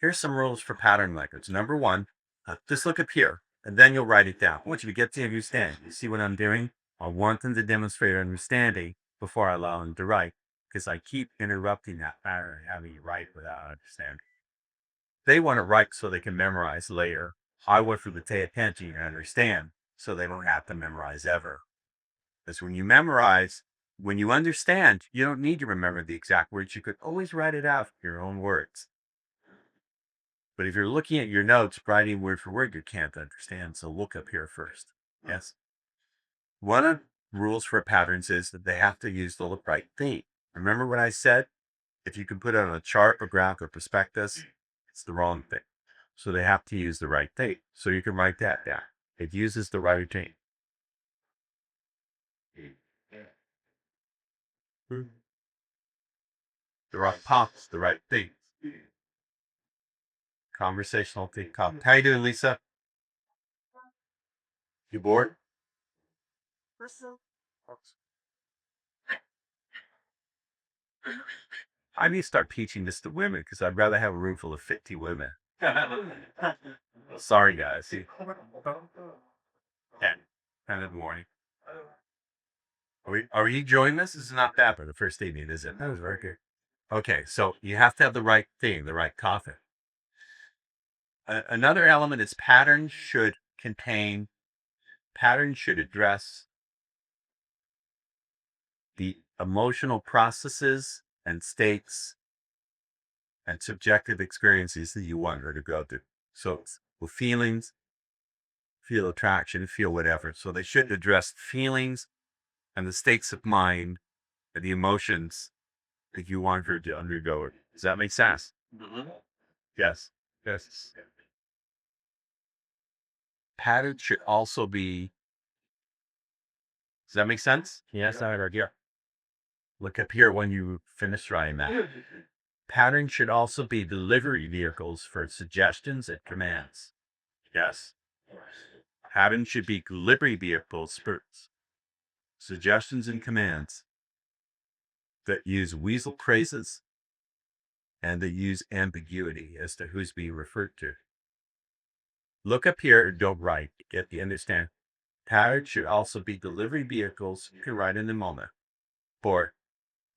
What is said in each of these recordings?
Here's some rules for pattern language. Number one, just look up here, and then you'll write it down. I want you to get to understand. You see what I'm doing? I want them to demonstrate understanding before I allow them to write, because I keep interrupting that pattern and having you write without understanding. They want to write so they can memorize later. I want them to pay attention and understand so they don't have to memorize ever. Because when you memorize, when you understand, you don't need to remember the exact words. You could always write it out in your own words. But if you're looking at your notes, writing word for word, you can't understand. So look up here first. Yes. One of the rules for patterns is that they have to use the right thing. Remember what I said? If you can put it on a chart or graph or prospectus, it's the wrong thing. So they have to use the right thing. So you can write that down. It uses the right thing. The right pops, the right thing. Conversational thing. How you doing, Lisa? You bored? I need to start teaching this to women because I'd rather have a room full of 50 women. Sorry, guys. See, 10 in the morning. Are we enjoying this? This is not bad for the first evening, is it? That was very good. Okay, so you have to have the right thing, the right coffin. Another element is patterns should address the emotional processes and states and subjective experiences that you want her to go through. So with feelings, feel attraction, feel whatever. So they should address feelings and the states of mind and the emotions that you want her to undergo. Does that make sense? Mm-hmm. Yes. Yes. Patterns should also be. Does that make sense? Yes, I heard you. Look up here when you finish writing that. Patterns should also be delivery vehicles for suggestions and commands. Yes. Patterns should be delivery vehicles for suggestions and commands that use weasel phrases and that use ambiguity as to who's being referred to. Look up here and don't write. Get the understand. Patterns should also be delivery vehicles. You can write in a moment.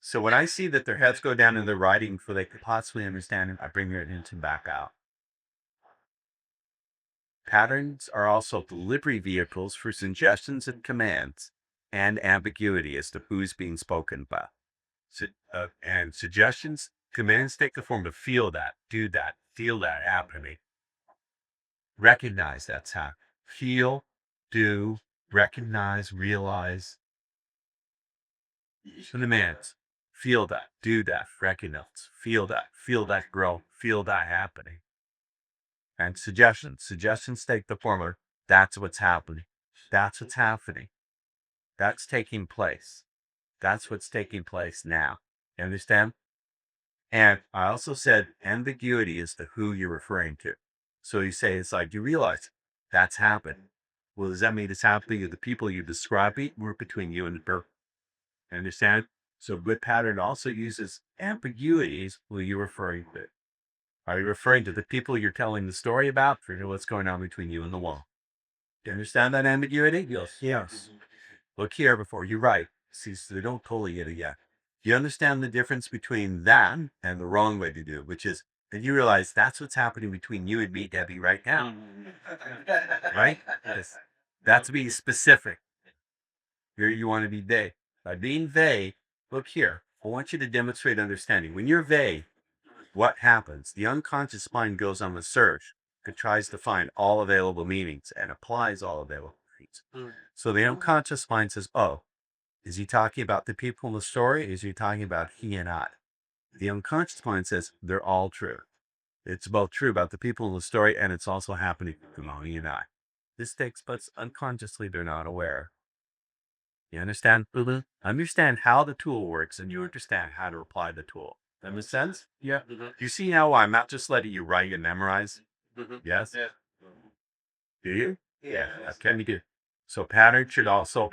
So when I see that their heads go down in their writing before they could possibly understand it, I bring their attention back out. Patterns are also delivery vehicles for suggestions and commands and ambiguity as to who's being spoken about. And suggestions, commands take the form of feel that, do that, feel that happening. Recognize that's how. Feel, do, recognize, realize. Demands. Feel that, do that, recognize, feel that grow, feel that happening. And suggestions take the form of that's what's happening. That's what's happening. That's taking place. That's what's taking place now. You understand? And I also said ambiguity is the who you're referring to. So you say, it's like, you realize that's happened. Well, does that mean it's happening to the people you describe it or between you and the person? Understand? So good pattern also uses ambiguities. Who are you referring to? Are you referring to the people you're telling the story about or what's going on between you and the wall? Do you understand that ambiguity? Yes. Yes. Look here before you write. See, so they don't totally get it yet. You understand the difference between that and the wrong way to do it, which is that you realize that's what's happening between you and me, Debbie, right now. Right? Yes. That's being specific. Here you want to be they. By being they, look here. I want you to demonstrate understanding. When you're they, what happens? The unconscious mind goes on the search. It tries to find all available meanings and applies all available meanings. So the unconscious mind says, oh, is he talking about the people in the story? Is he talking about he and I? The unconscious mind says they're all true. It's both true about the people in the story and it's also happening among he and I. This takes place unconsciously, they're not aware. You understand? Mm-hmm. Understand how the tool works and you understand how to apply the tool. That makes sense? Yeah. Mm-hmm. You see how I'm not just letting you write and memorize? Mm-hmm. Yes? Yeah. Do you? Yeah. Can you do? So patterns should also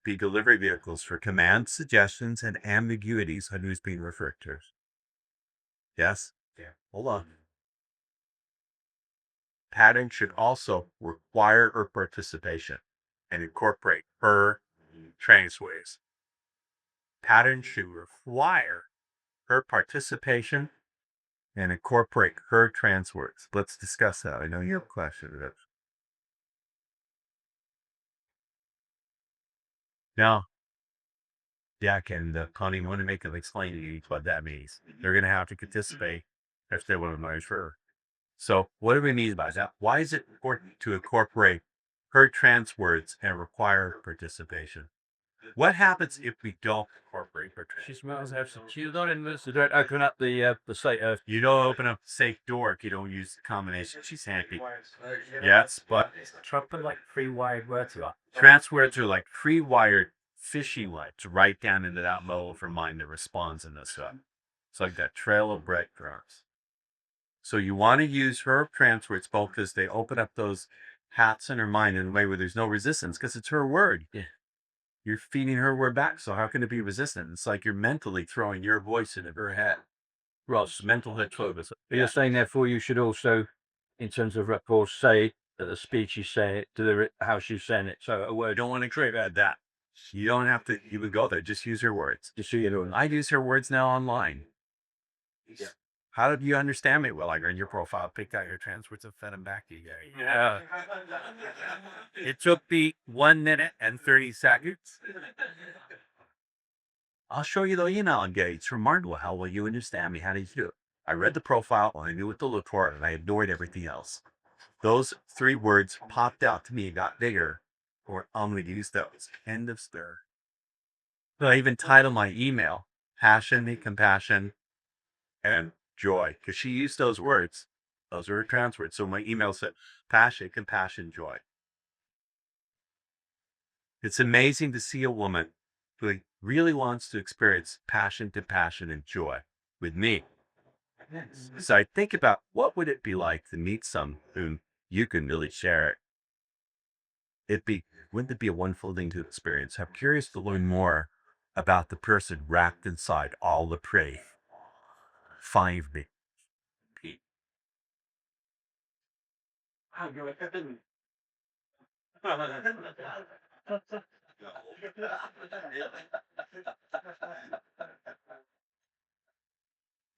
be delivery vehicles for commands, suggestions, and ambiguities on who's being referred to. Yes? Yeah. Hold on. Pattern should also require her participation and incorporate her transways. Pattern should require her participation and incorporate her trans words. Let's discuss that. I know you have a question. Now, Jack and Connie want to make them explain to you what that means. They're going to have to participate if they want to know her. So, what do we mean by that? Why is it important to incorporate her trans words and require participation? What happens if we don't incorporate her trans? She smells absolutely. She's not in this. Don't open up the site. You don't open up the safe door if you don't use the combination. She's happy. Yes, but Dropping like pre-wired words to her. trans words are like pre-wired fishing lines right down into that model for mind that responds in this stuff. It's like that trail of breadcrumbs. So you want to use her trans words both because they open up those hats in her mind in a way where there's no resistance because it's her word. Yeah. You're feeding her word back. So how can it be resistant? It's like you're mentally throwing your voice into her head. Ross, Mental head focus. you're saying therefore you should also, in terms of rapport, say that the speech you say it, deliver it how she's saying it. So a I word, don't want to create that. You don't have to even go there. Just use her words. just so you know. I use her words now online. Yeah. How did you understand me? Well, I read your profile, picked out your trans words, and fed them back to you. Yeah. It took me 1 minute and 30 seconds. I'll show you the email engage. It's remarkable how well you understand me. How did you do it? I read the profile, I knew what to look for, and I ignored everything else. Those 3 words popped out to me and got bigger, or I'm going to use those. End of story. So I even titled my email, Passion, Compassion, and Joy, because she used those words. Those are her trans words. So my email said, Passion, Compassion, Joy. It's amazing to see a woman who really wants to experience passion, compassion, and joy with me. So I think about what would it be like to meet someone whom you can really share it. Wouldn't it be a wonderful thing to experience? I'm curious to learn more about the person wrapped inside all the prey. Find me.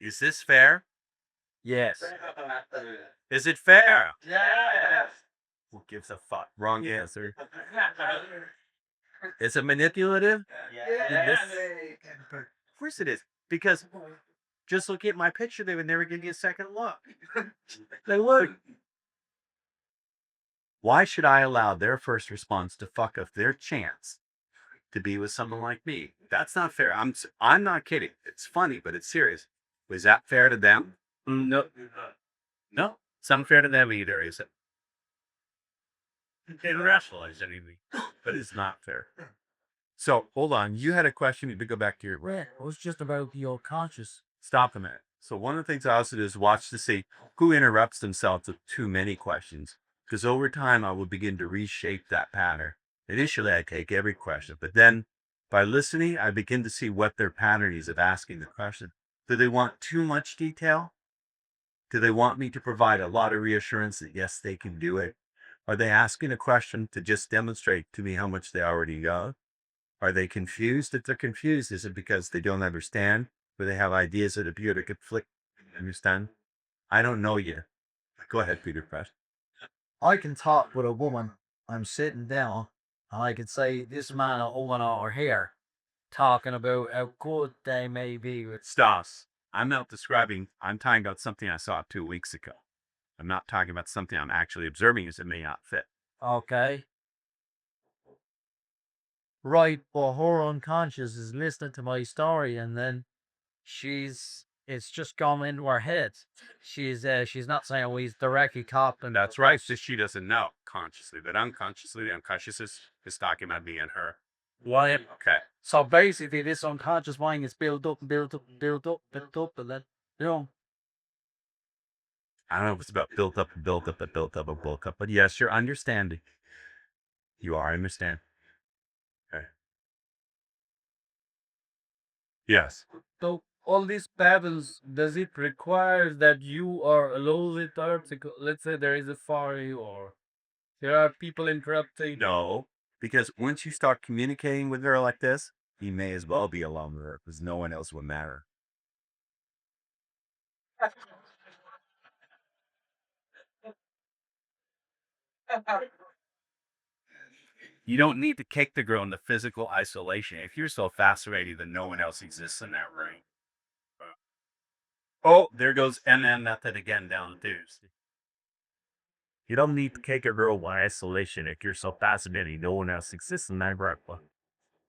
Is this fair? Yes. Is it fair? Yes. Who gives a fuck? Wrong answer. Is it manipulative? Yes. Of course it is. Because just look at my picture, they would never give you a second look. They would. Why should I allow their first response to fuck up their chance to be with someone like me? That's not fair. I'm not kidding. It's funny, but it's serious. Was that fair to them? No. No. It's unfair to them either, is it? You can't rationalize anything, but it's not fair. So hold on. You had a question. You to go back to your. Right. It was just about your conscious. Stop a minute. So one of the things I also do is watch to see who interrupts themselves with too many questions. Because over time, I will begin to reshape that pattern. Initially, I take every question, but then by listening, I begin to see what their pattern is of asking the question. Do they want too much detail? Do they want me to provide a lot of reassurance that yes, they can do it? Are they asking a question to just demonstrate to me how much they already know? Are they confused? If they're confused, is it because they don't understand? Or they have ideas that appear to conflict? Understand? I don't know yet. Go ahead, Peter Pratt. I can talk with a woman. I'm sitting down, and I can say, "This man or woman over here," talking about how good they may be with. Stas. I'm not describing, I'm talking about something I saw 2 weeks ago. I'm not talking about something I'm actually observing as it may not fit. Okay. Right, but her unconscious is listening to my story, and then it's just gone into her head. She's not saying, "Oh, he's directly copying." That's right. So she doesn't know consciously, but unconsciously, the unconscious is talking about me and her. Why? Okay. So basically, this unconscious mind is built up and built up and built up, built up, and then, I don't know if it's about built up and built up and built up and built up, but yes, you're understanding. You are understanding. Okay. Yes. So all these patterns, does it require that you are alone with her? Let's say there is a fire or there are people interrupting. No, because once you start communicating with her like this, you may as well be alone with her because no one else will matter. You don't need to kick the girl into physical isolation. If you're so fascinating, then no one else exists in that room. Oh, there goes NN method again down the tubes. You don't need to kick a girl into isolation. If you're so fascinating, no one else exists in that room.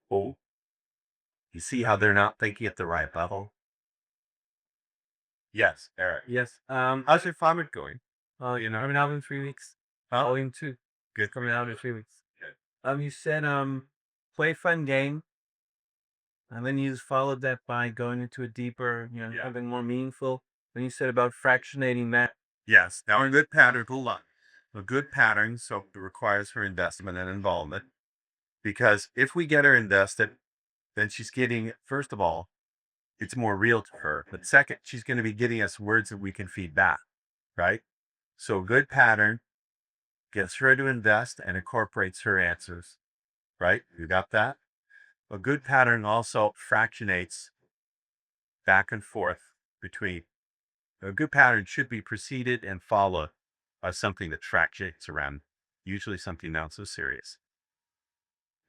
Oh, you see how they're not thinking at the right level? Yes, Eric. Yes. How's your farming going? Oh, coming out in 3 weeks. Huh? Going 2. Good. Coming out in 3 weeks. Good. You said play fun game, and then you just followed that by going into a deeper, Yeah. something more meaningful. Then you said about fractionating that. Yes. Now, a good pattern, hold on. A good pattern, so it requires her investment and involvement. Because if we get her invested, then she's getting, first of all, it's more real to her. But second, she's going to be getting us words that we can feed back, right? So a good pattern gets her to invest and incorporates her answers, right? You got that? A good pattern also fractionates back and forth between. A good pattern should be preceded and followed by something that fractionates around, usually something not so serious.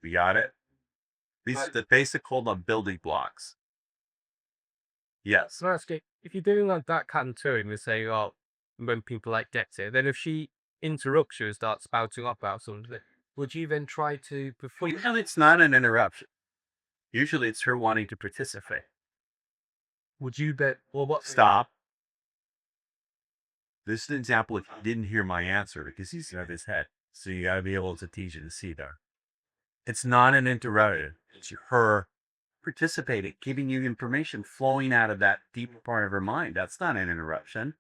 We got it? These are the basic hold on building blocks. Yes. So if you're doing like that kind of touring, we say, oh, when people like gets it, then if she interrupts you and starts spouting up about something, would you then try to perform? Well, it's not an interruption. Usually it's her wanting to participate. Would you bet? Well, what? Stop. This is an example if you didn't hear my answer because he's got his head. So you got to be able to teach it to see there. It's not an interruption. It's her participating, giving you information flowing out of that deep part of her mind. That's not an interruption.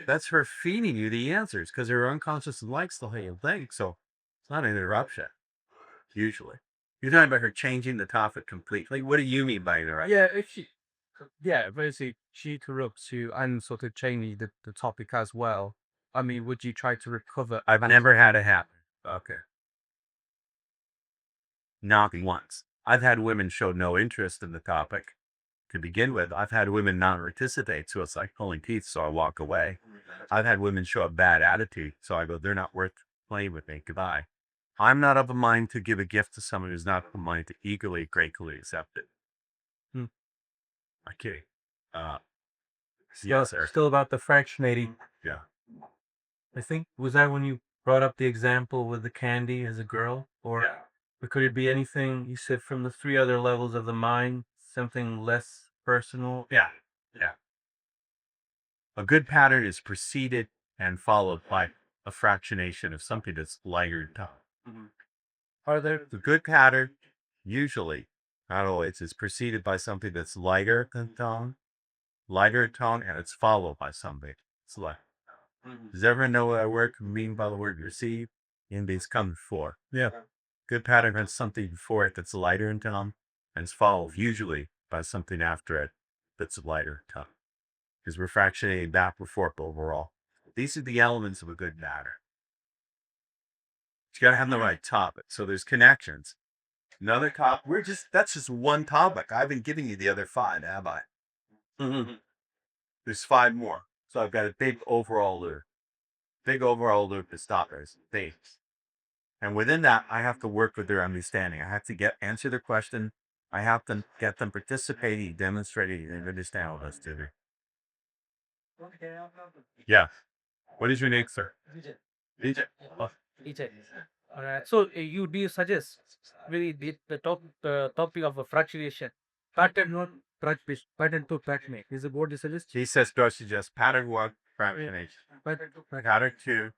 That's her feeding you the answers because her unconscious likes the way you think. So it's not an interruption, usually. You're talking about her changing the topic completely. What do you mean by interruption? Basically she interrupts you and sort of changing the topic as well. I mean, would you try to recover? I've never had it happen. Okay. Not once. I've had women show no interest in the topic to begin with. I've had women not participate, so it's like pulling teeth, so I walk away. I've had women show a bad attitude, so I go, they're not worth playing with me. Goodbye. I'm not of a mind to give a gift to someone who's not of a mind to eagerly, gratefully accept it. Okay. Yes, sir. Still about the fractionating. Yeah. I think, was that when you brought up the example with the candy as a girl? Or could it be anything you said from the 3 other levels of the mind, something less personal? Yeah. Yeah. A good pattern is preceded and followed by a fractionation of something that's lighter in tone. Are there The good pattern, usually, not always, is preceded by something that's lighter in tone, and it's followed by something that's light. Does everyone know what I word can mean by the word receive? And it's come before. Yeah. Good pattern has something before it that's lighter in tone, and it's followed usually by something after it that's lighter in tone. Because we're fractionating back and forth overall. These are the elements of a good pattern. You gotta have the right topic. So there's connections. Another topic. That's just one topic. I haven't given you the other 5, have I? There's 5 more. So I've got a big overall loop. Big overall loop is topics, themes. And within that, I have to work with their understanding. I have to answer their question. I have to get them participating, demonstrating, and understand what that's doing. Yeah. What is your name, sir? DJ. EJ. So you do suggest really the topic of a fractionation pattern one pattern to pattern is it what you suggest? He says, do I suggest pattern 1, fractionation? Pattern 2,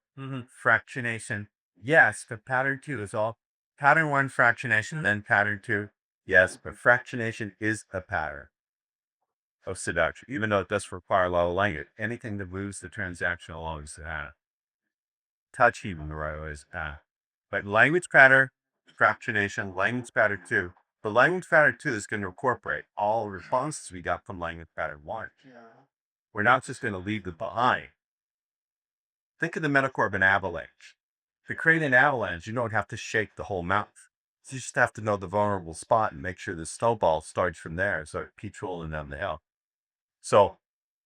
fractionation. Yes, but pattern 2 is all. Pattern 1, fractionation, then pattern 2. Yes, but fractionation is a pattern of seduction, even though it does require a lot of language. Anything that moves the transaction along is a pattern. Touch even the right way is a pattern. But language pattern, fractionation, language pattern 2 But language pattern 2 is going to incorporate all responses we got from language pattern 1. We're not just going to leave them behind. Think of the metaphor of an avalanche. To create an avalanche, you don't have to shake the whole mountain. You just have to know the vulnerable spot and make sure the snowball starts from there, so it keeps rolling down the hill. So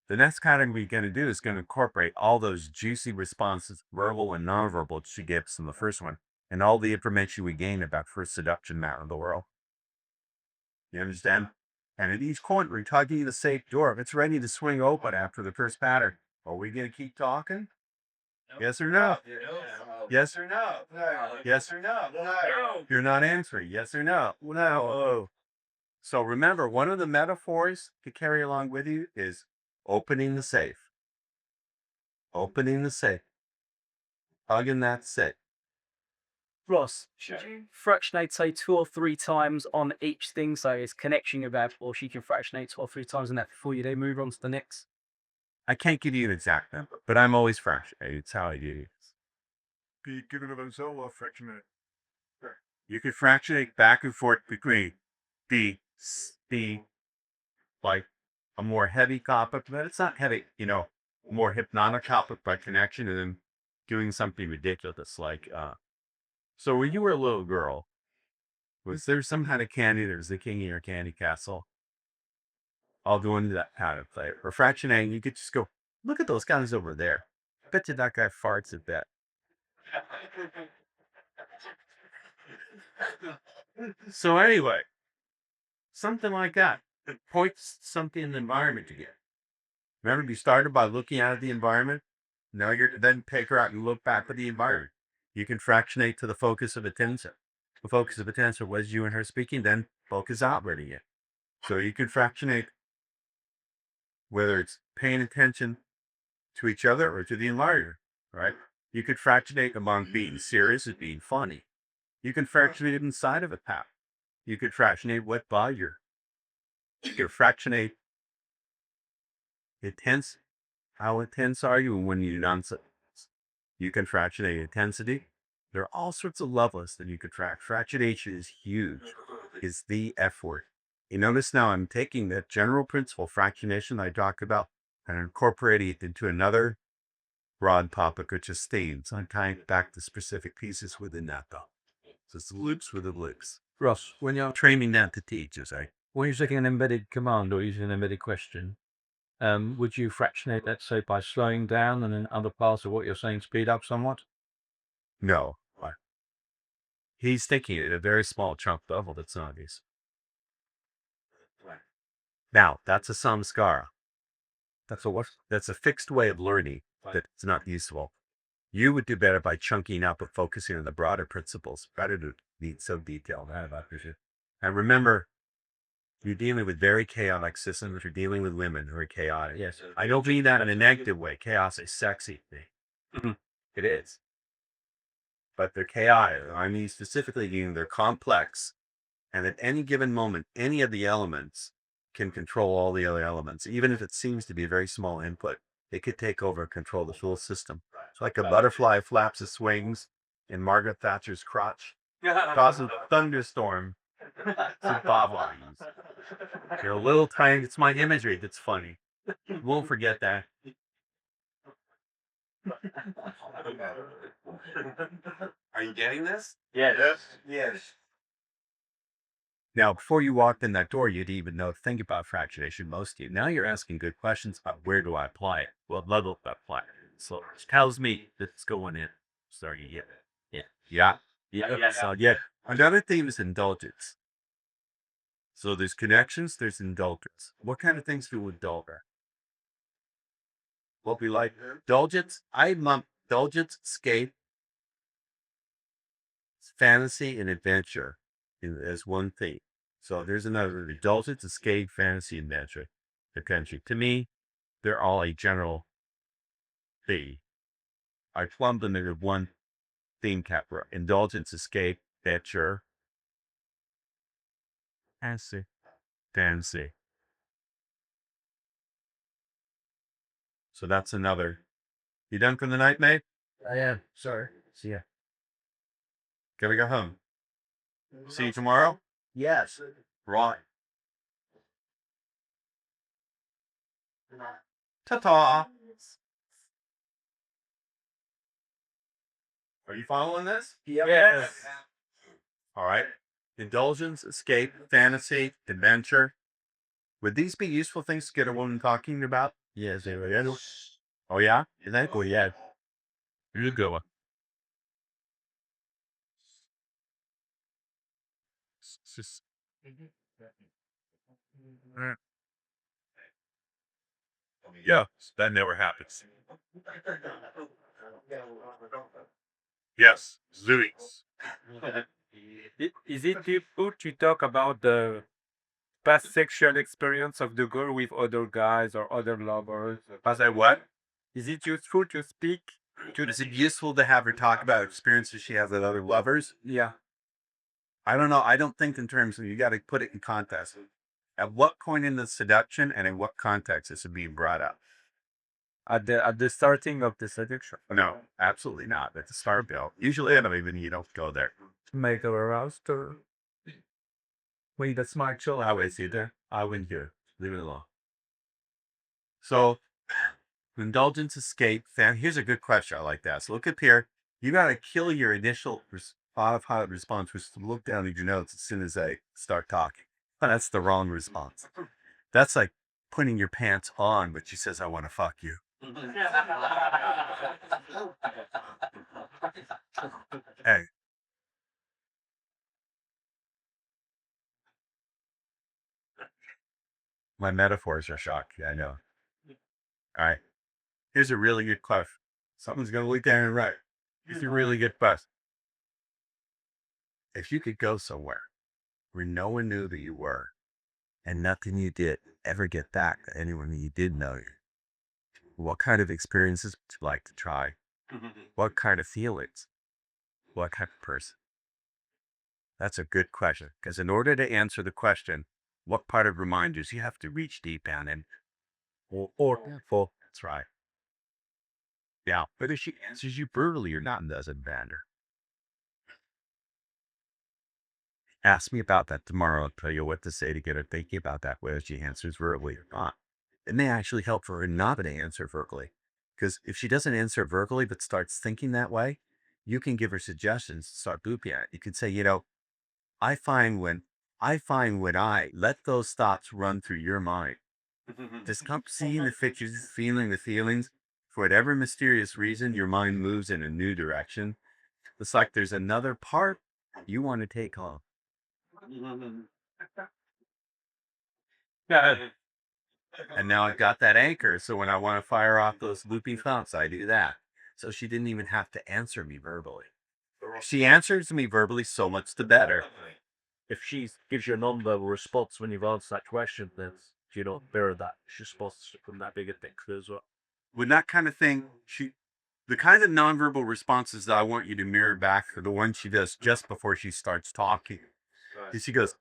the next pattern we're going to do is going to incorporate all those juicy responses, verbal and nonverbal, she gave us in the first one, and all the information we gained about her seduction map of the world. You understand? And at each point, we're tugging the safe door. If it's ready to swing open after the first pattern, are we going to keep talking? Yes or no? Yes or no? Yes or no? You're not answering. Yes or no? No. Oh. So remember, one of the metaphors to carry along with you is opening the safe. Opening the safe. Hugging that safe. Ross, should you fractionate, say, 2 or 3 times on each thing? So it's connection you have, or she can fractionate 2 or 3 times on that before you then move on to the next? I can't give you an exact number, but I'm always fractionating. It's how I do it. Be given of himself or fractionate. You can fractionate back and forth between the like a more heavy topic, but it's not heavy, more hypnotic topic by connection, and then doing something ridiculous like, so when you were a little girl, was there some kind of candy that was the king of your candy castle? I'll go into that kind of play. Or fractionating, you could just go, look at those guys over there. I bet you that guy farts a bit. So anyway, something like that. It points something in the environment again. Remember, we started by looking at the environment. Now you're then take her out and look back at the environment. You can fractionate to the focus of attention. The focus of attention was you and her speaking, then focus outward again. So you can fractionate whether it's paying attention to each other or to the environment, right? You could fractionate among being serious and being funny. You can fractionate inside of a path. You could fractionate what by you. You could fractionate intense. How intense are you when you're nonsense? You can fractionate intensity. There are all sorts of levels that you could track. Fractionation is huge. It's the F word. You notice now I'm taking that general principle fractionation I talked about and incorporating it into another broad topic, which is themes. I'm tying back the specific pieces within that though. So it's loops within loops. Ross, when you're Training that to teachers, when you're taking an embedded command or using an embedded question, would you fractionate that, say, by slowing down and then other parts of what you're saying speed up somewhat? No. He's thinking at a very small chunk level that's obvious. Now, that's a samskara. That's a what? That's a fixed way of learning that's not useful. You would do better by chunking up and focusing on the broader principles rather than be so detailed. And remember, you're dealing with very chaotic systems. You're dealing with women who are chaotic. Yes. I don't mean that in a negative way. Chaos is sexy thing. It is. But they're chaotic. I mean specifically meaning they're complex. And at any given moment, any of the elements can control all the other elements. Even if it seems to be a very small input, it could take over and control the full system. It's like a butterfly flaps its wings in Margaret Thatcher's crotch, causes a thunderstorm to bob lines. You're a little tiny. It's my imagery that's funny. Won't forget that. Are you getting this? Yes. Yes. Now, before you walked in that door, you'd even know to think about fractionation, most of you. Now you're asking good questions about where do I apply it? What level do I apply it? So it tells me that it's going in. Sorry, yeah. So yeah. Another theme is indulgence. So there's connections, there's indulgence. What kind of things do we indulge? What we like? Indulgence, I lump indulgence, escape, fantasy, and adventure as one theme. So there's another indulgence, escape, fantasy, adventure. To me, they're all a general theme. I plumbed them into one theme category: indulgence, escape, adventure, fantasy. So that's another. You done for the night, mate? I am. Sorry. See ya. Can we go home? See you tomorrow? Yes. Right. Ta-ta. Are you following this? Yes. All right. Indulgence, escape, fantasy, adventure. Would these be useful things to get a woman talking about? Yes, they would. Oh, yeah? Is that? Oh, yeah. Here's a good one. Yeah, that never happens. Yes, zoomies. Is it useful to talk about the past sexual experience of the girl with other guys or other lovers? I say what? Is it useful to speak to Is it useful to have her talk about experiences she has with other lovers? Yeah. I don't know. I don't think in terms of, you got to put it in context. At what point in the seduction and in what context is it being brought up? At the starting of the seduction. No, absolutely not. At the start, Bill. Usually, I don't even, you don't go there. Make her aroused or wait, that's my chill. I would see there. I wouldn't do it. Leave it alone. So, indulgence, escape, here's a good question. I like that. So look up here. You got to kill your initial autopilot response, which is to look down at your notes as soon as they start talking. That's the wrong response. That's like putting your pants on, but she says, I want to fuck you. Hey. My metaphors are shocked. Yeah, I know. All right. Here's a really good question. Someone's going to look down and write. It's a really good question. If you could go somewhere where no one knew that you were, and nothing you did ever get back to anyone that you did know, what kind of experiences would you like to try? What kind of feelings? What kind of person? That's a good question. Because in order to answer the question, what part of reminders, you have to reach deep down and full. That's right. Yeah. Whether she answers you brutally or not doesn't matter. Ask me about that tomorrow. I'll tell you what to say to get her thinking about that, whether she answers verbally or not. It may actually help for her not to answer verbally. Because if she doesn't answer verbally but starts thinking that way, you can give her suggestions, start booping at it. You could say, I find when I let those thoughts run through your mind, just come seeing the pictures, feeling the feelings, for whatever mysterious reason, your mind moves in a new direction. It's like there's another part you want to take on. Yeah. And now I've got that anchor. So when I want to fire off those looping thoughts, I do that. So she didn't even have to answer me verbally. If she answers me verbally, so much the better. If she gives you a non-verbal response when you've answered that question, then you don't mirror that response from that bigger picture as well. With that kind of thing, the kind of nonverbal responses that I want you to mirror back are the ones she does just before she starts talking. And she goes,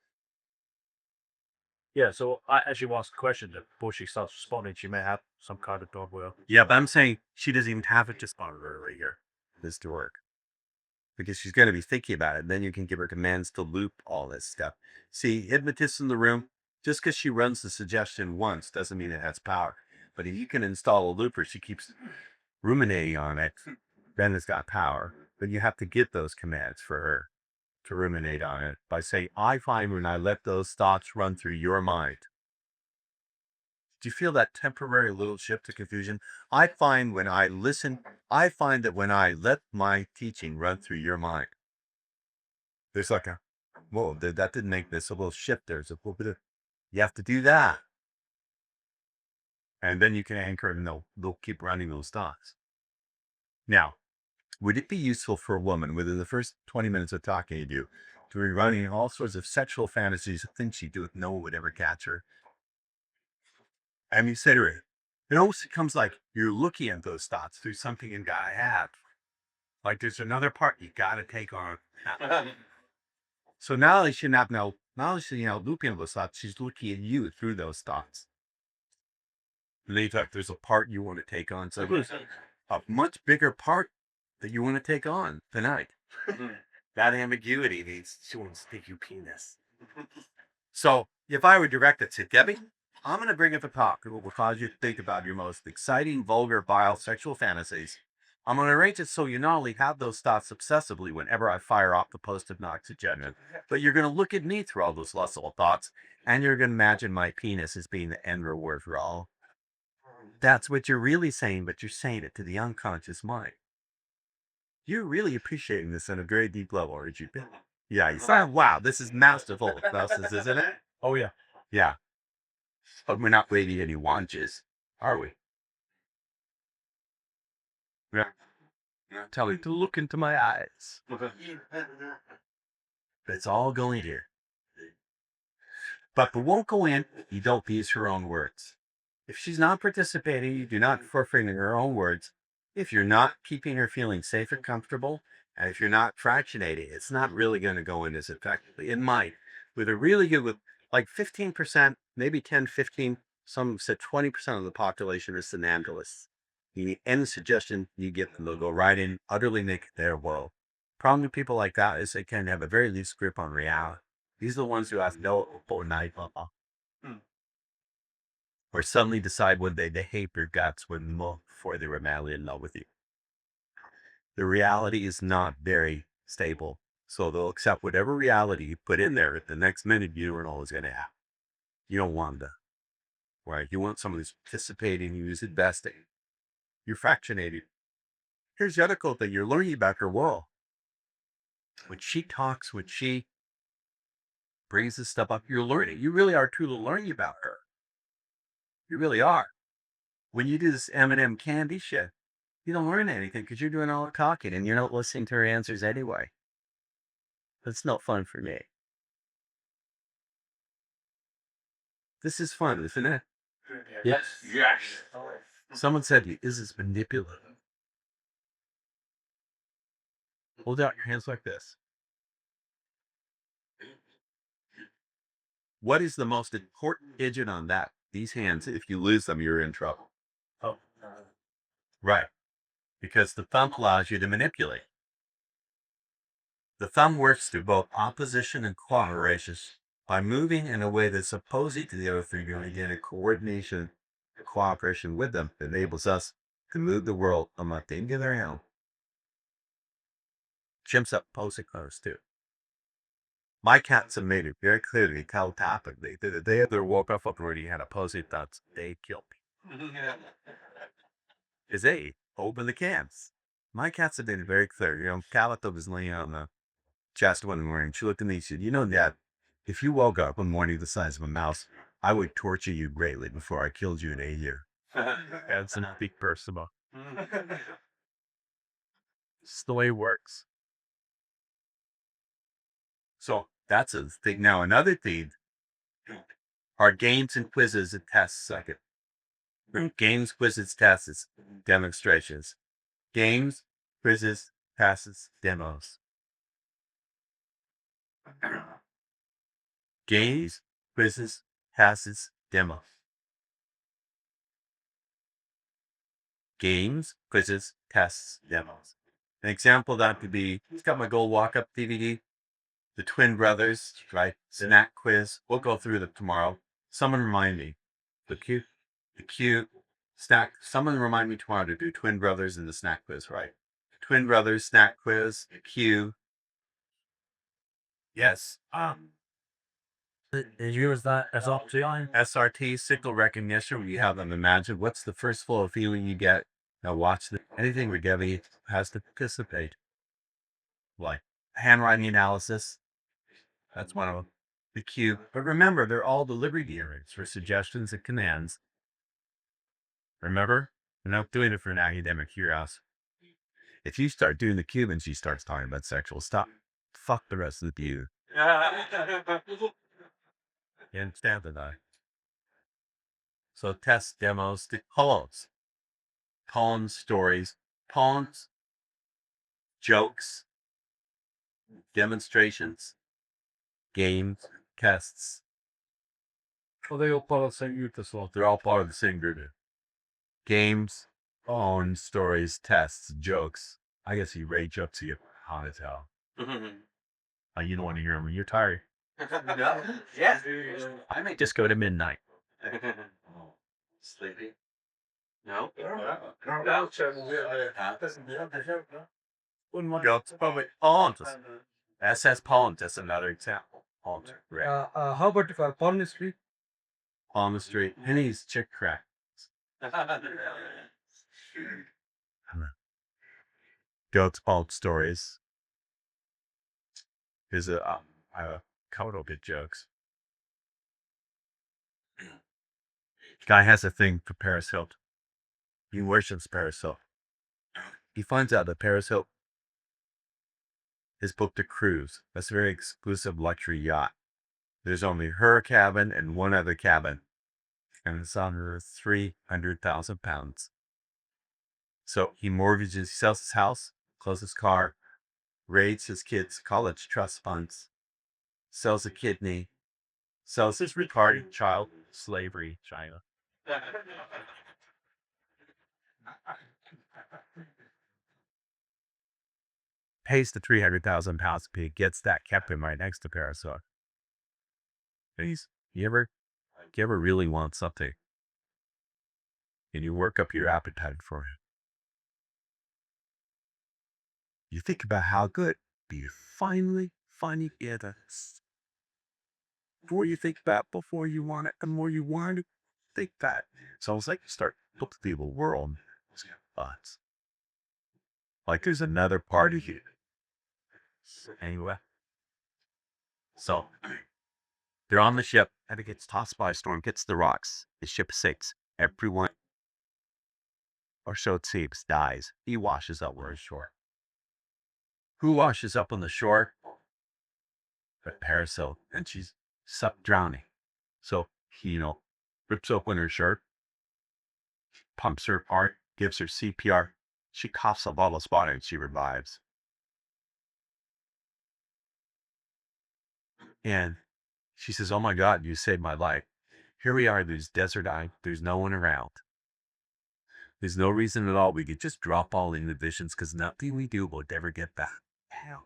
Yeah, so as you ask a question, before she starts responding, she may have some kind of dog will. yeah, but I'm saying she doesn't even have it just on her right here. This to work. Because she's going to be thinking about it. Then you can give her commands to loop all this stuff. See, hypnotists in the room, just because she runs the suggestion once doesn't mean it has power. But if you can install a looper, she keeps ruminating on it, then it's got power. But you have to get those commands for her to ruminate on it by saying, I find when I let those thoughts run through your mind. Do you feel that temporary little shift to confusion? I find that when I let my teaching run through your mind, there's like a, whoa, that didn't make this a little shift. There's a little bit of, you have to do that. And then you can anchor and they'll keep running those thoughts. Now, would it be useful for a woman within the first 20 minutes of talking to you to be running all sorts of sexual fantasies, things she'd do if no one would ever catch her? And you say to her, it almost becomes like you're looking at those thoughts through something you gotta have. Like there's another part you gotta take on. So now that she's not looping at those thoughts, she's looking at you through those thoughts. And then there's a part you want to take on. So there's a much bigger part that you want to take on tonight. That ambiguity means she wants to take your penis. So if I were directed to Debbie, I'm going to bring up a talk that will cause you to think about your most exciting, vulgar, vile sexual fantasies. I'm going to arrange it so you not only have those thoughts obsessively whenever I fire off the post-it notes agenda, but you're going to look at me through all those lustful thoughts, and you're going to imagine my penis as being the end reward for all. That's what you're really saying, but you're saying it to the unconscious mind. You're really appreciating this on a very deep level, aren't you? Yeah, you sound, wow, this is masterful hypnosis, isn't it? Oh yeah. Yeah. But we're not waving any wanches, are we? Yeah. Tell me to look into my eyes. It's all going here. But won't go in, you don't use her own words. If she's not participating, you do not forfeiting her own words. If you're not keeping her feeling safe and comfortable, and if you're not fractionating, it's not really going to go in as effectively. It might. With a really good, with like 15%, maybe 10, 15, some said 20% of the population are somnambulists. You need any suggestion you give them, they'll go right in, utterly naked their world. Problem with people like that is they can have a very loose grip on reality. These are the ones who have no night or suddenly decide one day they hate their guts when more before they were madly in love with you. The reality is not very stable, so they'll accept whatever reality you put in there. At the next minute, you don't know what's going to happen. You don't want that, right? You want someone who's participating, who's investing. You're fractionating. Here's the other cool thing: you're learning about her world. When she talks, when she brings this stuff up, you're learning. You really are truly learning about her. You really are. When you do this M&M candy shit, you don't learn anything because you're doing all the talking and you're not listening to her answers anyway. That's not fun for me. This is fun, isn't it? Yes. Yes. Someone said, is this manipulative? Hold out your hands like this. What is the most important digit on that? These hands, if you lose them, you're in trouble. Oh. Right. Because the thumb allows you to manipulate. The thumb works through both opposition and cooperation by moving in a way that's opposing to the other three, and again, a coordination, cooperation with them enables us to move the world on a thing to their own. Chimps up posing close too. My cats have made it very clearly telepathically that the day they woke up already had opposing thoughts, they killed me. Is they open the cans. My cats have made it very clear. You know, Calico was laying on the chest one morning. She looked at me and said, you know, Dad, if you woke up one morning the size of a mouse, I would torture you greatly before I killed you in a year. That's a big personal. It's the way it works. So that's a thing. Now, another thing are games and quizzes and tests. Second. Games, quizzes, tests, demonstrations. Games, quizzes, tests, demos. Games, quizzes, tests, demos. Games, quizzes, tests, demos. An example of that could be, it's got my Gold Walk-Up DVD, the Twin Brothers, right? Snack quiz. We'll go through them tomorrow. Someone remind me. The cute snack. Someone remind me tomorrow to do Twin Brothers and the snack quiz, right? Twin Brothers, snack quiz, the Q. Yes. Did you use that as option? SRT, signal recognition. We have them imagine what's the first flow of feeling you get. Now watch anything where Gabby has to participate. Like handwriting analysis. That's one of them. The Q. But remember, they're all delivery gears for suggestions and commands. Remember? They're not doing it for an academic curiosity. If you start doing the Q and she starts talking about sexual stuff, fuck the rest of the view. You understand that? So test demos, poems, stories, poems, jokes, demonstrations, games, tests. Well, they all part of the same group as well. They're all part of the same group. Games, poems, stories, tests, jokes. I guess he rage up to you hot as hell. You don't want to hear him when you're tired. Yeah. I may just go to midnight. Sleepy? No? Goats probably Pontus. SS Pontus, another example. Pontus. Right. How about if I Artistry? Palmistry. Penny's chick crack. Goats Pulp stories. Here's a couple good jokes. Guy has a thing for Paris Hilton. He worships Paris Hilton. He finds out that Paris Hilton has booked a cruise. That's a very exclusive luxury yacht. There's only her cabin and one other cabin, and it's under 300,000 pounds. So he mortgages, sells his house, closes his car, raids his kids' college trust funds, sells a kidney, sells his retarded child, slavery, China. Pays the 300,000 pounds pig, gets that, kept him right next to Paris Hilton. You ever really want something and you work up your appetite for it? You think about how good, but you finally get it. The more you think about before you want it, the more you want to think that. So it's like you start to the evil world. Thoughts. Like there's another part of you. Anyway. So they're on the ship, and it gets tossed by a storm, gets the rocks. The ship sinks. Everyone, or so it seems, dies. He washes up on the shore. Who washes up on the shore? But Paris Hilton, and she's drowning. So he, rips open her shirt, pumps her heart, gives her CPR. She coughs up all the spot and she revives. And she says, "Oh my God, you saved my life. Here we are, there's desert eye, there's no one around. There's no reason at all. We could just drop all inhibitions because nothing we do will ever get back. Hell,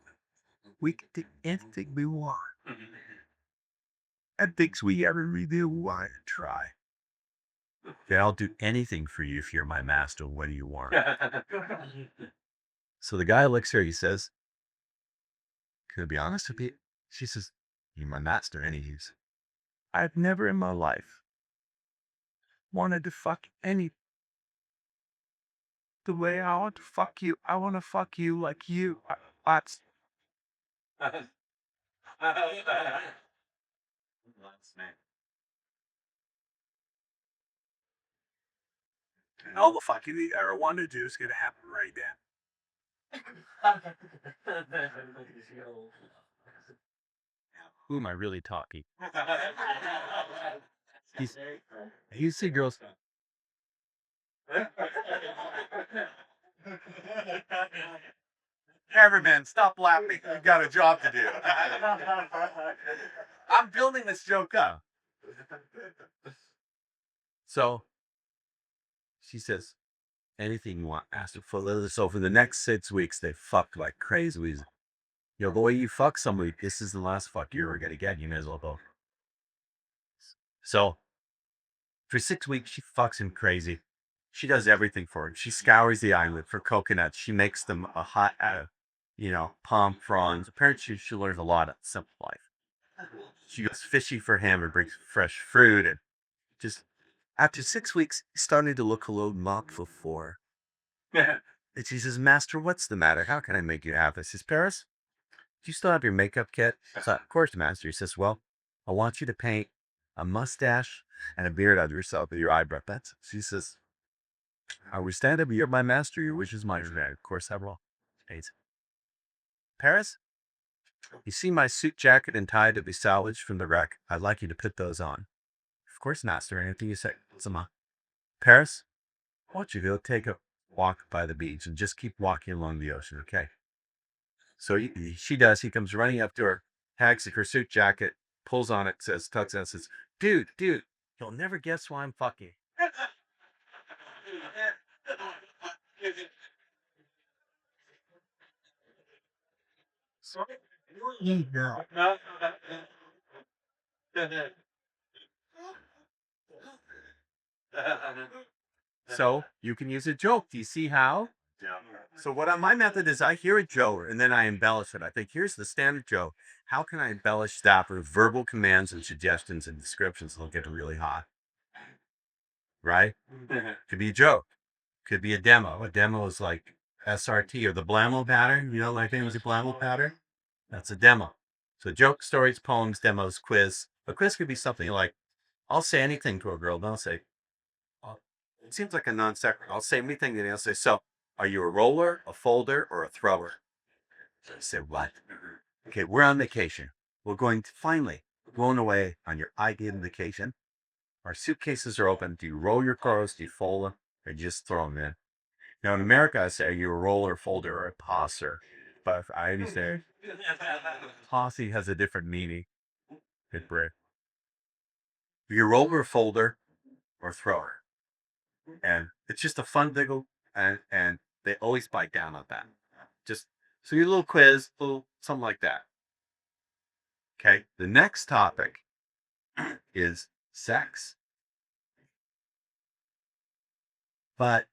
we can do anything we want. And things we ever really want to try. Okay, I'll do anything for you if you're my master. What do you want?" So the guy looks at her, he says, "Can I be honest with you?" She says, "You're my master." And he's, "I've never in my life wanted to fuck any the way I want to fuck you. I want to fuck you like you. That's all the fucking you ever want to do is going to happen right now." Who am I really talking? You see girls. Cameraman, stop laughing. We've got a job to do. I'm building this joke up. So she says, "Anything you want, ask her for this." So for the next 6 weeks, they fuck like crazy. The way you fuck somebody, this is the last fuck you're ever gonna get. You may as well go. So for 6 weeks, she fucks him crazy. She does everything for him. She scours the island for coconuts. She makes them a hot, palm fronds. Apparently, she learns a lot of simple life. She goes fishing for him and brings fresh fruit. And just after 6 weeks, he's starting to look a little mocked for. And she says, "Master, what's the matter? How can I make you happy?" He says, "Paris, do you still have your makeup kit?" So, "Of course, Master." He says, "Well, I want you to paint a mustache and a beard on yourself with your eyebrow." That's, she says, "I will stand up. You're my master. Your wish is my command." Of course, I will. Eight. "Paris, you see my suit jacket and tie to be salvaged from the wreck. I'd like you to put those on." "Of course, Master. Anything you say." "Paris, I want you to go take a walk by the beach and just keep walking along the ocean, okay?" So she does. He comes running up to her, tags her suit jacket, pulls on it, tucks in, says, dude, you'll never guess why I'm fucking." So you can use a joke. Do you see how? So my method is I hear a joke and then I embellish it. I think here's the standard joke. How can I embellish that with verbal commands and suggestions and descriptions that'll get really hot? Right? Could be a joke. Could be a demo. A demo is like SRT or the Blammo pattern. You know my famous Blammo pattern? That's a demo. So joke, stories, poems, demos, quiz. A quiz could be something like, I'll say anything to a girl. And I'll say, it seems like a non-sequitur. I'll say anything and they'll say, so are you a roller, a folder, or a thrower? So I say, what? Okay, we're on vacation. We're going away on your ideal vacation. Our suitcases are open. Do you roll your clothes? Do you fold them? Or just throw them in? Now in America, I say, are you a roller, folder, or a tosser? But I always say, tossy has a different meaning. Good break. Are you a roller, folder, or thrower? And it's just a fun diggle, and they always bite down on that. Just so your little quiz, little something like that. Okay. The next topic is sex, but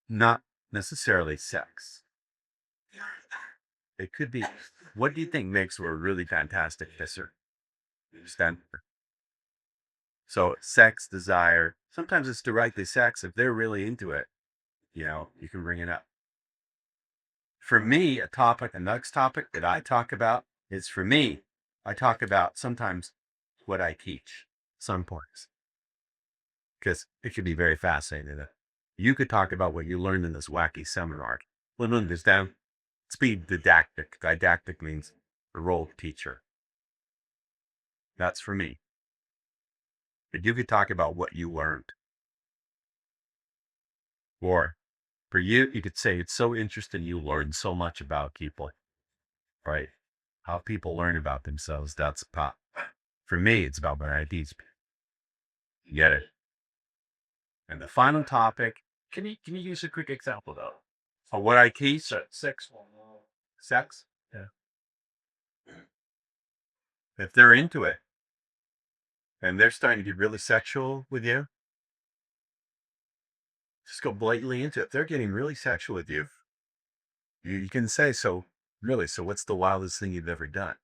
not necessarily sex. It could be, what do you think makes for a really fantastic kisser? Understand? So sex, desire, sometimes it's directly sex. If they're really into it, you can bring it up. For me, the next topic that I talk about is for me, I talk about sometimes what I teach, some points, because it could be very fascinating. You could talk about what you learned in this wacky seminar. Understand? Speed didactic. Didactic means the role of teacher. That's for me. But you could talk about what you learned. Or for you could say it's so interesting you learned so much about people, right? How people learn about themselves. That's a pop. For me, it's about my ideas. You get it? And the final topic. Can you use a quick example though? Of what I teach? Sex. Sex? Yeah. If they're into it and they're starting to get really sexual with you, just go blatantly into it. If they're getting really sexual with you, you can say, so what's the wildest thing you've ever done?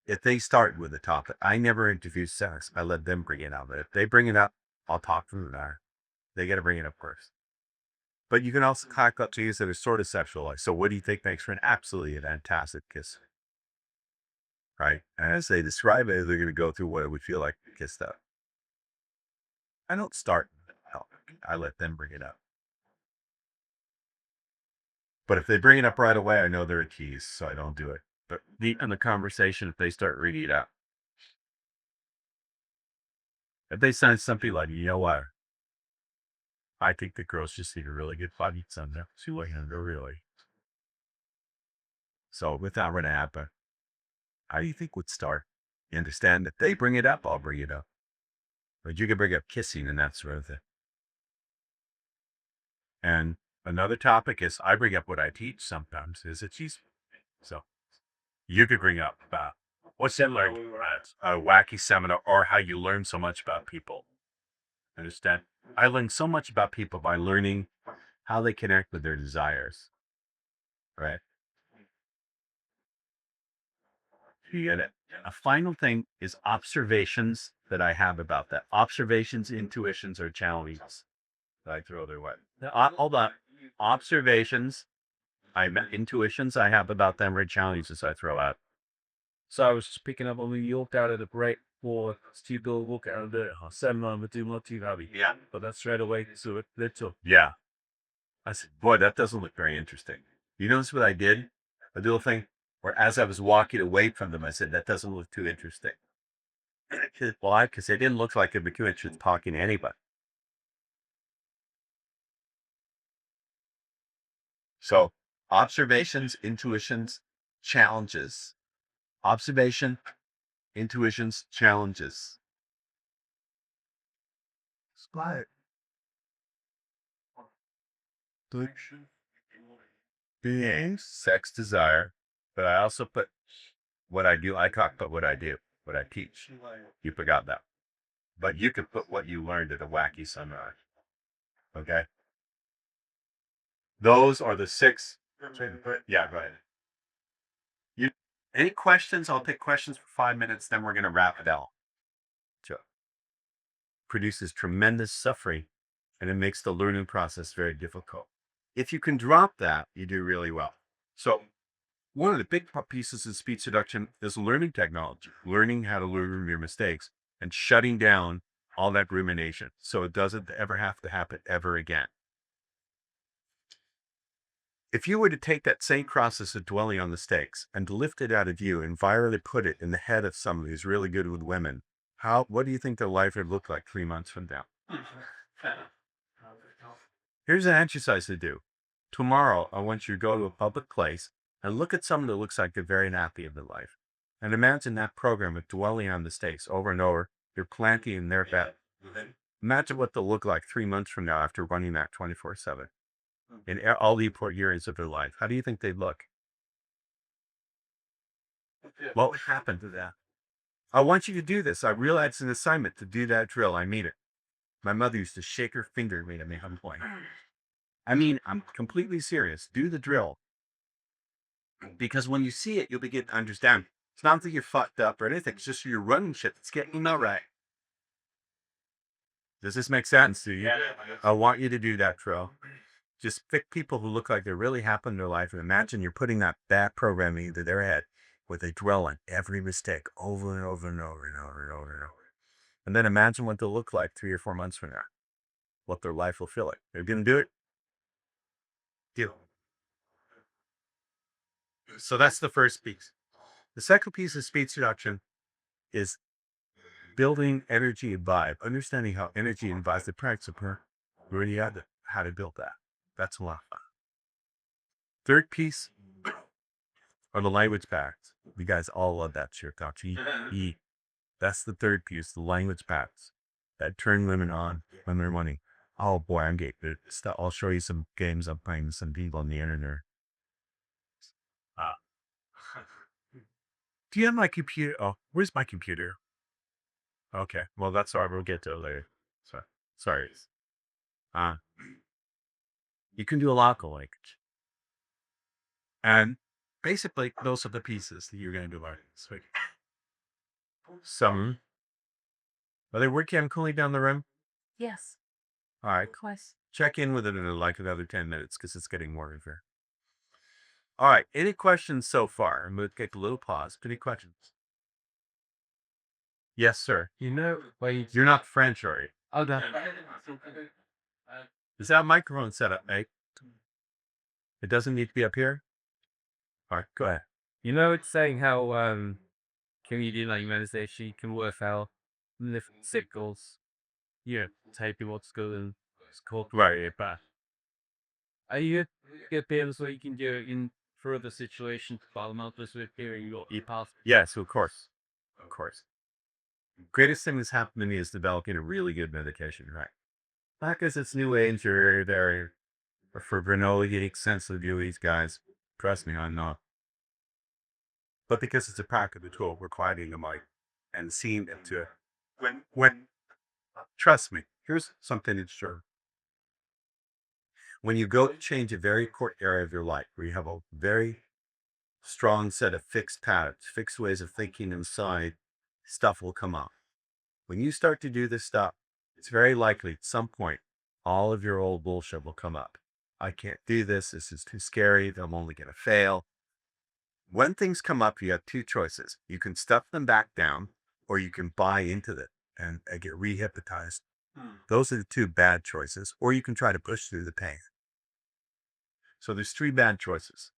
If they start with a topic, I never introduce sex. I let them bring it up. But if they bring it up, I'll talk to them there. They got to bring it up first. But you can also hack up to use that are sort of sexual. Like, so what do you think makes for an absolutely fantastic kiss? Right? And as they describe it, they're going to go through what it would feel like to kiss that. I don't start. I let them bring it up. But if they bring it up right away, I know they're a tease, so I don't do it. But deep in the conversation, if they start reading it out, if they say something like, you know what? I think the girls just need a really good body somewhere. See what you know, really. So with that going to happen, how do you think would start? You understand? If they bring it up, I'll bring it up. But you can bring up kissing and that sort of thing. And another topic is I bring up what I teach sometimes is it's easy. So you could bring up what's that like a wacky seminar or how you learn so much about people. Understand? I learned so much about people by learning how they connect with their desires. Right? You get it. A final thing is observations that I have about that. Observations, intuitions, or challenges that I throw their way. Hold on. Observations, intuitions I have about them, or challenges I throw out. So I was just picking up on you walked out of the break for Steve Bill walk out of the seminar with do not too heavy. Yeah. But that's straight away. So it's up. Yeah. I said, boy, that doesn't look very interesting. You notice what I did? A little thing where as I was walking away from them, I said, that doesn't look too interesting. Why? Because it didn't look like it'd be too interested talking to anybody. So observations, intuitions, challenges. Observation, intuitions, challenges. Spot. Being sex desire, but I also put what I do. I talk about what I do. what I teach. You forgot that. But you could put what you learned at a wacky sunrise. Okay? Those are the 6. Yeah, go ahead. Any questions? I'll take questions for 5 minutes, then we're going to wrap it out. So, produces tremendous suffering, and it makes the learning process very difficult. If you can drop that, you do really well. So, one of the big pieces of speed seduction is learning technology, learning how to learn from your mistakes and shutting down all that rumination so it doesn't ever have to happen ever again. If you were to take that same process of dwelling on mistakes and lift it out of you and virally put it in the head of somebody who's really good with women, what do you think their life would look like 3 months from now? Here's an exercise to do. Tomorrow, I want you to go to a public place and look at someone that looks like they're very happy in their life. And imagine that program of dwelling on mistakes over and over. You're planting in their bed. Imagine what they'll look like 3 months from now after running that 24/7. In all the important areas of their life. How do you think they'd look? What would happen to that? I want you to do this. I realize it's an assignment to do that drill. I mean it. My mother used to shake her finger at me to make a point. I mean, I'm completely serious. Do the drill. Because when you see it, you'll begin to understand. It's not that you're fucked up or anything. It's just you're running shit that's getting you not right. Does this make sense to you? I want you to do that drill. Just pick people who look like they're really happy in their life and imagine you're putting that bad programming into their head where they dwell on every mistake over and over and over and over and over and over. And then imagine what they'll look like 3 or 4 months from now. What their life will feel like. Are you going to do it? Do. So that's the first piece. The second piece of speed seduction is building energy and vibe. Understanding how energy and vibe, the practice of really how to build that. That's a lot of fun. Third piece are the language packs. You guys all love that shit. E. That's the third piece, the language packs that turn women on when they're money. Oh boy, I'm getting it. I'll show you some games I'm playing with some people on the internet. Do you have my computer? Oh, where's my computer? Okay, well that's all right. We'll get to it later. Sorry. You can do a lot of language. And basically, those are the pieces that you're going to do learn this week. Some. Are they working on cooling down the room? Yes. All right. Of course. Check in with it in like another 10 minutes because it's getting more here. All right. Any questions so far? I'm going to take a little pause. Any questions? Yes, sir. You know, You're not French, are you? oh, that. Is that microphone set up, mate? It doesn't need to be up here? All right. Go ahead. You know, it's saying how comedian like meditation can work out different cycles. Yeah, typing what's good and it's called. Right. But Are you get able so you can do it in further situations, bottom out this with hearing your e-path? yes, of course. Of course. Greatest thing that's happened to me is developing a really good medication, right? Not because it's new age or for granola geeks, sensitive viewers, guys. Trust me, I'm not. But because it's a practical tool, we're quieting the mic and seeing them to when trust me, here's something that's true. When you go to change a very core area of your life where you have a very strong set of fixed patterns, fixed ways of thinking inside, stuff will come up. When you start to do this stuff, it's very likely at some point, all of your old bullshit will come up. I can't do this. This is too scary. I'm only going to fail. When things come up, you have two choices. You can stuff them back down or you can buy into it and get rehypnotized. Those are the two bad choices. Or you can try to push through the pain. So there's 3 bad choices.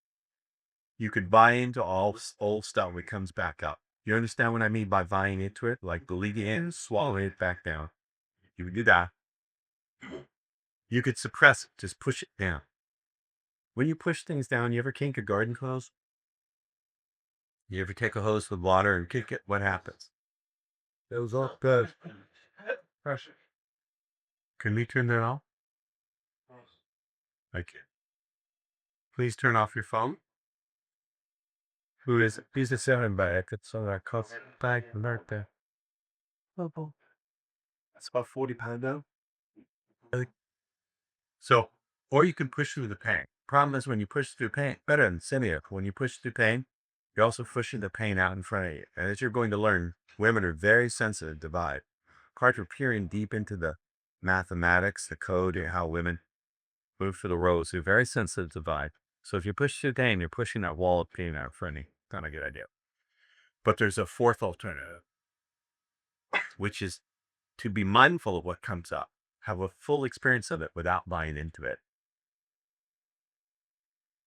You could buy into all old stuff when it comes back up. You understand what I mean by buying into it? Like believing it and swallowing it back down. You would do that. You could suppress it, just push it down. When you push things down, you ever kink a garden hose? You ever take a hose with water and kick it? What happens? It was all good. Pressure. Can we turn that off? Okay. Please turn off your phone. Who is it? He's a sounding back. It's on that cost bag alert there. That's about £40 now. So, or you can push through the pain. Problem is when you push through pain, better than Simia, when you push through pain, you're also pushing the pain out in front of you. And as you're going to learn, women are very sensitive to vibe. Part of peering deep into the mathematics, the code, and how women move through the rows, they're very sensitive to vibe. So if you push through pain, you're pushing that wall of pain out in front of you. Not a good idea. But there's a fourth alternative, which is to be mindful of what comes up, have a full experience of it without buying into it.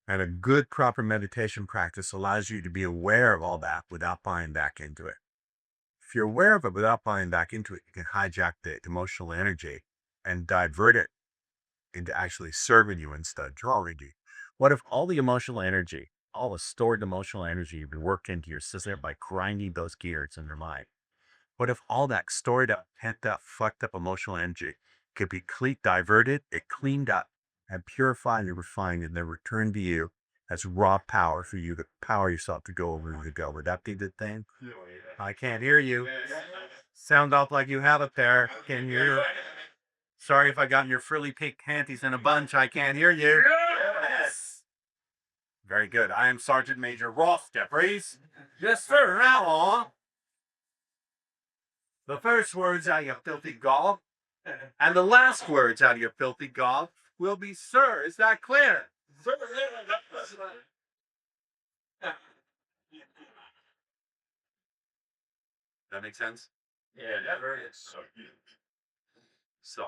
And a good, proper meditation practice allows you to be aware of all that without buying back into it. If you're aware of it without buying back into it, you can hijack the emotional energy and divert it into actually serving you instead of drawing you. What if all the emotional energy, all the stored emotional energy you've been worked into your system by grinding those gears in your mind? What if all that stored up, pent up, fucked up emotional energy could be diverted, it cleaned up, and purified and refined, and then returned to you as raw power for you to power yourself to go over the go? Would that be the thing? I can't hear you. Sound off like you have it there. Can you hear? Sorry if I got in your frilly pink panties in a bunch. I can't hear you. Yes. Very good. I am Sergeant Major Ross Jeffries. Yes, sir. Now on. The first words out of your filthy gob, and the last words out of your filthy gob will be sir. Is that clear? Sir. That makes sense? Yeah, that very is. So.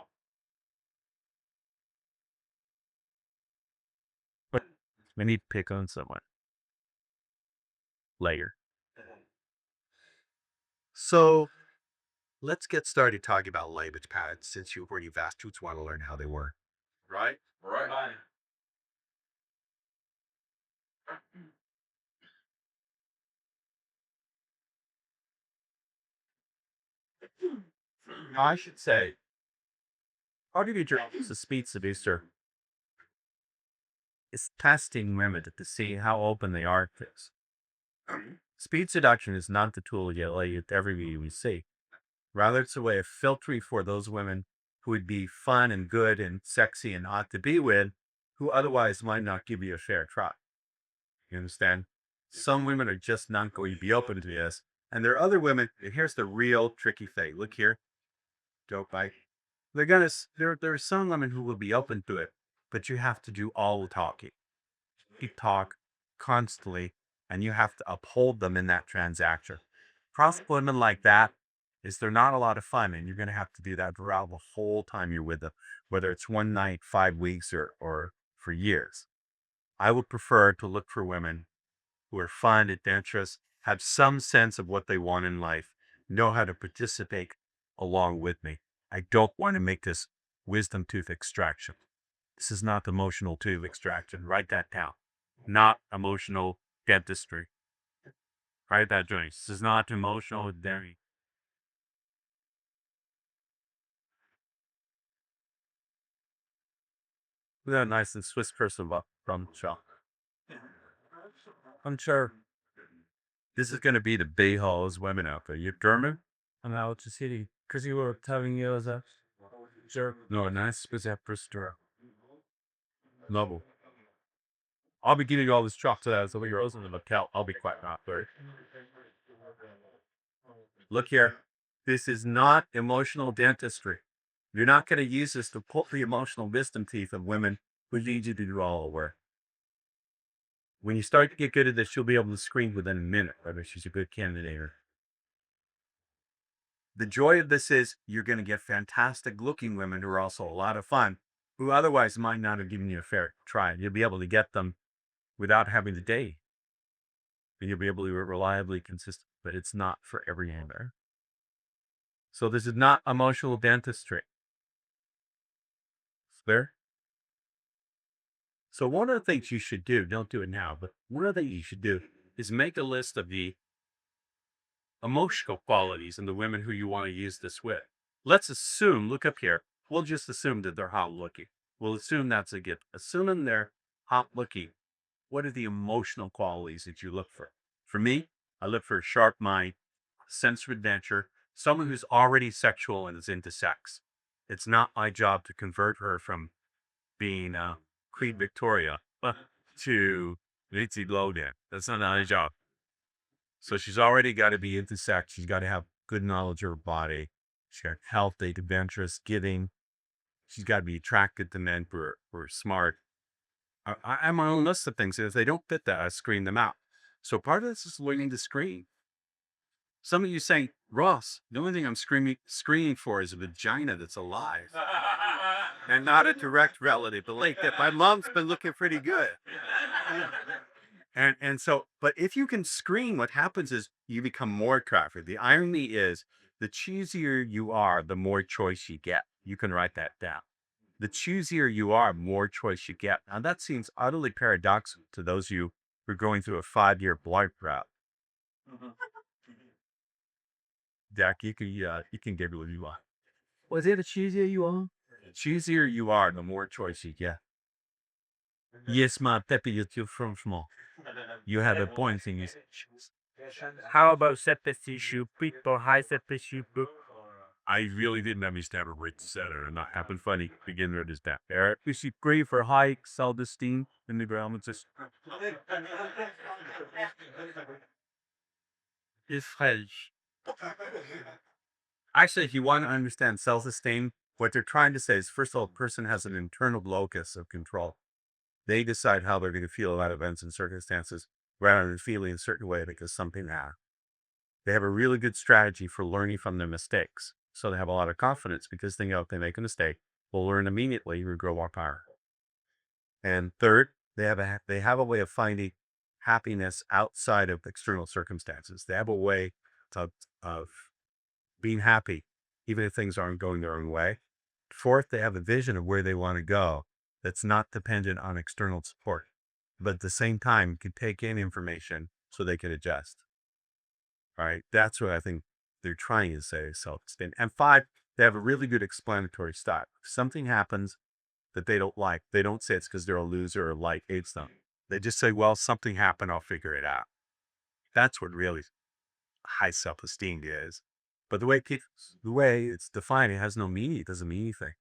We need to pick on someone. Layer. So let's get started talking about language patterns since you've already vast roots want to learn how they work. Right? Right. I should say, part of your job as a speed seducer is testing women to see how open they are to this. Speed seduction is not the tool you lay with every you see. Rather, it's a way of filtering for those women who would be fun and good and sexy and hot to be with, who otherwise might not give you a fair try. You understand? Some women are just not going to be open to this. And there are other women, and here's the real tricky thing. Look here. Joke bite. There are some women who will be open to it, but you have to do all the talking. You talk constantly, and you have to uphold them in that transaction. Cross women like that is they're not a lot of fun, and you're going to have to do that throughout the whole time you're with them, whether it's one night, 5 weeks, or for years. I would prefer to look for women who are fun, adventurous, have some sense of what they want in life, know how to participate along with me. I don't want to make this wisdom tooth extraction. This is not emotional tooth extraction. Write that down. Not emotional dentistry. Write that down. This is not emotional dairy. Look at that nice and Swiss person from the shop. I'm sure this is going to be the Bayhall's women out there. You're German? I'm out to city because you were telling you as a sure. No, nice was that first level. I'll be giving you all this chocolate as a you're in the hotel. I'll be quite not sorry. Look here. This is not emotional dentistry. You're not going to use this to pull the emotional wisdom teeth of women who need you to do all the work. When you start to get good at this, you'll be able to screen within a minute whether she's a good candidate or. The joy of this is you're going to get fantastic looking women who are also a lot of fun, who otherwise might not have given you a fair try. You'll be able to get them without having to date. And you'll be able to be reliably consistent, but it's not for every hammer. So this is not emotional dentistry. Clear? So one of the things you should do, don't do it now, but one of the things you should do is make a list of the emotional qualities in the women who you want to use this with. Let's assume, look up here, we'll just assume that they're hot looking. We'll assume that's a gift. Assuming they're hot looking, what are the emotional qualities that you look for? For me, I look for a sharp mind, sense of adventure, someone who's already sexual and is into sex. It's not my job to convert her from being Queen Victoria to Lindsay Lohan. That's not my job. So she's already got to be into sex. She's got to have good knowledge of her body. She's got healthy, adventurous, giving. She's got to be attracted to men who are smart. I have my own list of things. And if they don't fit that, I screen them out. So part of this is learning to screen. Some of you saying, Ross, the only thing I'm screening for is a vagina that's alive and not a direct relative. But like that, my mom's been looking pretty good. And so, but if you can screen, what happens is you become more attractive. The irony is the choosier you are, the more choice you get. You can write that down. The choosier you are, more choice you get. Now that seems utterly paradoxical to those of you who are going through a 5-year Blurt route. Dak, you can give it what you want. Was it the choosier you are? The choosier you are, the more choice you get. Yes, my Pepe, you're from small. You have a point in this. How about sepetition, people high sepetition? I really didn't understand a rich setter and not happen funny. Begin to understand. Eric, we should pray for high self-esteem in the ground. It's French. Actually, if you want to understand self-esteem, what they're trying to say is, first of all, a person has an internal locus of control. They decide how they're going to feel about events and circumstances rather than feeling a certain way because something happened. They have a really good strategy for learning from their mistakes. So they have a lot of confidence because they know if they make a mistake, we'll learn immediately and grow our power. And third, they have a way of finding happiness outside of external circumstances. They have a way of being happy, even if things aren't going their own way. Fourth, they have a vision of where they want to go that's not dependent on external support, but at the same time can take in information so they can adjust. Right? That's what I think they're trying to say, self-esteem. And 5, they have a really good explanatory style. If something happens that they don't like, they don't say it's because they're a loser or like hates them. They just say, well, something happened, I'll figure it out. That's what really high self-esteem is. But the way it's defined, it has no meaning. It doesn't mean anything.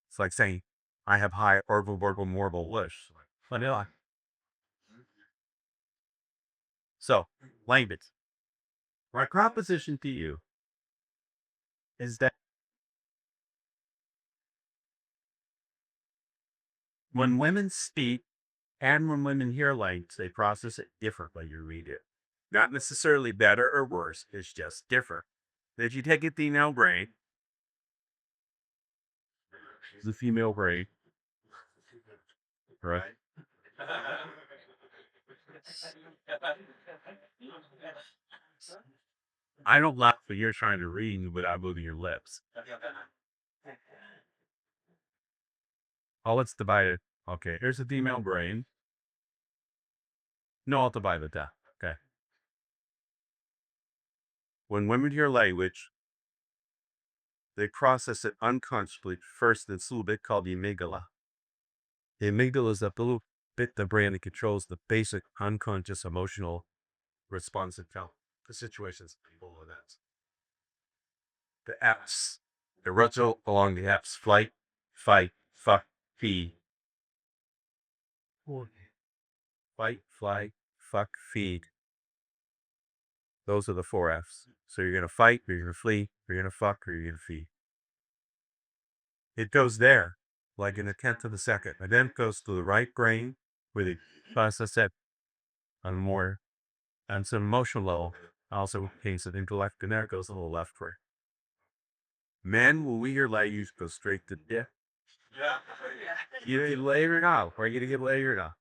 It's like saying, I have high orbital morbal wish. Vanilla. So, language. My proposition to you is that when women speak and when women hear language, they process it differently. You read it. Not necessarily better or worse, it's just different. If you take a female brain, the female brain, right? I don't laugh when you're trying to read without moving your lips. Oh, let's divide it. Okay, here's the female brain. No, I'll divide it down. Okay. When women hear language, they process it unconsciously. First, this little bit called the amygdala. The amygdala is that little bit of the brain that controls the basic unconscious emotional response to situations, people, events. The F's, the runs along the F's: flight, fight, fuck, feed. Fight, flight, fuck, feed. Those are the 4 F's. So you're going to fight, or you're going to flee, or you're going to fuck, or you're going to feed. It goes there, like in a tenth of a second. And then it goes to the right brain, where they process it on more, on some emotional level. Also, case of intellect, and there it goes to the left brain. Men, when we hear language, go straight to dick. You get layered out, or you're going to get layered out.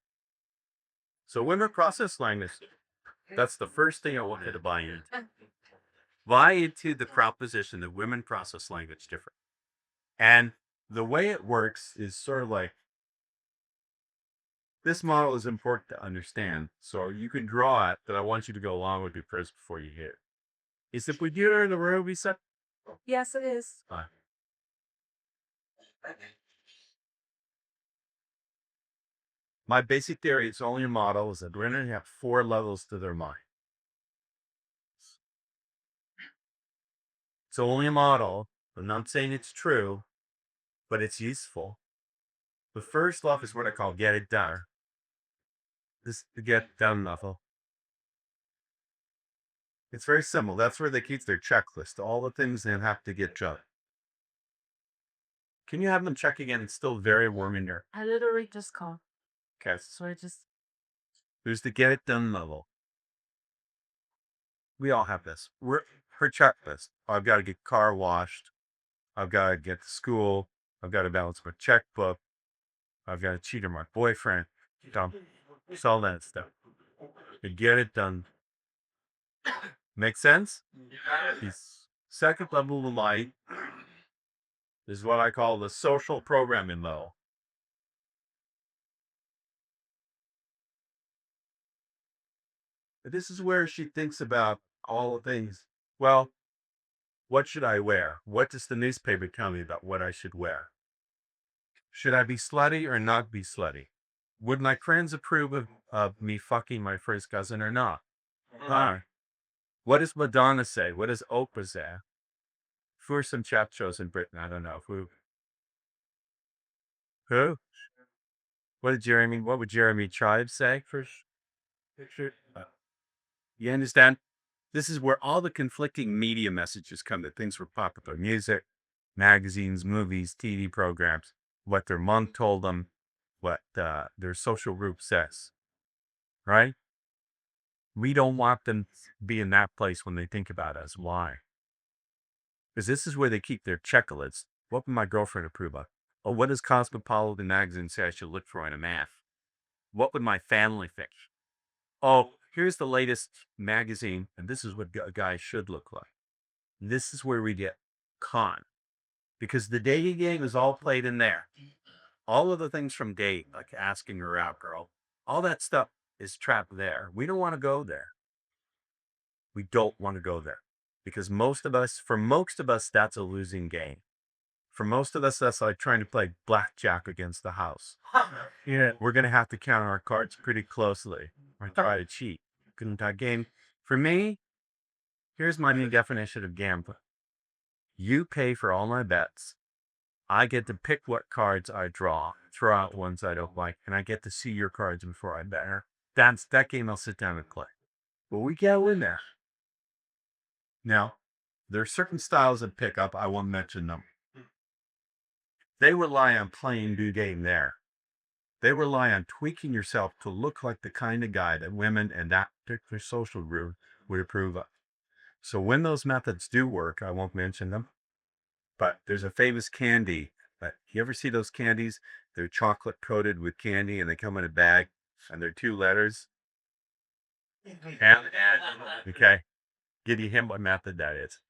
So women process language. That's the first thing I want you to buy into. Buy into the proposition that women process language different. And the way it works is sort of like, this model is important to understand. So you can draw it, but I want you to go along with me first before you hear it. Is the computer in the room, we said? Yes, it is. Fine. My basic theory is only a model is that women have 4 levels to their mind. It's only a model. I'm not saying it's true, but it's useful. The first level is what I call get it done. This is the get done level. It's very simple. That's where they keep their checklist. All the things they have to get done. Can you have them check again? It's still very warm in here. I literally just called. Okay. So I just. There's the get it done level. We all have this. We're her checklist. I've got to get car washed. I've got to get to school. I've got to balance my checkbook. I've got to cheat on my boyfriend. Dumb. It's all that stuff. You get it done. Make sense? The second level of light is what I call the social programming level. This is where she thinks about all the things. Well, what should I wear? What does the newspaper tell me about what I should wear? Should I be slutty or not be slutty? Would my friends approve of me fucking my first cousin or not? What does Madonna say? What does Oprah say? Who are some chat shows in Britain? I don't know. Who? What would Jeremy Tribe say? You understand? This is where all the conflicting media messages come, that things were popular music, magazines, movies, TV programs, what their mom told them, what their social group says, right? We don't want them to be in that place when they think about us. Why? Because this is where they keep their checklists. What would my girlfriend approve of? Or what does Cosmopolitan magazine say I should look for in a man? What would my family think? Oh, here's the latest magazine, and this is what a guy should look like. This is where we get con. Because the dating game is all played in there. All of the things from date, like asking her out, girl, all that stuff is trapped there. We don't want to go there. We don't want to go there. Because for most of us, that's a losing game. For most of us, that's like trying to play blackjack against the house. Yeah, we're going to have to count our cards pretty closely or try to cheat. That game. For me, here's my new definition of gambling. You pay for all my bets. I get to pick what cards I draw, throw out ones I don't like, and I get to see your cards before I bet her. That's that game I'll sit down and play. But we gotta win there. Now, there are certain styles of pickup, I won't mention them. They rely on playing the game there. They rely on tweaking yourself to look like the kind of guy that women in that particular social group would approve of. So when those methods do work, I won't mention them, but there's a famous candy. But you ever see those candies? They're chocolate coated with candy and they come in a bag and they're 2 letters. Okay. Give you hint what method that is.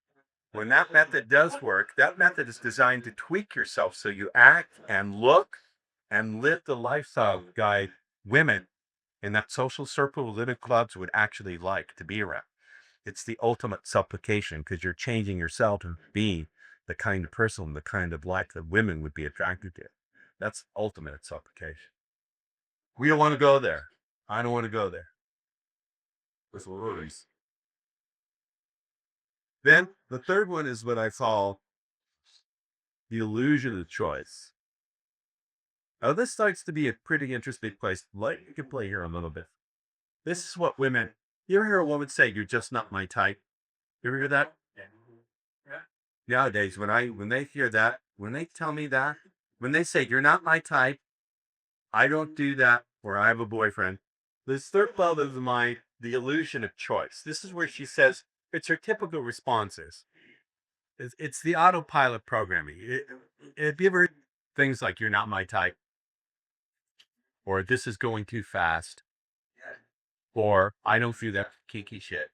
When that method does work, that method is designed to tweak yourself so you act and look and live the lifestyle guy women in that social circle living clubs would actually like to be around. It's the ultimate supplication because you're changing yourself to be the kind of person, the kind of life that women would be attracted to. That's ultimate supplication. We don't want to go there. I don't want to go there. With worries. Then the third one is what I call the illusion of choice. Now this starts to be a pretty interesting place. Like you can play here a little bit. This is what women. You ever hear a woman say, "You're just not my type"? You ever hear that? Nowadays, when they hear that, when they tell me that, when they say you're not my type, I don't do that, or I have a boyfriend. This third level of the illusion of choice. This is where she says it's her typical responses. It's the autopilot programming. Have you ever heard things like "you're not my type," or "this is going too fast," or "I don't do that kinky shit"?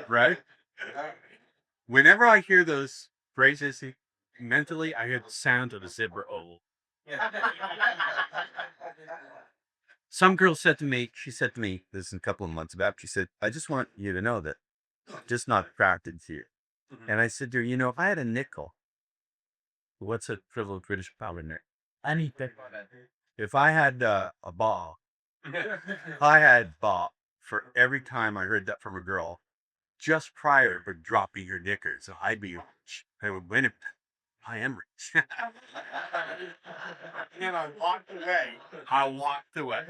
Right? Whenever I hear those phrases, mentally, I hear the sound of a zebra oval. Some girl said to me, this is a couple of months back, she said, "I just want you to know that I'm just not attracted to you." And I said to her, if I had a nickel, what's a privileged British pound in there? Anything. If I had a ball, I had ball for every time I heard that from a girl, just prior to dropping your knickers. So I'd be rich. I would win it. I am rich. And I walked away. I walked away.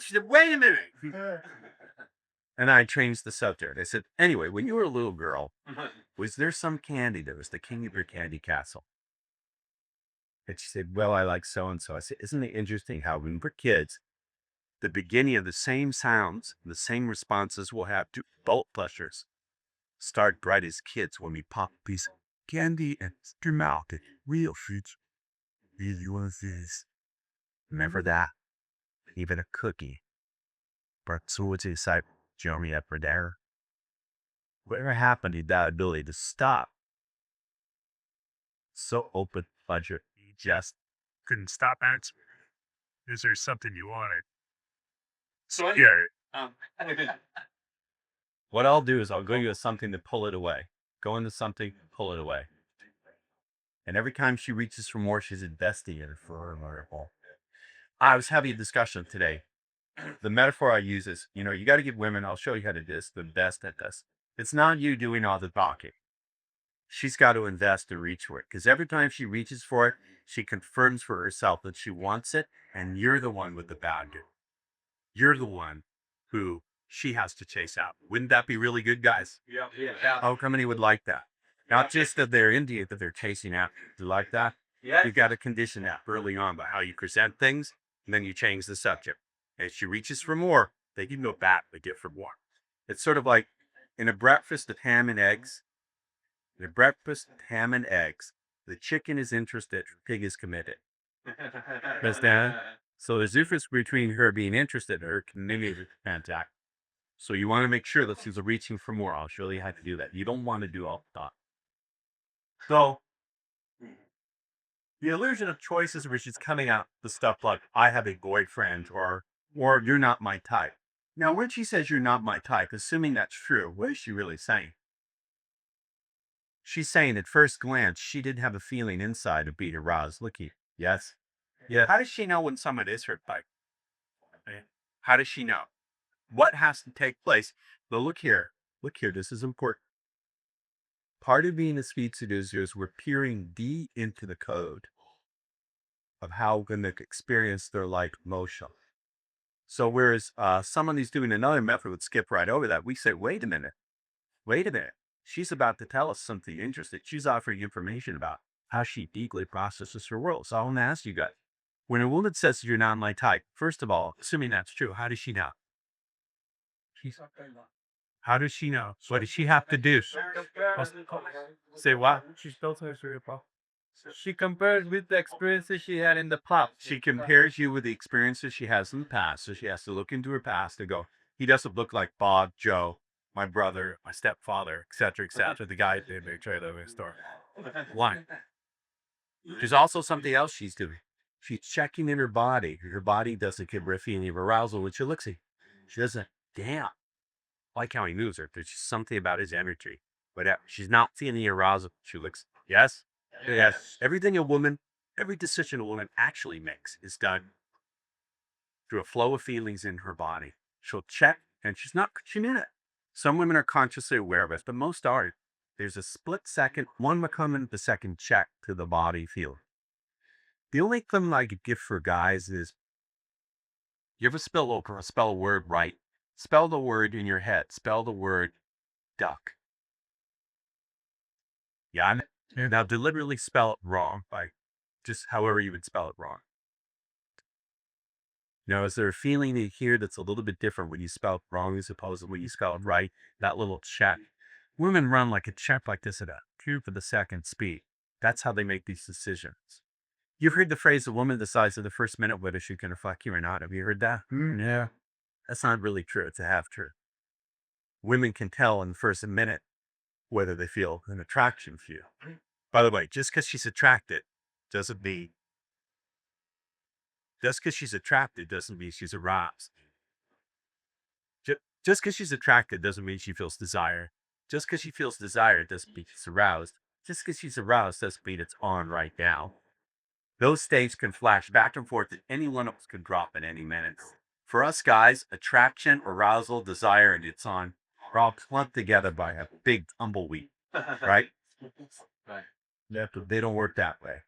She said, wait a minute. And I changed the subject. I said, anyway, when you were a little girl, was there some candy that was the king of your candy castle? And she said, well, I like so-and-so. I said, isn't it interesting how when we're kids, the beginning of the same sounds, the same responses we'll have to bolt pleasures start right as kids when we pop a piece of candy and your mouth. It's real sweets. Really want this. Remember that? Even a cookie. But so what's inside Jeremy up there? Whatever happened to that ability to stop? So open pleasure. You just Couldn't stop answering. Is there something you wanted? So Yeah. what I'll do is I'll go into something to pull it away. Go into something, pull it away. And every time she reaches for more, she's investing in it for her miracle. I was having a discussion today. The metaphor I use is, you got to give women, I'll show you how to do this, the best at this. It's not you doing all the talking. She's got to invest and reach for it. Because every time she reaches for it, she confirms for herself that she wants it. And you're the one with the bad news. You're the one who she has to chase out. Wouldn't that be really good, guys? Yeah. How come many would like that? Not just that they're into it, that they're chasing out. Do you like that? Yeah. You've got to condition that early on by how you present things, and then you change the subject. And if she reaches for more, they can go back and get for more. It's sort of like in a breakfast of ham and eggs. In a breakfast of ham and eggs, the chicken is interested, the pig is committed. Understand? So there's a difference between her being interested and her committing to contact. So you want to make sure that she's reaching for more. I'll show you how to do that. You don't want to do all the thought. So the illusion of choices, which is coming out the stuff like I have a boyfriend or you're not my type. Now, when she says you're not my type, assuming that's true, what is she really saying? She's saying at first glance, she did have a feeling inside of being aroused. Looky, yes? Yeah. How does she know when someone is her type? How does she know? What has to take place? But look here, this is important. Part of being a speed seducer is we're peering deep into the code of how we're going to experience their like motion. So whereas someone who's doing another method would skip right over that, we say, wait a minute. She's about to tell us something interesting. She's offering information about how she deeply processes her world. So I want to ask you guys, when a woman says you're not my type, first of all, assuming that's true, how does she know? How does she know? What does she have to do? Say what? She tells her story about. She compares with the experiences she had in the past. She compares you with the experiences she has in the past. So she has to look into her past and go, he doesn't look like Bob, Joe, my brother, my stepfather, etc., etc. The guy in the trailer of the store. Why? There's also something else she's doing. She's checking in her body. Her body doesn't give her a feeling of arousal when she looks at you. She doesn't, damn. Like how he moves her. There's just something about his energy. But she's not feeling the arousal. She looks, yes? Yes. Every decision a woman actually makes is done through a flow of feelings in her body. She'll check, and she's in it. Some women are consciously aware of it, but most aren't. There's a split second, 1 McCummon the second check to the body feel. The only thing I could give for guys is, you ever spell a word right? Spell the word in your head. Spell the word duck. Yeah. Now deliberately spell it wrong, like just however you would spell it wrong. Now, is there a feeling in here that's a little bit different when you spell it wrong as opposed to when you spell it right? That little check. Women run like a check like this at a 2 for the second speed. That's how they make these decisions. You've heard the phrase, a woman decides in the first minute whether she's going to fuck you or not. Have you heard that? Yeah. That's not really true. It's a half truth. Women can tell in the first minute whether they feel an attraction for you. By the way, just because she's attracted doesn't mean she's aroused. Just because she's attracted doesn't mean she feels desire. Just because she feels desire doesn't mean she's aroused. Just because she's aroused doesn't mean it's on right now. Those states can flash back and forth, and any one of us could drop at any minute. For us guys, attraction, arousal, desire, and it's on are all clumped together by a big tumbleweed, right? They don't work that way.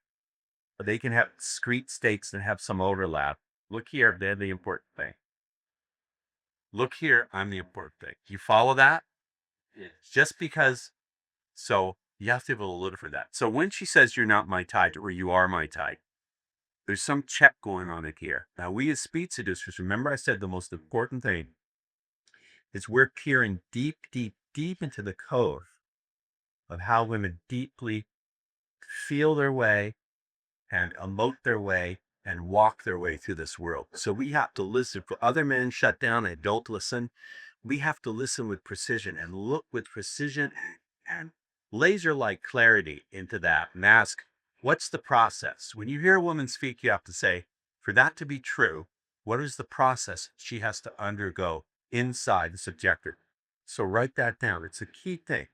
But they can have discrete states and have some overlap. Look here, they're the important thing. Look here, I'm the important thing. You follow that? Just because, so you have to have a little for that. So when she says you're not my type or you are my type, there's some check going on in here. Now, we as speed seducers, remember I said the most important thing is we're peering deep, deep, deep into the code of how women deeply feel their way and emote their way and walk their way through this world. So we have to listen. For other men shut down and don't listen, we have to listen with precision and look with precision and laser-like clarity into that and ask, what's the process? When you hear a woman speak, you have to say, for that to be true, what is the process she has to undergo inside the subjective? So write that down. It's a key thing.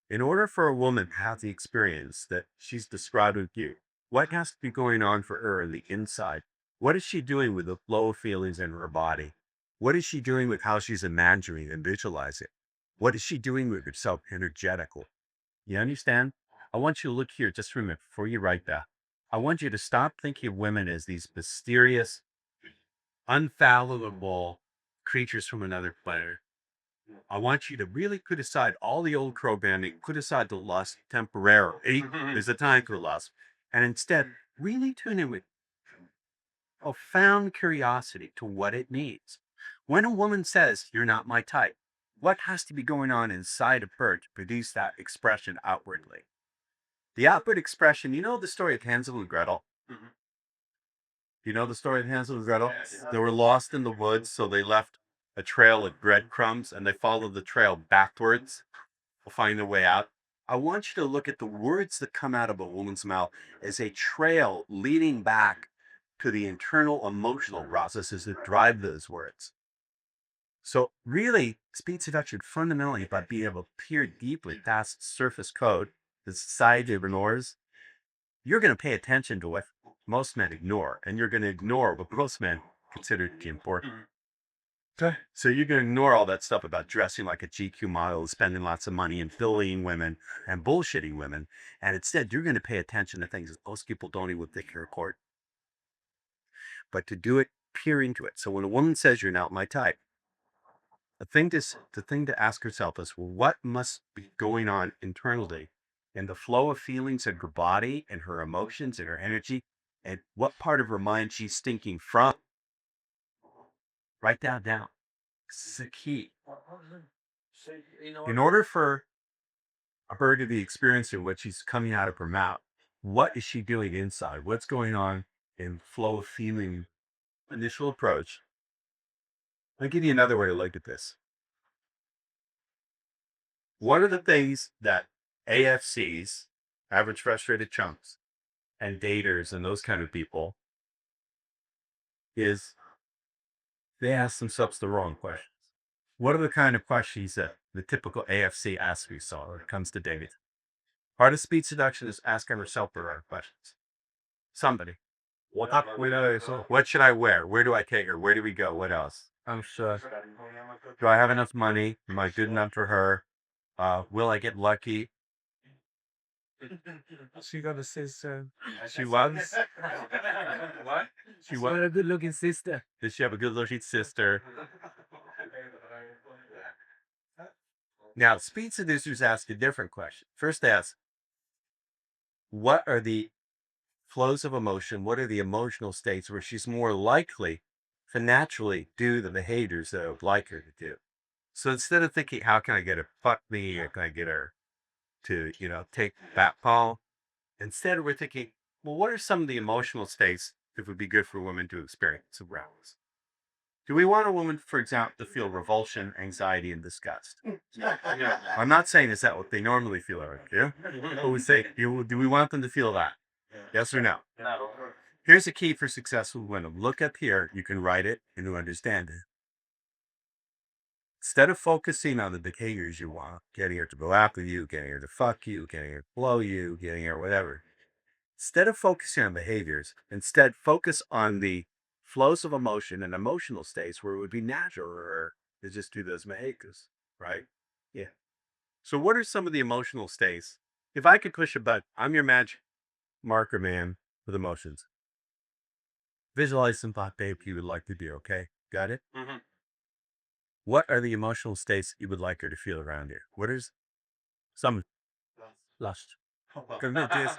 In order for a woman to have the experience that she's described with you, what has to be going on for her in the inside? What is she doing with the flow of feelings in her body? What is she doing with how she's imagining and visualizing? What is she doing with herself energetically? You understand? I want you to look here just for a minute before you write that. I want you to stop thinking of women as these mysterious, unfathomable creatures from another planet. I want you to really put aside all the old programming, put aside the lust temporarily. There's a time for lust. And instead, really tune in with profound curiosity to what it means. When a woman says, you're not my type, what has to be going on inside of her to produce that expression outwardly? The outward expression, you know the story of Hansel and Gretel? You know the story of Hansel and Gretel? They were lost in the woods, so they left a trail of breadcrumbs and they followed the trail backwards. Will find their way out. I want you to look at the words that come out of a woman's mouth as a trail leading back to the internal emotional processes that drive those words. So really, speed seduction fundamentally by being able to peer deeply past surface code that society ignores, you're going to pay attention to what most men ignore, and you're going to ignore what most men consider to be important. Okay. So you're going to ignore all that stuff about dressing like a GQ model, spending lots of money and bullying women and bullshitting women. And instead, you're going to pay attention to things that most people don't even think are important. But to do it, peer into it. So when a woman says you're not my type, the thing to ask herself is, well, what must be going on internally in the flow of feelings in her body and her emotions and her energy, and what part of her mind she's thinking from? Write that down. This is the key. In order for her to be experiencing what she's coming out of her mouth, what is she doing inside? What's going on in flow of feeling initial approach? I'll give you another way to look at this. One of the things that AFCs, average frustrated chunks, and daters and those kind of people is they ask themselves the wrong questions. What are the kind of questions that the typical AFC asks yourself when it comes to dating? Part of speed seduction is asking herself the right questions. Somebody. What should I wear? Where do I take her? Where do we go? What else? I'm sure. Do I have enough money? Am I good enough for her? Will I get lucky? She got a sister. She was. What? She was. a good looking sister. Does she have a good-looking sister? Now, speed seducers ask a different question. First, ask, what are the flows of emotion? What are the emotional states where she's more likely to naturally do the behaviors that I would like her to do? So instead of thinking, how can I get her to fuck me? Or can I get her to, take that call? Instead, we're thinking, well, what are some of the emotional states that would be good for women to experience around us? Do we want a woman, for example, to feel revulsion, anxiety, and disgust? I'm not saying is that what they normally feel, Eric? Yeah? But we say, do we want them to feel that? Yes or no? No. Here's a key for successful women. Look up here. You can write it and you understand it. Instead of focusing on the behaviors you want, getting her to go after you, getting her to fuck you, getting her to blow you, getting her whatever. Instead of focusing on behaviors, instead focus on the flows of emotion and emotional states where it would be natural for her to just do those behaviors, right? Yeah. So what are some of the emotional states? If I could push a button, I'm your magic marker man with emotions. Visualize some thought babe you would like to be, okay? Got it? Mm-hmm. What are the emotional states you would like her to feel around you? What is some lust? Commit this.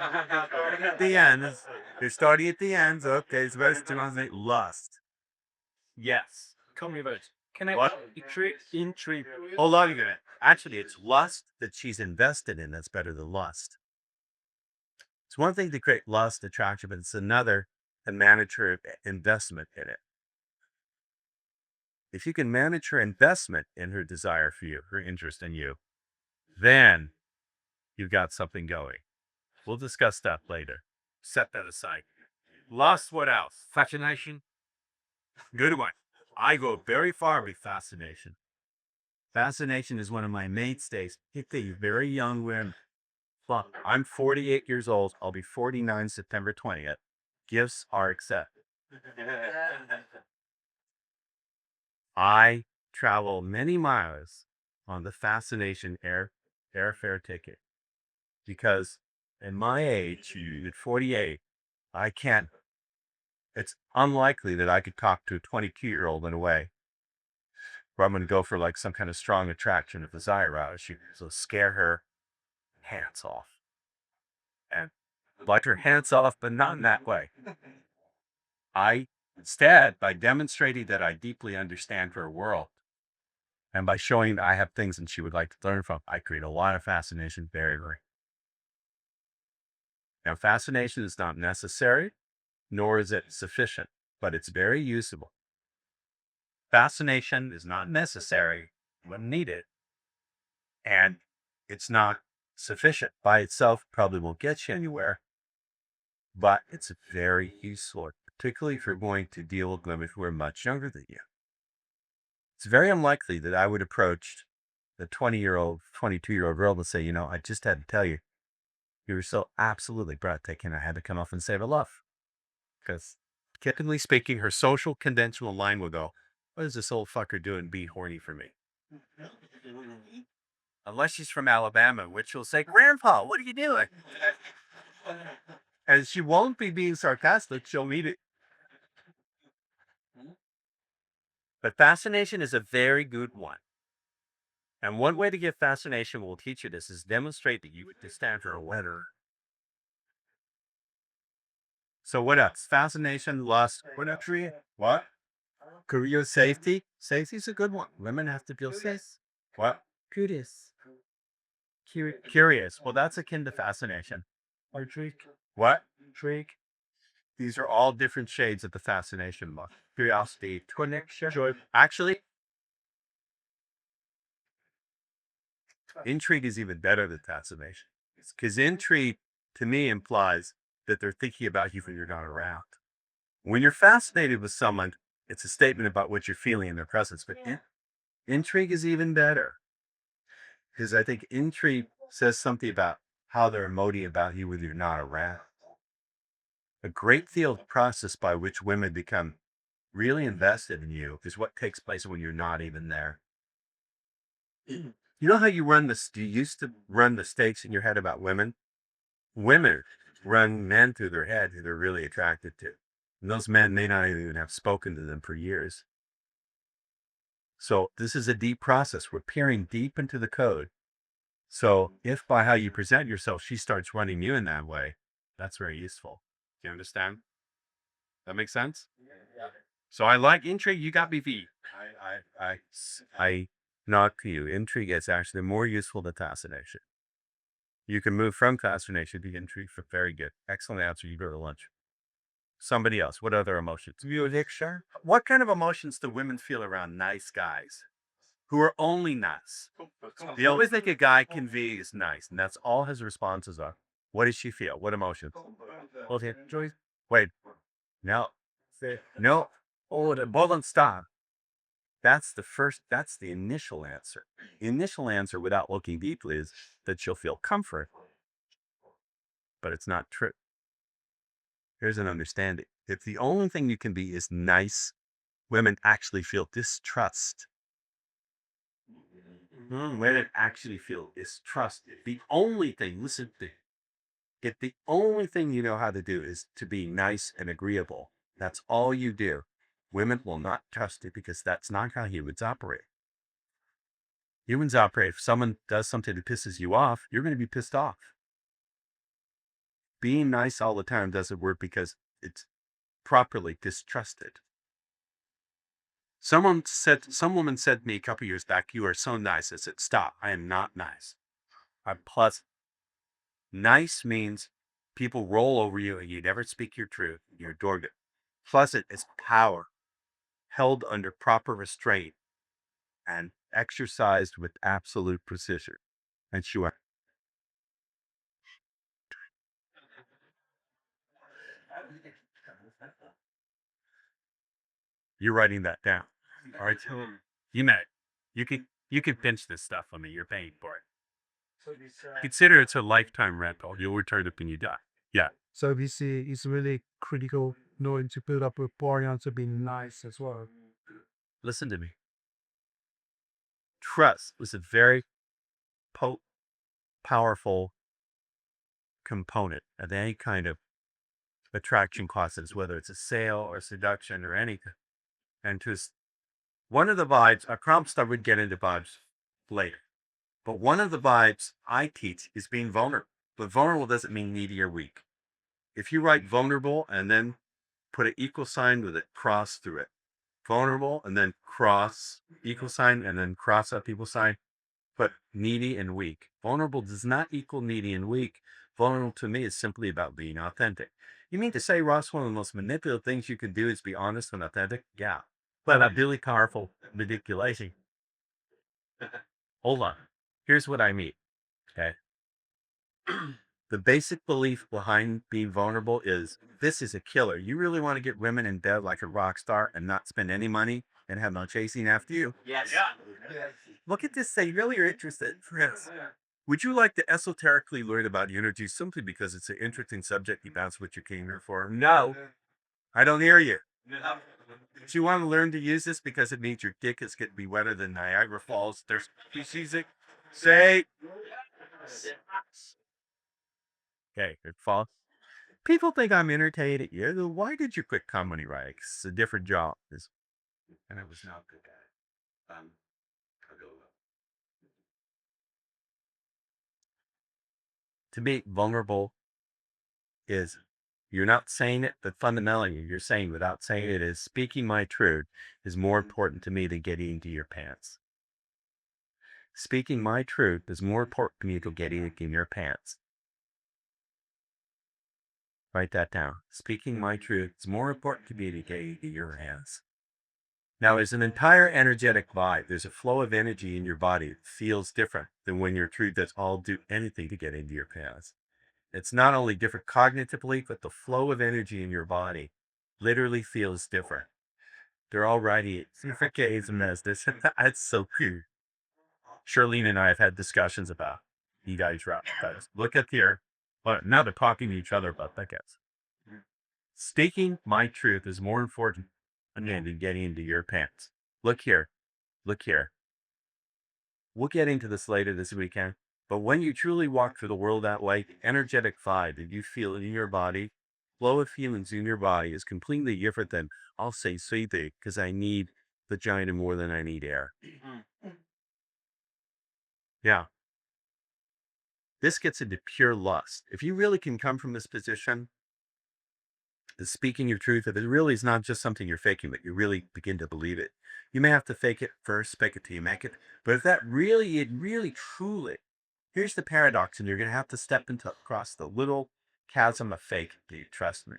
The ends. They're starting at the ends. Okay, it's best to translate lust. Yes. Call me about. Can I? What? Intrigue. Hold on a minute. Actually, it's lust that she's invested in that's better than lust. It's one thing to create lust, attraction, but it's another to manage her investment in it. If you can manage her investment in her desire for you, her interest in you, then you've got something going. We'll discuss that later. Set that aside. Lust, what else? Fascination. Good one. I go very far with fascination. Fascination is one of my mainstays, particularly very young women. Well, I'm 48 years old. I'll be 49 September 20th. Gifts are accepted. I travel many miles on the fascination airfare ticket because in my age, at 48, I can't. It's unlikely that I could talk to a 22-year-old in a way where I'm going to go for like some kind of strong attraction or desire route. So scare her hands off and like her hands off, but not in that way. Instead, by demonstrating that I deeply understand her world and by showing that I have things that she would like to learn from, I create a lot of fascination very, very. Now, fascination is not necessary, nor is it sufficient, but it's very usable. Fascination is not necessary when needed, and it's not sufficient by itself, probably won't get you anywhere, but it's very useful, particularly if you're going to deal with women who are much younger than you. It's very unlikely that I would approach the 20-year-old, 22-year-old girl and say, you know, I just had to tell you, you were so absolutely breathtaking. I had to come off and save her love. Because typically speaking, her social conventional line will go, what is this old fucker doing being horny for me? Unless she's from Alabama, which she'll say, Grandpa, what are you doing? And she won't be being sarcastic. She'll mean it. But fascination is a very good one. And one way to get fascination, we'll teach you this, is demonstrate that you understand her better. So what else? Fascination, lust, what? Career safety. Safety's a good one. Women have to feel safe. What? Curious. Curious. Well, that's akin to fascination. Intrigue. What? Intrigue. These are all different shades of the fascination mark. Curiosity, Connection. joy. Actually, intrigue is even better than fascination. Because intrigue, to me, implies that they're thinking about you when you're not around. When you're fascinated with someone, it's a statement about what you're feeling in their presence. But intrigue is even better. Because I think intrigue says something about how they're emoting about you when you're not around. A great deal of process by which women become really invested in you is what takes place when you're not even there. You know how you used to run the stakes in your head about women? Women run men through their head who they're really attracted to. And those men may not even have spoken to them for years. So this is a deep process. We're peering deep into the code. So if by how you present yourself, she starts running you in that way, that's very useful. Do you understand? That makes sense? So I like intrigue. You got me beat. I knock you. Intrigue is actually more useful than fascination. You can move from fascination to intrigue for very good. Excellent answer. You go to lunch. Somebody else. What other emotions? What kind of emotions do women feel around nice guys who are only nice? They always think a guy can be is nice, and that's all his responses are. What does she feel? What emotions? Okay, Joyce. Wait. No. No. Oh, the bullet stop. That's the initial answer. The initial answer without looking deeply is that she'll feel comfort. But it's not true. Here's an understanding. If the only thing you can be is nice, women actually feel distrust. Women actually feel is trusted. The only thing, listen to if the only thing you know how to do is to be nice and agreeable, that's all you do. Women will not trust you because that's not how humans operate. Humans operate. If someone does something that pisses you off, you're going to be pissed off. Being nice all the time doesn't work because it's properly distrusted. Some woman said to me a couple years back, "You are so nice." I said, "Stop. I am not nice. I'm pleasant." Nice means people roll over you and you never speak your truth. You're adored. Pleasant is power held under proper restraint and exercised with absolute precision. And sure. You're writing that down. All right. You know, you can pinch this stuff on me. You're paying for it. Consider it's a lifetime rental. You'll return it when you die. Yeah. So we see it's really critical knowing to build up rapport and to be nice as well. Listen to me. Trust was a very powerful component of any kind of attraction causes, whether it's a sale or seduction or anything. And just one of the vibes, I promised I would get into vibes later, but one of the vibes I teach is being vulnerable. But vulnerable doesn't mean needy or weak. If you write vulnerable and then put an equal sign with a cross through it, vulnerable and then cross equal sign and then cross up equal sign, but needy and weak. Vulnerable does not equal needy and weak. Vulnerable to me is simply about being authentic. You mean to say, Ross, one of the most manipulative things you can do is be honest and authentic? Yeah. But a really powerful manipulation. Hold on. Here's what I mean. Okay. The basic belief behind being vulnerable is this is a killer. You really want to get women in bed like a rock star and not spend any money and have no chasing after you? Yes. Look at this. Say, really are interested. Yes. Would you like to esoterically learn about energy simply because it's an interesting subject about what you came here for? No. I don't hear you. Do you want to learn to use this because it means your dick is going to be wetter than Niagara Falls? There's species. Say. Okay, it falls. People think I'm entertaining you. Why did you quit comedy, right? It's a different job. And I was not good at it. To me, vulnerable is you're not saying it, but fundamentally you're saying without saying it is speaking my truth is more important to me than getting into your pants. Speaking my truth is more important to me than getting in your pants. Write that down. Speaking my truth is more important to me than getting into your hands. Now, there's an entire energetic vibe. There's a flow of energy in your body that feels different than when your truth does all do anything to get into your pants. It's not only different cognitively, but the flow of energy in your body literally feels different. They're all righty. This. That's so cool. Charlene and I have had discussions about you guys rock. Look at here. But now they're talking to each other about that, guys. Staking my truth is more important than getting into your pants. Look here. Look here. We'll get into this later this weekend. But when you truly walk through the world that way, the energetic vibe that you feel in your body, flow of feelings in your body is completely different than I'll say sleepy because I need vagina more than I need air. Yeah. This gets into pure lust. If you really can come from this position, speaking your truth, if it really is not just something you're faking, but you really begin to believe it, you may have to fake it first, fake it till you make it. But if that really, it really, truly, here's the paradox, and you're going to have to step across the little chasm of fake. Do you trust me?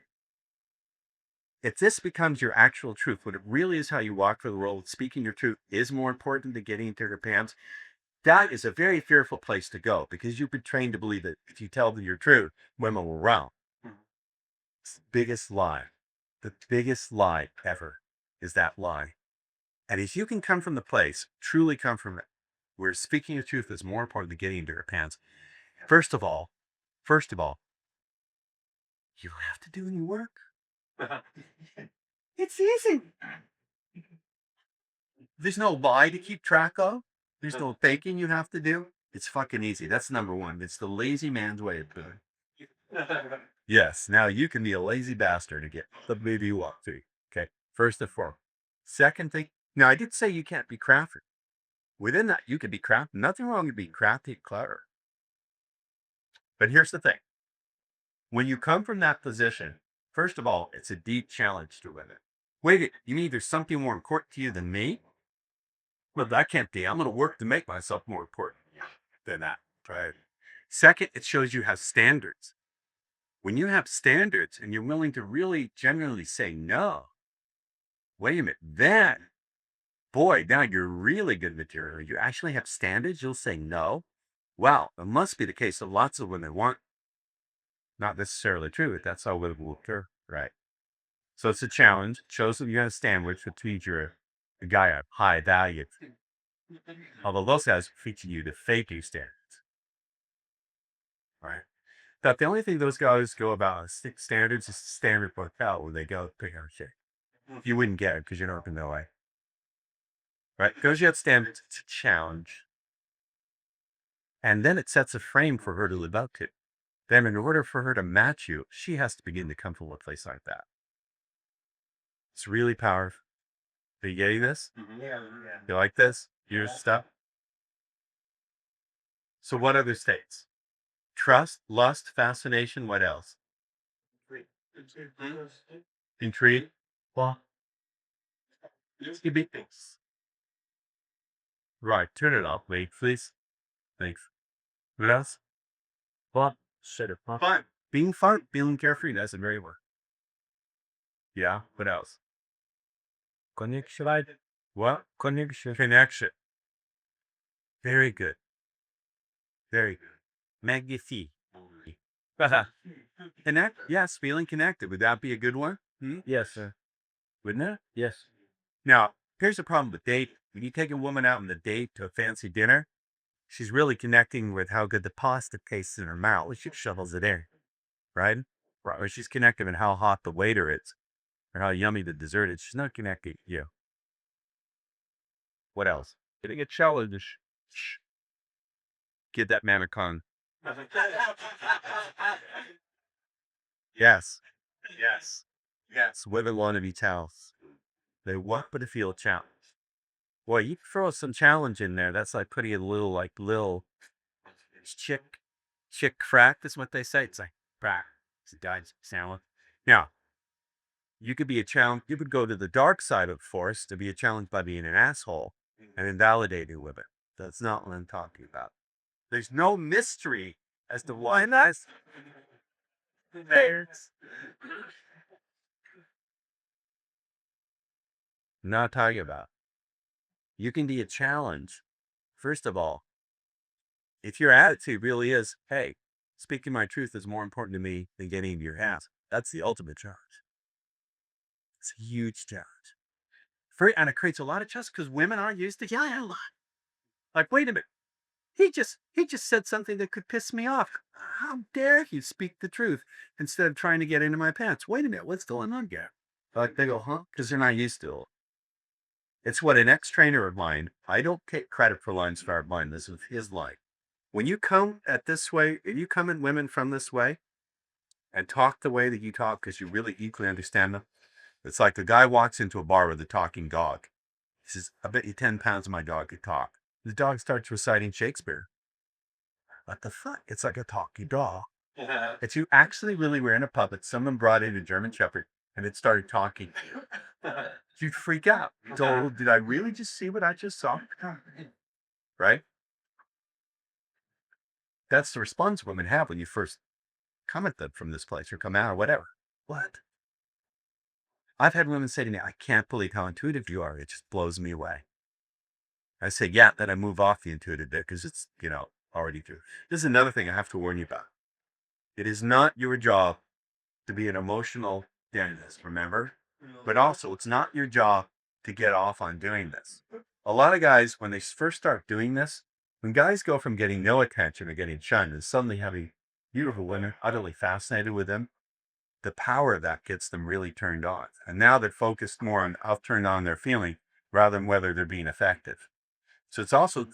If this becomes your actual truth, what it really is how you walk through the world, speaking your truth is more important than getting into your pants. That is a very fearful place to go because you've been trained to believe that if you tell them your truth, women will run. It's the biggest lie. The biggest lie ever is that lie. And if you can come from the place, truly come from it, where speaking your truth is more important than getting into your pants, first of all, you don't have to do any work. It's easy. There's no lie to keep track of. There's no thinking you have to do. It's fucking easy. That's number one. It's the lazy man's way of doing it. Yes, now you can be a lazy bastard to get the baby you want to. Okay, first and foremost. Second thing, now I did say you can't be crafty. Within that, you can be crafty. Nothing wrong with being crafty and clever. But here's the thing. When you come from that position, first of all, it's a deep challenge to women. Wait, you mean there's something more important to you than me? Well, that can't be. I'm going to work to make myself more important than that. Right. Second, it shows you have standards. When you have standards and you're willing to really genuinely say no, wait a minute, then, boy, now you're really good material. You actually have standards. You'll say no. Wow, it must be the case that lots of women want. Not necessarily true, but that's how women will occur, right? So it's a challenge. It shows that you have a standard, which means you're a guy of high value. Although those guys feature you to fake you standards. Right? That the only thing those guys go about is standards is standard hotel where they go pick up shit. You wouldn't get it because you're not in the way. Right? Because you have standards, it's a challenge. And then it sets a frame for her to live up to. Then in order for her to match you, she has to begin to come from a place like that. It's really powerful. Are you getting this? Yeah. You like this? Your stuff? So what other states? Trust, lust, fascination, what else? Intrigue? Well, you big things. Right, turn it off, wait, please. Thanks. What else? Fun. Shut it. Fun. Being fun, feeling carefree, that's a very word. Yeah, what else? Connection. What? Connection. Connection. Very good. Very good. Magnifique. Connect? Yes, feeling connected. Would that be a good one? Yes, sir. Wouldn't it? Yes. Now, here's the problem with date. When you take a woman out on the date to a fancy dinner, she's really connecting with how good the pasta tastes in her mouth when she shovels it in. Right? Or she's connecting with how hot the waiter is or how yummy the dessert is. She's not connecting with you. What else? Getting a challenge. Shh. Get that mannequin. Yes. Yes. Yes. Women want to be towels. They want but to feel a challenge. Boy, you throw some challenge in there. That's like putting a little chick crack. That's what they say. It's like crack. It's a died sound. Now, you could be a challenge. You could go to the dark side of force to be a challenge by being an asshole and invalidating women. That's not what I'm talking about. There's no mystery as to why not. Not talking about. You can be a challenge. First of all, if your attitude really is, hey, speaking my truth is more important to me than getting into your house, that's the ultimate challenge. It's a huge challenge. And it creates a lot of trust because women aren't used to yelling a lot. Like, wait a minute. He just said something that could piss me off. How dare you speak the truth instead of trying to get into my pants? Wait a minute, what's going on here? Like they go, huh? Because they're not used to it. It's what an ex-trainer of mine, I don't take credit for lines for our mine. This is his line. When you come at this way, if you come at women from this way and talk the way that you talk because you really equally understand them, it's like a guy walks into a bar with a talking dog. He says, I bet you 10 pounds my dog could talk. The dog starts reciting Shakespeare. What the fuck? It's like a talking dog. If you actually really were in a pub that someone brought in a German Shepherd and it started talking, you'd freak out. So, did I really just see what I just saw? Right? That's the response women have when you first come at them from this place or come out or whatever. What? I've had women say to me, I can't believe how intuitive you are. It just blows me away. I say, yeah, then I move off the intuitive bit because it's, already through. This is another thing I have to warn you about. It is not your job to be an emotional dentist, remember? But also, it's not your job to get off on doing this. A lot of guys, when they first start doing this, when guys go from getting no attention or getting shunned and suddenly having beautiful women utterly fascinated with them, the power of that gets them really turned on. And now they're focused more on how turned on they're feeling rather than whether they're being effective. So it's also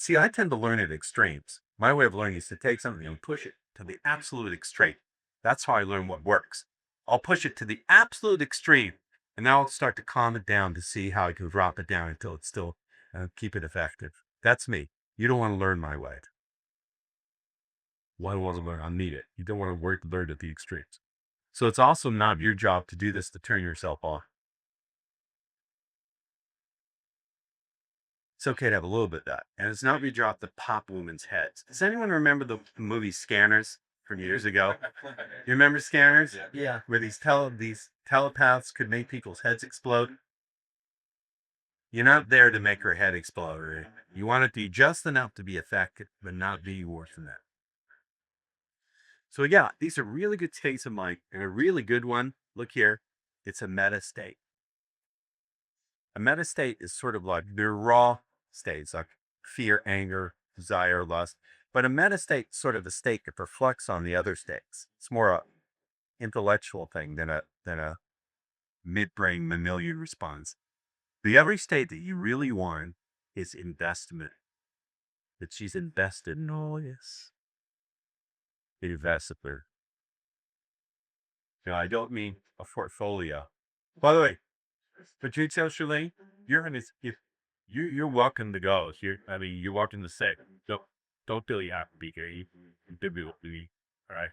See, I tend to learn at extremes. My way of learning is to take something and push it to the absolute extreme. That's how I learn what works. I'll push it to the absolute extreme, and then I'll start to calm it down to see how I can drop it down until it's still keep it effective. That's me. You don't want to learn my way. Why want to learn? I need it. You don't want to learn at the extremes. So it's also not your job to do this to turn yourself off. It's okay to have a little bit of that. And it's not your job to pop women's heads. Does anyone remember the movie Scanners from years ago? You remember Scanners? Yeah. Where these telepaths could make people's heads explode? You're not there to make her head explode. Right? You want it to be just enough to be effective, but not be worse than that. So yeah, these are really good states of mind. And a really good one, look here, it's a meta state. A meta state is sort of like the raw states, like fear, anger, desire, lust. But a meta state is sort of a state that reflects on the other states. It's more a intellectual thing than a midbrain mammalian response. The other state that you really want is investment. That she's invested in all this. Invest her. No, I don't mean a portfolio. By the way, Patricia Chalene, you're in this. If you're welcome to go. You're welcome to say. Don't feel you have to be here. You will be. All right.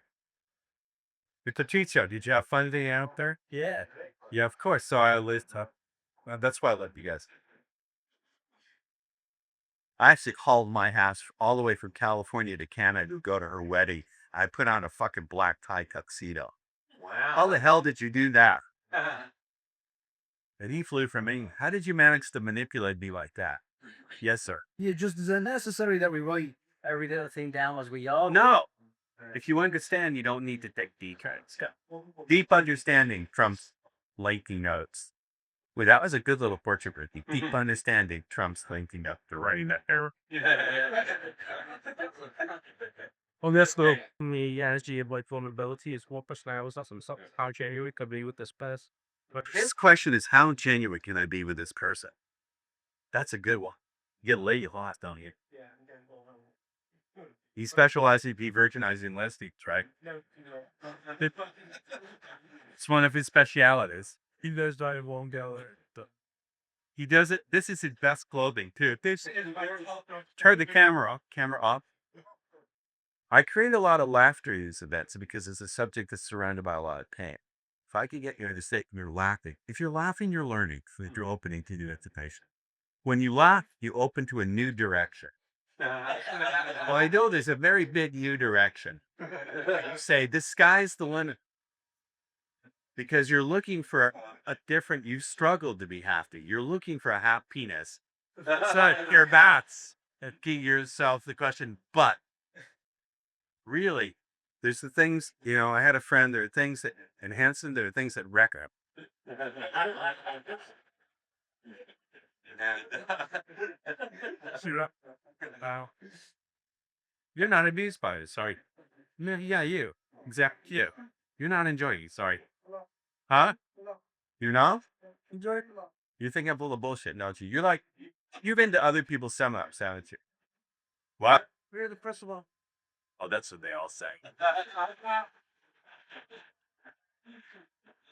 But Patricia, did you have fun today out there? Yeah. Yeah, of course. So I list up. That's why I love you guys. I actually hauled my house all the way from California to Canada to go to her wedding. I put on a fucking black tie tuxedo. Wow. How the hell did you do that? And he flew from England. How did you manage to manipulate me like that? Yes, sir. Yeah, just is it necessary that we write every little thing down as we go? No. If you understand, you don't need to take deep notes. Deep understanding trumps lengthy notes. Well, that was a good little portrait, Ricky. Deep understanding trumps lengthy notes. To writing that error. Well, that's the energy of like vulnerability is what personalities. That's how genuine could be with this person. But his question is, how genuine can I be with this person? That's a good one. You get laid lost, don't you? He specializes in virginizing lesbians, right? It's one of his specialities. He does die of long gallery. He does it. This is his best clothing, too. Turn the camera off. I create a lot of laughter in these events because it's a subject that's surrounded by a lot of pain. If I can get you to say you're laughing. If you're laughing, you're learning. So you're opening to new information. When you laugh, you open to a new direction. Well, I know there's a very big new direction. You say, the sky's the limit. Because you're looking for a different, you struggled to be happy. You're looking for a happiness. So you're bats asking yourself the question, but really, there's the things, I had a friend, there are things that enhance them, there are things that wreck them. Wow. You're not amused by it, sorry. No, yeah, you. Exactly you. You're not enjoying it, sorry. Huh? You're not? Enjoy it? You think I'm full of bullshit, don't you? You're like, you've been to other people's seminars, haven't you? What? We're the principal. Oh, that's what they all say.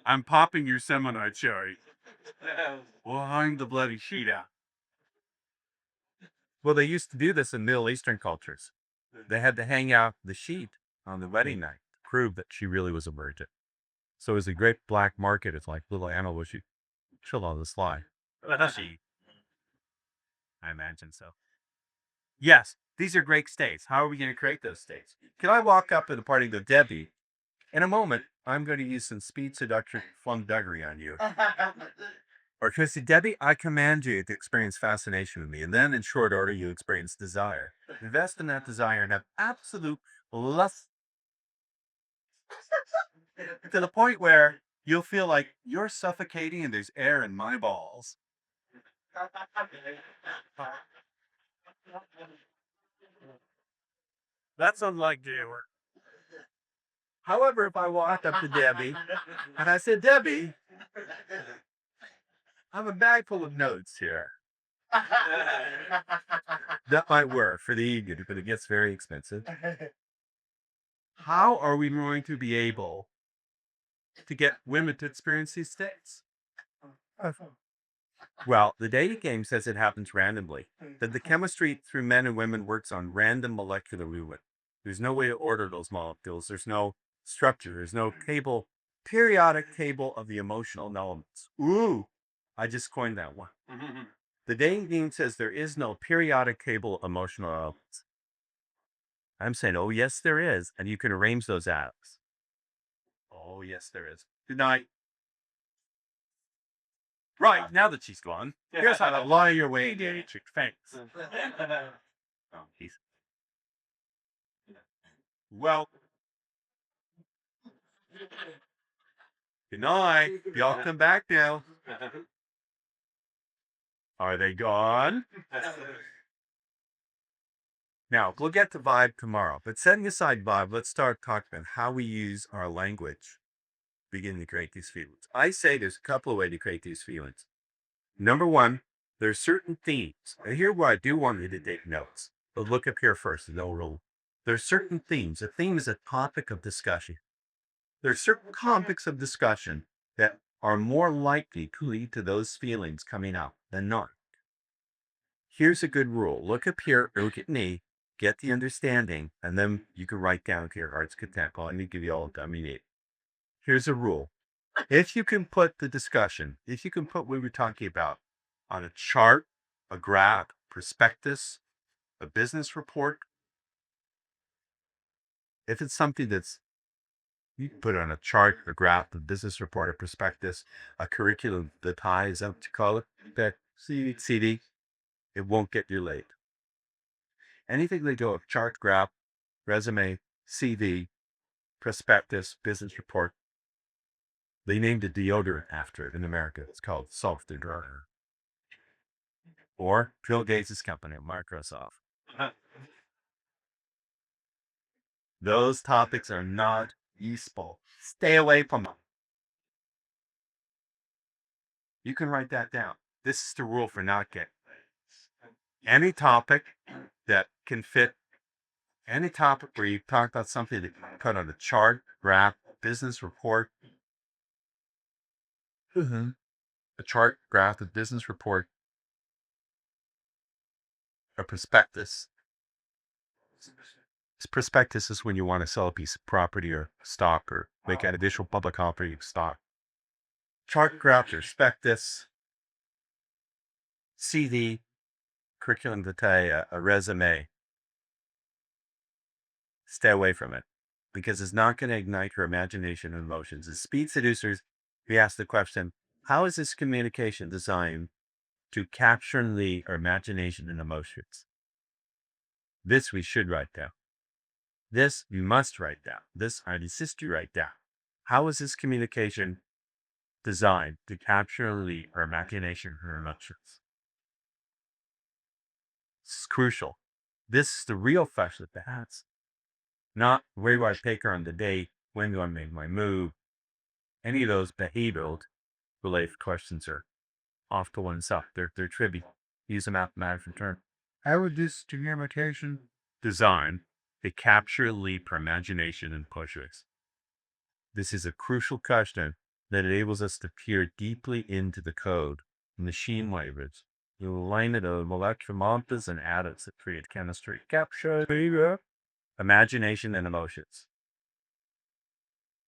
I'm popping your seminar cherry. Well, I'm the bloody Sheeta. Well, they used to do this in Middle Eastern cultures. They had to hang out the sheet on the wedding night to prove that she really was a virgin. So it was a great black market. It's like little animal where she chilled on the slide. I imagine so. Yes, these are great states. How are we going to create those states? Can I walk up to the party and go, Debbie, in a moment, I'm going to use some speed seduction flumduggery on you. Or can I say, Debbie, I command you to experience fascination with me. And then in short order, you experience desire. Invest in that desire and have absolute lust to the point where you'll feel like you're suffocating and there's air in my balls. That's unlike you. However, if I walked up to Debbie and I said, Debbie, I have a bag full of notes here. That might work for the evening, but it gets very expensive. How are we going to be able to get women to experience these states? Well, the dating game says it happens randomly, that the chemistry through men and women works on random molecular movement. There's no way to order those molecules. There's no structure. There's no periodic table of the emotional elements. Ooh, I just coined that one. The dating game says there is no periodic table of emotional elements. I'm saying, oh, yes, there is. And you can arrange those atoms. Oh, yes, there is. Good night. Right, now that she's gone, here's how to lie your way into ancient thanks. Oh, geez. Well, good night. Y'all come back now. Are they gone? Now, we'll get to vibe tomorrow, but setting aside vibe, let's start talking about how we use our language beginning to create these feelings. I say there's a couple of ways to create these feelings. Number one, there's certain themes. And here where I do want you to take notes. But look up here first, no rule. There's certain themes. A theme is a topic of discussion. There's certain topics of discussion that are more likely to lead to those feelings coming out than not. Here's a good rule. Look up here, look at me, get the understanding, and then you can write down to your heart's content. Let me give you all the time you need. Here's a rule. If you can put the discussion, if you can put what we're talking about on a chart, a graph, prospectus, a business report, if it's something that's, you can put it on a chart, a graph, a business report, a prospectus, a curriculum that ties up to call it, that CD, it won't get you late. Anything they do, a chart, graph, resume, CV, prospectus, business report, they named a deodorant after it in America. It's called Soft Deodorant. Or Bill Gates' company, Microsoft. Those topics are not useful. Stay away from them. You can write that down. This is the rule for not getting any topic that can fit, any topic where you talk about something that you can put on a chart, graph, business report, a chart, graph, a business report, a prospectus. This prospectus is when you want to sell a piece of property or stock or make an additional public offering of stock. Chart, graph, prospectus, CV, curriculum vitae, a resume. Stay away from it because it's not going to ignite your imagination and emotions. As speed seducers, we ask the question, how is this communication designed to capture and lead our imagination and emotions? This we should write down. This we must write down. This I insist you write down. How is this communication designed to capture and lead our imagination and our emotions? This is crucial. This is the real fashion of hats. Not where do I take her on the date? When do I make my move? Any of those behavioral related questions are off to one side. They're trivial. Use a mathematical term. How would this communication Designed to capture and lead for imagination and pleasures. This is a crucial question that enables us to peer deeply into the code, machine language, the alignment of molecular molecules and atoms that create chemistry. Capture imagination and emotions.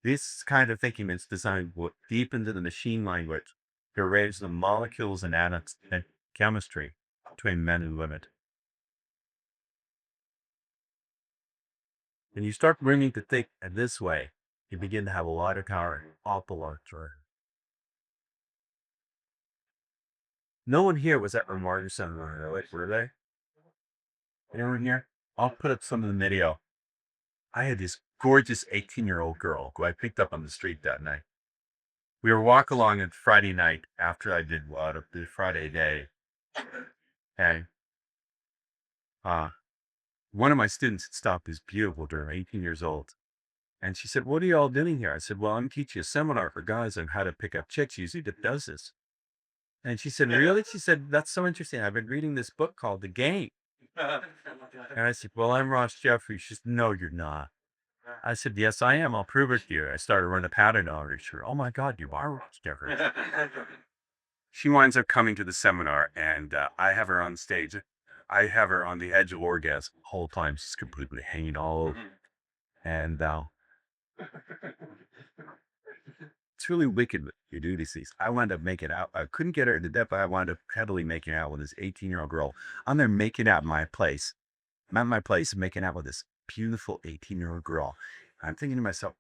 This kind of thinking is designed to look deep into the machine language to arrange the molecules and atoms and chemistry between men and women. When you start bringing to think in this way, you begin to have a lot of power, awful lot of joy. No one here was at Remarkable Center, were they? Anyone here? I'll put up some of the video. I had this gorgeous 18-year-old girl who I picked up on the street that night. We were walking along on Friday night after I did the Friday day. And one of my students had stopped this beautiful girl, 18 years old. And she said, "What are you all doing here?" I said, "Well, I'm teaching a seminar for guys on how to pick up chicks. Usually that does this." And she said, really? She said, that's so interesting. I've been reading this book called The Game. And I said, well, I'm Ross Jeffries. She said, no, you're not. I said, yes, I am. I'll prove it to you. I started running a pattern on her. She said, oh my God, you are Ross Jeffries. She winds up coming to the seminar, and I have her on stage. I have her on the edge of orgasm the whole time. She's completely hanging all over. And it's really wicked what you do these things. I wound up making out. I couldn't get her into depth, but I wound up heavily making out with this 18-year-old girl. I'm there making out in my place. I'm at my place making out with this beautiful 18-year-old girl. I'm thinking to myself,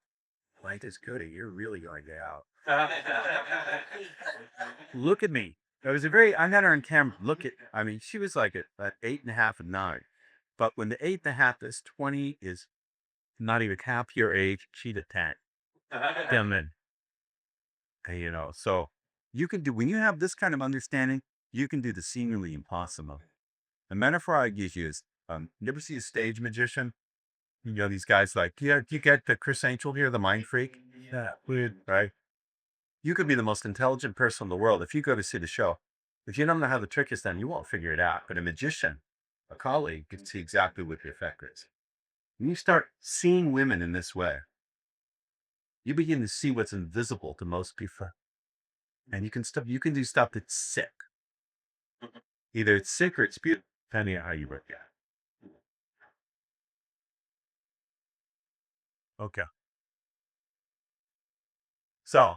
life is good. You're really going to out. Look at me. It was I had her on camera. I mean, she was like at 8.5 and 9. But when the 8.5 is 20 is not even half your age, she's a 10. Damn it. And, so you can do, when you have this kind of understanding, you can do the seemingly impossible. The metaphor I give you is, you ever see a stage magician? These guys like, do you get the Chris Angel here, the mind freak? Yeah, weird, right? You could be the most intelligent person in the world. If you go to see the show, if you don't know how the trick is done, you won't figure it out. But a magician, a colleague, can see exactly what the effect is. When you start seeing women in this way, you begin to see what's invisible to most people. And you can do stuff that's sick. Either it's sick or it's beautiful, depending on how you look at it. Okay. So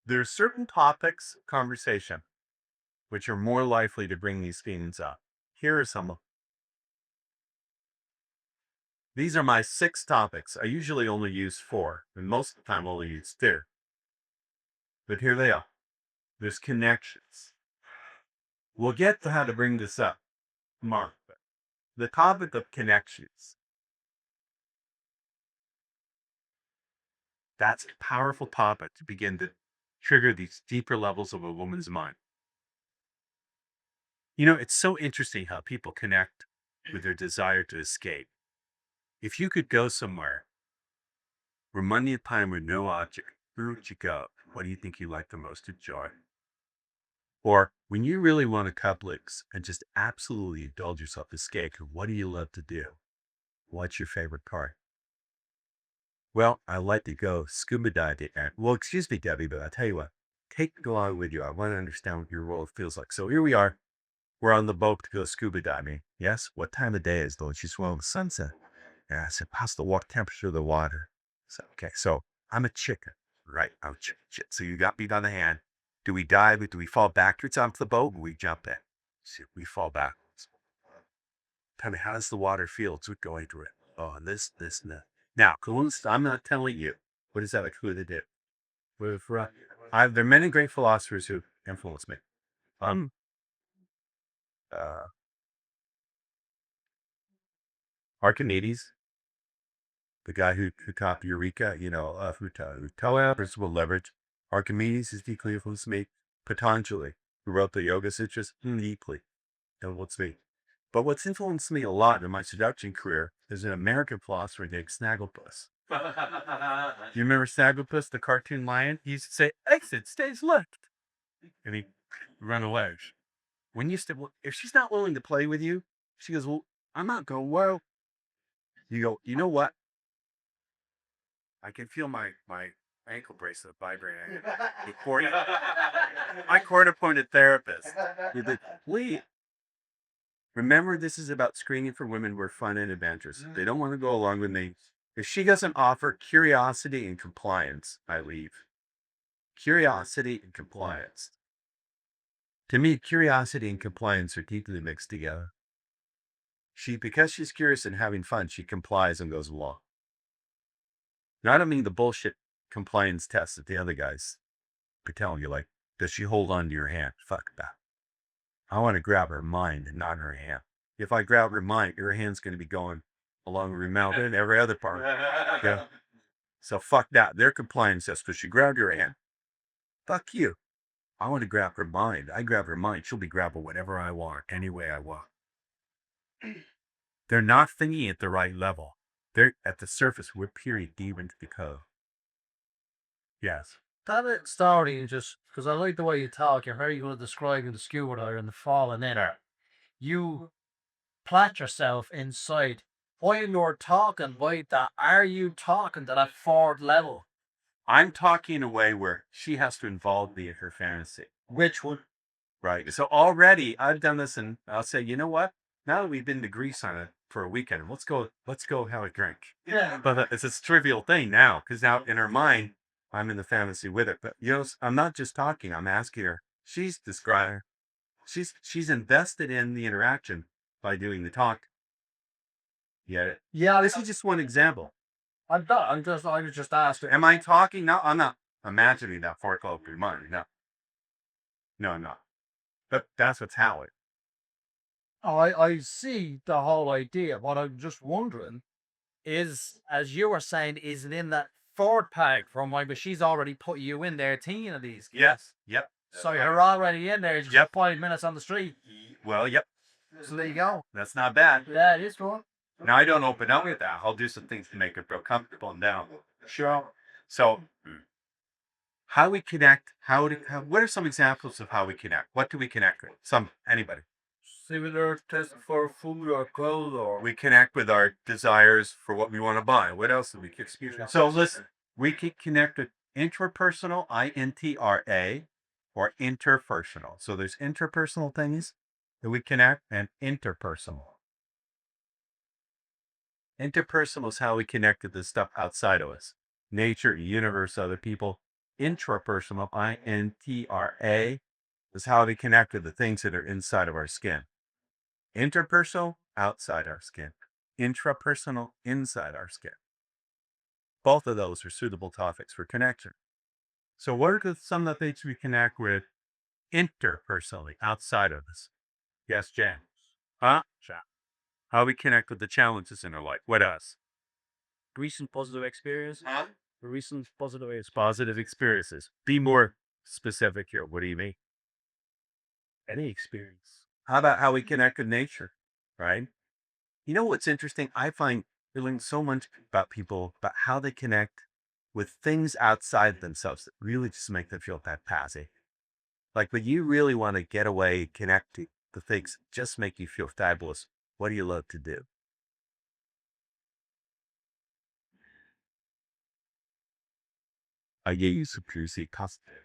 there's certain topics of conversation which are more likely to bring these feelings up. Here are some of them. These are my 6 topics. I usually only use 4, and most of the time only use 2. But here they are. There's connections. We'll get to how to bring this up tomorrow. The topic of connections. That's a powerful topic to begin to trigger these deeper levels of a woman's mind. It's so interesting how people connect with their desire to escape. If you could go somewhere, remind me of a time with no object, where would you go? What do you think you like the most to enjoy? Or when you really want to couplings and just absolutely indulge yourself, escape, what do you love to do? What's your favorite part? Well, I like to go scuba diving. Well, excuse me, Debbie, but I'll tell you what, take me along with you. I want to understand what your world feels like. So here we are. We're on the boat to go scuba diving. Yes? What time of day is though? She's well, the sunset. Yeah, I said, how's the water temperature of the water? So, okay, so I'm a chicken, right? I'm a chicken. So you got me by the hand. Do we dive? Do we fall backwards onto the boat? Or we jump in? See, we fall backwards. Tell me, how does the water feel? It's going through it. Oh, and this, and that. Now, clues, I'm not telling you. What is that a clue to do? There are many great philosophers who influenced me. Archimedes, the guy who taught Eureka, who taught principle leverage. Archimedes is deeply influenced me. Patanjali, who wrote the Yoga Sutras, deeply influenced me. But what's influenced me a lot in my seduction career is an American philosopher named Snagglepuss. You remember Snagglepuss, the cartoon lion? He used to say, exit, stays left. And he'd run away. If she's not willing to play with you, she goes, well, I'm not going, well. You go, you know what? I can feel my ankle bracelet vibrating. My court-appointed therapist. Please. Remember, this is about screening for women who are fun and adventurous. They don't want to go along with me. If she doesn't offer curiosity and compliance, I leave. Curiosity and compliance. To me, curiosity and compliance are deeply mixed together. Because she's curious and having fun, she complies and goes along. Now, I don't mean the bullshit compliance test that the other guys are telling you, like, does she hold on to your hand? Fuck that. I want to grab her mind and not her hand. If I grab her mind, her hand's going to be going along her mouth and every other part. Yeah. So fuck that. Their compliance test, but she grabbed your hand. Fuck you. I want to grab her mind. I grab her mind. She'll be grabbing whatever I want, any way I want. They're not thinking at the right level. They're at the surface. We're peering deep into the cove. Yes. that story, just because I like the way you talk, you're very good at describing the scuba diver and the falling in. You plant yourself inside. While you're talking like that, are you talking to that fourth level? I'm talking in a way where she has to involve me in her fantasy. Which one? Right. So already I've done this, and I'll say, you know what? Now that we've been to Greece on it for a weekend, let's go have a drink. Yeah. But it's a trivial thing now, because now in her mind, I'm in the fantasy with it. But I'm not just talking. I'm asking her. She's describing. She's invested in the interaction by doing the talk. Yeah. Yeah, This is just one example. I was just asking. Am I talking? No, I'm not imagining that for club your mind. No. No, I'm not. But that's what's happening. I see the whole idea. What I'm just wondering is, as you were saying, is it in that fourth pack from but she's already put you in there thinking of these. Yes. Yep. So you're already in there. Just Yep. 5 minutes on the street. Well, yep. So there you go. That's not bad. Yeah, it is fun. Now I don't open up with that. I'll do some things to make her feel comfortable now. Sure. So, how we connect? What are some examples of how we connect? What do we connect with? Anybody? Similar test for food or clothes or We connect with our desires for what we want to buy. What else do we connect? So listen, we can connect with intrapersonal, INTRA, or interpersonal. So there's interpersonal things that we connect, and interpersonal. Interpersonal is how we connect to the stuff outside of us. Nature, universe, other people. Intrapersonal, INTRA, is how we connect with the things that are inside of our skin. Interpersonal, outside our skin. Intrapersonal, inside our skin. Both of those are suitable topics for connection. So what are some of the things we connect with interpersonally, outside of us? Yes, Jan. Huh? How we connect with the challenges in our life. What else? Recent positive experience. Recent positive experience. Positive experiences. Be more specific here. What do you mean? Any experience. How about how we connect with nature, right? You know what's interesting? I find we learn so much about people, about how they connect with things outside themselves that really just make them feel that passy. Like when you really want to get away, connect to the things that just make you feel fabulous, what do you love to do? I gave you some juicy custard,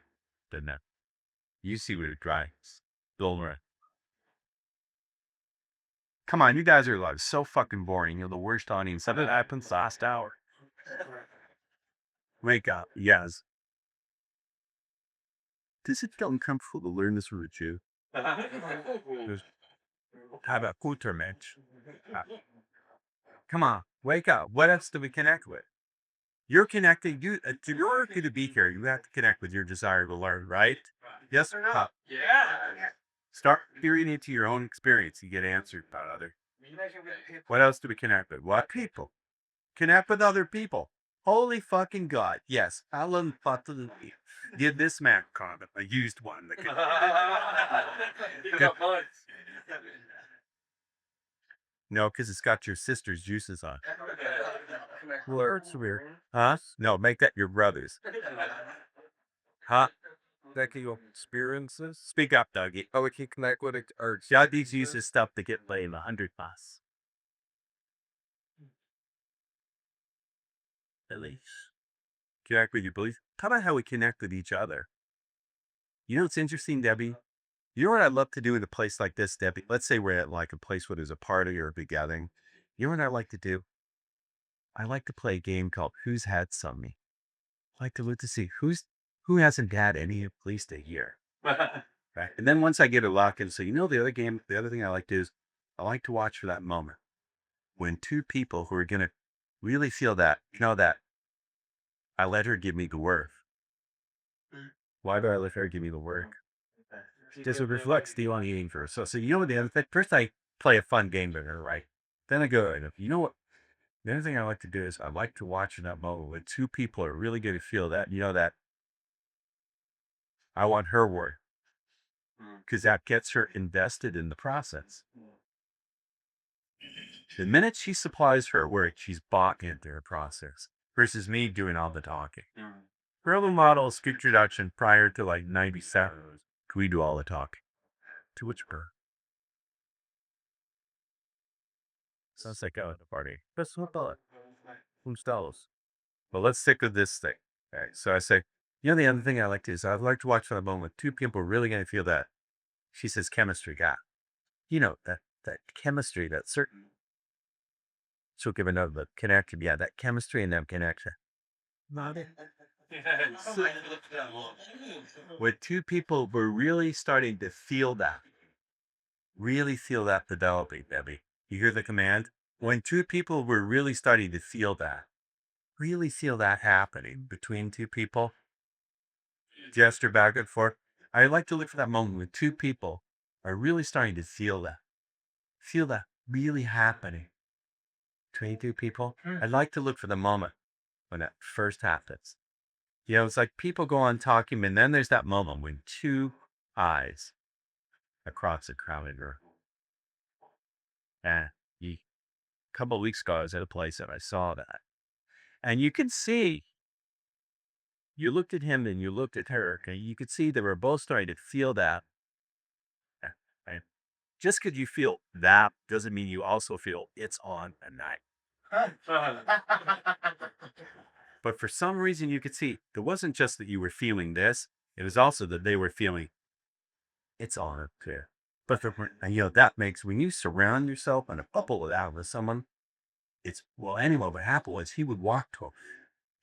didn't I? You see what it drives. Don't. Come on, you guys are like so fucking boring. You're the worst audience. That happens last hour. Wake up, yes. Does it feel uncomfortable to learn this with you? How about Puton, Mitch? Come on, wake up. What else do we connect with? You're connecting. In order to be here, you have to connect with your desire to learn, right? Yes or no? Yeah. Start peering into your own experience. You get answered by other. What else do we connect with? What people? Connect with other people. Holy fucking God. Yes. Alan Puton. Give this man a condom. A used one. No, because it's got your sister's juices on. Blurt's weird. Huh? No, make that your brother's. Huh? That your experiences? Speak up, Dougie. Oh, we can connect with it. Or Dougie uses stuff to get laid 100 plus. Beliefs. Connect with your beliefs. How about how we connect with each other? You know what's interesting, Debbie? You know what I'd love to do in a place like this, Debbie? Let's say we're at like a place where there's a party or a big gathering. You know what I like to do? I like to play a game called Who's Had Some Me. I like to look to see who hasn't had any at least a year. Right? And then once I get a lock in, so the other thing I like to do is I like to watch for that moment when two people who are gonna really feel that, that I let her give me the work. Why do I let her give me the work? Just it reflects the on eating first. So the other thing, first I play a fun game with her, right? Then I go, you know what? The other thing I like to do is I like to watch in that moment when two people are really going to feel that, that I want her work. Because that gets her invested in the process. The minute she supplies her work, she's bought into her process versus me doing all the talking. Early model of Speed Seduction prior to like 97. We do all the talking. To which bird? Sounds like out at the party. That's what about it. Who's But let's stick with this thing. All right. So I say, the other thing I like to do is I'd like to watch for a moment two people really going to feel that. She says chemistry got. That chemistry, that certain. She'll give another connection. Yeah, that chemistry and that connection. Not it. When two people were really starting to feel that, developing, Debbie. You hear the command? When two people were really starting to feel that, really feel that happening between two people, gesture back and forth. I like to look for that moment when two people are really starting to feel that really happening between two people. I like to look for the moment when that first happens. It's like people go on talking, and then there's that moment when two eyes across a crowded room. And a couple of weeks ago, I was at a place and I saw that. And you can see, you looked at him and you looked at her, and you could see they were both starting to feel that. Right? Just because you feel that doesn't mean you also feel it's on a night. But for some reason, you could see it wasn't just that you were feeling this, it was also that they were feeling it's on up there. But that makes, when you surround yourself in a bubble of that with someone, anyway, what happened was he would walk to her.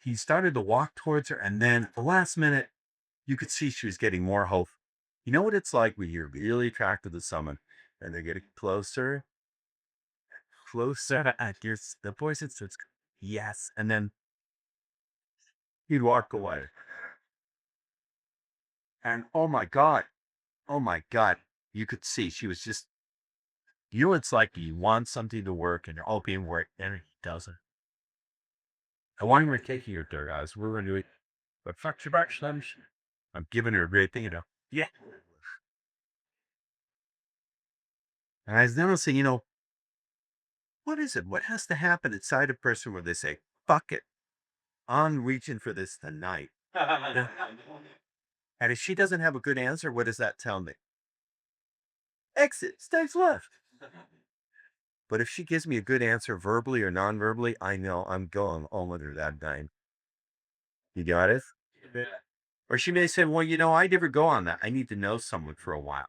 He started to walk towards her, and then at the last minute, you could see she was getting more hope. You know what it's like when you're really attracted to someone and they're getting closer, and the voice says, yes, and then he'd walk away. And oh my God, you could see she was just, it's like you want something to work and you're hoping work, and it doesn't. I want you to take your dirt, guys. We're going to do it. But fuck your back, I'm giving her a great thing, Yeah. And I was noticing, what is it? What has to happen inside a person where they say, fuck it, I'm reaching for this tonight? And if she doesn't have a good answer, what does that tell me? Exit, stage left. But if she gives me a good answer verbally or non-verbally, I know I'm going all with her that night. You got it? Or she may say, well, I never go on that. I need to know someone for a while.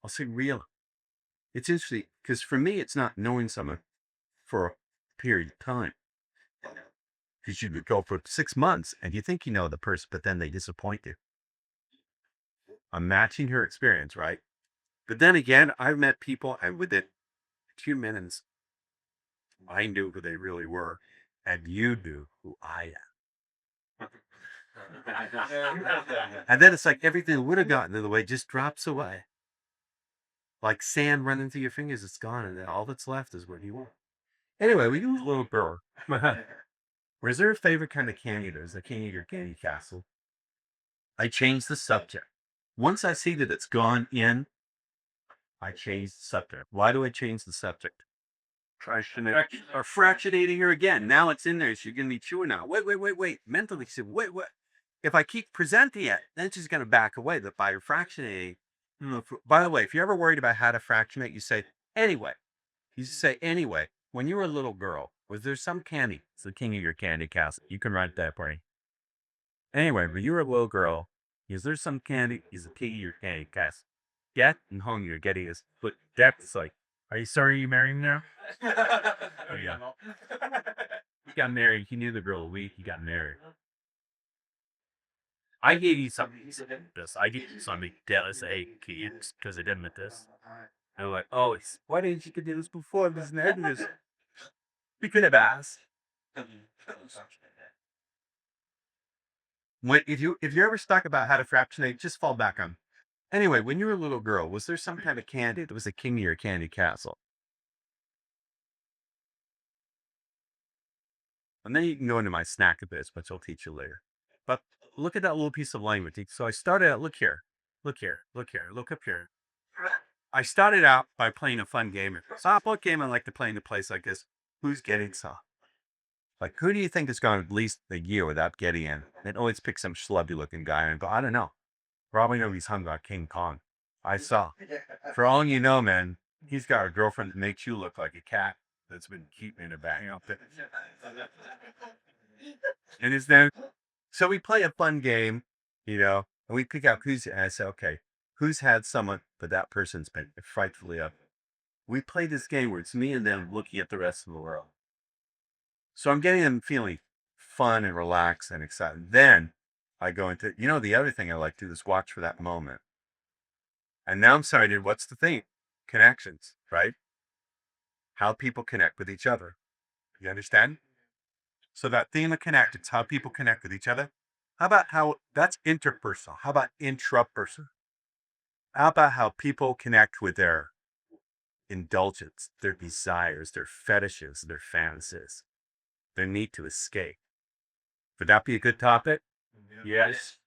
I'll say, really? It's interesting, because for me, it's not knowing someone for a period of time. Because you could go for 6 months and you think you know the person, but then they disappoint you. I'm matching her experience, right? But then again, I've met people, and within 2 minutes, I knew who they really were, and you knew who I am. And then it's like everything that would have gotten in the way just drops away. Like sand running through your fingers, it's gone, and then all that's left is what you want. Anyway, we use a little girl. Where's their favorite kind of candy? There's a candy or candy castle. I change the subject. Once I see that it's gone in, I change the subject. Why do I change the subject? Fractionating her again. Now it's in there. She's going to be chewing now. Wait. Mentally, she said, wait. If I keep presenting it, then she's going to back away. But by fractionating, by the way, if you're ever worried about how to fractionate, you say, anyway. You say, anyway, when you were a little girl, was there some candy? It's the king of your candy castle. You can write that for me. Anyway, when you were a little girl, is there some candy? Is the king of your candy castle. Get and home you're getting is, but depth is like, are you sorry you married him now? Oh, yeah. He got married. He knew the girl a week. He got married. I gave you something. I gave you something. Tell us, hey, kids, because I didn't admit this. I'm like, oh, why didn't you do this before? This and this. We could have asked. If you're ever stuck about how to fractionate, just fall back on. Anyway, when you were a little girl, was there some kind of candy that was a king of your candy castle? And then you can go into my snack a bit, which I'll teach you later. But look at that little piece of language. So I started out, look up here. I started out by playing a fun game. Softball game I like to play in a place like this. Who's getting soft? Like, who do you think has gone at least a year without getting in? And always pick some schlubby looking guy and go, I don't know. Probably know he's hung on King Kong. I saw. For all you know, man, he's got a girlfriend that makes you look like a cat that's been keeping in a bag out there. And is then, so we play a fun game, you know, and we pick out who's, and I say, okay, who's had someone, but that person's been frightfully up. We play this game where it's me and them looking at the rest of the world. So I'm getting them feeling fun and relaxed and excited. Then I go into, you know, the other thing I like to do is watch for that moment. And now I'm starting to, what's the thing? Connections, right? How people connect with each other. You understand? So that theme of connect, it's how people connect with each other. How about how that's interpersonal? How about intrapersonal? How about how people connect with their indulgence, their desires, their fetishes, their fantasies, their need to escape? Would that be a good topic? Yes.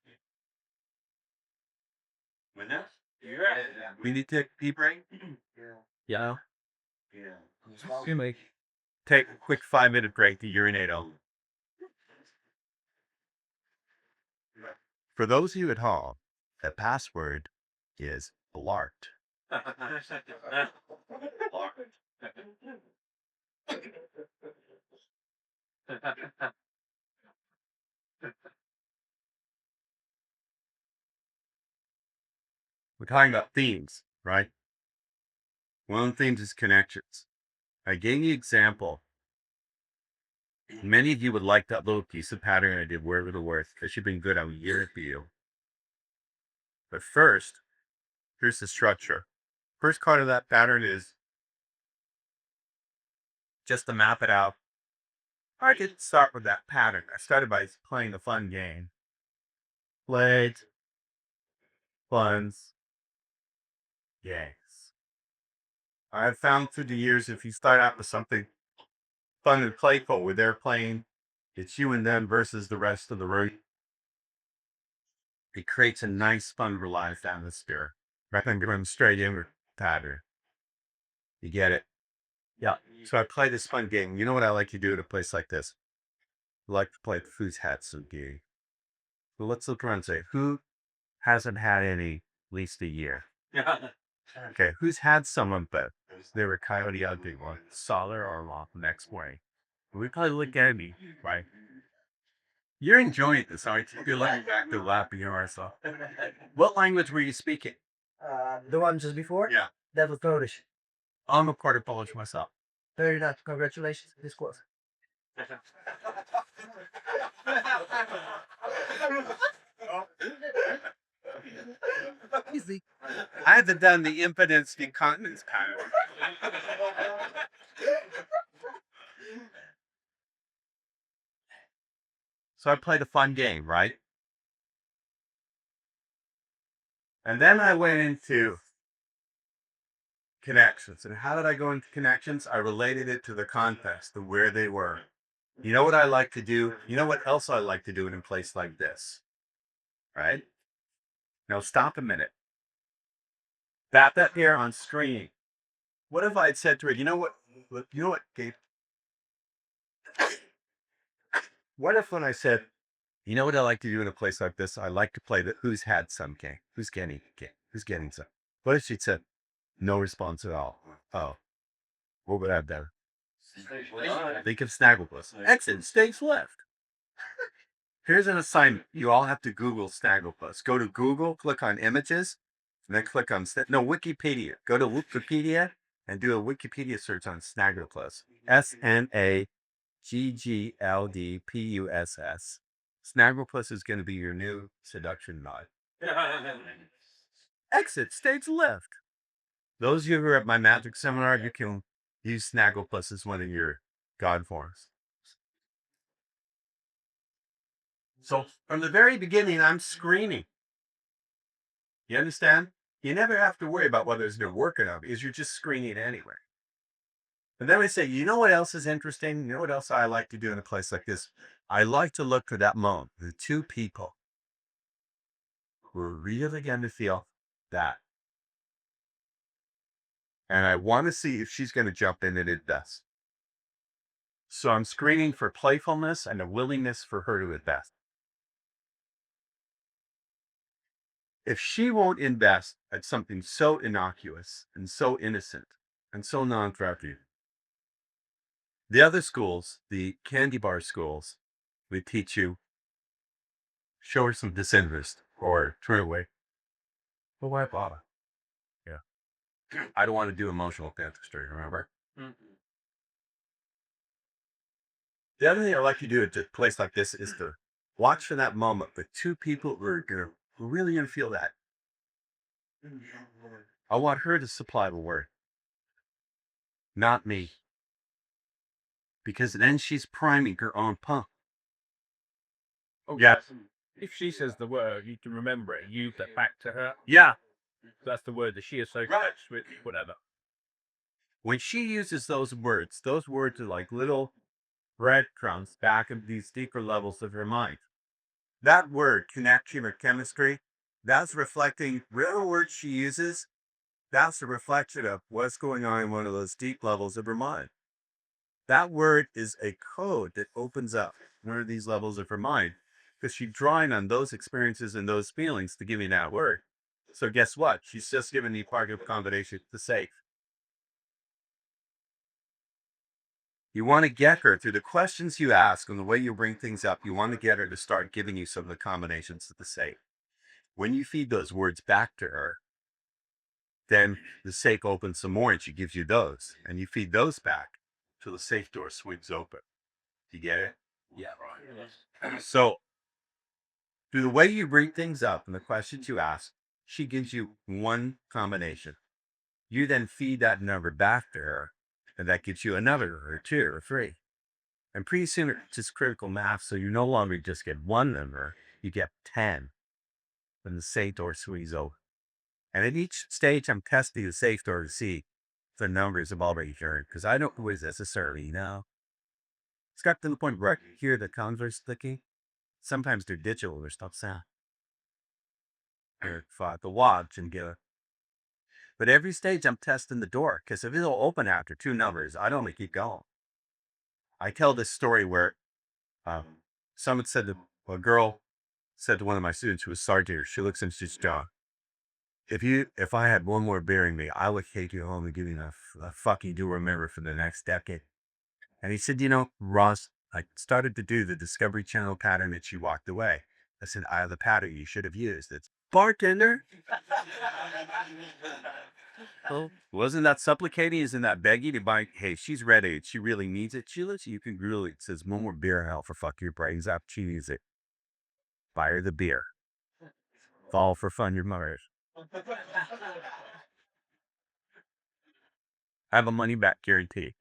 We need to take a deep break. Yeah. You make Take a quick 5-minute break to urinate on. For those of you at home, the password is Blart. We're talking about themes, right? One of the themes is connections. I gave you an example. Many of you would like that little piece of pattern I did wherever the worth. It should have been good. I would hear it for you. But first, here's the structure. First part of that pattern is just to map it out. I didn't start with that pattern. I started by playing a fun game. Played funds games. I've found through the years, if you start out with something fun and playful where they're playing, it's you and them versus the rest of the room. It creates a nice, fun, relaxed atmosphere. Rather than going straight in with pattern. You get it? Yeah. So I play this fun game. You know what I like to do at a place like this? I like to play who's had some game. So let's look around and say, who hasn't had any at least a year? Okay, who's had someone, but they were coyote ugly one, solid or off the next way? We probably look at me, right? You're enjoying this, aren't you? You're looking back to laughing yourself. What language were you speaking? The one just before? Yeah. That was Polish. I'm a quarter Polish myself. Very nice. Congratulations. This was. Easy. I haven't done the impotence incontinence pattern. So I played a fun game, right? And then I went into connections. And how did I go into connections? I related it to the context of where they were. You know what I like to do? You know what else I like to do in a place like this? Right? Now stop a minute. That here on screen. What if I'd said to her, you know what, Gabe? What if when I said, you know what I like to do in a place like this? I like to play the who's had some game. Who's getting some? What if she said, no response at all? Oh, what would I have done? Think of Snagglepuss. Exit, stage left. Here's an assignment. You all have to Google Snagglepuss. Go to Google, click on images, and then click on, Wikipedia. Go to Wikipedia and do a Wikipedia search on Snagglepuss. Snagglepuss. Snagglepuss is going to be your new seduction mod. Exit, stage left. Those of you who are at my magic seminar, you can use Snagglepuss as one of your god forms. So from the very beginning, I'm screening. You understand? You never have to worry about whether it's going to work or not because you're just screening anyway. And then we say, you know what else is interesting? You know what else I like to do in a place like this? I like to look for that moment, the two people who are really going to feel that. And I want to see if she's going to jump in and it does. So I'm screening for playfulness and a willingness for her to invest. If she won't invest at something so innocuous and so innocent and so non-threatening, the other schools, the candy bar schools, would teach you, show her some disinterest or turn away. But why bother? Yeah. I don't want to do emotional dentistry, remember? The other thing I like to do at a place like this is to watch for that moment with two people who are really going to feel that. I want her to supply the word, not me. Because then she's priming her own pump. Oh, Yeah. If she says the word, you can remember it. Use that back to her. Yeah. That's the word that she associates with whatever. When she uses those words are like little breadcrumbs back of these deeper levels of her mind. That word, connection or chemistry, that's reflecting whatever word she uses. That's a reflection of what's going on in one of those deep levels of her mind. That word is a code that opens up one of these levels of her mind because she's drawing on those experiences and those feelings to give you that word. So guess what? She's just given the particle combination to safe. You want to get her through the questions you ask and the way you bring things up. You want to get her to start giving you some of the combinations of the safe. When you feed those words back to her, then the safe opens some more and she gives you those. And you feed those back till the safe door swings open. Do you get it? Yeah. So through the way you bring things up and the questions you ask, she gives you one combination. You then feed that number back to her, and that gives you another or two or three. And pretty soon it's just critical math, so you no longer just get one number, you get 10 when the safe door swings open. And at each stage, I'm testing the safe door to see if the numbers have already turned, because I don't always necessarily know. It's got to the point where I can hear the converse clicking. Sometimes they're digital, there's no sound. Or the watch and get a. But every stage I'm testing the door, because if it'll open after two numbers, I don't keep going. I tell this story where someone said to a girl said to one of my students who was sergeant, she looks and she's John. If I had one more beer in me, I would take you home and give you a fuck you do remember for the next decade. And he said, Ross, I started to do the Discovery Channel pattern and she walked away. I said, I have the pattern you should have used. It's bartender. Well, wasn't that supplicating? Isn't that begging to buy? Hey, she's ready. She really needs it. Sheila, you can really, it says, one more beer, hell for fuck your brains up. She needs it. Buy her the beer. Fall for fun, your mothers. I have a money back guarantee.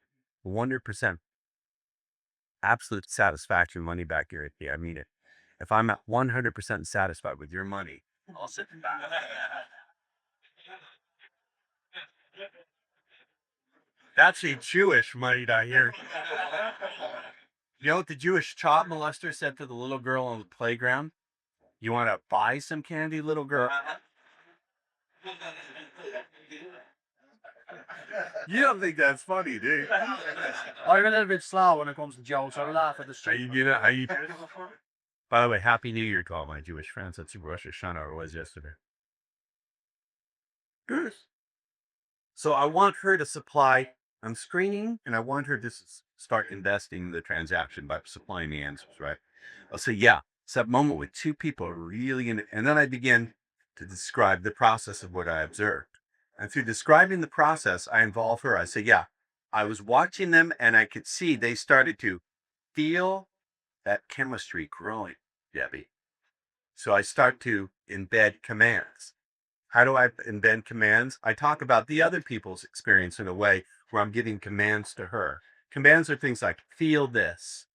100% absolute satisfaction money back guarantee. I mean it. If I'm at 100% satisfied with your money, I'll sit back. That's a Jewish money down here. You know what the Jewish child molester said to the little girl on the playground? You want to buy some candy, little girl? You don't think that's funny, do you? I'm a little bit slow when it comes to jokes. I laugh at the street. By the way, Happy New Year to all my Jewish friends. That's Rosh Hashanah, or was yesterday. Good. So I want her to supply, I'm screening, and I want her to start investing in the transaction by supplying the answers, right? I'll say, yeah, it's that moment with two people really in it. And then I begin to describe the process of what I observed. And through describing the process, I involve her. I say, yeah, I was watching them and I could see they started to feel that chemistry growing, Debbie. So I start to embed commands. How do I embed commands? I talk about the other people's experience in a way where I'm giving commands to her. Commands are things like feel this,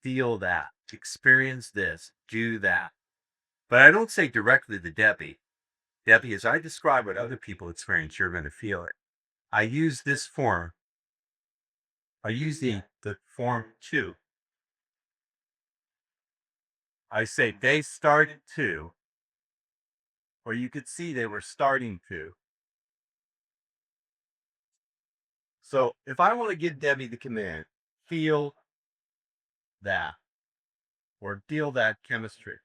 feel that, experience this, do that. But I don't say directly to Debbie. Debbie, as I describe what other people experience, you're going to feel it. I use this form. I use the form to. I say they started to, or you could see they were starting to. So if I want to give Debbie the command, feel that, or feel that chemistry.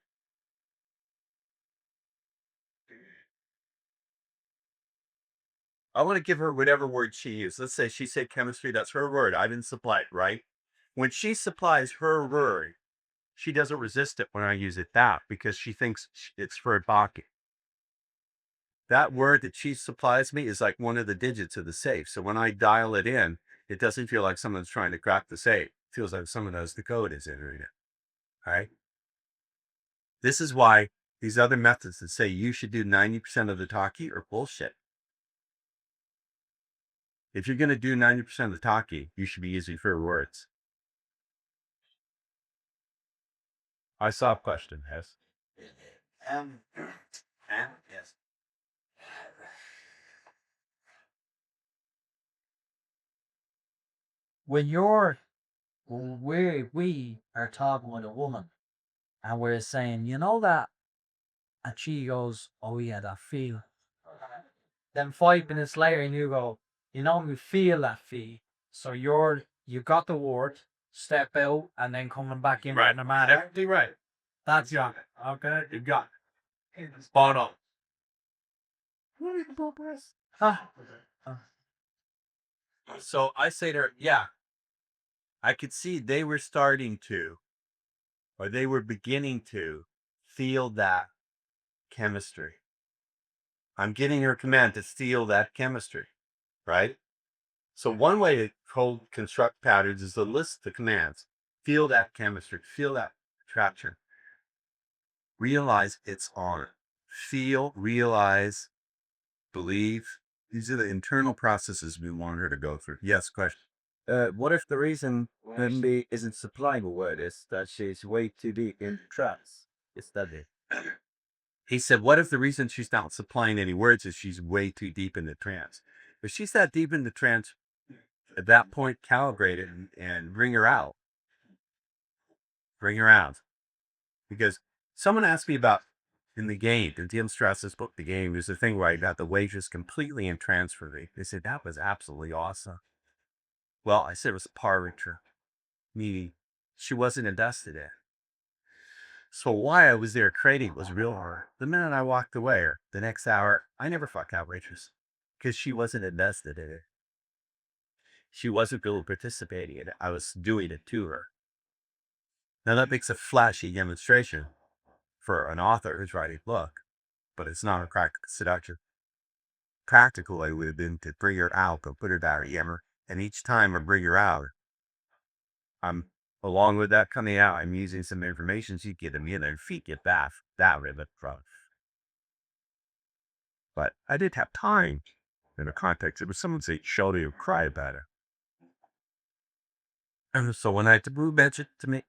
I want to give her whatever word she used. Let's say she said chemistry. That's her word. I didn't supply it, right? When she supplies her word, she doesn't resist it when I use it that because she thinks it's for Baki. That word that she supplies me is like one of the digits of the safe. So when I dial it in, it doesn't feel like someone's trying to crack the safe. It feels like someone knows the code is entering it. All right. This is why these other methods that say you should do 90% of the talkie are bullshit. If you're going to do 90% of the talkie, you should be using fewer words. I saw a question, yes. Yes. When we are talking with a woman and we're saying, you know that, and she goes, oh yeah, that feel. Then 5 minutes later, and you go, you know, we feel that feel. So you got the word, step out, and then coming back in. Right. No matter. Everything right. That's Got it. Okay. You got it. Spot on. So I say to her, yeah, I could see they were starting to, or they were beginning to feel that chemistry. I'm getting her command to feel that chemistry, right? So one way to construct patterns is to list the commands. Feel that chemistry, feel that attraction. Realize it's on. Feel, realize, believe. These are the internal processes we want her to go through. Yes, question. What if the reason Wimby isn't supplying a word is that she's way too deep in trance? Is that it? He said, what if the reason she's not supplying any words is she's way too deep in the trance? If she's that deep in the trance, at that point, calibrate it and bring her out. Bring her out. Because someone asked me about in the game, in DM Strauss's book, The Game, there's a thing where I got the waitress completely in trance for me. They said, that was absolutely awesome. Well, I said it was a parliture, meaning she wasn't invested in. So why I was there creating was real hard. The minute I walked away, or the next hour, I never fucked out waitress because she wasn't invested in it. She wasn't really participating in it. I was doing it to her. Now that makes a flashy demonstration for an author who's writing a book, but it's not a practical seduction. Practical, I would have been to bring her out, go put her down, yammer, and each time I bring her out, I'm along with that coming out, I'm using some information she get them in their feet get back that ribbon from. But I did have time in the context. It was someone say, show you cry about it. And so when I had to Brew mentioned to me,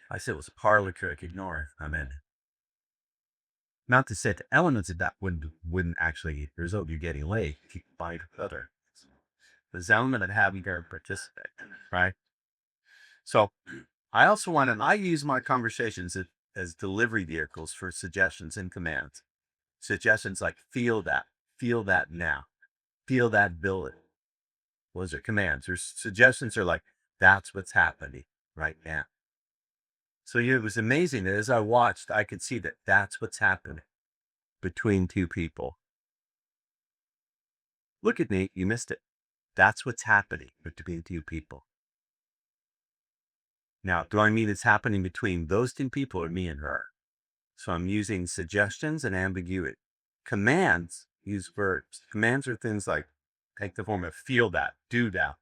I said it was a parlor trick, ignore it. I'm in it. Not to say the elements of that wouldn't actually result you getting laid if you combine with other. There's element of having her participate, right? So I also want to, I use my conversations as delivery vehicles for suggestions and commands. Suggestions like feel that now, feel that build it. Those are commands. Or suggestions are like, that's what's happening right now. So it was amazing that as I watched, I could see that that's what's happening between two people. Look at me, you missed it. That's what's happening between two people. Now, do I mean it's happening between those two people or me and her? So I'm using suggestions and ambiguity. Commands use verbs. Commands are things like take the form of feel that, do that,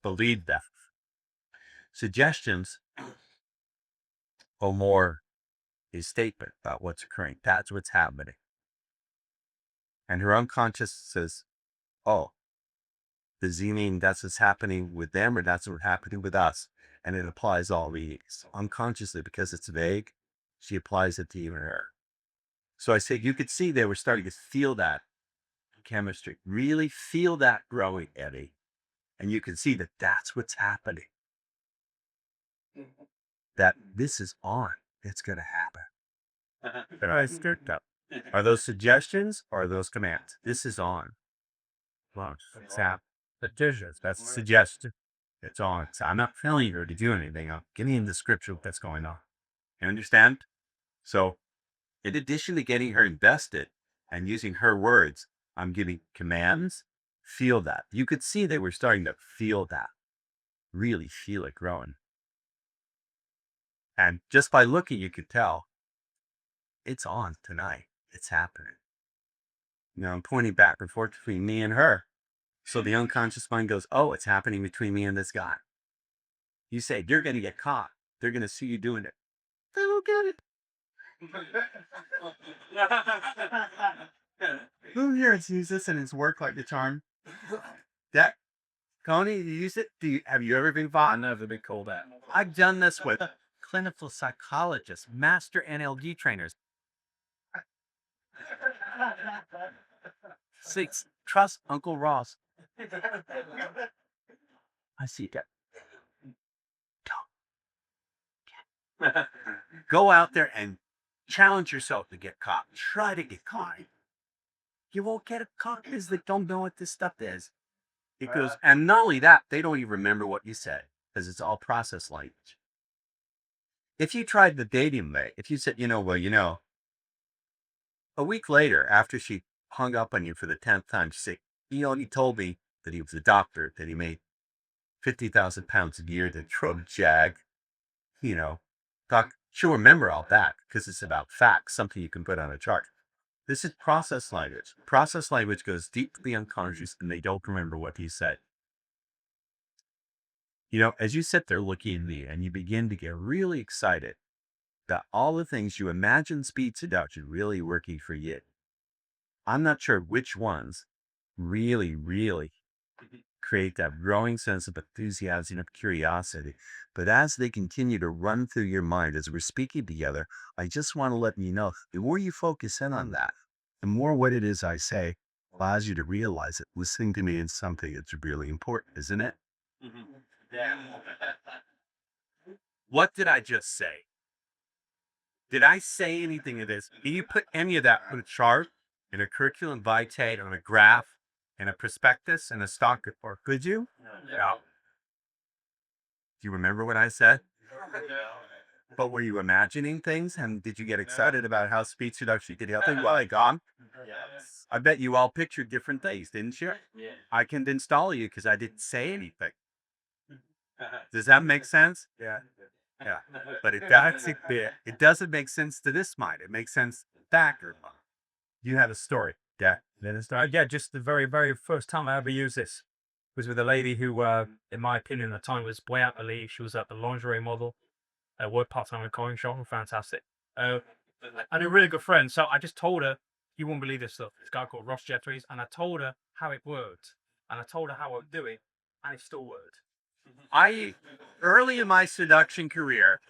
believe that. Suggestions are more a statement about what's occurring. That's what's happening. And her unconscious says, oh, does he mean that's what's happening with them or that's what's happening with us? And it applies all these. Unconsciously, because it's vague, she applies it to even her. So I said, you could see they were starting to feel that chemistry, really feel that growing, Eddie. And you can see that that's what's happening. That this is on. It's going to happen. And I stirred up. Are those suggestions or are those commands? This is on. Well, it's happening. Suggestions. That's a suggestion. It's on. So I'm not telling her to do anything. I'm giving you the description of what's going on. You understand? So in addition to getting her invested and using her words, I'm giving commands. Feel that. You could see they were starting to feel that. Really feel it growing. And just by looking, you could tell it's on tonight. It's happening. Now I'm pointing back and forth between me and her. So the unconscious mind goes, oh, it's happening between me and this guy. You say, you're going to get caught. They're going to see you doing it. They don't get it. Who here has used this and it's worked like the charm? That, Coney, you use it? Have you ever been caught? I've never been called that. I've done this with clinical psychologists, master NLP trainers. 6, trust Uncle Ross. I see that. Go out there and challenge yourself to get caught. Try to get caught. You won't get caught because they don't know what this stuff is. It goes, and not only that, they don't even remember what you said because it's all process language. If you tried the dating way, if you said, a week later, after she hung up on you for the 10th time, she said, he told me that he was a doctor, that he made 50,000 pounds a year, that drove Jag, she'll remember all that because it's about facts, something you can put on a chart. This is process language. Process language goes deep to the unconscious and they don't remember what he said. As you sit there looking at me and you begin to get really excited that all the things you imagine speed seduction really working for you, I'm not sure which ones really, really create that growing sense of enthusiasm and curiosity. But as they continue to run through your mind as we're speaking together, I just want to let you know, the more you focus in on that, the more what it is I say allows you to realize that listening to me is something that's really important, isn't it? Yeah. What did I just say? Did I say anything of this? Can you put any of that on a chart, in a curriculum vitae, on a graph, in a prospectus, and a stock report? Could you? No. Do you remember what I said? But were you imagining things? And did you get excited about how speed seduction did help you while I gone? Yes. I bet you all pictured different things, didn't you? Yeah. I can install you because I didn't say anything. Does that make sense? Yeah. Yeah. But it doesn't make sense to this mind. It makes sense back or mind. You had a story. Yeah. Yeah, just the very, very first time I ever used this was with a lady who, in my opinion, at the time was way out of the league. She was at the lingerie model, worked part-time in a coin shop, and fantastic. And a really good friend. So I just told her, you won't believe this stuff. This guy called Ross Jeffries, and I told her how it worked. And I told her how I would do it, and it still worked. Early in my seduction career,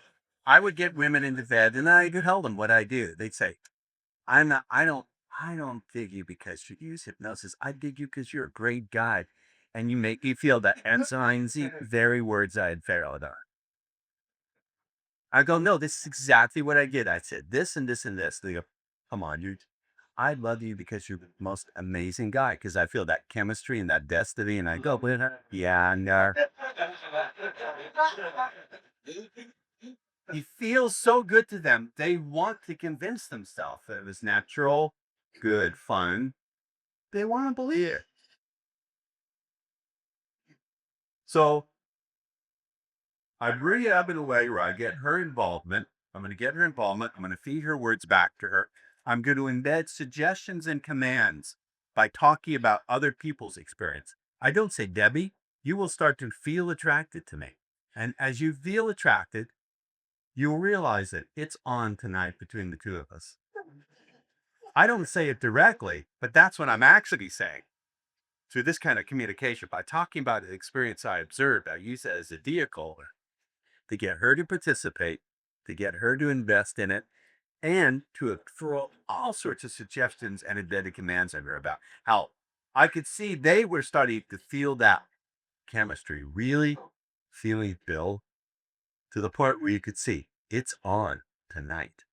I would get women into bed and I would tell them what I do. They'd say, I don't dig you because you use hypnosis. I dig you because you're a great guy and you make me feel that enzymes, the very words I had failed on. I go, no, this is exactly what I did. I said this and this and this. They go, come on, dude. I love you because you're the most amazing guy because I feel that chemistry and that destiny. And I go, yeah, no. He feels so good to them. They want to convince themselves that it was natural, good, fun. They want to believe it. So I bring it up in a way where I get her involvement. I'm going to get her involvement. I'm going to feed her words back to her. I'm going to embed suggestions and commands by talking about other people's experience. I don't say, Debbie, you will start to feel attracted to me. And as you feel attracted, you'll realize that it's on tonight between the two of us. I don't say it directly, but that's what I'm actually saying. Through this kind of communication, by talking about the experience I observed, I use it as a vehicle to get her to participate, to get her to invest in it, and to throw all sorts of suggestions and embedded commands at her about how I could see they were starting to feel that chemistry, really feeling build to the point where you could see it's on tonight.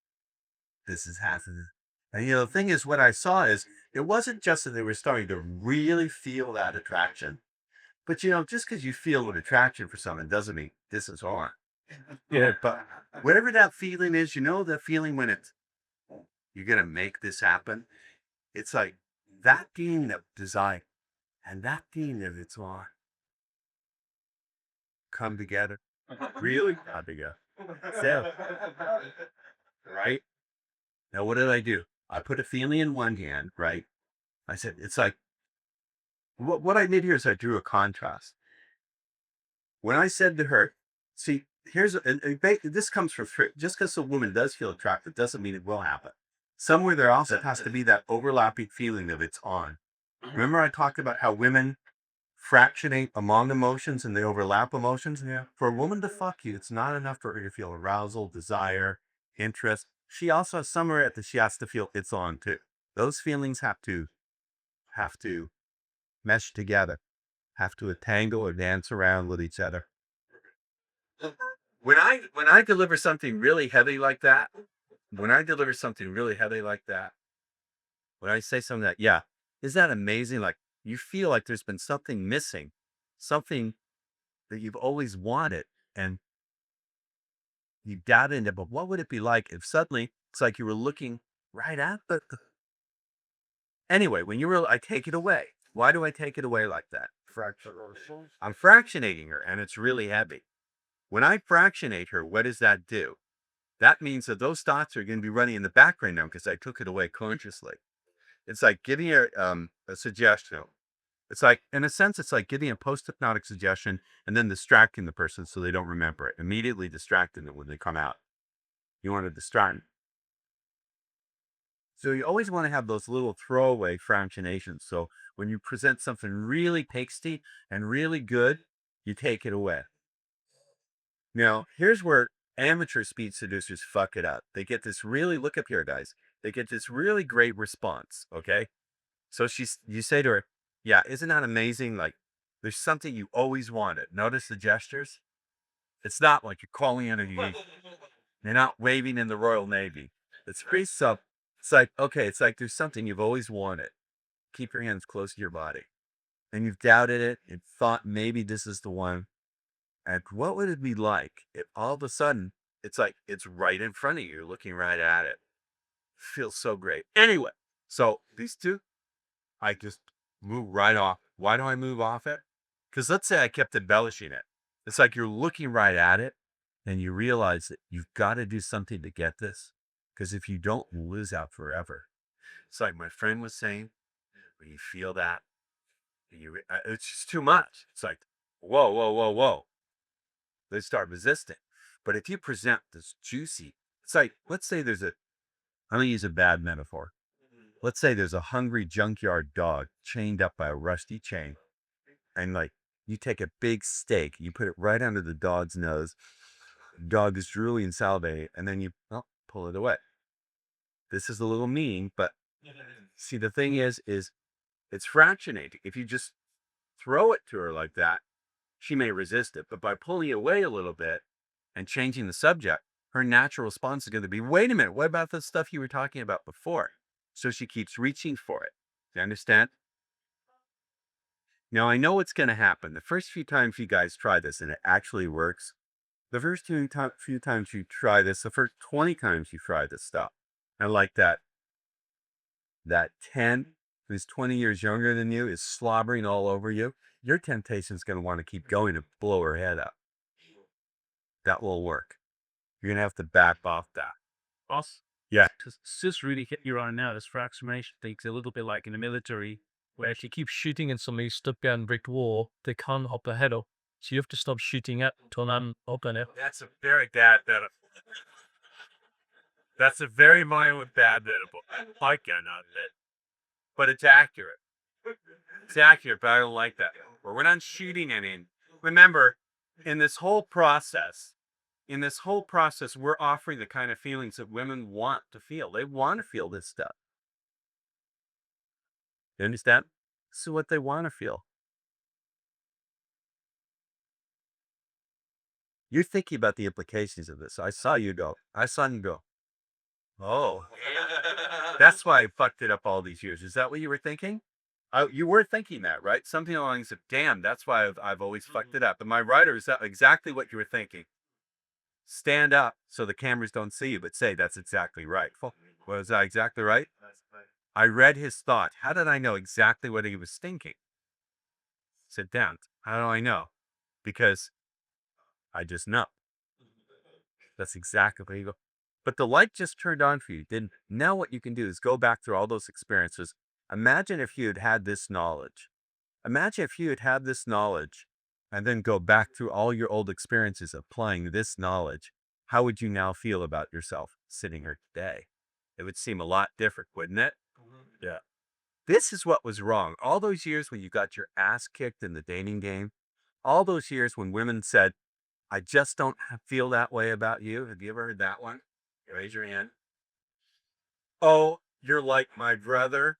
This is happening. And the thing is, what I saw is it wasn't just that they were starting to really feel that attraction, But just because you feel an attraction for someone doesn't mean this is on. Yeah. But whatever that feeling is, that feeling when you're gonna make this happen. It's like that feeling of desire and that feeling of it's on come together. Really come together. So, right? Now what did I do? I put a feeling in one hand, right? I said, it's like what I did here is I drew a contrast. When I said to her, see, this comes from just because a woman does feel attracted doesn't mean it will happen. Somewhere there also has to be that overlapping feeling of it's on. Remember I talked about how women fractionate among emotions and they overlap emotions? Yeah. For a woman to fuck you, it's not enough for her to feel arousal, desire, interest. She also has somewhere at she has to feel it's on too. Those feelings have to mesh together, have to tangle or dance around with each other. When I deliver something really heavy like that, when I say something that, yeah, is that amazing? Like you feel like there's been something missing, something that you've always wanted, and you doubt into, but what would it be like if suddenly it's like you were looking right at anyway, I take it away. Why do I take it away like that? I'm fractionating her and it's really heavy. When I fractionate her, what does that do? That means that those thoughts are going to be running in the background now because I took it away consciously. It's like giving a suggestion. It's like, in a sense, it's like giving a post-hypnotic suggestion and then distracting the person so they don't remember it. Immediately distracting them when they come out. You want to distract them. So you always want to have those little throwaway fractionations. So when you present something really pasty and really good, you take it away. Now, here's where amateur speed seducers fuck it up. They get this look up here, guys. They get this really great response, okay? So you say to her, yeah, isn't that amazing? Like, there's something you always wanted. Notice the gestures? It's not like you're calling out you're not waving in the Royal Navy. It's pretty subtle. It's like, okay, it's like there's something you've always wanted. Keep your hands close to your body. And you've doubted it and thought maybe this is the one. And what would it be like if all of a sudden it's like it's right in front of you, you're looking right at it? Feels so great. Anyway, so these two, I just move right off. Why do I move off it? Because let's say I kept embellishing it. It's like you're looking right at it and you realize that you've got to do something to get this. Because if you don't, you lose out forever. It's like my friend was saying, when you feel that, it's just too much. It's like, whoa, whoa, whoa, whoa. They start resisting. But if you present this juicy, it's like, let's say I'm going to use a bad metaphor. Let's say there's a hungry junkyard dog chained up by a rusty chain. And like, you take a big steak, you put it right under the dog's nose. The dog is drooling and salivating, and then you pull it away. This is a little mean, but see, the thing is it's fractionating. If you just throw it to her like that, she may resist it. But by pulling it away a little bit and changing the subject, her natural response is going to be, wait a minute, what about the stuff you were talking about before? So she keeps reaching for it. Do you understand? Now, I know what's going to happen. The first few times you guys try this and it actually works, the first few times you try this, the first 20 times you try this stuff, and like that 10 who's 20 years younger than you is slobbering all over you, your temptation is going to want to keep going to blow her head up. That will work. You're going to have to back off that. Boss? Yeah. It's just really hit you right now. This fractionation thing's a little bit like in the military, where if you keep shooting and somebody's stuck behind a brick wall, they can't hop ahead of. So you have to stop shooting at to then open it. That's a very bad metaphor. That's a very violent bad metaphor. I cannot admit. But it's accurate. It's accurate, but I don't like that. But we're not shooting any. Remember, in this whole process, we're offering the kind of feelings that women want to feel. They want to feel this stuff. You understand? This is what they want to feel. You're thinking about the implications of this. I saw you go. Oh, that's why I fucked it up all these years. Is that what you were thinking? You were thinking that, right? Something along the lines of, damn, that's why I've always fucked it up. And my writer is exactly what you were thinking. Stand up so the cameras don't see you, but say, that's exactly right. Was I exactly right? I read his thought. How did I know exactly what he was thinking? Sit down. How do I know? Because I just know. That's exactly what you go. But the light just turned on for you, didn't? Now what you can do is go back through all those experiences. Imagine if you had had this knowledge. Imagine if you had had this knowledge and then go back through all your old experiences applying this knowledge. How would you now feel about yourself sitting here today? It would seem a lot different, wouldn't it? Yeah. This is what was wrong. All those years when you got your ass kicked in the dating game, all those years when women said, I just don't feel that way about you. Have you ever heard that one? Raise your hand. Oh, you're like my brother.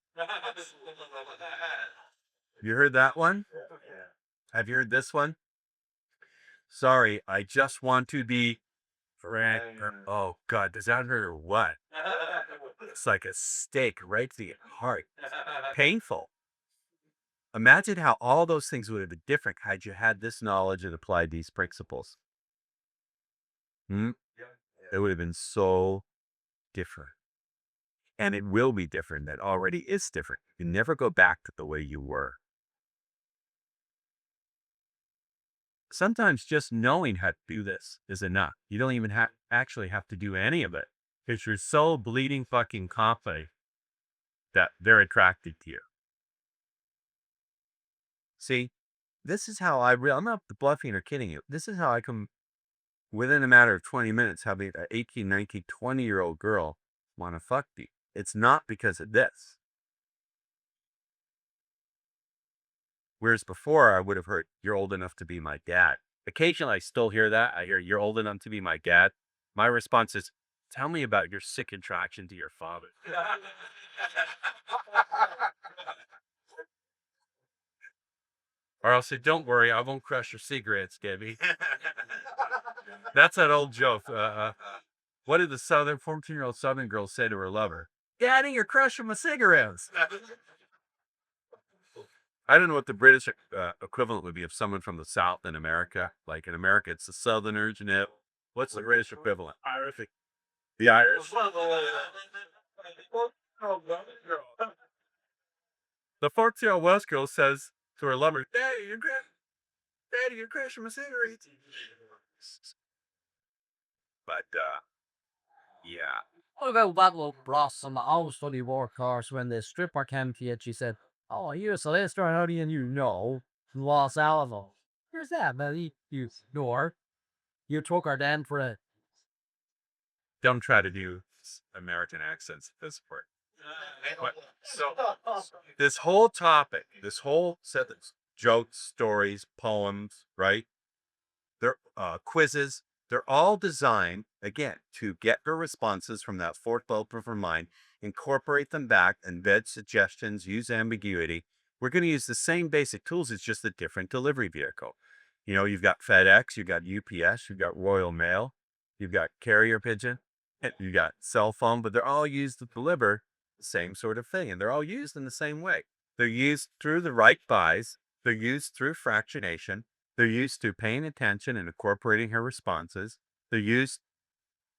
You heard that one? Have you heard this one? Sorry, I just want to be Frank. Oh God, does that hurt or what? It's like a stake right to the heart. Painful. Imagine how all those things would have been different had you had this knowledge and applied these principles. It would have been so different. And it will be different. That already is different. You never go back to the way you were. Sometimes just knowing how to do this is enough. You don't even actually have to do any of it because you're so bleeding fucking confident that they're attracted to you. See, this is how I'm not bluffing or kidding you. This is how I can, within a matter of 20 minutes, have an 18, 19, 20-year-old girl want to fuck you. It's not because of this. Whereas before, I would have heard, you're old enough to be my dad. Occasionally, I still hear that. I hear, you're old enough to be my dad. My response is, tell me about your sick attraction to your father. Or I'll say, don't worry, I won't crush your cigarettes, Debbie. That's that old joke. What did the 14-year-old Southern girl say to her lover? Daddy, you're crushing my cigarettes. I don't know what the British equivalent would be of someone from the South in America. Like in America, it's the Southerners, What's the British equivalent? Irish. The Irish. The 14-year-old Welsh girl says to her lover, Daddy, you're crashing my cigarettes. But, yeah. What about that little Ross on the old study war course when the stripper came to you and she said, oh, you're a solicitor, how do you know? Los Alamos. Where's that, man? You know her. You took her down for a... Don't try to do American accents at this point. But, so, this whole topic, this whole set of jokes, stories, poems, right? They're quizzes. They're all designed, again, to get her responses from that fourth lobe of her mind, incorporate them back, embed suggestions, use ambiguity. We're going to use the same basic tools. It's just a different delivery vehicle. You've got FedEx, you've got UPS, you've got Royal Mail, you've got carrier pigeon, and you've got cell phone, but they're all used to deliver the same sort of thing. And they're all used in the same way. They're used through the right buys. They're used through fractionation. They're used to paying attention and incorporating her responses. They're used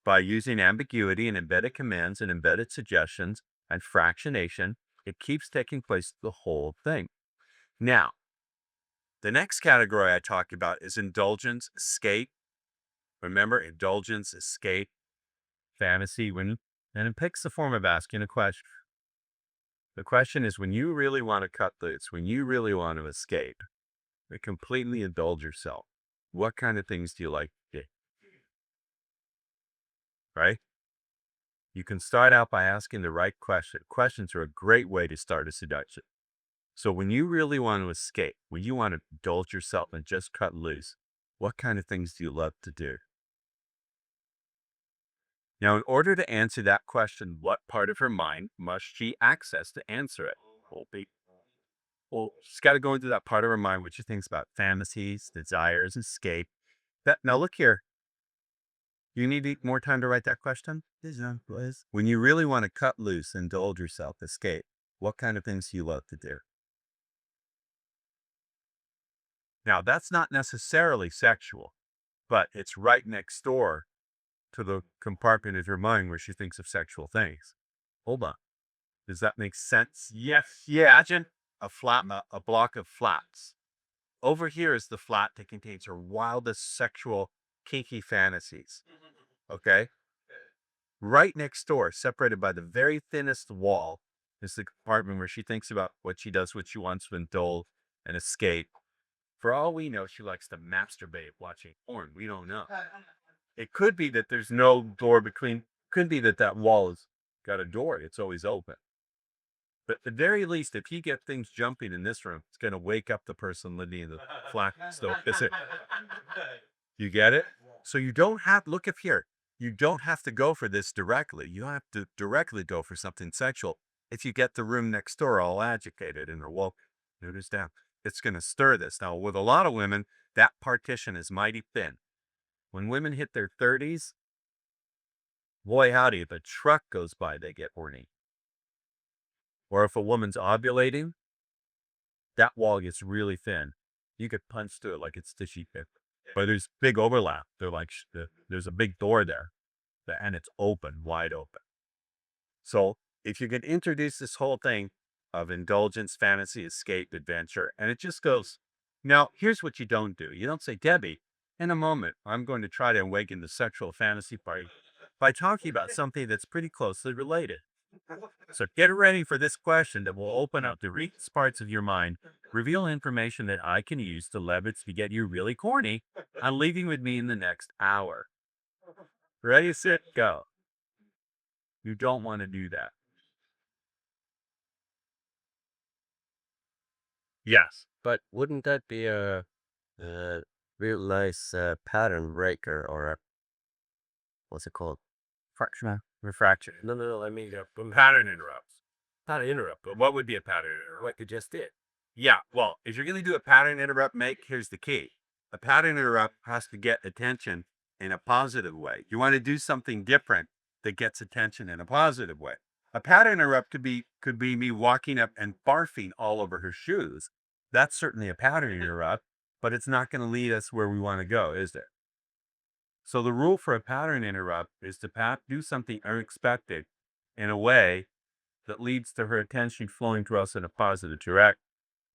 by using ambiguity and embedded commands and embedded suggestions and fractionation. It keeps taking place the whole thing. Now, the next category I talk about is indulgence, escape. Remember, indulgence, escape, fantasy, and it picks the form of asking a question. The question is, when you really want to cut loose, when you really want to escape, completely indulge yourself, what kind of things do you like to do? Right? You can start out by asking the right question. Questions are a great way to start a seduction. So when you really want to escape, when you want to indulge yourself and just cut loose, what kind of things do you love to do? Now, in order to answer that question, what part of her mind must she access to answer it? Well, she's got to go into that part of her mind which she thinks about fantasies, desires, escape. Now look here. You need more time to write that question? When you really want to cut loose, indulge yourself, escape, what kind of things do you love to do? Now, that's not necessarily sexual, but it's right next door to the compartment of your mind where she thinks of sexual things. Hold on. Does that make sense? Yes. Yeah. Imagine a block of flats. Over here is the flat that contains her wildest sexual kinky fantasies. Okay. Right next door, separated by the very thinnest wall, is the compartment where she thinks about what she does, what she wants to indulge and escape. For all we know, she likes to masturbate watching porn. We don't know. It could be that there's no door between. Could be that that wall has got a door. It's always open. But at the very least, if you get things jumping in this room, it's going to wake up the person living in the flat still. Is it? You get it? So you don't have, look up here. You don't have to go for this directly. You have to directly go for something sexual. If you get the room next door all agitated and they're woke, notice down. It's going to stir this. Now, with a lot of women, that partition is mighty thin. When women hit their 30s, boy howdy, if a truck goes by, they get horny. Or if a woman's ovulating, that wall gets really thin. You could punch through it like it's tissue paper. But there's big overlap. They're like, there's a big door there, and it's open, wide open. So if you can introduce this whole thing of indulgence, fantasy, escape, adventure, and it just goes, now, here's what you don't do. You don't say, Debbie, in a moment, I'm going to try to awaken the sexual fantasy part by talking about something that's pretty closely related. So get ready for this question that will open up the deepest parts of your mind, reveal information that I can use to leverage to get you really corny, and leaving with me in the next hour. Ready, set, go. You don't want to do that. Yes. But wouldn't that be a real nice pattern breaker or a, what's it called? Refraction. No, I mean, Pattern interrupts. not interrupt, But what would be a pattern interrupt? what you just did. Yeah, well, if you're going to do a pattern interrupt, here's the key. A pattern interrupt has to get attention in a positive way. You want to do something different that gets attention in a positive way. A pattern interrupt could be me walking up and barfing all over her shoes. That's certainly a pattern interrupt, but it's not going to lead us where we want to go, is it? So the rule for a pattern interrupt is to do something unexpected in a way that leads to her attention flowing to us in a positive direction.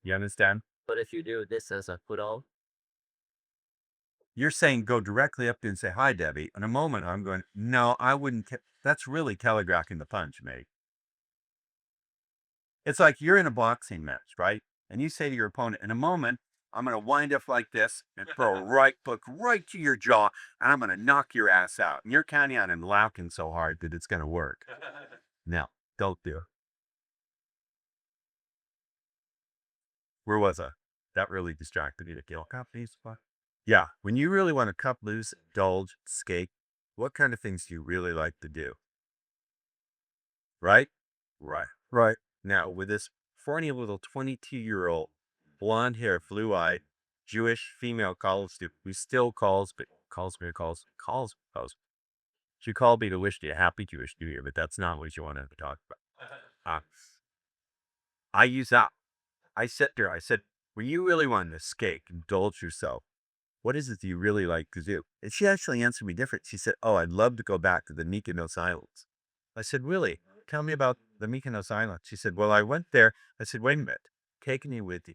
You understand? But if you do this as a put on, You're saying go directly up to and say, hi, Debbie. In a moment, I'm going, no, I wouldn't. That's really telegraphing the punch, mate. It's like you're in a boxing match, right? And you say to your opponent, in a moment, I'm going to wind up like this and throw a right hook right to your jaw, and I'm going to knock your ass out. And you're counting on and laughing so hard that it's going to work. No, don't do it. Where was I? That really distracted me to kill companies. Yeah, when you really want to cut loose, indulge, escape, what kind of things do you really like to do? Right? Right. Now, with this horny little 22-year-old, blonde hair, blue eyed, Jewish female college student who still calls me. She called me to wish me a happy Jewish New Year, but that's not what you wanted to talk about. I use that. I said to her, I said, when you really want to escape, indulge yourself, what is it that you really like to do? And she actually answered me different. She said, oh, I'd love to go back to the Mykonos Islands. I said, really? Tell me about the Mykonos Islands. She said, well, I went there. I said, wait a minute. Take me with you.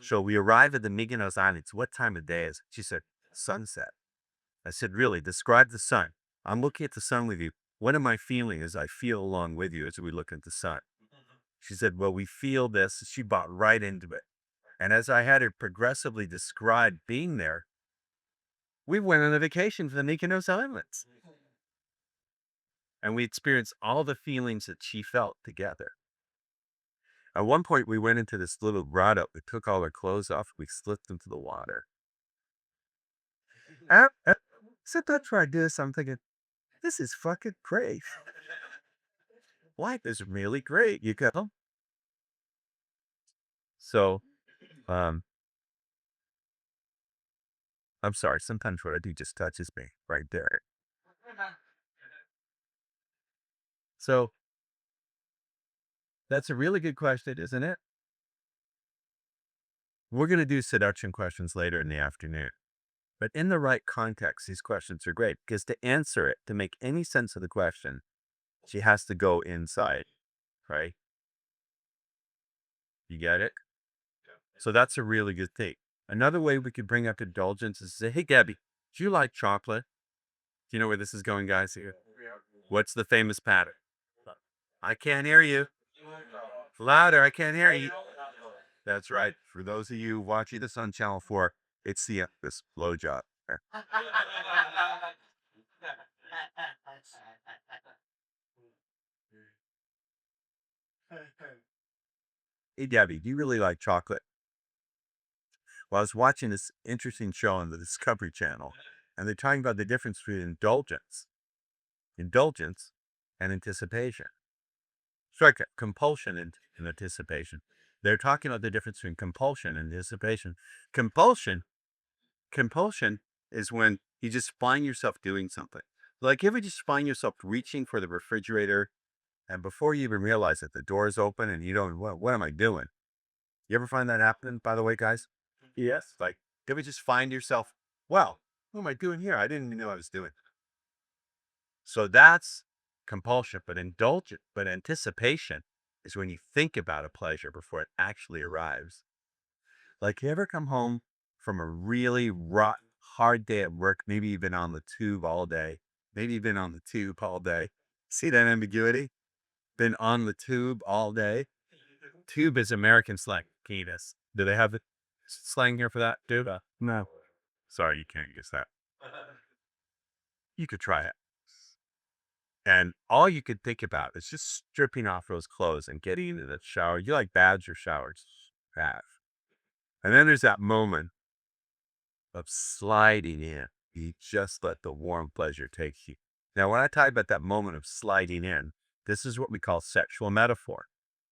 So we arrived at the Mykonos Islands. What time of day is it? She said, sunset. I said, really? Describe the sun. I'm looking at the sun with you. What am I feeling as I feel along with you as we look at the sun? She said, well, we feel this. She bought right into it. And as I had her progressively describe being there, we went on a vacation to the Mykonos Islands. And we experienced all the feelings that she felt together. At one point, we went into this little grotto. We took all our clothes off. We slipped into the water. So that's where I do this. I'm thinking, this is fucking great. Life is really great. You go. So, I'm sorry. Sometimes what I do just touches me right there. So that's a really good question, isn't it? We're going to do seduction questions later in the afternoon. But in the right context, these questions are great because to answer it, to make any sense of the question, she has to go inside, right? You get it? So that's a really good thing. Another way we could bring up indulgence is say, hey, Gabby, do you like chocolate? Do you know where this is going, guys? Here. What's the famous pattern? I can't hear you. Louder, I can't hear you. That's right. For those of you watching this on Channel 4, it's this blowjob. Hey, Debbie, do you really like chocolate? Well, I was watching this interesting show on the Discovery Channel, and they're talking about the difference between indulgence and anticipation. Strike it, compulsion and anticipation. They're talking about the difference between compulsion and anticipation. Compulsion is when you just find yourself doing something. Like, you ever just find yourself reaching for the refrigerator, and before you even realize it, the door is open and you don't, what am I doing? You ever find that happening, by the way, guys? Yes. Like, you ever just find yourself, well, what am I doing here? I didn't even know I was doing it. So that's compulsion, but anticipation is when you think about a pleasure before it actually arrives. Like, you ever come home from a really hard day at work, maybe you've been on the tube all day, See that ambiguity? Been on the tube all day. Tube is American slang, penis. Do they have the slang here for that, tube? No. Sorry, you can't use that. You could try it. And all you could think about is just stripping off those clothes and getting into the shower. You like baths or showers? Bath. And then there's that moment of sliding in. You just let the warm pleasure take you. Now, when I talk about that moment of sliding in, this is what we call sexual metaphor.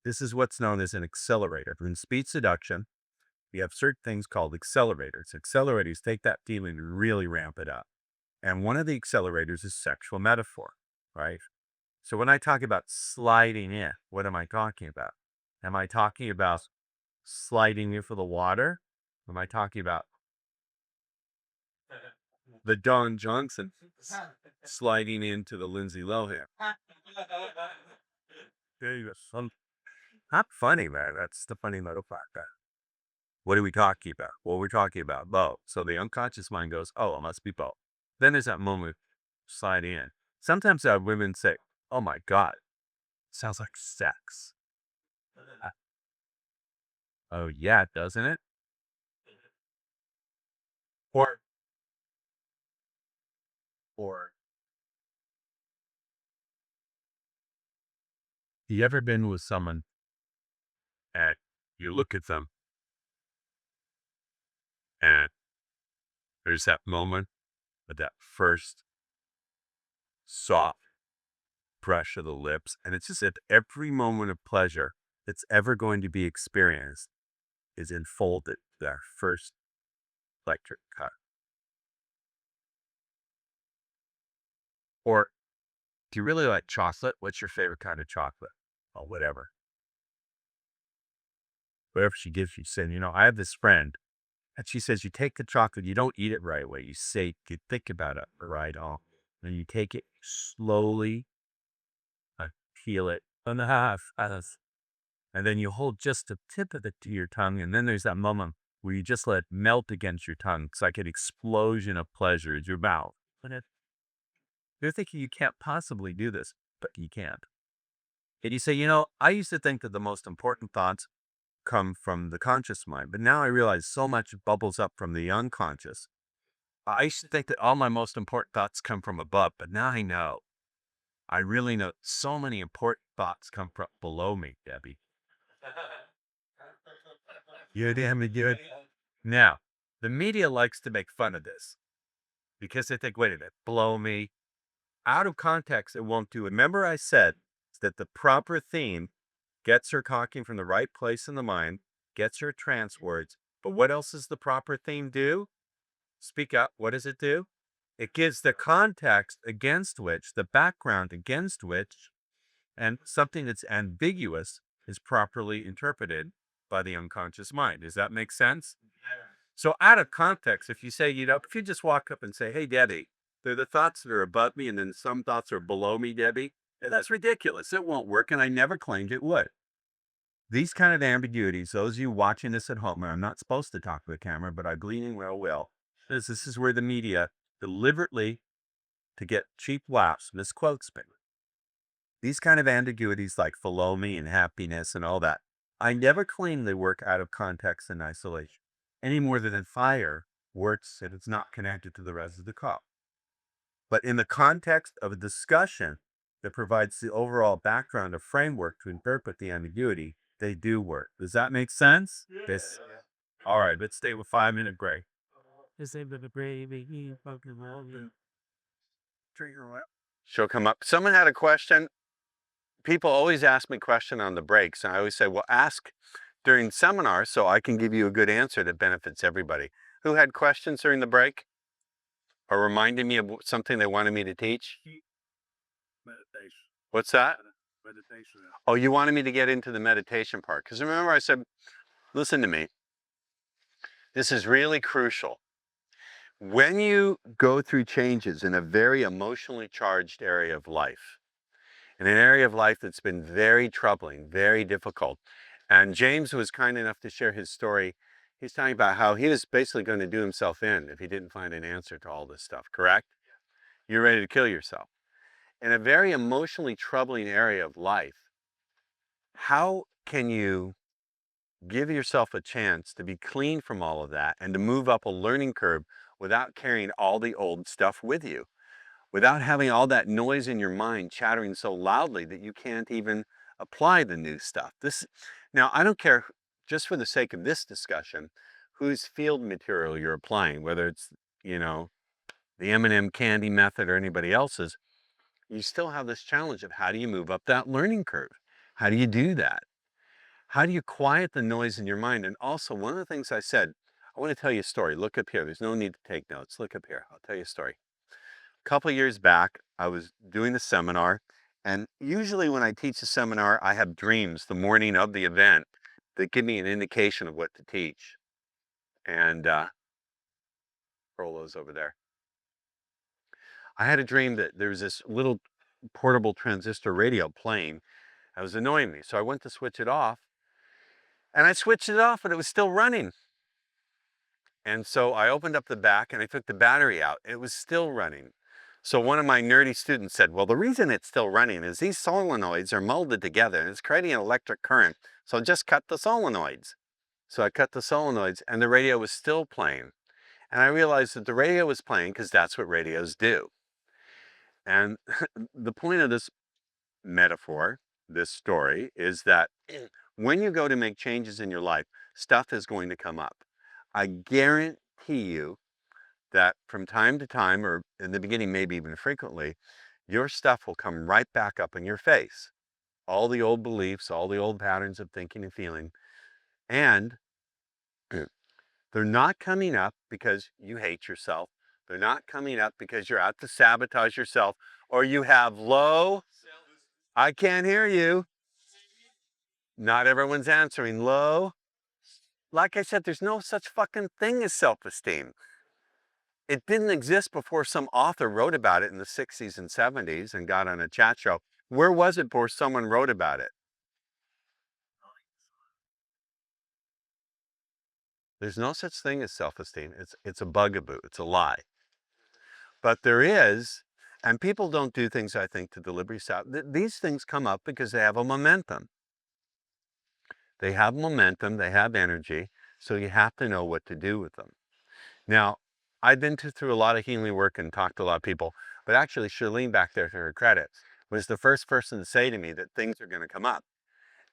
This is what's known as an accelerator. In speed seduction, we have certain things called accelerators. Accelerators take that feeling and really ramp it up. And one of the accelerators is sexual metaphor, right? So when I talk about sliding in, what am I talking about? Am I talking about sliding into the water? Am I talking about the Don Johnson sliding into the Lindsay Lohan? There you go. Not funny, man. That's the funny little part. What are we talking about? Well, we're talking about both. So the unconscious mind goes, oh, it must be both. Then there's that moment, slide in. Sometimes women say, oh my God, sounds like sex. Oh yeah, doesn't it? Or you ever been with someone and you look at them and there's that moment of that first soft brush of the lips, and it's just that every moment of pleasure that's ever going to be experienced is enfolded that first electric cut. Or do you really like chocolate? What's your favorite kind of chocolate? Or whatever. Whatever she gives you, saying, I have this friend, and she says, you take the chocolate, you don't eat it right away. You think about it right off. And you take it slowly, peel it in half, and then you hold just the tip of it to your tongue. And then there's that moment where you just let it melt against your tongue. It's like an explosion of pleasure in your mouth. You're thinking you can't possibly do this, but you can't. And you say, I used to think that the most important thoughts come from the conscious mind, but now I realize so much bubbles up from the unconscious. I used to think that all my most important thoughts come from above, but now I know. I really know so many important thoughts come from below me, Debbie. You're damn good. Now, the media likes to make fun of this because they think, wait a minute, below me. Out of context, it won't do it. Remember I said that the proper theme gets her talking from the right place in the mind, gets her trance words. But what else does the proper theme do? Speak up. What does it do? It gives the context against which, the background against which, and something that's ambiguous is properly interpreted by the unconscious mind. Does that make sense? So out of context, if you say, if you just walk up and say, hey, Debbie, they're the thoughts that are above me and then some thoughts are below me, Debbie, that's ridiculous. It won't work. And I never claimed it would. These kind of ambiguities, those of you watching this at home, and I'm not supposed to talk to the camera, but I gleaning well will, this is where the media deliberately, to get cheap laughs, misquotes me. These kind of ambiguities like below me and happiness and all that, I never claim they work out of context and isolation, any more than fire works if it's not connected to the rest of the cup. But in the context of a discussion that provides the overall background or framework to interpret the ambiguity, they do work. Does that make sense? All right, let's stay with 5-minute break. She'll come up. Someone had a question. People always ask me a question on the breaks, and I always say, well, ask during seminar so I can give you a good answer that benefits everybody. Who had questions during the break? Or reminded me of something they wanted me to teach? Meditation. What's that? Meditation. Oh, you wanted me to get into the meditation part. Because remember I said, listen to me. This is really crucial. When you go through changes in a very emotionally charged area of life, in an area of life that's been very troubling, very difficult, and James was kind enough to share his story. He's talking about how he was basically going to do himself in if he didn't find an answer to all this stuff, correct? You're ready to kill yourself. In a very emotionally troubling area of life, how can you give yourself a chance to be clean from all of that and to move up a learning curve without carrying all the old stuff with you, without having all that noise in your mind chattering so loudly that you can't even apply the new stuff? Now, I don't care, just for the sake of this discussion, whose field material you're applying, whether it's, the M&M candy method or anybody else's, you still have this challenge of how do you move up that learning curve? How do you do that? How do you quiet the noise in your mind? And also, one of the things I said, I want to tell you a story. Look up here. There's no need to take notes. Look up here. I'll tell you a story. A couple of years back, I was doing a seminar. And usually when I teach a seminar, I have dreams the morning of the event that give me an indication of what to teach. And roll those over there. I had a dream that there was this little portable transistor radio playing. It was annoying me. So I went to switch it off. And I switched it off, but it was still running. And so I opened up the back and I took the battery out. It was still running. So one of my nerdy students said, well, the reason it's still running is these solenoids are molded together and it's creating an electric current. So just cut the solenoids. So I cut the solenoids and the radio was still playing. And I realized that the radio was playing because that's what radios do. And the point of this metaphor, this story, is that when you go to make changes in your life, stuff is going to come up. I guarantee you that from time to time, or in the beginning, maybe even frequently, your stuff will come right back up in your face. All the old beliefs, all the old patterns of thinking and feeling. And they're not coming up because you hate yourself. They're not coming up because you're out to sabotage yourself or you have low, I can't hear you. Not everyone's answering. Low. Like I said, there's no such fucking thing as self-esteem. It didn't exist before some author wrote about it in the 60s and 70s and got on a chat show. Where was it before someone wrote about it? There's no such thing as self-esteem. It's a bugaboo. It's a lie. But there is, and people don't do things, I think, to deliberately stop. These things come up because they have a momentum. They have momentum, they have energy, so you have to know what to do with them. Now, I've been through a lot of healing work and talked to a lot of people, but actually Charlene, back there to her credit, was the first person to say to me that things are going to come up.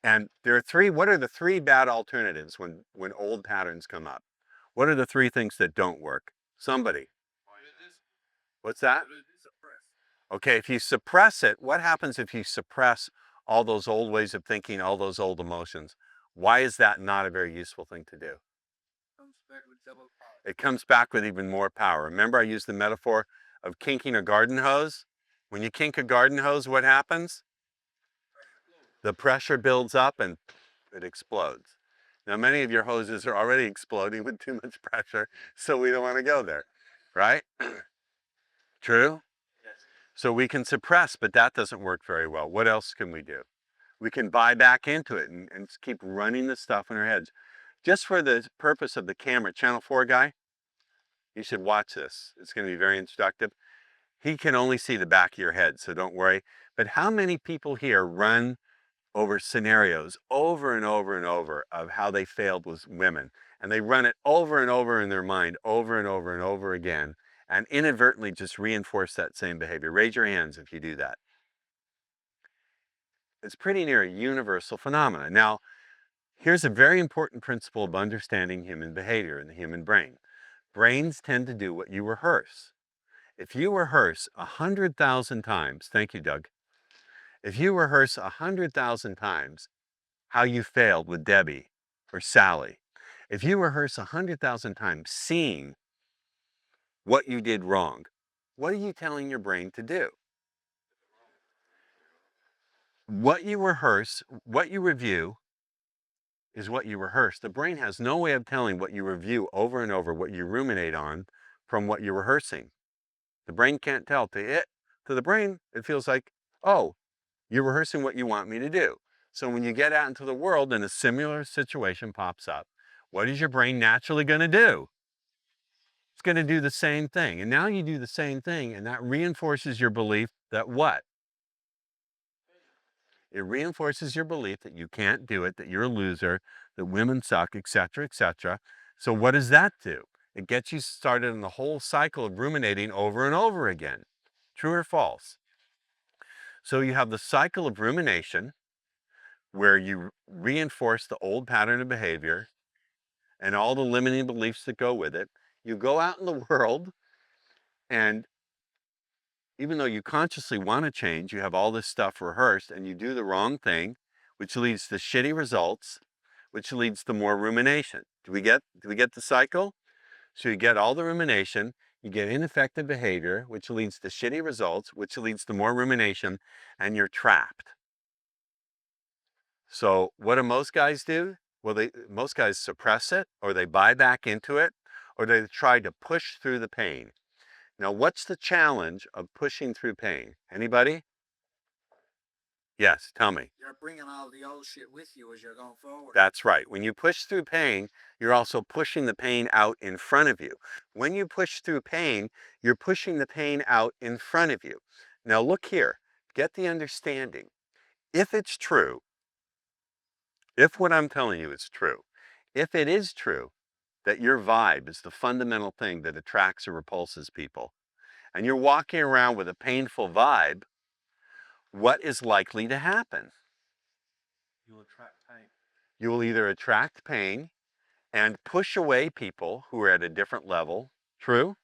And there are three, what are the three bad alternatives when old patterns come up? What are the three things that don't work? Somebody. What's that? Okay, if you suppress it, what happens if you suppress all those old ways of thinking, all those old emotions? Why is that not a very useful thing to do? It comes back with even more power. Remember I used the metaphor of kinking a garden hose? When you kink a garden hose, what happens? The pressure builds up and it explodes. Now, many of your hoses are already exploding with too much pressure, so we don't want to go there, right? True? So we can suppress, but that doesn't work very well. What else can we do? We can buy back into it and keep running the stuff in our heads. Just for the purpose of the camera, Channel 4 guy, you should watch this. It's going to be very instructive. He can only see the back of your head, so don't worry. But how many people here run over scenarios over and over and over of how they failed with women? And they run it over and over in their mind, over and over and over again, and inadvertently just reinforce that same behavior. Raise your hands if you do that. It's pretty near a universal phenomenon. Now, here's a very important principle of understanding human behavior in the human brain. Brains tend to do what you rehearse. If you rehearse 100,000 times, thank you, Doug. If you rehearse 100,000 times how you failed with Debbie or Sally, if you rehearse 100,000 times seeing what you did wrong, what are you telling your brain to do? What you rehearse, what you review, is what you rehearse. The brain has no way of telling what you review over and over, what you ruminate on from what you're rehearsing. The brain can't tell. To the brain, it feels like, oh, you're rehearsing what you want me to do. So when you get out into the world and a similar situation pops up, what is your brain naturally going to do? It's going to do the same thing. And now you do the same thing, and that reinforces your belief that what? It reinforces your belief that you can't do it, that you're a loser, that women suck, etc., etc. So what does that do? It gets you started in the whole cycle of ruminating over and over again. True or false? So you have the cycle of rumination where you reinforce the old pattern of behavior and all the limiting beliefs that go with it. You go out in the world, and even though you consciously want to change, you have all this stuff rehearsed and you do the wrong thing, which leads to shitty results, which leads to more rumination. Do we get the cycle? So you get all the rumination, you get ineffective behavior, which leads to shitty results, which leads to more rumination, and you're trapped. So what do most guys do? Well, most guys suppress it, or they buy back into it, or they try to push through the pain. Now, what's the challenge of pushing through pain? Anybody? Yes, tell me. You're bringing all the old shit with you as you're going forward. That's right. When you push through pain, you're also pushing the pain out in front of you. When you push through pain, you're pushing the pain out in front of you. Now, look here. Get the understanding. If it's true, if what I'm telling you is true, if it is true that your vibe is the fundamental thing that attracts or repulses people, and you're walking around with a painful vibe, what is likely to happen? You'll attract pain. You will either attract pain and push away people who are at a different level. True?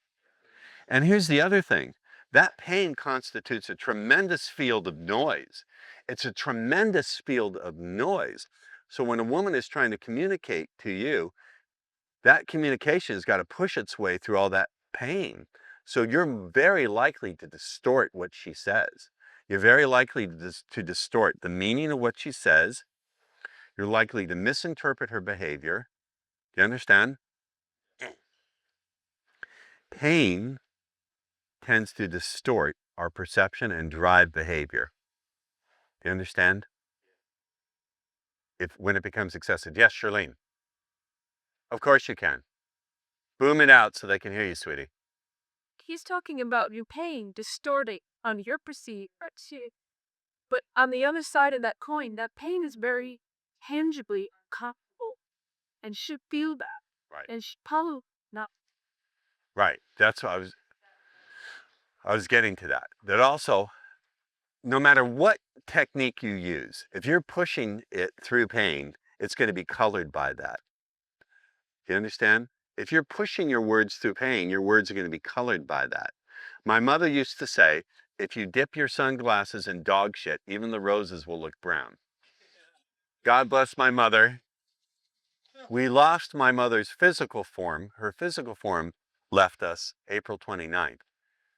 And here's the other thing. That pain constitutes a tremendous field of noise. It's a tremendous field of noise. So when a woman is trying to communicate to you, that communication has got to push its way through all that pain. So you're very likely to distort what she says. You're very likely to distort the meaning of what she says. You're likely to misinterpret her behavior. Do you understand? Pain tends to distort our perception and drive behavior. Do you understand? When it becomes excessive. Yes, Charlene. Of course you can. Boom it out so they can hear you, sweetie. He's talking about your pain distorting on your perceived, but on the other side of that coin, that pain is very tangibly uncomfortable, and should feel that. Right. And should probably not. Right. That's what I was getting to that. That also, no matter what technique you use, if you're pushing it through pain, it's going to be colored by that. Do you understand? If you're pushing your words through pain, your words are going to be colored by that. My mother used to say, if you dip your sunglasses in dog shit, even the roses will look brown. God bless my mother. We lost my mother's physical form. Her physical form left us April 29th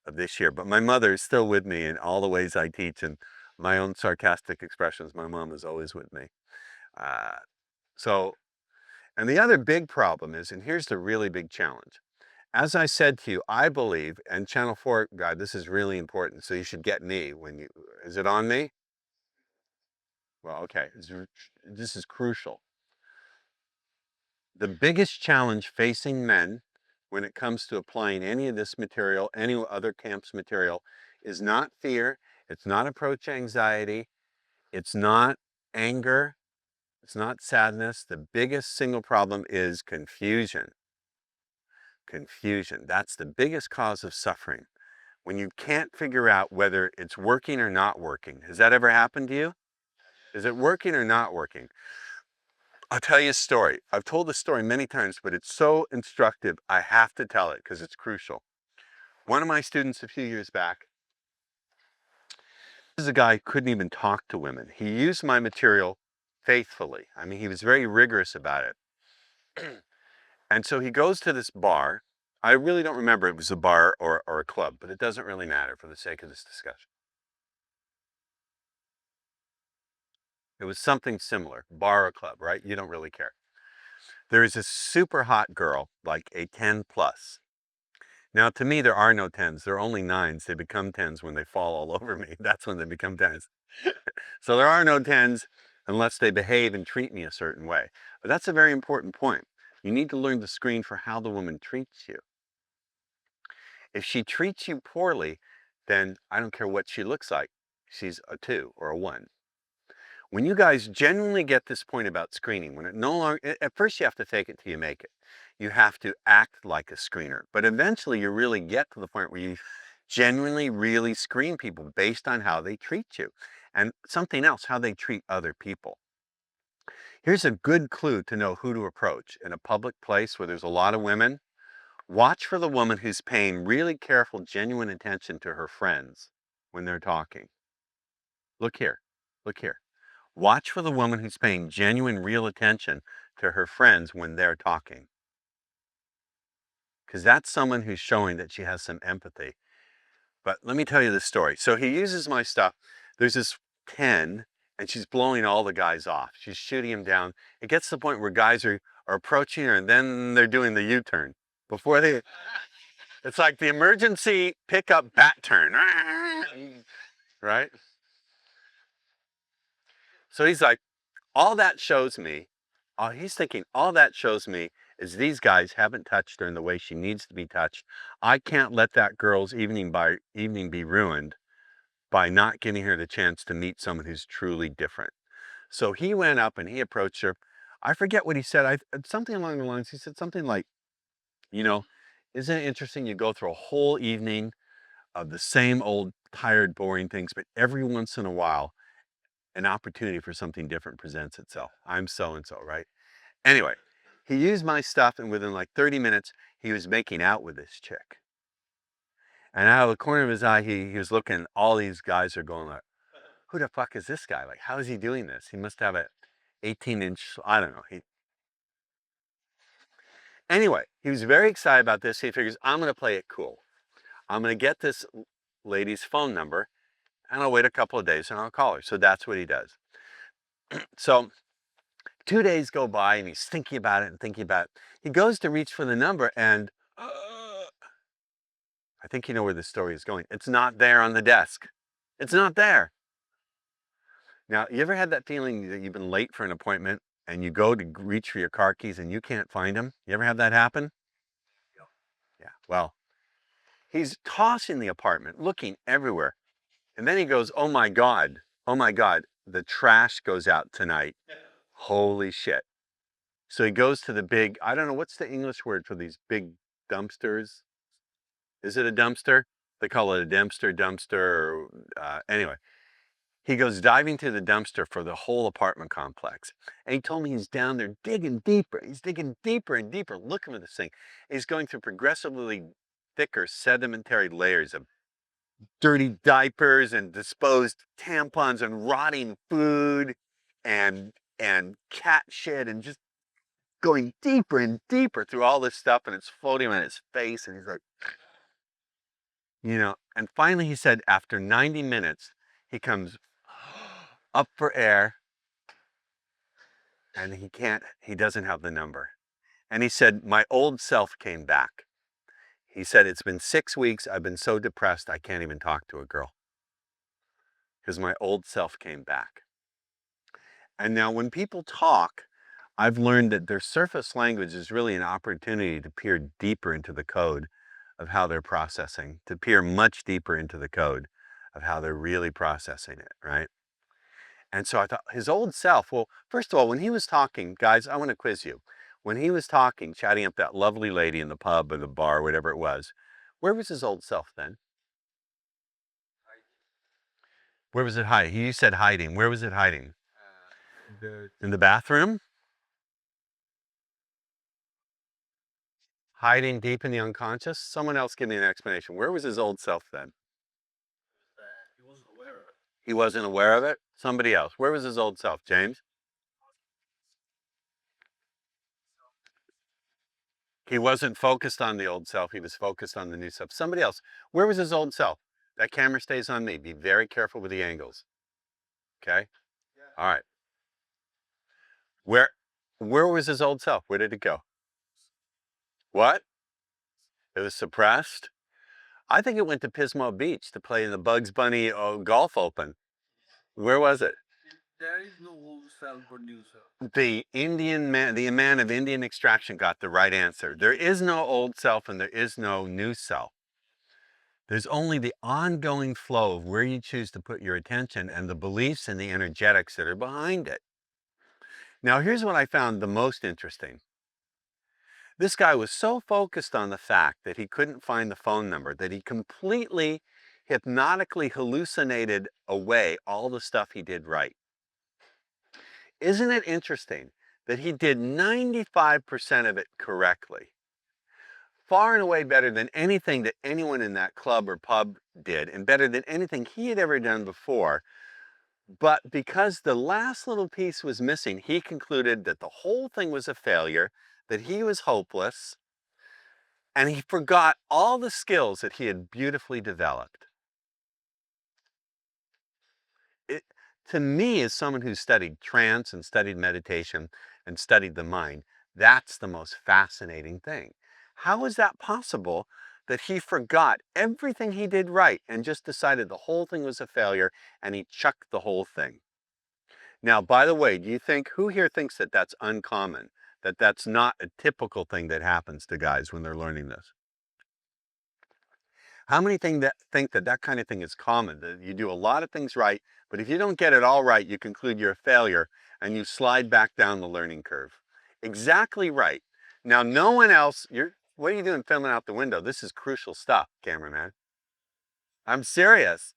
of this year. But my mother is still with me in all the ways I teach and my own sarcastic expressions. My mom is always with me. So And the other big problem is, and here's the really big challenge. As I said to you, I believe, and Channel 4 guy, this is really important, so you should get me when you, is it on me? Well, okay, this is crucial. The biggest challenge facing men when it comes to applying any of this material, any other camp's material, is not fear, it's not approach anxiety, it's not anger, it's not sadness. The biggest single problem is confusion. Confusion. That's the biggest cause of suffering. When you can't figure out whether it's working or not working. Has that ever happened to you? Is it working or not working? I'll tell you a story. I've told this story many times, but it's so instructive, I have to tell it because it's crucial. One of my students a few years back, this is a guy who couldn't even talk to women. He used my material faithfully. I mean, he was very rigorous about it. And so he goes to this bar. I really don't remember if it was a bar or a club, but it doesn't really matter for the sake of this discussion. It was something similar, bar or club, right? You don't really care. There is a super hot girl, like a 10 plus. Now, to me, there are no 10s. There are only 9s. They become 10s when they fall all over me. That's when they become 10s. So there are no 10s unless they behave and treat me a certain way. But that's a very important point. You need to learn to screen for how the woman treats you. If she treats you poorly, then I don't care what she looks like. She's a 2 or a 1. When you guys genuinely get this point about screening, when it no longer, at first you have to fake it till you make it. You have to act like a screener, but eventually you really get to the point where you genuinely really screen people based on how they treat you. And something else, how they treat other people. Here's a good clue to know who to approach. In a public place where there's a lot of women, watch for the woman who's paying really careful, genuine attention to her friends when they're talking. Look here, look here. Watch for the woman who's paying genuine, real attention to her friends when they're talking. Because that's someone who's showing that she has some empathy. But let me tell you this story. So he uses my stuff. There's this 10, and she's blowing all the guys off. She's shooting them down. It gets to the point where guys are approaching her, and then they're doing the U-turn. Before they, it's like the emergency pickup bat turn, right? So he's like, all that shows me, he's thinking, all that shows me is these guys haven't touched her in the way she needs to be touched. I can't let that girl's evening be ruined by not giving her the chance to meet someone who's truly different. So he went up and he approached her. I forget what he said. Something along the lines, he said something like, you know, isn't it interesting you go through a whole evening of the same old tired, boring things, but every once in a while, an opportunity for something different presents itself. I'm so-and-so, right? Anyway, he used my stuff, and within like 30 minutes, he was making out with this chick. And out of the corner of his eye, he was looking, all these guys are going like, who the fuck is this guy? Like, how is he doing this? He must have an 18-inch, I don't know. Anyway, he was very excited about this. He figures, I'm going to play it cool. I'm going to get this lady's phone number, and I'll wait a couple of days, and I'll call her. So that's what he does. So 2 days go by, and he's thinking about it and thinking about it. He goes to reach for the number, and I think you know where this story is going. It's not there on the desk. It's not there. Now, you ever had that feeling that you've been late for an appointment and you go to reach for your car keys and you can't find them? You ever have that happen? Yeah. Well, he's tossing the apartment, looking everywhere. And then he goes, oh my God, the trash goes out tonight. Holy shit. So he goes to the big, I don't know, what's the English word for these big dumpsters? Is it a dumpster? They call it a dumpster. Anyway, he goes diving to the dumpster for the whole apartment complex. And he told me he's down there digging deeper. He's digging deeper and deeper, looking for this thing. He's going through progressively thicker sedimentary layers of dirty diapers and disposed tampons and rotting food and cat shit, and just going deeper and deeper through all this stuff, and it's floating on his face, and he's like, and finally he said after 90 minutes, he comes up for air, and he doesn't have the number. And he said, my old self came back. He said, it's been 6 weeks. I've been so depressed, I can't even talk to a girl because my old self came back. And now when people talk, I've learned that their surface language is really an opportunity to peer deeper into the code of how they're processing, to peer much deeper into the code of how they're really processing it, right? And so I thought his old self, well, first of all, when he was talking, guys, I want to quiz you. When he was talking, chatting up that lovely lady in the pub or the bar, whatever it was, where was his old self then? Where was it hiding? You said hiding. Where was it hiding? In the bathroom? Hiding deep in the unconscious? Someone else give me an explanation. Where was his old self then? He wasn't aware of it. He wasn't aware of it? Somebody else. Where was his old self, James? He wasn't focused on the old self. He was focused on the new self. Somebody else. Where was his old self? That camera stays on me. Be very careful with the angles. Okay? All right. Where was his old self? Where did it go? What? It was suppressed? I think it went to Pismo Beach to play in the Bugs Bunny Golf Open. Where was it? There is no old self or new self. The man of Indian extraction got the right answer. There is no old self and there is no new self. There's only the ongoing flow of where you choose to put your attention and the beliefs and the energetics that are behind it. Now, here's what I found the most interesting. This guy was so focused on the fact that he couldn't find the phone number that he completely hypnotically hallucinated away all the stuff he did right. Isn't it interesting that he did 95% of it correctly? Far and away better than anything that anyone in that club or pub did, and better than anything he had ever done before. But because the last little piece was missing, he concluded that the whole thing was a failure, that he was hopeless, and he forgot all the skills that he had beautifully developed. To me, as someone who studied trance and studied meditation and studied the mind, that's the most fascinating thing. How is that possible that he forgot everything he did right and just decided the whole thing was a failure and he chucked the whole thing? Now, by the way, who here thinks that that's uncommon, that that's not a typical thing that happens to guys when they're learning this? How many think that kind of thing is common, that you do a lot of things right, but if you don't get it all right, you conclude you're a failure and you slide back down the learning curve? Exactly right. Now, no one else, what are you doing filming out the window? This is crucial stuff, cameraman. I'm serious.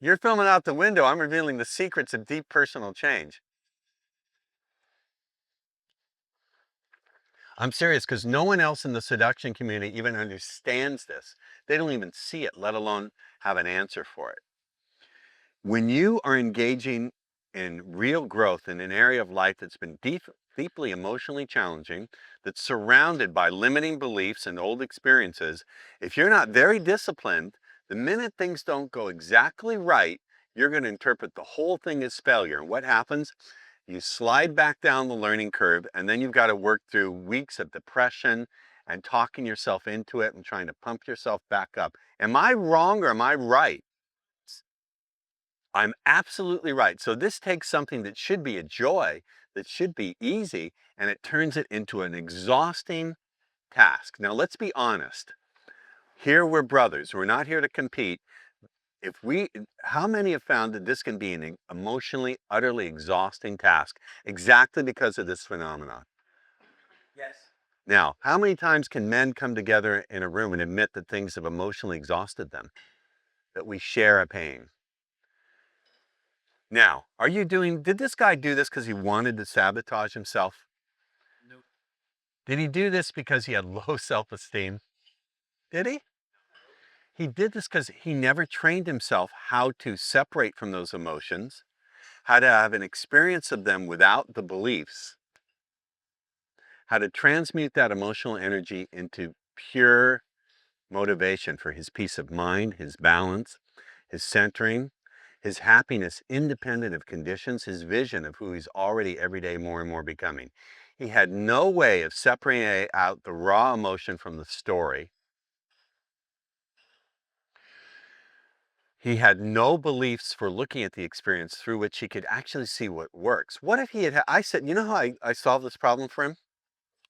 You're filming out the window. I'm revealing the secrets of deep personal change. I'm serious because no one else in the seduction community even understands this. They don't even see it, let alone have an answer for it. When you are engaging in real growth in an area of life that's been deeply emotionally challenging, that's surrounded by limiting beliefs and old experiences, if you're not very disciplined, the minute things don't go exactly right, you're going to interpret the whole thing as failure. And what happens? You slide back down the learning curve, and then you've got to work through weeks of depression and talking yourself into it and trying to pump yourself back up. Am I wrong or am I right? I'm absolutely right. So this takes something that should be a joy, that should be easy, and it turns it into an exhausting task. Now, let's be honest. Here we're brothers. We're not here to compete. How many have found that this can be an emotionally, utterly exhausting task exactly because of this phenomenon? Yes. Now, how many times can men come together in a room and admit that things have emotionally exhausted them, that we share a pain? Now, did this guy do this because he wanted to sabotage himself? No. Did he do this because he had low self-esteem? Did he? He did this because he never trained himself how to separate from those emotions, how to have an experience of them without the beliefs, how to transmute that emotional energy into pure motivation for his peace of mind, his balance, his centering, his happiness independent of conditions, his vision of who he's already every day more and more becoming. He had no way of separating out the raw emotion from the story. He had no beliefs for looking at the experience through which he could actually see what works. What if he had, I said, you know how I solved this problem for him?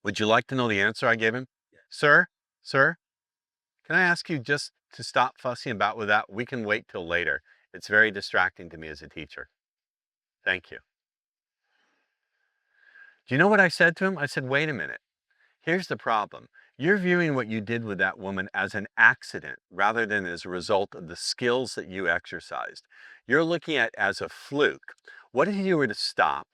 Would you like to know the answer I gave him? Sir, can I ask you just to stop fussing about with that? We can wait till later. It's very distracting to me as a teacher. Thank you. Do you know what I said to him? I said, wait a minute. Here's the problem. You're viewing what you did with that woman as an accident rather than as a result of the skills that you exercised. You're looking at it as a fluke. What if you were to stop,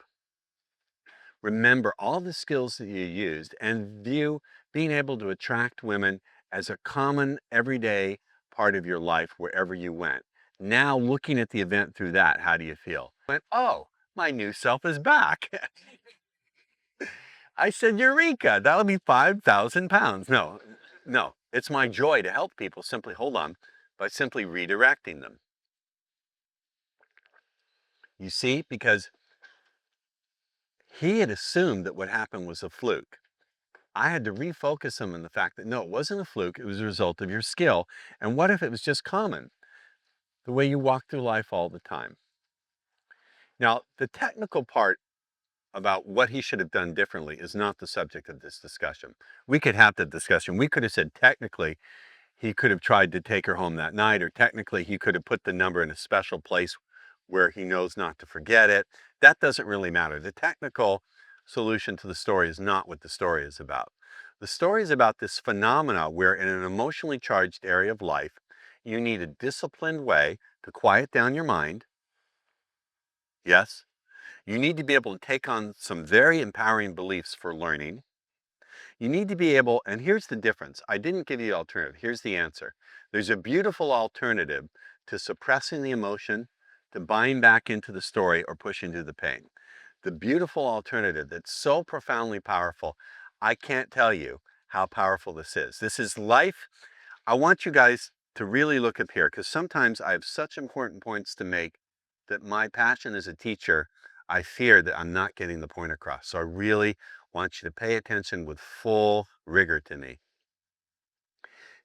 remember all the skills that you used, and view being able to attract women as a common, everyday part of your life wherever you went? Now, looking at the event through that, how do you feel? Went, oh, my new self is back. I said, Eureka, that'll be 5,000 pounds. No, it's my joy to help people simply, hold on, by simply redirecting them. You see, because he had assumed that what happened was a fluke. I had to refocus him on the fact that no, it wasn't a fluke, it was a result of your skill. And what if it was just common, the way you walk through life all the time? Now, the technical part about what he should have done differently is not the subject of this discussion. We could have the discussion. We could have said technically he could have tried to take her home that night, or technically he could have put the number in a special place where he knows not to forget it. That doesn't really matter. The technical solution to the story is not what the story is about. The story is about this phenomena where in an emotionally charged area of life, you need a disciplined way to quiet down your mind. Yes, you need to be able to take on some very empowering beliefs for learning. You need to be able, and here's the difference. I didn't give you the alternative. Here's the answer. There's a beautiful alternative to suppressing the emotion, to buying back into the story, or pushing through the pain. The beautiful alternative that's so profoundly powerful, I can't tell you how powerful this is. This is life. I want you guys to really look up here, because sometimes I have such important points to make that my passion as a teacher, I fear that I'm not getting the point across. So I really want you to pay attention with full rigor to me.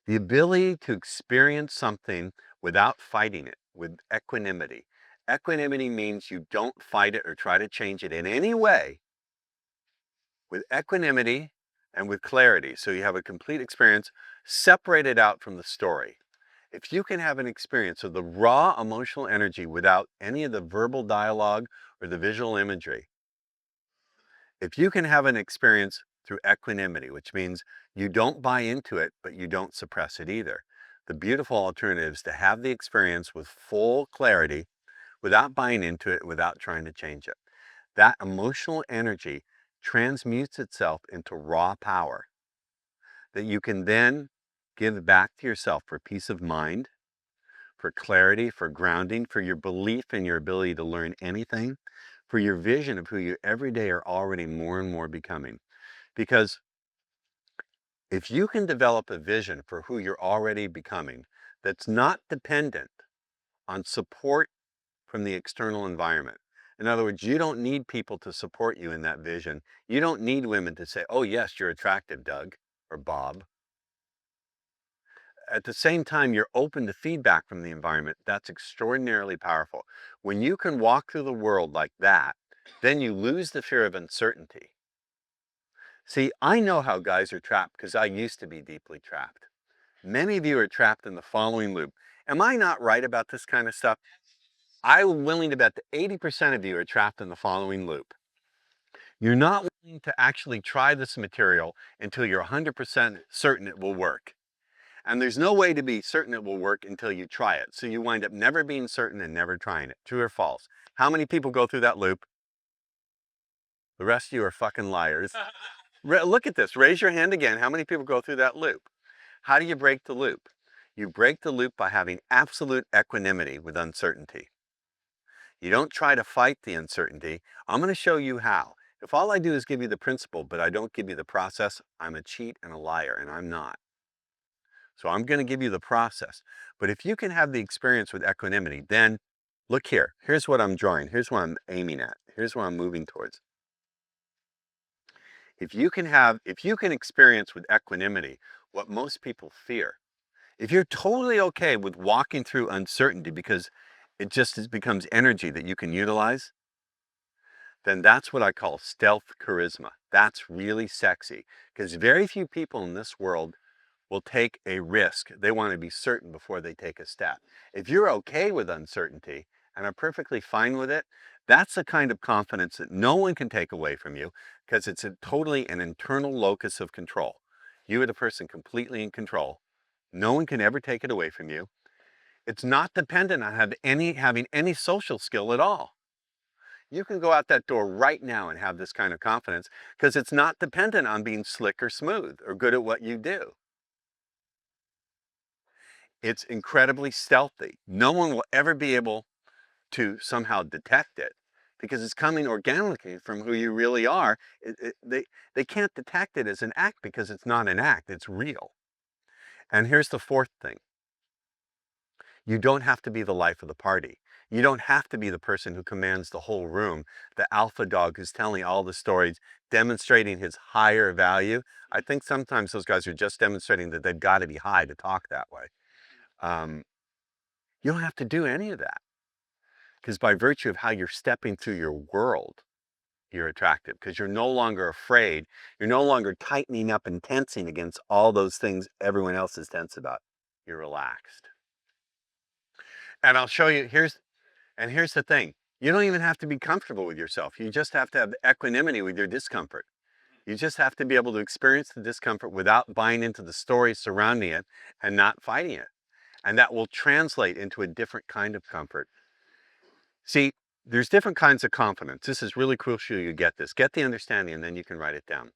The ability to experience something without fighting it, with equanimity. Equanimity means you don't fight it or try to change it in any way. With equanimity and with clarity, so you have a complete experience separated out from the story. If you can have an experience of the raw emotional energy without any of the verbal dialogue or the visual imagery, if you can have an experience through equanimity, which means you don't buy into it, but you don't suppress it either. The beautiful alternative is to have the experience with full clarity without buying into it, without trying to change it. That emotional energy transmutes itself into raw power that you can then give back to yourself for peace of mind, for clarity, for grounding, for your belief in your ability to learn anything, for your vision of who you every day are already more and more becoming. Because if you can develop a vision for who you're already becoming that's not dependent on support from the external environment. In other words, you don't need people to support you in that vision. You don't need women to say, oh yes, you're attractive, Doug or Bob. At the same time, you're open to feedback from the environment. That's extraordinarily powerful. When you can walk through the world like that, then you lose the fear of uncertainty. See, I know how guys are trapped because I used to be deeply trapped. Many of you are trapped in the following loop. Am I not right about this kind of stuff? I'm willing to bet that 80% of you are trapped in the following loop. You're not willing to actually try this material until you're 100% certain it will work. And there's no way to be certain it will work until you try it. So you wind up never being certain and never trying it. True or false? How many people go through that loop? The rest of you are fucking liars. Look at this. Raise your hand again. How many people go through that loop? How do you break the loop? You break the loop by having absolute equanimity with uncertainty. You don't try to fight the uncertainty. I'm going to show you how. If all I do is give you the principle, but I don't give you the process, I'm a cheat and a liar, and I'm not. So I'm going to give you the process. But if you can have the experience with equanimity, then Look here. Here's what I'm drawing. Here's what I'm aiming at. Here's what I'm moving towards. If you can experience with equanimity what most people fear, if you're totally okay with walking through uncertainty because becomes energy that you can utilize, then that's what I call stealth charisma. That's really sexy, because very few people in this world will take a risk. They want to be certain before they take a step. If you're okay with uncertainty and are perfectly fine with it, that's the kind of confidence that no one can take away from you, because it's totally an internal locus of control. You are the person completely in control. No one can ever take it away from you. It's not dependent on having any social skill at all. You can go out that door right now and have this kind of confidence, because it's not dependent on being slick or smooth or good at what you do. It's incredibly stealthy. No one will ever be able to somehow detect it, because it's coming organically from who you really are. They can't detect it as an act because it's not an act, it's real. And here's the fourth thing. You don't have to be the life of the party. You don't have to be the person who commands the whole room, the alpha dog who's telling all the stories, demonstrating his higher value. I think sometimes those guys are just demonstrating that they've got to be high to talk that way. You don't have to do any of that, because by virtue of how you're stepping through your world, you're attractive, because you're no longer afraid. You're no longer tightening up and tensing against all those things everyone else is tense about. You're relaxed. And I'll show you, here's the thing. You don't even have to be comfortable with yourself. You just have to have equanimity with your discomfort. You just have to be able to experience the discomfort without buying into the stories surrounding it and not fighting it. And that will translate into a different kind of comfort. See, there's different kinds of confidence. This is really crucial you get this. Get the understanding, and then you can write it down.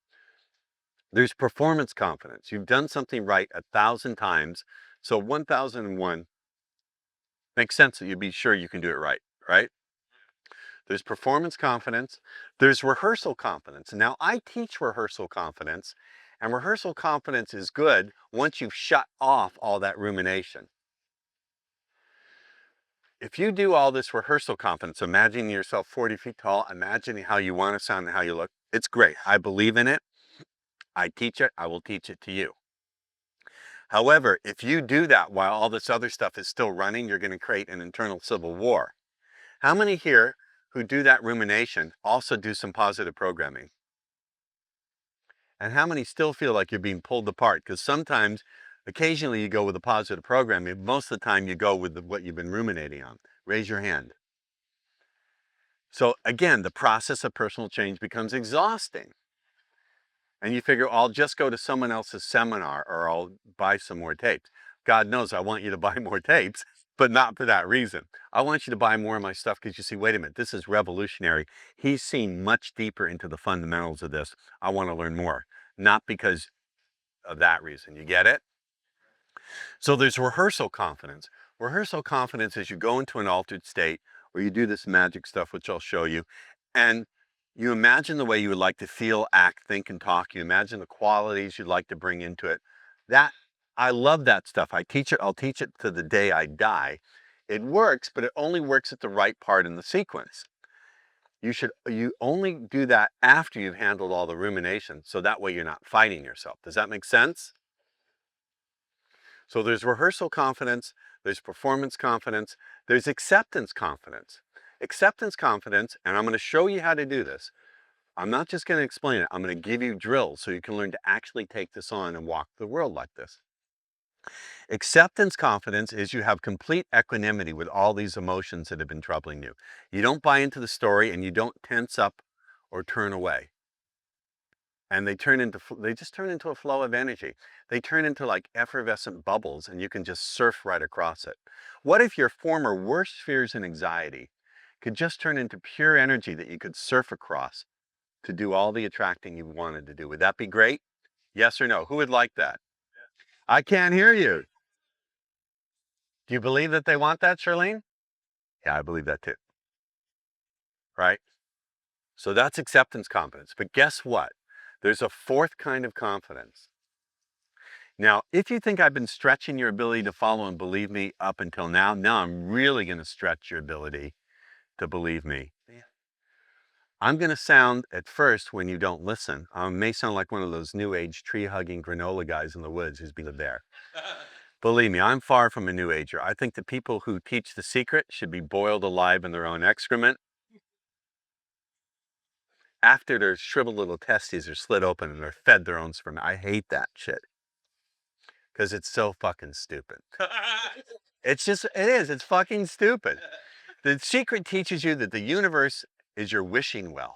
There's performance confidence. You've done something right 1,000 times, so 1,001 makes sense that you'd be sure you can do it right, right? There's performance confidence. There's rehearsal confidence. Now, I teach rehearsal confidence, and rehearsal confidence is good once you've shut off all that rumination. If you do all this rehearsal confidence, imagining yourself 40 feet tall, imagining how you want to sound and how you look, it's great. I believe in it. I teach it. I will teach it to you. However, if you do that while all this other stuff is still running, you're going to create an internal civil war. How many here who do that rumination also do some positive programming? And how many still feel like you're being pulled apart? Because sometimes, occasionally you go with the positive programming. Most of the time you go with what you've been ruminating on. Raise your hand. So again, the process of personal change becomes exhausting. And you figure, I'll just go to someone else's seminar, or I'll buy some more tapes. God knows I want you to buy more tapes, but not for that reason. I want you to buy more of my stuff because you see, wait a minute, this is revolutionary. He's seen much deeper into the fundamentals of this. I want to learn more, not because of that reason. You get it? So there's rehearsal confidence. Rehearsal confidence is you go into an altered state where you do this magic stuff, which I'll show you, and you imagine the way you would like to feel, act, think, and talk. You imagine the qualities you'd like to bring into it. I love that stuff. I teach it. I'll teach it to the day I die. It works, but it only works at the right part in the sequence. You only do that after you've handled all the rumination, so that way you're not fighting yourself. Does that make sense? So there's rehearsal confidence, there's performance confidence, there's acceptance confidence. Acceptance confidence, and I'm going to show you how to do this. I'm not just going to explain it. I'm going to give you drills so you can learn to actually take this on and walk the world like this. Acceptance confidence is you have complete equanimity with all these emotions that have been troubling you. You don't buy into the story, and you don't tense up or turn away. And they just turn into a flow of energy. They turn into like effervescent bubbles, and you can just surf right across it. What if your former worst fears and anxiety could just turn into pure energy that you could surf across to do all the attracting you wanted to do? Would that be great? Yes or no? Who would like that? I can't hear you. Do you believe that they want that, Charlene? Yeah, I believe that too. Right? So that's acceptance confidence. But guess what? There's a fourth kind of confidence. Now, if you think I've been stretching your ability to follow and believe me up until now, now I'm really going to stretch your ability to believe me. I'm going to sound, at first, when you don't listen, I may sound like one of those new age tree-hugging granola guys in the woods who's been there. Believe me, I'm far from a new ager. I think the people who teach the secret should be boiled alive in their own excrement after their shriveled little testes are slit open and they're fed their own sperm. I hate that shit because it's so fucking stupid. It's just, it is, it's fucking stupid. The secret teaches you that the universe is your wishing well.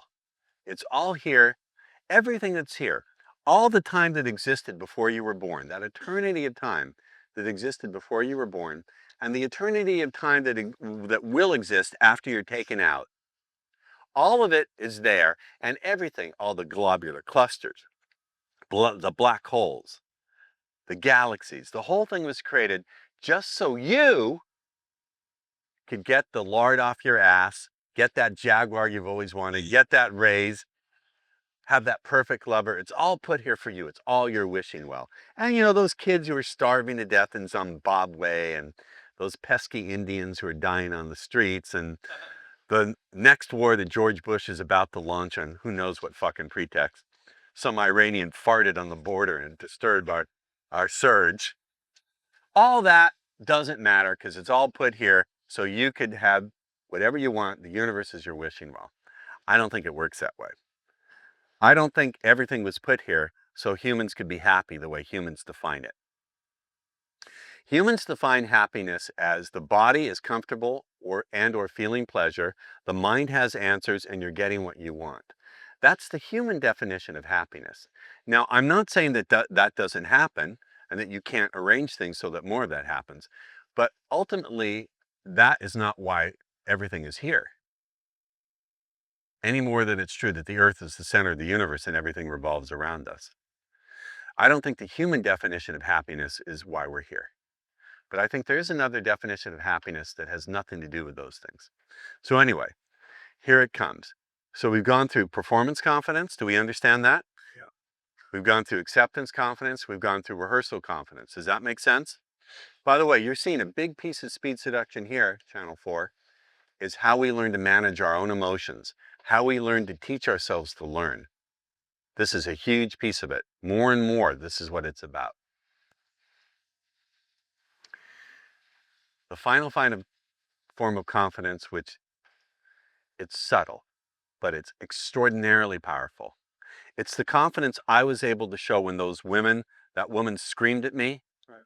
It's all here, everything that's here, all the time that existed before you were born, that eternity of time that existed before you were born, and the eternity of time that will exist after you're taken out. All of it is there, and everything, all the globular clusters, the black holes, the galaxies, the whole thing was created just so you could get the lard off your ass, get that Jaguar you've always wanted, get that raise, have that perfect lover. It's all put here for you. It's all your wishing well. And you know, those kids who are starving to death in Zimbabwe, and those pesky Indians who are dying on the streets, and the next war that George Bush is about to launch on who knows what fucking pretext. Some Iranian farted on the border and disturbed our surge. All that doesn't matter because it's all put here so you could have whatever you want. The universe is your wishing well. I don't think it works that way. I don't think everything was put here so humans could be happy the way humans define it. Humans define happiness as the body is comfortable or feeling pleasure, the mind has answers, and you're getting what you want. That's the human definition of happiness. Now, I'm not saying that that doesn't happen and that you can't arrange things so that more of that happens, but ultimately, that is not why everything is here. Any more than it's true that the earth is the center of the universe and everything revolves around us. I don't think the human definition of happiness is why we're here. But I think there is another definition of happiness that has nothing to do with those things. So anyway, here it comes. So we've gone through performance confidence. Do we understand that? Yeah. We've gone through acceptance confidence. We've gone through rehearsal confidence. Does that make sense? By the way, you're seeing a big piece of Speed Seduction here, Channel 4, is how we learn to manage our own emotions, how we learn to teach ourselves to learn. This is a huge piece of it. More and more, this is what it's about. The final form of confidence, which it's subtle, but it's extraordinarily powerful. It's the confidence I was able to show when that woman screamed at me. Right.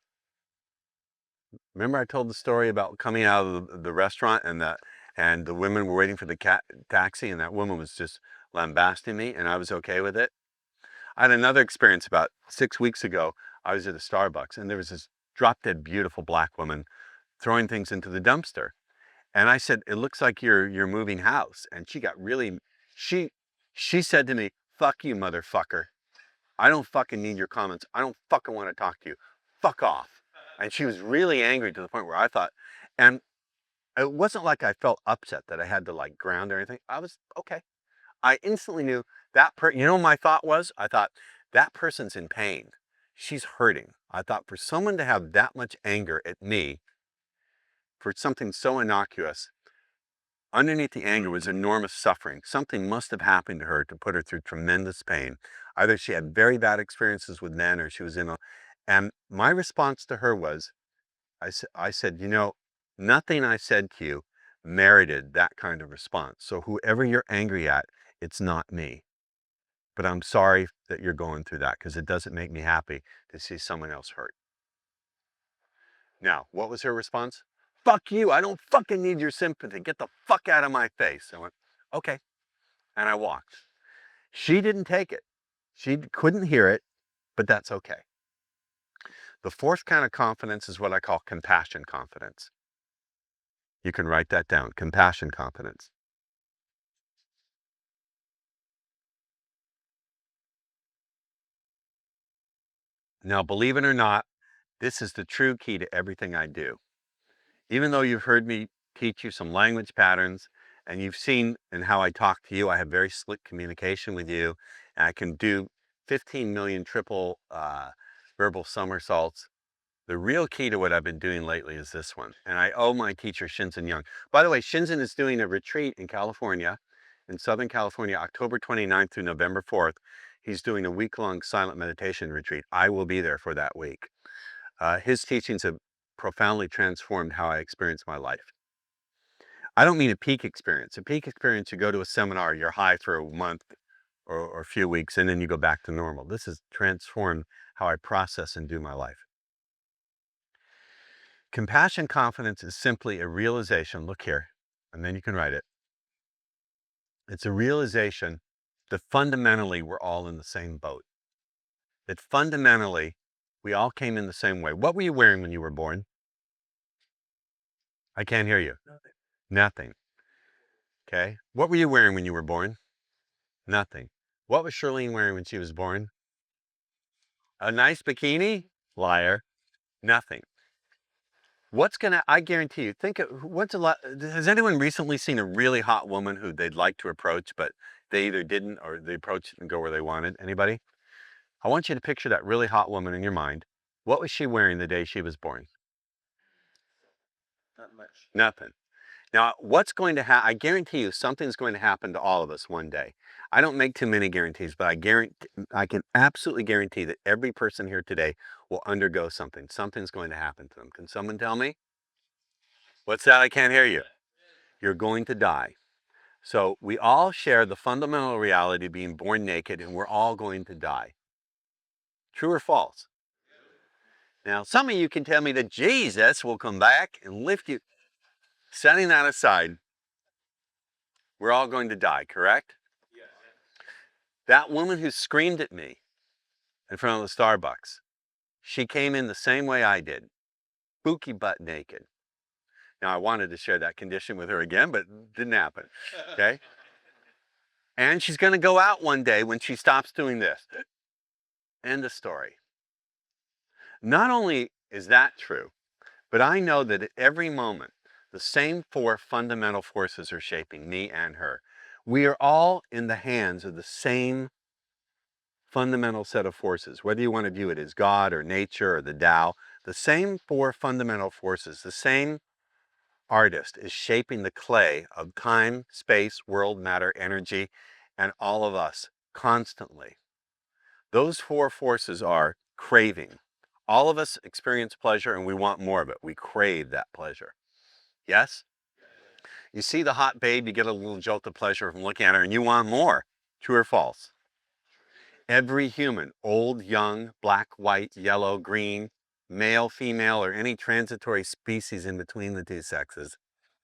Remember I told the story about coming out of the restaurant and the women were waiting for the taxi and that woman was just lambasting me and I was okay with it. I had another experience about 6 weeks ago. I was at a Starbucks and there was this drop-dead beautiful black woman throwing things into the dumpster. And I said, it looks like you're moving house. And she got really, she said to me, fuck you, motherfucker. I don't fucking need your comments. I don't fucking want to talk to you. Fuck off. And she was really angry to the point where I thought, and it wasn't like I felt upset that I had to like ground or anything. I was okay. I instantly knew you know what my thought was? I thought, that person's in pain. She's hurting. I thought for someone to have that much anger at me for something so innocuous, underneath the anger was enormous suffering. Something must have happened to her to put her through tremendous pain. Either she had very bad experiences with men or she was and my response to her was, I said, you know, nothing I said to you merited that kind of response. So whoever you're angry at, it's not me. But I'm sorry that you're going through that because it doesn't make me happy to see someone else hurt. Now, what was her response? Fuck you, I don't fucking need your sympathy. Get the fuck out of my face. I went, okay. And I walked. She didn't take it. She couldn't hear it, but that's okay. The fourth kind of confidence is what I call compassion confidence. You can write that down, compassion confidence. Now, believe it or not, this is the true key to everything I do. Even though you've heard me teach you some language patterns and you've seen in how I talk to you, I have very slick communication with you and I can do 15 million triple verbal somersaults. The real key to what I've been doing lately is this one. And I owe my teacher, Shinzen Young. By the way, Shinzen is doing a retreat in California, in Southern California, October 29th through November 4th. He's doing a week-long silent meditation retreat. I will be there for that week. His teachings have profoundly transformed how I experience my life. I don't mean a peak experience. A peak experience, you go to a seminar, you're high for a month or a few weeks, and then you go back to normal. This has transformed how I process and do my life. Compassion confidence is simply a realization, look here, and then you can write it. It's a realization that fundamentally we're all in the same boat. That fundamentally we all came in the same way. What were you wearing when you were born? I can't hear you. Nothing. Nothing. Okay. What were you wearing when you were born? Nothing. What was Charlene wearing when she was born? A nice bikini? Liar. Nothing. I guarantee you, has anyone recently seen a really hot woman who they'd like to approach, but they either didn't or they approached and go where they wanted? Anybody? I want you to picture that really hot woman in your mind. What was she wearing the day she was born? Not much. Nothing. Now, I guarantee you something's going to happen to all of us one day. I don't make too many guarantees, but I can absolutely guarantee that every person here today will undergo something. Something's going to happen to them. Can someone tell me? What's that? I can't hear you. You're going to die. So we all share the fundamental reality of being born naked, and we're all going to die. True or false? Now, some of you can tell me that Jesus will come back and lift you. Setting that aside, we're all going to die, correct? Yes. That woman who screamed at me in front of the Starbucks, she came in the same way I did, spooky butt naked. Now, I wanted to share that condition with her again, but it didn't happen, okay? And she's going to go out one day when she stops doing this. End of story. Not only is that true, but I know that at every moment, the same four fundamental forces are shaping me and her. We are all in the hands of the same fundamental set of forces, whether you want to view it as God or nature or the Tao. The same four fundamental forces, the same artist is shaping the clay of time, space, world, matter, energy, and all of us constantly. Those four forces are craving. All of us experience pleasure and we want more of it. We crave that pleasure. Yes? You see the hot babe, you get a little jolt of pleasure from looking at her and you want more. True or false? Every human, old, young, black, white, yellow, green, male, female, or any transitory species in between the two sexes,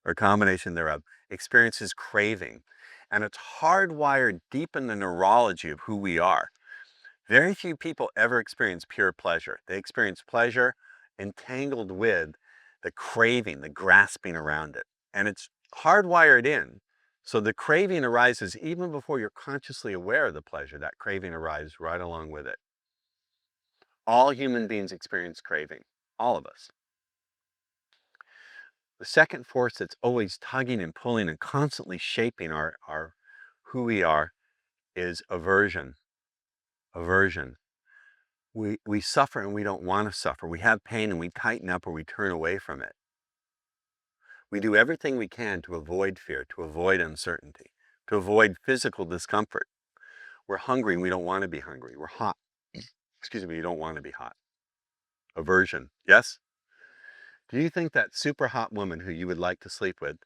or combination thereof, experiences craving. And it's hardwired deep in the neurology of who we are. Very few people ever experience pure pleasure. They experience pleasure entangled with the craving, the grasping around it. And it's hardwired in. So the craving arises even before you're consciously aware of the pleasure. That craving arises right along with it. All human beings experience craving. All of us. The second force that's always tugging and pulling and constantly shaping our who we are is aversion. Aversion. We suffer and we don't want to suffer. We have pain and we tighten up or we turn away from it. We do everything we can to avoid fear, to avoid uncertainty, to avoid physical discomfort. We're hungry and we don't want to be hungry. We're hot. Excuse me, you don't want to be hot. Aversion. Yes? Do you think that super hot woman who you would like to sleep with,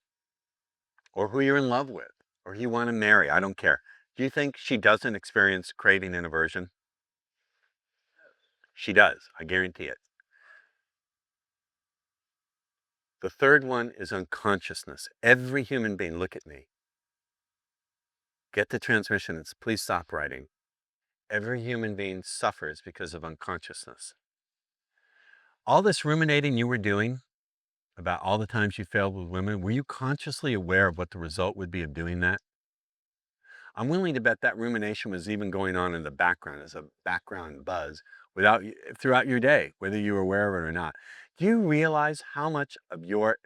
or who you're in love with, or you want to marry, I don't care, do you think she doesn't experience craving and aversion? She does, I guarantee it. The third one is unconsciousness. Every human being, look at me. Get the transmission, please stop writing. Every human being suffers because of unconsciousness. All this ruminating you were doing about all the times you failed with women, were you consciously aware of what the result would be of doing that? I'm willing to bet that rumination was even going on in the background as a background buzz throughout your day, whether you were aware of it or not. Do you realize how much of your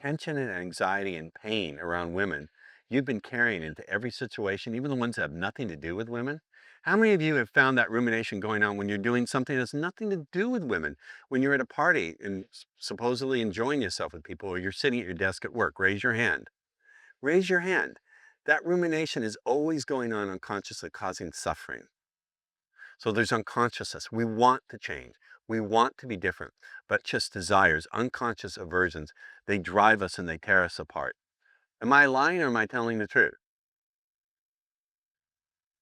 tension and anxiety and pain around women you've been carrying into every situation, even the ones that have nothing to do with women? How many of you have found that rumination going on when you're doing something that has nothing to do with women? When you're at a party and supposedly enjoying yourself with people, or you're sitting at your desk at work? Raise your hand. Raise your hand. That rumination is always going on unconsciously, causing suffering. So there's unconsciousness. We want to change. We want to be different, but just desires, unconscious aversions, they drive us and they tear us apart. Am I lying or am I telling the truth?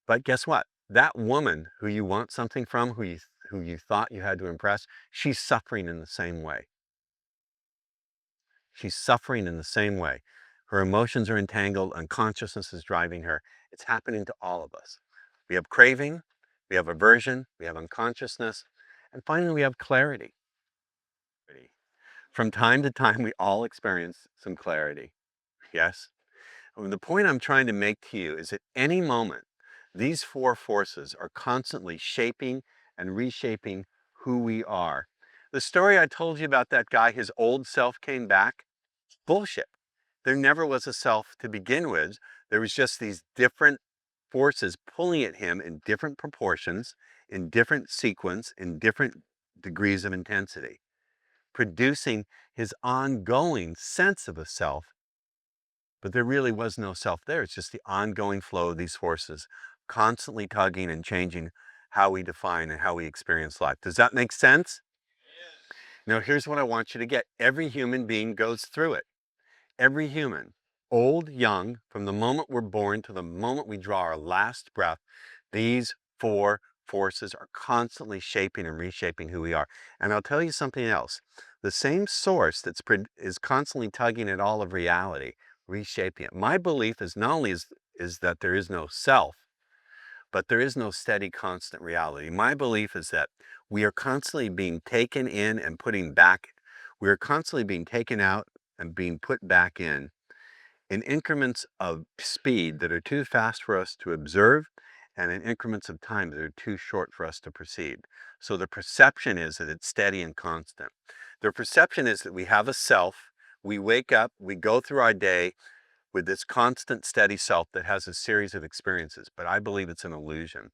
But guess what? That woman who you want something from, who you thought you had to impress, she's suffering in the same way. She's suffering in the same way. Her emotions are entangled, unconsciousness is driving her. It's happening to all of us. We have craving, we have aversion, we have unconsciousness, and finally we have clarity. From time to time, we all experience some clarity. Yes? And the point I'm trying to make to you is at any moment, these four forces are constantly shaping and reshaping who we are. The story I told you about that guy, his old self came back, bullshit. There never was a self to begin with. There was just these different forces pulling at him in different proportions, in different sequence, in different degrees of intensity, producing his ongoing sense of a self. But there really was no self there. It's just the ongoing flow of these forces, constantly tugging and changing how we define and how we experience life. Does that make sense? Now, here's what I want you to get. Every human being goes through it. Every human, old, young, from the moment we're born to the moment we draw our last breath, these four forces are constantly shaping and reshaping who we are. And I'll tell you something else. The same source is constantly tugging at all of reality, reshaping it. My belief is not only is that there is no self, but there is no steady, constant reality. My belief is that we are constantly being taken in and putting back. We are constantly being taken out and being put back in increments of speed that are too fast for us to observe and in increments of time that are too short for us to perceive. So the perception is that it's steady and constant. The perception is that we have a self, we wake up, we go through our day with this constant, steady self that has a series of experiences, but I believe it's an illusion.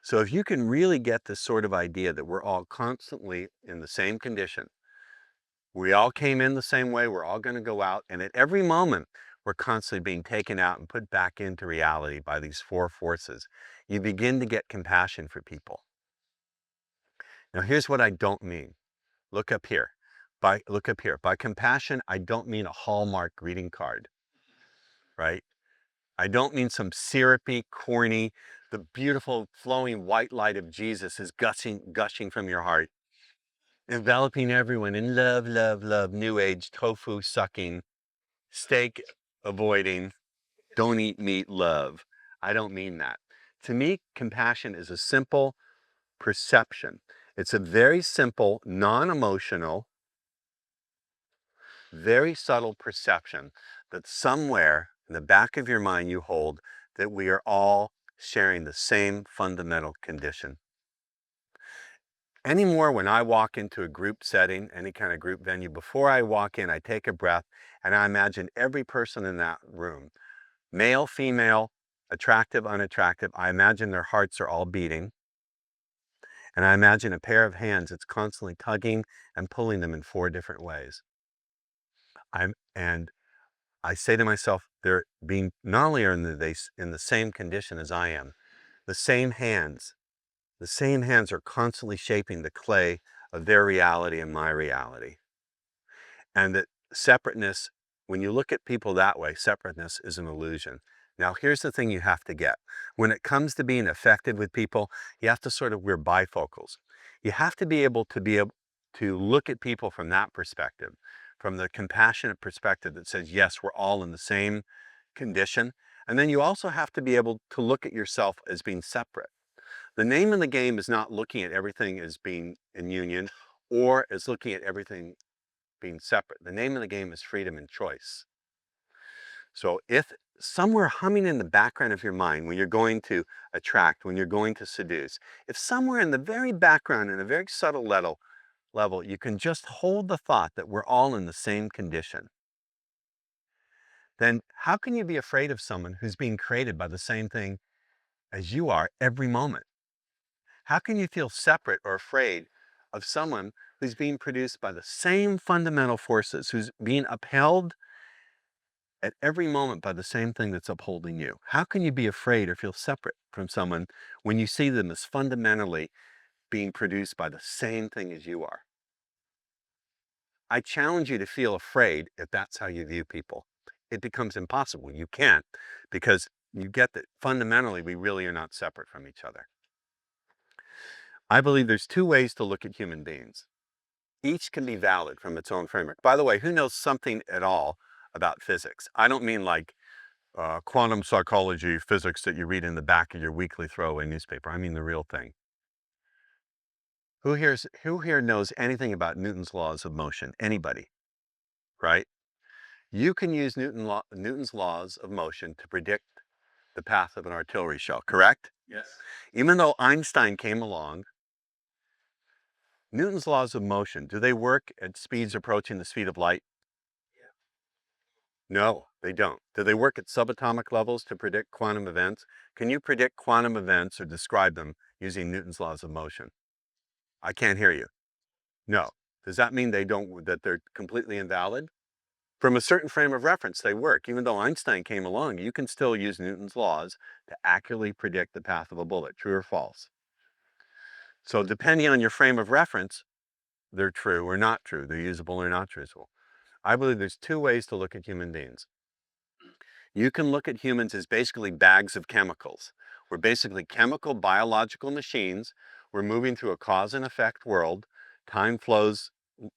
So if you can really get this sort of idea that we're all constantly in the same condition, we all came in the same way, we're all going to go out, and at every moment, we're constantly being taken out and put back into reality by these four forces. You begin to get compassion for people. Now, here's what I don't mean. Look up here. Look up here. By compassion, I don't mean a Hallmark greeting card, right? I don't mean some syrupy, corny, the beautiful flowing white light of Jesus is gushing from your heart, enveloping everyone in love, love, love, new age, tofu sucking, steak avoiding, don't eat meat love. I don't mean that. To me, compassion is a simple perception. It's a very simple, non-emotional, very subtle perception that somewhere in the back of your mind you hold that we are all sharing the same fundamental condition. Anymore, when I walk into a group setting, any kind of group venue, before I walk in, I take a breath and I imagine every person in that room, male, female, attractive, unattractive, I imagine their hearts are all beating. And I imagine a pair of hands that's constantly tugging and pulling them in four different ways. And I say to myself, they're being, not only are they in the same condition as I am, the same hands are constantly shaping the clay of their reality and my reality. And that separateness, when you look at people that way, separateness is an illusion. Now, here's the thing you have to get. When it comes to being effective with people, you have to wear bifocals. You have to be able to look at people from that perspective, from the compassionate perspective that says, yes, we're all in the same condition. And then you also have to be able to look at yourself as being separate. The name of the game is not looking at everything as being in union or as looking at everything being separate. The name of the game is freedom and choice. So if somewhere humming in the background of your mind when you're going to attract, when you're going to seduce, if somewhere in the very background, in a very subtle level, you can just hold the thought that we're all in the same condition, then how can you be afraid of someone who's being created by the same thing as you are every moment? How can you feel separate or afraid of someone who's being produced by the same fundamental forces, who's being upheld at every moment by the same thing that's upholding you? How can you be afraid or feel separate from someone when you see them as fundamentally being produced by the same thing as you are? I challenge you to feel afraid if that's how you view people. It becomes impossible. You can't, because you get that fundamentally we really are not separate from each other. I believe there's two ways to look at human beings. Each can be valid from its own framework. By the way, who knows something at all about physics? I don't mean like quantum psychology physics that you read in the back of your weekly throwaway newspaper. I mean the real thing. Who here knows anything about Newton's laws of motion? Anybody, right? You can use Newton's laws of motion to predict the path of an artillery shell, correct? Yes. Even though Einstein came along, Newton's laws of motion, do they work at speeds approaching the speed of light? No, they don't. Do they work at subatomic levels to predict quantum events? Can you predict quantum events or describe them using Newton's laws of motion? I can't hear you. No. Does that mean that they're completely invalid? From a certain frame of reference, they work. Even though Einstein came along, you can still use Newton's laws to accurately predict the path of a bullet, true or false. So depending on your frame of reference, they're true or not true. They're usable or not usable. I believe there's two ways to look at human beings. You can look at humans as basically bags of chemicals. We're basically chemical biological machines. We're moving through a cause and effect world. Time flows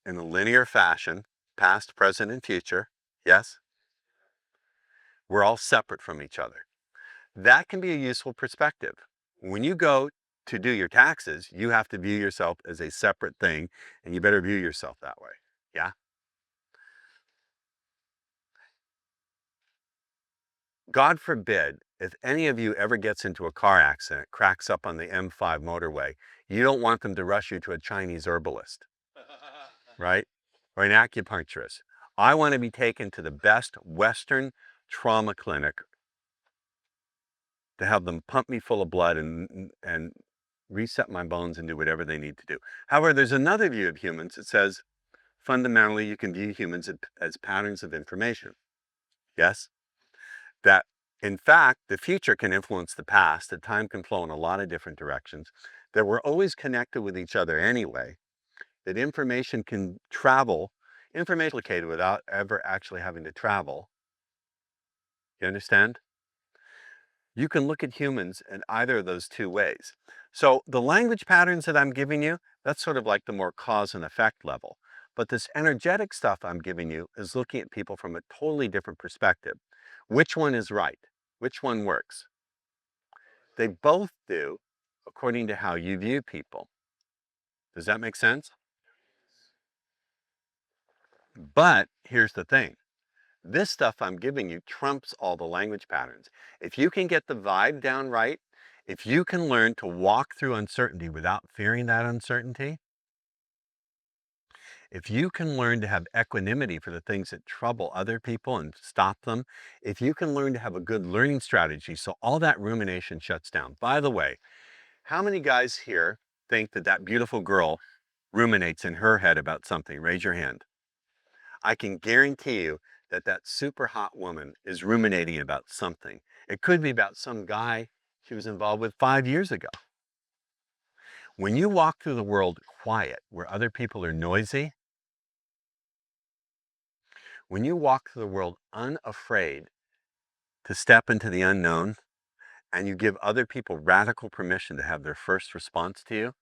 in a linear fashion, past, present, and future. Yes? We're all separate from each other. That can be a useful perspective. When you go to do your taxes, you have to view yourself as a separate thing, and you better view yourself that way. Yeah? God forbid, if any of you ever gets into a car accident, cracks up on the M5 motorway, you don't want them to rush you to a Chinese herbalist, right? Or an acupuncturist. I want to be taken to the best Western trauma clinic to have them pump me full of blood and reset my bones and do whatever they need to do. However, there's another view of humans that says, fundamentally, you can view humans as patterns of information. Yes? That, in fact, the future can influence the past, that time can flow in a lot of different directions, that we're always connected with each other anyway, that information can travel, information located without ever actually having to travel. You understand? You can look at humans in either of those two ways. So the language patterns that I'm giving you, that's sort of like the more cause and effect level. But this energetic stuff I'm giving you is looking at people from a totally different perspective. Which one is right? Which one works? They both do, according to how you view people. Does that make sense? But here's the thing. This stuff I'm giving you trumps all the language patterns. If you can get the vibe down right, if you can learn to walk through uncertainty without fearing that uncertainty, if you can learn to have equanimity for the things that trouble other people and stop them, if you can learn to have a good learning strategy so all that rumination shuts down. By the way, how many guys here think that that beautiful girl ruminates in her head about something? Raise your hand. I can guarantee you that that super hot woman is ruminating about something. It could be about some guy she was involved with 5 years ago. When you walk through the world quiet, where other people are noisy, when you walk through the world unafraid to step into the unknown, and you give other people radical permission to have their first response to you,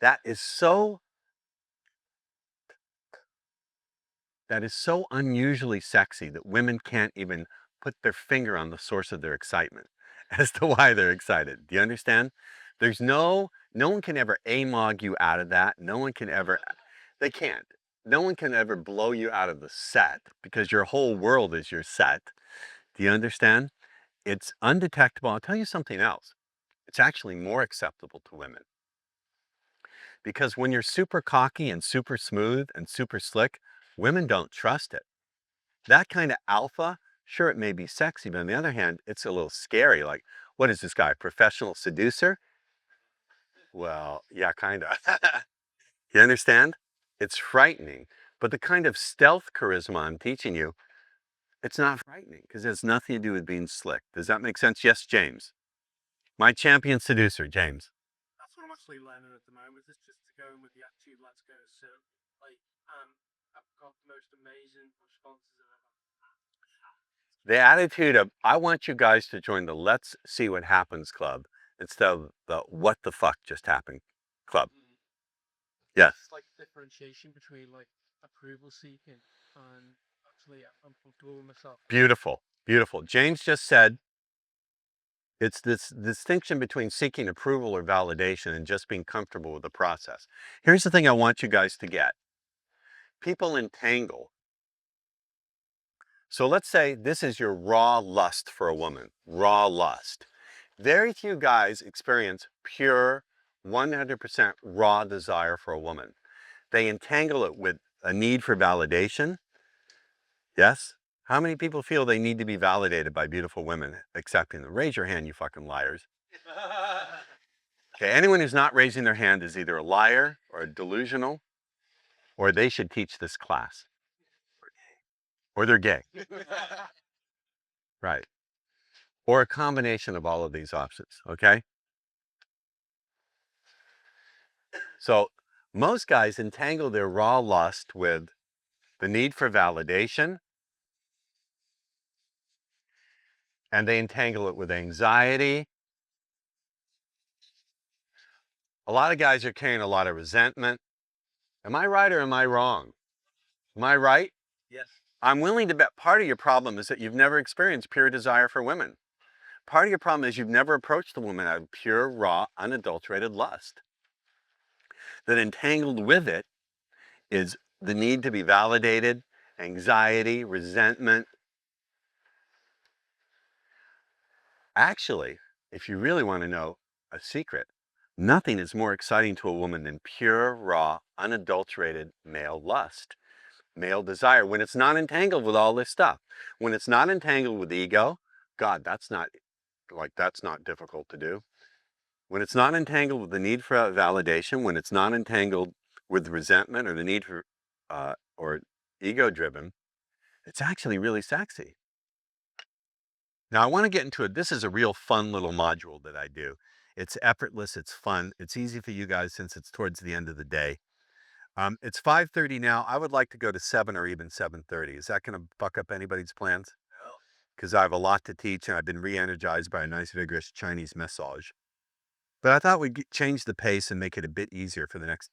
that is so unusually sexy that women can't even put their finger on the source of their excitement as to why they're excited. Do you understand? No one can ever amog you out of that. They can't. No one can ever blow you out of the set because your whole world is your set. Do you understand? It's undetectable. I'll tell you something else. It's actually more acceptable to women. Because when you're super cocky and super smooth and super slick, women don't trust it. That kind of alpha, sure, it may be sexy, but on the other hand, it's a little scary. Like, What is this guy? Professional seducer? Well, yeah, kind of. You understand? It's frightening. But the kind of stealth charisma I'm teaching you, it's not frightening because it has nothing to do with being slick. Does that make sense? Yes, James. My champion seducer, James. That's what I'm actually learning at the moment. It's just to go in with the attitude, let's go. So, like, I've got the most amazing responses ever. The attitude of, I want you guys to join the let's see what happens club instead of the what the fuck just happened club. Yes. It's like differentiation between like approval seeking and actually I'm comfortable with myself. Beautiful, beautiful. James just said it's this distinction between seeking approval or validation and just being comfortable with the process. Here's the thing I want you guys to get. People entangle. So let's say this is your raw lust for a woman, raw lust. Very few guys experience pure 100% raw desire for a woman. They entangle it with a need for validation. Yes? How many people feel they need to be validated by beautiful women accepting them? Raise your hand, you fucking liars. Okay, anyone who's not raising their hand is either a liar or delusional, or they should teach this class. Or they're gay. Right. Or a combination of all of these options, okay? So most guys entangle their raw lust with the need for validation, and they entangle it with anxiety. A lot of guys are carrying a lot of resentment. Am I right or am I wrong? Am I right? Yes. I'm willing to bet part of your problem is that you've never experienced pure desire for women. Part of your problem is you've never approached a woman out of pure, raw, unadulterated lust. That entangled with it is the need to be validated, anxiety, resentment. Actually, if you really want to know a secret, nothing is more exciting to a woman than pure, raw, unadulterated male lust, male desire, when it's not entangled with all this stuff. When it's not entangled with ego, God, that's not difficult to do. When it's not entangled with the need for validation, when it's not entangled with resentment or the need for, or ego-driven, it's actually really sexy. Now I want to get into it. This is a real fun little module that I do. It's effortless, it's fun, it's easy for you guys since it's towards the end of the day. It's 5:30 now. I would like to go to 7 or even 7:30. Is that going to fuck up anybody's plans? No. Because I have a lot to teach and I've been re-energized by a nice vigorous Chinese massage. But I thought we'd change the pace and make it a bit easier for the next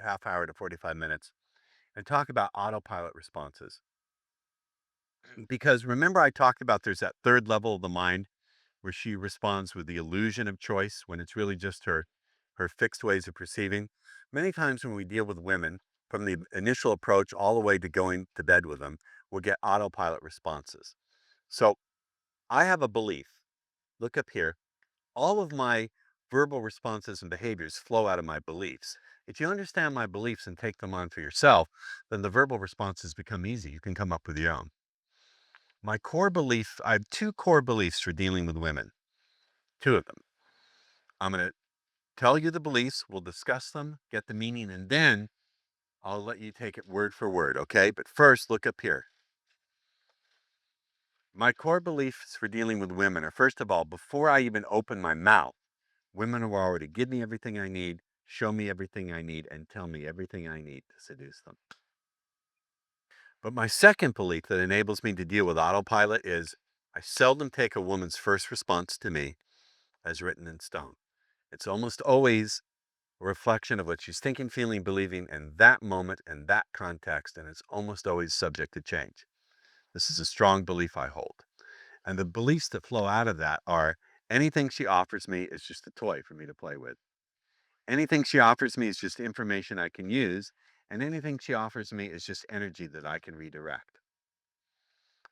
half hour to 45 minutes and talk about autopilot responses. Because remember I talked about there's that third level of the mind where she responds with the illusion of choice when it's really just her fixed ways of perceiving. Many times when we deal with women, from the initial approach all the way to going to bed with them, we'll get autopilot responses. So I have a belief. Look up here. All of my verbal responses and behaviors flow out of my beliefs. If you understand my beliefs and take them on for yourself, then the verbal responses become easy. You can come up with your own. My core belief, I have 2 core beliefs for dealing with women. 2 of them. I'm going to tell you the beliefs, we'll discuss them, get the meaning, and then I'll let you take it word for word, okay? But first, look up here. My core beliefs for dealing with women are, first of all, before I even open my mouth, women will already give me everything I need, show me everything I need, and tell me everything I need to seduce them. But my second belief that enables me to deal with autopilot is I seldom take a woman's first response to me as written in stone. It's almost always a reflection of what she's thinking, feeling, believing in that moment and that context, and it's almost always subject to change. This is a strong belief I hold. And the beliefs that flow out of that are anything she offers me is just a toy for me to play with. Anything she offers me is just information I can use, and anything she offers me is just energy that I can redirect.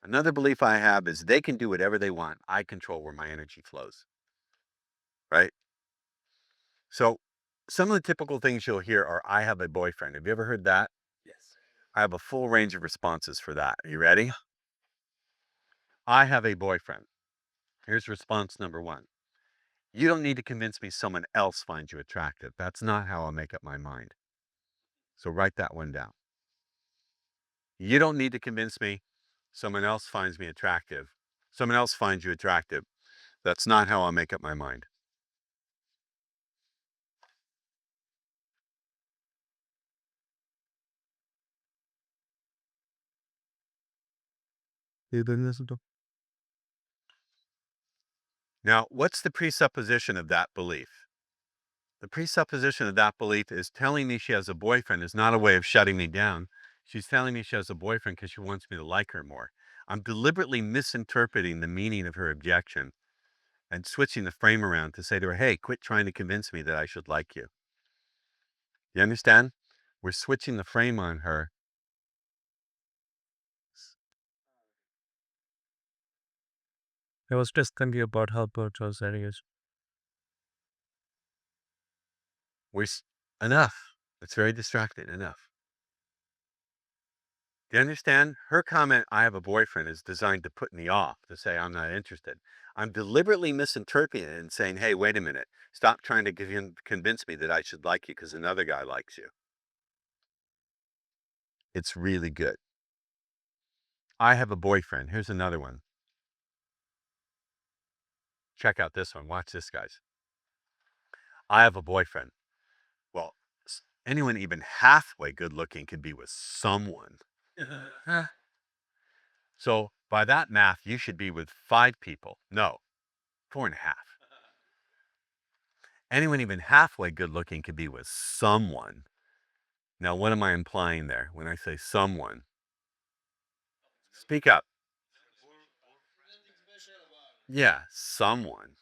Another belief I have is they can do whatever they want. I control where my energy flows. Right? So some of the typical things you'll hear are, I have a boyfriend. Have you ever heard that? Yes. I have a full range of responses for that. Are you ready? I have a boyfriend. Here's response number 1. You don't need to convince me someone else finds you attractive. That's not how I'll make up my mind. So write that one down. You don't need to convince me someone else finds me attractive. Someone else finds you attractive. That's not how I'll make up my mind. Now, what's the presupposition of that belief? The presupposition of that belief is telling me she has a boyfriend is not a way of shutting me down. She's telling me she has a boyfriend because she wants me to like her more. I'm deliberately misinterpreting the meaning of her objection and switching the frame around to say to her, hey, quit trying to convince me that I should like you. You understand? We're switching the frame on her. I was just thinking about how Bert was serious. Enough. It's very distracting. Enough. Do you understand? Her comment, I have a boyfriend, is designed to put me off, to say I'm not interested. I'm deliberately misinterpreting it and saying, hey, wait a minute. Stop trying to convince me that I should like you because another guy likes you. It's really good. I have a boyfriend. Here's another one. Check out this one. Watch this, guys. I have a boyfriend. Well, anyone even halfway good looking could be with someone. So by that math, you should be with 5 people. No, 4.5. Anyone even halfway good looking could be with someone. Now, what am I implying there when I say someone? Speak up. Yeah, someone.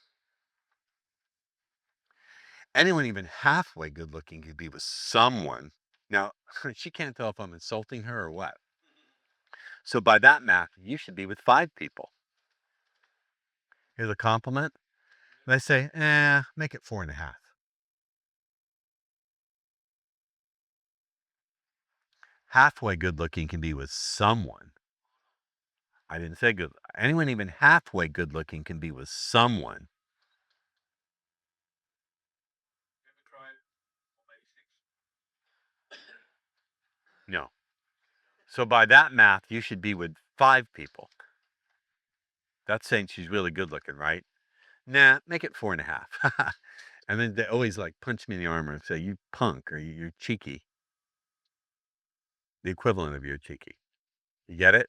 Anyone even halfway good looking could be with someone. Now, she can't tell if I'm insulting her or what. So by that math, you should be with 5 people. Here's a compliment. They say, make it 4.5. Halfway good looking can be with someone. I didn't say good. Anyone even halfway good looking can be with someone. No. So by that math, you should be with 5 people. That's saying she's really good looking, right? Nah, make it 4.5. And then they always like punch me in the arm and say, you punk, or you're cheeky. The equivalent of you're cheeky. You get it?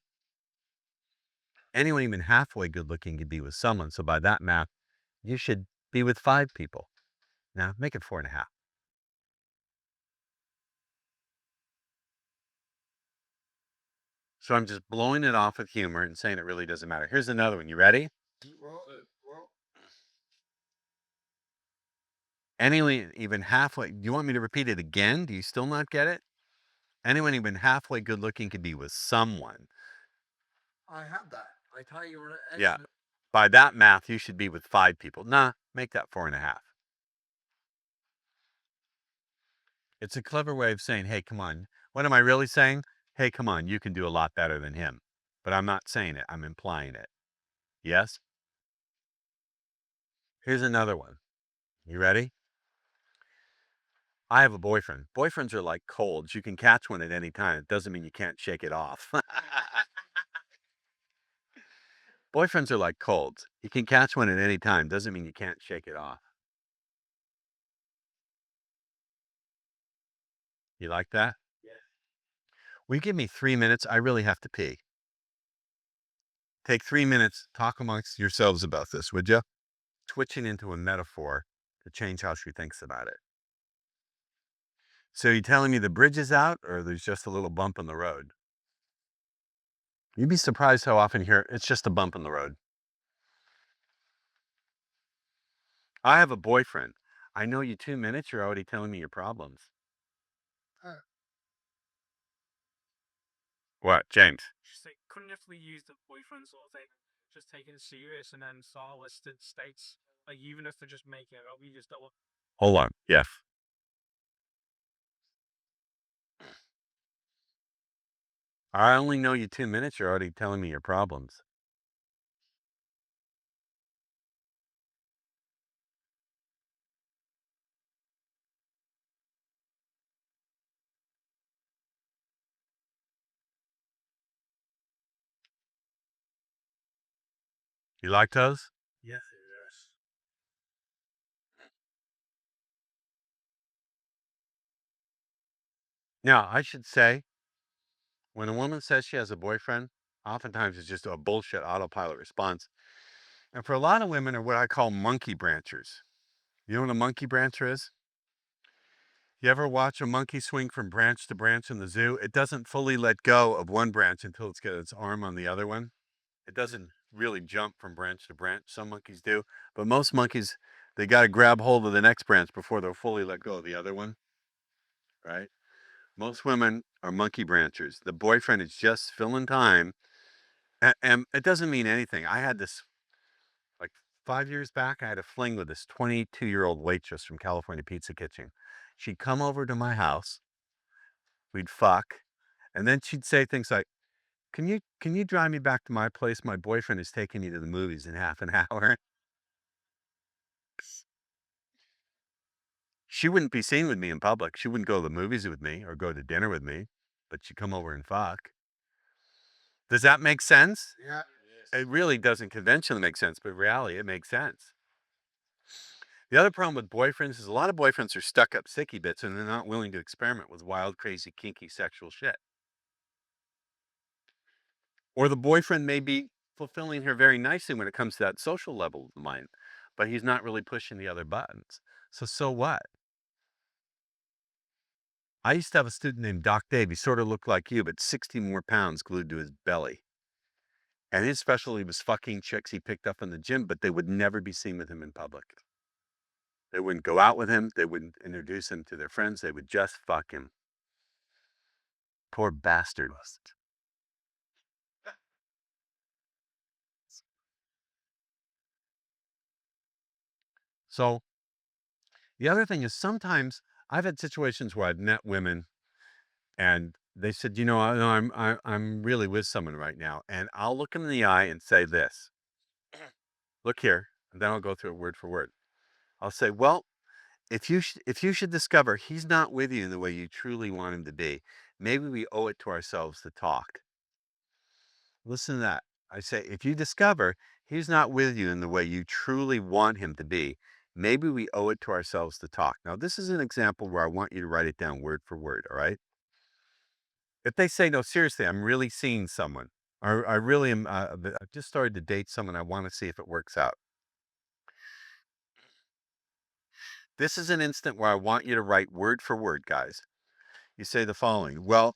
Anyone even halfway good looking could be with someone. So by that math, you should be with 5 people. Now make it 4.5. So I'm just blowing it off with humor and saying it really doesn't matter. Here's another one. You ready? Anyone even halfway, do you want me to repeat it again? Do you still not get it? Anyone even halfway good looking could be with someone. I have that. I thought you were. Yeah. By that math, you should be with 5 people. Nah, make that 4.5. It's a clever way of saying, hey, come on. What am I really saying? Hey, come on, you can do a lot better than him. But I'm not saying it. I'm implying it. Yes? Here's another one. You ready? I have a boyfriend. Boyfriends are like colds. You can catch one at any time. It doesn't mean you can't shake it off. Boyfriends are like colds. You can catch one at any time. Doesn't mean you can't shake it off. You like that? Yeah. Will you give me 3 minutes? I really have to pee. Take 3 minutes. Talk amongst yourselves about this, would you? Switching into a metaphor to change how she thinks about it. So you telling me the bridge is out, or there's just a little bump in the road? You'd be surprised how often you hear it's just a bump in the road. I have a boyfriend. I know you 2 minutes, you're already telling me your problems. What, James? Just like, couldn't if we use the boyfriend sort of thing, just taking it serious and then start listed states, like even if they're just making it up, you just don't. Hold on. Yes. I only know you 2 minutes, you're already telling me your problems. You like those? Yes, yes. Now, I should say, when a woman says she has a boyfriend, oftentimes it's just a bullshit autopilot response. And for a lot of women are what I call monkey branchers. You know what a monkey brancher is? You ever watch a monkey swing from branch to branch in the zoo? It doesn't fully let go of one branch until it's got its arm on the other one. It doesn't really jump from branch to branch. Some monkeys do, but most monkeys, they got to grab hold of the next branch before they'll fully let go of the other one, right? Most women are monkey branchers. The boyfriend is just filling time, and it doesn't mean anything. I had this, like 5 years back, I had a fling with this 22-year-old waitress from California Pizza Kitchen. She'd come over to my house, we'd fuck, and then she'd say things like, can you drive me back to my place? My boyfriend is taking you to the movies in half an hour. She wouldn't be seen with me in public. She wouldn't go to the movies with me or go to dinner with me, but she'd come over and fuck. Does that make sense? Yeah. It really doesn't conventionally make sense, but in reality, it makes sense. The other problem with boyfriends is a lot of boyfriends are stuck up sicky bits and they're not willing to experiment with wild, crazy, kinky sexual shit. Or the boyfriend may be fulfilling her very nicely when it comes to that social level of the mind, but he's not really pushing the other buttons. So what? I used to have a student named Doc Dave. He sort of looked like you, but 60 more pounds glued to his belly. And his specialty was fucking chicks he picked up in the gym, but they would never be seen with him in public. They wouldn't go out with him. They wouldn't introduce him to their friends. They would just fuck him. Poor bastard. So the other thing is sometimes I've had situations where I've met women and they said, I'm really with someone right now. And I'll look them in the eye and say this, look here. And then I'll go through it word for word. I'll say, well, if you should discover he's not with you in the way you truly want him to be, maybe we owe it to ourselves to talk. Listen to that. I say, if you discover he's not with you in the way you truly want him to be, maybe we owe it to ourselves to talk. Now, this is an example where I want you to write it down word for word, all right? If they say, no, seriously, I'm really seeing someone, or I really am, I've just started to date someone, I want to see if it works out. This is an instant where I want you to write word for word, guys. You say the following, well,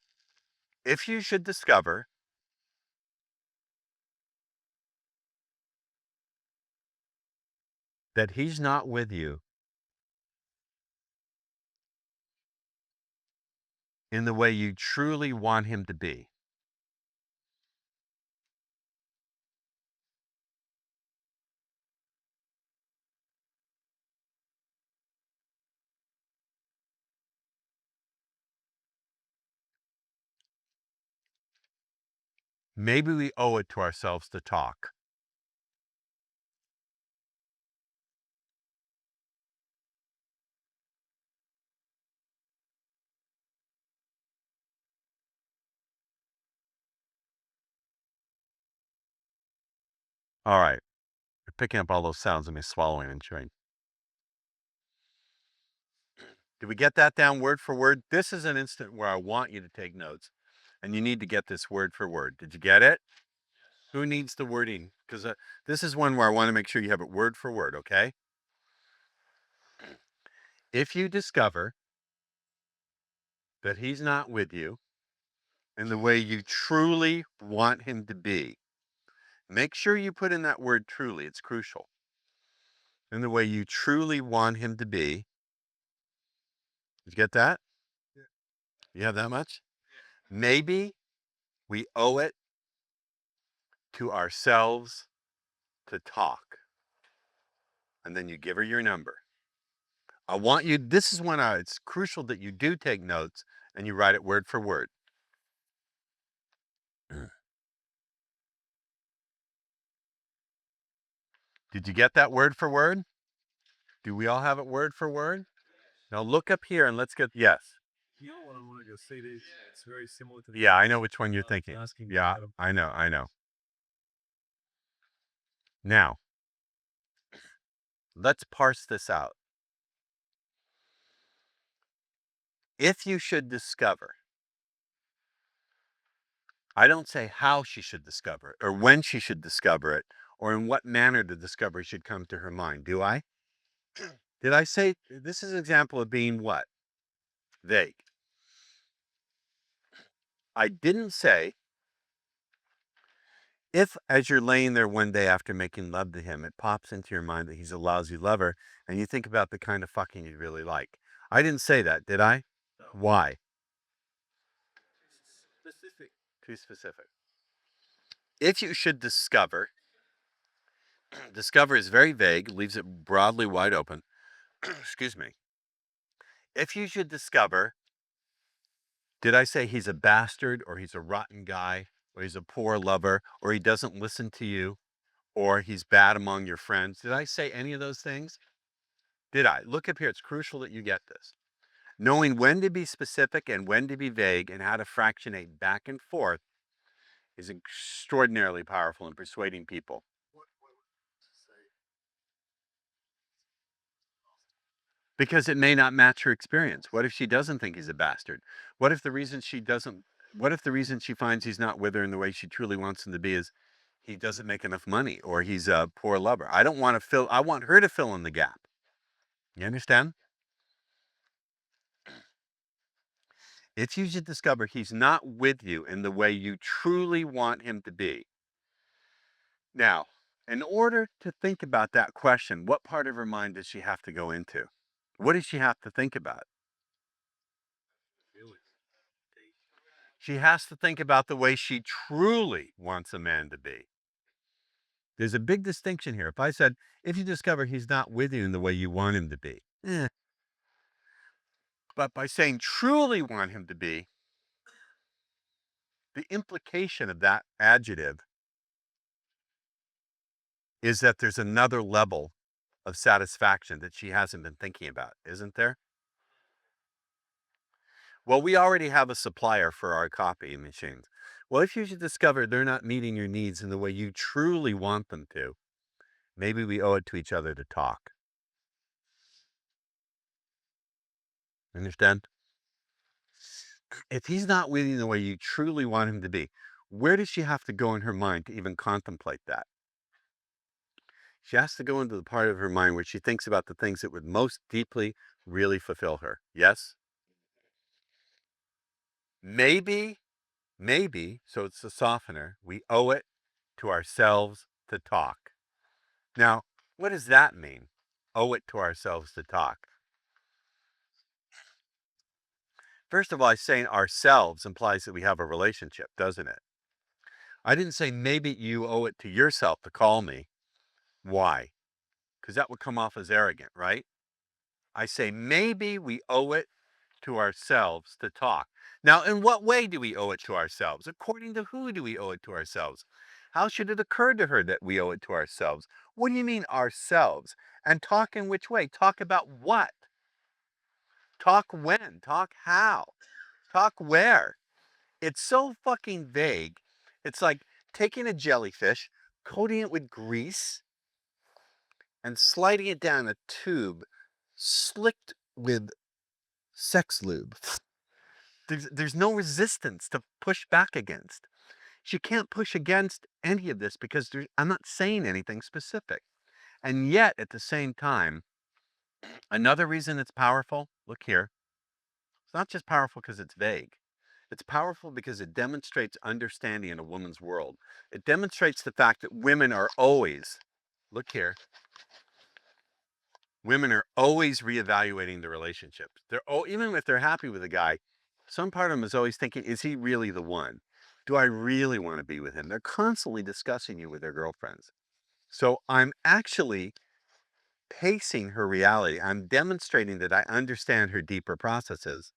if you should discover that he's not with you in the way you truly want him to be, maybe we owe it to ourselves to talk. All right. You're picking up all those sounds of me swallowing and chewing. Did we get that down word for word? This is an instant where I want you to take notes, and you need to get this word for word. Did you get it? Who needs the wording? Because this is one where I want to make sure you have it word for word, okay? If you discover that he's not with you in the way you truly want him to be, make sure you put in that word truly. It's crucial. In the way you truly want him to be. Did you get that? Yeah. You have that much? Yeah. Maybe we owe it to ourselves to talk. And then you give her your number. I want you, this is when it's crucial that you do take notes and you write it word for word. Did you get that word for word? Do we all have it word for word? Now look up here and let's get, yes. You know what I want to say? It's very similar to. Yeah, I know which one you're thinking. Asking Yeah, I know. Now, let's parse this out. If you should discover, I don't say how she should discover it, or when she should discover it, or in what manner the discovery should come to her mind, do I? Did I say this is an example of being what? Vague. I didn't say if, as you're laying there one day after making love to him, it pops into your mind that he's a lousy lover, and you think about the kind of fucking you'd really like. I didn't say that, did I? Why? Specific. Too specific. If you should discover, discover is very vague, leaves it broadly wide open. Excuse me. If you should discover, did I say he's a bastard, or he's a rotten guy, or he's a poor lover, or he doesn't listen to you, or he's bad among your friends? Did I say any of those things? Did I? Look up here. It's crucial that you get this. Knowing when to be specific and when to be vague and how to fractionate back and forth is extraordinarily powerful in persuading people. Because it may not match her experience. What if she doesn't think he's a bastard? What if the reason she finds he's not with her in the way she truly wants him to be is he doesn't make enough money, or he's a poor lover? I want her to fill in the gap. You understand? If you should discover he's not with you in the way you truly want him to be. Now, in order to think about that question, what part of her mind does she have to go into? What does she have to think about? She has to think about the way she truly wants a man to be. There's a big distinction here. If I said, if you discover he's not with you in the way you want him to be, but by saying truly want him to be, the implication of that adjective is that there's another level of satisfaction that she hasn't been thinking about, isn't there? Well, we already have a supplier for our copying machines. Well, if you should discover they're not meeting your needs in the way you truly want them to, maybe we owe it to each other to talk. Understand? If he's not with you the way you truly want him to be, where does she have to go in her mind to even contemplate that? She has to go into the part of her mind where she thinks about the things that would most deeply really fulfill her. Yes? Maybe, so it's a softener, we owe it to ourselves to talk. Now, what does that mean? Owe it to ourselves to talk. First of all, saying ourselves implies that we have a relationship, doesn't it? I didn't say maybe you owe it to yourself to call me. Why? Because that would come off as arrogant, right? I say maybe we owe it to ourselves to talk. Now, in what way do we owe it to ourselves? According to who do we owe it to ourselves? How should it occur to her that we owe it to ourselves? What do you mean ourselves? And talk in which way? Talk about what? Talk when? Talk how? Talk where? It's so fucking vague. It's like taking a jellyfish, coating it with grease, and sliding it down a tube slicked with sex lube. There's no resistance to push back against. She can't push against any of this because I'm not saying anything specific. And yet, at the same time, another reason it's powerful, look here, it's not just powerful because it's vague. It's powerful because it demonstrates understanding in a woman's world. It demonstrates the fact that women are always, look here, women are always reevaluating the relationship. Even if they're happy with a guy, some part of them is always thinking, is he really the one? Do I really want to be with him? They're constantly discussing you with their girlfriends. So I'm actually pacing her reality. I'm demonstrating that I understand her deeper processes,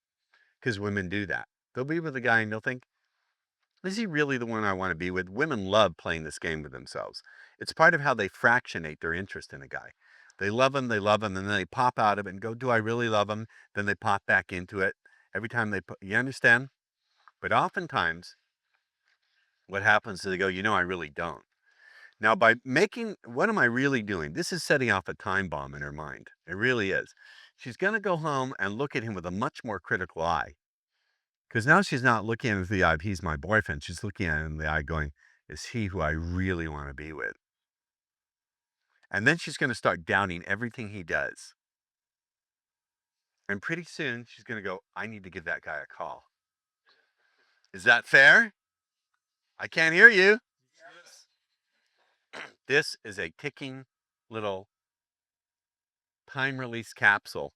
because women do that. They'll be with a guy and they'll think, is he really the one I want to be with? Women love playing this game with themselves. It's part of how they fractionate their interest in a guy. They love him, and then they pop out of it and go, do I really love him? Then they pop back into it. Every time you understand? But oftentimes, what happens is they go, I really don't. Now, by making, what am I really doing? This is setting off a time bomb in her mind. It really is. She's going to go home and look at him with a much more critical eye. Because now she's not looking at him with the eye of, he's my boyfriend. She's looking at him with the eye going, is he who I really want to be with? And then she's going to start doubting everything he does. And pretty soon she's going to go, I need to give that guy a call. Is that fair? I can't hear you. This is a ticking little time release capsule.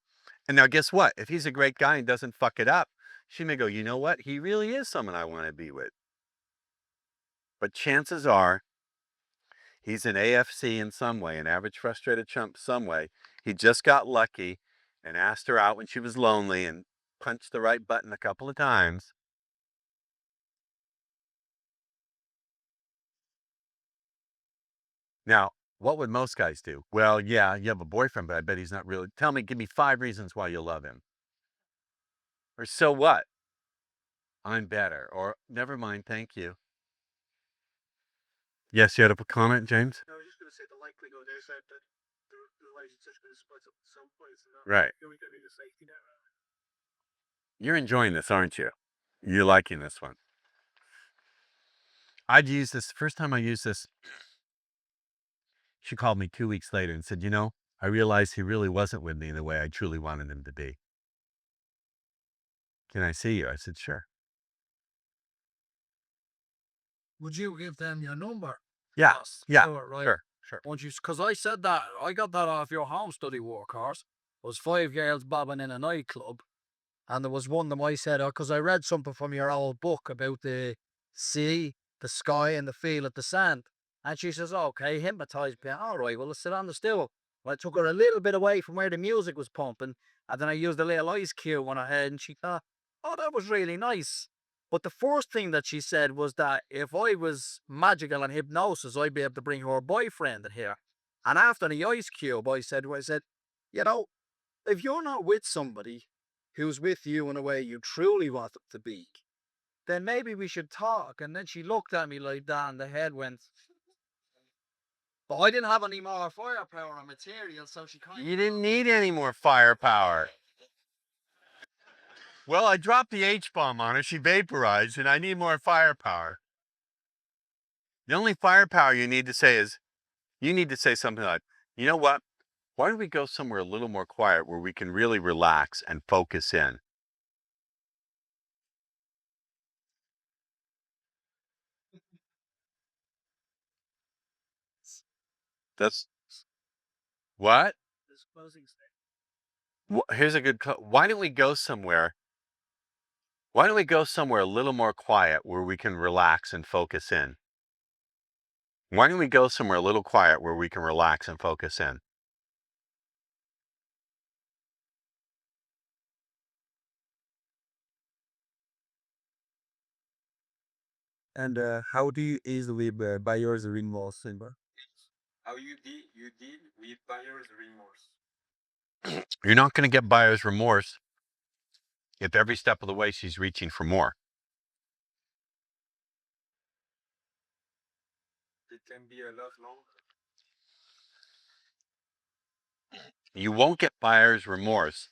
And now guess what? If he's a great guy and doesn't fuck it up, she may go, you know what? He really is someone I want to be with. But chances are he's an AFC in some way, an average frustrated chump some way. He just got lucky and asked her out when she was lonely and punched the right button a couple of times. Now, what would most guys do? Well, yeah, you have a boyfriend, but I bet he's not really. Tell me, give me 5 reasons why you love him. Or so what? I'm better. Or never mind, thank you. Yes, you had a comment, James? I was just going to say the likelihood is that the relationship's going to split up at some point. And Right. we don't need a safety net. You're enjoying this, aren't you? You're liking this one. I'd use this, first time I used this, she called me 2 weeks later and said, you know, I realized he really wasn't with me in the way I truly wanted him to be. Can I see you? I said, sure. Would you give them your number? Yeah, Yes. yeah, Oh, right. sure. Once you, because I said that, I got that off your home study workhorse. It was 5 girls bobbing in a nightclub. And there was one that I said, because I read something from your old book about the sea, the sky, and the feel of the sand. And she says, okay, hypnotized me. All right, well, let's sit on the stool. Well, I took her a little bit away from where the music was pumping. And then I used a little ice cube on her head. And she thought, oh, that was really nice. But the first thing that she said was that if I was magical and hypnosis, I'd be able to bring her boyfriend in here. And after the ice cube, I said, you know, if you're not with somebody who's with you in a way you truly want them to be, then maybe we should talk. And then she looked at me like that and the head went. But I didn't have any more firepower or material, so she kind of... You didn't need any more firepower. Well, I dropped the H-bomb on her. She vaporized, and I need more firepower. The only firepower you need to say is, you need to say something like, you know what? Why don't we go somewhere a little more quiet where we can really relax and focus in? That's what? This closing statement. Here's a good. Why don't we go somewhere? Why don't we go somewhere a little more quiet where we can relax and focus in? Why don't we go somewhere a little quiet where we can relax and focus in? And how do you ease with buyer's remorse? How you deal with buyer's remorse? You're not going to get buyer's remorse if every step of the way she's reaching for more. It can be a lot longer. You won't get buyer's remorse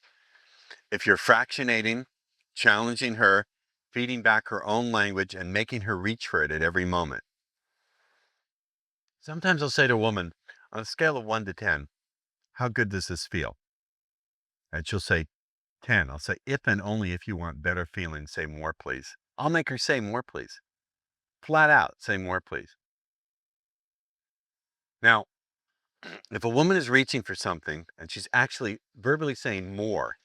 if you're fractionating, challenging her, feeding back her own language, and making her reach for it at every moment. Sometimes I'll say to a woman, on a scale of 1 to 10, how good does this feel? And she'll say 10. I'll say, if and only if you want better feeling, say more, please. I'll make her say more, please. Flat out, say more, please. Now, if a woman is reaching for something and she's actually verbally saying more,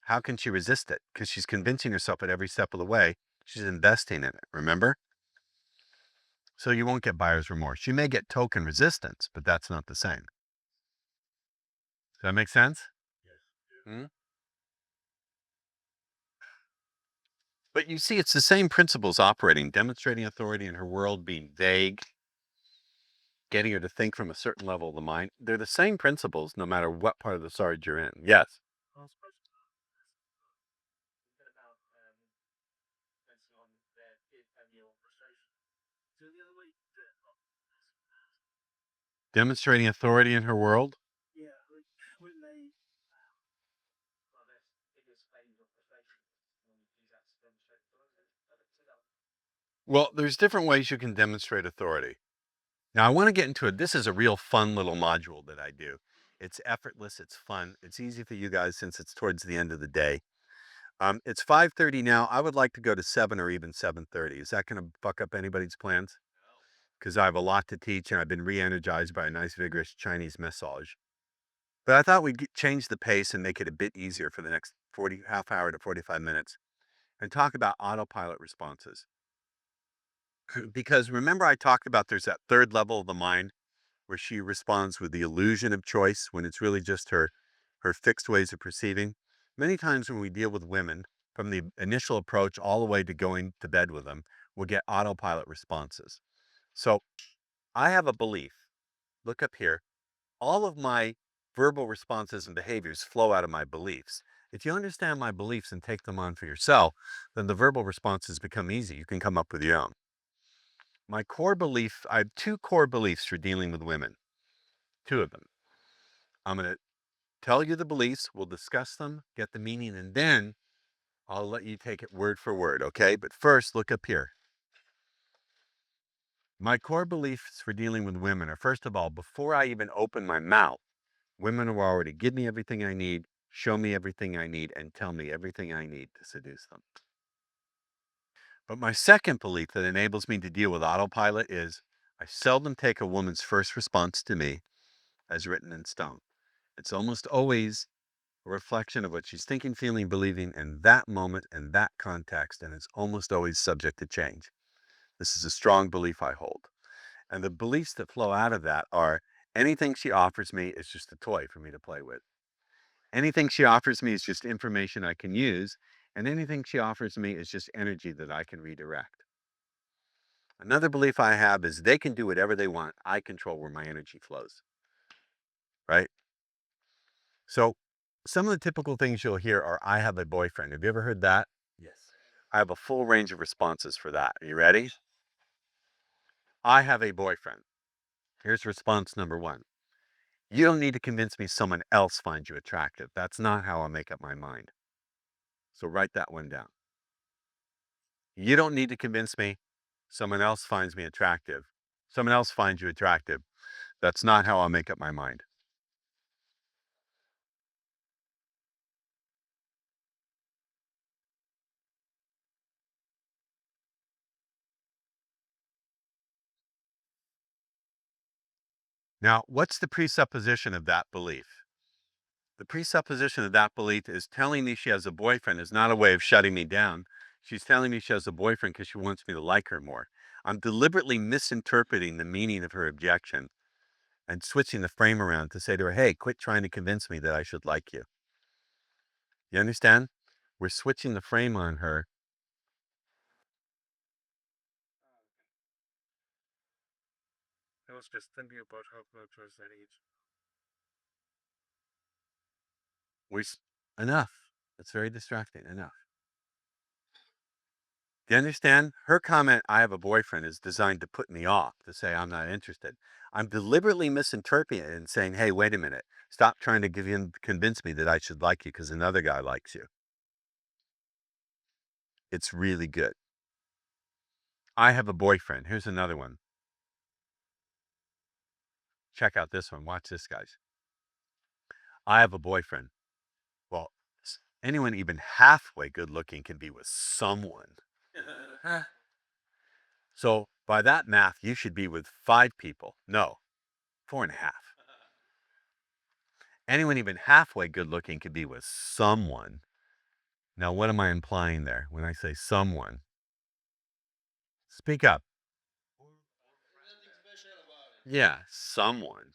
how can she resist it? Because she's convincing herself at every step of the way she's investing in it, remember? So you won't get buyer's remorse. You may get token resistance, but that's not the same. Does that make sense? Yes. But you see, it's the same principles operating, demonstrating authority in her world, being vague, getting her to think from a certain level of the mind. They're the same principles no matter what part of the sarge you're in. Yes. Demonstrating authority in her world? Yeah, like when they Well, there's different ways you can demonstrate authority. Now, I want to get into it. This is a real fun little module that I do. It's effortless. It's fun. It's easy for you guys since it's towards the end of the day. It's 5:30 now. I would like to go to 7 or even 7:30. Is that going to fuck up anybody's plans? Because I have a lot to teach and I've been re-energized by a nice, vigorous Chinese massage. But I thought we'd change the pace and make it a bit easier for the next half hour to 45 minutes and talk about autopilot responses. Because remember I talked about there's that third level of the mind where she responds with the illusion of choice when it's really just her fixed ways of perceiving. Many times when we deal with women, from the initial approach all the way to going to bed with them, we'll get autopilot responses. So I have a belief. Look up here. All of my verbal responses and behaviors flow out of my beliefs. If you understand my beliefs and take them on for yourself, then the verbal responses become easy. You can come up with your own. My core belief, I have 2 core beliefs for dealing with women. 2 of them. I'm going to tell you the beliefs, we'll discuss them, get the meaning, and then I'll let you take it word for word, okay? But first, look up here. My core beliefs for dealing with women are, first of all, before I even open my mouth, women will already give me everything I need, show me everything I need, and tell me everything I need to seduce them. But my second belief that enables me to deal with autopilot is I seldom take a woman's first response to me as written in stone. It's almost always a reflection of what she's thinking, feeling, believing in that moment and that context, and it's almost always subject to change. This is a strong belief I hold. And the beliefs that flow out of that are anything she offers me is just a toy for me to play with. Anything she offers me is just information I can use, and anything she offers me is just energy that I can redirect. Another belief I have is they can do whatever they want. I control where my energy flows. Right? So some of the typical things you'll hear are I have a boyfriend. Have you ever heard that? Yes. I have a full range of responses for that. Are you ready? I have a boyfriend. Here's response number 1. You don't need to convince me someone else finds you attractive. That's not how I make up my mind. So write that one down. You don't need to convince me someone else finds me attractive. Someone else finds you attractive. That's not how I'll make up my mind. Now, what's the presupposition of that belief? The presupposition of that belief is telling me she has a boyfriend is not a way of shutting me down. She's telling me she has a boyfriend because she wants me to like her more. I'm deliberately misinterpreting the meaning of her objection and switching the frame around to say to her, hey, quit trying to convince me that I should like you. You understand? We're switching the frame on her. I was just thinking about how much was that age. Enough. It's very distracting. Enough. Do you understand? Her comment, I have a boyfriend, is designed to put me off, to say I'm not interested. I'm deliberately misinterpreting it and saying, hey, wait a minute. Stop trying to convince me that I should like you because another guy likes you. It's really good. I have a boyfriend. Here's another one. Check out this one. Watch this, guys. I have a boyfriend. Well, anyone even halfway good looking can be with someone. So by that math, you should be with 5 people. No, 4.5. Anyone even halfway good looking can be with someone. Now, what am I implying there when I say someone? Speak up. Yeah, someone.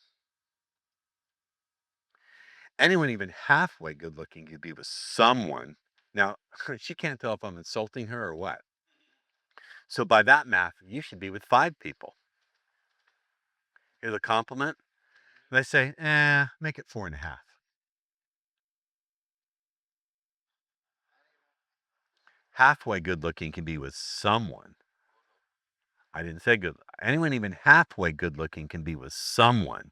Anyone even halfway good looking could be with someone. Now, she can't tell if I'm insulting her or what. So by that math, you should be with 5 people. Here's a compliment. They say, make it 4.5. Halfway good looking can be with someone. I didn't say good. Anyone even halfway good looking can be with someone.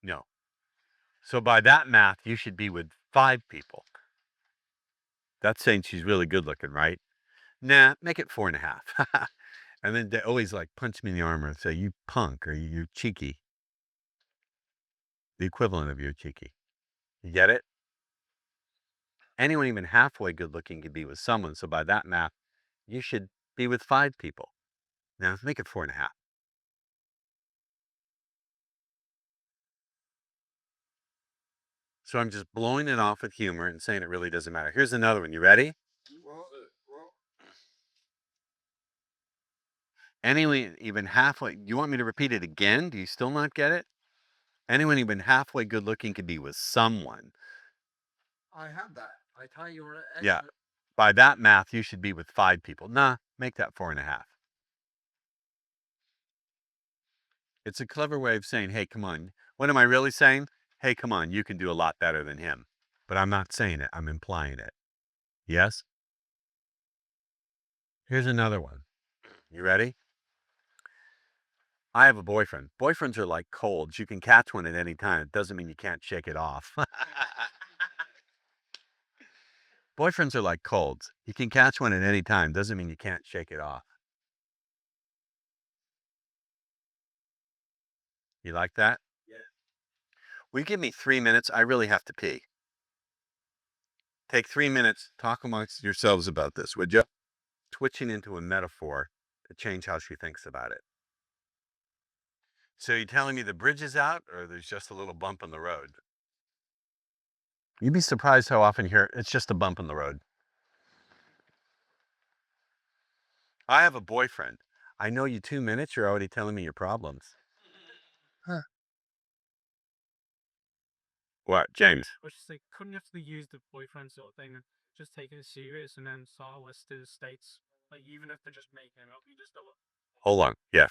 No. So by that math, you should be with 5 people. That's saying she's really good looking, right? Nah, make it 4.5. And then they always like punch me in the arm and say, you punk, or you cheeky. The equivalent of you're cheeky. You get it? Anyone even halfway good looking can be with someone. So by that math, you should be with 5 people. Now make it 4.5. So I'm just blowing it off with humor and saying it really doesn't matter. Here's another one. You ready? Anyone even halfway, you want me to repeat it again? Do you still not get it? Anyone even halfway good looking could be with someone. I have that. I thought you were. Yeah. By that math, you should be with 5 people. Nah, make that 4.5. It's a clever way of saying, hey, come on. What am I really saying? Hey, come on, you can do a lot better than him. But I'm not saying it, I'm implying it. Yes? Here's another one. You ready? I have a boyfriend. Boyfriends are like colds. You can catch one at any time. It doesn't mean you can't shake it off. Boyfriends are like colds. You can catch one at any time. Doesn't mean you can't shake it off. You like that? Yeah. Will you give me 3 minutes? I really have to pee. Take 3 minutes. Talk amongst yourselves about this, would you? Twitching into a metaphor to change how she thinks about it. So you're telling me the bridge is out, or there's just a little bump in the road? You'd be surprised how often you hear it's just a bump in the road. I have a boyfriend. I know you 2 minutes, you're already telling me your problems. Huh. What, James? I was just like, couldn't you actually use the boyfriend sort of thing and just take it serious and then start a list of the states? Like, even if they're just making it up, you just do it. Hold on. Yes.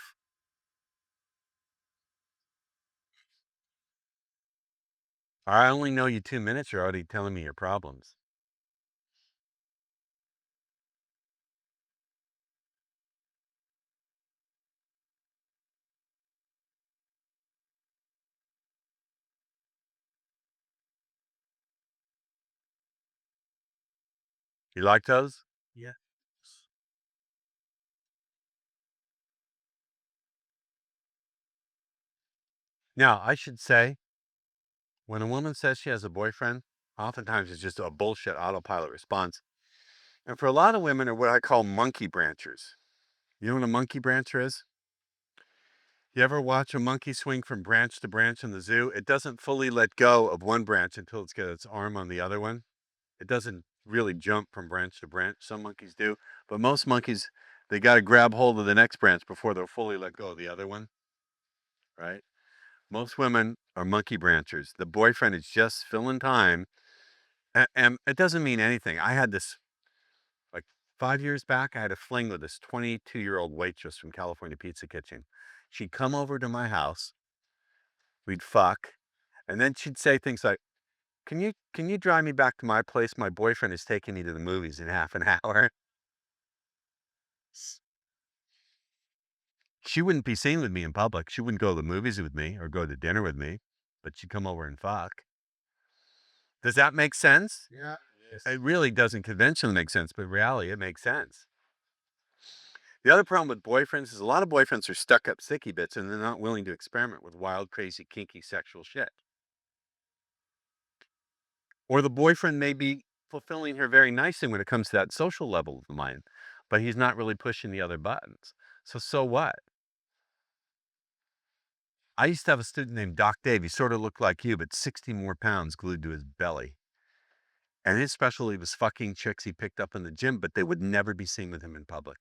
I only know you 2 minutes, you're already telling me your problems. You like those? Yeah. Now, I should say, when a woman says she has a boyfriend, oftentimes it's just a bullshit autopilot response. And for a lot of women are what I call monkey branchers. You know what a monkey brancher is? You ever watch a monkey swing from branch to branch in the zoo? It doesn't fully let go of one branch until it's got its arm on the other one. It doesn't really jump from branch to branch. Some monkeys do, but most monkeys, they got to grab hold of the next branch before they'll fully let go of the other one, right? Most women are monkey branchers. The boyfriend is just filling time, and it doesn't mean anything. I had this, like 5 years back, I had a fling with this 22-year-old waitress from California Pizza Kitchen. She'd come over to my house, we'd fuck, and then she'd say things like, can you drive me back to my place? My boyfriend is taking me to the movies in half an hour. She wouldn't be seen with me in public. She wouldn't go to the movies with me or go to dinner with me, but she'd come over and fuck. Does that make sense? Yeah. It really doesn't conventionally make sense, but in reality, it makes sense. The other problem with boyfriends is a lot of boyfriends are stuck up sticky bits and they're not willing to experiment with wild, crazy, kinky sexual shit. Or the boyfriend may be fulfilling her very nicely when it comes to that social level of the mind, but he's not really pushing the other buttons. So what? I used to have a student named Doc Dave. He sort of looked like you, but 60 more pounds glued to his belly. And his specialty was fucking chicks he picked up in the gym, but they would never be seen with him in public.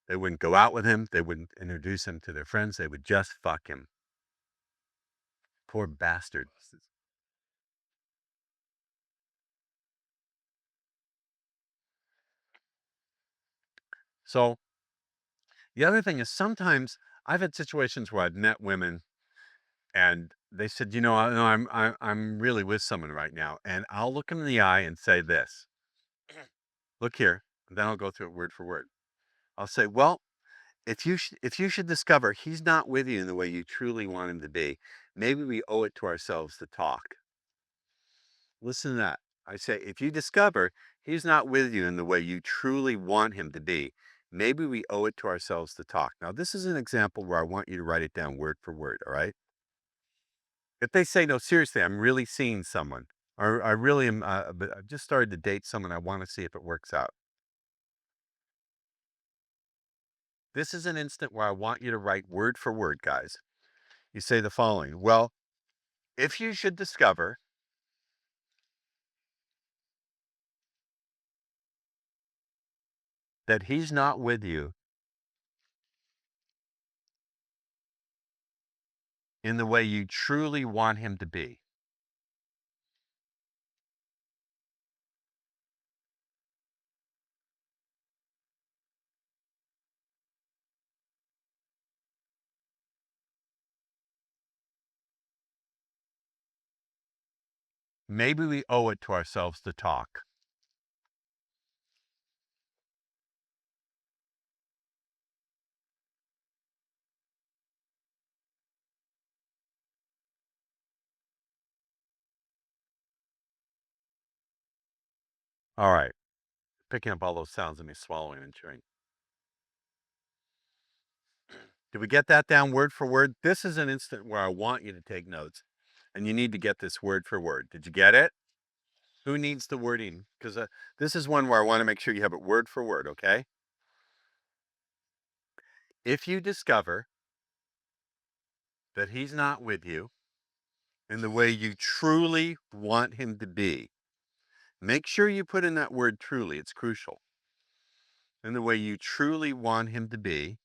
They wouldn't go out with him. They wouldn't introduce him to their friends. They would just fuck him. Poor bastard. So the other thing is sometimes I've had situations where I've met women and they said, you know, I'm really with someone right now, and I'll look him in the eye and say this. Look here, and then I'll go through it word for word. I'll say, well, if you should discover he's not with you in the way you truly want him to be, maybe we owe it to ourselves to talk. Listen to that. I say, if you discover he's not with you in the way you truly want him to be, maybe we owe it to ourselves to talk. Now, this is an example where I want you to write it down word for word, all right? If they say, no, seriously, I'm really seeing someone, or I really am, but I've just started to date someone, I want to see if it works out. This is an instant where I want you to write word for word, guys. You say the following. Well, if you should discover that he's not with you in the way you truly want him to be, maybe we owe it to ourselves to talk. All right. Picking up all those sounds of me swallowing and chewing. Did we get that down word for word? This is an instant where I want you to take notes, and you need to get this word for word. Did you get it? Who needs the wording? Because this is one where I want to make sure you have it word for word, okay? If you discover that he's not with you in the way you truly want him to be, make sure you put in that word truly. It's crucial. In the way you truly want him to be.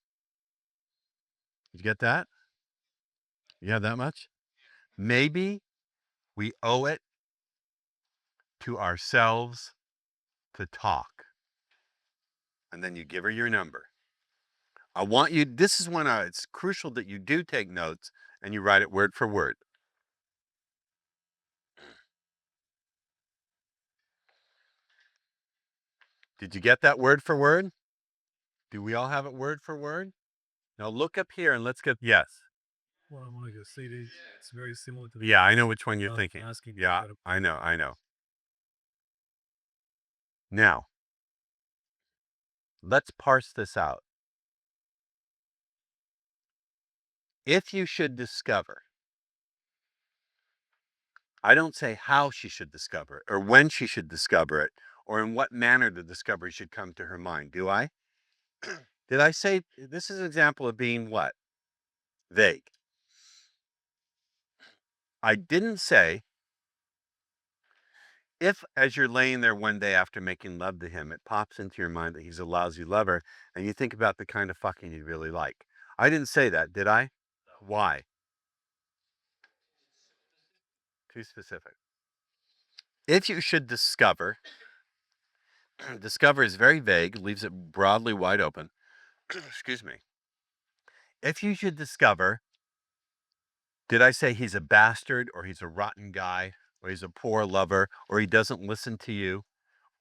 Did you get that? You have that much? Maybe we owe it to ourselves to talk. And then you give her your number. I want you, this is when it's crucial that you do take notes and you write it word for word. Did you get that word for word? Do we all have it word for word? Now look up here and let's get, yes. Well, I want to go see these. It's very similar to the Yeah, I know which one you're I'm thinking. asking you Yeah, about it. I know. Now, let's parse this out. If you should discover, I don't say how she should discover it, or when she should discover it, or in what manner the discovery should come to her mind, do I? Did I say, this is an example of being what? Vague. I didn't say, if as you're laying there one day after making love to him, it pops into your mind that he's a lousy lover, and you think about the kind of fucking you'd really like. I didn't say that, did I? Why? Too specific. If you should discover, discover is very vague, leaves it broadly wide open. Excuse me. If you should discover, did I say he's a bastard, or he's a rotten guy, or he's a poor lover, or he doesn't listen to you,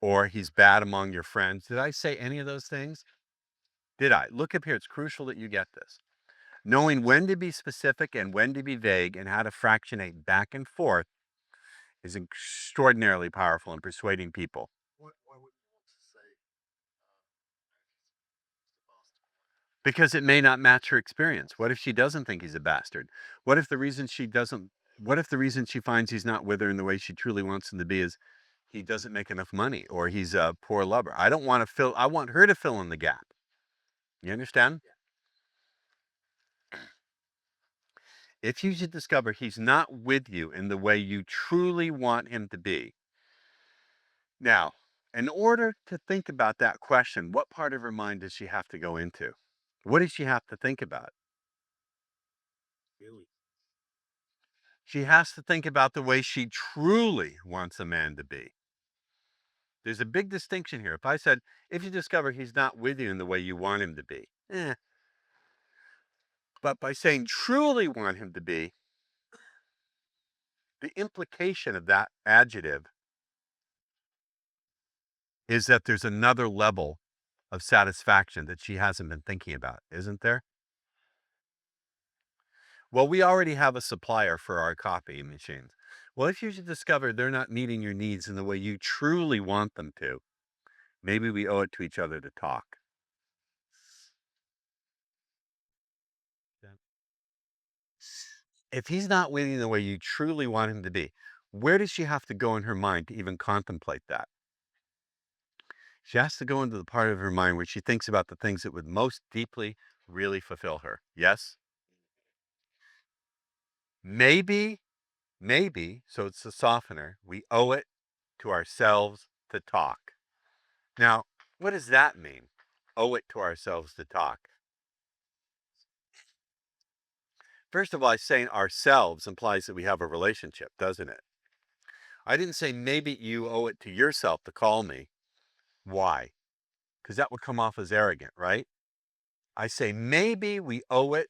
or he's bad among your friends? Did I say any of those things? Did I? Look up here. It's crucial that you get this. Knowing when to be specific and when to be vague and how to fractionate back and forth is extraordinarily powerful in persuading people. Why would you want to say Because it may not match her experience. What if she doesn't think he's a bastard? What if the reason she finds he's not with her in the way she truly wants him to be is he doesn't make enough money, or he's a poor lover? I want her to fill in the gap. You understand? If you should discover he's not with you in the way you truly want him to be. Now, in order to think about that question, what part of her mind does she have to go into? What does she have to think about? really? She has to think about the way she truly wants a man to be. There's a big distinction here. If I said, if you discover he's not with you in the way you want him to be, But by saying truly want him to be, The implication of that adjective is that there's another level of satisfaction that she hasn't been thinking about, isn't there? Well, we already have a supplier for our copy machines. Well, if you should discover they're not meeting your needs in the way you truly want them to, maybe we owe it to each other to talk. If he's not winning the way you truly want him to be, where does she have to go in her mind to even contemplate that? She has to go into the part of her mind where she thinks about the things that would most deeply really fulfill her. Yes? Maybe, so it's a softener, we owe it to ourselves to talk. Now, what does that mean? Owe it to ourselves to talk. First of all, saying ourselves implies that we have a relationship, doesn't it? I didn't say maybe you owe it to yourself to call me. Why? Because that would come off as arrogant, right? I say maybe we owe it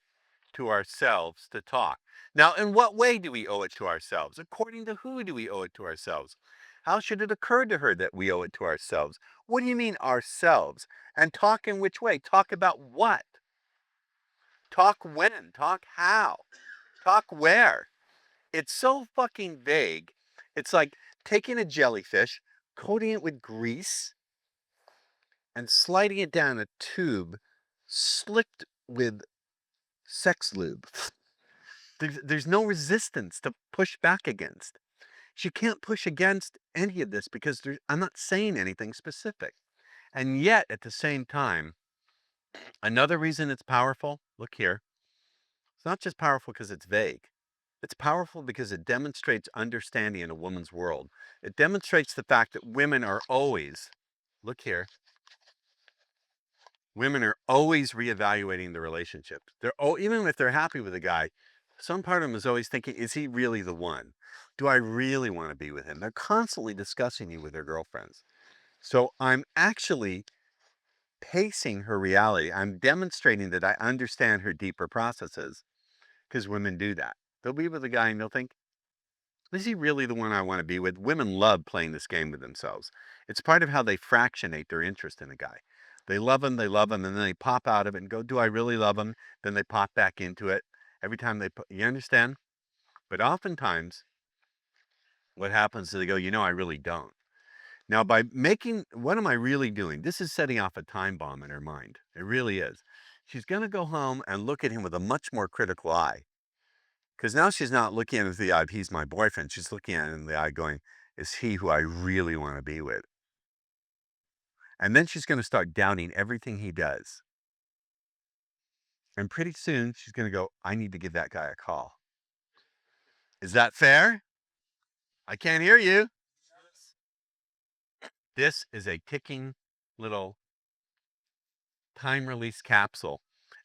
to ourselves to talk. Now, in what way do we owe it to ourselves? According to who do we owe it to ourselves? How should it occur to her that we owe it to ourselves? What do you mean ourselves? And talk in which way? Talk about what? Talk when? Talk how? Talk where? It's so fucking vague. It's like taking a jellyfish, coating it with grease, and sliding it down a tube slicked with sex lube. There's no resistance to push back against. She can't push against any of this because I'm not saying anything specific. And yet, at the same time, another reason it's powerful, look here, it's not just powerful because it's vague. It's powerful because it demonstrates understanding in a woman's world. It demonstrates the fact that women are always, look here, women are always reevaluating the relationship. Even if they're happy with a guy, some part of them is always thinking, is he really the one? Do I really want to be with him? They're constantly discussing you with their girlfriends. So I'm actually pacing her reality. I'm demonstrating that I understand her deeper processes because women do that. They'll be with a guy and they'll think, is he really the one I want to be with? Women love playing this game with themselves. It's part of how they fractionate their interest in a guy. They love him, and then they pop out of it and go, do I really love him? Then they pop back into it. Every time you understand? But oftentimes, what happens is they go, I really don't. Now, by what am I really doing? This is setting off a time bomb in her mind. It really is. She's going to go home and look at him with a much more critical eye. Because now she's not looking at him with the eye of he's my boyfriend. She's looking at him in the eye going, is he who I really want to be with? And then she's going to start doubting everything he does. And pretty soon she's going to go, I need to give that guy a call. Is that fair? I can't hear you. This is a ticking little time release capsule.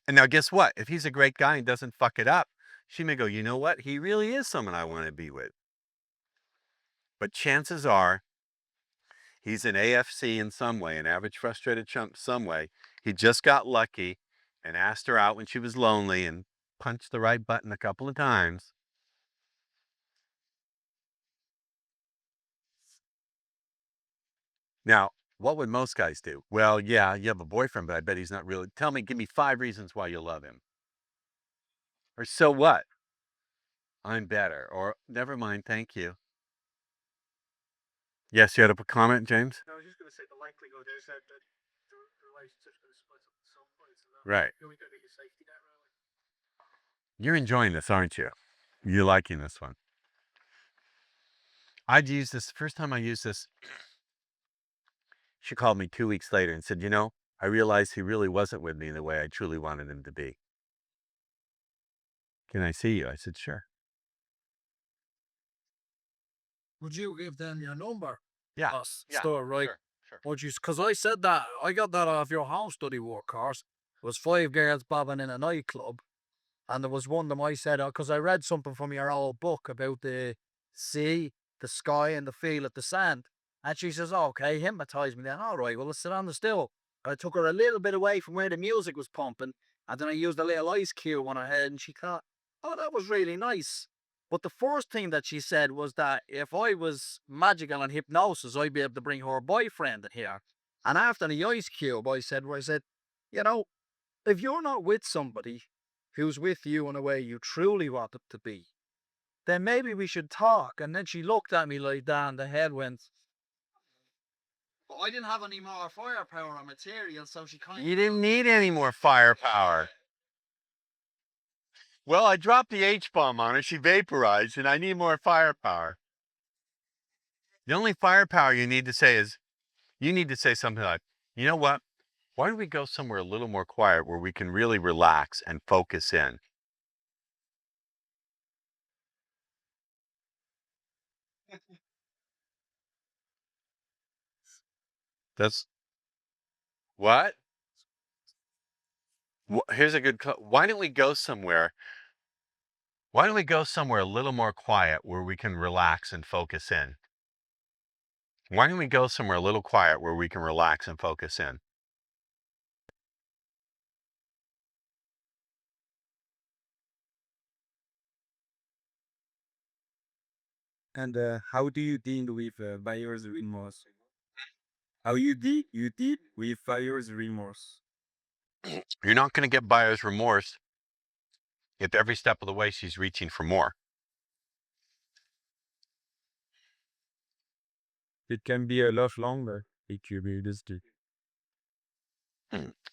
And now guess what? If he's a great guy and doesn't fuck it up, she may go, you know what? He really is someone I want to be with. But chances are he's an AFC in some way, an average frustrated chump some way. He just got lucky and asked her out when she was lonely and punched the right button a couple of times. Now, what would most guys do? Well, yeah, you have a boyfriend, but I bet he's not really. Give me 5 reasons why you love him. Or so what? I'm better. Or never mind, thank you. Yes, you had a comment, James? I was just going to say the likelihood is that the relationship's going to split up at some point. And Right. You're going to get your safety net, really. You're enjoying this, aren't you? You're liking this one. I'd use this, first time I used this, she called me 2 weeks later and said, I realized he really wasn't with me the way I truly wanted him to be. Can I see you? I said, sure. Would you give them your number? Yeah. Us, Yeah, store, right? Sure. Would you? Because I said that, I got that off your home study work course. It was 5 girls bobbing in a nightclub. And there was one of them I said, because I read something from your old book about the sea, the sky, and the feel of the sand. And she says, oh, okay, hypnotize me then. All right, well, let's sit on the still. I took her a little bit away from where the music was pumping. And then I used a little ice cube on her head. And she thought, oh, that was really nice. But the first thing that she said was that if I was magical and hypnosis, I'd be able to bring her boyfriend in here. And after the ice cube, I said, you know, if you're not with somebody who's with you in a way you truly want them to be, then maybe we should talk. And then she looked at me like that, and the head went. But I didn't have any more firepower or material, so she kind of. You didn't need any more firepower. Well, I dropped the H-bomb on her. She vaporized, and I need more firepower. The only firepower you need to say is, you need to say something like, you know what? Why don't we go somewhere a little more quiet where we can really relax and focus in? That's what? Here's a good. Why don't we go somewhere? Why don't we go somewhere a little more quiet where we can relax and focus in? Why don't we go somewhere a little quiet where we can relax and focus in? And how do you deal with buyer's remorse? How you deal with buyer's remorse? You're not going to get buyer's remorse if every step of the way she's reaching for more. It can be a lot longer. It could be risky.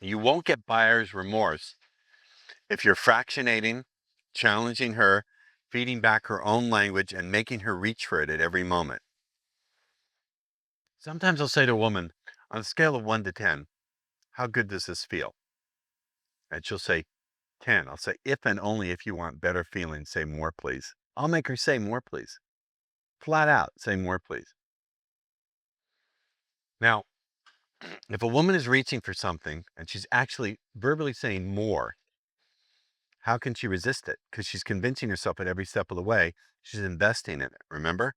You won't get buyer's remorse if you're fractionating, challenging her, feeding back her own language, and making her reach for it at every moment. Sometimes I'll say to a woman, on a scale of 1 to 10, how good does this feel? And she'll say 10. I'll say, if and only if you want better feeling, say more, please. I'll make her say more, please. Flat out, say more, please. Now, if a woman is reaching for something and she's actually verbally saying more, how can she resist it? Because she's convincing herself at every step of the way she's investing in it, remember?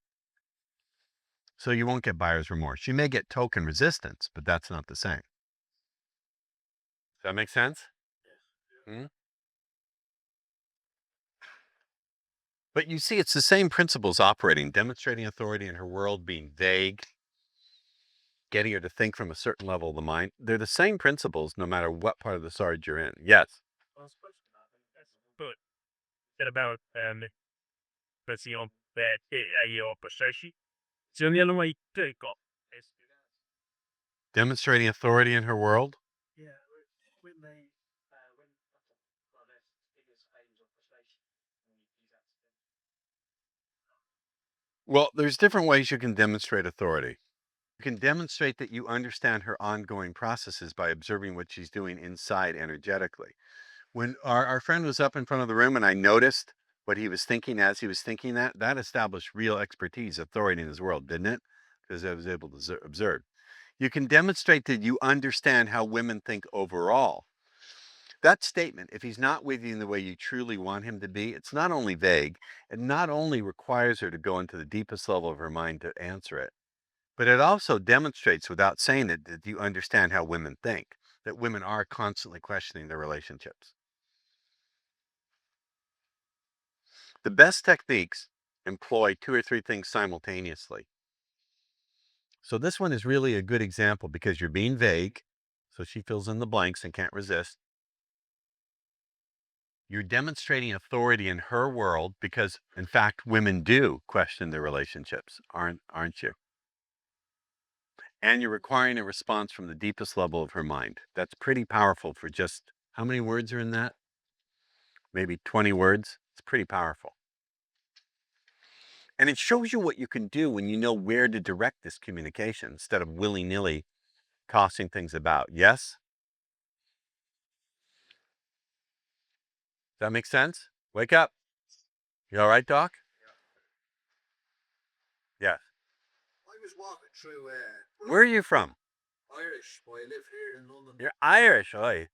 So you won't get buyer's remorse. You may get token resistance, but that's not the same. Does that make sense? But you see, it's the same principles operating, demonstrating authority in her world, being vague, getting her to think from a certain level of the mind. They're the same principles no matter what part of the SARD you're in. Yes? But what about passion that your possession? So the other way to go is Demonstrating authority in her world? Yeah, when they well, there's biggest aims of persuasion. And you use that to Well, there's different ways you can demonstrate authority. You can demonstrate that you understand her ongoing processes by observing what she's doing inside energetically. When our friend was up in front of the room and I noticed what he was thinking as he was thinking that established real expertise, authority in his world, didn't it? Because I was able to observe. You can demonstrate that you understand how women think overall. That statement, if he's not with you in the way you truly want him to be, it's not only vague, it not only requires her to go into the deepest level of her mind to answer it, but it also demonstrates without saying it that you understand how women think, that women are constantly questioning their relationships. The best techniques employ 2 or 3 things simultaneously. So this one is really a good example because you're being vague, so she fills in the blanks and can't resist. You're demonstrating authority in her world because, in fact, women do question their relationships, aren't you? And you're requiring a response from the deepest level of her mind. That's pretty powerful for just, how many words are in that? Maybe 20 words. It's pretty powerful. And it shows you what you can do when you know where to direct this communication instead of willy-nilly tossing things about. Yes? Does that make sense? Wake up. You all right, Doc? Yes. I was walking through. Where are you from? Irish, but I live here in London. You're Irish, oi.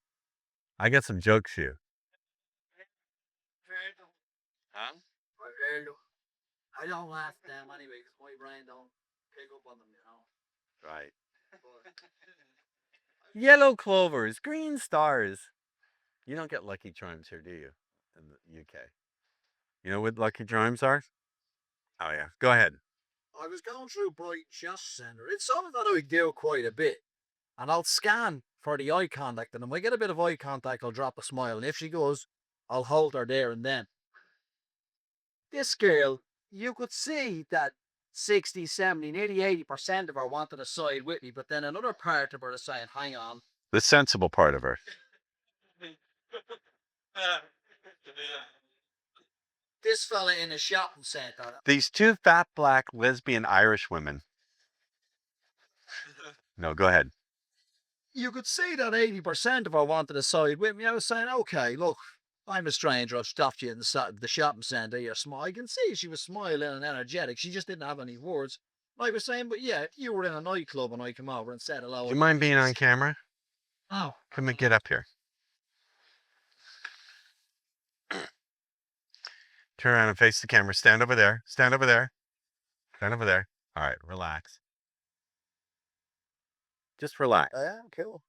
I got some jokes for you. Huh? I don't laugh at them anyway because my brain don't pick up on them, you know. Right. Yellow clovers, green stars. You don't get Lucky Charms here, do you? In the UK. You know what lucky charms are? Oh yeah, go ahead. I was going through Bright Chest Center. It's something that I do quite a bit. And I'll scan for the eye contact. And if I get a bit of eye contact, I'll drop a smile. And if she goes, I'll hold her there and then. This girl, you could see that 60, 70, nearly 80% of her wanted to side with me. But then another part of her is saying, hang on. The sensible part of her. This fella in a shopping center. These two fat black lesbian Irish women. No, go ahead. You could see that 80% of her wanted to side with me. I was saying, okay, look, I'm a stranger. I've stopped you in the shopping centre. You're smile. I can see she was smiling and energetic. She just didn't have any words. I was saying, but yeah, if you were in a nightclub and I come over and said hello. Do you mind being on camera? Oh. Come and get up here. Turn around and face the camera. Stand over there. Stand over there. Stand over there. All right, relax. Just relax. Yeah, cool.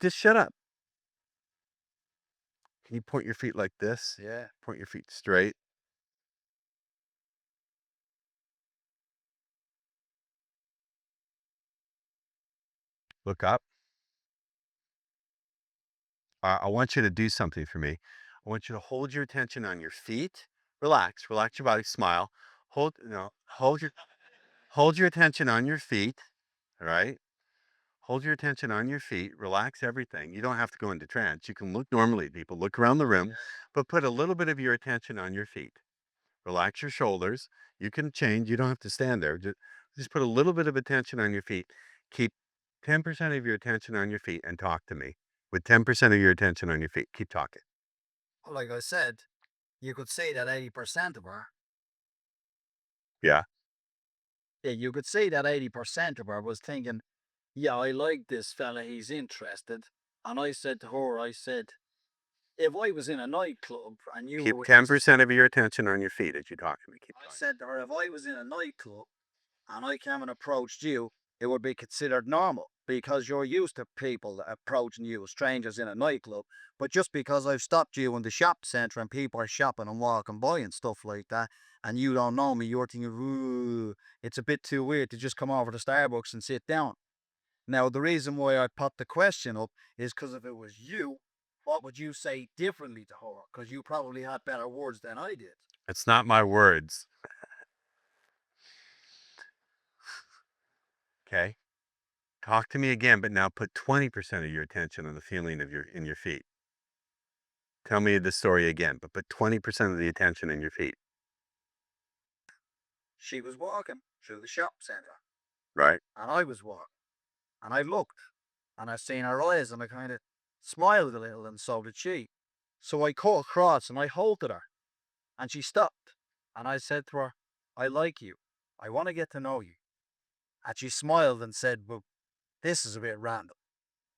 Just shut up. Can you point your feet like this? Yeah. Point your feet straight. Look up. I want you to do something for me. I want you to hold your attention on your feet. Relax. Relax your body. Smile. Hold your attention on your feet. All right. Hold your attention on your feet. Relax everything. You don't have to go into trance. You can look normally at people. Look around the room, but put a little bit of your attention on your feet. Relax your shoulders. You can change. You don't have to stand there. Just put a little bit of attention on your feet. Keep 10% of your attention on your feet and talk to me. With 10% of your attention on your feet, keep talking. Like I said, you could see that 80% of her. Yeah. Yeah, you could see that 80% of her was thinking, yeah, I like this fella. He's interested. And I said to her, I said, if I was in a nightclub and you keep were 10% of your attention on your feet as you talk to me. Keep I said to her, if I was in a nightclub and I came and approached you, it would be considered normal because you're used to people approaching you, strangers in a nightclub. But just because I've stopped you in the shop centre and people are shopping and walking by and stuff like that, and you don't know me, you're thinking, ooh, it's a bit too weird to just come over to Starbucks and sit down. Now, the reason why I put the question up is because if it was you, what would you say differently to her? Because you probably had better words than I did. It's not my words. Okay. Talk to me again, but now put 20% of your attention on the feeling of in your feet. Tell me the story again, but put 20% of the attention in your feet. She was walking through the shop centre. Right. And I was walking. And I looked. And I seen her eyes and I kind of smiled a little and so did she. So I cut across and I halted her. And she stopped. And I said to her, I like you. I want to get to know you. And she smiled and said, well, this is a bit random.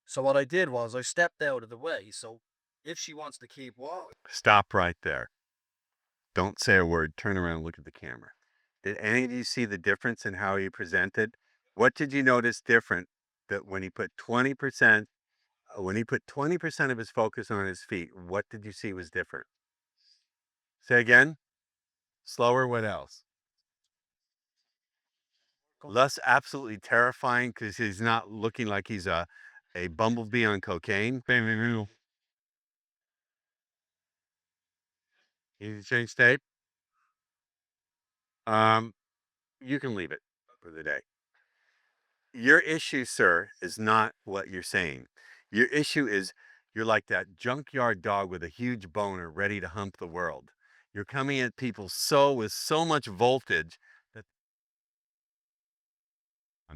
So what I did was I stepped out of the way. So if she wants to keep walking. Stop right there. Don't say a word. Turn around and look at the camera. Did any of you see the difference in how he presented? What did you notice different that when he put 20%, when he put 20% of his focus on his feet, what did you see was different? Say again. Slower. What else? Less absolutely terrifying because he's not looking like he's a bumblebee on cocaine. You change tape? You can leave it for the day. Your issue, sir, is not what you're saying. Your issue is you're like that junkyard dog with a huge boner ready to hump the world. You're coming at people with so much voltage that.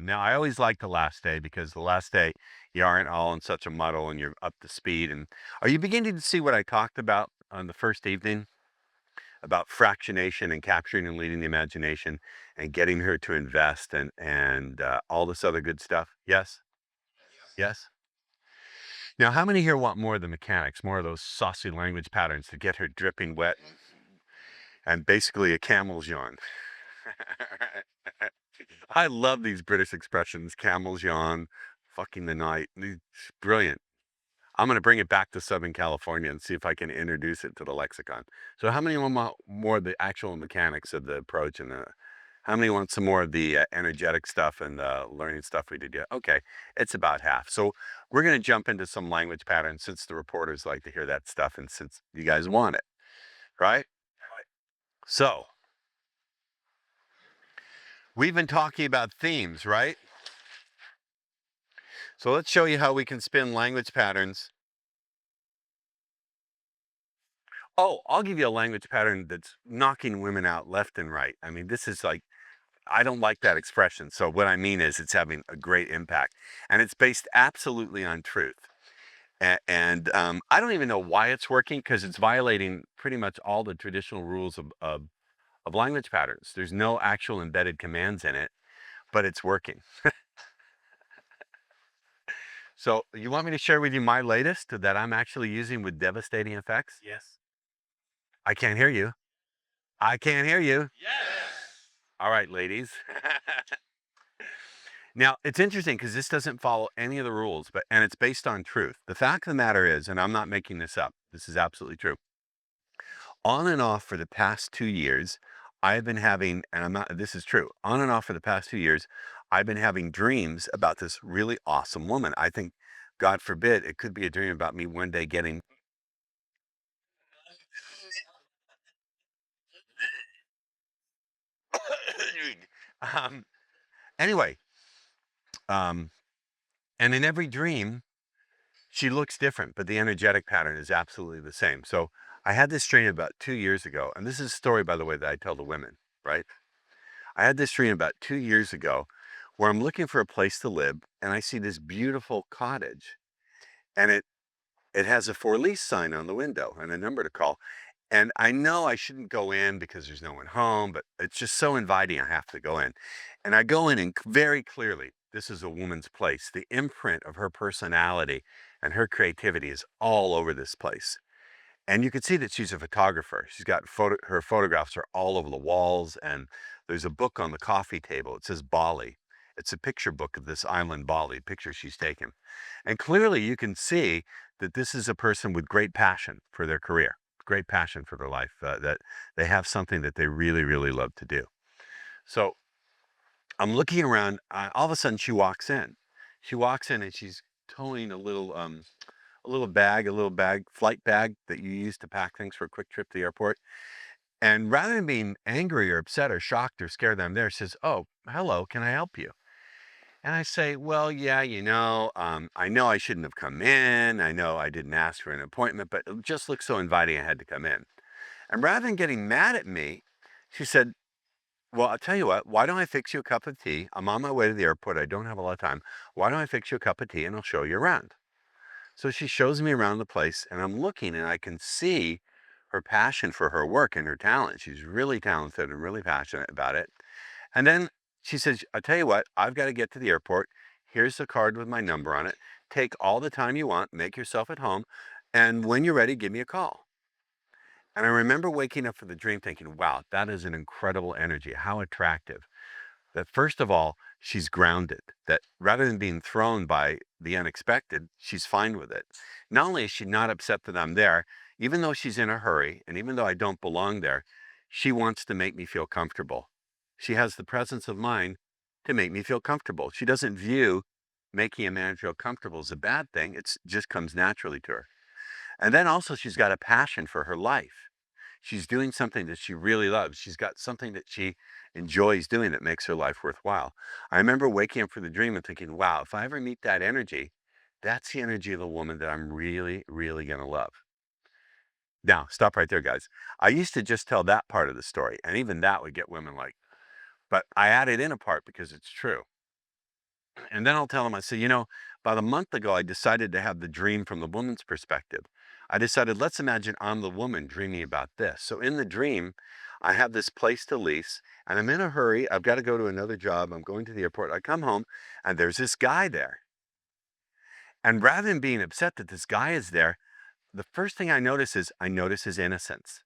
Now, I always like the last day because the last day you aren't all in such a muddle and you're up to speed. And are you beginning to see what I talked about on the first evening? About fractionation and capturing and leading the imagination and getting her to invest and all this other good stuff. Yes? Yes? Now, how many here want more of the mechanics, more of those saucy language patterns to get her dripping wet and basically a camel's yawn? I love these British expressions, camel's yawn, fucking the night. Brilliant. I'm going to bring it back to Southern California and see if I can introduce it to the lexicon. So how many want more of the actual mechanics of the approach, and how many want some more of the energetic stuff and learning stuff we did? Yeah, okay, it's about half. So we're going to jump into some language patterns since the reporters like to hear that stuff and since you guys want it, right? So we've been talking about themes, right? So let's show you how we can spin language patterns. Oh, I'll give you a language pattern that's knocking women out left and right. I mean, this is like, I don't like that expression. So what I mean is it's having a great impact, and it's based absolutely on truth. And I don't even know why it's working, because it's violating pretty much all the traditional rules of language patterns. There's no actual embedded commands in it, but it's working. So you want me to share with you my latest that I'm actually using with devastating effects? Yes. I can't hear you. I can't hear you. Yes. All right, ladies. Now, it's interesting because this doesn't follow any of the rules, and it's based on truth. The fact of the matter is, and I'm not making this up, this is absolutely true. On and off for the past 2 years, I've been having, and I'm not, this is true, on and off for the past 2 years, I've been having dreams about this really awesome woman. I think, God forbid, it could be a dream about me one day getting um, anyway, and in every dream, she looks different, but the energetic pattern is absolutely the same. So I had this dream about 2 years ago, and this is a story, by the way, that I tell the women, right? I had this dream about 2 years ago where I'm looking for a place to live, and I see this beautiful cottage, and it has a for lease sign on the window and a number to call. And I know I shouldn't go in because there's no one home, but it's just so inviting, I have to go in. And I go in, and very clearly, this is a woman's place. The imprint of her personality and her creativity is all over this place. And you can see that she's a photographer. She's got her photographs are all over the walls, and there's a book on the coffee table. It says Bali. It's a picture book of this island, Bali, picture she's taken. And clearly you can see that this is a person with great passion for their career, great passion for their life, that they have something that they really, really love to do. So I'm looking around, all of a sudden she walks in. She walks in and she's towing a little bag, flight bag that you use to pack things for a quick trip to the airport. And rather than being angry or upset or shocked or scared that I'm there, she says, "Oh, hello, can I help you?" And I say, "Well, yeah, I know I shouldn't have come in. I know I didn't ask for an appointment, but it just looks so inviting I had to come in." And rather than getting mad at me, she said, "Well, I'll tell you what, why don't I fix you a cup of tea? I'm on my way to the airport. I don't have a lot of time. Why don't I fix you a cup of tea and I'll show you around?" So she shows me around the place, and I'm looking, and I can see her passion for her work and her talent. She's really talented and really passionate about it. And then she says, "I'll tell you what, I've got to get to the airport. Here's the card with my number on it. Take all the time you want, make yourself at home, and when you're ready, give me a call." And I remember waking up from the dream thinking, wow, that is an incredible energy. How attractive. That first of all, she's grounded, that rather than being thrown by the unexpected, she's fine with it. Not only is she not upset that I'm there, even though she's in a hurry, and even though I don't belong there, she wants to make me feel comfortable. She has the presence of mind to make me feel comfortable. She doesn't view making a man feel comfortable as a bad thing. It just comes naturally to her. And then also she's got a passion for her life. She's doing something that she really loves. She's got something that she enjoys doing that makes her life worthwhile. I remember waking up from the dream and thinking, wow, if I ever meet that energy, that's the energy of the woman that I'm really, really going to love. Now, stop right there, guys. I used to just tell that part of the story, and even that would get women like, but I added in a part because it's true. And then I'll tell them, I say, about a month ago, I decided to have the dream from the woman's perspective. I decided, let's imagine I'm the woman dreaming about this. So in the dream, I have this place to lease, and I'm in a hurry. I've got to go to another job. I'm going to the airport. I come home, and there's this guy there. And rather than being upset that this guy is there, the first thing I notice is I notice his innocence.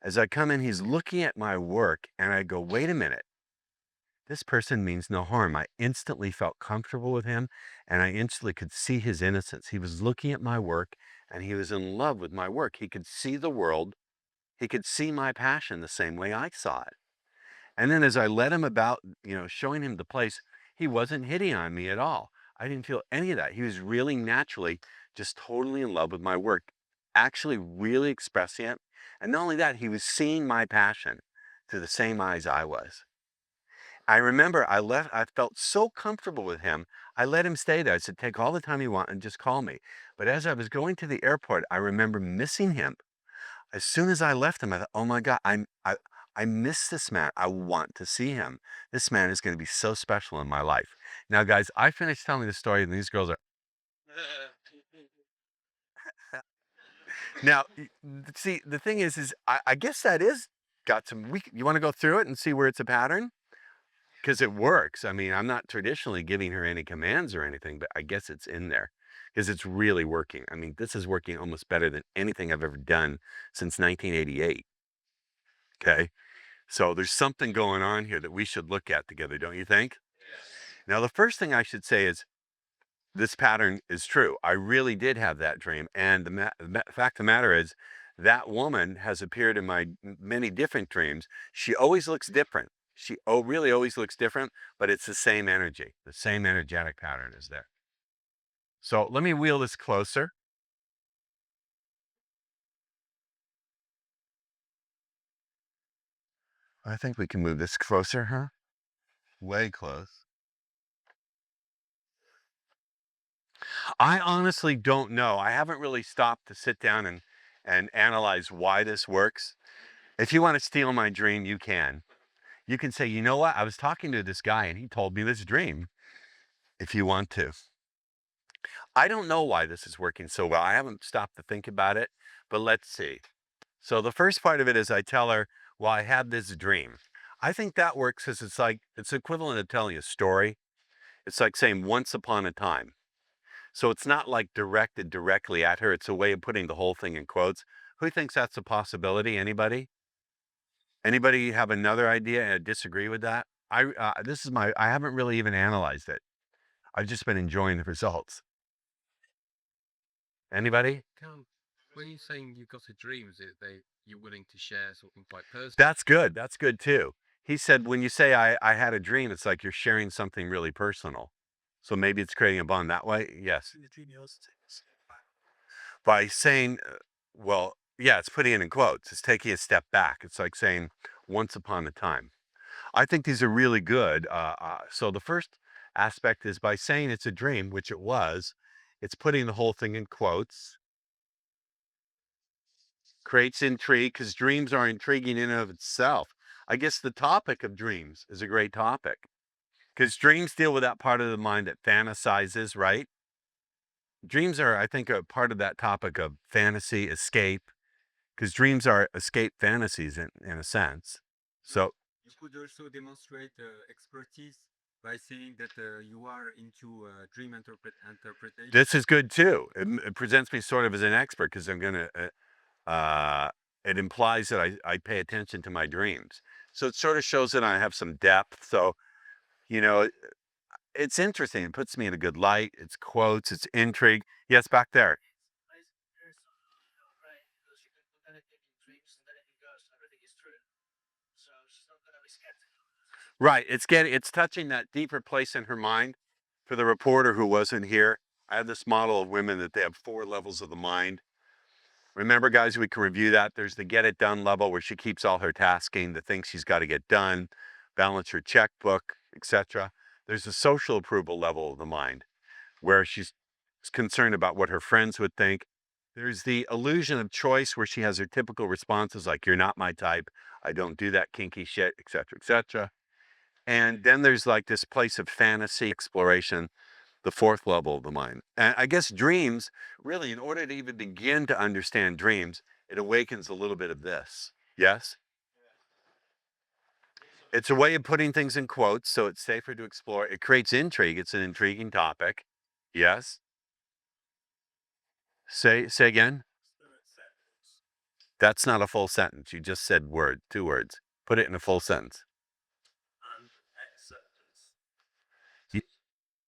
As I come in, he's looking at my work, and I go, wait a minute. this person means no harm. I instantly felt comfortable with him, and I instantly could see his innocence. He was looking at my work, and he was in love with my work. He could see the world. He could see my passion the same way I saw it. And then as I led him about, showing him the place, he wasn't hitting on me at all. I didn't feel any of that. He was really naturally just totally in love with my work, actually really expressing it. And not only that, he was seeing my passion through the same eyes I was. I remember I felt so comfortable with him. I let him stay there. I said, take all the time you want and just call me. But as I was going to the airport, I remember missing him. As soon as I left him, I thought, oh my God, I miss this man. I want to see him. This man is going to be so special in my life. Now, guys, I finished telling the story, and these girls are. Now, see, the thing is I guess that is got some. You want to go through it and see where it's a pattern? Because it works. I mean, I'm not traditionally giving her any commands or anything, but I guess it's in there because it's really working. I mean, this is working almost better than anything I've ever done since 1988. Okay. So there's something going on here that we should look at together, don't you think? Now, the first thing I should say is this pattern is true. I really did have that dream. And the fact of the matter is that woman has appeared in my many different dreams. She always looks different. She really always looks different, but it's the same energy. The same energetic pattern is there. So let me wheel this closer. I think we can move this closer, huh? Way close. I honestly don't know. I haven't really stopped to sit down and analyze why this works. If you want to steal my dream, you can. You can say, you know what? I was talking to this guy and he told me this dream, if you want to. I don't know why this is working so well. I haven't stopped to think about it, but let's see. So the first part of it is I tell her, well, I had this dream. I think that works because it's equivalent of telling a story. It's like saying once upon a time. So it's not like directed directly at her. It's a way of putting the whole thing in quotes. Who thinks that's a possibility? Anybody? Anybody have another idea and disagree with that? I haven't really even analyzed it. I've just been enjoying the results. Anybody? When you're saying you've got a dream, is it you're willing to share something quite personal? That's good. That's good too. He said, when you say I had a dream, it's like you're sharing something really personal. So maybe it's creating a bond that way. Yes. By saying, well, yeah, it's putting it in quotes. It's taking a step back. It's like saying once upon a time. I think these are really good. So the first aspect is by saying it's a dream, which it was, it's putting the whole thing in quotes. Creates intrigue because dreams are intriguing in and of itself. I guess the topic of dreams is a great topic because dreams deal with that part of the mind that fantasizes, right? Dreams are, I think, a part of that topic of fantasy, escape, because dreams are escape fantasies in a sense. So You could also demonstrate expertise by saying that you are into dream interpretation. this is good too. It presents me sort of as an expert because I'm going to, it implies that I pay attention to my dreams. So it sort of shows that I have some depth. So, you know, it's interesting. It puts me in a good light. It's quotes, it's intrigue. Yes, back there. Right. It's touching that deeper place in her mind. For the reporter who wasn't here, I have this model of women that they have 4 levels of the mind. Remember, guys, we can review that. There's the get it done level where she keeps all her tasking, the things she's got to get done, balance her checkbook, etc. There's the social approval level of the mind where she's concerned about what her friends would think. There's the illusion of choice where she has her typical responses like, you're not my type, I don't do that kinky shit, etc., etc. And then there's like this place of fantasy exploration, the 4th level of the mind. And I guess dreams, really, in order to even begin to understand dreams, it awakens a little bit of this. Yes? It's a way of putting things in quotes, so it's safer to explore. It creates intrigue. It's an intriguing topic. Yes? Say again. That's not a full sentence. You just said 2 words. Put it in a full sentence.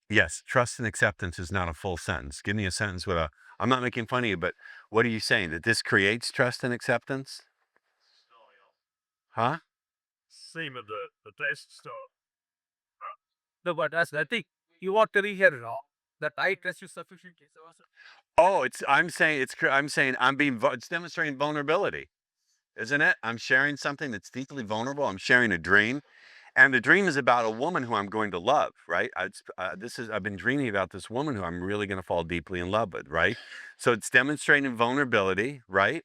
Yes, trust and acceptance is not a full sentence. Give me a sentence with a, I'm not making fun of you, but what are you saying? That this creates trust and acceptance? Huh? Same with the test stuff. No, but that's I think you want to hear it all. That I trust you sufficiently. Oh, I'm saying it's demonstrating vulnerability, isn't it? I'm sharing something that's deeply vulnerable. I'm sharing a dream. And the dream is about a woman who I'm going to love, right? I've been dreaming about this woman who I'm really going to fall deeply in love with, right? So it's demonstrating vulnerability, right?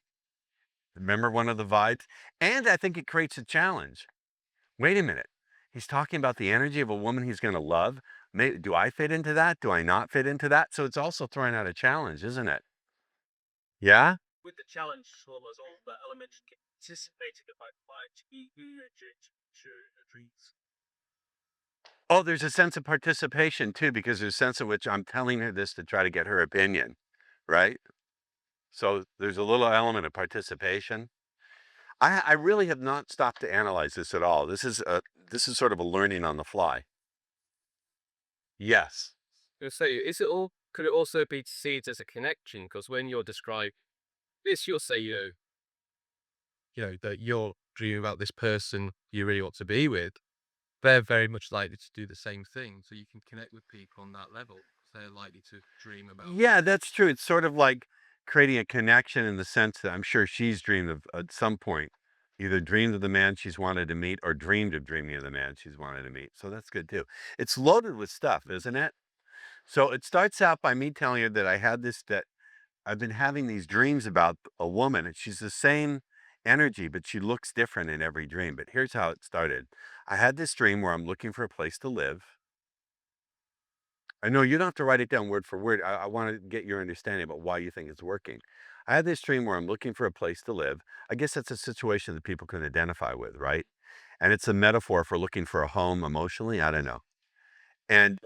Remember one of the vibes? And I think it creates a challenge. Wait a minute. He's talking about the energy of a woman he's going to love. Do I fit into that? Do I not fit into that? So it's also throwing out a challenge, isn't it? Yeah? With the challenge was all the elements anticipated about dreams. Oh, there's a sense of participation too, because there's a sense in which I'm telling her this to try to get her opinion, right? So there's a little element of participation. I really have not stopped to analyze this at all. This is sort of a learning on the fly. Yes. So could it also be seen as a connection? Because when you're describing this, you'll say, that you're dreaming about this person you really want to be with. They're very much likely to do the same thing. So you can connect with people on that level. They're likely to dream about. Yeah, that's true. It's sort of like creating a connection in the sense that I'm sure she's dreamed of at some point, either dreamed of the man she's wanted to meet or dreamed of dreaming of the man she's wanted to meet. So that's good too. It's loaded with stuff, isn't it? So it starts out by me telling her that that I've been having these dreams about a woman and she's the same energy, but she looks different in every dream. But here's how it started. I had this dream where I'm looking for a place to live. I know you don't have to write it down word for word. I want to get your understanding about why you think it's working. I had this dream where I'm looking for a place to live. I guess that's a situation that people can identify with, right? And it's a metaphor for looking for a home emotionally. I don't know. And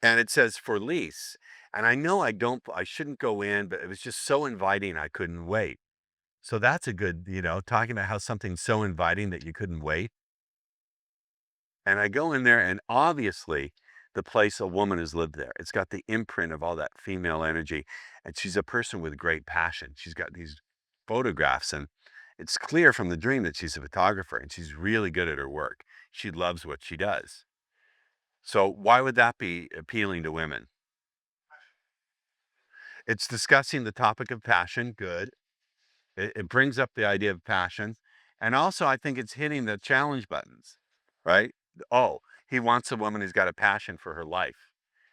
it says for lease. And I know I shouldn't go in, but it was just so inviting I couldn't wait. So that's a good, talking about how something's so inviting that you couldn't wait. And I go in there and obviously the place a woman has lived there. It's got the imprint of all that female energy. And she's a person with great passion. She's got these photographs and it's clear from the dream that she's a photographer and she's really good at her work. She loves what she does. So why would that be appealing to women? It's discussing the topic of passion. Good. It brings up the idea of passion. And also, I think it's hitting the challenge buttons, right? Oh, he wants a woman who's got a passion for her life.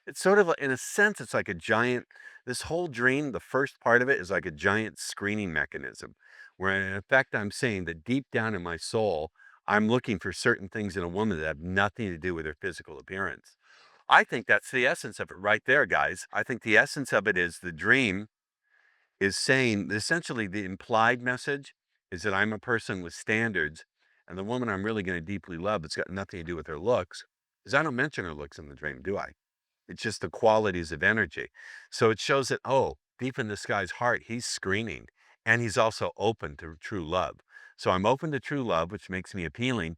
It's sort of, in a sense, it's like a giant, this whole dream, the first part of it is like a giant screening mechanism, where in effect, I'm saying that deep down in my soul, I'm looking for certain things in a woman that have nothing to do with her physical appearance. I think that's the essence of it right there, guys. I think the essence of it is the dream is saying essentially the implied message is that I'm a person with standards, and the woman I'm really going to deeply love, it's got nothing to do with her looks, because I don't mention her looks in the dream, do I? It's just the qualities of energy. So it shows that, oh, deep in this guy's heart, he's screening, and he's also open to true love. So I'm open to true love, which makes me appealing,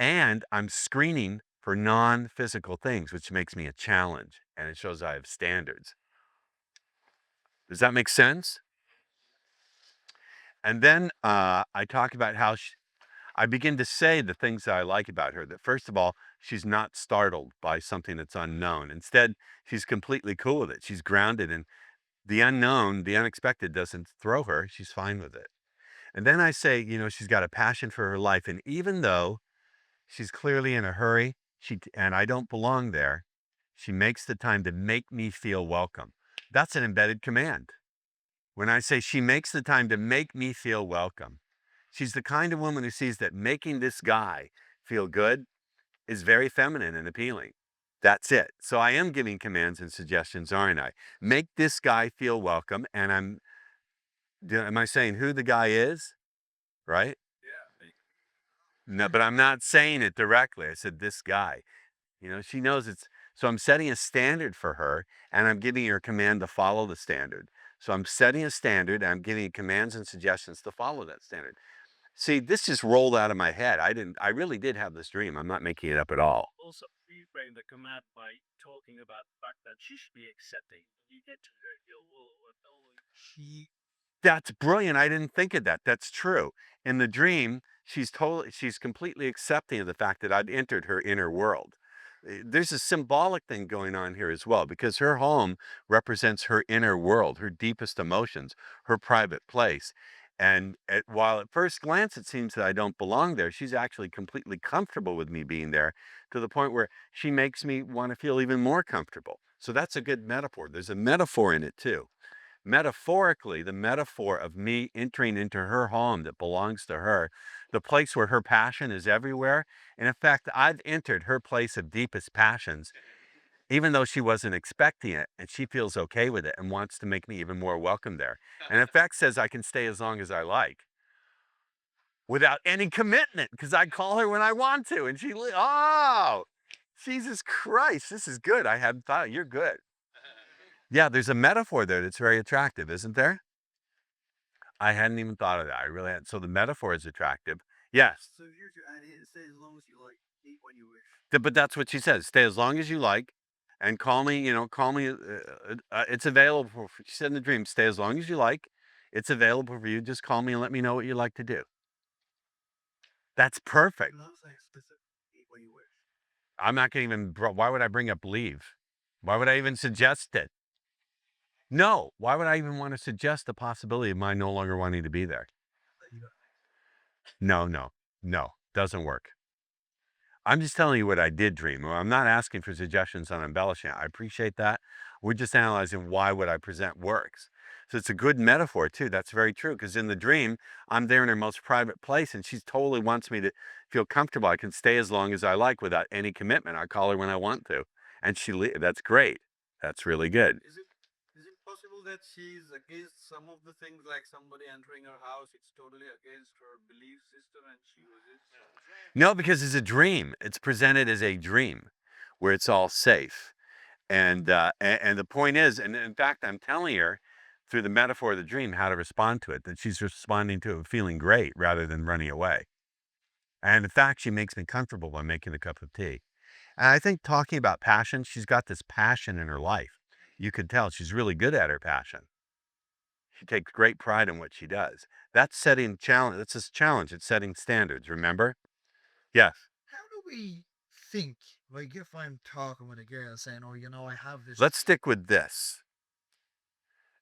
and I'm screening for non-physical things, which makes me a challenge, and it shows I have standards. Does that make sense? And then I talk about how I begin to say the things that I like about her. That first of all, she's not startled by something that's unknown. Instead, she's completely cool with it. She's grounded and the unknown, the unexpected doesn't throw her. She's fine with it. And then I say, she's got a passion for her life. And even though she's clearly in a hurry, and I don't belong there, she makes the time to make me feel welcome. That's an embedded command. When I say she makes the time to make me feel welcome, she's the kind of woman who sees that making this guy feel good is very feminine and appealing. That's it. So I am giving commands and suggestions, aren't I? Make this guy feel welcome. And am I saying who the guy is? Right? Yeah. No, but I'm not saying it directly. I said this guy. She knows so I'm setting a standard for her and I'm giving her a command to follow the standard. So I'm setting a standard and I'm giving commands and suggestions to follow that standard. See, this just rolled out of my head. I really did have this dream. I'm not making it up at all. Also, reframe the the command by talking about the fact that she should be accepting. You get to her, That's brilliant. I didn't think of that. That's true. In the dream, she's completely accepting of the fact that I've entered her inner world. There's a symbolic thing going on here as well, because her home represents her inner world, her deepest emotions, her private place. And while at first glance it seems that I don't belong there, she's actually completely comfortable with me being there, to the point where she makes me want to feel even more comfortable. So that's a good metaphor. There's a metaphor in it too. Metaphorically, the metaphor of me entering into her home that belongs to her, the place where her passion is everywhere. And in fact, I've entered her place of deepest passions, even though she wasn't expecting it, and she feels okay with it and wants to make me even more welcome there. And in fact says I can stay as long as I like without any commitment, because I call her when I want to. And oh, Jesus Christ, this is good. I hadn't thought. You're good. Yeah, there's a metaphor there that's very attractive, isn't there? I hadn't even thought of that. I really hadn't. So the metaphor is attractive. Yes. So if you're to add it, stay as long as you like, eat when you wish. But that's what she says. Stay as long as you like, and call me. Call me. It's available. She said in the dream, stay as long as you like. It's available for you. Just call me and let me know what you like to do. That's perfect. Eat when you wish. I'm not going to even. Why would I bring up leave? Why would I even suggest it? No. Why would I even want to suggest the possibility of my no longer wanting to be there? No. Doesn't work. I'm just telling you what I did dream. I'm not asking for suggestions on embellishing. I appreciate that. We're just analyzing why what I present works. So it's a good metaphor too. That's very true. Because in the dream, I'm there in her most private place, and she totally wants me to feel comfortable. I can stay as long as I like without any commitment. I call her when I want to, and that's great. That's really good. Is it possible that she's against some of the things, like somebody entering her house? It's totally against her belief system, and she was it. No, because it's a dream. It's presented as a dream where it's all safe. And the point is, and in fact, I'm telling her through the metaphor of the dream how to respond to it, that she's responding to it feeling great rather than running away. And in fact, she makes me comfortable by making a cup of tea. And I think talking about passion, she's got this passion in her life. You could tell she's really good at her passion. She takes great pride in what she does. That's setting challenge. That's a challenge. It's setting standards. Remember? Yes. How do we think, like if I'm talking with a girl saying, oh, I have this. Let's stick with this.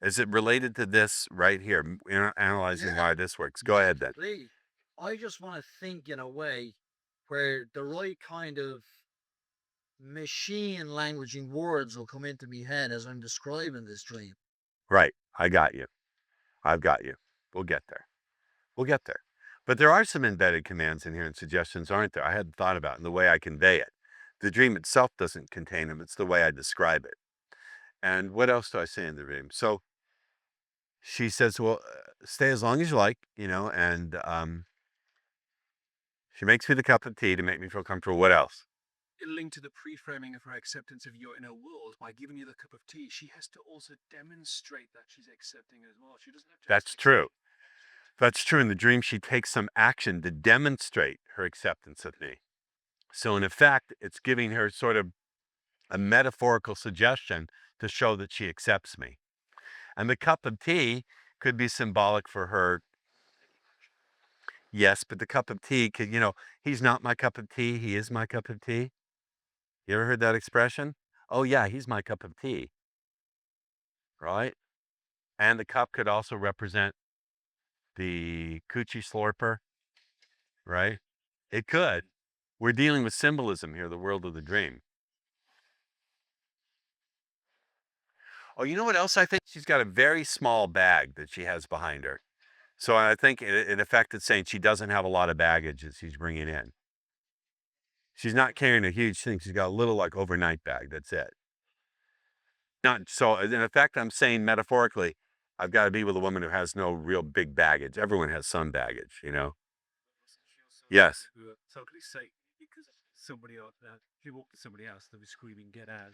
Is it related to this right here? Analyzing why this works. Go ahead then. I just want to think in a way where the right kind of machine language and words will come into my head as I'm describing this dream. Right. I got you. I've got you. We'll get there. We'll get there. But there are some embedded commands in here and suggestions, aren't there? I hadn't thought about in the way I convey it. The dream itself doesn't contain them. It's the way I describe it. And what else do I say in the dream? So she says, well, stay as long as you like, and she makes me the cup of tea to make me feel comfortable. What else? Linked to the pre-framing of her acceptance of your inner world, by giving you the cup of tea, she has to also demonstrate that she's accepting as well. She doesn't have to. That's true. That's true. In the dream, she takes some action to demonstrate her acceptance of me. So in effect, it's giving her sort of a metaphorical suggestion to show that she accepts me. And the cup of tea could be symbolic for her. Yes, but the cup of tea could, he's not my cup of tea. He is my cup of tea. You ever heard that expression? Oh yeah, he's my cup of tea. Right? And the cup could also represent the coochie slurper. Right? It could. We're dealing with symbolism here, the world of the dream. Oh, you know what else I think? She's got a very small bag that she has behind her. So I think in effect it's saying she doesn't have a lot of baggage that she's bringing in. She's not carrying a huge thing. She's got a little like overnight bag. That's it. Not so in effect, I'm saying metaphorically, I've got to be with a woman who has no real big baggage. Everyone has some baggage, Yes. So could you say, because somebody else, if you walk to somebody else, they'll be screaming, get out,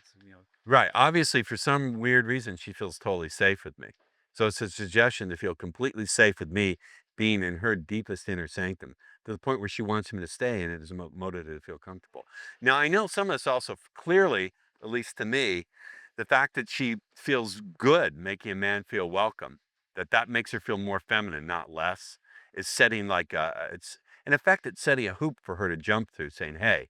Right. Obviously, for some weird reason, she feels totally safe with me. So it's a suggestion to feel completely safe with me being in her deepest inner sanctum to the point where she wants him to stay, and it is motivated to feel comfortable. Now, I know some of this also clearly, at least to me, the fact that she feels good making a man feel welcome, that makes her feel more feminine, not less, is setting like it's in effect, it's setting a hoop for her to jump through, saying, hey,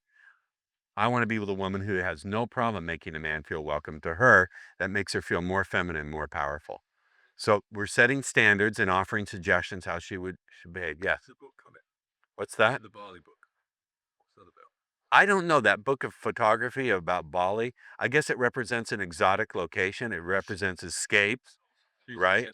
I want to be with a woman who has no problem making a man feel welcome. To her, that makes her feel more feminine, more powerful. So we're setting standards and offering suggestions how she should behave. Yes. The book on it, What's that? the Bali book. What's that about? I don't know that book of photography about Bali. I guess it represents an exotic location. It represents escape, right?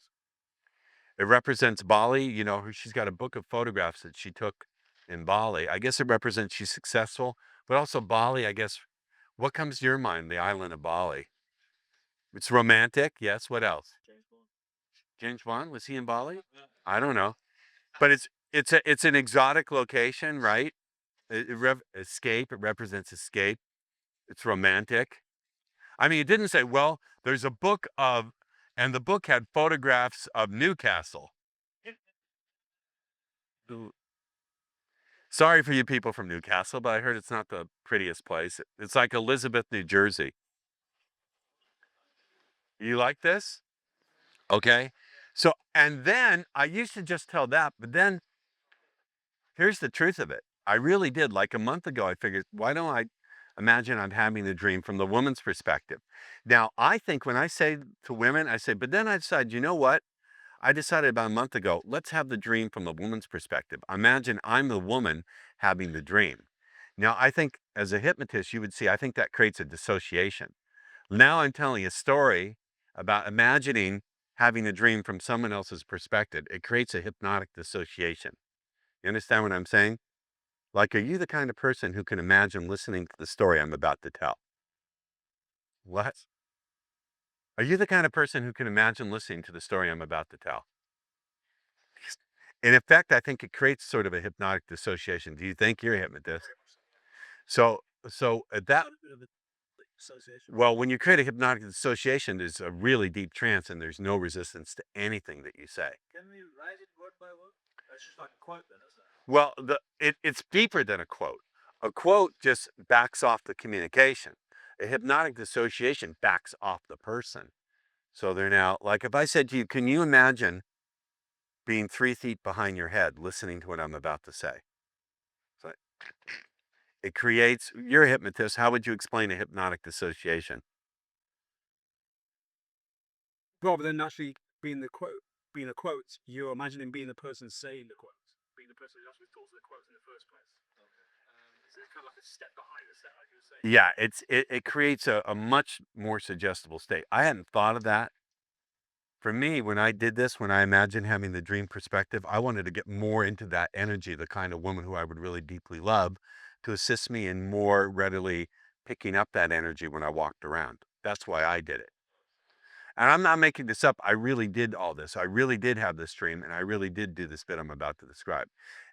It represents Bali. You know, she's got a book of photographs that she took in Bali. I guess it represents she's successful, but also Bali, I guess. What comes to your mind? The island of Bali. It's romantic. Yes. What else? James Bond, was he in Bali? I don't know, but it's an exotic location, right? Escape. It represents escape. It's romantic. I mean, it didn't say, well, there's a book of, and the book had photographs of Newcastle. Sorry for you people from Newcastle, but I heard it's not the prettiest place. It's like Elizabeth, New Jersey. You like this? Okay. So, and then I used to just tell that, but then here's the truth of it. I really did. Like a month ago, I figured, why don't I imagine I'm having the dream from the woman's perspective? Now, I think when I say to women, I say, but then I decide, you know what? I decided about a month ago, let's have the dream from the woman's perspective. Imagine I'm the woman having the dream. Now, I think as a hypnotist, you would see, I think that creates a dissociation. Now I'm telling a story about imagining having a dream from someone else's perspective. It creates a hypnotic dissociation. You understand what I'm saying? Like, are you the kind of person who can imagine listening to the story I'm about to tell? What? Are you the kind of person who can imagine listening to the story I'm about to tell? In effect, I think it creates sort of a hypnotic dissociation. Do you think you're a hypnotist? So at that, well, when you create a hypnotic dissociation, there's a really deep trance and there's no resistance to anything that you say. Can we write it word by word? That's just like a quote then, isn't it? Well, it's deeper than a quote. A quote just backs off the communication. A hypnotic dissociation backs off the person. So they're now, like if I said to you, can you imagine being 3 feet behind your head listening to what I'm about to say? So it creates, you're a hypnotist. How would you explain a hypnotic dissociation? Rather than actually being a quote, you're imagining being the person saying the quote, being the person who actually thought of the quote in the first place. So it's kind of like a step behind the step, like you were saying. Yeah, it creates a much more suggestible state. I hadn't thought of that. For me, when I did this, when I imagined having the dream perspective, I wanted to get more into that energy, the kind of woman who I would really deeply love, to assist me in more readily picking up that energy when I walked around. That's why I did it. And I'm not making this up. I really did all this. I really did have this dream, and I really did do this bit I'm about to describe.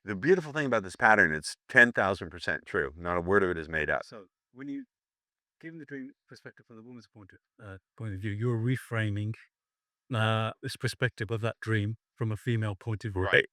The beautiful thing about this pattern, it's 10,000% true. Not a word of it is made up. So when you give the dream perspective from the woman's point of view, you're reframing this perspective of that dream from a female point of view. Right.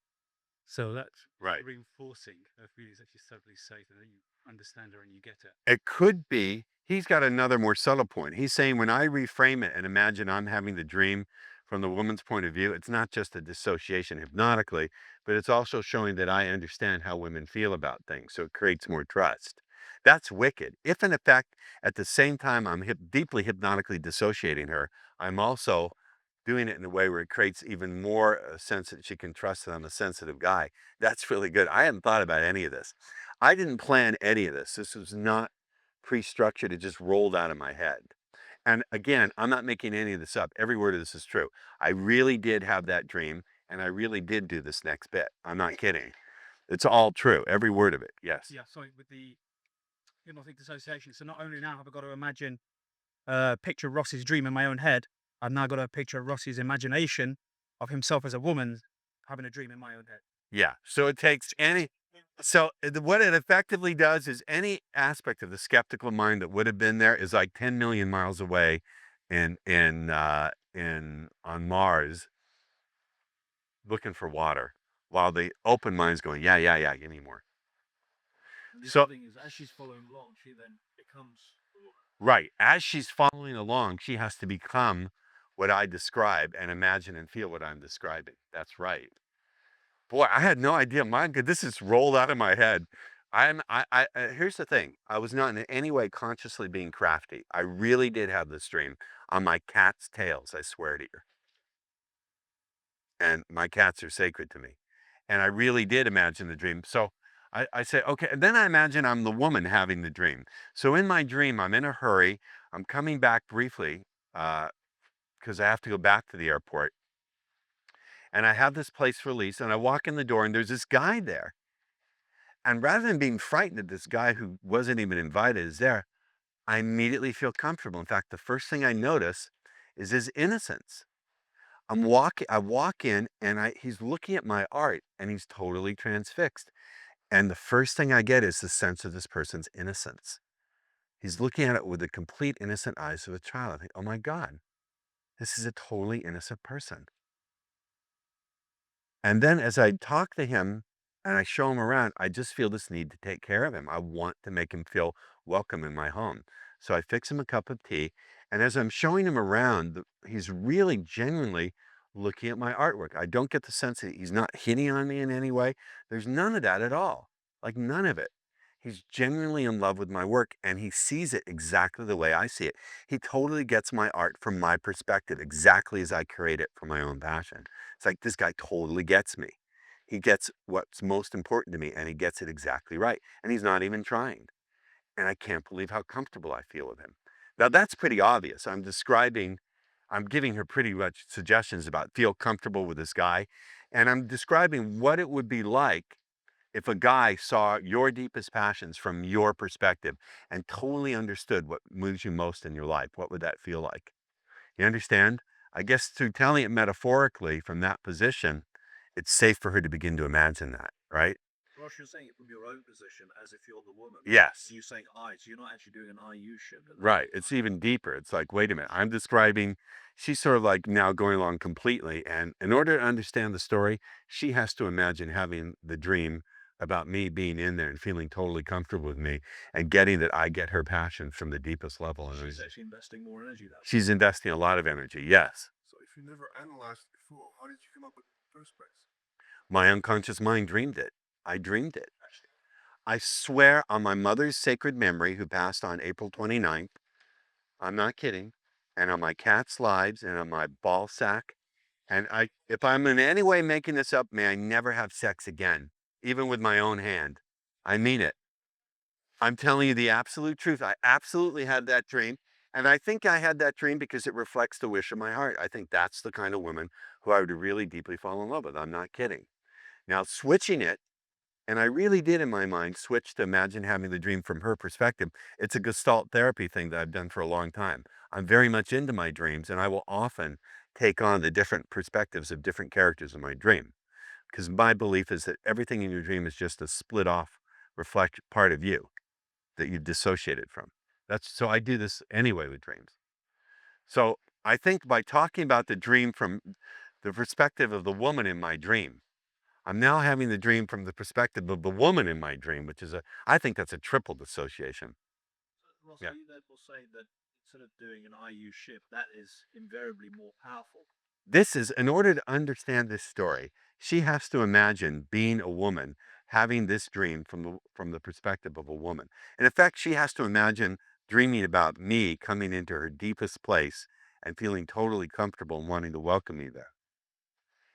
So that's Right. reinforcing her feelings that she's totally safe and then you understand her and you get it. It could be, he's got another more subtle point. He's saying when I reframe it and imagine I'm having the dream from the woman's point of view, it's not just a dissociation hypnotically, but it's also showing that I understand how women feel about things. So it creates more trust. That's wicked. If in effect, at the same time I'm deeply hypnotically dissociating her, I'm also doing it in a way where it creates even more a sense that she can trust that I'm a sensitive guy. That's really good. I hadn't thought about any of this. I didn't plan any of this. This was not pre-structured. It just rolled out of my head. And again, I'm not making any of this up. Every word of this is true. I really did have that dream, and I really did do this next bit. I'm not kidding. It's all true. Every word of it. Yes. Yeah, sorry, with the hypnotic dissociation. So not only now have I got to imagine picture Ross's dream in my own head, I've now got to picture Ross's imagination of himself as a woman having a dream in my own head. Yeah. So it takes any. So what it effectively does is any aspect of the skeptical mind that would have been there is like 10 million miles away on Mars, looking for water, while the open mind's going, yeah, yeah, yeah, give me more. The So- other thing is, as she's following along, she then becomes the woman. Right. As she's following along, she has to become what I describe and imagine and feel what I'm describing. That's right. Boy, I had no idea. My God, this is rolled out of my head. Here's the thing. I was not in any way consciously being crafty. I really did have this dream on my cat's tails, I swear to you. And my cats are sacred to me. And I really did imagine the dream. So I say, okay. And then I imagine I'm the woman having the dream. So in my dream, I'm in a hurry. I'm coming back briefly because I have to go back to the airport. And I have this place released, and I walk in the door, and there's this guy there. And rather than being frightened that this guy who wasn't even invited is there, I immediately feel comfortable. In fact, the first thing I notice is his innocence. I walk in, and he's looking at my art, and he's totally transfixed. And the first thing I get is the sense of this person's innocence. He's looking at it with the complete innocent eyes of a child. I think, oh my God, this is a totally innocent person. And then as I talk to him and I show him around, I just feel this need to take care of him. I want to make him feel welcome in my home. So I fix him a cup of tea. And as I'm showing him around, he's really genuinely looking at my artwork. I don't get the sense that he's not hitting on me in any way. There's none of that at all. Like none of it. He's genuinely in love with my work, and he sees it exactly the way I see it. He totally gets my art from my perspective, exactly as I create it from my own passion. It's like this guy totally gets me. He gets what's most important to me, and he gets it exactly right. And he's not even trying. And I can't believe how comfortable I feel with him. Now that's pretty obvious. I'm giving her pretty much suggestions about feel comfortable with this guy. And I'm describing what it would be like if a guy saw your deepest passions from your perspective and totally understood what moves you most in your life. What would that feel like? You understand? I guess through telling it metaphorically from that position, it's safe for her to begin to imagine that, right? Ross, you're saying it from your own position as if you're the woman. Yes. So you're saying I, so you're not actually doing an IU shift. Right. It's even deeper. It's like, wait a minute, I'm describing, she's sort of like now going along completely. And in order to understand the story, she has to imagine having the dream about me being in there and feeling totally comfortable with me and getting that I get her passion from the deepest level. And She's actually investing more energy. she's investing a lot of energy. Yes. So if you never analyzed it before, how did you come up with it in the first place? My unconscious mind dreamed it. I dreamed it. I swear on my mother's sacred memory, who passed on April 29th, I'm not kidding, and on my cat's lives and on my ball sack. And if I'm in any way making this up, may I never have sex again, even with my own hand. I mean it. I'm telling you the absolute truth. I absolutely had that dream. And I think I had that dream because it reflects the wish of my heart. I think that's the kind of woman who I would really deeply fall in love with. I'm not kidding. Now, switching it, and I really did in my mind switch to imagine having the dream from her perspective. It's a Gestalt therapy thing that I've done for a long time. I'm very much into my dreams, and I will often take on the different perspectives of different characters in my dream. Because my belief is that everything in your dream is just a split off, reflect part of you that you've dissociated from. So I do this anyway with dreams. So I think by talking about the dream from the perspective of the woman in my dream, I'm now having the dream from the perspective of the woman in my dream, which is I think that's a triple dissociation. Ross, Yeah. are you therefore saying that instead of doing an IU shift, that is invariably more powerful? This is, in order to understand this story, she has to imagine being a woman, having this dream from the perspective of a woman. In effect, she has to imagine dreaming about me coming into her deepest place and feeling totally comfortable and wanting to welcome me there.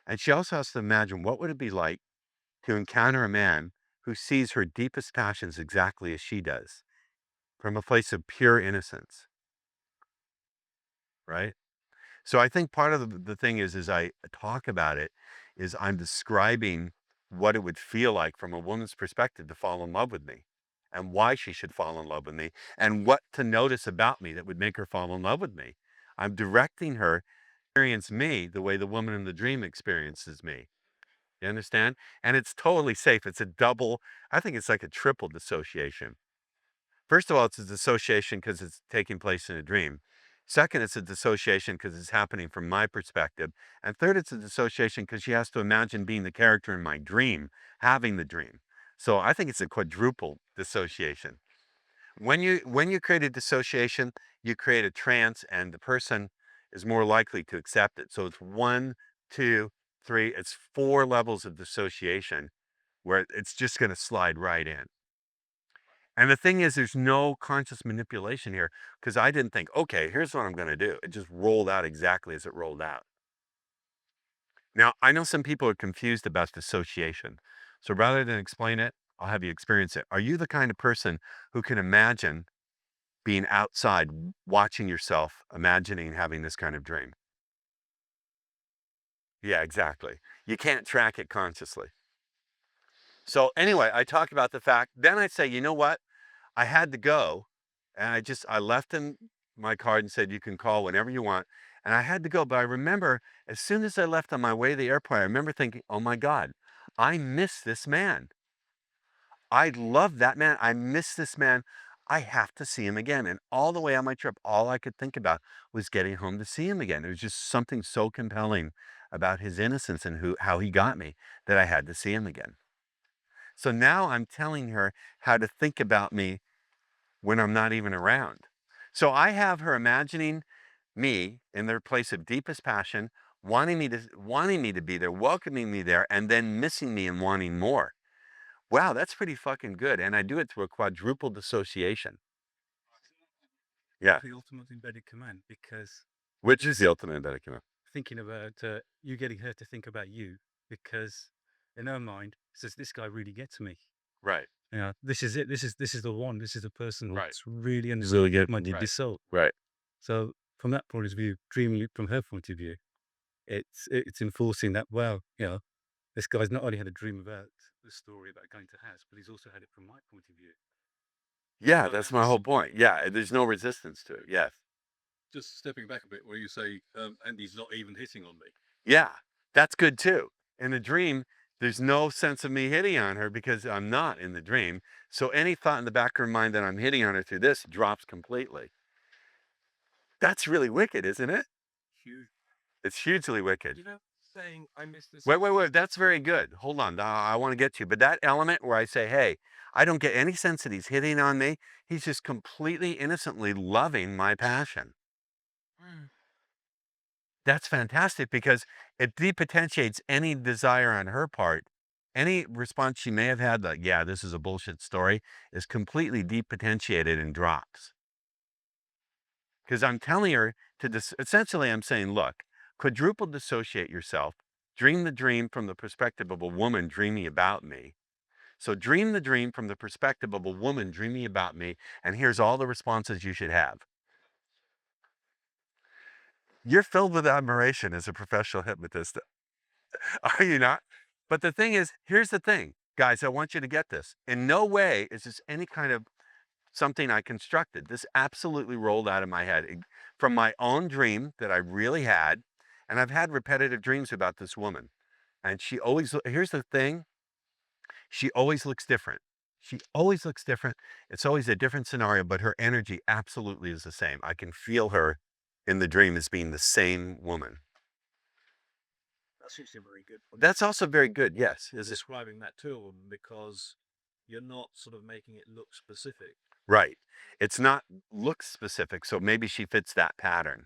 And she also has to imagine what would it be like to encounter a man who sees her deepest passions exactly as she does, from a place of pure innocence, right? So I think part of the thing is, as I talk about it, is I'm describing what it would feel like from a woman's perspective to fall in love with me and why she should fall in love with me and what to notice about me that would make her fall in love with me. I'm directing her to experience me the way the woman in the dream experiences me. You understand? And it's totally safe. It's a double, I think it's like a triple dissociation. First of all, it's a dissociation because it's taking place in a dream. Second, it's a dissociation because it's happening from my perspective. And third, it's a dissociation because she has to imagine being the character in my dream, having the dream. So I think it's a quadruple dissociation. When you create a dissociation, you create a trance, and the person is more likely to accept it. So it's 1, 2, 3. It's 4 levels of dissociation where it's just going to slide right in. And the thing is, there's no conscious manipulation here because I didn't think, okay, here's what I'm going to do. It just rolled out exactly as it rolled out. Now, I know some people are confused about dissociation. So rather than explain it, I'll have you experience it. Are you the kind of person who can imagine being outside, watching yourself, imagining having this kind of dream? Yeah, exactly. You can't track it consciously. So anyway, I talk about the fact, then I say, you know what? I had to go, and I left him my card and said, you can call whenever you want. And I had to go, but I remember as soon as I left on my way to the airport, I remember thinking, oh my God, I miss this man. I love that man. I miss this man. I have to see him again. And all the way on my trip, all I could think about was getting home to see him again. There was just something so compelling about his innocence and how he got me that I had to see him again. So now I'm telling her how to think about me when I'm not even around. So I have her imagining me in their place of deepest passion, wanting me to be there, welcoming me there, and then missing me and wanting more. Wow, that's pretty fucking good. And I do it through a quadruple dissociation. Yeah. The ultimate embedded command, because Which is the ultimate embedded command. thinking about you getting her to think about you, because in her mind says this guy really gets me. Right. Yeah, this is it. This is the one. This is the person Right. that's really Really good. my Right. soul. Right. So from that point of view, dreaming it from her point of view, it's enforcing that. Wow, this guy's not only had a dream about the story about going to house, but he's also had it from my point of view. Yeah, that's my whole point. Yeah, there's no resistance to it. Yes. Just stepping back a bit, where you say, Andy's not even hitting on me. Yeah, that's good too. In the dream, there's no sense of me hitting on her because I'm not in the dream. So any thought in the back of her mind that I'm hitting on her through this drops completely. That's really wicked, isn't it? Huge. It's hugely wicked. You know, saying I miss this. Wait. That's very good. Hold on. I want to get to you. But that element where I say, hey, I don't get any sense that he's hitting on me. He's just completely innocently loving my passion. That's fantastic because it depotentiates any desire on her part. Any response she may have had, like, yeah, this is a bullshit story, is completely depotentiated and drops. Because I'm telling her essentially, I'm saying, look, quadruple dissociate yourself, dream the dream from the perspective of a woman dreaming about me. So dream the dream from the perspective of a woman dreaming about me, and here's all the responses you should have. You're filled with admiration as a professional hypnotist. Are you not? But the thing is, here's the thing, guys, I want you to get this. In no way is this any kind of something I constructed. This absolutely rolled out of my head from my own dream that I really had. And I've had repetitive dreams about this woman. And here's the thing, she always looks different. She always looks different. It's always a different scenario, but her energy absolutely is the same. I can feel her in the dream as being the same woman. That's actually very good. That's also very good. Yes. Is it? Describing that to a woman, because you're not sort of making it look specific. Right. It's not look specific. So maybe she fits that pattern.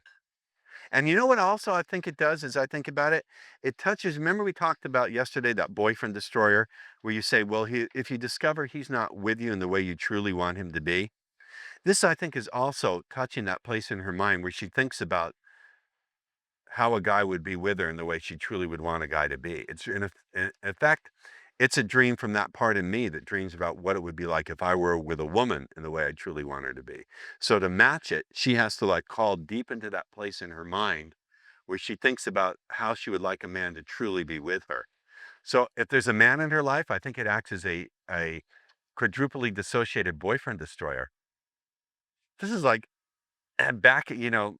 And you know what also I think it does as I think about it? It touches, remember we talked about yesterday, that boyfriend destroyer, where you say, well, if you discover he's not with you in the way you truly want him to be. This, I think, is also touching that place in her mind where she thinks about how a guy would be with her in the way she truly would want a guy to be. It's in fact, it's a dream from that part of me that dreams about what it would be like if I were with a woman in the way I truly want her to be. So to match it, she has to like call deep into that place in her mind where she thinks about how she would like a man to truly be with her. So if there's a man in her life, I think it acts as a quadruply dissociated boyfriend destroyer. This is like back, it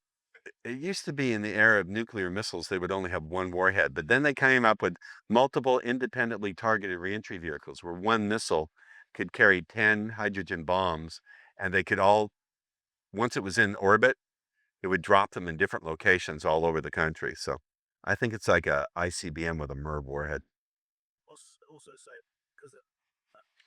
used to be in the era of nuclear missiles, they would only have one warhead, but then they came up with multiple independently targeted reentry vehicles where one missile could carry 10 hydrogen bombs, and they could all, once it was in orbit, It would drop them in different locations all over the country. So I think it's like a ICBM with a MERV warhead. Also say, because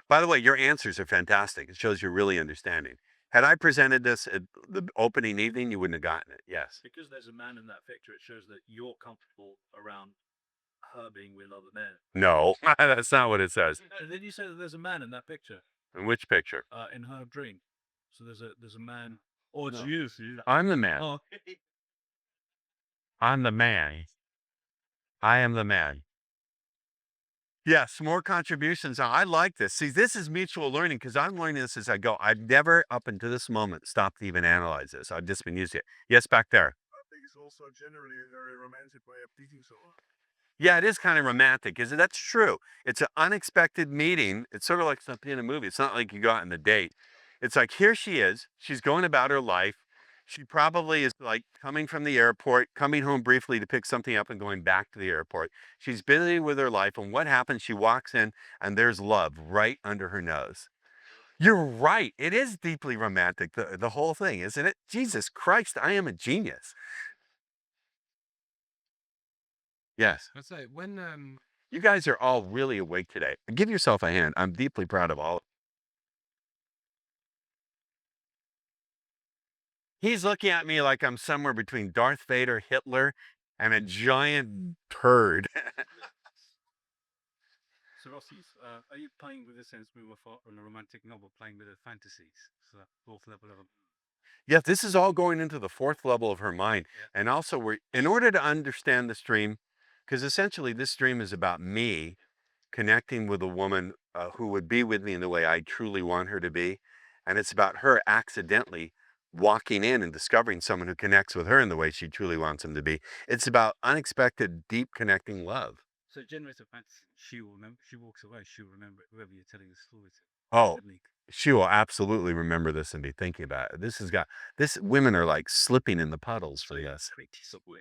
By the way, your answers are fantastic. It shows you're really understanding. Had I presented this at the opening evening, you wouldn't have gotten it. Yes. because there's a man in that picture, it shows that you're comfortable around her being with other men. No, that's not what it says. And then you say that there's a man in that picture, In which picture? in her dream. So there's a man. Oh, it's No. you. So you. I'm the man. Oh, I'm the man. I am the man. Yes, more contributions. I like this. See, this is mutual learning because I'm learning this as I go. I've never, up until this moment, stopped to even analyze this. I've just been using it. Yes, back there. I think it's also generally a very romantic way of teaching someone. Yeah, it is kind of romantic, isn't it? That's true. It's an unexpected meeting. It's sort of like something in a movie. It's not like you go out on a date. It's like, here she is. She's going about her life. She probably is like coming from the airport, coming home briefly to pick something up and going back to the airport. She's busy with her life. And what happens? She walks in and there's love right under her nose. You're right. It is deeply romantic, the whole thing, isn't it? Jesus Christ, I am a genius. Yes. I'd say when You guys are all really awake today. Give yourself a hand. I'm deeply proud of all. He's looking at me like I'm somewhere between Darth Vader, Hitler, and a giant turd. So Rossi's, are you playing with the sense we were in a romantic novel, playing with the fantasies? So that fourth level of Yeah, this is all going into the fourth level of her mind. Yeah. And also, in order to understand this dream, because essentially this dream is about me connecting with a woman who would be with me in the way I truly want her to be. And it's about her accidentally walking in and discovering someone who connects with her in the way she truly wants him to be. It's about unexpected, deep connecting love. So generates a fantasy. She will remember. She walks away. She'll remember it, whoever you're telling the story to. Oh, Technique. she will absolutely remember this and be thinking about it. Women are like slipping in the puddles for this. Create something.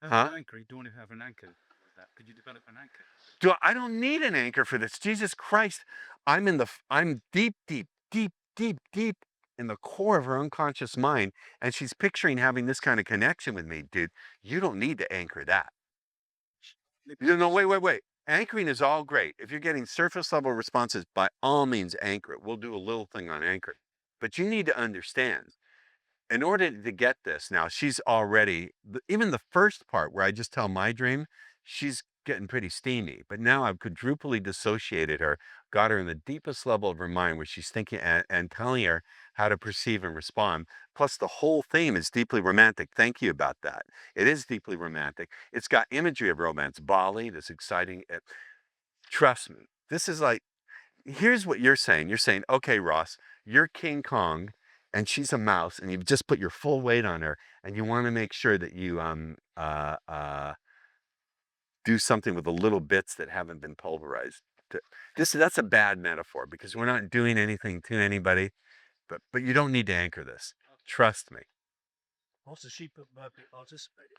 Huh? An anchor. You don't want to have an anchor. With that. Could you develop an anchor? I don't need an anchor for this. Jesus Christ. I'm deep, deep, deep, deep, deep in the core of her unconscious mind. And she's picturing having this kind of connection with me, dude. You don't need to anchor that. No, wait. Anchoring is all great. If you're getting surface level responses, by all means, anchor it. We'll do a little thing on anchor. But you need to understand, in order to get this, now she's already, even the first part where I just tell my dream, she's getting pretty steamy. But now I've quadruply dissociated her, got her in the deepest level of her mind where she's thinking and telling her how to perceive and respond. Plus the whole theme is deeply romantic. Thank you about that. It is deeply romantic. It's got imagery of romance. Bali, this exciting, trust me, this is like, here's what you're saying. You're saying, okay, Ross, you're King Kong and she's a mouse and you've just put your full weight on her and you want to make sure that you do something with the little bits that haven't been pulverized. That's a bad metaphor because we're not doing anything to anybody, but you don't need to anchor this. Trust me. also she participated.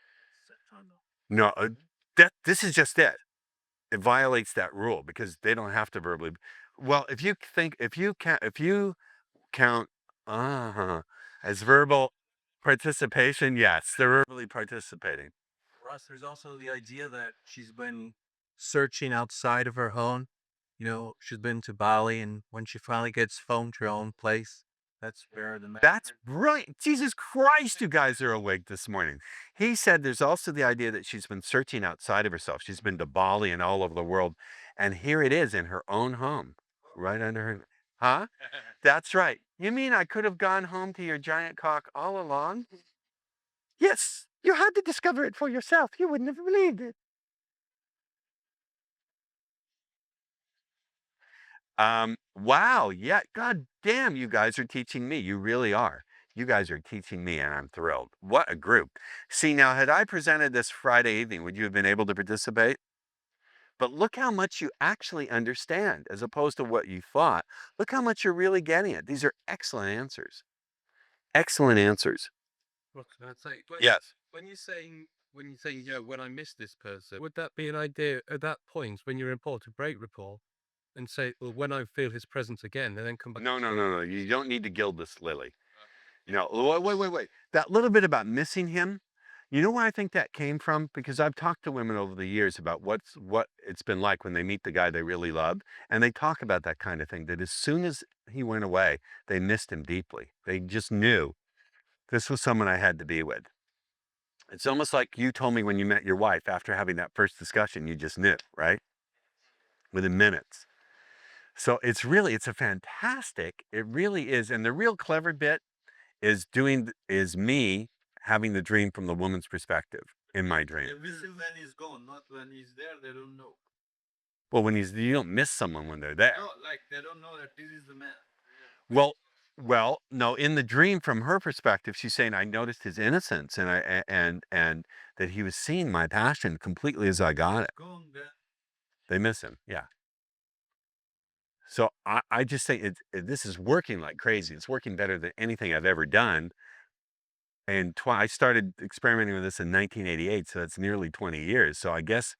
No, this is just it. It violates that rule because they don't have to verbally. Well, if you count as verbal participation, yes, they're verbally participating. Russ, there's also the idea that she's been searching outside of her home. You know, she's been to Bali, and when she finally gets found her own place, that's where the That's right. Jesus Christ, you guys are awake this morning. He said there's also the idea that she's been searching outside of herself. She's been to Bali and all over the world. And here it is in her own home, right under her. Huh? That's right. You mean I could have gone home to your giant cock all along? Yes, you had to discover it for yourself. You wouldn't have believed it. Wow. Yeah. God damn, you guys are teaching me. You really are. You guys are teaching me, and I'm thrilled. What a group. See, now, had I presented this Friday evening, would you have been able to participate? But look how much you actually understand as opposed to what you thought. Look how much you're really getting it. These are excellent answers. Excellent answers. I'd say, Yes. when you're saying, when I miss this person, would that be an idea at that point when you're in rapport to break rapport and say, well, when I feel his presence again, and then come back? No. You don't need to gild this lily. No, wait. That little bit about missing him, you know where I think that came from? Because I've talked to women over the years about what it's been like when they meet the guy they really love, and they talk about that kind of thing, that as soon as he went away, they missed him deeply. They just knew this was someone I had to be with. It's almost like you told me when you met your wife after having that first discussion, you just knew, right? Within minutes. So it's a fantastic, it really is. And the real clever bit is me having the dream from the woman's perspective in my dream. They miss him when he's gone, not when he's there. They don't know. Well, you don't miss someone when they're there. No, like they don't know that this is the man. Well, no. In the dream, from her perspective, she's saying, "I noticed his innocence, and that he was seeing my passion completely as I got it." Gone then. They miss him, yeah. So I just say this is working like crazy. It's working better than anything I've ever done. And I started experimenting with this in 1988, so that's nearly 20 years. So I guess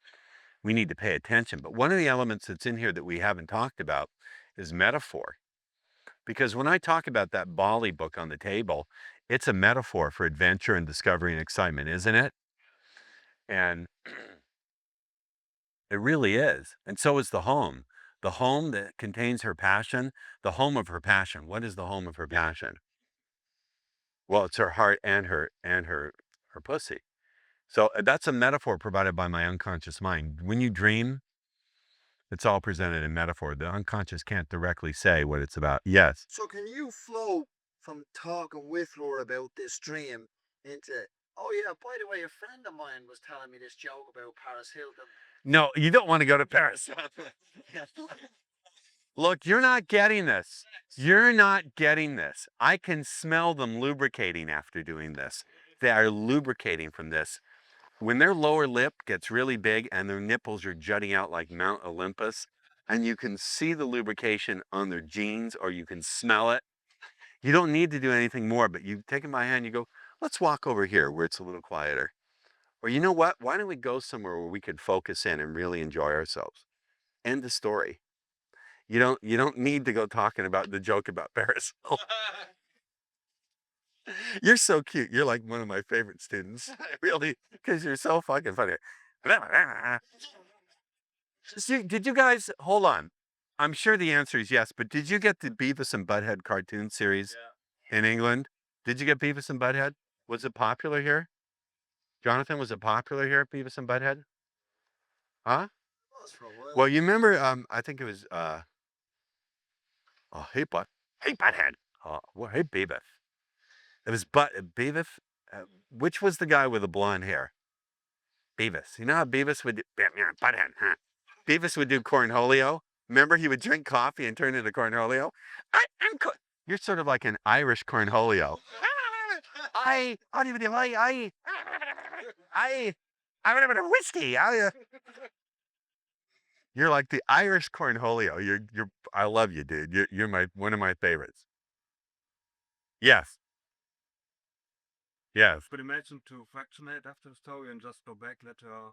we need to pay attention. But one of the elements that's in here that we haven't talked about is metaphor. Because when I talk about that Bali book on the table, it's a metaphor for adventure and discovery and excitement, isn't it? And it really is. And so is the home. The home that contains her passion, the home of her passion. What is the home of her passion? Well, it's her heart and her pussy. So that's a metaphor provided by my unconscious mind. When you dream, it's all presented in metaphor. The unconscious can't directly say what it's about. Yes. So can you flow from talking with her about this dream into, oh yeah, by the way, a friend of mine was telling me this joke about Paris Hilton. No, you don't want to go to Paris. Look, you're not getting this. You're not getting this. I can smell them lubricating after doing this. They are lubricating from this. When their lower lip gets really big and their nipples are jutting out like Mount Olympus, and you can see the lubrication on their jeans or you can smell it, you don't need to do anything more, but you take my hand, you go, let's walk over here where it's a little quieter. Or you know what? Why don't we go somewhere where we could focus in and really enjoy ourselves? End the story. You don't need to go talking about the joke about Paris. You're so cute. You're like one of my favorite students. Really, because you're so fucking funny. Did you guys hold on? I'm sure the answer is yes, but did you get the Beavis and Butthead cartoon series in England? Did you get Beavis and Butthead? Was it popular here? Jonathan, was it popular here, Beavis and Butthead? Huh? Well, you remember, I think it was, oh, hey, Butthead. Well, hey, Beavis. It was Beavis. Which was the guy with the blonde hair? Beavis. You know how Beavis would do, Butthead, huh? Beavis would do cornholio. Remember, he would drink coffee and turn into cornholio. You're sort of like an Irish cornholio. I want a bit of whiskey. You're like the Irish cornholio. I love you, dude. You're one of my favorites. Yes. Yes. But imagine to fractionate after the story and just go back, let her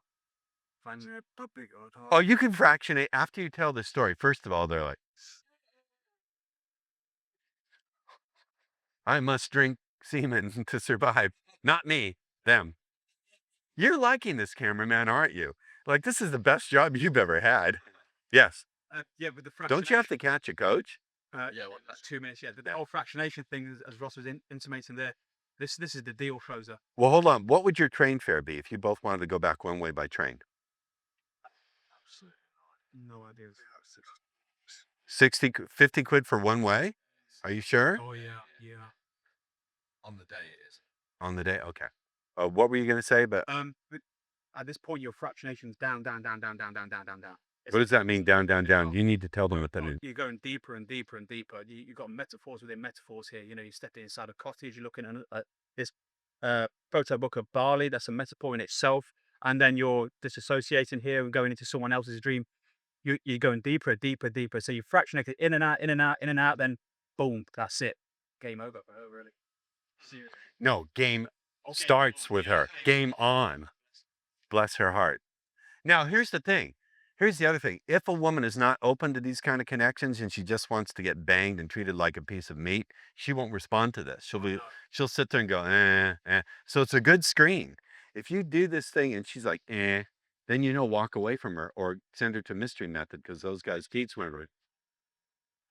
find a topic or talk. Oh, you can fractionate after you tell the story. First of all, they're like, I must drink semen to survive. Not me, them. You're liking this, cameraman, aren't you? Like, this is the best job you've ever had. Yes. Yeah, with the fractionation. Don't you have to catch a coach? Yeah, well, that's 2 minutes. Yeah, the whole fractionation thing, as Ross was intimating there, this is the deal closer. Well, hold on. What would your train fare be if you both wanted to go back one way by train? No idea. 50 quid for one way? Are you sure? Oh yeah, yeah. On the day it is. On the day? Okay. What were you going to say? But But at this point, your fractionation's down. what does that mean? Down, down, down. You need to tell them what that is. You're going deeper and deeper and deeper. You've got metaphors within metaphors here. You know, you stepped inside a cottage. You're looking at this photo book of Bali. That's a metaphor in itself. And then you're disassociating here and going into someone else's dream. You're going deeper, deeper, deeper. So you fractionate it in and out, in and out, in and out. Then boom, that's it. Game over for her, really. Seriously. No, game starts with her. Game on. Bless her heart. Now, here's the thing. Here's the other thing. If a woman is not open to these kind of connections and she just wants to get banged and treated like a piece of meat, she won't respond to this. She'll sit there and go, eh. So it's a good screen. If you do this thing and she's like, eh, then walk away from her or send her to mystery method because those guys teach swimmer.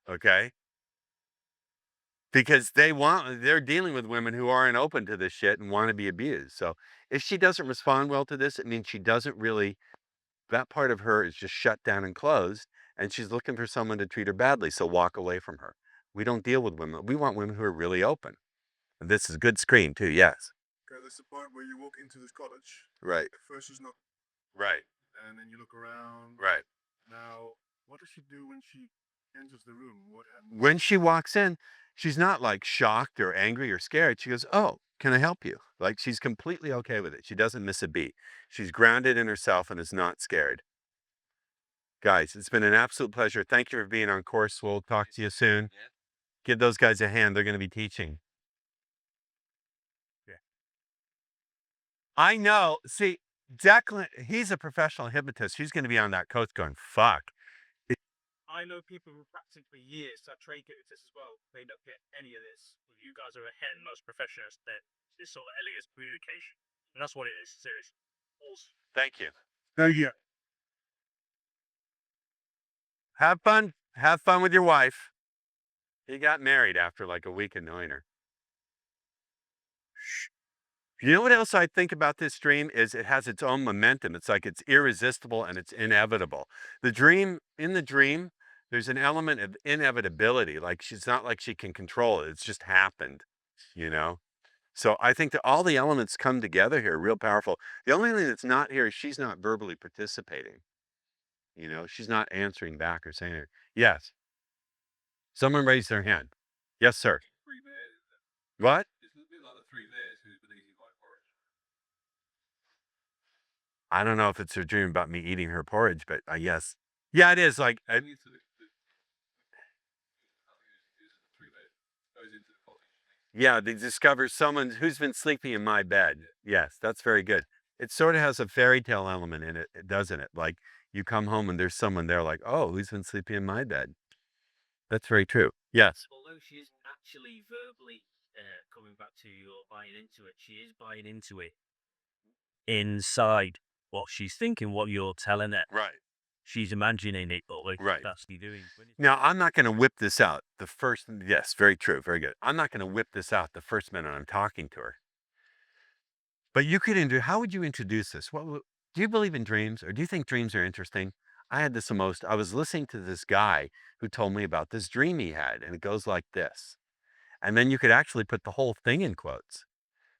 Okay? Because they're dealing with women who aren't open to this shit and want to be abused. So if she doesn't respond well to this, it means she doesn't really, that part of her is just shut down and closed, and she's looking for someone to treat her badly. So walk away from her. We don't deal with women. We want women who are really open. And this is a good screen too. Yes. Okay, there's the part where you walk into this cottage. Right. At first she's not, Right. and then you look around. Right. Now, what does she do when she enters the room? What happens? When she walks in, she's not like shocked or angry or scared. She goes, "Oh, can I help you?" Like she's completely okay with it. She doesn't miss a beat. She's grounded in herself and is not scared. Guys, it's been an absolute pleasure. Thank you for being on course. We'll talk to you soon. Give those guys a hand. They're going to be teaching. Yeah. I know. See, Declan, he's a professional hypnotist. He's going to be on that coach going, fuck. I know people who practice for years that train hypnotists as well. They don't get any of this. You guys are ahead and most professionals. That this sort of elegant communication, and that's what it is. Seriously. Awesome. Thank you. Thank you. Have fun. Have fun with your wife. He got married after like a week of knowing her. You know what else I think about this dream is it has its own momentum. It's like it's irresistible and it's inevitable. In the dream, there's an element of inevitability. Like she's not like she can control it. It's just happened, So I think that all the elements come together here, real powerful. The only thing that's not here is she's not verbally participating. She's not answering back or saying it. Yes. Someone raised their hand. Yes, sir. What? I don't know if it's a dream about me eating her porridge, but yes. Yeah, it is. Like, yeah, they discover someone who's been sleeping in my bed. Yes, that's very good. It sort of has a fairy tale element in it, doesn't it? Like you come home and there's someone there like, oh, who's been sleeping in my bed? That's very true. Yes. Although she isn't actually verbally coming back to you or buying into it, she is buying into it inside what she's thinking, what you're telling her. Right. She's imagining it, but like Right. that's what you're doing. Now, I'm not going to whip this out yes, very true, very good. I'm not going to whip this out the first minute I'm talking to her. But you could how would you introduce this? Do you believe in dreams or do you think dreams are interesting? I had this I was listening to this guy who told me about this dream he had, and it goes like this. And then you could actually put the whole thing in quotes.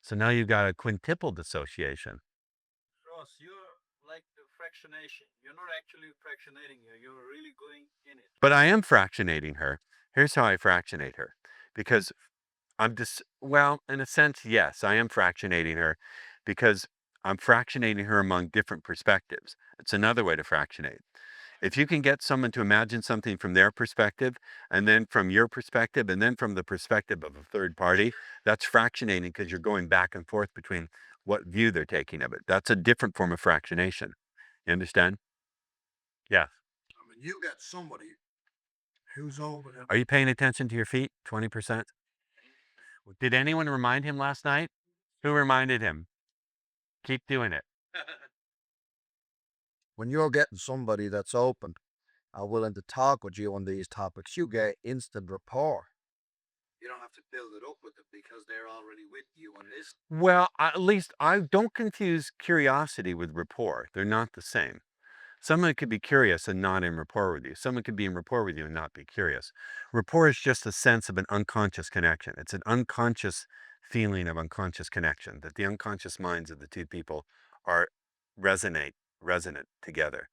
So now you've got a quintuple dissociation. Ross, you're like the fractionation. You're not actually fractionating her. You're really going in it. But I am fractionating her. Here's how I fractionate her. Because in a sense, yes, I am fractionating her because I'm fractionating her among different perspectives. It's another way to fractionate. If you can get someone to imagine something from their perspective, and then from your perspective, and then from the perspective of a third party, that's fractionating because you're going back and forth between what view they're taking of it. That's a different form of fractionation. You understand? Yeah. I mean, you got somebody who's over there. Are you paying attention to your feet? 20%? Did anyone remind him last night? Who reminded him? Keep doing it. When you're getting somebody that's open and willing to talk with you on these topics, you get instant rapport. You don't have to build it up with them because they're already with you on this. Well, at least I don't confuse curiosity with rapport. They're not the same. Someone could be curious and not in rapport with you. Someone could be in rapport with you and not be curious. Rapport is just a sense of an unconscious connection. It's an unconscious feeling of unconscious connection, that the unconscious minds of the two people are resonant together.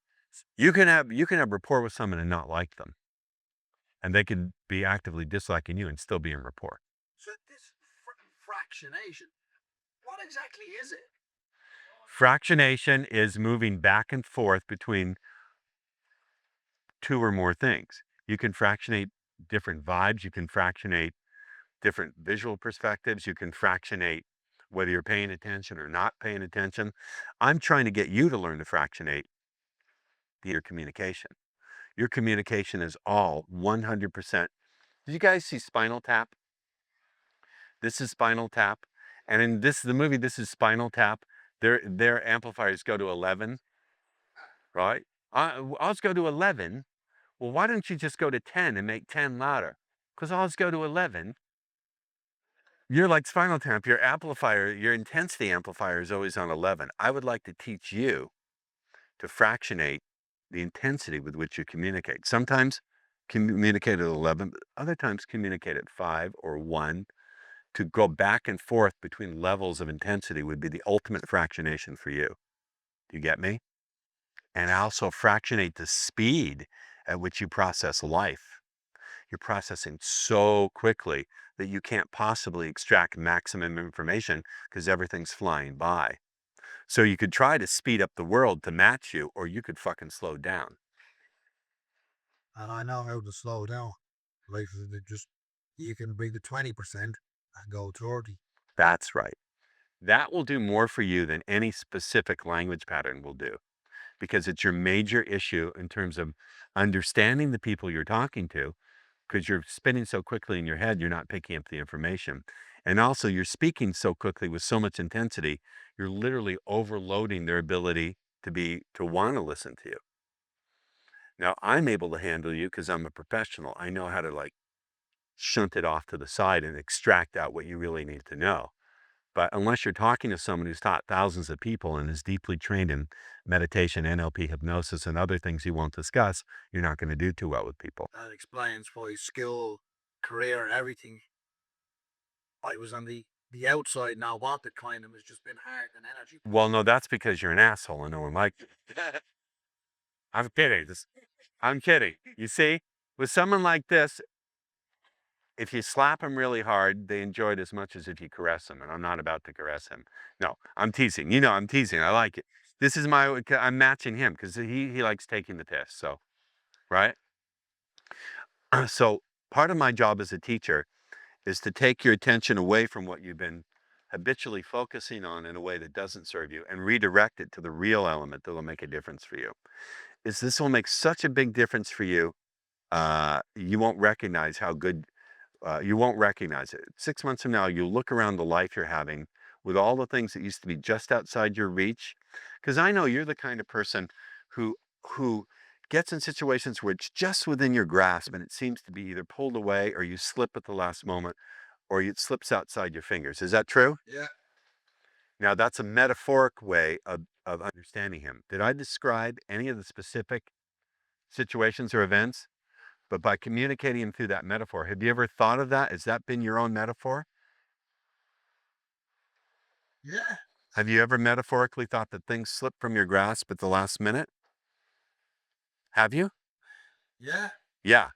You can have rapport with someone and not like them. And they could be actively disliking you and still be in rapport. So this fractionation, what exactly is it? Fractionation is moving back and forth between two or more things. You can fractionate different vibes. You can fractionate different visual perspectives. You can fractionate whether you're paying attention or not paying attention. I'm trying to get you to learn to fractionate your communication. Your communication is all 100%. Did you guys see Spinal Tap? This is Spinal Tap. And in the movie, this is Spinal Tap. Their amplifiers go to 11, right? Ours go to 11. Well, why don't you just go to 10 and make 10 louder? Because ours go to 11. You're like Spinal Tap. Your amplifier, your intensity amplifier is always on 11. I would like to teach you to fractionate the intensity with which you communicate. Sometimes communicate at 11, but other times communicate at 5 or 1. To go back and forth between levels of intensity would be the ultimate fractionation for you. Do you get me? And also fractionate the speed at which you process life. You're processing so quickly that you can't possibly extract maximum information because everything's flying by. So you could try to speed up the world to match you, or you could fucking slow down. And I know how to slow down. Like, you can bring the 20% and go 30. That's right. That will do more for you than any specific language pattern will do, because it's your major issue in terms of understanding the people you're talking to, because you're spinning so quickly in your head, you're not picking up the information. And also you're speaking so quickly with so much intensity, you're literally overloading their ability to want to listen to you. Now I'm able to handle you because I'm a professional. I know how to like shunt it off to the side and extract out what you really need to know. But unless you're talking to someone who's taught thousands of people and is deeply trained in meditation, NLP, hypnosis, and other things you won't discuss, you're not going to do too well with people. That explains why skill, career, everything. I was on the outside, now wanted kind of has just been hard and energy. Well, no, that's because you're an asshole and no one likes you. I'm kidding. I'm kidding. You see, with someone like this, if you slap him really hard, they enjoy it as much as if you caress him. And I'm not about to caress him. No, I'm teasing. You know, I'm teasing. I like it. This is I'm matching him because he likes taking the piss. So, right? So part of my job as a teacher is to take your attention away from what you've been habitually focusing on in a way that doesn't serve you and redirect it to the real element that will make a difference for you. This will make such a big difference for you. You won't recognize how good, you won't recognize it. 6 months from now, you'll look around the life you're having with all the things that used to be just outside your reach. Because I know you're the kind of person who gets in situations where it's just within your grasp and it seems to be either pulled away or you slip at the last moment or it slips outside your fingers. Is that true? Yeah. Now that's a metaphoric way of understanding him. Did I describe any of the specific situations or events? But by communicating him through that metaphor, have you ever thought of that? Has that been your own metaphor? Yeah. Have you ever metaphorically thought that things slip from your grasp at the last minute? Have you? Yeah. Yeah.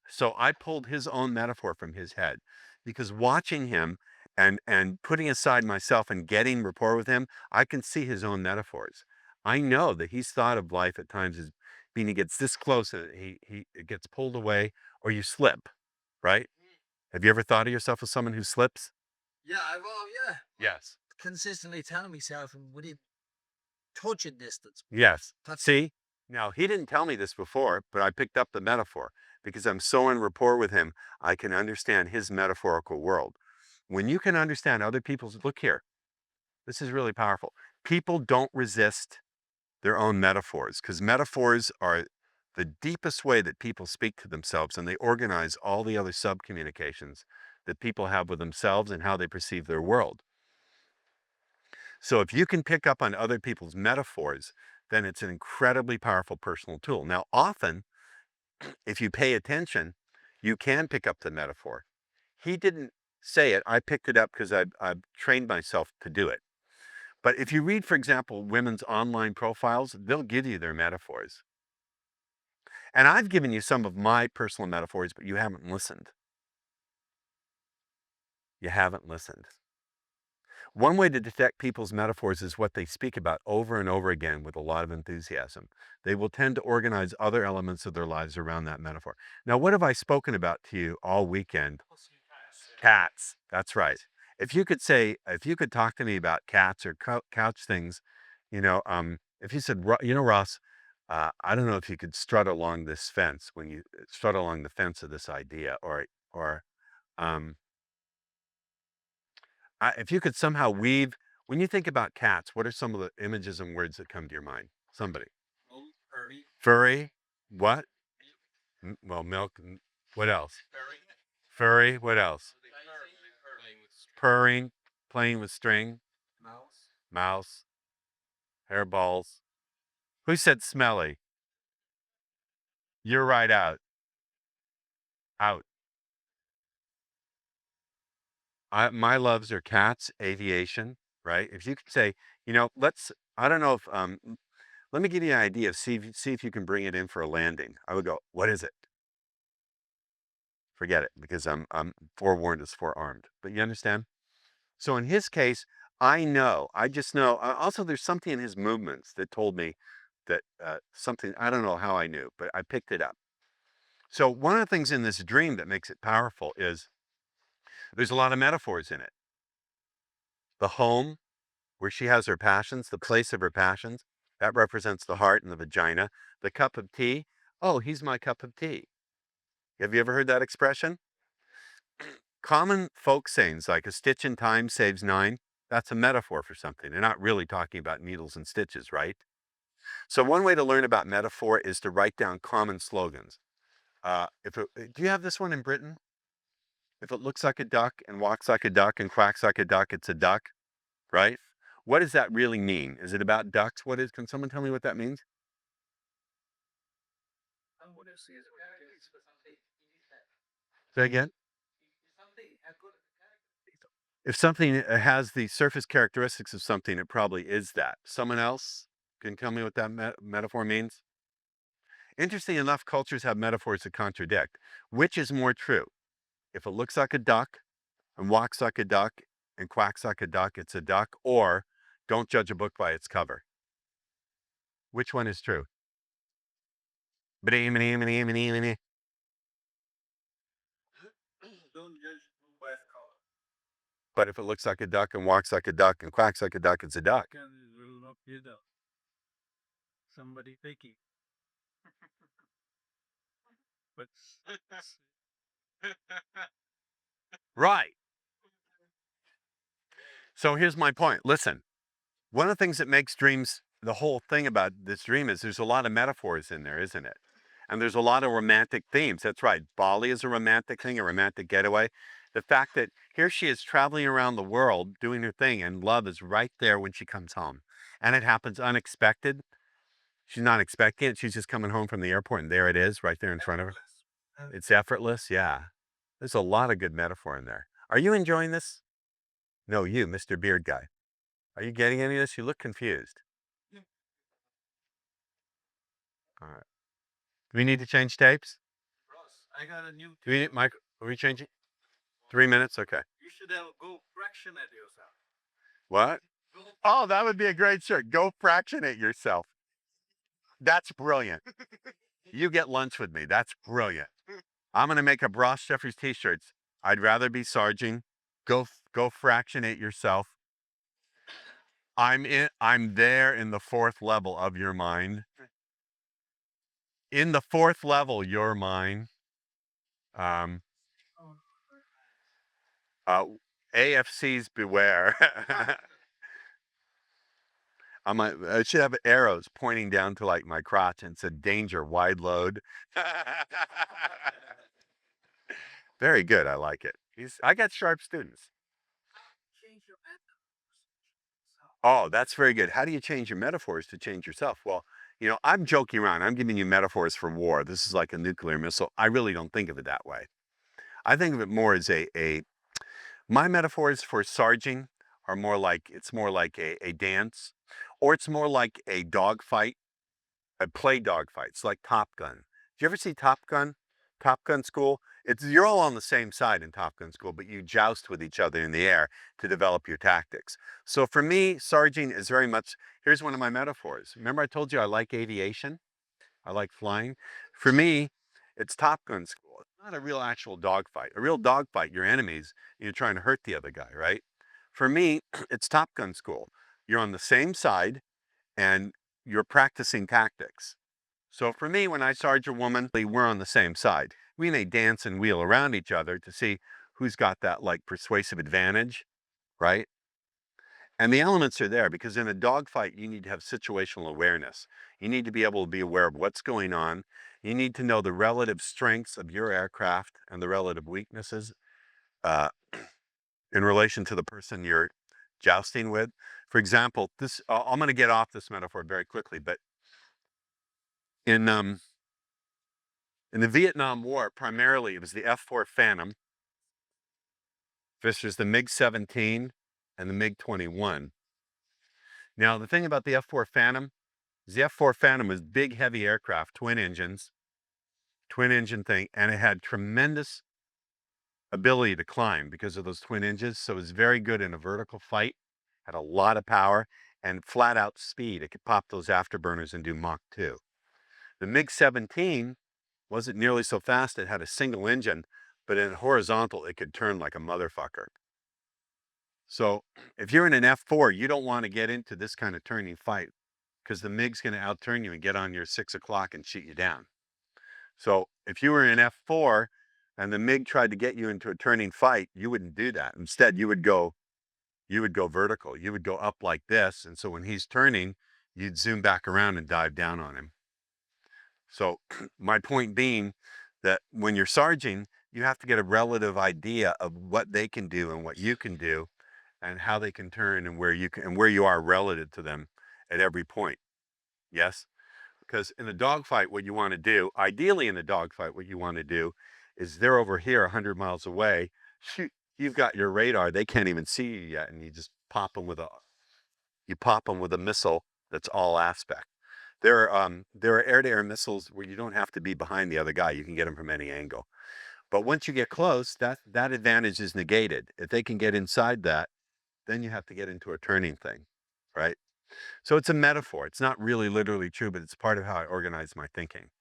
So I pulled his own metaphor from his head because watching him and putting aside myself and getting rapport with him, I can see his own metaphors. I know that he's thought of life at times as being he gets this close and it gets pulled away or you slip, right? Have you ever thought of yourself as someone who slips? Yeah, yeah. Yes. Consistently telling myself and within touching distance. Yes. See? Now, he didn't tell me this before, but I picked up the metaphor because I'm so in rapport with him, I can understand his metaphorical world. When you can understand other people's, look here, this is really powerful. People don't resist their own metaphors because metaphors are the deepest way that people speak to themselves and they organize all the other sub-communications that people have with themselves and how they perceive their world. So if you can pick up on other people's metaphors, then it's an incredibly powerful personal tool. Now, often, if you pay attention, you can pick up the metaphor. He didn't say it. I picked it up because I've trained myself to do it. But if you read, for example, women's online profiles, they'll give you their metaphors. And I've given you some of my personal metaphors, but you haven't listened. You haven't listened. One way to detect people's metaphors is what they speak about over and over again with a lot of enthusiasm. They will tend to organize other elements of their lives around that metaphor. Now, what have I spoken about to you all weekend? Cats. That's right. If you could talk to me about cats or couch things, if you said, Ross, I don't know if you could strut along this fence when you strut along the fence of this idea, or um, if you could somehow weave. When you think about cats, what are some of the images and words that come to your mind? Somebody. Furry. What? Well, milk. What else? Furry. What else? Purring. Playing with string. Mouse. Hairballs. Who said smelly? You're right out. Out. My loves are cats, aviation, right? If you could say, I don't know if, let me give you an idea. See if you can bring it in for a landing. I would go, what is it? Forget it, because I'm forewarned is forearmed. But you understand? So in his case, I just know. Also, there's something in his movements that told me that something, I don't know how I knew, but I picked it up. So one of the things in this dream that makes it powerful is there's a lot of metaphors in it. The home, where she has her passions, the place of her passions, that represents the heart and the vagina. The cup of tea, oh, he's my cup of tea. Have you ever heard that expression? Common folk sayings like a stitch in time saves nine, that's a metaphor for something. They're not really talking about needles and stitches, right? So one way to learn about metaphor is to write down common slogans. Do you have this one in Britain? If it looks like a duck and walks like a duck and quacks like a duck, it's a duck, right? What does that really mean? Is it about ducks? Can someone tell me what that means? Say again? If something has the surface characteristics of something, it probably is that. Someone else can tell me what that metaphor means? Interesting enough, cultures have metaphors that contradict. Which is more true? If it looks like a duck and walks like a duck and quacks like a duck, it's a duck, or don't judge a book by its cover. Which one is true? But if it looks like a duck and walks like a duck and quacks like a duck, it's a duck. Somebody picky. But Right. So here's my point. Listen, one of the things that makes dreams, the whole thing about this dream is there's a lot of metaphors in there, isn't it? And there's a lot of romantic themes. That's right. Bali is a romantic thing, a romantic getaway. The fact that here she is traveling around the world doing her thing, and love is right there when she comes home. And it happens unexpected. She's not expecting it. She's just coming home from the airport, and there it is, right there in front of her. It's effortless. Yeah. There's a lot of good metaphor in there. Are you enjoying this? No, you, Mr. Beard Guy. Are you getting any of this? You look confused. All right. Do we need to change tapes? I got a new. Do we need, Mike? Are we changing? 3 minutes? Okay. You should have go fractionate yourself. What? Oh, that would be a great shirt. Go fractionate yourself. That's brilliant. You get lunch with me. That's brilliant. I'm going to make up Ross Jeffries t-shirts. I'd rather be Sarging. Go fractionate yourself. I'm there in the fourth level of your mind. In the fourth level, your mind. AFCs beware. I should have arrows pointing down to like my crotch and said danger, wide load. Very good. I like it. I got sharp students. Oh, that's very good. How do you change your metaphors to change yourself? Well, I'm joking around. I'm giving you metaphors for war. This is like a nuclear missile. I really don't think of it that way. I think of it more as my metaphors for sarging are more like, it's more like a dance, or it's more like a dogfight, a play dogfight. It's like Top Gun. Did you ever see Top Gun? Top Gun School? You're all on the same side in Top Gun School, but you joust with each other in the air to develop your tactics. So for me, sarging is very much, here's one of my metaphors. Remember I told you I like aviation? I like flying. For me, it's Top Gun School. It's not a real actual dogfight. A real dogfight, your enemies, you're trying to hurt the other guy, right? For me, it's Top Gun School. You're on the same side and you're practicing tactics. So for me, when I charge a woman, we're on the same side. We may dance and wheel around each other to see who's got that like persuasive advantage, right? And the elements are there because in a dogfight, you need to have situational awareness. You need to be able to be aware of what's going on. You need to know the relative strengths of your aircraft and the relative weaknesses uh, in relation to the person you're jousting with. For example, this I'm going to get off this metaphor very quickly, but in the Vietnam War, primarily it was the F-4 Phantom versus the MiG-17 and the MiG-21. Now, the thing about the F-4 Phantom is the F-4 Phantom was big, heavy aircraft, twin engine thing, and it had tremendous ability to climb because of those twin engines. So it was very good in a vertical fight, had a lot of power and flat out speed. It could pop those afterburners and do Mach 2. The MiG-17 wasn't nearly so fast. It had a single engine, but in horizontal, it could turn like a motherfucker. So if you're in an F4, you don't want to get into this kind of turning fight because the MiG's going to outturn you and get on your 6 o'clock and shoot you down. So if you were in F4 and the MiG tried to get you into a turning fight, you wouldn't do that. Instead, you would go vertical. You would go up like this. And so when he's turning, you'd zoom back around and dive down on him. So my point being that when you're sarging, you have to get a relative idea of what they can do and what you can do and how they can turn and where you are relative to them at every point. Yes? Because in the dogfight, what you want to do, ideally in the dogfight, what you want to do is they're over here 100 miles away. Shoot, you've got your radar. They can't even see you yet. And you just pop them with a missile that's all aspect. There are air-to-air missiles where you don't have to be behind the other guy. You can get them from any angle. But once you get close, that advantage is negated. If they can get inside that, then you have to get into a turning thing, right? So it's a metaphor. It's not really literally true, but it's part of how I organize my thinking.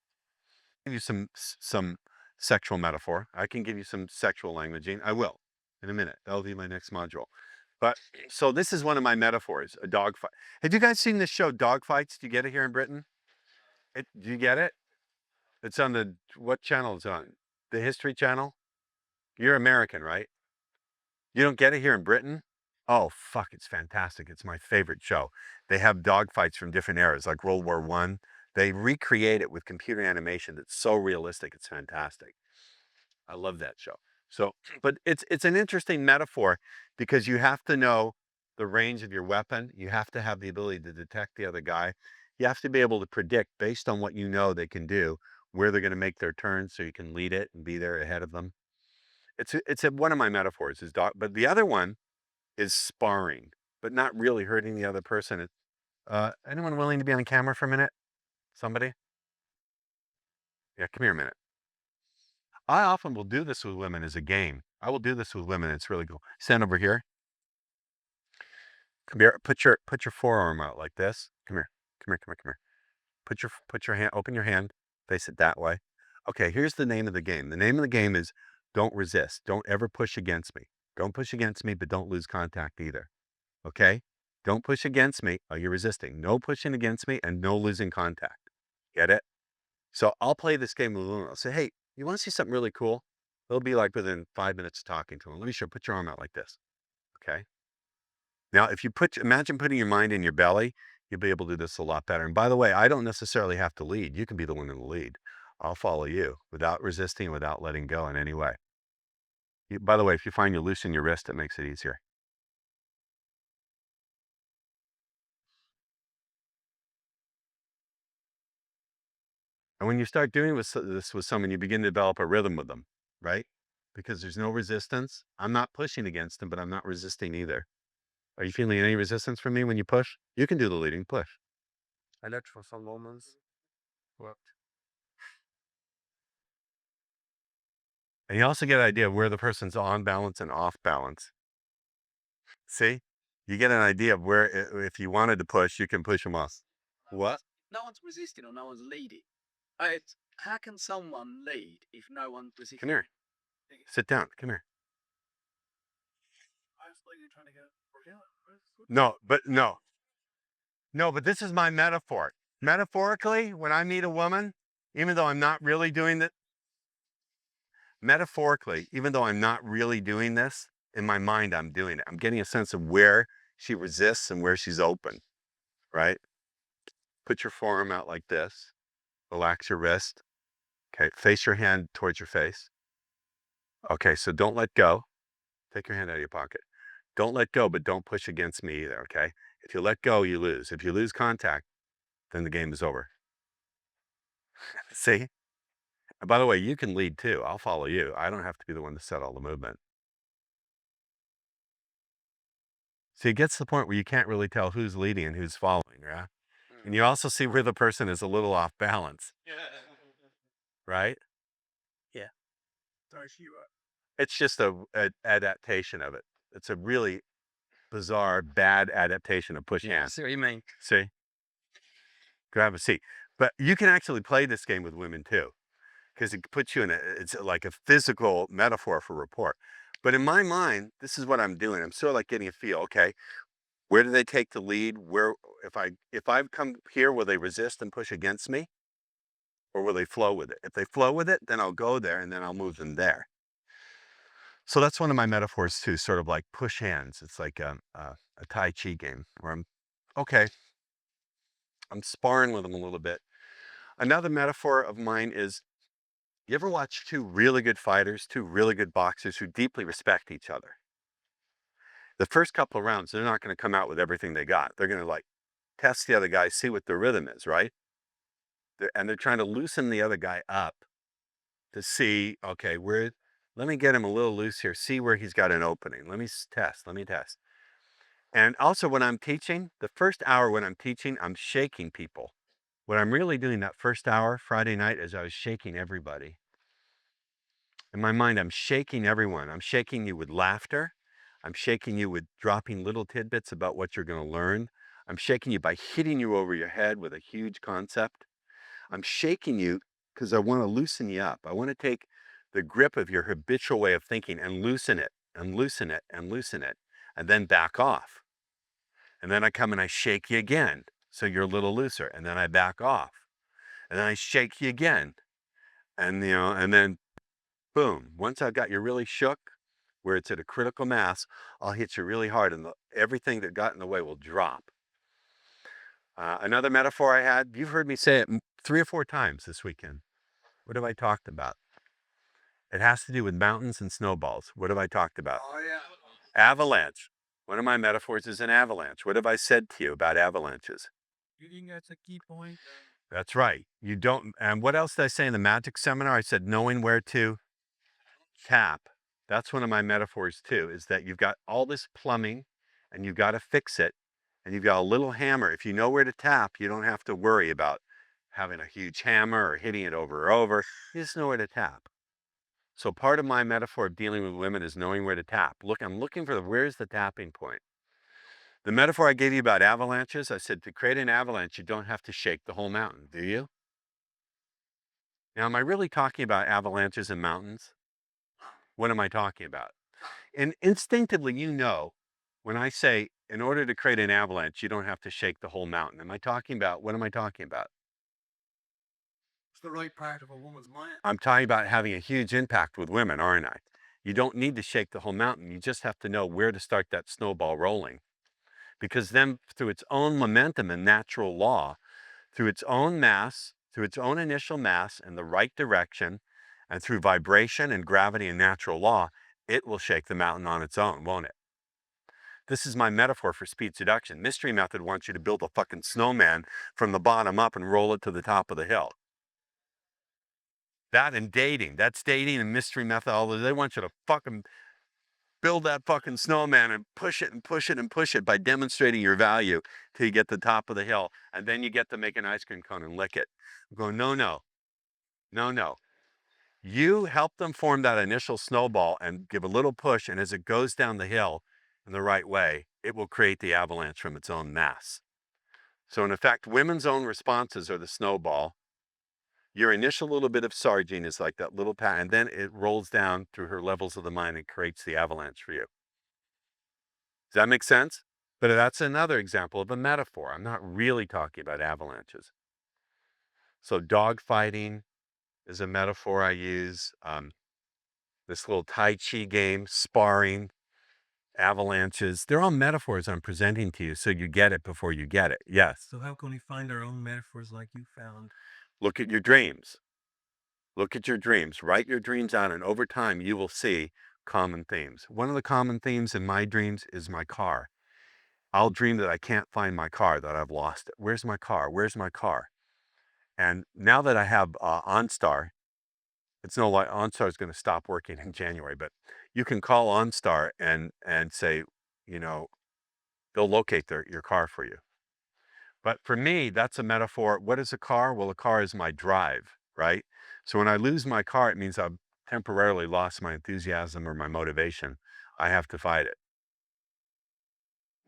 I'll give you some sexual metaphor. I can give you some sexual languaging. I will in a minute. That'll be my next module. But so this is one of my metaphors, a dog fight. Have you guys seen this show, Dogfights? Do you get it here in Britain? Do you get it? It's on what channel is it on? The History Channel? You're American, right? You don't get it here in Britain? Oh, fuck, it's fantastic. It's my favorite show. They have dogfights from different eras, like World War I. They recreate it with computer animation that's so realistic. It's fantastic. I love that show. So, but it's an interesting metaphor because you have to know the range of your weapon. You have to have the ability to detect the other guy. You have to be able to predict based on what you know they can do, where they're going to make their turn so you can lead it and be there ahead of them. It's one of my metaphors is dog, but the other one is sparring, but not really hurting the other person. Anyone willing to be on camera for a minute? Somebody? Yeah, come here a minute. I often will do this with women as a game. I will do this with women. It's really cool. Stand over here. Come here. Put your forearm out like this. Come here. Come here. Come here. Come here. Put your hand. Open your hand. Face it that way. Okay. Here's the name of the game. The name of the game is don't resist. Don't ever push against me. Don't push against me, but don't lose contact either. Okay? Don't push against me. Oh, you're resisting. No pushing against me and no losing contact. Get it? So I'll play this game with Luna. I'll say, hey, you want to see something really cool? It'll be like within 5 minutes of talking to him. Let me show. Put your arm out like this. Okay. Now, if you imagine putting your mind in your belly, you'll be able to do this a lot better. And by the way, I don't necessarily have to lead. You can be the one in the lead. I'll follow you without resisting, without letting go in any way. By the way, if you find you loosen your wrist, it makes it easier. And when you start doing this with someone, you begin to develop a rhythm with them, right? Because there's no resistance. I'm not pushing against them, but I'm not resisting either. Are you feeling any resistance from me when you push? You can do the leading push. I let for some moments. What? And you also get an idea of where the person's on balance and off balance. See? You get an idea of where, if you wanted to push, you can push them off. What? No one's resisting or no one's leading. How can someone lead if no one's resisting? Come here. Sit down. Come here. No, but this is my metaphor. Metaphorically, when I meet a woman, even though I'm not really doing it, metaphorically, even though I'm not really doing this, in my mind, I'm doing it. I'm getting a sense of where she resists and where she's open, right? Put your forearm out like this. Relax your wrist. Okay, face your hand towards your face. Okay, so don't let go. Take your hand out of your pocket. Don't let go, but don't push against me either, okay? If you let go, you lose. If you lose contact, then the game is over. See? And by the way, you can lead too. I'll follow you. I don't have to be the one to set all the movement. See, it gets to the point where you can't really tell who's leading and who's following, right? And you also see where the person is a little off balance, right? Yeah. Sorry, you It's just a adaptation of it. It's a really bizarre, bad adaptation of push Yeah, I hands. see what you mean. See? Grab a seat. But you can actually play this game with women too, because it puts you in it's like a physical metaphor for rapport. But in my mind, this is what I'm doing. I'm sort of like getting a feel, okay, where do they take the lead? Where, if I come here, will they resist and push against me? Or will they flow with it? If they flow with it, then I'll go there and then I'll move them there. So that's one of my metaphors too, sort of like push hands. It's like a Tai Chi game where I'm sparring with them a little bit. Another metaphor of mine is, you ever watch two really good fighters, two really good boxers who deeply respect each other? The first couple of rounds, they're not going to come out with everything they got. They're going to like test the other guy, see what the rhythm is, right? And they're trying to loosen the other guy up to see, okay, let me get him a little loose here, see where he's got an opening. Let me test. And also when I'm teaching, the first hour when I'm teaching, I'm shaking people. What I'm really doing that first hour Friday night is I was shaking everybody. In my mind, I'm shaking everyone. I'm shaking you with laughter. I'm shaking you with dropping little tidbits about what you're going to learn. I'm shaking you by hitting you over your head with a huge concept. I'm shaking you because I want to loosen you up. I want to take the grip of your habitual way of thinking and loosen it and loosen it and loosen it, and then back off. And then I come and I shake you again, so you're a little looser, and then I back off. And then I shake you again. And and then boom, once I've got you really shook, where it's at a critical mass, I'll hit you really hard and everything that got in the way will drop. Another metaphor I had, you've heard me say it 3 or 4 times this weekend. What have I talked about? It has to do with mountains and snowballs. What have I talked about? Oh, yeah. Avalanche. One of my metaphors is an avalanche. What have I said to you about avalanches? You think that's a key point? That's right. You don't, and what else did I say in the magic seminar? I said knowing where to tap. That's one of my metaphors too, is that you've got all this plumbing and you've got to fix it. And you've got a little hammer. If you know where to tap, you don't have to worry about having a huge hammer or hitting it over and over. You just know where to tap. So part of my metaphor of dealing with women is knowing where to tap. Look, I'm looking for where's the tapping point? The metaphor I gave you about avalanches, I said to create an avalanche, you don't have to shake the whole mountain, do you? Now, am I really talking about avalanches and mountains? What am I talking about? And instinctively, you know, when I say in order to create an avalanche, you don't have to shake the whole mountain. Am I talking about, what am I talking about? It's the right part of a woman's mind. I'm talking about having a huge impact with women, aren't I? You don't need to shake the whole mountain. You just have to know where to start that snowball rolling. Because then through its own momentum and natural law, through its own mass, through its own initial mass in the right direction, and through vibration and gravity and natural law, it will shake the mountain on its own, won't it? This is my metaphor for speed seduction. Mystery Method wants you to build a fucking snowman from the bottom up and roll it to the top of the hill. That and dating. That's dating and Mystery Method. Although they want you to fucking build that fucking snowman and push it and push it and push it by demonstrating your value till you get to the top of the hill. And then you get to make an ice cream cone and lick it. I'm going, no, no, no, no. You help them form that initial snowball and give a little push. And as it goes down the hill in the right way, it will create the avalanche from its own mass. So in effect, women's own responses are the snowball. Your initial little bit of sarging is like that little pat, and then it rolls down through her levels of the mind and creates the avalanche for you. Does that make sense? But that's another example of a metaphor. I'm not really talking about avalanches. So dog fighting is a metaphor I use. This little Tai Chi game, sparring, avalanches, they're all metaphors I'm presenting to you so you get it before you get it. Yes. So how can we find our own metaphors like you found? Look at your dreams. Look at your dreams. Write your dreams out, and over time you will see common themes. One of the common themes in my dreams is my car. I'll dream that I can't find my car, that I've lost it. Where's my car? Where's my car? And now that I have OnStar, it's no like OnStar is going to stop working in January, but you can call OnStar and say, you know, they'll locate your car for you. But for me, that's a metaphor. What is a car? Well, a car is my drive, right? So when I lose my car, it means I've temporarily lost my enthusiasm or my motivation. I have to fight it.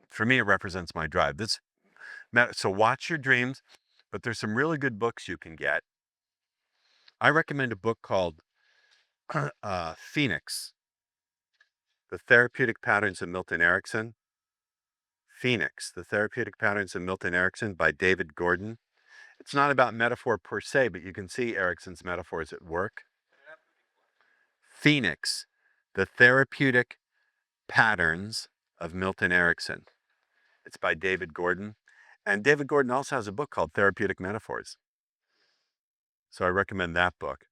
For me, it represents my drive. So watch your dreams, but there's some really good books you can get. I recommend a book called Phoenix, The Therapeutic Patterns of Milton Erickson. Phoenix, The Therapeutic Patterns of Milton Erickson by David Gordon. It's not about metaphor per se, but you can see Erickson's metaphors at work. Phoenix, The Therapeutic Patterns of Milton Erickson. It's by David Gordon. And David Gordon also has a book called Therapeutic Metaphors. So I recommend that book.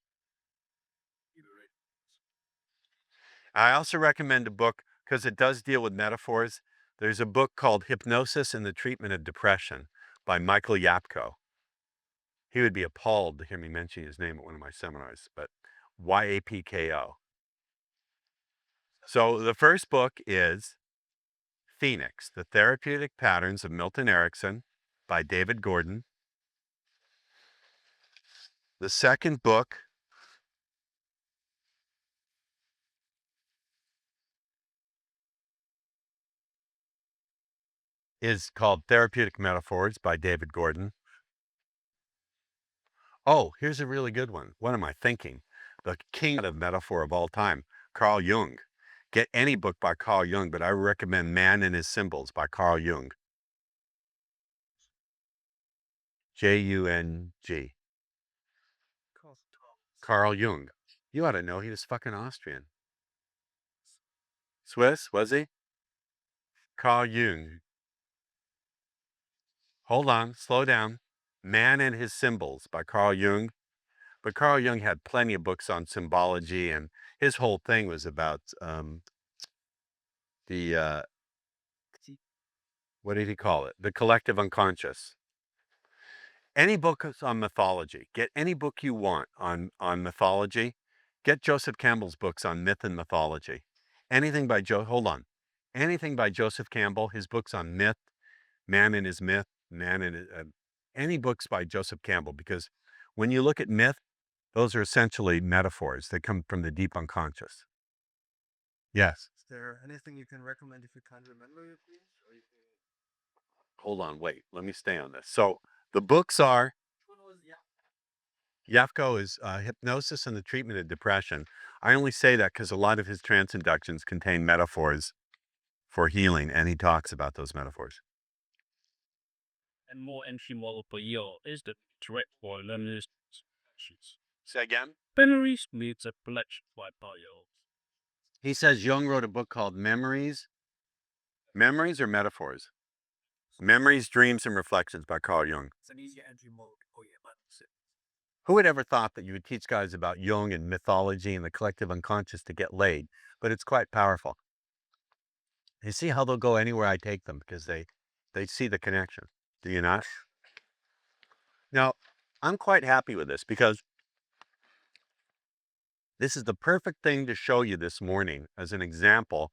I also recommend a book, because it does deal with metaphors. There's a book called Hypnosis and the Treatment of Depression by Michael Yapko. He would be appalled to hear me mention his name at one of my seminars, but YAPKO. So the first book is Phoenix, The Therapeutic Patterns of Milton Erickson by David Gordon. The second book is called Therapeutic Metaphors by David Gordon. Oh, here's a really good one. What am I thinking? The king of metaphor of all time, Carl Jung. Get any book by Carl Jung, but I recommend Man and His Symbols by Carl Jung. Jung. Carl Jung. You ought to know he was fucking Austrian. Swiss, was he? Carl Jung. Hold on, slow down. Man and His Symbols by Carl Jung. But Carl Jung had plenty of books on symbology, and his whole thing was about what did he call it? The collective unconscious. Any book on mythology. Get any book you want on mythology. Get Joseph Campbell's books on myth and mythology. Anything by Anything by Joseph Campbell, his books on myth, man and his myth, any books by Joseph Campbell, because when you look at myth, those are essentially metaphors. They come from the deep unconscious. Yes. Is there anything you can recommend if you can't remember it, please? Hold on, wait. Let me stay on this. So the books are Yapko is Hypnosis and the Treatment of Depression. I only say that because a lot of his trance inductions contain metaphors for healing, and he talks about those metaphors. And more entry model per year is the direct for learners. Say again? Memories meets a collection by Payo. He says Jung wrote a book called Memories. Memories or metaphors? Memories, Dreams, and Reflections by Carl Jung. It's an easy entry mode. Oh yeah, that's it. Who would ever thought that you would teach guys about Jung and mythology and the collective unconscious to get laid? But it's quite powerful. You see how they'll go anywhere I take them because they see the connection. Do you not? Now, I'm quite happy with this because this is the perfect thing to show you this morning as an example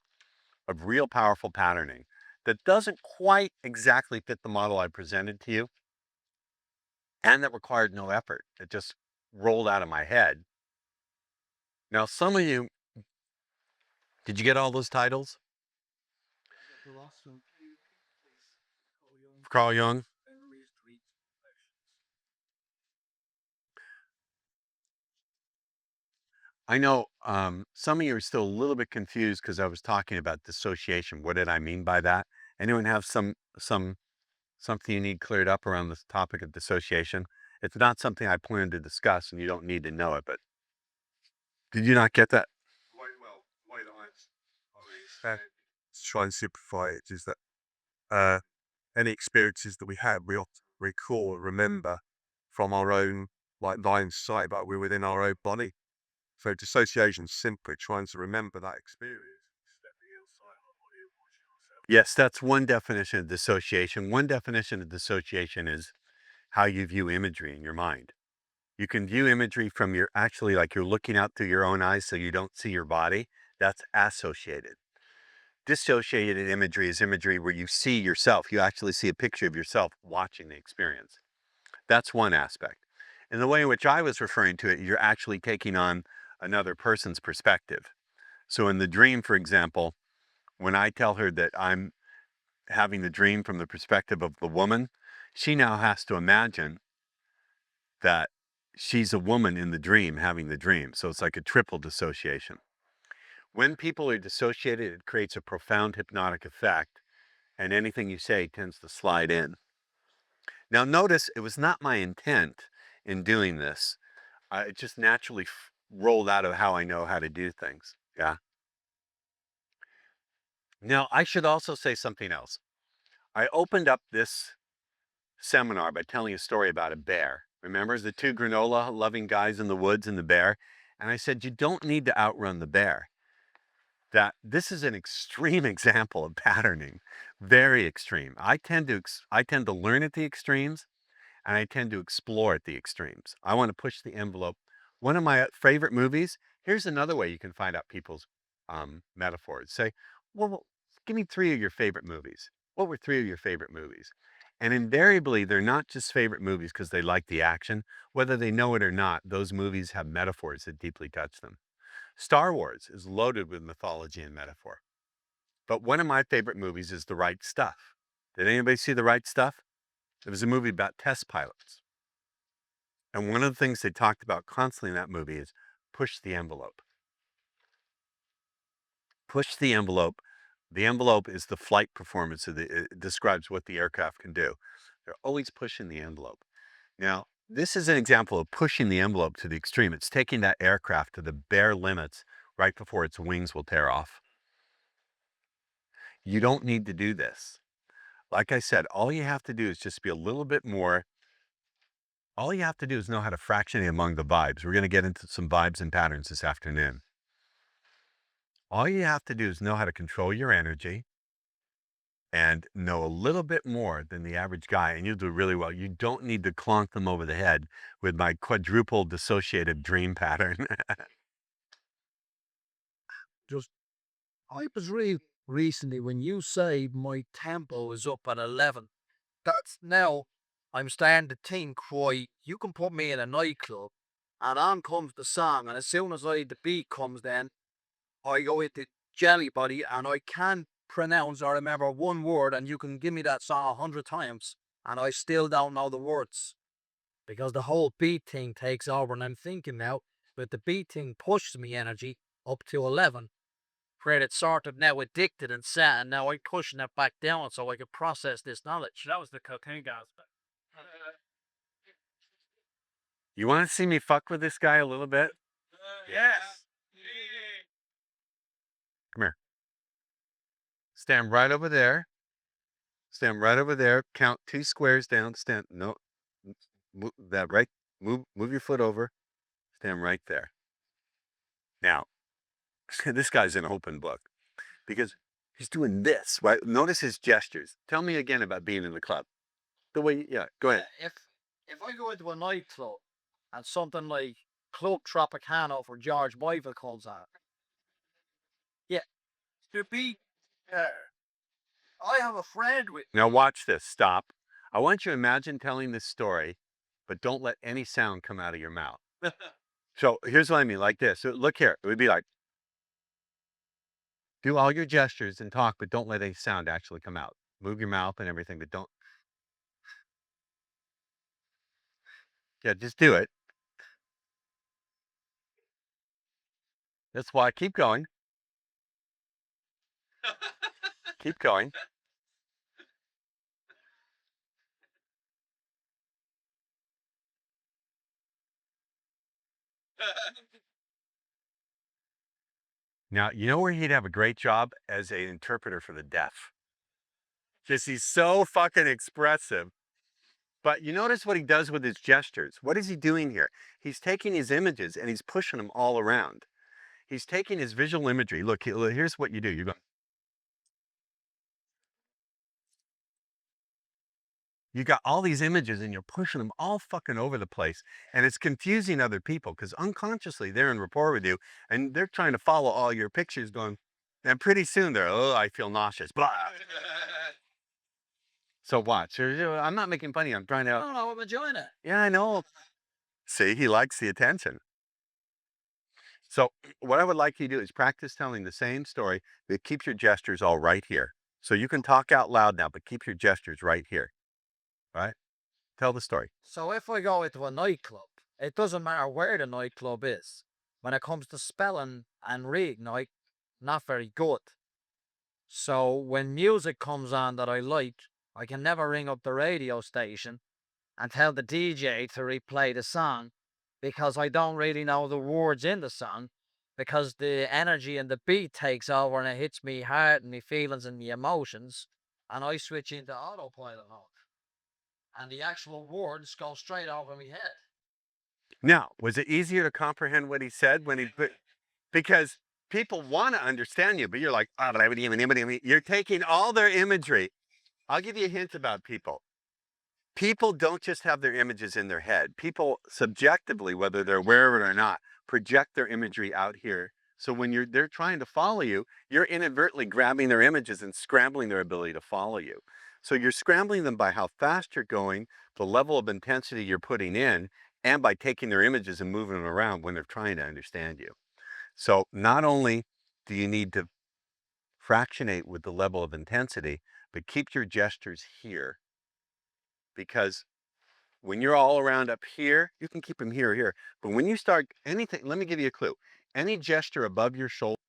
of real powerful patterning that doesn't quite exactly fit the model I presented to you and that required no effort. It just rolled out of my head. Now, some of you, did you get all those titles? The last one. Carl Jung? I know some of you are still a little bit confused because I was talking about dissociation. What did I mean by that? Anyone have something you need cleared up around this topic of dissociation? It's not something I plan to discuss, and you don't need to know it. But did you not get that? To try and simplify it is that any experiences that we have, we often recall or remember from our own line of sight, but we're within our own body. So dissociation is simply trying to remember that experience. Yes, that's one definition of dissociation. One definition of dissociation is how you view imagery in your mind. You can view imagery from your actually like you're looking out through your own eyes so you don't see your body. That's associated. Dissociated imagery is imagery where you see yourself. You actually see a picture of yourself watching the experience. That's one aspect. In the way in which I was referring to it, you're actually taking on another person's perspective. So in the dream, for example, when I tell her that I'm having the dream from the perspective of the woman, she now has to imagine that she's a woman in the dream having the dream. So it's like a triple dissociation. When people are dissociated, it creates a profound hypnotic effect, and anything you say tends to slide in. Now, notice it was not my intent in doing this. It just naturally rolled out of how I know how to do things. Yeah. Now, I should also say something else. I opened up this seminar by telling a story about a bear. Remember the two granola loving guys in the woods and the bear? And I said, you don't need to outrun the bear. That this is an extreme example of patterning, very extreme. I tend to learn at the extremes, and I tend to explore at the extremes. I want to push the envelope. One of my favorite movies. Here's another way you can find out people's metaphors. Say, well, give me 3 of your favorite movies. What were 3 of your favorite movies? And invariably, they're not just favorite movies because they like the action. Whether they know it or not, those movies have metaphors that deeply touch them. Star Wars is loaded with mythology and metaphor. But one of my favorite movies is The Right Stuff. Did anybody see The Right Stuff? It was a movie about test pilots. And one of the things they talked about constantly in that movie is push the envelope. Push the envelope. The envelope is the flight performance it describes what the aircraft can do. They're always pushing the envelope. Now, this is an example of pushing the envelope to the extreme. It's taking that aircraft to the bare limits right before its wings will tear off. You don't need to do this. Like I said, all you have to do is just be a little bit more. All you have to do is know how to fractionate among the vibes. We're going to get into some vibes and patterns this afternoon. All you have to do is know how to control your energy and know a little bit more than the average guy, and you'll do really well. You don't need to clonk them over the head with my quadruple dissociative dream pattern. Just, I was reading recently when you say my tempo is up at 11. That's now, I'm starting to think, why you can put me in a nightclub and on comes the song, and as soon as the beat comes, then I go into Jelly Body and I can't pronounce or remember one word, and you can give me that song 100 times and I still don't know the words because the whole beat thing takes over. And I'm thinking now, but the beat thing pushes me energy up to 11, where it's sort of now addicted and set, and now I'm pushing it back down so I can process this knowledge. That was the cocaine guy. You want to see me fuck with this guy a little bit? Yes. Come here. Stand right over there. Stand right over there. Count 2 squares down. Stand. No. Move that right. Move your foot over. Stand right there. Now, this guy's an open book because he's doing this, right? Notice his gestures. Tell me again about being in the club. The way, yeah, go ahead. If I go into a nightclub and something like Club Tropicana for George Michael comes on, yeah, to be, I have a friend with. Now watch this. Stop. I want you to imagine telling this story, but don't let any sound come out of your mouth. So here's what I mean, like this. So look here. It would be like, do all your gestures and talk, but don't let any sound actually come out. Move your mouth and everything, but don't. Yeah, just do it. That's why. Keep going. Keep going. Now, you know where he'd have a great job? As an interpreter for the deaf. Just he's so fucking expressive. But you notice what he does with his gestures. What is he doing here? He's taking his images and he's pushing them all around. He's taking his visual imagery. Look, here's what you do. You go. You got all these images and you're pushing them all fucking over the place. And it's confusing other people because unconsciously they're in rapport with you and they're trying to follow all your pictures going, and pretty soon they're, oh, I feel nauseous. Blah. So watch. I'm not making fun of you. I'm trying to. No, no, I'm enjoying it. Yeah, I know. See, he likes the attention. So what I would like you to do is practice telling the same story, but keep your gestures all right here. So you can talk out loud now, but keep your gestures right here. Right? Tell the story. So if I go into a nightclub, it doesn't matter where the nightclub is. When it comes to spelling and reading, not very good. So when music comes on that I like, I can never ring up the radio station and tell the DJ to replay the song because I don't really know the words in the song because the energy and the beat takes over and it hits me heart and me feelings and me emotions and I switch into autopilot mode. And the actual words go straight over my head. Now, was it easier to comprehend what he said when because people want to understand you, but you're like, oh, but I would even, you're taking all their imagery. I'll give you a hint about people. People don't just have their images in their head. People subjectively, whether they're aware of it or not, project their imagery out here. So when they're trying to follow you, you're inadvertently grabbing their images and scrambling their ability to follow you. So you're scrambling them by how fast you're going, the level of intensity you're putting in, and by taking their images and moving them around when they're trying to understand you. So not only do you need to fractionate with the level of intensity, but keep your gestures here. Because when you're all around up here, you can keep them here or here. But when you start anything, let me give you a clue. Any gesture above your shoulder,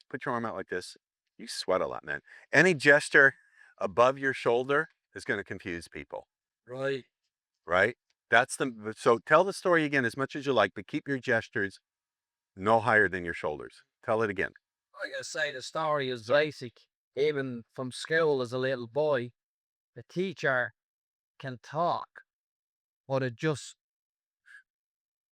put your arm out like this. You sweat a lot, man. Any gesture above your shoulder is going to confuse people. Right. Right? So tell the story again as much as you like, but keep your gestures no higher than your shoulders. Tell it again. Like I say, the story is basic. Even from school as a little boy, the teacher can talk, but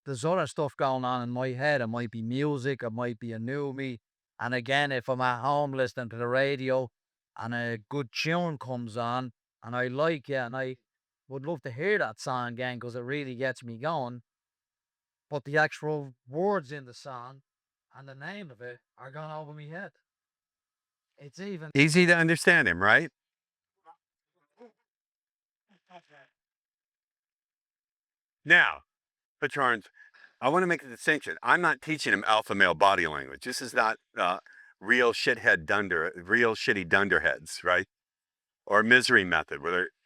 there's other stuff going on in my head. It might be music, it might be a new me. And again, if I'm at home listening to the radio and a good tune comes on and I like it and I would love to hear that song again because it really gets me going. But the actual words in the song and the name of it are gone over my head. It's even easy to understand him, right? Now, Patrons, I want to make a distinction. I'm not teaching him alpha male body language. This is not real shitty dunderheads, right? Or misery method.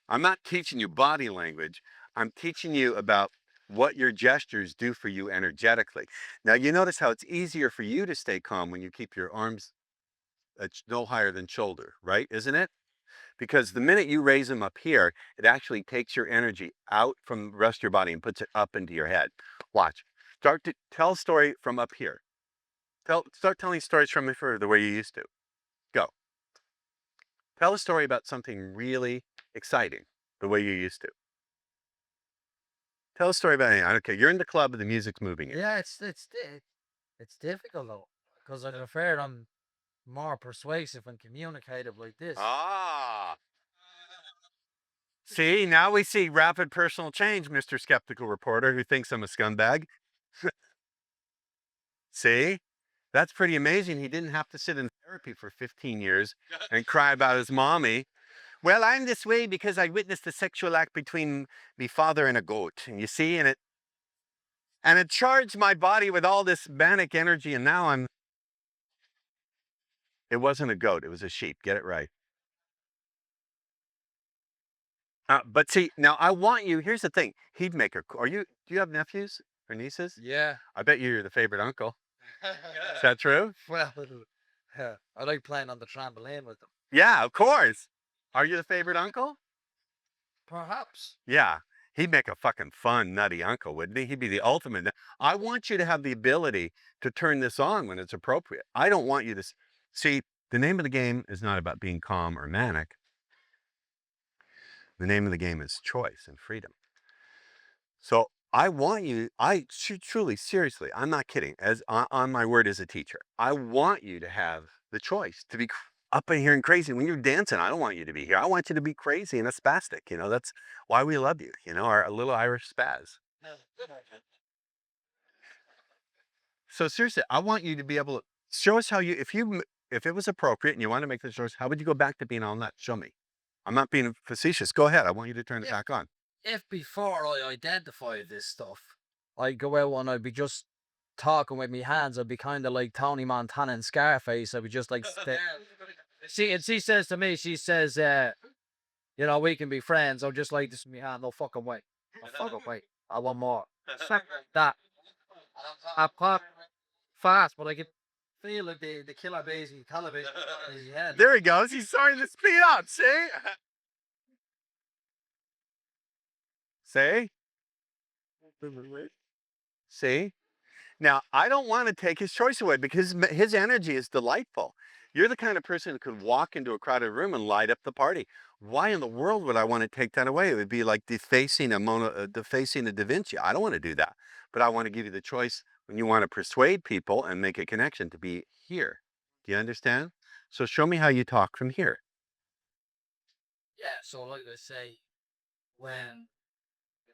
I'm not teaching you body language. I'm teaching you about what your gestures do for you energetically. Now, you notice how it's easier for you to stay calm when you keep your arms no higher than shoulder, right? Isn't it? Because the minute you raise them up here, it actually takes your energy out from the rest of your body and puts it up into your head. Watch. Start to tell a story from up here. Start telling stories from here the way you used to. Go. Tell a story about something really exciting, the way you used to. Tell a story about anything. Okay, you're in the club and the music's moving you. Yeah, it's difficult though, because I prefer I'm more persuasive and communicative like this. Ah. See, now we see rapid personal change, Mr. Skeptical Reporter, who thinks I'm a scumbag. See? That's pretty amazing. He didn't have to sit in therapy for 15 years and cry about his mommy. Well, I'm this way because I witnessed a sexual act between me father and a goat. And you see, and it charged my body with all this manic energy, and now it wasn't a goat, it was a sheep. Get it right. But see, now I want you, here's the thing. He'd make do you have nephews or nieces? Yeah. I bet you're the favorite uncle. Is that true? Well, I like playing on the trampoline with them. Yeah, of course. Are you the favorite uncle? Perhaps. Yeah. He'd make a fucking fun, nutty uncle, wouldn't he? He'd be the ultimate. I want you to have the ability to turn this on when it's appropriate. I don't want you to see, the name of the game is not about being calm or manic. The name of the game is choice and freedom. So I want you, truly, seriously, I'm not kidding, as on my word as a teacher, I want you to have the choice to be up in here and crazy. When you're dancing, I don't want you to be here. I want you to be crazy and a spastic. You know, that's why we love you, you know, our little Irish spaz. So seriously, I want you to be able to show us how you, if it was appropriate and you want to make the choice, how would you go back to being all that? Show me. I'm not being facetious. Go ahead. I want you to turn it back on. If before I identify this stuff, I'd go out and I'd be just talking with my hands, I'd be kind of like Tony Montana and Scarface. I'd be just like, she says to me, she says, you know, we can be friends. I'm just like, this is my hand, no fucking way. No fucking way. I want more. That. I pop fast, but I can feel like the killer bees and calabash in his head. There he goes. He's starting to speed up. See? See? See? Now, I don't want to take his choice away because his energy is delightful. You're the kind of person who could walk into a crowded room and light up the party. Why in the world would I want to take that away? It would be like defacing a Da Vinci. I don't want to do that. But I want to give you the choice when you want to persuade people and make a connection to be here. Do you understand? So show me how you talk from here. Yeah, so like I say, when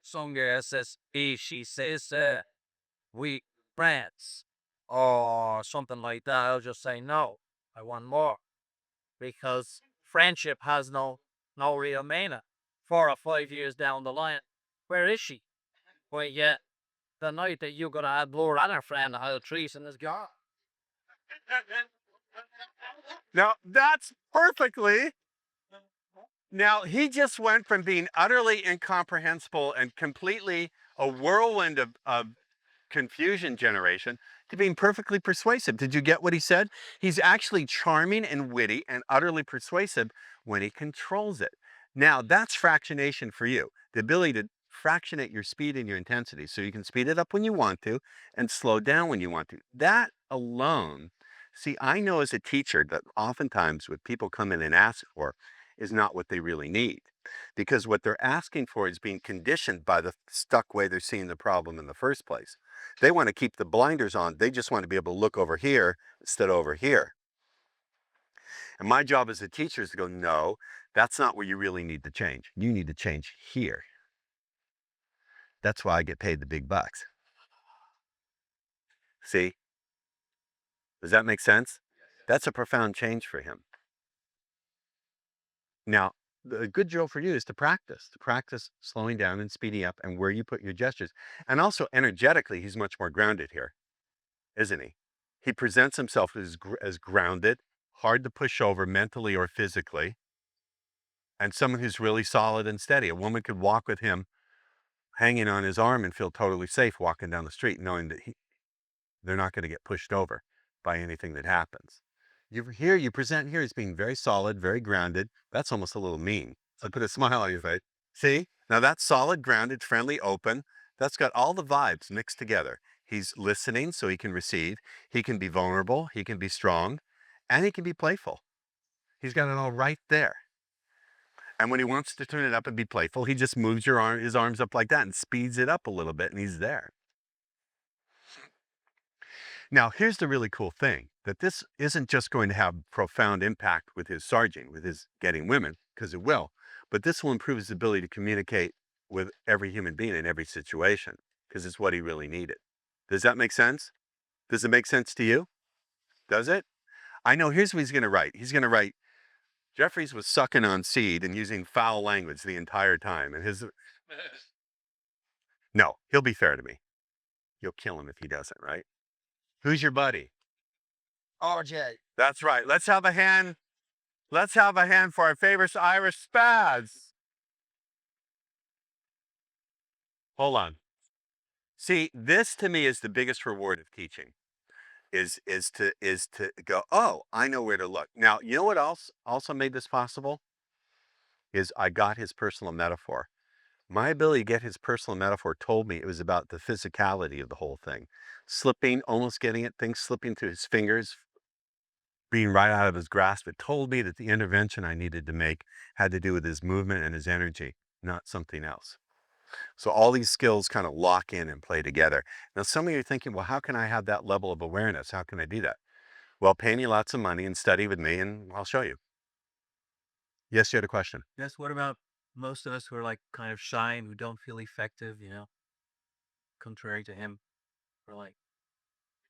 some girl says, she says, we friends, or something like that, I'll just say, no, I want more. Because friendship has no real meaning. 4 or 5 years down the line, where is she? Well, yeah, the night that you're gonna have Blurt and her friend, I'll treason is gone. Now, that's perfectly. Now, he just went from being utterly incomprehensible and completely a whirlwind of confusion generation to being perfectly persuasive. Did you get what he said? He's actually charming and witty and utterly persuasive when he controls it. Now, that's fractionation for you. The ability to fractionate your speed and your intensity so you can speed it up when you want to and slow down when you want to. That alone, see, I know as a teacher that oftentimes what people come in and ask for is not what they really need. Because what they're asking for is being conditioned by the stuck way they're seeing the problem in the first place. They want to keep the blinders on. They just want to be able to look over here instead of over here. And my job as a teacher is to go, no, that's not where you really need to change. You need to change here. That's why I get paid the big bucks. See? Does that make sense? That's a profound change for him. Now, the good drill for you is to practice slowing down and speeding up and where you put your gestures. And also energetically, he's much more grounded here, isn't he? He presents himself as grounded, hard to push over mentally or physically, and someone who's really solid and steady. A woman could walk with him hanging on his arm and feel totally safe walking down the street, knowing that they're not going to get pushed over by anything that happens. You present here as being very solid, very grounded. That's almost a little mean. So put a smile on your face. See? Now that's solid, grounded, friendly, open. That's got all the vibes mixed together. He's listening so he can receive. He can be vulnerable. He can be strong. And he can be playful. He's got it all right there. And when he wants to turn it up and be playful, he just moves his arms up like that and speeds it up a little bit, and he's there. Now, here's the really cool thing, that this isn't just going to have profound impact with his sergeant, with his getting women, because it will, but this will improve his ability to communicate with every human being in every situation, because it's what he really needed. Does that make sense? Does it make sense to you? Does it? I know, here's what he's going to write. He's going to write, Jeffries was sucking on seed and using foul language the entire time. And no, he'll be fair to me. You'll kill him if he doesn't, right? Who's your buddy? RJ. That's right. Let's have a hand. Let's have a hand for our favorite Irish spaz. Hold on. See, this to me is the biggest reward of teaching. Is to go, oh, I know where to look. Now, you know what else also made this possible? Is I got his personal metaphor. My ability to get his personal metaphor told me it was about the physicality of the whole thing. Slipping, almost getting it, things slipping through his fingers, being right out of his grasp. It told me that the intervention I needed to make had to do with his movement and his energy, not something else. So all these skills kind of lock in and play together. Now, some of you are thinking, well, how can I have that level of awareness? How can I do that? Well, pay me lots of money and study with me, and I'll show you. Yes, you had a question. Yes, what about most of us who are like kind of shy and who don't feel effective, contrary to him, or like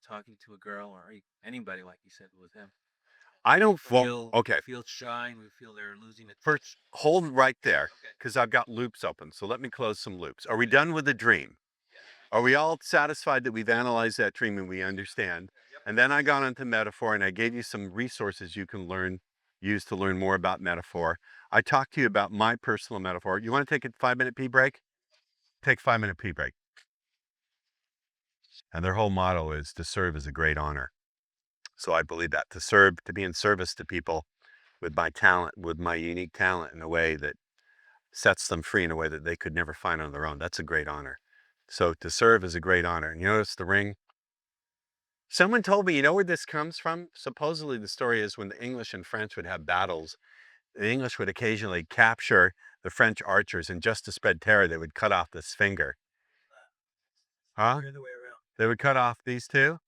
talking to a girl or anybody, like you said, with him. I don't Okay. Feel shy and we feel they're losing it. First, hold right there, because I've got loops open. So let me close some loops. Are we done with the dream? Are we all satisfied that we've analyzed that dream and we understand? And then I got into metaphor and I gave you some resources you can use to learn more about metaphor. I talked to you about my personal metaphor. You want to take a 5-minute pee break? Take a 5-minute pee break. And their whole motto is to serve is a great honor. So I believe that, to serve, to be in service to people with my talent, with my unique talent in a way that sets them free in a way that they could never find on their own. That's a great honor. So to serve is a great honor. And you notice the ring? Someone told me, you know where this comes from? Supposedly the story is when the English and French would have battles, the English would occasionally capture the French archers, and just to spread terror, they would cut off this finger. Huh? The other way around. They would cut off these two?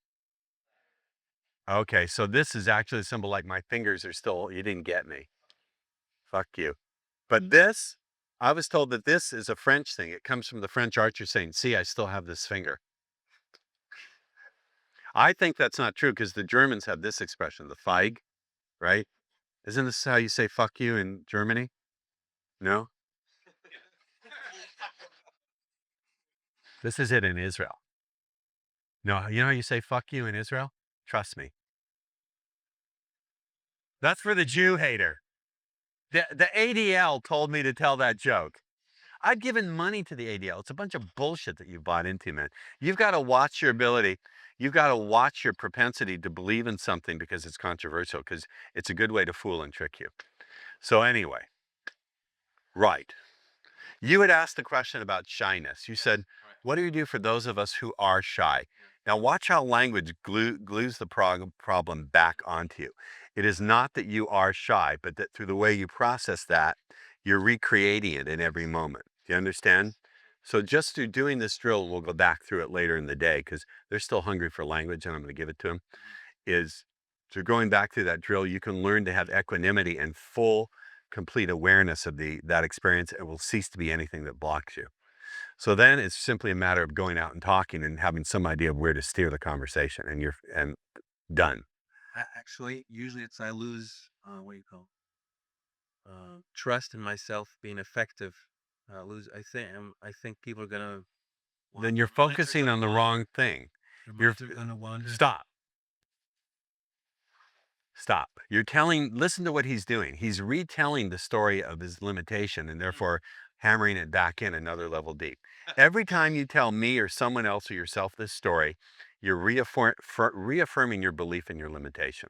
Okay, so this is actually a symbol like my fingers are still, you didn't get me. Fuck you. But this, I was told that this is a French thing. It comes from the French archer saying, see, I still have this finger. I think that's not true, because the Germans have this expression, the Feig, right? Isn't this how you say fuck you in Germany? No? This is it in Israel. No, you know how you say fuck you in Israel? Trust me. That's for the Jew hater. The ADL told me to tell that joke. I've given money to the ADL. It's a bunch of bullshit that you bought into, man. You've got to watch your ability. You've got to watch your propensity to believe in something because it's controversial, because it's a good way to fool and trick you. So anyway, right. You had asked the question about shyness. You said, what do you do for those of us who are shy? Now watch how language glues the problem back onto you. It is not that you are shy, but that through the way you process that, you're recreating it in every moment. Do you understand? So just through doing this drill, we'll go back through it later in the day because they're still hungry for language and I'm going to give it to them, is through going back through that drill, you can learn to have equanimity and full, complete awareness of that experience. It will cease to be anything that blocks you. So then it's simply a matter of going out and talking and having some idea of where to steer the conversation, and you're done. Actually, usually it's I lose what do you call trust in myself being effective. I think people are gonna. Then you're focusing on the wrong thing. You're gonna wander. Stop. Listen to what he's doing. He's retelling the story of his limitation and therefore hammering it back in another level deep. Every time you tell me or someone else or yourself this story, you're reaffirming your belief in your limitation.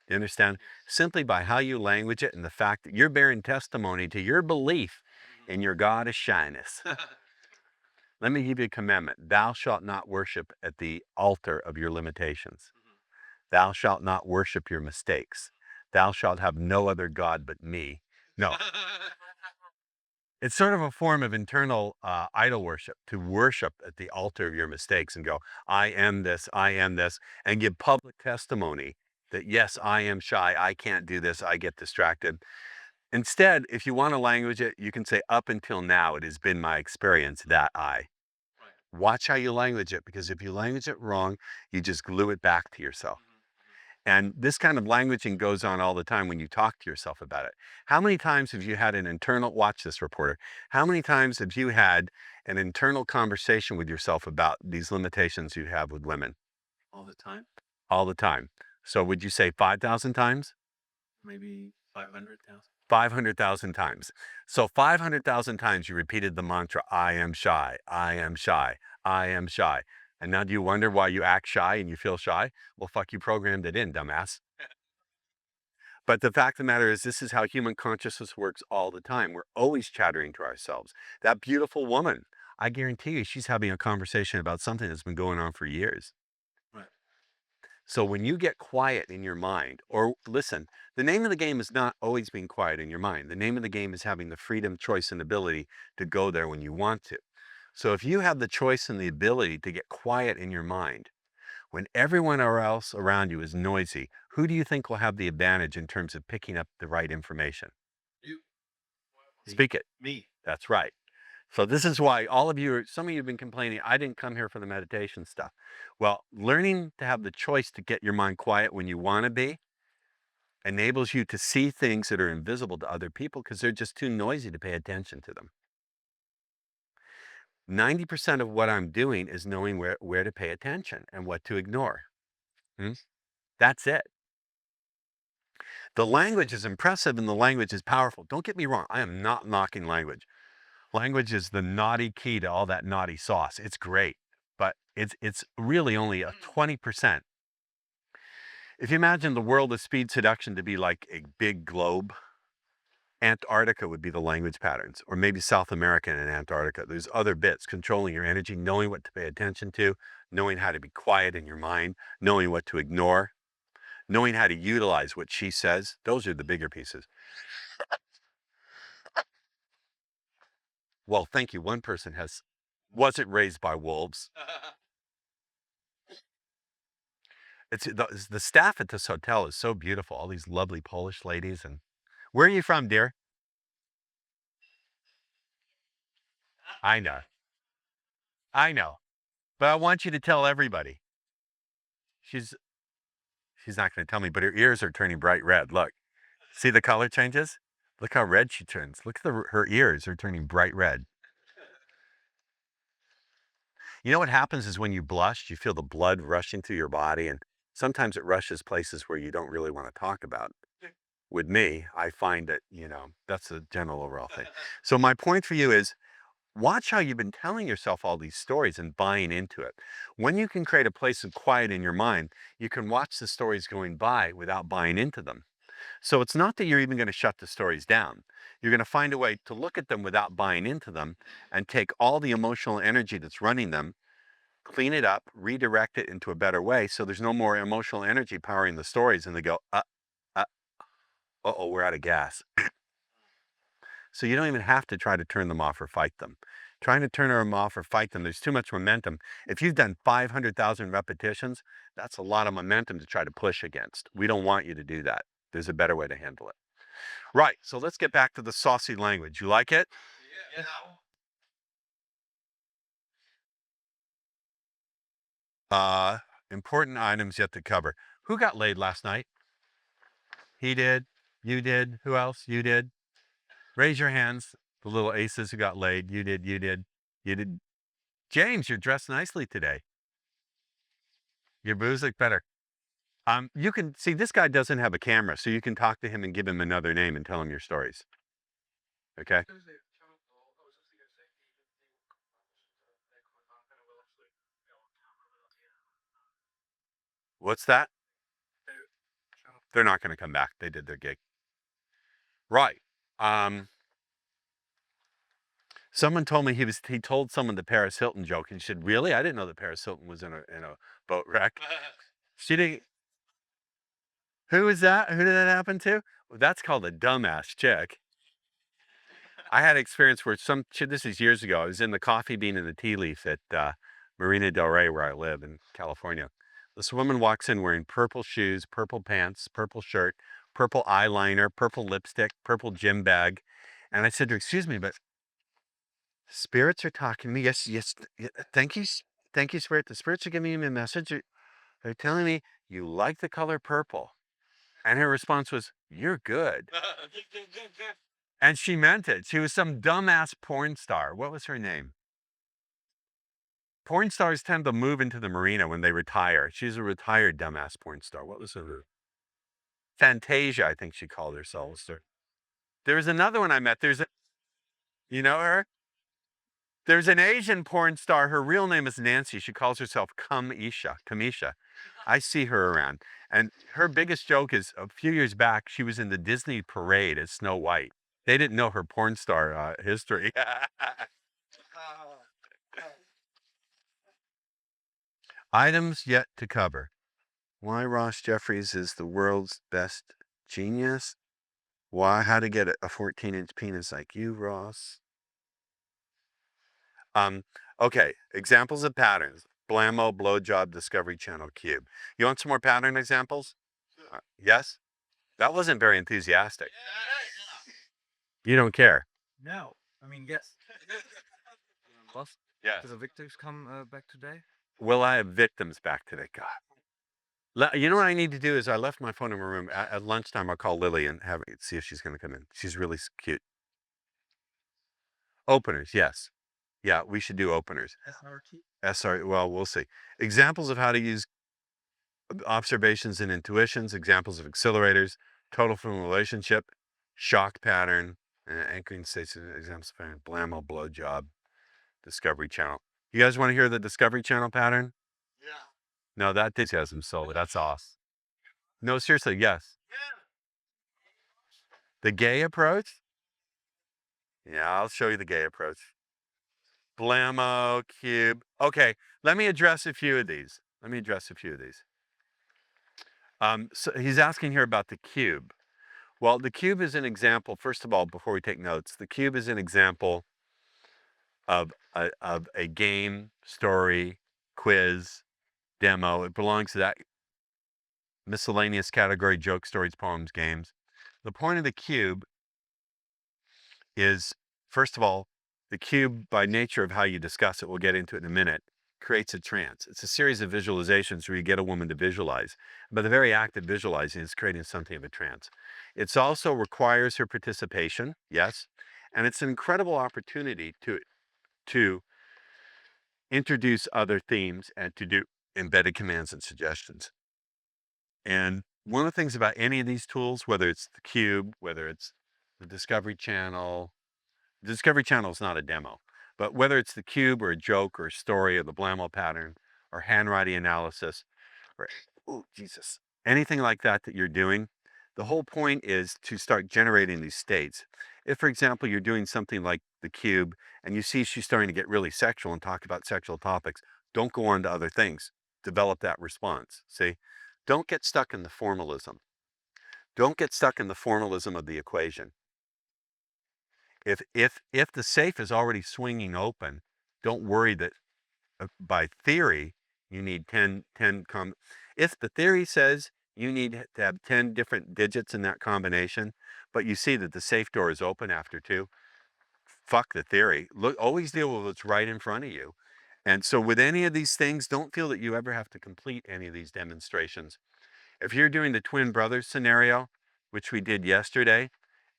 You understand? Simply by how you language it and the fact that you're bearing testimony to your belief in your God of shyness. Let me give you a commandment. Thou shalt not worship at the altar of your limitations. Thou shalt not worship your mistakes. Thou shalt have no other God but me. No. It's sort of a form of internal idol worship, to worship at the altar of your mistakes and go, I am this, and give public testimony that, yes, I am shy, I can't do this, I get distracted. Instead, if you want to language it, you can say, up until now, it has been my experience that I. Watch how you language it, because if you language it wrong, you just glue it back to yourself. And this kind of languaging goes on all the time when you talk to yourself about it. How many times have you had an internal, watch this, reporter, how many times have you had an internal conversation with yourself about these limitations you have with women? All the time? All the time. So would you say 5,000 times? Maybe 500,000. 500,000 times. So 500,000 times you repeated the mantra, I am shy, I am shy, I am shy. And now do you wonder why you act shy and you feel shy? Well, fuck, you programmed it in, dumbass. But the fact of the matter is, this is how human consciousness works all the time. We're always chattering to ourselves. That beautiful woman, I guarantee you, she's having a conversation about something that's been going on for years. Right. So when you get quiet in your mind, or listen, the name of the game is not always being quiet in your mind. The name of the game is having the freedom, choice, and ability to go there when you want to. So if you have the choice and the ability to get quiet in your mind, when everyone else around you is noisy, who do you think will have the advantage in terms of picking up the right information? You. Speak it. Me. That's right. So this is why all of you, some of you have been complaining, I didn't come here for the meditation stuff. Well, learning to have the choice to get your mind quiet when you want to be enables you to see things that are invisible to other people because they're just too noisy to pay attention to them. 90% of what I'm doing is knowing where to pay attention and what to ignore. That's it. The language is impressive and the language is powerful. Don't get me wrong. I am not knocking language. Language is the naughty key to all that naughty sauce. It's great, but it's really only a 20%. If you imagine the world of speed seduction to be like a big globe, Antarctica would be the language patterns, or maybe South America and Antarctica. There's other bits, controlling your energy, knowing what to pay attention to, knowing how to be quiet in your mind, knowing what to ignore, knowing how to utilize what she says. Those are the bigger pieces. Well, thank you. One person wasn't raised by wolves. It's the staff at this hotel is so beautiful. All these lovely Polish ladies. And where are you from, dear? I know. I know. But I want you to tell everybody. She's not going to tell me, but her ears are turning bright red. Look. See the color changes? Look how red she turns. Look at her ears are turning bright red. You know what happens is when you blush, you feel the blood rushing through your body, and sometimes it rushes places where you don't really want to talk about. With me, I find that, that's a general overall thing. So my point for you is, watch how you've been telling yourself all these stories and buying into it. When you can create a place of quiet in your mind, you can watch the stories going by without buying into them. So it's not that you're even going to shut the stories down. You're going to find a way to look at them without buying into them and take all the emotional energy that's running them, clean it up, redirect it into a better way so there's no more emotional energy powering the stories and they go, uh-oh, we're out of gas. So you don't even have to try to turn them off or fight them. Trying to turn them off or fight them, there's too much momentum. If you've done 500,000 repetitions, that's a lot of momentum to try to push against. We don't want you to do that. There's a better way to handle it. Right, so let's get back to the saucy language. You like it? Important items yet to cover. Who got laid last night? He did. You did. Who else? You did. Raise your hands. The little aces who got laid. You did. You did. You did. James, you're dressed nicely today. Your booze look better. You can see this guy doesn't have a camera, so you can talk to him and give him another name and tell him your stories. Okay? What's that? They're not going to come back. They did their gig. Right. Someone told me he told someone the Paris Hilton joke, and she said, "Really? I didn't know that Paris Hilton was in a boat wreck." She didn't. Who is that? Who did that happen to? Well, that's called a dumbass chick. I had experience where this is years ago. I was in the Coffee Bean and the Tea Leaf at Marina Del Rey, where I live in California. This woman walks in wearing purple shoes, purple pants, purple shirt, purple eyeliner, purple lipstick, purple gym bag. And I said to her, "Excuse me, but spirits are talking to me." Yes, yes. Thank you. Thank you, Spirit. The spirits are giving me a message. They're telling me you like the color purple. And her response was, "You're good." And she meant it. She was some dumbass porn star. What was her name? Porn stars tend to move into the marina when they retire. She's a retired dumbass porn star. What was her? Fantasia, I think she called herself. There was another one I met. You know her? There's an Asian porn star. Her real name is Nancy. She calls herself Kamisha. I see her around. And her biggest joke is a few years back, she was in the Disney parade as Snow White. They didn't know her porn star history. Items yet to cover. Why Ross Jeffries is the world's best genius? Why? How to get a 14-inch penis like you, Ross? Okay, examples of patterns. Blammo, blowjob, discovery channel, cube. You want some more pattern examples? Yes? That wasn't very enthusiastic. You don't care. No, I mean yes. Boss, Yeah. do the victims come back today? Will I have victims back today? God. You know what I need to do is I left my phone in my room. At lunchtime, I'll call Lily and see if she's going to come in. She's really cute. Openers, yes. Yeah, we should do openers. SRT? SR, well, we'll see. Examples of how to use observations and intuitions, examples of accelerators, total from relationship, shock pattern, anchoring states, examples of pattern, blammo, blowjob, discovery channel. You guys want to hear the discovery channel pattern? Yeah. No, that enthusiasm solely. That's off. No, seriously, yes. The gay approach? Yeah, I'll show you the gay approach. Blammo, cube. Okay, let me address a few of these. So he's asking here about the cube. Well, the cube is an example, first of all, before we take notes, the cube is an example of a game, story, quiz, demo. It belongs to that miscellaneous category: joke, stories, poems, games. The point of the cube is, first of all, the cube, by nature of how you discuss it, we'll get into it in a minute, creates a trance. It's a series of visualizations where you get a woman to visualize. But the very act of visualizing is creating something of a trance. It also requires her participation, yes, and it's an incredible opportunity to introduce other themes and to do embedded commands and suggestions. And one of the things about any of these tools, whether it's the cube, whether it's the Discovery Channel is not a demo, but whether it's the cube or a joke or a story or the blammo pattern or handwriting analysis or, oh, Jesus, anything like that you're doing, the whole point is to start generating these states. If, for example, you're doing something like the cube and you see she's starting to get really sexual and talk about sexual topics, don't go on to other things. Develop that response. See? Don't get stuck in the formalism. Don't get stuck in the formalism of the equation. If the safe is already swinging open, don't worry that by theory you need 10. If the theory says you need to have 10 different digits in that combination, but you see that the safe door is open after 2, fuck the theory. Look, always deal with what's right in front of you. And so with any of these things, don't feel that you ever have to complete any of these demonstrations. If you're doing the twin brothers scenario, which we did yesterday,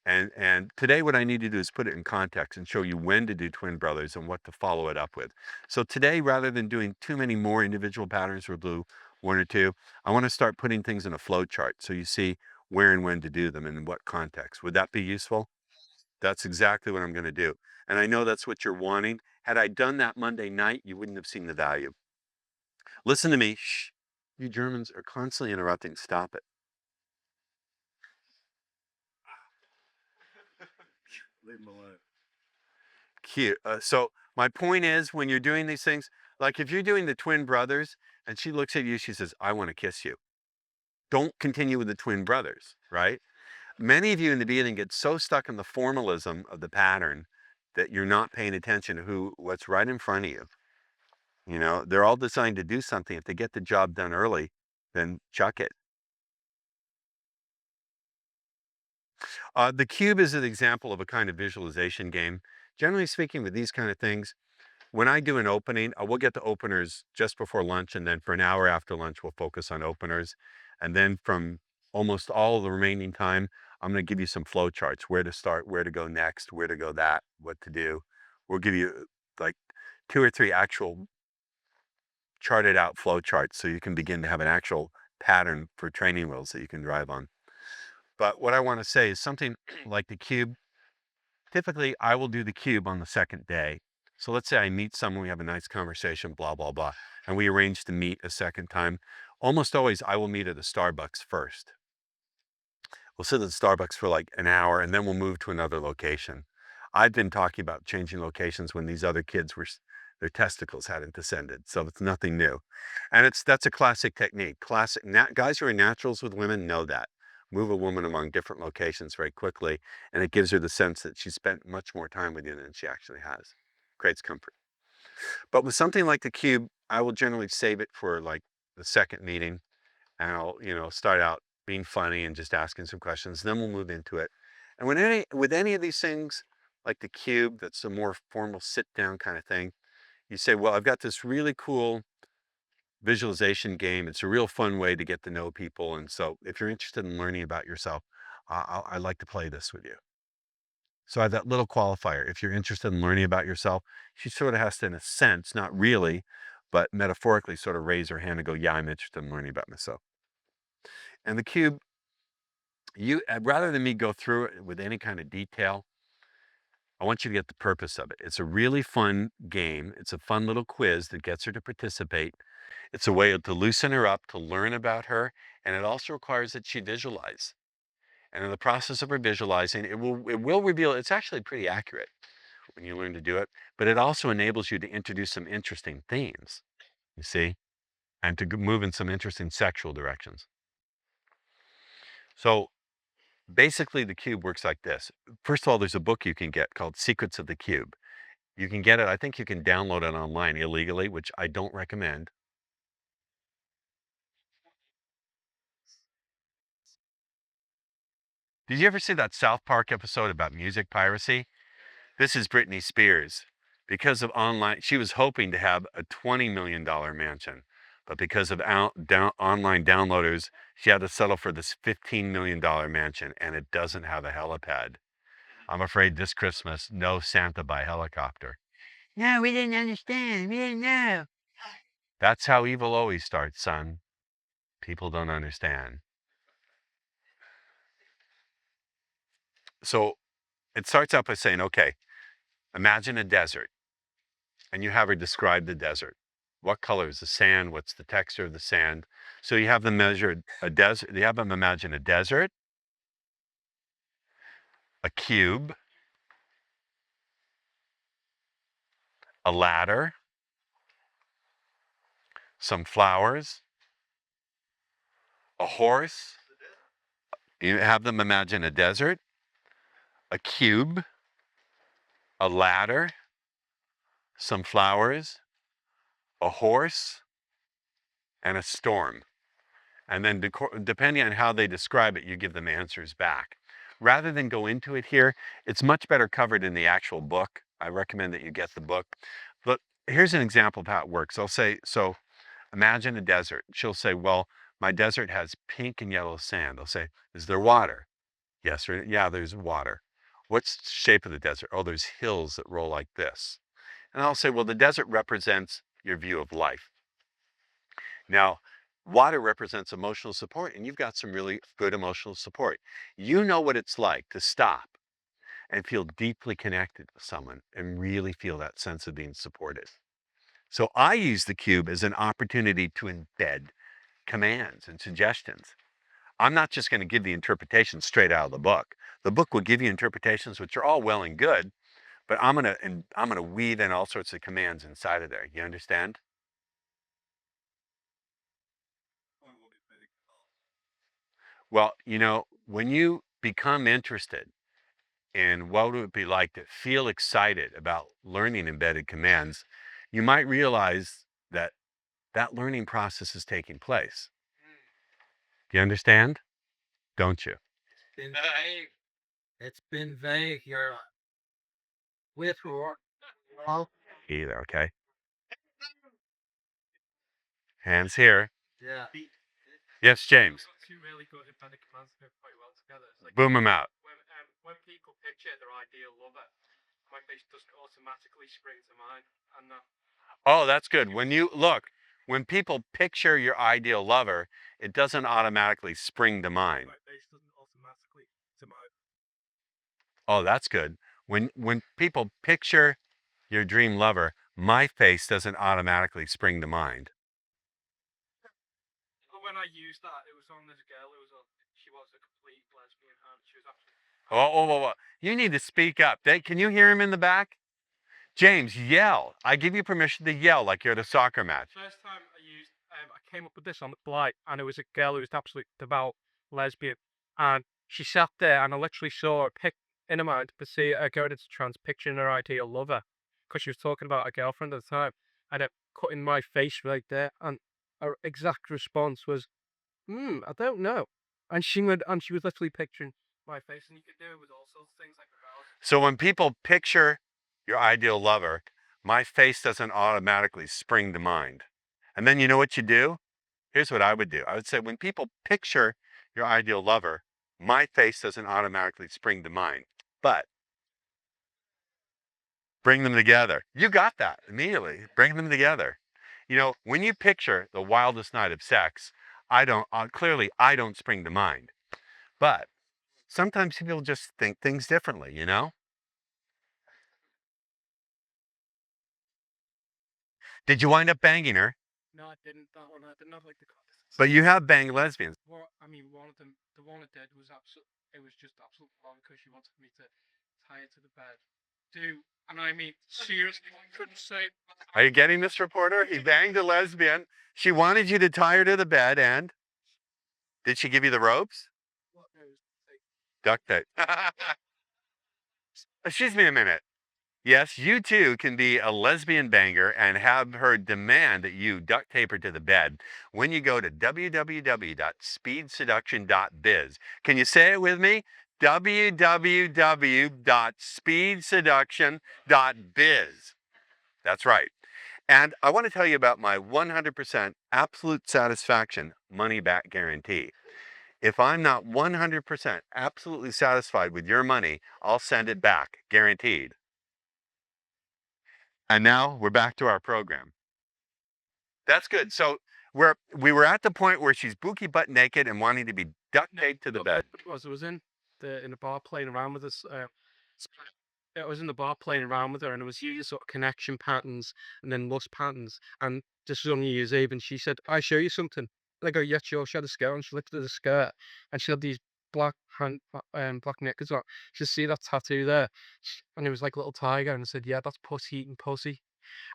and today what I need to do is put it in context and show you when to do twin brothers and what to follow it up with. So today, rather than doing too many more individual patterns, we'll do 1 or 2. I want to start putting things in a flow chart so you see where and when to do them and in what context. Would that be useful? That's exactly what I'm going to do. And I know that's what you're wanting. Had I done that Monday night, you wouldn't have seen the value. Listen to me. Shh. You Germans are constantly interrupting. Stop it. Leave them alone. Cute. So my point is, when you're doing these things, like if you're doing the twin brothers and she looks at you, she says, I want to kiss you. Don't continue with the twin brothers, right? Many of you in the beginning get so stuck in the formalism of the pattern that you're not paying attention to what's right in front of you. You know, they're all designed to do something. If they get the job done early, then chuck it. The cube is an example of a kind of visualization game. Generally speaking, with these kind of things, when I do an opening, we'll get to openers just before lunch, and then for an hour after lunch, we'll focus on openers. And then from almost all of the remaining time, I'm going to give you some flow charts, where to start, where to go next, where to go that, what to do. We'll give you like 2 or 3 actual charted out flow charts so you can begin to have an actual pattern for training wheels that you can drive on. But what I want to say is something like the cube. Typically, I will do the cube on the second day. So let's say I meet someone, we have a nice conversation, blah, blah, blah, and we arrange to meet a second time. almost always I will meet at a Starbucks first. We'll sit at the Starbucks for like an hour and then we'll move to another location. I've been talking about changing locations when these other kids were, their testicles hadn't descended. So it's nothing new. And that's a classic technique. Guys who are naturals with women know that. Move a woman among different locations very quickly. And it gives her the sense that she spent much more time with you than she actually has. Creates comfort. But with something like the cube, I will generally save it for like the second meeting. And I'll, start out being funny and just asking some questions. Then we'll move into it. And with any of these things, like the cube, that's a more formal sit down kind of thing, you say, well, I've got this really cool visualization game. It's a real fun way to get to know people. And so if you're interested in learning about yourself, I'd like to play this with you. So I have that little qualifier. If you're interested in learning about yourself, she sort of has to, in a sense, not really, but metaphorically sort of raise her hand and go, yeah, I'm interested in learning about myself. And the cube, rather than me go through it with any kind of detail, I want you to get the purpose of it. It's a really fun game. It's a fun little quiz that gets her to participate. It's a way to loosen her up, to learn about her, and it also requires that she visualize. And in the process of her visualizing, it will reveal it's actually pretty accurate when you learn to do it, but it also enables you to introduce some interesting themes, you see, and to move in some interesting sexual directions. So basically, the cube works like this. First of all, there's a book you can get called Secrets of the Cube. You can get it, I think you can download it online illegally, which I don't recommend. Did you ever see that South Park episode about music piracy? This is Britney Spears. Because of online, she was hoping to have a $20 million mansion, but because of online downloaders, she had to settle for this $15 million mansion, and it doesn't have a helipad. I'm afraid this Christmas, no Santa by helicopter. No, we didn't understand. We didn't know. That's how evil always starts, son. People don't understand. So it starts out by saying, okay, imagine a desert. And you have her describe the desert. What color is the sand? What's the texture of the sand? So you have them measure a desert. You have them imagine a desert, a cube, a ladder, some flowers, a horse. You have them imagine a desert, a cube, a ladder, some flowers, a horse, and a storm. And then depending on how they describe it, you give them answers back. Rather than go into it here, it's much better covered in the actual book. I recommend that you get the book. But here's an example of how it works. I'll say, so imagine a desert. She'll say, well, my desert has pink and yellow sand. I'll say, is there water? Yes or yeah, there's water. What's the shape of the desert? Oh, there's hills that roll like this. And I'll say, well, the desert represents your view of life. Now, water represents emotional support, and you've got some really good emotional support. You know what it's like to stop and feel deeply connected with someone and really feel that sense of being supported. So I use the cube as an opportunity to embed commands and suggestions. I'm not just going to give the interpretation straight out of the book. The book will give you interpretations, which are all well and good, but I'm going to weave in all sorts of commands inside of there. You understand? Well, when you become interested in what would it be like to feel excited about learning embedded commands, you might realize that that learning process is taking place. Do you understand? Don't you? Been vague. It's been vague. You're with her. Well, Either, okay? Hands here. yeah. Yes, James. Two really good embedded commands go quite well together. It's like Boom them out. when people picture their ideal lover, my face doesn't automatically spring to mind, and Oh, that's good. When people picture your ideal lover, it doesn't automatically spring to mind. my face doesn't automatically to mind. Oh, that's good. When people picture your dream lover, my face doesn't automatically spring to mind. was that. It was on this girl who was she was a complete lesbian and she was actually. Oh. You need to speak up. Can you hear him in the back? James, yell. I give you permission to yell like you're at a soccer match. First time I came up with this on the flight, and it was a girl who was an absolute devout lesbian, and she sat there, and I literally saw her pick in her mind to see her going into trance, picturing her ideal lover, because she was talking about her girlfriend at the time, and it cut in my face right there, and her exact response was, I don't know, and she was literally picturing my face, and you could do it with all sorts of things like that. So when people picture your ideal lover, my face doesn't automatically spring to mind. And then you know what you do? Here's what I would do. I would say when people picture your ideal lover, my face doesn't automatically spring to mind. But bring them together. You got that immediately. Bring them together. You know, when you picture the wildest night of sex, I don't spring to mind. But sometimes people just think things differently, you know? Did you wind up banging her? No, I didn't. That one, I did not like the contest. But you have banged lesbians. Well, I mean, one of them, the one that did was it was just absolute wrong because she wanted me to tie her to the bed. And I mean, seriously, I couldn't say. Are you getting this, reporter? He banged a lesbian. She wanted you to tie her to the bed, and did she give you the ropes? Duct tape. Excuse me a minute. Yes, you too can be a lesbian banger and have her demand that you duct tape her to the bed when you go to www.speedseduction.biz. Can you say it with me? www.speedseduction.biz. That's right. And I want to tell you about my 100% absolute satisfaction money back guarantee. If I'm not 100% absolutely satisfied with your money, I'll send it back, guaranteed. And now we're back to our program. That's good. So we were at the point where she's bookie butt naked and wanting to be duct taped to the bed. It was in the bar playing around with us. I was in the bar playing around with her, and it was using sort of connection patterns and then lust patterns. And this was on New Year's Eve, and she said, "I show you something." And I go, "Yeah, sure." She had a skirt, and she lifted the skirt, and she had these black knickers on. She said, "See that tattoo there?" And it was like a little tiger, and I said, "Yeah, that's pussy eating pussy."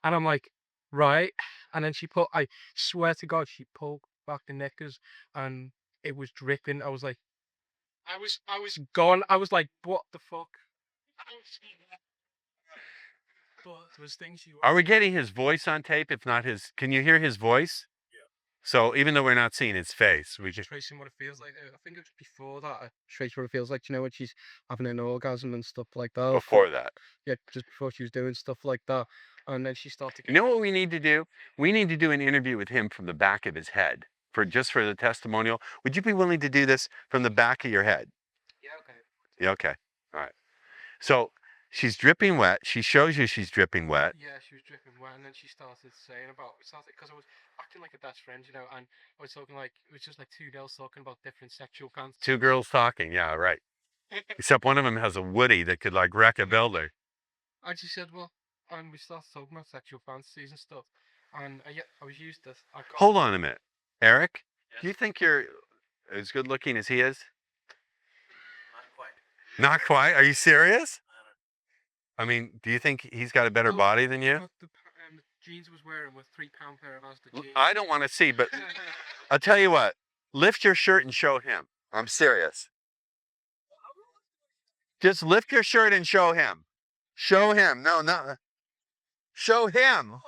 And I'm like, "Right." And then I swear to God, she pulled back the knickers, and it was dripping. I was like, I was gone. I was like, "What the fuck?" But there was things you. Are we getting his voice on tape? If not his, can you hear his voice? Yeah. So even though we're not seeing his face, we just Tracing what it feels like. I think it was before that. I traced what it feels like. You know, when she's having an orgasm and stuff like that. before that. Yeah, just before she was doing stuff like that, and then she started. You know what we need to do? We need to do an interview with him from the back of his head for the testimonial. Would you be willing to do this from the back of your head? Yeah. Okay. Yeah. Okay. All right. So she's dripping wet. She shows you she's dripping wet. Yeah, she was dripping wet, and then she started saying because I was acting like a best friend, you know, and I was talking like it was just like two girls talking about different sexual fantasies. Two girls talking. Yeah, right. Except one of them has a Woody that could like wreck a builder. And she said, "Well," and we started talking about sexual fantasies and stuff, and I was used to. Hold on a minute, Eric. Yes. Do you think you're as good looking as he is? Not quite. Not quite? Are you serious? I mean, do you think he's got a better body than you? The jeans he was wearing were £3 pair of Asda jeans. I don't want to see, but I'll tell you what. Lift your shirt and show him. I'm serious. Just lift your shirt and show him. Show him. No. Show him.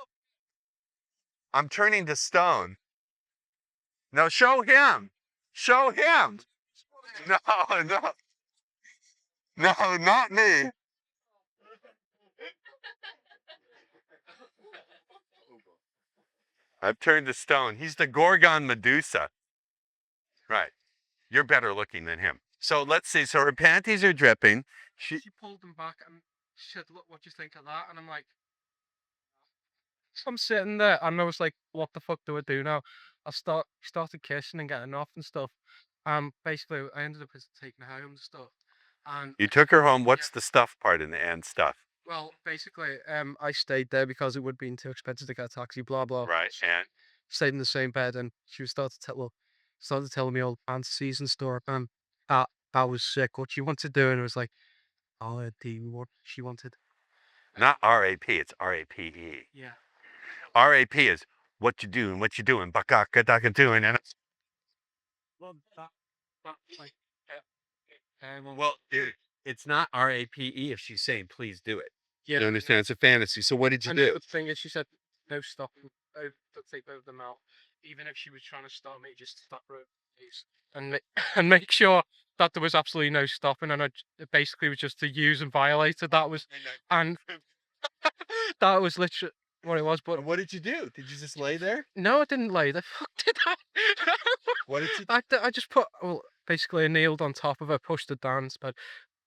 I'm turning to stone. No, show him. Show him. No. No, not me. I've turned to stone. He's the Gorgon Medusa. Right. You're better looking than him. So let's see. So her panties are dripping. She pulled them back and she said, "Look, what do you think of that?" And I'm like, so I'm sitting there and I was like, "What the fuck do I do now?" Started kissing and getting off and stuff. Basically, I ended up taking her home and stuff. And you took her home. What's the stuff part in the end stuff? Well, basically, I stayed there because it would have been too expensive to get a taxi, blah, blah. Right, and? Stayed in the same bed, and she was starting to tell, well, started telling me all the fantasies and stuff, and that was sick. What she wanted to do, and it was like, oh, what she wanted. Not R-A-P, it's R-A-P-E. Yeah. R-A-P is what you doing, baka doing, and Well, that like, well, it's not R-A-P-E if she's saying please do it. yeah. You understand? It's a fantasy. So what did you And do? the thing is, she said no stopping, duct tape over the mouth. Even if she was trying to stop me, just stop her, please, and and make sure that there was absolutely no stopping. And it basically was just to use and violate it. That was, and that was literally what it was. But And what did you do? Did you just lay there? no, I didn't lay the fuck did I? What did you? I just put, well, basically I kneeled on top of her, pushed her down, but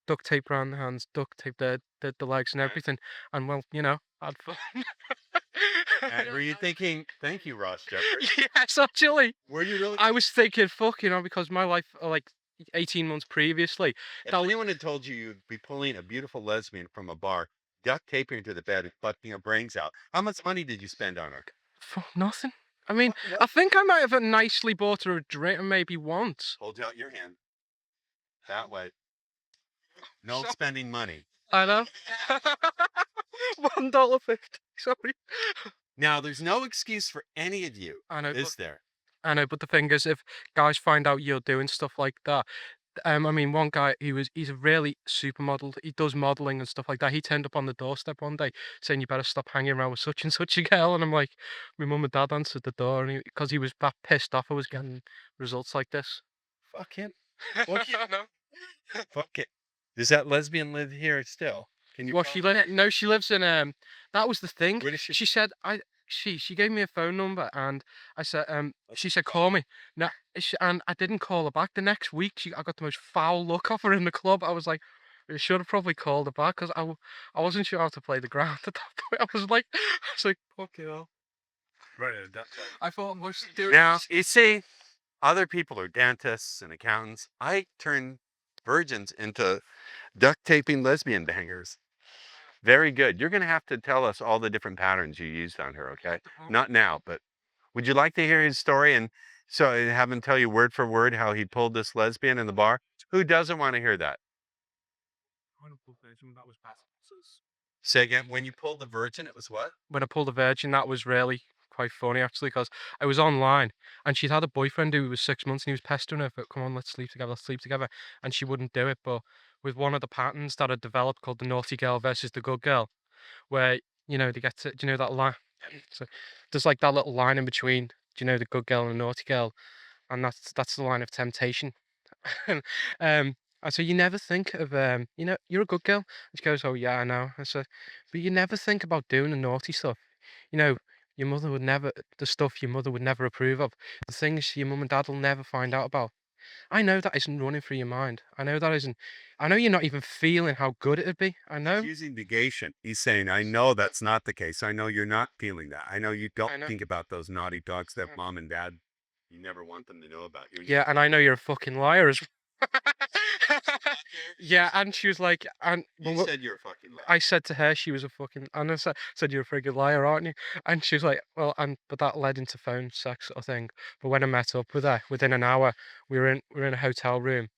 duct tape around the hands, duct tape the legs and everything, and well, you know, had fun. And were you thinking, thank you, Ross Jeffries? Yes, actually. Were you really? I was thinking, fuck, you know, because my life, like 18 months previously, If anyone had told you you'd be pulling a beautiful lesbian from a bar, duct taping her to the bed and busting her brains out, how much money did you spend on her? for nothing. I mean, I think I might have nicely bought her a drink maybe once. Hold out your hand. That way. No spending money. I know. $1.50. Sorry. Now, there's no excuse for any of you, I know, is there? I know, but the thing is, if guys find out you're doing stuff like that, I mean, one guy, he's a really supermodel. He does modeling and stuff like that. He turned up on the doorstep one day saying, "You better stop hanging around with such and such a girl." And I'm like, my mum and dad answered the door, and because he was that pissed off, I was getting results like this. Fuck him. Fuck it. No. Fuck it. Does that lesbian live here still? Can you? Well, she lives. No, she lives in. That was the thing. Where does she? She said, she gave me a phone number, and I said, she said, call me. No, and I didn't call her back. The next week, I got the most foul look off her in the club. I was like, I should have probably called her back because I wasn't sure how to play the ground at that point. I was like, fuck you know. Right. I thought most doing. Now, you see, other people are dentists and accountants. I turn virgins into duct taping lesbian bangers. Very good. You're going to have to tell us all the different patterns you used on her, okay? Not now, but would you like to hear his story and so have him tell you word for word how he pulled this lesbian in the bar? Who doesn't want to hear that? Say again. When you pulled the virgin, it was what? When I pulled a virgin, that was really quite funny actually, because I was online and she'd had a boyfriend who was 6 months and he was pestering her for, come on, let's sleep together, and she wouldn't do it. But with one of the patterns that I developed called the naughty girl versus the good girl, where, you know, they get to, do you know that line? So there's like that little line in between, do you know, the good girl and the naughty girl, and that's the line of temptation. um, I said, you never think of, you know, you're a good girl. And she goes, oh yeah, I know. I said, but you never think about doing the naughty stuff. You know, your mother would never, the stuff your mother would never approve of. The things your mum and dad will never find out about. I know that isn't running through your mind. I know that isn't, I know you're not even feeling how good it'd be. I know. He's using negation. He's saying, I know that's not the case. I know you're not feeling that. I know you don't think about those naughty dogs that mom and dad, you never want them to know about you. Yeah, and I know you're a fucking liar as well. Yeah, and she was like, and You said you're a fucking liar. I said to her she was a fucking, and I said you're a friggin' liar, aren't you? And she was like, well, but that led into phone sex sort of thing. But when I met up with her, within an hour, we were in a hotel room,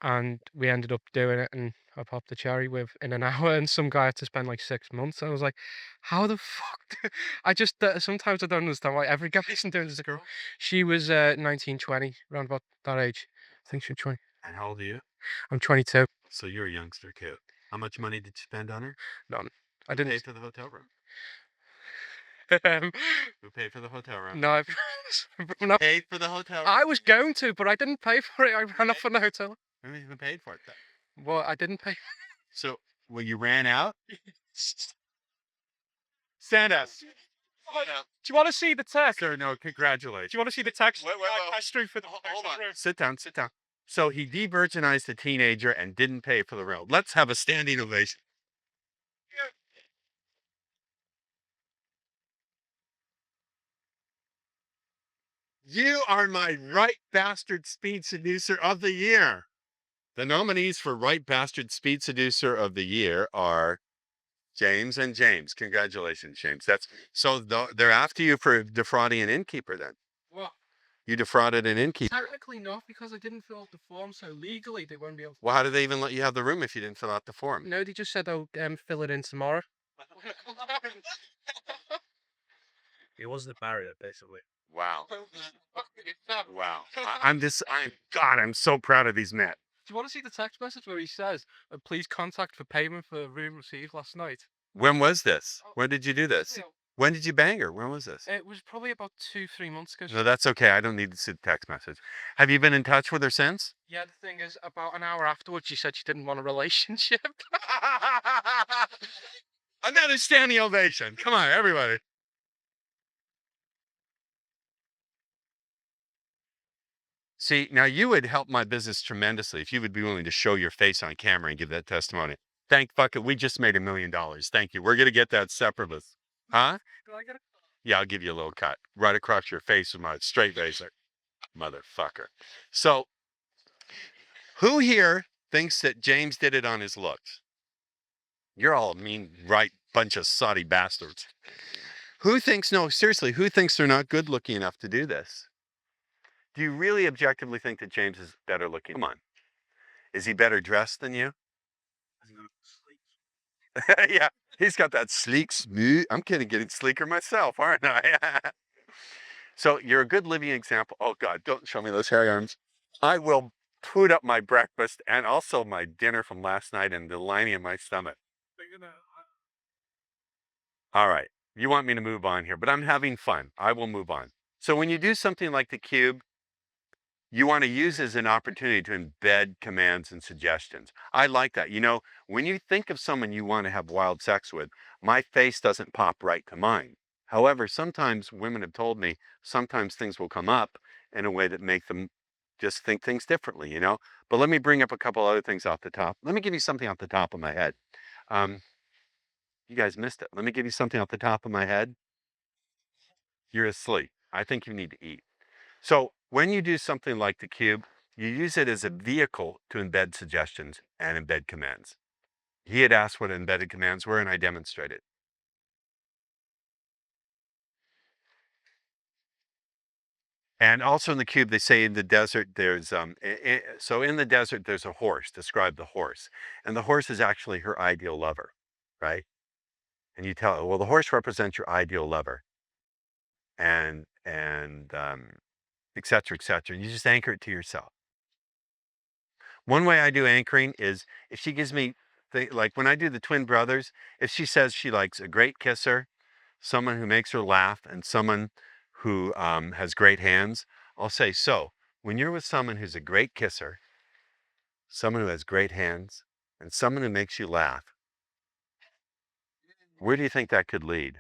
and we ended up doing it, and I popped the cherry in an hour, and some guy had to spend like 6 months. I was like, how the fuck? I just sometimes I don't understand why every guy isn't doing this to a girl. She was 19, 20, around about that age. I think she was 20. And how old are you? I'm 22. So you're a youngster kid. How much money did you spend on her? None. I didn't pay for the hotel room. Who paid for the hotel room? No, no. Paid for the hotel room? I was going to, but I didn't pay for it. I ran off on the hotel. Who paid for it then? Well, I didn't pay. So, well, you ran out? Send us. Do you want to see the text? Sir, no, congratulations. Do you want to see the text? Wait, History for the hold on. Sit down. So he de-virginized a teenager and didn't pay for the road. Let's have a standing ovation. You are my right bastard speed seducer of the year. The nominees for right bastard speed seducer of the year are James and James. Congratulations, James. They're after you for defrauding an innkeeper then. What? You defrauded an innkeeper. Technically not, because I didn't fill out the form, so legally they won't be able to. Well, how did they even let you have the room if you didn't fill out the form? No, they just said I'll fill it in tomorrow. It was the barrier, basically. Wow. Wow. I'm so proud of these men. Do you want to see the text message where he says, please contact for payment for room received last night? When was this? When did you do this? When did you bang her? When was this? It was probably about 2-3 months ago. No, that's okay. I don't need to see the text message. Have you been in touch with her since? Yeah, the thing is, about an hour afterwards, she said she didn't want a relationship. Another standing ovation. Come on, everybody. See, now you would help my business tremendously if you would be willing to show your face on camera and give that testimony. Thank fuck it. We just made $1 million. Thank you. We're going to get that separately. Huh? Yeah, I'll give you a little cut right across your face with my straight razor. Motherfucker. So, who here thinks that James did it on his looks? You're all a mean, right bunch of soddy bastards. Who thinks, no, seriously, who thinks they're not good looking enough to do this? Do you really objectively think that James is better looking? Come on. Is he better dressed than you? Yeah, he's got that sleek, smooth. I'm getting sleeker myself, aren't I? So you're a good living example. Oh God, don't show me those hairy arms. I will put up my breakfast and also my dinner from last night and the lining of my stomach. All right, you want me to move on here, but I'm having fun. I will move on. So when you do something like the cube, you want to use it as an opportunity to embed commands and suggestions. I like that. You know, when you think of someone you want to have wild sex with, my face doesn't pop right to mind. However, sometimes women have told me, sometimes things will come up in a way that make them just think things differently, you know? But let me bring up a couple other things off the top. Let me give you something off the top of my head. You guys missed it. Let me give you something off the top of my head. You're asleep. I think you need to eat. So when you do something like the cube, you use it as a vehicle to embed suggestions and embed commands. He had asked what embedded commands were, and I demonstrated. And also in the cube, they say in the desert, there's, so in the desert, there's a horse, describe the horse. And the horse is actually her ideal lover, right? And you tell her, well, the horse represents your ideal lover. And et cetera, et cetera. And you just anchor it to yourself. One way I do anchoring is if she gives me, like when I do the twin brothers, if she says she likes a great kisser, someone who makes her laugh, and someone who has great hands, I'll say, so when you're with someone who's a great kisser, someone who has great hands, and someone who makes you laugh, where do you think that could lead?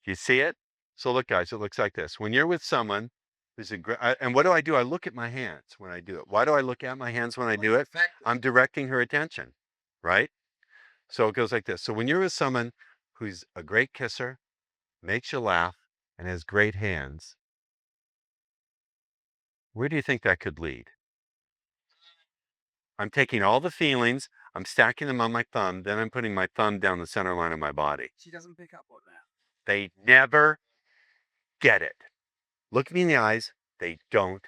You see it? So look, guys, it looks like this. When you're with someone who's a great, and what do? I look at my hands when I do it. Why do I look at my hands when I do it? I'm directing her attention, right? So it goes like this. So when you're with someone who's a great kisser, makes you laugh, and has great hands, where do you think that could lead? I'm taking all the feelings, I'm stacking them on my thumb, then I'm putting my thumb down the center line of my body. She doesn't pick up on that. They never get it. Look me in the eyes, they don't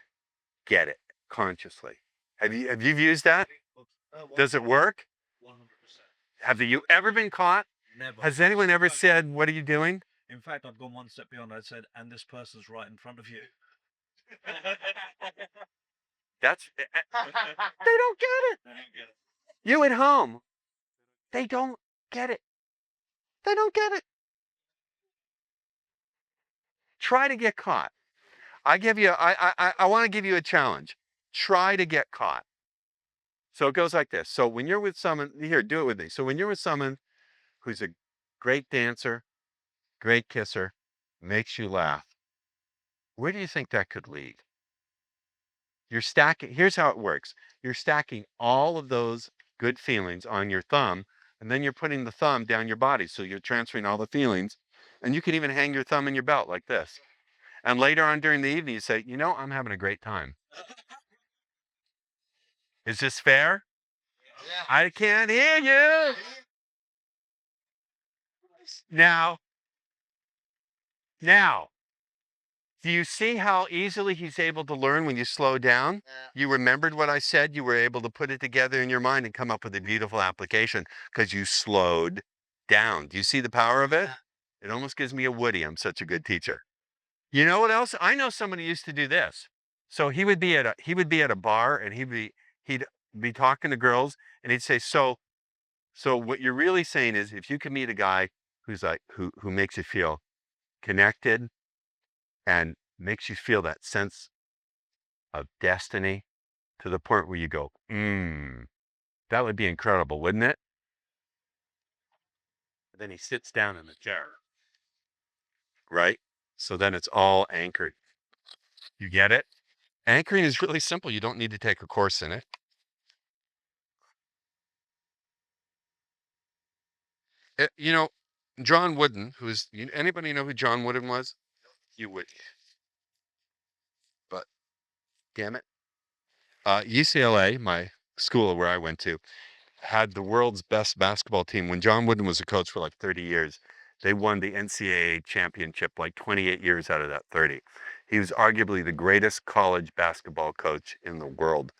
get it consciously. Have you used that? Does it work? 100%. Have you ever been caught? Never. Has anyone ever said, what are you doing? In fact, I've gone one step beyond. I said, and this person's right in front of you. That's, they don't get it. You at home, they don't get it. They don't get it. Try to get caught. I want to give you a challenge. Try to get caught. So it goes like this. So when you're with someone, here, do it with me. So when you're with someone who's a great dancer, great kisser, makes you laugh, where do you think that could lead? You're stacking, here's how it works. You're stacking all of those good feelings on your thumb, and then you're putting the thumb down your body. So you're transferring all the feelings, and you can even hang your thumb in your belt like this. And later on during the evening, you say, you know, I'm having a great time. Is this fair? I can't hear you. Now, Do you see how easily he's able to learn when you slow down? You remembered what I said. You were able to put it together in your mind and come up with a beautiful application because you slowed down. Do you see the power of it? It almost gives me a Woody. I'm such a good teacher. You know what else? I know somebody used to do this. So he would be at a bar and he'd be talking to girls and he'd say, so what you're really saying is if you can meet a guy who's like who makes you feel connected and makes you feel that sense of destiny to the point where you go, that would be incredible, wouldn't it? Then he sits down in the chair, right? So then it's all anchored. You get it? Anchoring is really simple. You don't need to take a course in it. You know, John Wooden, anybody know who John Wooden was? You would. But damn it. UCLA, my school where I went to, had the world's best basketball team. When John Wooden was a coach for like 30 years, they won the NCAA championship like 28 years out of that 30. He was arguably the greatest college basketball coach in the world.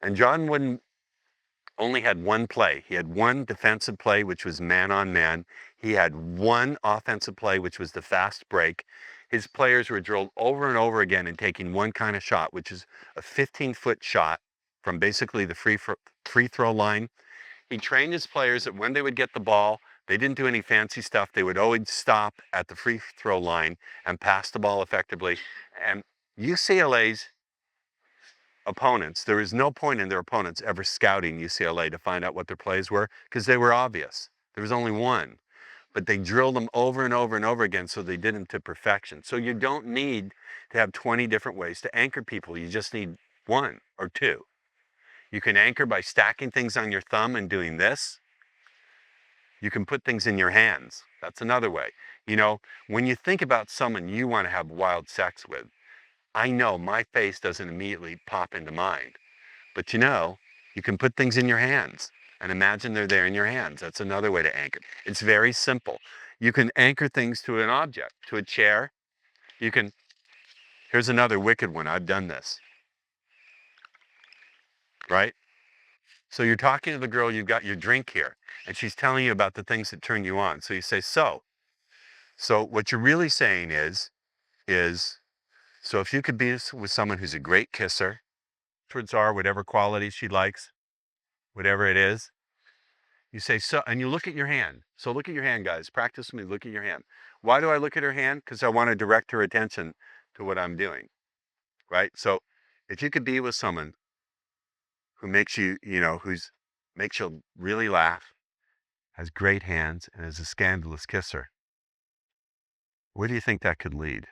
And John Wooden only had one play. He had one defensive play, which was man on man. He had one offensive play, which was the fast break. His players were drilled over and over again in taking one kind of shot, which is a 15-foot shot from basically the free throw line. He trained his players that when they would get the ball, they didn't do any fancy stuff. They would always stop at the free throw line and pass the ball effectively. And UCLA's opponents, there was no point in their opponents ever scouting UCLA to find out what their plays were because they were obvious. There was only one, but they drilled them over and over and over again so they did them to perfection. So you don't need to have 20 different ways to anchor people. You just need one or two. You can anchor by stacking things on your thumb and doing this. You can put things in your hands. That's another way. You know, when you think about someone you want to have wild sex with, I know my face doesn't immediately pop into mind. But you know, you can put things in your hands and imagine they're there in your hands. That's another way to anchor. It's very simple. You can anchor things to an object, to a chair. Here's another wicked one. I've done this. Right? So you're talking to the girl, you've got your drink here, and she's telling you about the things that turn you on. So you say, so what you're really saying is, so if you could be with someone who's a great kisser, towards are whatever qualities she likes, whatever it is, you say, so, and you look at your hand. So look at your hand, guys. Practice with me. Look at your hand. Why do I look at her hand? Because I want to direct her attention to what I'm doing, right? So if you could be with someone who makes you, makes you really laugh, has great hands, and is a scandalous kisser, where do you think that could lead?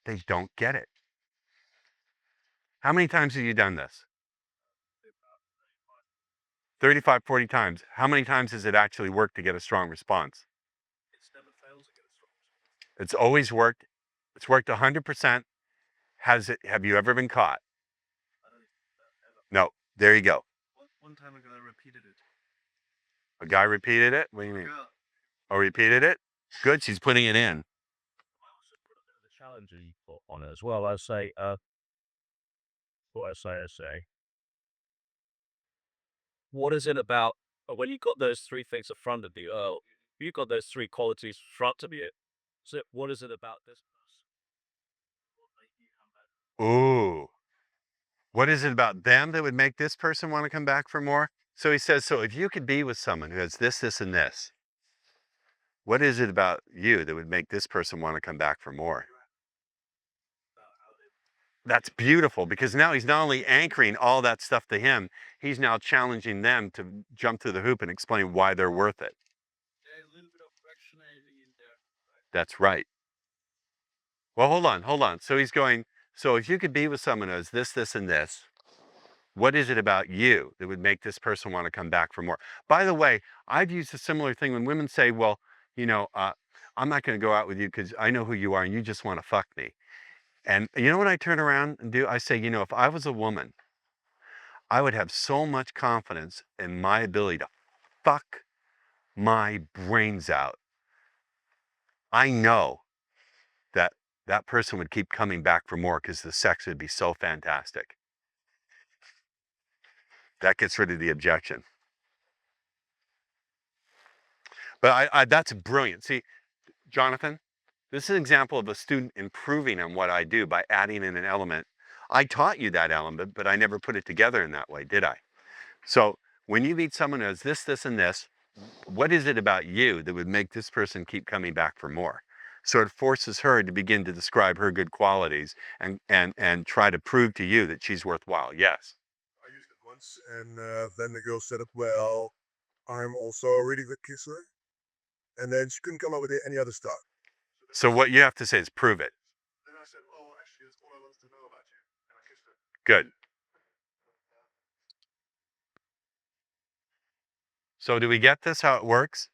They don't get it. How many times have you done this? 35, 40 times. How many times has it actually worked to get a strong response? It's always worked. It's worked 100%. Have you ever been caught? No. There you go. One time a guy repeated it. A guy repeated it? What do you mean? Oh, repeated it? Good. She's putting it in. The challenge you put on it as well. I say, what is it about when you got those three things in front of you? You've got those three qualities in front of you. So what is it about this person? Ooh. What is it about them that would make this person want to come back for more? So he says, so if you could be with someone who has this, this, and this, what is it about you that would make this person want to come back for more? That's beautiful because now he's not only anchoring all that stuff to him, he's now challenging them to jump through the hoop and explain why they're worth it. There's a little bit of fractionality in there. That's right. Well, hold on. So he's going, so if you could be with someone who has this, this, and this, what is it about you that would make this person want to come back for more? By the way, I've used a similar thing when women say, well, I'm not going to go out with you because I know who you are and you just want to fuck me. And you know what I turn around and do? I say, if I was a woman, I would have so much confidence in my ability to fuck my brains out I know that that person would keep coming back for more because the sex would be so fantastic. That gets rid of the objection. But that's brilliant. See, Jonathan, this is an example of a student improving on what I do by adding in an element. I taught you that element, but I never put it together in that way, did I? So when you meet someone who has this, this, and this, what is it about you that would make this person keep coming back for more? So it forces her to begin to describe her good qualities and try to prove to you that she's worthwhile. Yes. I used it once, and then the girl said, "Well, I'm also a really good kisser," and then she couldn't come up with any other stuff. So what you have to say is prove it. Then I said, "Oh, actually, that's all I wanted to know about you," and I kissed her. Good. So do we get this, how it works?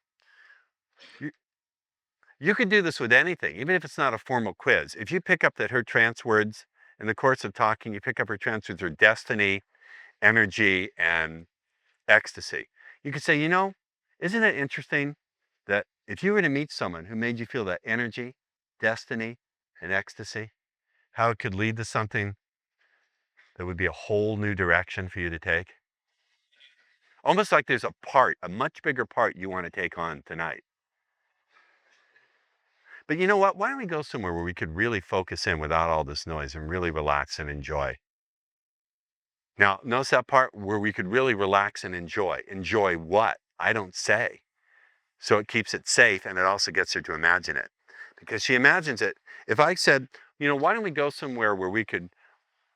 You could do this with anything, even if it's not a formal quiz. If you pick up that her trance words, in the course of talking, you pick up her trance words are destiny, energy, and ecstasy. You could say, you know, isn't it interesting that if you were to meet someone who made you feel that energy, destiny, and ecstasy, how it could lead to something that would be a whole new direction for you to take? Almost like there's a much bigger part you want to take on tonight. But you know what? Why don't we go somewhere where we could really focus in without all this noise and really relax and enjoy? Now, notice that part where we could really relax and enjoy. Enjoy what? I don't say. So it keeps it safe, and it also gets her to imagine it. Because she imagines it. If I said, you know, why don't we go somewhere where we could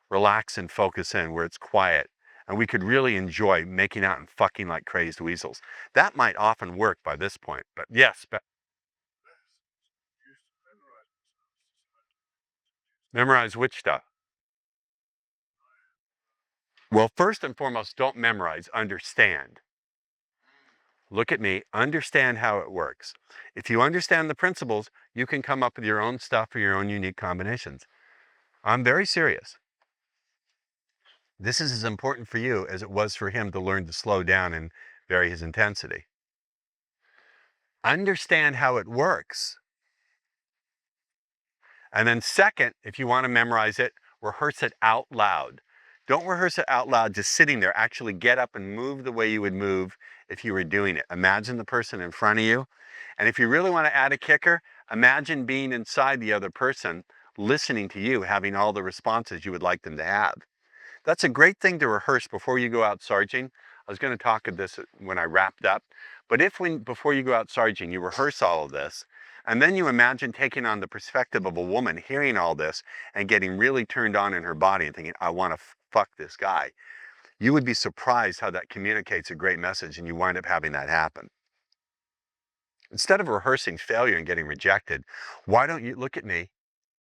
relax and focus in, where it's quiet, and we could really enjoy making out and fucking like crazed weasels. That might often work by this point, but yes. Memorize which stuff? Well, first and foremost, don't memorize, understand. Look at me, understand how it works. If you understand the principles, you can come up with your own stuff or your own unique combinations. I'm very serious. This is as important for you as it was for him to learn to slow down and vary his intensity. Understand how it works. And then second, if you want to memorize it, rehearse it out loud. Don't rehearse it out loud just sitting there. Actually get up and move the way you would move if you were doing it. Imagine the person in front of you. And if you really want to add a kicker, imagine being inside the other person, listening to you, having all the responses you would like them to have. That's a great thing to rehearse before you go out sarging. I was going to talk of this when I wrapped up. But before you go out sarging, you rehearse all of this, and then you imagine taking on the perspective of a woman, hearing all this, and getting really turned on in her body and thinking, I want to fuck this guy. You would be surprised how that communicates a great message, and you wind up having that happen. Instead of rehearsing failure and getting rejected, why don't you look at me,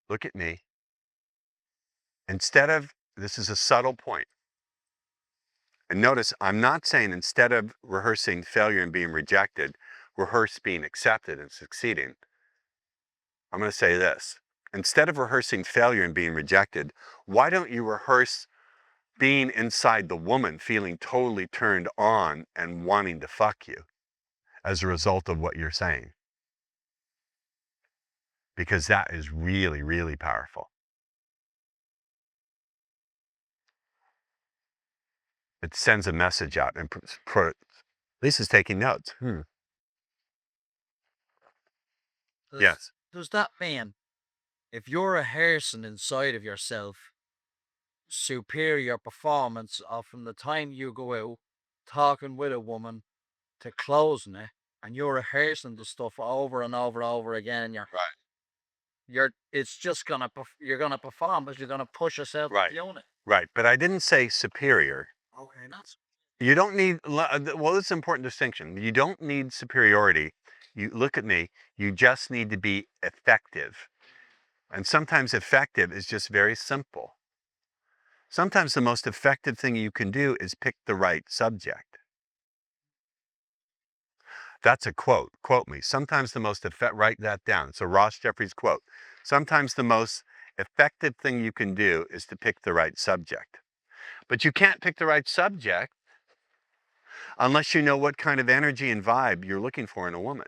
look at me. Instead of, this is a subtle point. And notice, I'm not saying instead of rehearsing failure and being rejected, rehearse being accepted and succeeding. I'm going to say this. Instead of rehearsing failure and being rejected, why don't you rehearse being inside the woman, feeling totally turned on and wanting to fuck you as a result of what you're saying? Because that is really, really powerful. It sends a message out. And Lisa's taking notes. Yes. Does that mean if you're rehearsing inside of yourself superior performance of from the time you go out talking with a woman to closing it, and you're rehearsing the stuff over and over and over again, and it's just you're gonna perform, but you're gonna push yourself to doing it. Right, but I didn't say superior. Okay, that's You don't need, well, it's an important distinction. You don't need superiority. You look at me, you just need to be effective. And sometimes effective is just very simple. Sometimes the most effective thing you can do is pick the right subject. That's a quote. Quote me. Sometimes the most write that down. It's a Ross Jeffries quote. Sometimes the most effective thing you can do is to pick the right subject. But you can't pick the right subject unless you know what kind of energy and vibe you're looking for in a woman.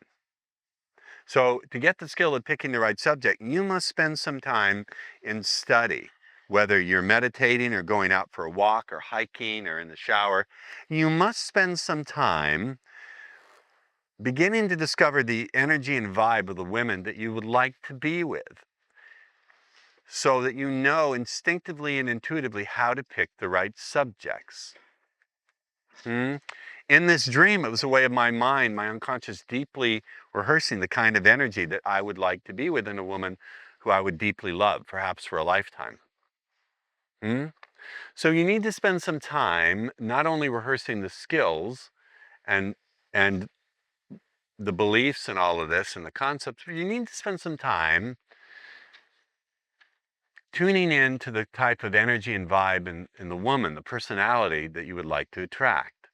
So to get the skill of picking the right subject, you must spend some time in study. Whether you're meditating or going out for a walk or hiking or in the shower, you must spend some time beginning to discover the energy and vibe of the women that you would like to be with, so that you know instinctively and intuitively how to pick the right subjects. In this dream, it was a way of my mind, my unconscious, deeply rehearsing the kind of energy that I would like to be with in a woman who I would deeply love, perhaps for a lifetime. So you need to spend some time not only rehearsing the skills and the beliefs and all of this and the concepts, but you need to spend some time tuning in to the type of energy and vibe in the woman, the personality that you would like to attract.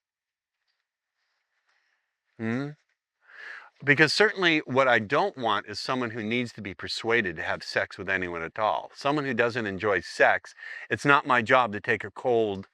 Because certainly what I don't want is someone who needs to be persuaded to have sex with anyone at all. Someone who doesn't enjoy sex, it's not my job to take a cold,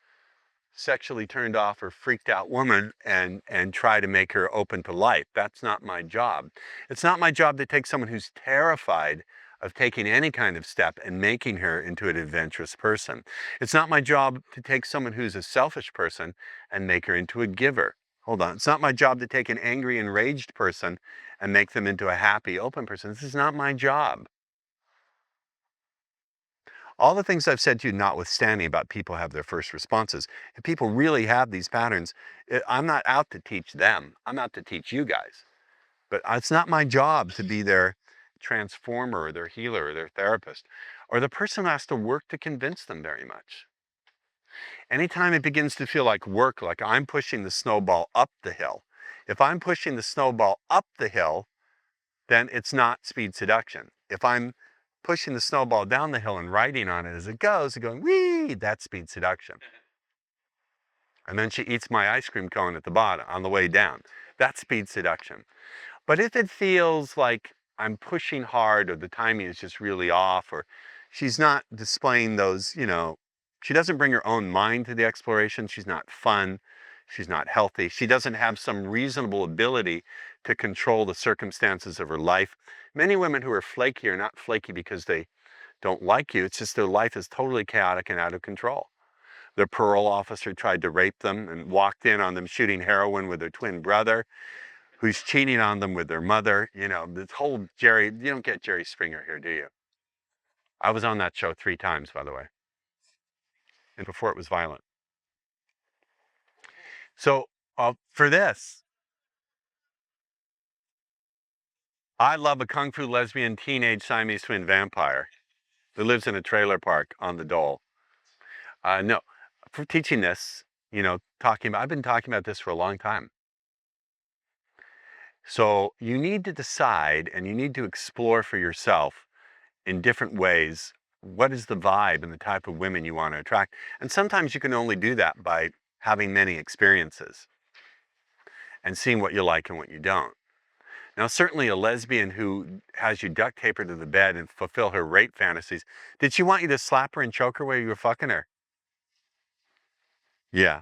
sexually turned off or freaked out woman and try to make her open to life. That's not my job. It's not my job to take someone who's terrified of taking any kind of step and making her into an adventurous person. It's not my job to take someone who's a selfish person and make her into a giver. Hold on. It's not my job to take an angry, enraged person and make them into a happy, open person. This is not my job. All the things I've said to you notwithstanding about people have their first responses, if people really have these patterns, I'm not out to teach them. I'm out to teach you guys. But it's not my job to be their transformer or their healer or their therapist or the person who has to work to convince them very much. Anytime it begins to feel like work, like I'm pushing the snowball up the hill, if I'm pushing the snowball up the hill, then it's not speed seduction. If I'm pushing the snowball down the hill and riding on it as it goes, going, wee, that's speed seduction. And then she eats my ice cream cone at the bottom on the way down. That's speed seduction. But if it feels like I'm pushing hard or the timing is just really off or she's not displaying those, she doesn't bring her own mind to the exploration. She's not fun. She's not healthy. She doesn't have some reasonable ability to control the circumstances of her life. Many women who are flaky are not flaky because they don't like you. It's just their life is totally chaotic and out of control. Their parole officer tried to rape them and walked in on them shooting heroin with their twin brother, who's cheating on them with their mother. This whole Jerry, you don't get Jerry Springer here, do you? I was on that show 3 times, by the way. And before it was violent. So for this, I love a kung fu lesbian teenage Siamese twin vampire who lives in a trailer park on the Dole. No, for teaching this, I've been talking about this for a long time. So you need to decide and you need to explore for yourself in different ways what is the vibe and the type of women you want to attract. And sometimes you can only do that by having many experiences and seeing what you like and what you don't. Now, certainly a lesbian who has you duct tape her to the bed and fulfill her rape fantasies, did she want you to slap her and choke her while you were fucking her? Yeah.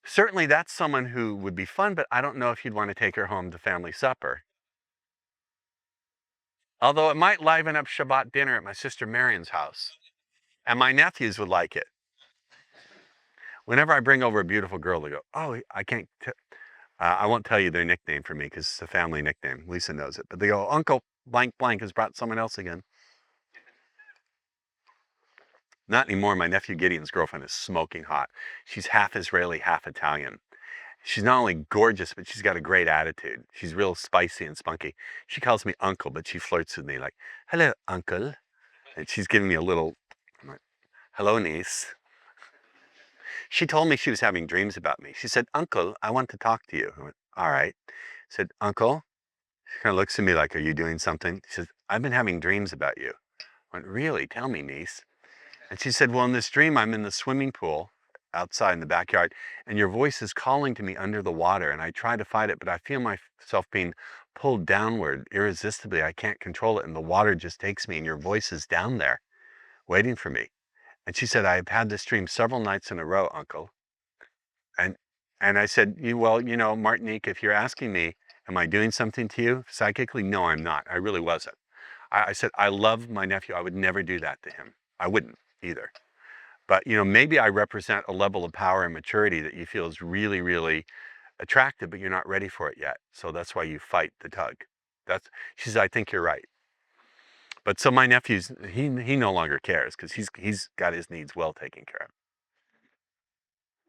Certainly that's someone who would be fun, but I don't know if you'd want to take her home to family supper. Although it might liven up Shabbat dinner at my sister Marion's house. And my nephews would like it. Whenever I bring over a beautiful girl, they go, oh, I won't tell you their nickname for me because it's a family nickname. Lisa knows it. But they go, Uncle blank blank has brought someone else again. Not anymore. My nephew Gideon's girlfriend is smoking hot. She's half Israeli, half Italian. She's not only gorgeous, but she's got a great attitude. She's real spicy and spunky. She calls me uncle, but she flirts with me like, hello, uncle. And she's giving me a little, I'm like, hello, niece. She told me she was having dreams about me. She said, Uncle, I want to talk to you. I went, all right. I said, Uncle. She kind of looks at me like, are you doing something? She says, I've been having dreams about you. I went, really? Tell me, niece. And she said, well, in this dream, I'm in the swimming pool outside in the backyard, and your voice is calling to me under the water, and I try to fight it, but I feel myself being pulled downward irresistibly. I can't control it, and the water just takes me, and your voice is down there waiting for me. And she said, I've had this dream several nights in a row, Uncle. And I said, well, Martinique, if you're asking me, Am I doing something to you psychically? No, I'm not. I really wasn't. I said, I love my nephew. I would never do that to him. I wouldn't either. But, you know, maybe I represent a level of power and maturity that you feel is really, really attractive, but you're not ready for it yet. So that's why you fight the tug. She says, I think you're right. But so my nephew's, he no longer cares because he's got his needs well taken care of.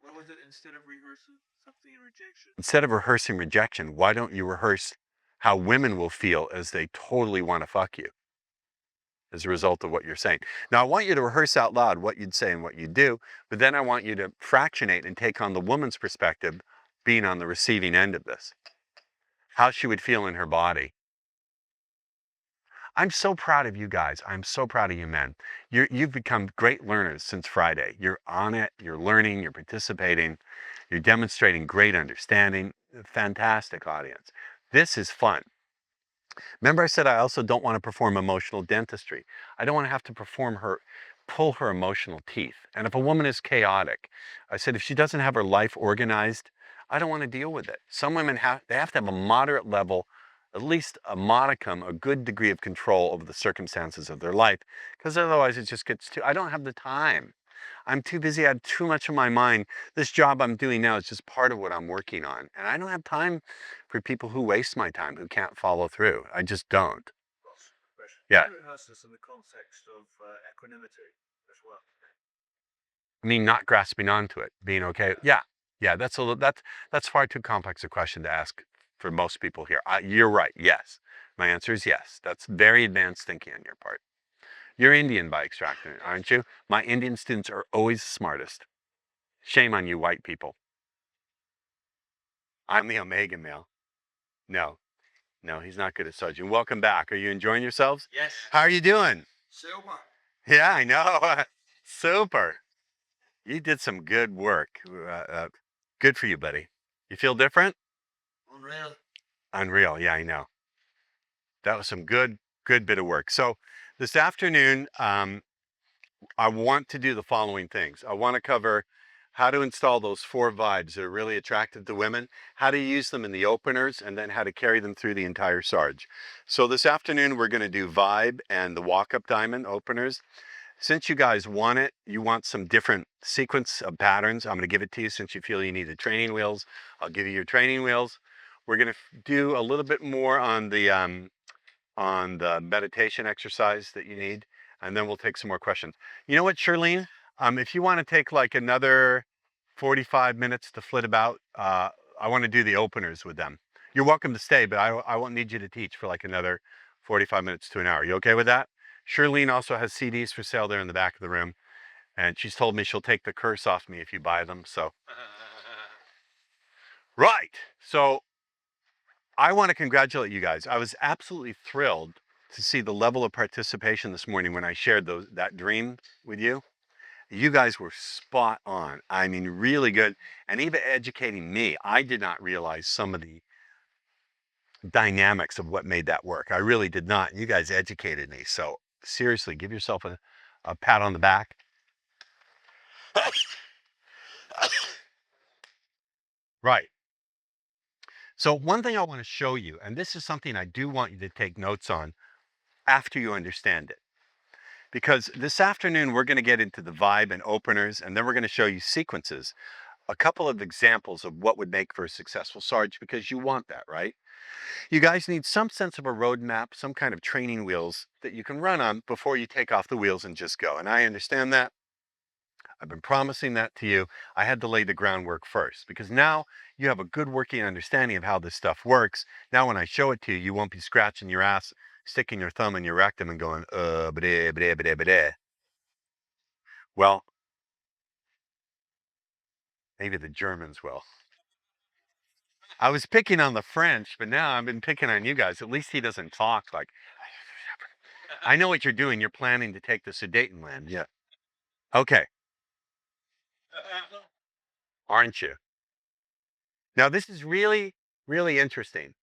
What was it? Instead of rehearsing something in rejection? Instead of rehearsing rejection, why don't you rehearse how women will feel as they totally want to fuck you as a result of what you're saying? Now, I want you to rehearse out loud what you'd say and what you'd do, but then I want you to fractionate and take on the woman's perspective, being on the receiving end of this. How she would feel in her body. I'm so proud of you guys. I'm so proud of you men. You've become great learners since Friday. You're on it, you're learning, you're participating, you're demonstrating great understanding. Fantastic audience. This is fun. Remember I said I also don't want to perform emotional dentistry. I don't want to have to pull her emotional teeth. And if a woman is chaotic, I said if she doesn't have her life organized, I don't want to deal with it. Some women have to have a moderate level, at least a modicum, a good degree of control over the circumstances of their life, because otherwise it just gets I don't have the time. I'm too busy. I had too much in my mind. This job I'm doing now is just part of what I'm working on. And I don't have time for people who waste my time, who can't follow through. I just don't. Yeah. You rehearse this in the context of equanimity as well. I mean, not grasping onto it, being okay. Yeah. Yeah, that's far too complex a question to ask for most people here. You're right. Yes. My answer is yes. That's very advanced thinking on your part. You're Indian by extraction, aren't you? My Indian students are always the smartest. Shame on you white people. I'm the Omega male. No, he's not good at Sergeant. Welcome back. Are you enjoying yourselves? Yes. How are you doing? Super. Yeah, I know. Super. You did some good work. Good for you, buddy. You feel different? Unreal. Unreal. Yeah, I know. That was some good bit of work. So this afternoon, I want to do the following things. I want to cover how to install those 4 vibes that are really attractive to women, how to use them in the openers, and then how to carry them through the entire Sarge. So this afternoon, we're going to do vibe and the walk-up diamond openers. Since you guys want it, you want some different sequence of patterns. I'm going to give it to you since you feel you need the training wheels. I'll give you your training wheels. We're going to do a little bit more on the meditation exercise that you need, and then we'll take some more questions. You know what, Charlene? If you want to take like another 45 minutes to flit about, I want to do the openers with them. You're welcome to stay, but I won't need you to teach for like another 45 minutes to an hour. You okay with that? Charlene also has CDs for sale there in the back of the room, and she's told me she'll take the curse off me if you buy them, so. Right, so I want to congratulate you guys. I was absolutely thrilled to see the level of participation this morning when I shared that dream with you. You guys were spot on. I mean, really good. And even educating me, I did not realize some of the dynamics of what made that work. I really did not. You guys educated me. So seriously, give yourself a pat on the back. Right. So one thing I want to show you, and this is something I do want you to take notes on after you understand it. Because this afternoon, we're going to get into the vibe and openers, and then we're going to show you sequences, a couple of examples of what would make for a successful Sarge, because you want that, right? You guys need some sense of a roadmap, some kind of training wheels that you can run on before you take off the wheels and just go. And I understand that. I've been promising that to you. I had to lay the groundwork first, because now you have a good working understanding of how this stuff works. Now, when I show it to you, you won't be scratching your ass, sticking your thumb in your rectum and going, bleh, bleh, bleh, bleh. Well, maybe the Germans will. I was picking on the French, but now I've been picking on you guys. At least he doesn't talk like, I know what you're doing. You're planning to take the Sudetenland. Yeah. Okay. Aren't you? Now, this is really, really interesting.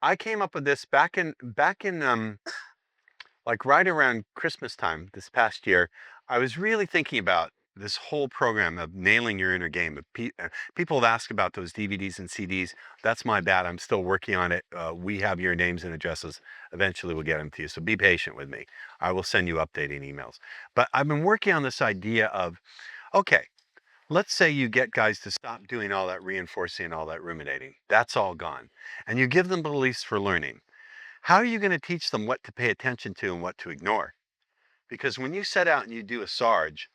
I came up with this back in like right around Christmas time this past year. I was really thinking about this whole program of nailing your inner game. People have asked about those DVDs and CDs. That's my bad. I'm still working on it. We have your names and addresses. Eventually we'll get them to you. So be patient with me. I will send you updating emails. But I've been working on this idea of, okay, let's say you get guys to stop doing all that reinforcing and all that ruminating. That's all gone. And you give them beliefs for learning. How are you going to teach them what to pay attention to and what to ignore? Because when you set out and you do a Sarge,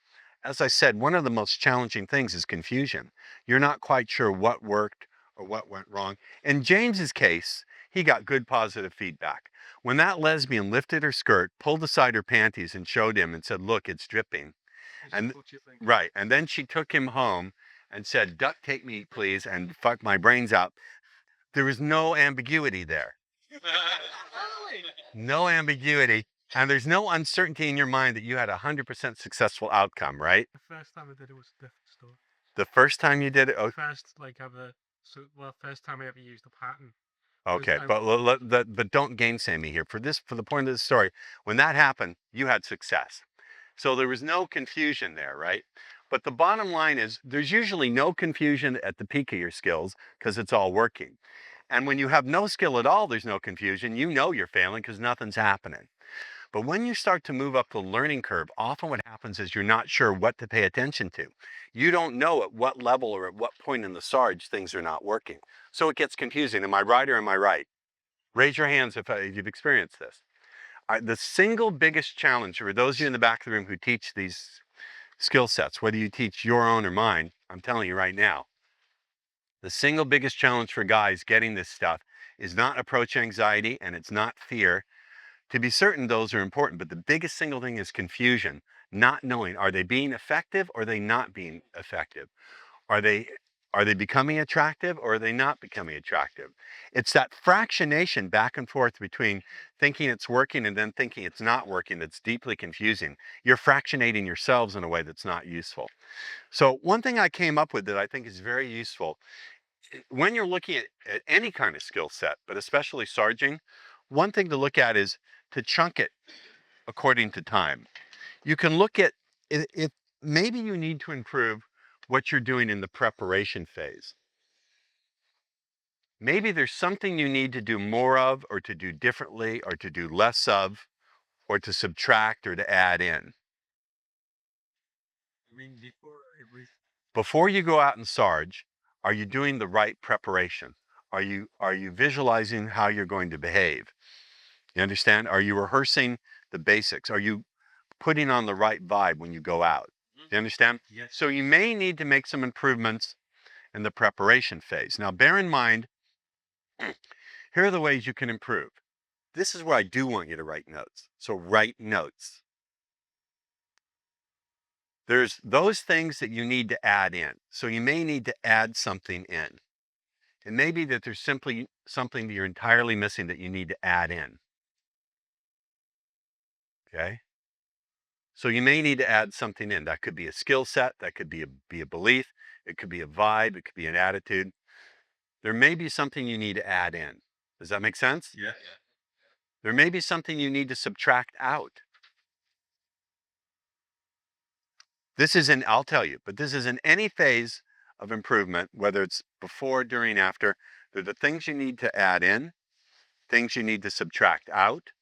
as I said, one of the most challenging things is confusion. You're not quite sure what worked or what went wrong. In James's case, he got good positive feedback. When that lesbian lifted her skirt, pulled aside her panties and showed him and said, "Look, it's dripping." And right, and then she took him home and said, "Duct tape me, please, and fuck my brains out." There was no ambiguity there. No ambiguity. And there's no uncertainty in your mind that you had a 100% successful outcome, right? The first time I did it was a different story. The first time you did it? Oh, First, like, first time I ever used a pattern. okay, but don't gainsay me here. For the point of the story, when that happened, you had success. So there was no confusion there, right? But the bottom line is there's usually no confusion at the peak of your skills because it's all working. And when you have no skill at all, there's no confusion. You know you're failing because nothing's happening. But when you start to move up the learning curve, often what happens is you're not sure what to pay attention to. You don't know at what level or at what point in the Sarge things are not working. So it gets confusing. Am I right or am I right? Raise your hands if you've experienced this. The single biggest challenge for those of you in the back of the room who teach these skill sets, whether you teach your own or mine, I'm telling you right now, the single biggest challenge for guys getting this stuff is not approach anxiety and it's not fear. To be certain, those are important, but the biggest single thing is confusion, not knowing, are they being effective or are they not being effective? Are they becoming attractive or are they not becoming attractive? It's that fractionation back and forth between thinking it's working and then thinking it's not working that's deeply confusing. You're fractionating yourselves in a way that's not useful. So one thing I came up with that I think is very useful, when you're looking at any kind of skill set, but especially sarging, one thing to look at is to chunk it according to time. You can look at if maybe you need to improve what you're doing in the preparation phase. Maybe there's something you need to do more of or to do differently or to do less of or to subtract or to add in. I mean, Before you go out and sarge, are you doing the right preparation? Are you visualizing how you're going to behave? You understand? Are you rehearsing the basics? Are you putting on the right vibe when you go out? You understand? Yes. So you may need to make some improvements in the preparation phase. Now, bear in mind, here are the ways you can improve. This is where I do want you to write notes. So write notes. There's those things that you need to add in. So you may need to add something in. It may be that there's simply something that you're entirely missing that you need to add in. Okay? So you may need to add something in. That could be a skill set, that could be a belief, it could be a vibe, it could be an attitude. There may be something you need to add in. Does that make sense? Yeah. There may be something you need to subtract out. This is in, I'll tell you, but this is in any phase of improvement, whether it's before, during, after. They're the things you need to add in, things you need to subtract out.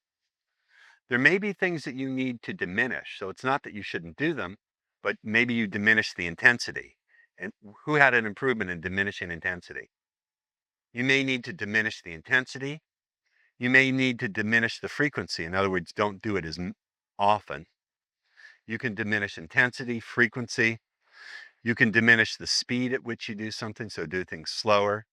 There may be things that you need to diminish. So it's not that you shouldn't do them, but maybe you diminish the intensity. And who had an improvement in diminishing intensity? You may need to diminish the intensity. You may need to diminish the frequency. In other words, don't do it as often. You can diminish intensity, frequency. You can diminish the speed at which you do something, so do things slower.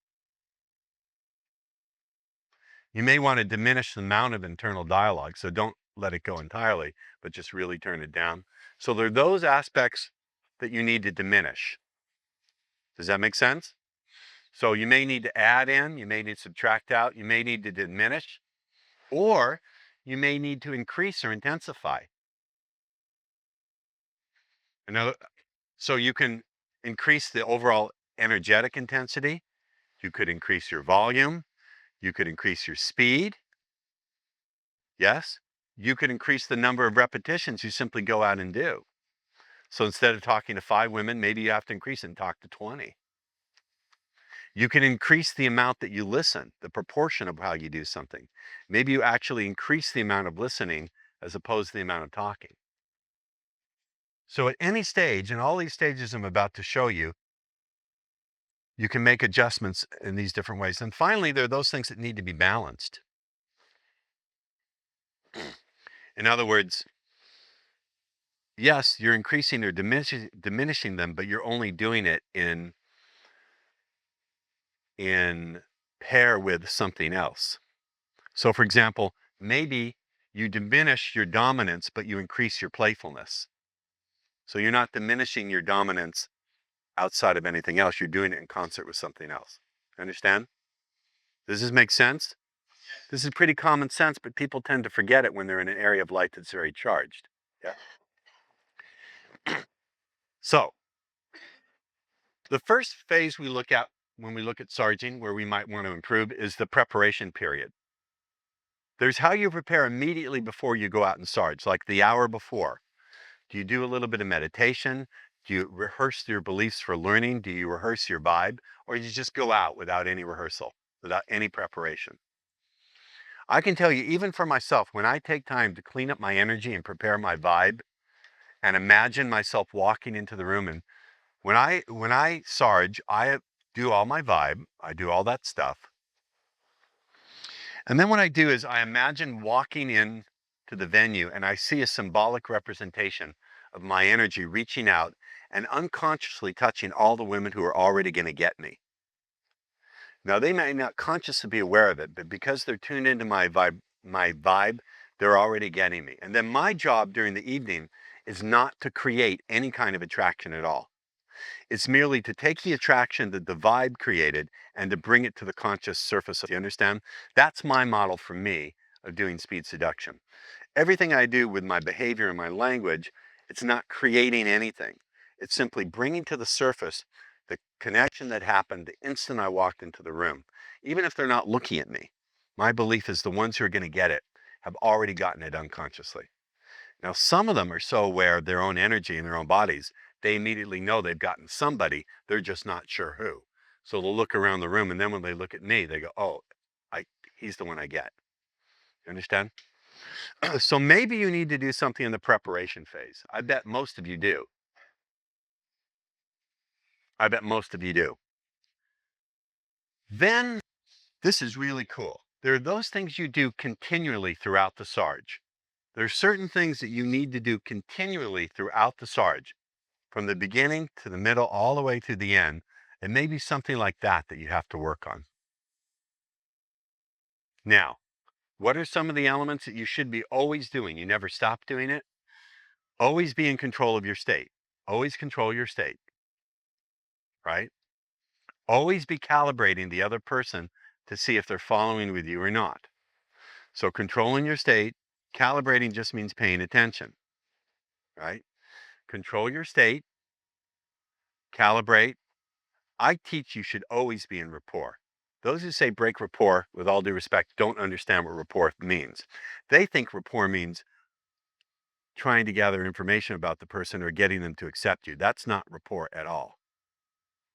You may want to diminish the amount of internal dialogue, so don't let it go entirely, but just really turn it down. So there are those aspects that you need to diminish. Does that make sense? So you may need to add in, you may need to subtract out, you may need to diminish, or you may need to increase or intensify. So you can increase the overall energetic intensity, you could increase your volume, you could increase your speed. Yes? You could increase the number of repetitions you simply go out and do. So instead of talking to 5 women, maybe you have to increase it and talk to 20. You can increase the amount that you listen, the proportion of how you do something. Maybe you actually increase the amount of listening as opposed to the amount of talking. So at any stage, and all these stages I'm about to show you, you can make adjustments in these different ways. And finally, there are those things that need to be balanced. In other words, yes, you're increasing or diminishing them, but you're only doing it in pair with something else. So for example, maybe you diminish your dominance, but you increase your playfulness. So you're not diminishing your dominance outside of anything else. You're doing it in concert with something else. Understand? Does this make sense? This is pretty common sense, but people tend to forget it when they're in an area of light that's very charged. Yeah. So the first phase we look at when we look at sarging, where we might want to improve, is the preparation period. There's how you prepare immediately before you go out and sarge, like the hour before. Do you do a little bit of meditation? Do you rehearse your beliefs for learning? Do you rehearse your vibe? Or do you just go out without any rehearsal, without any preparation? I can tell you, even for myself, when I take time to clean up my energy and prepare my vibe and imagine myself walking into the room, and when I sarge, I do all my vibe, I do all that stuff. And then what I do is I imagine walking in to the venue and I see a symbolic representation of my energy reaching out and unconsciously touching all the women who are already going to get me. Now, they may not consciously be aware of it, but because they're tuned into my vibe, they're already getting me. And then my job during the evening is not to create any kind of attraction at all. It's merely to take the attraction that the vibe created and to bring it to the conscious surface. You understand? That's my model for me of doing speed seduction. Everything I do with my behavior and my language, it's not creating anything. It's simply bringing to the surface the connection that happened the instant I walked into the room. Even if they're not looking at me, my belief is the ones who are going to get it have already gotten it unconsciously. Now, some of them are so aware of their own energy in their own bodies, they immediately know they've gotten somebody, they're just not sure who. So they'll look around the room, and then when they look at me, they go, oh, he's the one I get. You understand? So maybe you need to do something in the preparation phase. I bet most of you do. I bet most of you do. Then, this is really cool. There are those things you do continually throughout the sarge. There are certain things that you need to do continually throughout the sarge, from the beginning to the middle, all the way to the end. And maybe something like that you have to work on. Now, what are some of the elements that you should be always doing? You never stop doing it. Always be in control of your state. Always control your state, right? Always be calibrating the other person to see if they're following with you or not. So controlling your state, calibrating just means paying attention, right? Control your state, calibrate. I teach you should always be in rapport. Those who say break rapport, with all due respect, don't understand what rapport means. They think rapport means trying to gather information about the person or getting them to accept you. That's not rapport at all.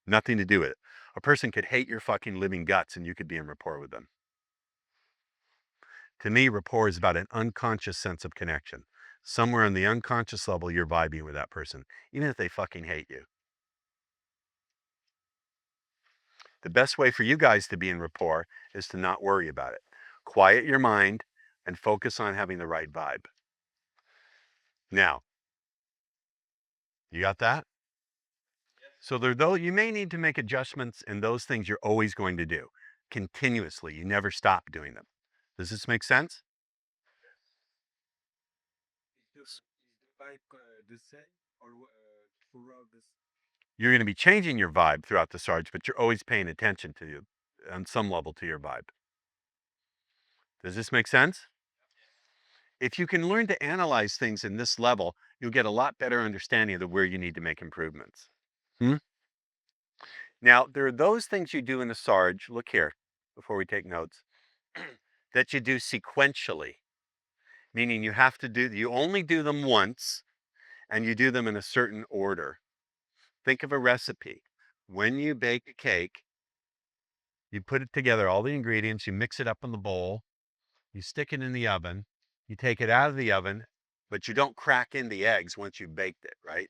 Nothing to do with it. A person could hate your fucking living guts and you could be in rapport with them. To me, rapport is about an unconscious sense of connection. Somewhere on the unconscious level, you're vibing with that person, even if they fucking hate you. The best way for you guys to be in rapport is to not worry about it. Quiet your mind and focus on having the right vibe. Now, you got that? So you may need to make adjustments in those things you're always going to do continuously. You never stop doing them. Does this make sense? You're going to be changing your vibe throughout the sarge, but you're always paying attention to you on some level to your vibe. Does this make sense? If you can learn to analyze things in this level, you'll get a lot better understanding of where you need to make improvements. Now, there are those things you do in the sarge, look here, before we take notes, that you do sequentially, meaning you only do them once, and you do them in a certain order. Think of a recipe. When you bake a cake, you put it together, all the ingredients, you mix it up in the bowl, you stick it in the oven, you take it out of the oven, but you don't crack in the eggs once you've baked it, right?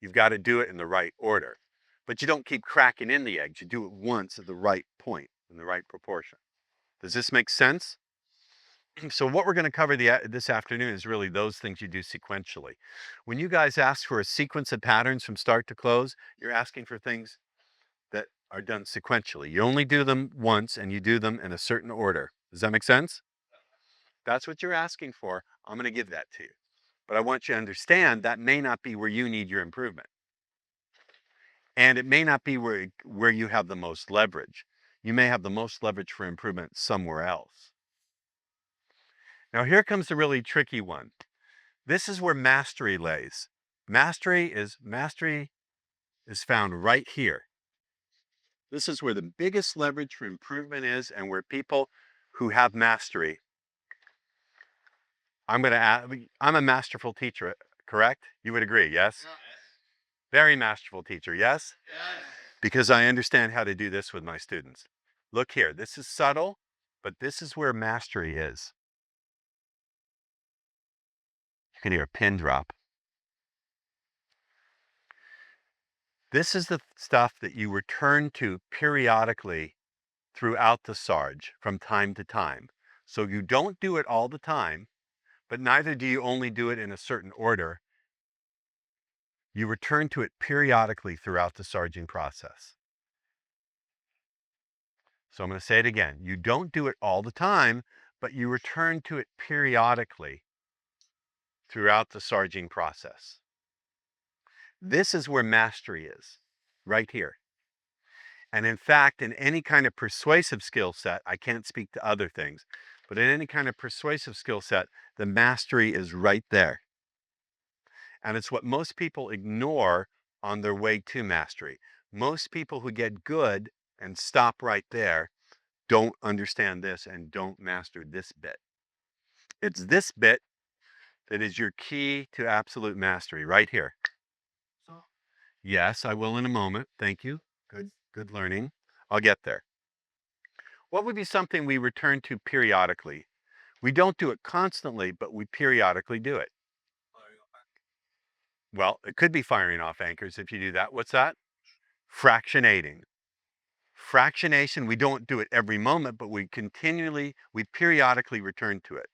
You've got to do it in the right order. But you don't keep cracking in the eggs. You do it once at the right point, in the right proportion. Does this make sense? So what we're going to cover this afternoon is really those things you do sequentially. When you guys ask for a sequence of patterns from start to close, you're asking for things that are done sequentially. You only do them once and you do them in a certain order. Does that make sense? That's what you're asking for. I'm going to give that to you. But I want you to understand that may not be where you need your improvement. And it may not be where you have the most leverage. You may have the most leverage for improvement somewhere else. Now here comes the really tricky one. This is where mastery lays. Mastery is found right here. This is where the biggest leverage for improvement is, and where people who have mastery. I'm a masterful teacher, correct? You would agree, yes? Very masterful teacher, yes? Yes. Because I understand how to do this with my students. Look here, this is subtle, but this is where mastery is. You can hear a pin drop. This is the stuff that you return to periodically throughout the Sarge from time to time. So you don't do it all the time, but neither do you only do it in a certain order. You return to it periodically throughout the Sarging process. So I'm going to say it again. You don't do it all the time, but you return to it periodically throughout the Sarging process. This is where mastery is, right here. And in fact, in any kind of persuasive skill set, I can't speak to other things, but in any kind of persuasive skill set, the mastery is right there. And it's what most people ignore on their way to mastery. Most people who get good and stop right there don't understand this and don't master this bit. It's this bit that is your key to absolute mastery, right here. Yes, I will in a moment. Thank you. Good learning. I'll get there. What would be something we return to periodically? We don't do it constantly, but we periodically do it. Well, it could be firing off anchors if you do that. What's that? Fractionating. Fractionation, we don't do it every moment, but we periodically return to it.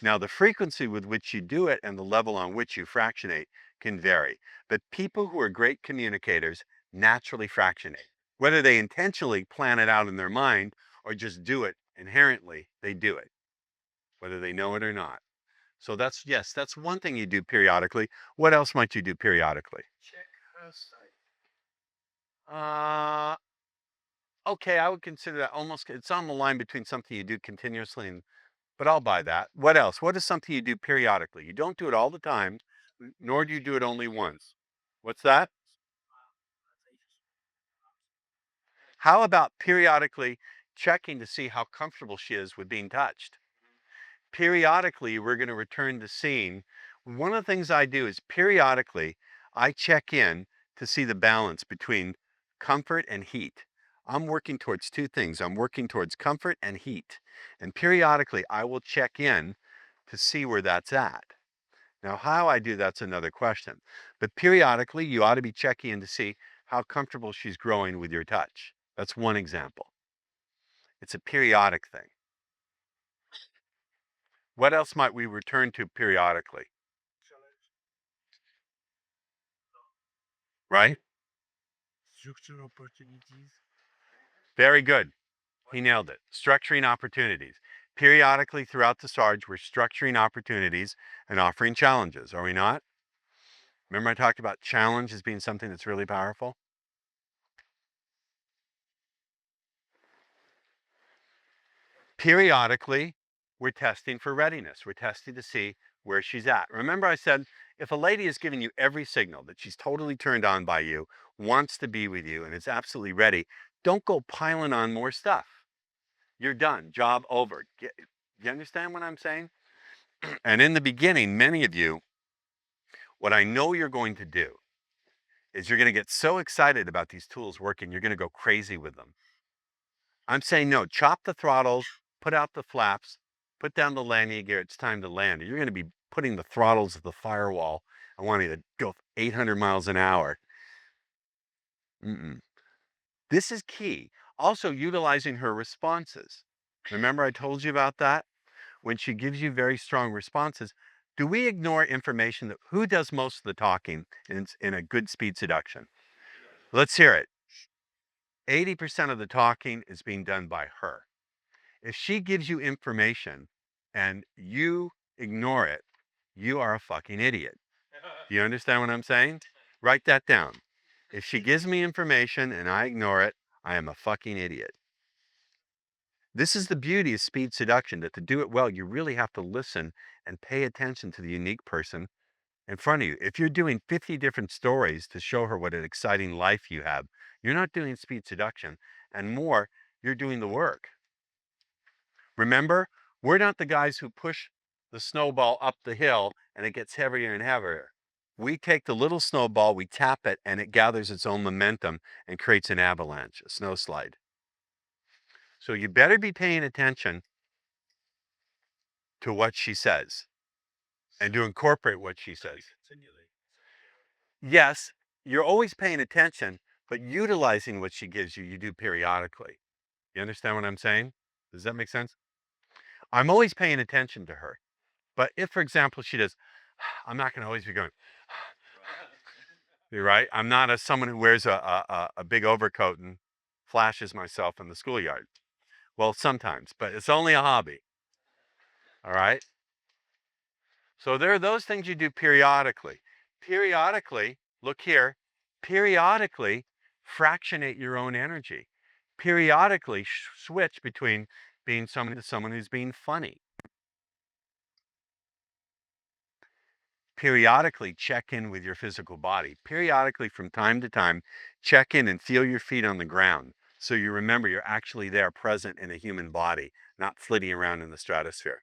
Now, the frequency with which you do it and the level on which you fractionate can vary. But people who are great communicators naturally fractionate. Whether they intentionally plan it out in their mind or just do it inherently, they do it, whether they know it or not. So that's one thing you do periodically. What else might you do periodically? Check her site. Okay, I would consider that almost, it's on the line between something you do continuously but I'll buy that. What else? What is something you do periodically? You don't do it all the time, nor do you do it only once. What's that? How about periodically checking to see how comfortable she is with being touched? Periodically, we're going to return to seeing. One of the things I do is periodically, I check in to see the balance between comfort and heat. I'm working towards two things. I'm working towards comfort and heat. And periodically, I will check in to see where that's at. Now, how I do that's another question. But periodically, you ought to be checking in to see how comfortable she's growing with your touch. That's one example. It's a periodic thing. What else might we return to periodically? Right? Structure opportunities. Very good. He nailed it. Structuring opportunities. Periodically throughout the Sarge, we're structuring opportunities and offering challenges, are we not? Remember I talked about challenge as being something that's really powerful? Periodically, we're testing for readiness. We're testing to see where she's at. Remember I said, if a lady is giving you every signal that she's totally turned on by you, wants to be with you, and is absolutely ready, don't go piling on more stuff. You're done. Job over. You understand what I'm saying? And in the beginning, many of you What I know you're going to do is you're going to get so excited about these tools working, you're going to go crazy with them. I'm saying no, chop the throttles, put out the flaps, put down the landing gear, it's time to land. You're going to be putting the throttles of the firewall. I want you to go 800 miles an hour. This is key. Also, utilizing her responses. Remember I told you about that? When she gives you very strong responses, do we ignore information that who does most of the talking in a good speed seduction? Let's hear it. 80% of the talking is being done by her. If she gives you information and you ignore it, you are a fucking idiot. Do you understand what I'm saying? Write that down. If she gives me information and I ignore it, I am a fucking idiot. This is the beauty of speed seduction, that to do it well, you really have to listen and pay attention to the unique person in front of you. If you're doing 50 different stories to show her what an exciting life you have, you're not doing speed seduction. And more, you're doing the work. Remember, we're not the guys who push the snowball up the hill and it gets heavier and heavier. We take the little snowball, we tap it, and it gathers its own momentum and creates an avalanche, a snow slide. So you better be paying attention to what she says and to incorporate what she says. Yes, you're always paying attention, but utilizing what she gives you, you do periodically. You understand what I'm saying? Does that make sense? I'm always paying attention to her. But if, for example, she does, I'm not going to always be going, right? I'm not someone who wears a big overcoat and flashes myself in the schoolyard. Well, sometimes, but it's only a hobby. All right? So there are those things you do periodically. Periodically, look here, periodically fractionate your own energy. Periodically switch between being someone who's being funny. Periodically check in with your physical body. Periodically, from time to time, check in and feel your feet on the ground. So you remember you're actually there, present in a human body, not flitting around in the stratosphere.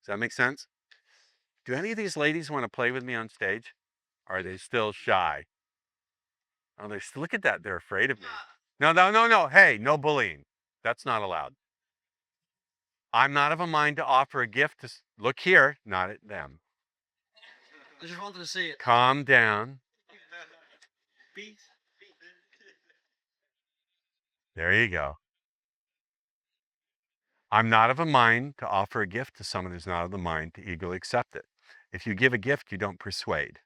Does that make sense? Do any of these ladies want to play with me on stage? Or are they still shy? Oh, look at that. They're afraid of me. No. Hey, no bullying. That's not allowed. I'm not of a mind to offer a gift to look here, not at them. I just wanted to see it. Calm down. There you go. I'm not of a mind to offer a gift to someone who's not of the mind to eagerly accept it. If you give a gift, you don't persuade.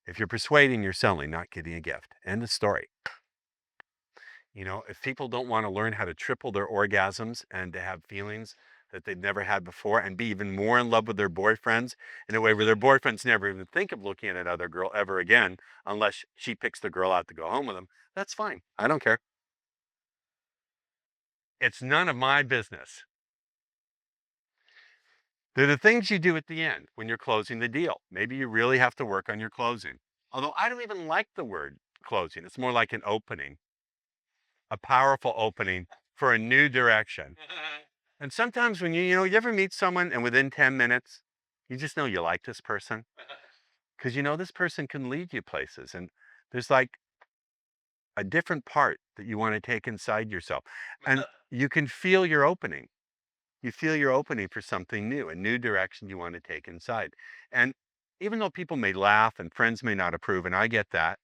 If you're persuading, you're selling, not getting a gift. End of story. You know, if people don't want to learn how to triple their orgasms and to have feelings that they've never had before and be even more in love with their boyfriends in a way where their boyfriends never even think of looking at another girl ever again unless she picks the girl out to go home with them, that's fine. I don't care. It's none of my business. They're the things you do at the end when you're closing the deal. Maybe you really have to work on your closing. Although I don't even like the word closing. It's more like an opening, a powerful opening for a new direction. And sometimes when you ever meet someone and within 10 minutes, you just know you like this person because you know this person can lead you places. And there's like a different part that you want to take inside yourself. And you can feel your opening. You feel you're opening for something new, a new direction you want to take inside. And even though people may laugh and friends may not approve, and I get that,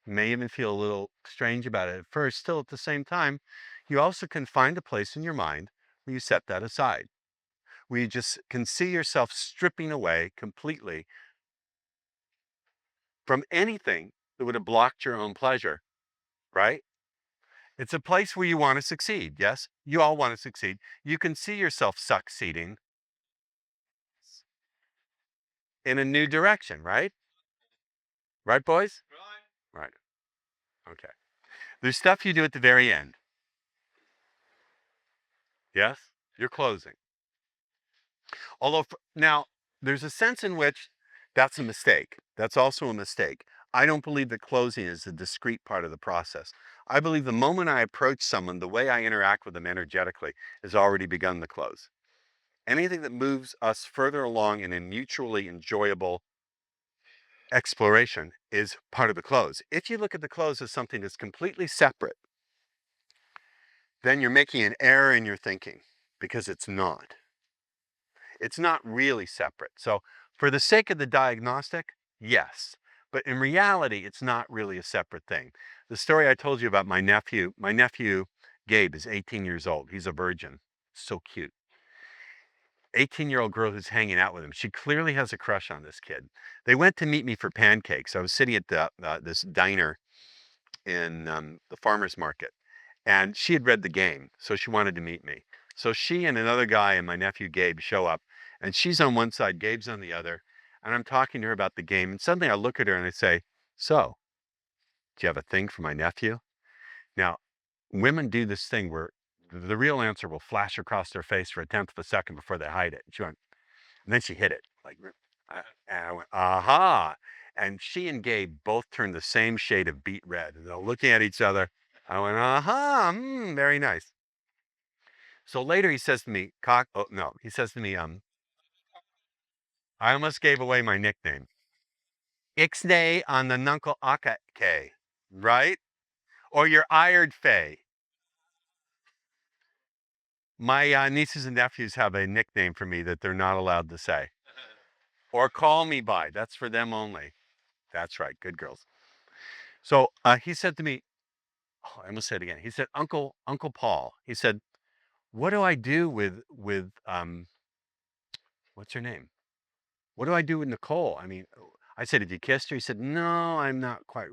you may even feel a little strange about it at first, still at the same time, you also can find a place in your mind where you set that aside, where you just can see yourself stripping away completely from anything that would have blocked your own pleasure, right? It's a place where you want to succeed. Yes, you all want to succeed. You can see yourself succeeding in a new direction, right? Right, boys? Right. Okay. There's stuff you do at the very end. Yes? You're closing. Although, now, there's a sense in which that's a mistake. That's also a mistake. I don't believe that closing is a discrete part of the process. I believe the moment I approach someone, the way I interact with them energetically has already begun the close. Anything that moves us further along in a mutually enjoyable exploration is part of the close. If you look at the close as something that's completely separate, then you're making an error in your thinking because it's not. It's not really separate. So for the sake of the diagnostic, yes. But in reality, it's not really a separate thing. The story I told you about my nephew Gabe is 18 years old. He's a virgin. So cute. 18-year-old girl who's hanging out with him. She clearly has a crush on this kid. They went to meet me for pancakes. I was sitting at this diner in the farmer's market, and she had read the game, so she wanted to meet me. So she and another guy and my nephew Gabe show up, and she's on one side, Gabe's on the other, and I'm talking to her about the game, and suddenly I look at her and I say, so, do you have a thing for my nephew? Now, women do this thing where the real answer will flash across their face for a tenth of a second before they hide it. She went, and then she hit it. And I went, aha. And she and Gabe both turned the same shade of beet red. And they're looking at each other. I went, aha, very nice. So later he says to me, he says to me, I almost gave away my nickname. Ixnay on the Nuncle Akake, right? Or your Ired Fay. My nieces and nephews have a nickname for me that they're not allowed to say. Or call me by. That's for them only. That's right. Good girls. So he said to me, I almost said it again. He said, Uncle Paul. He said, what do I do with what's her name? What do I do with Nicole? I mean, I said, have you kissed her? He said, no, I'm not quite,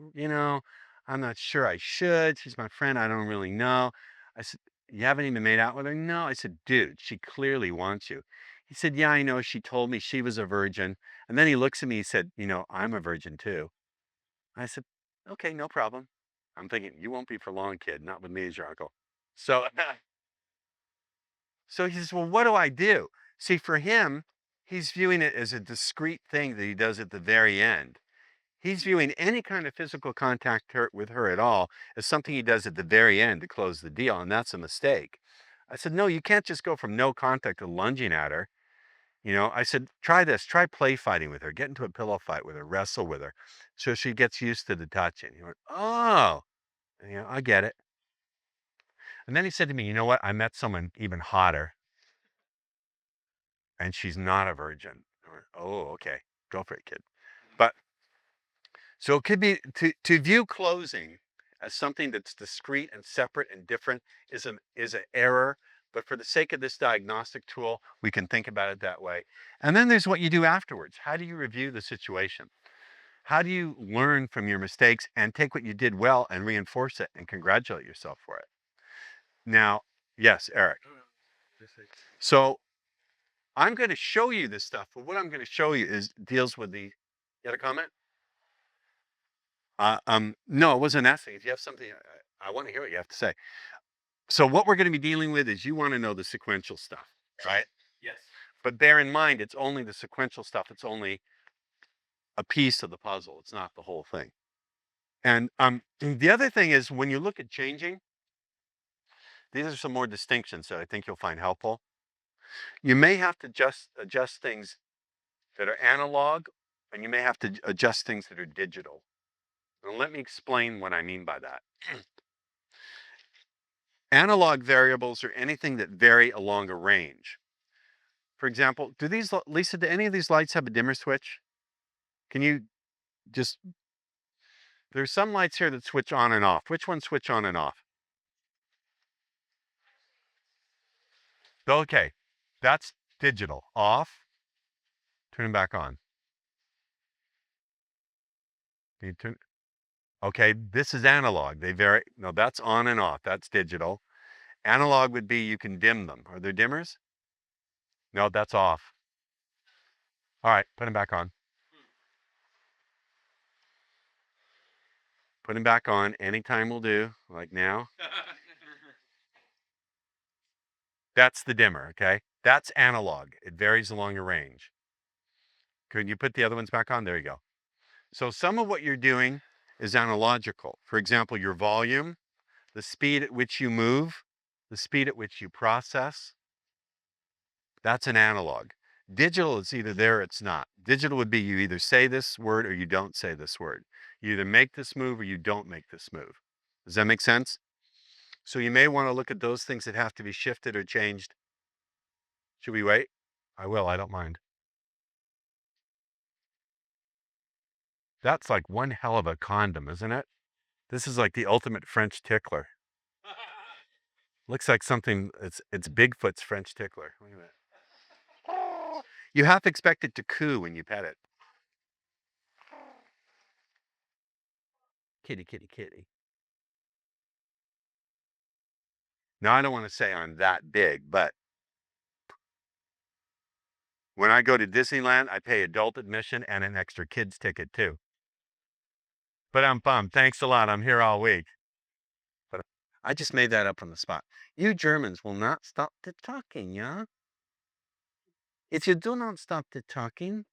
I'm not sure I should. She's my friend. I don't really know. I said, you haven't even made out with her? No. I said, dude, she clearly wants you. He said, yeah, I know. She told me she was a virgin. And then he looks at me, he said, I'm a virgin too. I said, okay, no problem. I'm thinking, you won't be for long, kid. Not with me as your uncle. So, so he says, well, what do I do? See, for him, he's viewing it as a discrete thing that he does at the very end. He's viewing any kind of physical contact with her at all as something he does at the very end to close the deal, and that's a mistake. I said, no, you can't just go from no contact to lunging at her. I said, try this, try play fighting with her, get into a pillow fight with her, wrestle with her, so she gets used to the touching. He went, oh, I get it. And then he said to me, you know what? I met someone even hotter, and she's not a virgin. I went, oh, okay, go for it, kid. But so it could be to view closing as something that's discrete and separate and different is an error. But for the sake of this diagnostic tool, we can think about it that way. And then there's what you do afterwards. How do you review the situation? How do you learn from your mistakes and take what you did well and reinforce it and congratulate yourself for it? Now, yes, Eric. So I'm going to show you this stuff, but what I'm going to show you deals with you had a comment? No, it wasn't asking. If you have something, I want to hear what you have to say. So what we're going to be dealing with is you want to know the sequential stuff, right? Yes. But bear in mind, it's only the sequential stuff. It's only a piece of the puzzle. It's not the whole thing. And the other thing is when you look at changing, these are some more distinctions that I think you'll find helpful. You may have to adjust things that are analog, and you may have to adjust things that are digital. And let me explain what I mean by that. Analog variables are anything that vary along a range. For example, Lisa, do any of these lights have a dimmer switch? Can you just, there's some lights here that switch on and off. Which ones switch on and off? Okay, that's digital. Off, turn them back on. Okay, this is analog. They vary. No, that's on and off. That's digital. Analog would be you can dim them. Are there dimmers? No, that's off. All right, put them back on. Put them back on. Anytime will do, like now. That's the dimmer, okay? That's analog. It varies along a range. Could you put the other ones back on? There you go. So some of what you're doing is analogical. For example, your volume, the speed at which you move, the speed at which you process. That's an analog. Digital is either there or it's not. Digital would be you either say this word or you don't say this word. You either make this move or you don't make this move. Does that make sense? So you may want to look at those things that have to be shifted or changed. Should we wait? I will, I don't mind. That's like one hell of a condom, isn't it? This is like the ultimate French tickler. Looks like something, it's Bigfoot's French tickler. Look at that. You half expect it to coo when you pet it. Kitty, kitty, kitty. Now, I don't want to say I'm that big, but when I go to Disneyland, I pay adult admission and an extra kid's ticket too. But I'm bummed. Thanks a lot. I'm here all week. But I just made that up on the spot. You Germans will not stop the talking, yeah? If you do not stop the talking,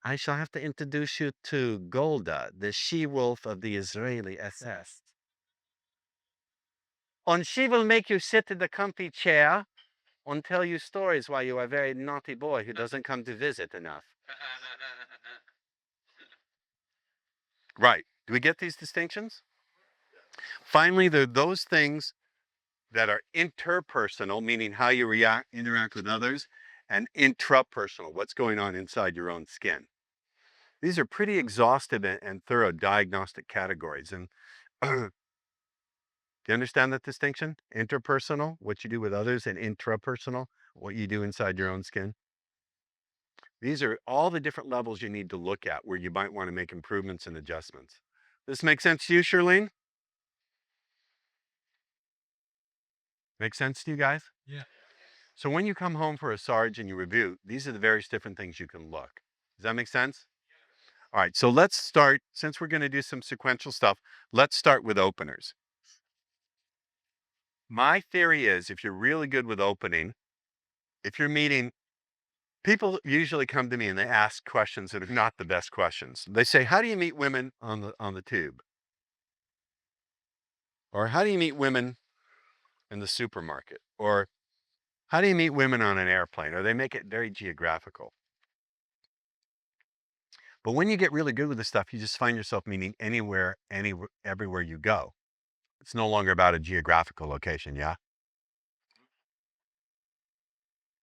I shall have to introduce you to Golda, the she-wolf of the Israeli SS. And she will make you sit in the comfy chair and tell you stories while you are a very naughty boy who doesn't come to visit enough. Right. Do we get these distinctions? Finally, there are those things that are interpersonal, meaning how you interact with others, and intrapersonal, what's going on inside your own skin. These are pretty exhaustive and thorough diagnostic categories. And do you understand that distinction? Interpersonal, what you do with others, and intrapersonal, what you do inside your own skin. These are all the different levels you need to look at where you might want to make improvements and adjustments. This make sense to you, Shirlene? Make sense to you guys? Yeah. So when you come home for a Sarge and you review, these are the various different things you can look. Does that make sense? All right, so let's start, since we're going to do some sequential stuff, let's start with openers. My theory is if you're really good with opening, if you're meeting, people usually come to me and they ask questions that are not the best questions. They say, how do you meet women on the tube? Or how do you meet women in the supermarket? Or how do you meet women on an airplane? Or they make it very geographical. But when you get really good with this stuff, you just find yourself meeting anywhere, everywhere you go. It's no longer about a geographical location, yeah?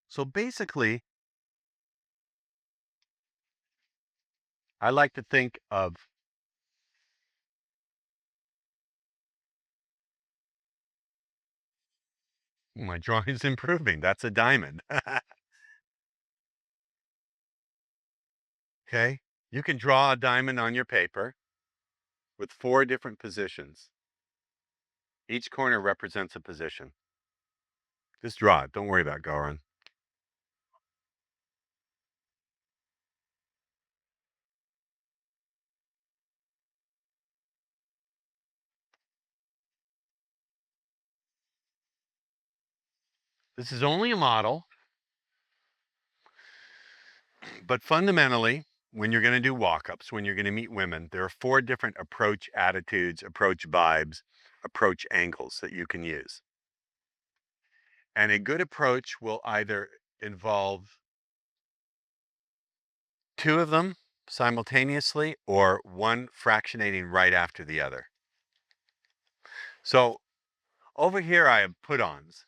So basically, I like to think of my drawing's improving. That's a diamond. Okay? You can draw a diamond on your paper with 4 different positions. Each corner represents a position. Just draw it. Don't worry about Goran. This is only a model, but fundamentally, when you're going to do walk-ups, when you're going to meet women, there are 4 different approach attitudes, approach vibes, approach angles that you can use. And a good approach will either involve 2 of them simultaneously or one fractionating right after the other. So over here I have put-ons.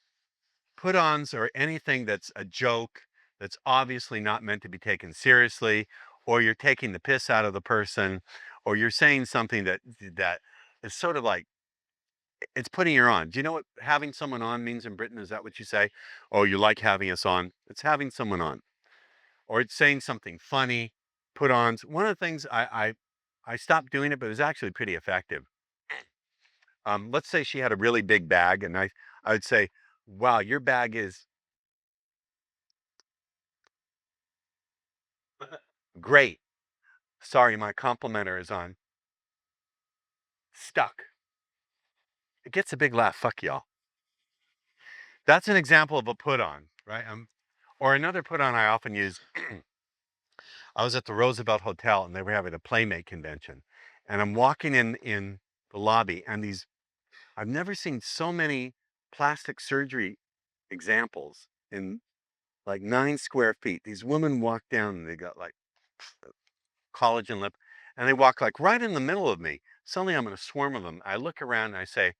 Put-ons are anything that's a joke, that's obviously not meant to be taken seriously, or you're taking the piss out of the person, or you're saying something that is sort of like, it's putting you on. Do you know what having someone on means in Britain? Is that what you say? Oh, you like having us on? It's having someone on. Or it's saying something funny, put-ons. One of the things I stopped doing it, but it was actually pretty effective. Let's say she had a really big bag, and I would say, wow, your bag is great. Sorry, my complimenter is on. Stuck. It gets a big laugh. Fuck y'all. That's an example of a put-on, right? Or another put-on I often use. I was at the Roosevelt Hotel, and they were having a Playmate convention. And I'm walking in the lobby, and I've never seen so many plastic surgery examples in like 9 square feet. These women walk down and they got like collagen lip, and they walk like right in the middle of me. Suddenly I'm in a swarm of them. I look around and I say,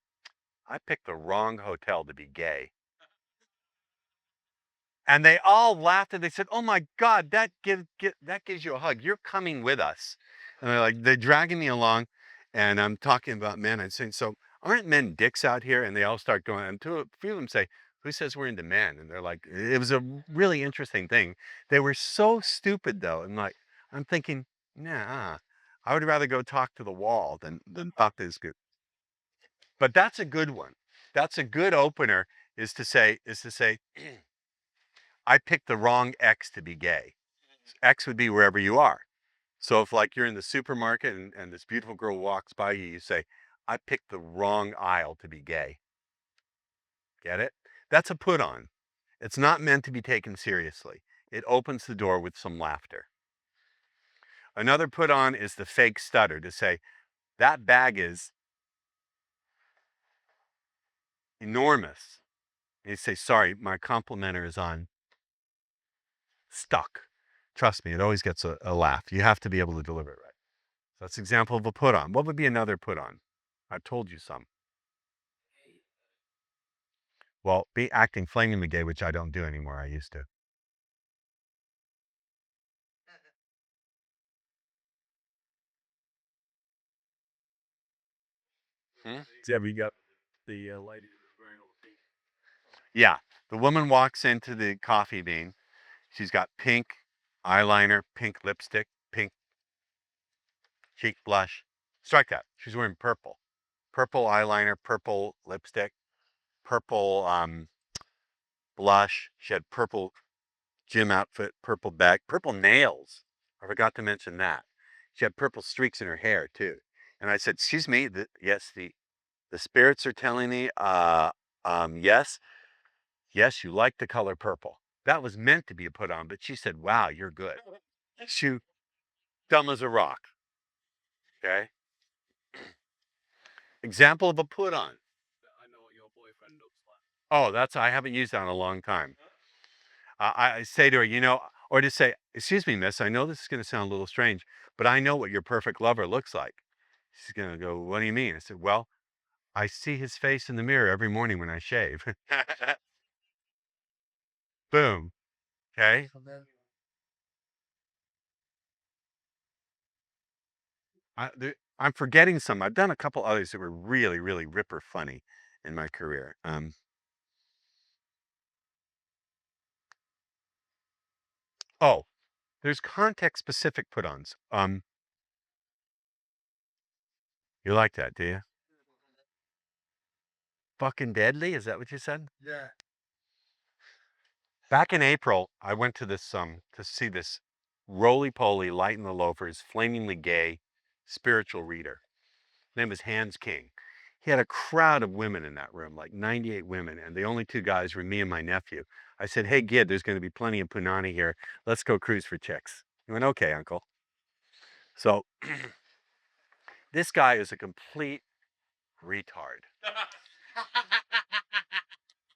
I picked the wrong hotel to be gay. And they all laughed and they said, "Oh my God, that gives you a hug. You're coming with us." And they're dragging me along, and I'm talking about men. I'm saying, "So aren't men dicks out here?" And they all start going. And a few of them say, "Who says we're into men?" And they're like, it was a really interesting thing. They were so stupid though, and like I'm thinking, nah, I would rather go talk to the wall than talk to this group. But that's a good one. That's a good opener. Is to say. I picked the wrong X to be gay. X would be wherever you are. So if like you're in the supermarket and this beautiful girl walks by you, you say, I picked the wrong aisle to be gay. Get it? That's a put on. It's not meant to be taken seriously. It opens the door with some laughter. Another put on is the fake stutter, to say, that bag is enormous. And you say, sorry, my complimenter is on stuck. Trust me, it always gets a laugh. You have to be able to deliver it right. So that's an example of a put on. What would be another put on? I've told you some. Well, be acting flamingly gay, which I don't do anymore. I used to. Yeah, we got the lady wearing all the pink. Yeah, the woman walks into the coffee bean. She's got pink eyeliner, pink lipstick, pink cheek blush. Strike that. She's wearing purple. Purple eyeliner, purple lipstick, purple blush. She had purple gym outfit, purple bag, purple nails. I forgot to mention that. She had purple streaks in her hair too. And I said, excuse me, yes, the spirits are telling me, yes, you like the color purple. That was meant to be a put on, but she said, wow, you're good. She dumb as a rock. Okay. Example of a put on. I know what your boyfriend looks like. Oh, I haven't used that in a long time. I say to her, or to say, excuse me, miss, I know this is going to sound a little strange, but I know what your perfect lover looks like. She's going to go, what do you mean? I said, well, I see his face in the mirror every morning when I shave. Boom. Okay. I'm forgetting some. I've done a couple others that were really, really ripper funny in my career. Oh, there's context-specific put-ons. You like that, do you? Fucking deadly? Is that what you said? Yeah. Back in April, I went to this to see this roly-poly, light in the loafers, flamingly gay spiritual reader. His name was Hans King. He had a crowd of women in that room, like 98 women, and the only two guys were me and my nephew. I said, hey, Gid, there's going to be plenty of punani here. Let's go cruise for chicks. He went, okay, uncle. So this guy is a complete retard.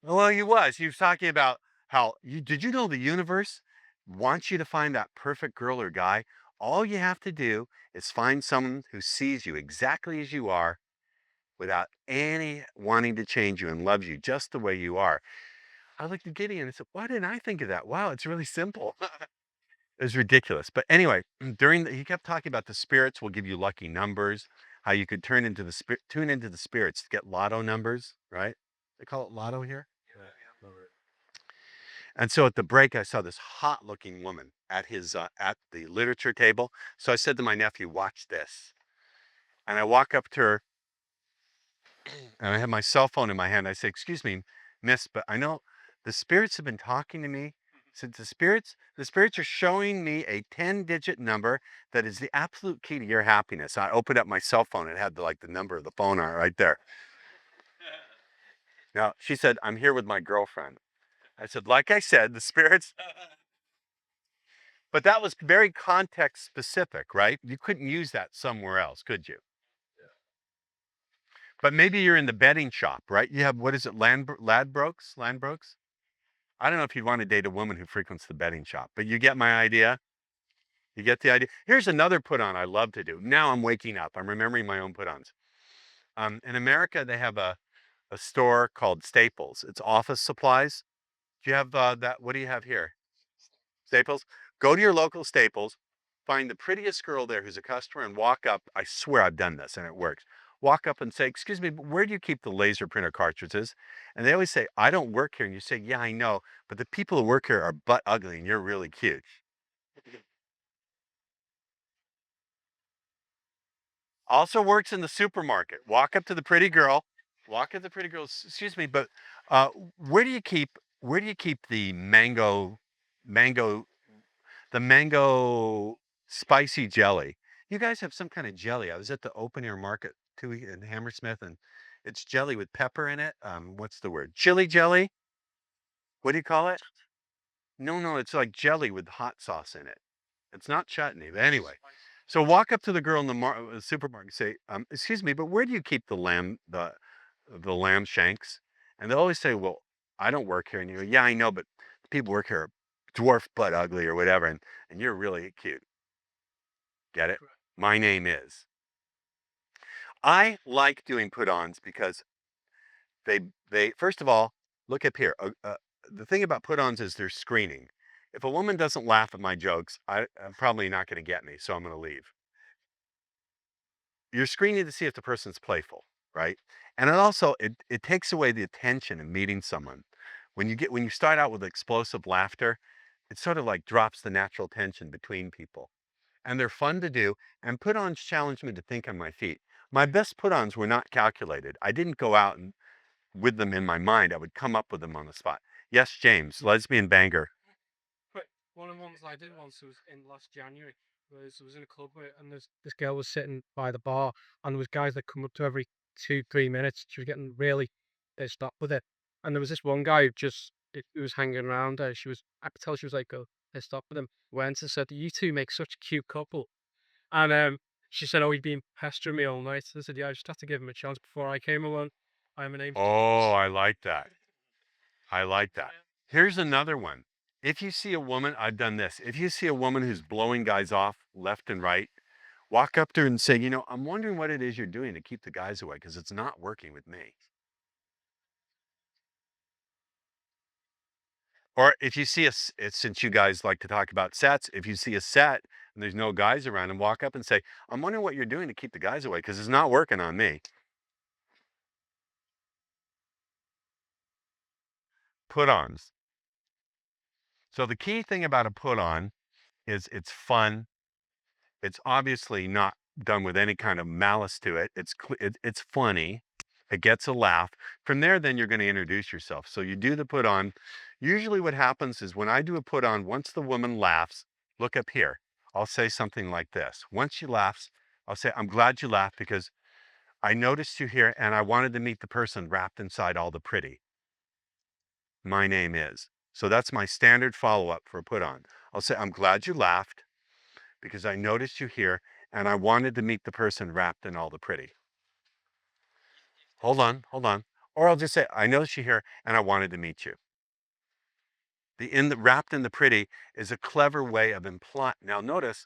Well, he was. He was talking about how, did you know the universe wants you to find that perfect girl or guy? All you have to do is find someone who sees you exactly as you are, without any wanting to change you, and loves you just the way you are. I looked at Gideon and said, why didn't I think of that? Wow, it's really simple. It was ridiculous. But anyway, he kept talking about the spirits will give you lucky numbers, how you could tune into the spirits to get lotto numbers, right? They call it lotto here. Yeah. And so at the break, I saw this hot looking woman at at the literature table. So I said to my nephew, watch this. And I walk up to her, and I have my cell phone in my hand. I say, excuse me, miss, but I know the spirits have been talking to me. Since the spirits are showing me a 10-digit number that is the absolute key to your happiness. I opened up my cell phone. It had the number of the phone on it right there. Now, she said, I'm here with my girlfriend. I said, like I said, the spirits. But that was very context specific, right? You couldn't use that somewhere else, could you? But maybe you're in the betting shop, right? You have, what is it, Ladbrokes? I don't know if you'd want to date a woman who frequents the betting shop, but you get my idea? You get the idea? Here's another put on I love to do. Now I'm waking up. I'm remembering my own put ons. In America, they have a store called Staples. It's office supplies. Do you have that? What do you have here? Staples? Go to your local Staples, find the prettiest girl there who's a customer, and walk up. I swear I've done this and it works. Walk up and say, "Excuse me, but where do you keep the laser printer cartridges?" And they always say, "I don't work here." And you say, "Yeah, I know, but the people who work here are butt ugly and you're really cute." Also works in the supermarket. Walk up to the pretty girl. Walk up to the pretty girl. Excuse me, but uh, where do you keep the mango the mango spicy jelly? You guys have some kind of jelly. I was at the open air market in Hammersmith, and it's jelly with pepper in it. What's the word? Chili jelly? What do you call it? No, it's like jelly with hot sauce in it. It's not chutney, but anyway. So walk up to the girl in the supermarket and say, "Excuse me, but where do you keep the lamb shanks?" And they'll always say, "Well, I don't work here." And you go, "Yeah, I know, but the people work here are dwarf butt ugly or whatever, and you're really cute." Get it? My name is. I like doing put-ons because they first of all, look up here. The thing about put-ons is they're screening. If a woman doesn't laugh at my jokes, I'm probably not going to get me, so I'm going to leave. You're screening to see if the person's playful, right? And it takes away the attention in meeting someone. When you start out with explosive laughter, it sort of like drops the natural tension between people. And they're fun to do, and put-ons challenge me to think on my feet. My best put-ons were not calculated. I didn't go out and with them in my mind. I would come up with them on the spot. Yes, James, lesbian banger. But one of the ones I did once was in last January. Was in a club and this girl was sitting by the bar, and there was guys that come up to every 2-3 minutes. She was getting really pissed off with it, and there was this one guy who was hanging around her. I could tell she was like pissed off with him. Went and said, "You two make such a cute couple," and she said, "Oh, he'd been pestering me all night." So I said, "Yeah, I just have to give him a chance before I came along. I'm an aim." Oh, I like that. I like that. Here's another one. If you see a woman, I've done this. If you see a woman who's blowing guys off left and right, walk up to her and say, "I'm wondering what it is you're doing to keep the guys away because it's not working with me." Or if you see since you guys like to talk about sets, if you see a set and there's no guys around, and walk up and say, "I'm wondering what you're doing to keep the guys away because it's not working on me." Put-ons. So the key thing about a put-on is it's fun. It's obviously not done with any kind of malice to it. It's funny. It gets a laugh. From there, then you're going to introduce yourself. So you do the put on. Usually what happens is when I do a put on, once the woman laughs, look up here. I'll say something like this. Once she laughs, I'll say, "I'm glad you laughed because I noticed you here and I wanted to meet the person wrapped inside all the pretty. My name is." So that's my standard follow-up for a put on. I'll say, "I'm glad you laughed because I noticed you here and I wanted to meet the person wrapped in all the pretty." Hold on. Or I'll just say, "I noticed you here and I wanted to meet you." The wrapped in the pretty is a clever way of implying. Now notice,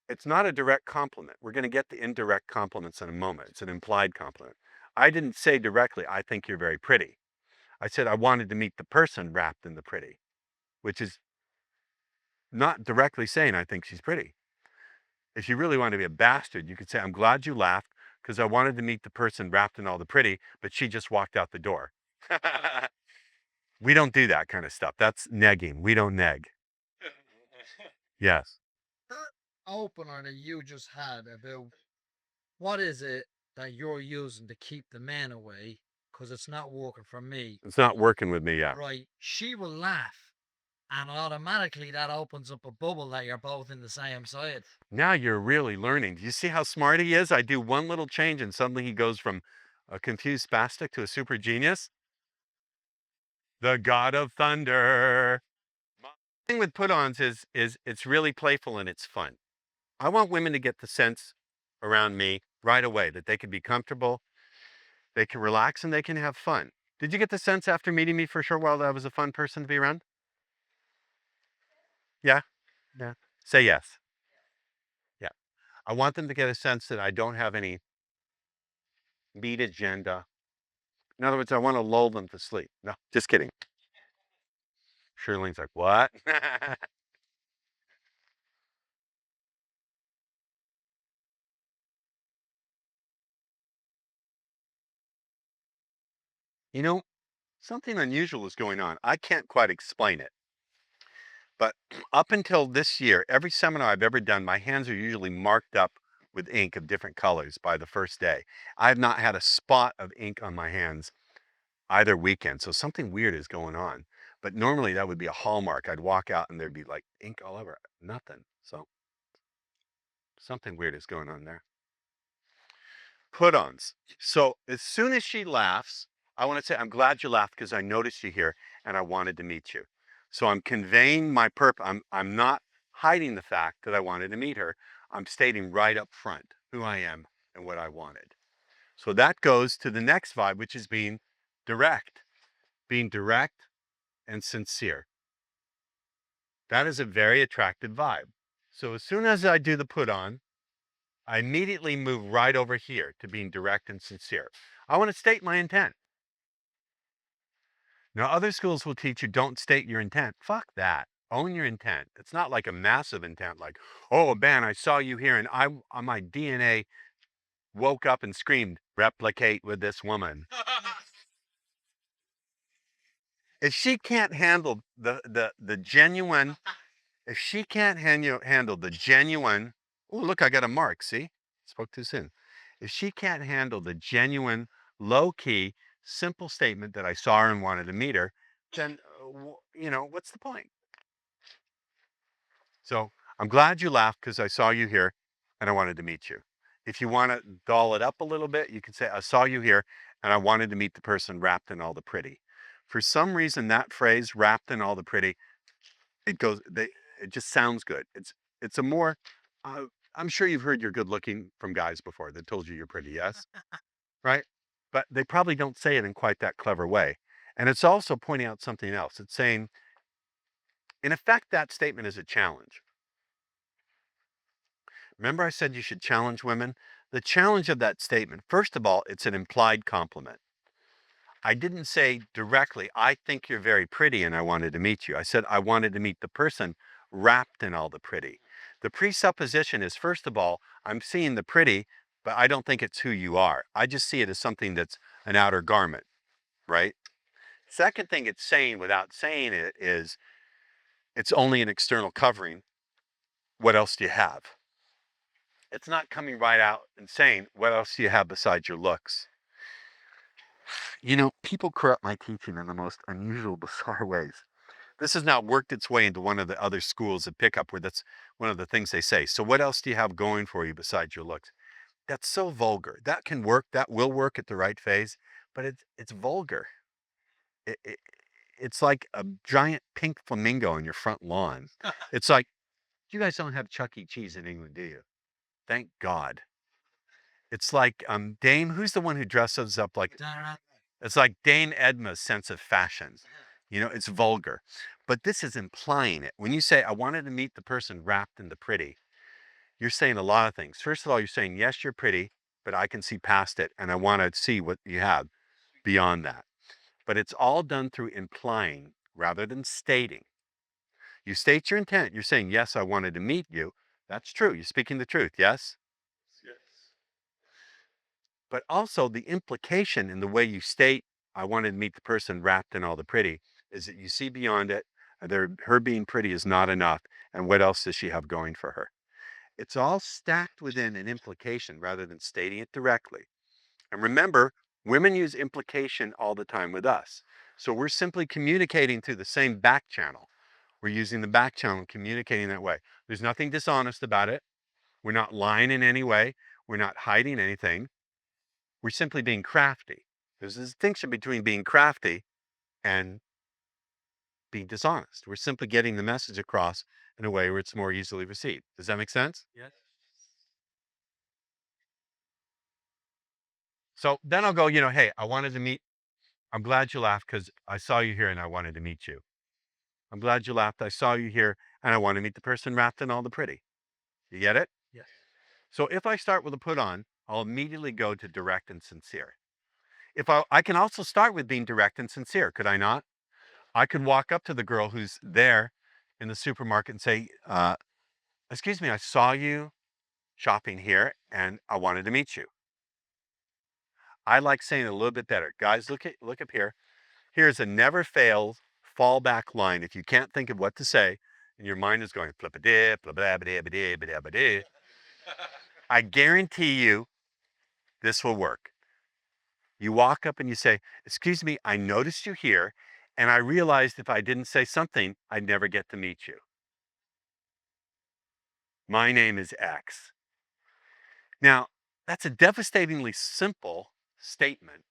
it's not a direct compliment. We're going to get the indirect compliments in a moment. It's an implied compliment. I didn't say directly, "I think you're very pretty." I said, "I wanted to meet the person wrapped in the pretty," which is not directly saying I think she's pretty. If you really want to be a bastard, you could say, "I'm glad you laughed because I wanted to meet the person wrapped in all the pretty, but she just walked out the door." We don't do that kind of stuff. That's negging. We don't neg. Yes. That opener that you just had about what is it that you're using to keep the men away because it's not working for me. It's not working with me yet. Right. She will laugh, and automatically that opens up a bubble that you're both in the same side. Now you're really learning. Do you see how smart he is? I do one little change and suddenly he goes from a confused spastic to a super genius. The god of thunder. The thing with put-ons is it's really playful and it's fun. I want women to get the sense around me right away that they can be comfortable, they can relax, and they can have fun. Did you get the sense after meeting me for a short while that I was a fun person to be around? Yeah? Yeah. Say yes. Yeah. I want them to get a sense that I don't have any beat agenda. In other words, I want to lull them to sleep. No, just kidding. Shirley's like, what? You know, something unusual is going on. I can't quite explain it. But up until this year, every seminar I've ever done, my hands are usually marked up with ink of different colors by the first day. I have not had a spot of ink on my hands either weekend. So something weird is going on. But normally that would be a hallmark. I'd walk out and there'd be like ink all over. Nothing. So something weird is going on there. Put-ons. So as soon as she laughs, I want to say, I'm glad you laughed because I noticed you here and I wanted to meet you. So I'm conveying my purpose. I'm not hiding the fact that I wanted to meet her. I'm stating right up front who I am and what I wanted. So that goes to the next vibe, which is being direct and sincere. That is a very attractive vibe. So as soon as I do the put on, I immediately move right over here to being direct and sincere. I want to state my intent. Now, other schools will teach you don't state your intent. Fuck that. Own your intent. It's not like a massive intent, like, oh man, I saw you here and I on my DNA woke up and screamed, replicate with this woman. If she can't handle the genuine, if she can't handle the genuine, oh look, I got a mark, see? Spoke too soon. If she can't handle the genuine, low-key, simple statement that I saw her and wanted to meet her, then, you know, what's the point? So I'm glad you laughed because I saw you here and I wanted to meet you. If you want to doll it up a little bit, you can say, I saw you here and I wanted to meet the person wrapped in all the pretty. For some reason, that phrase, wrapped in all the pretty, it just sounds good. It's a more, I'm sure you've heard you're good looking from guys before that told you you're pretty, yes? Right? But they probably don't say it in quite that clever way. And it's also pointing out something else. It's saying, in effect, that statement is a challenge. Remember I said you should challenge women? The challenge of that statement, first of all, it's an implied compliment. I didn't say directly, I think you're very pretty and I wanted to meet you. I said I wanted to meet the person wrapped in all the pretty. The presupposition is, first of all, I'm seeing the pretty, but I don't think it's who you are. I just see it as something that's an outer garment, right? Second thing it's saying without saying it is, it's only an external covering. What else do you have? It's not coming right out and saying, what else do you have besides your looks? You know, people corrupt my teaching in the most unusual, bizarre ways. This has now worked its way into one of the other schools of pickup where that's one of the things they say. So what else do you have going for you besides your looks? That's so vulgar. That can work. That will work at the right phase, but it's vulgar. It's like a giant pink flamingo on your front lawn. It's like, you guys don't have Chuck E. Cheese in England, do you? Thank God. It's like Dame, who's the one who dresses up like, it's like Dame Edma's sense of fashion. You know, it's vulgar. But this is implying it. When you say, I wanted to meet the person wrapped in the pretty, you're saying a lot of things. First of all, you're saying, yes, you're pretty, but I can see past it and I want to see what you have beyond that. But it's all done through implying rather than stating. You state your intent. You're saying, yes, I wanted to meet you. That's true. You're speaking the truth. Yes? Yes. But also the implication in the way you state, I wanted to meet the person wrapped in all the pretty, is that you see beyond it. Her being pretty is not enough. And what else does she have going for her? It's all stacked within an implication rather than stating it directly. And remember, women use implication all the time with us. So we're simply communicating through the same back channel. We're using the back channel, communicating that way. There's nothing dishonest about it. We're not lying in any way. We're not hiding anything. We're simply being crafty. There's a distinction between being crafty and being dishonest. We're simply getting the message across in a way where it's more easily received. Does that make sense? Yes. So then I'll go, hey, I wanted to meet I'm glad you laughed because I saw you here and I wanted to meet you. I'm glad you laughed. I saw you here and I want to meet the person wrapped in all the pretty. You get it? Yes. So if I start with a put on, I'll immediately go to direct and sincere. If I can also start with being direct and sincere, could I not? I could walk up to the girl who's there in the supermarket and say, excuse me, I saw you shopping here and I wanted to meet you. I like saying it a little bit better. Guys, look up here. Here's a never failed fallback line. If you can't think of what to say and your mind is going flip-a-dip, blah-blah-blah-blah-blah-blah-blah, I guarantee you this will work. You walk up and you say, excuse me, I noticed you here and I realized if I didn't say something, I'd never get to meet you. My name is X. Now, that's a devastatingly simple statement,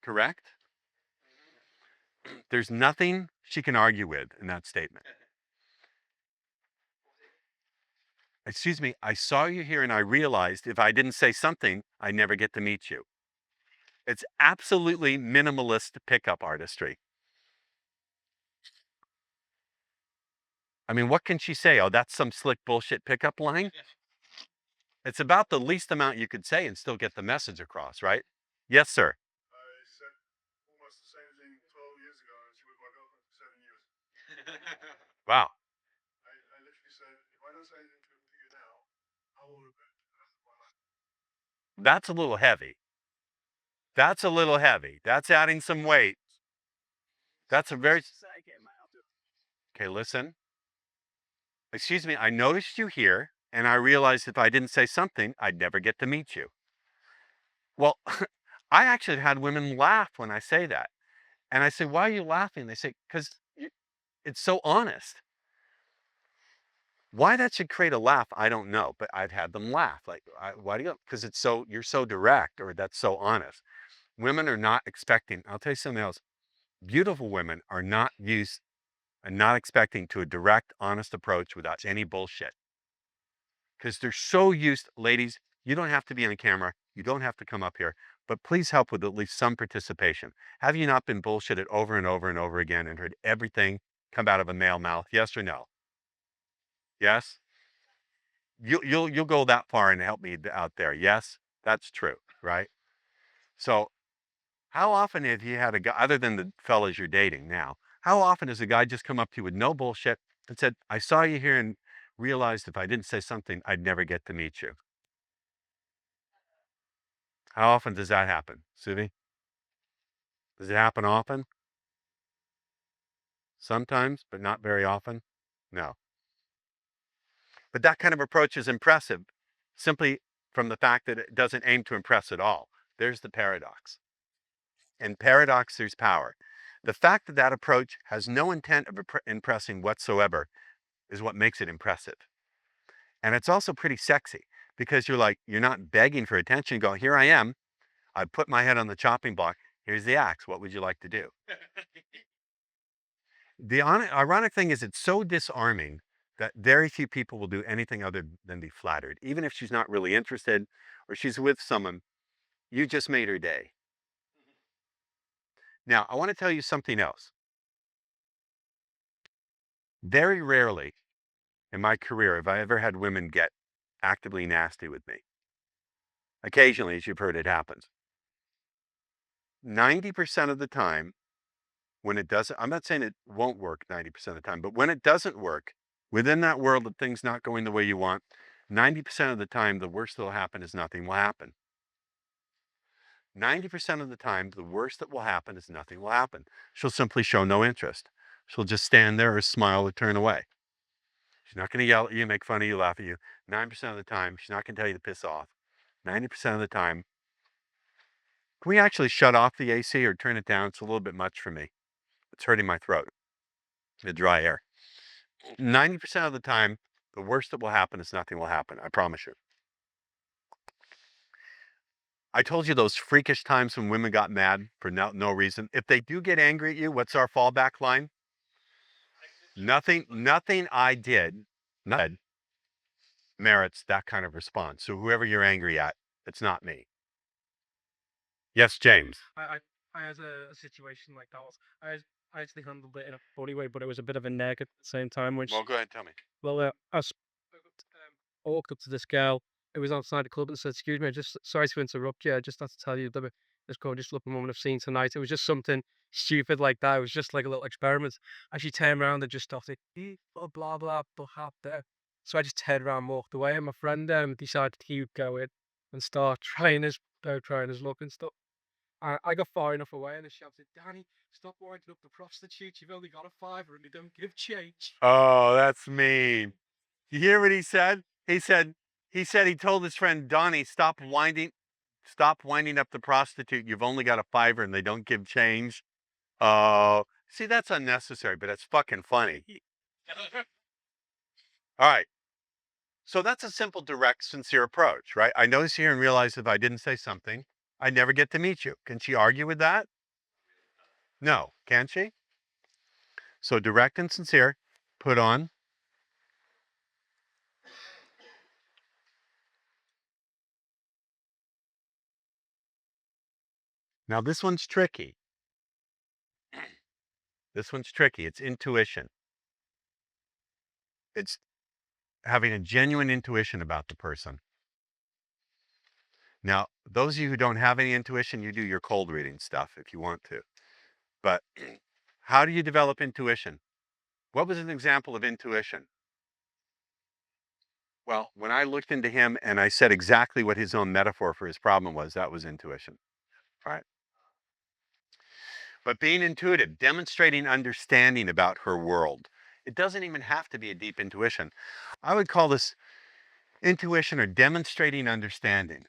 correct? There's nothing she can argue with in that statement. Excuse me, I saw you here and I realized if I didn't say something, I'd never get to meet you. It's absolutely minimalist pickup artistry. I mean, what can she say? Oh, that's some slick bullshit pickup line? It's about the least amount you could say and still get the message across, right? Yes, sir. I said almost the same thing 12 years ago, and she was my girlfriend for 7 years. Wow. I literally said, if I don't say anything to you now, I will regret the rest of my life. That's a little heavy. That's a little heavy. That's adding some weight. That's a very... Okay, listen. Excuse me, I noticed you here, and I realized if I didn't say something, I'd never get to meet you. Well, I actually had women laugh when I say that. And I say, why are you laughing? They say, because it's so honest. Why that should create a laugh, I don't know, but I've had them laugh. Like, why do you? Because you're so direct, or that's so honest. Women are not expecting, I'll tell you something else. Beautiful women are not used and not expecting to a direct, honest approach without any bullshit. Because they're so used, ladies, you don't have to be on camera. You don't have to come up here, but please help with at least some participation. Have you not been bullshitted over and over and over again and heard everything come out of a male mouth? Yes or no? Yes? You'll go that far and help me out there. Yes? That's true, right? So how often have you had a guy, other than the fellas you're dating now, how often has a guy just come up to you with no bullshit and said, I saw you here and realized if I didn't say something, I'd never get to meet you? How often does that happen, Suvi? Does it happen often? Sometimes, but not very often? No. But that kind of approach is impressive simply from the fact that it doesn't aim to impress at all. There's the paradox. In paradox, there's power. The fact that that approach has no intent of impressing whatsoever is what makes it impressive. And it's also pretty sexy because you're not begging for attention. You go, here I am. I put my head on the chopping block. Here's the axe. What would you like to do? The ironic thing is it's so disarming that very few people will do anything other than be flattered. Even if she's not really interested or she's with someone, you just made her day. Now, I want to tell you something else. Very rarely in my career have I ever had women get actively nasty with me. Occasionally, as you've heard, it happens. 90% of the time, when it doesn't, I'm not saying it won't work 90% of the time, but when it doesn't work, within that world of things not going the way you want, 90% of the time, the worst that will happen is nothing will happen. 90% of the time, the worst that will happen is nothing will happen. She'll simply show no interest. She'll just stand there or smile or turn away. She's not going to yell at you, make fun of you, laugh at you. 9% of the time, she's not going to tell you to piss off. 90% of the time, can we actually shut off the AC or turn it down? It's a little bit much for me. It's hurting my throat. The dry air. 90% of the time, the worst that will happen is nothing will happen. I promise you. I told you those freakish times when women got mad for no reason. If they do get angry at you, what's our fallback line? Nothing I did merits that kind of response. So whoever you're angry at, it's not me. Yes, James. I I had a situation like that. I actually handled it in a funny way, but it was a bit of a neg at the same time. When Well, go ahead, tell me. I walked up to this girl. It was outside the club and said, "Excuse me, I just sorry to interrupt you. I just have to tell you that this gorgeous looking woman I've seen tonight." It was just something stupid like that. It was just like a little experiment. And she turned around and just started blah blah blah blah there. So I just turned around and walked away. And my friend decided he would go in and start trying his luck and stuff. I got far enough away and I shouted, "Danny, stop winding up the prostitute. You've only got a fiver and they don't give change." Oh, that's mean. You hear what he said? He said he told his friend Donnie, stop winding up the prostitute. You've only got a fiver and they don't give change. Oh, see, that's unnecessary, but it's fucking funny. All right. So that's a simple, direct, sincere approach, right? I notice here and realize if I didn't say something, I never get to meet you. Can she argue with that? No, can she? So direct and sincere, put on. Now this one's tricky. This one's tricky. It's intuition. It's having a genuine intuition about the person. Now, those of you who don't have any intuition, you do your cold reading stuff if you want to. But how do you develop intuition? What was an example of intuition? Well, when I looked into him and I said exactly what his own metaphor for his problem was, that was intuition, right? But being intuitive, demonstrating understanding about her world. It doesn't even have to be a deep intuition. I would call this intuition or demonstrating understanding.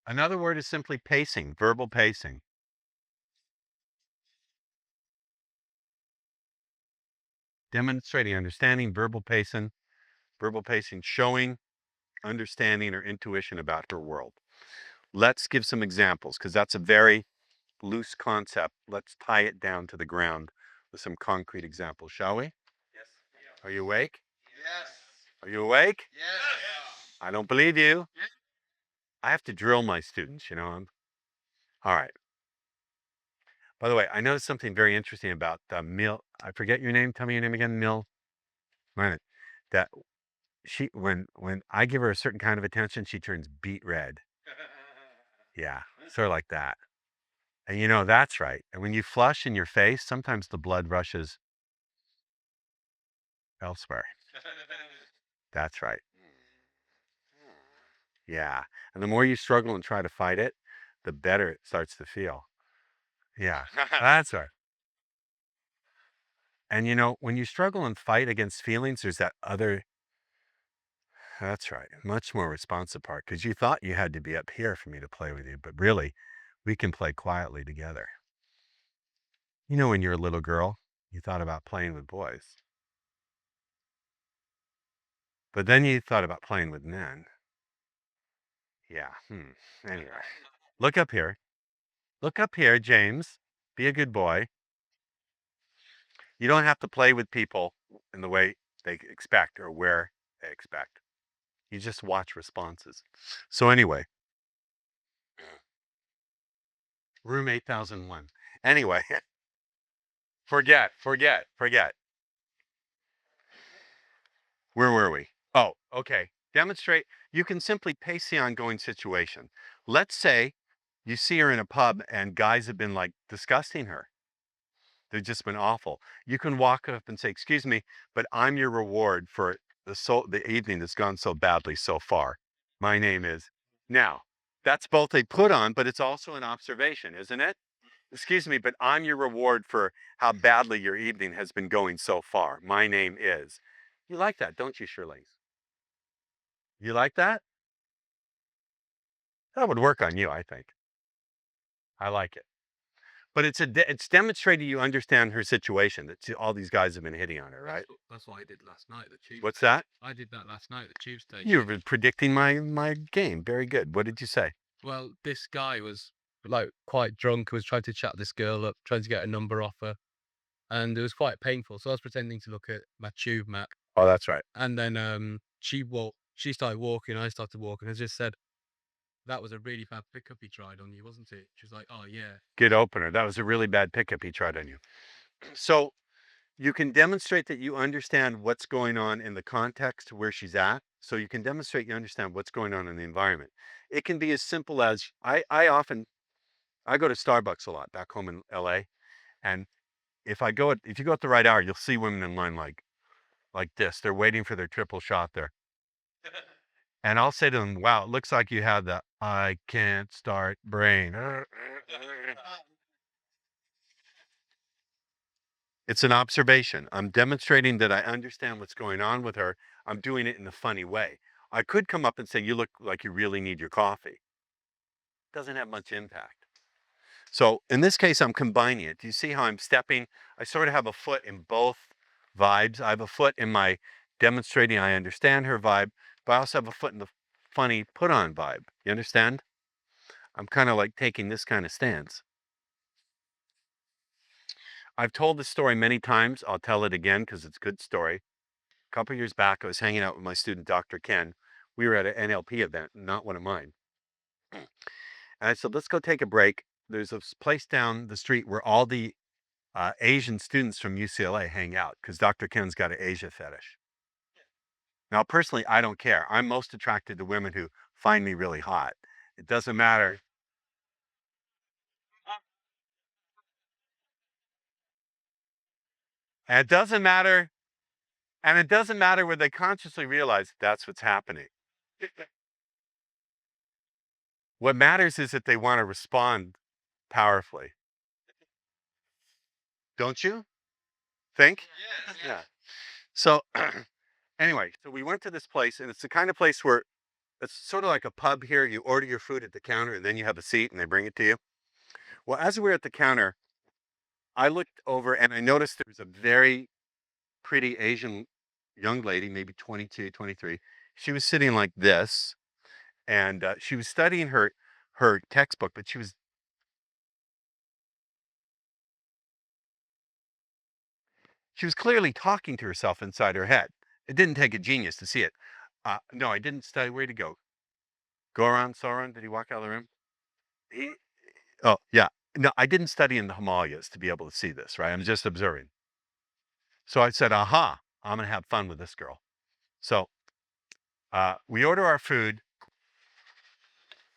Another word is simply pacing, verbal pacing. Demonstrating understanding, verbal pacing, showing understanding or intuition about her world. Let's give some examples because that's a very loose concept. Let's tie it down to the ground with some concrete examples, shall we? Yes. Are you awake? Yes. Are you awake? Yes. I don't believe you. I have to drill my students, you know. All right. By the way, I noticed something very interesting about Mill. I forget your name. Tell me your name again, Mill. Right. That she when I give her a certain kind of attention, she turns beet red. Yeah, sort of like that. And you know that's right. And when you flush in your face, sometimes the blood rushes elsewhere. That's right. Yeah. And the more you struggle and try to fight it, the better it starts to feel. Yeah, that's right. And you know, when you struggle and fight against feelings, there's that other, that's right, much more responsive part because you thought you had to be up here for me to play with you, but really, we can play quietly together. You know, when you're a little girl, you thought about playing with boys. But then you thought about playing with men. Yeah. Anyway, look up here. Look up here, James. Be a good boy. You don't have to play with people in the way they expect or where they expect. You just watch responses. So anyway, room 8001. Anyway, forget. Where were we? Oh, okay. Demonstrate. You can simply pace the ongoing situation. Let's say you see her in a pub and guys have been like disgusting her. They've just been awful. You can walk up and say, "Excuse me, but I'm your reward for the evening that's gone so badly so far. My name is." Now, that's both a put on, but it's also an observation, isn't it? "Excuse me, but I'm your reward for how badly your evening has been going so far. My name is." You like that, don't you, Shirley? You like that? That would work on you, I think. I like it. But it's demonstrating you understand her situation, that all these guys have been hitting on her, right? That's what I did last night at the tube. What's that? I did that last night at the tube station. You were predicting my game. Very good. What did you say? Well, this guy was like quite drunk, was trying to chat this girl up, trying to get a number off her. And it was quite painful. So I was pretending to look at my tube map. Oh, that's right. And then she walked she started walking, I started walking. I just said, that was a really bad pickup he tried on you, wasn't it? She was like, oh yeah. Good opener. That was a really bad pickup he tried on you. So you can demonstrate that you understand what's going on in the context where she's at. So you can demonstrate you understand what's going on in the environment. It can be as simple as I go to Starbucks a lot back home in LA. And if you go at the right hour, you'll see women in line like this. They're waiting for their triple shot there. And I'll say to them, wow, it looks like you have the I can't start brain. It's an observation. I'm demonstrating that I understand what's going on with her. I'm doing it in a funny way. I could come up and say, you look like you really need your coffee. Doesn't have much impact. So in this case, I'm combining it. Do you see how I'm stepping? I sort of have a foot in both vibes. I have a foot in my demonstrating I understand her vibe, but I also have a foot in the funny put on vibe. You understand? I'm kind of like taking this kind of stance. I've told this story many times. I'll tell it again because it's a good story. A couple years back, I was hanging out with my student, Dr. Ken. We were at an NLP event, not one of mine. And I said, let's go take a break. There's a place down the street where all the Asian students from UCLA hang out because Dr. Ken's got an Asia fetish. Now, personally, I don't care. I'm most attracted to women who find me really hot. It doesn't matter. And it doesn't matter. And it doesn't matter whether they consciously realize that's what's happening. What matters is that they want to respond powerfully. Don't you think? Yeah. So anyway, so we went to this place, and it's the kind of place where it's sort of like a pub here. You order your food at the counter, and then you have a seat, and they bring it to you. Well, as we were at the counter, I looked over, and I noticed there was a very pretty Asian young lady, maybe 22, 23. She was sitting like this, and she was studying her textbook, but she was clearly talking to herself inside her head. It didn't take a genius to see it. No, I didn't study. Where'd he go? Sauron, did he walk out of the room? Oh, yeah. No, I didn't study in the Himalayas to be able to see this, right? I'm just observing. So I said, aha, I'm going to have fun with this girl. So we order our food.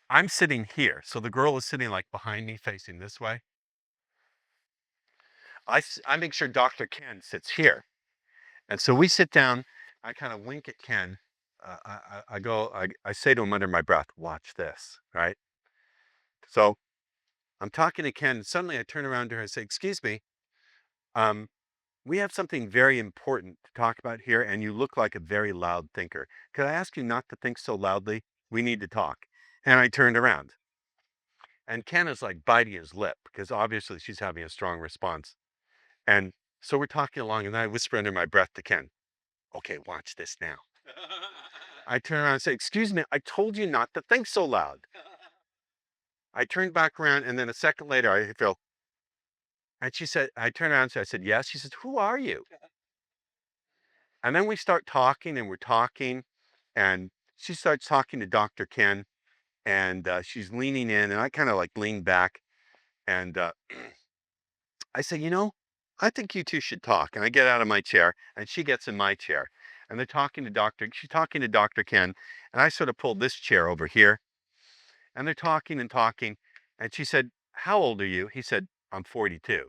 I'm sitting here. So the girl is sitting like behind me, facing this way. I make sure Dr. Ken sits here. And so we sit down. I kind of wink at Ken. I say to him under my breath, watch this, right? So I'm talking to Ken, and suddenly I turn around to her and say, excuse me, we have something very important to talk about here, and you look like a very loud thinker. Could I ask you not to think so loudly? We need to talk. And I turned around. And Ken is like biting his lip because obviously she's having a strong response. And so we're talking along, and I whisper under my breath to Ken, okay, watch this now. I turn around and say, excuse me, I told you not to think so loud. I turned back around, and then a second later, I feel, and she said, I turned around and said, I said, yes. She said, who are you? And then we start talking, and we're talking, and she starts talking to Dr. Ken, and she's leaning in, and I kind of like lean back, and I say, you know, I think you two should talk. And I get out of my chair, and she gets in my chair, and she's talking to Dr. Ken, and I sort of pulled this chair over here, and they're talking and talking, and she said, how old are you? He said, I'm 42.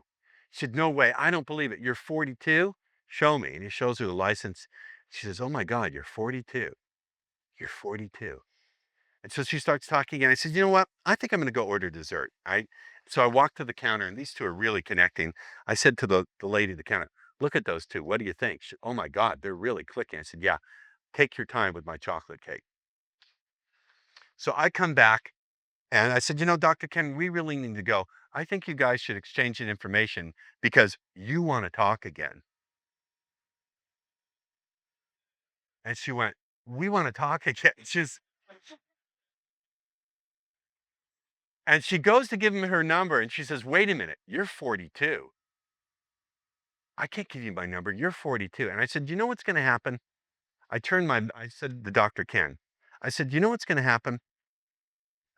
She said, no way, I don't believe it. You're 42? Show me. And he shows her the license. She says, oh my God, you're 42. You're 42. And so she starts talking, and I said, you know what? I think I'm going to go order dessert. So I walked to the counter, and these two are really connecting. I said to the lady at the counter, look at those two. What do you think? She said, oh my God, they're really clicking. I said, yeah, take your time with my chocolate cake. So I come back, and I said, you know, Dr. Ken, we really need to go. I think you guys should exchange information because you want to talk again. And she went, we want to talk again. And she goes to give him her number, and she says, wait a minute, you're 42. I can't give you my number. You're 42. And I said, you know what's going to happen? I said to the doctor, Ken, I said, you know what's going to happen?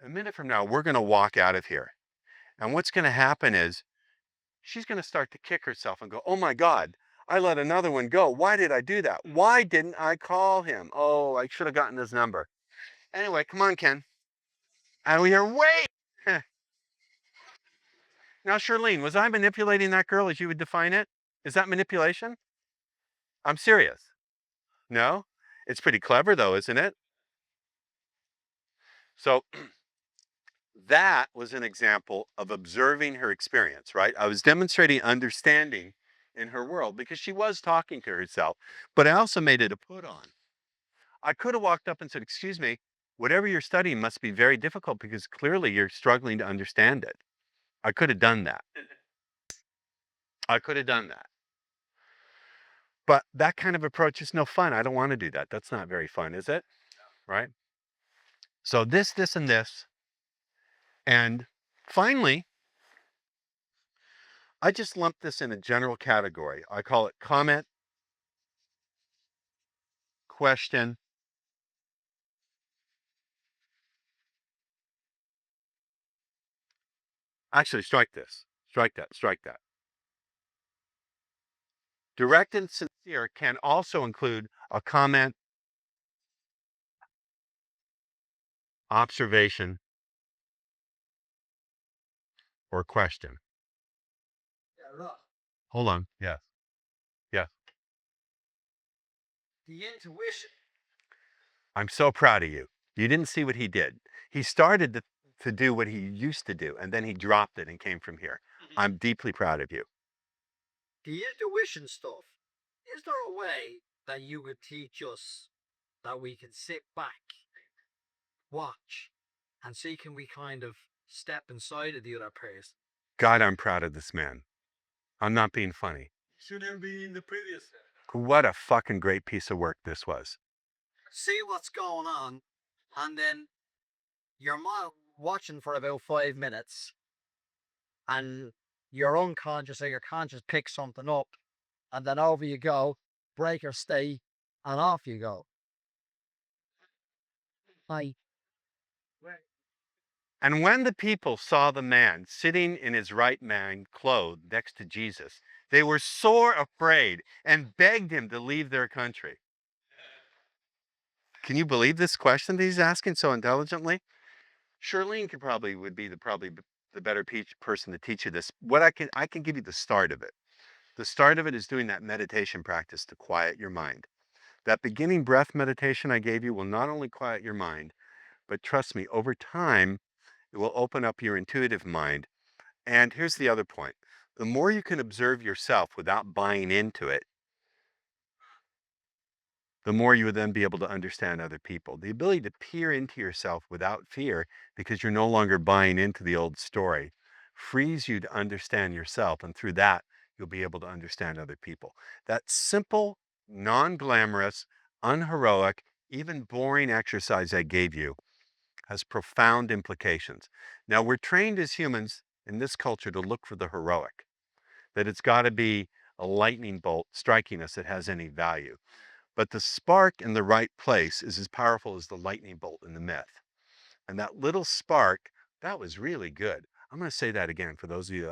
A minute from now, we're going to walk out of here. And what's going to happen is she's going to start to kick herself and go, oh my God, I let another one go. Why did I do that? Why didn't I call him? Oh, I should have gotten his number. Anyway, come on, Ken. And we hear, wait. Now, Charlene, was I manipulating that girl as you would define it? Is that manipulation? I'm serious. No? It's pretty clever though, isn't it? So that was an example of observing her experience, right? I was demonstrating understanding in her world because she was talking to herself, but I also made it a put on. I could have walked up and said, excuse me, whatever you're studying must be very difficult because clearly you're struggling to understand it. I could have done that. I could have done that. But that kind of approach is no fun. I don't want to do that. That's not very fun, is it? Right? So this, and this. And finally, I just lump this in a general category. I call it comment, question, actually strike this, strike that, strike that. Direct and sincere can also include a comment, observation, or question. Yeah, right. Hold on. Yes. Yes. The intuition. I'm so proud of you. You didn't see what he did. He started to do what he used to do, and then he dropped it and came from here. I'm deeply proud of you. The intuition stuff. Is there a way that you could teach us that we can sit back, watch, and see can we kind of step inside of the other person? God, I'm proud of this man. I'm not being funny. Shouldn't be in the previous set. What a fucking great piece of work this was. See what's going on, and then you're watching for about 5 minutes, and your unconscious or your conscious picks something up, and then over you go, break or stay, and off you go. And when the people saw the man sitting in his right mind, clothed next to Jesus, they were sore afraid and begged him to leave their country. Can you believe this question that he's asking so intelligently? Charlene would be the better person to teach you this. I can give you the start of it. The start of it is doing that meditation practice to quiet your mind. That beginning breath meditation I gave you will not only quiet your mind, but trust me, over time, it will open up your intuitive mind. And here's the other point. The more you can observe yourself without buying into it, the more you would then be able to understand other people. The ability to peer into yourself without fear, because you're no longer buying into the old story, frees you to understand yourself. And through that, you'll be able to understand other people. That simple, non-glamorous, unheroic, even boring exercise I gave you has profound implications. Now, we're trained as humans in this culture to look for the heroic, that it's got to be a lightning bolt striking us that has any value. But the spark in the right place is as powerful as the lightning bolt in the myth. And that little spark, that was really good. I'm going to say that again for those of you.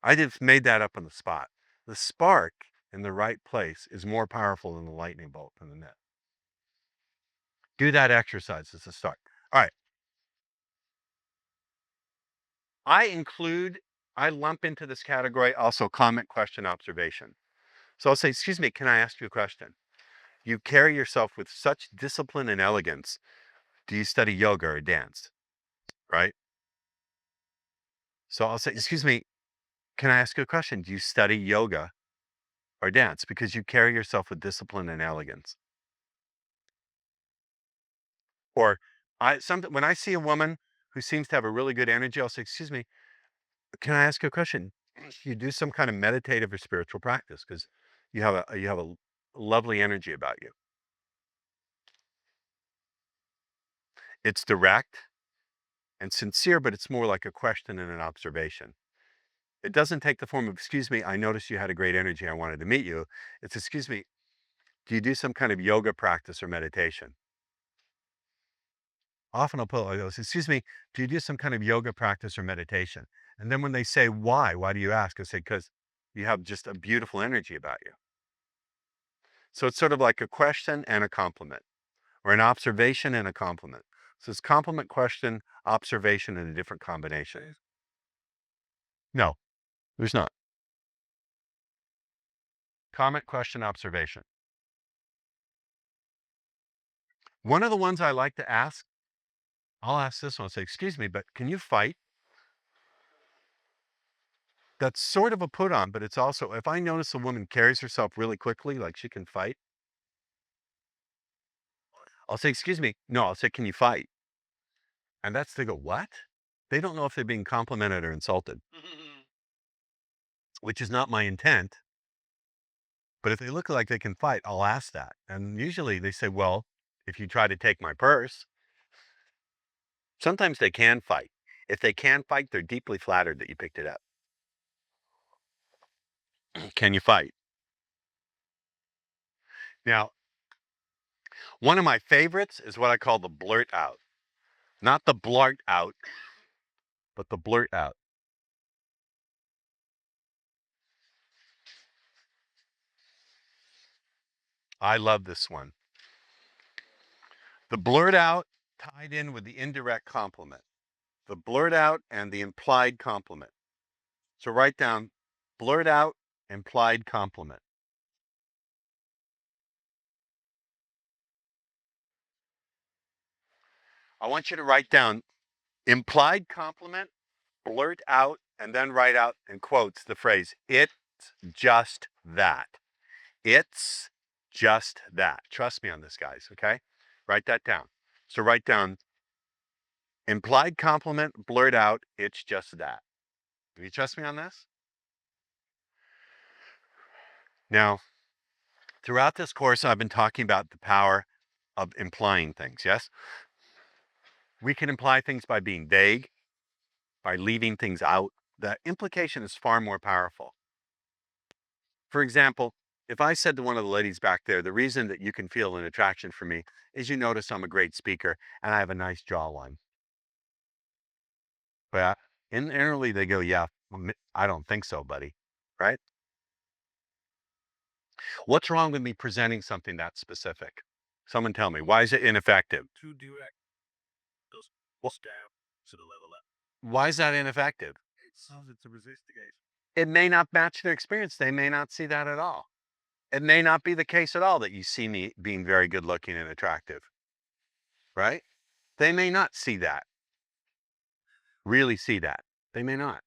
I just made that up on the spot. The spark in the right place is more powerful than the lightning bolt in the myth. Do that exercise as a start. All right. I lump into this category also comment, question, observation. So I'll say, excuse me, can I ask you a question? You carry yourself with such discipline and elegance. Do you study yoga or dance? Right? So I'll say, excuse me, can I ask you a question? Do you study yoga or dance? Because you carry yourself with discipline and elegance. Or when I see a woman who seems to have a really good energy, I'll say, excuse me, can I ask you a question? You do some kind of meditative or spiritual practice because you have a lovely energy about you. It's direct and sincere, but it's more like a question and an observation. It doesn't take the form of, excuse me, I noticed you had a great energy. I wanted to meet you. It's, excuse me, do you do some kind of yoga practice or meditation? Often I'll put, I go, excuse me, do you do some kind of yoga practice or meditation? And then when they say, why do you ask? I say, because you have just a beautiful energy about you. So it's sort of like a question and a compliment, or an observation and a compliment. So it's compliment, question, observation in a different combination. No, there's not. Comment, question, observation. One of the ones I like to ask, I'll ask this one. I'll say, excuse me, but can you fight? That's sort of a put on, but it's also, if I notice a woman carries herself really quickly, like she can fight, I'll say, excuse me. No, I'll say, can you fight? And they go, what? They don't know if they're being complimented or insulted, which is not my intent. But if they look like they can fight, I'll ask that. And usually they say, well, if you try to take my purse, sometimes they can fight. If they can fight, they're deeply flattered that you picked it up. Can you fight? Now, one of my favorites is what I call the blurt out. Not the blurt out, but the blurt out. I love this one. The blurt out tied in with the indirect compliment. The blurt out and the implied compliment. So write down blurt out, implied compliment. I want you to write down implied compliment, blurt out, and then write out in quotes the phrase, it's just that. It's just that. Trust me on this, guys, okay? Write that down. So write down implied compliment, blurt out, it's just that. Do you trust me on this? Now, throughout this course, I've been talking about the power of implying things, yes? We can imply things by being vague, by leaving things out. The implication is far more powerful. For example, if I said to one of the ladies back there, the reason that you can feel an attraction for me is you notice I'm a great speaker and I have a nice jawline. But inwardly they go, yeah, I don't think so, buddy. Right? What's wrong with me presenting something that specific? Someone tell me, why is it ineffective? Too direct. Goes down to the level up. Why is that ineffective? It's a resistigate. It may not match their experience. They may not see that at all. It may not be the case at all that you see me being very good looking and attractive. Right? They may not see that. Really see that. They may not.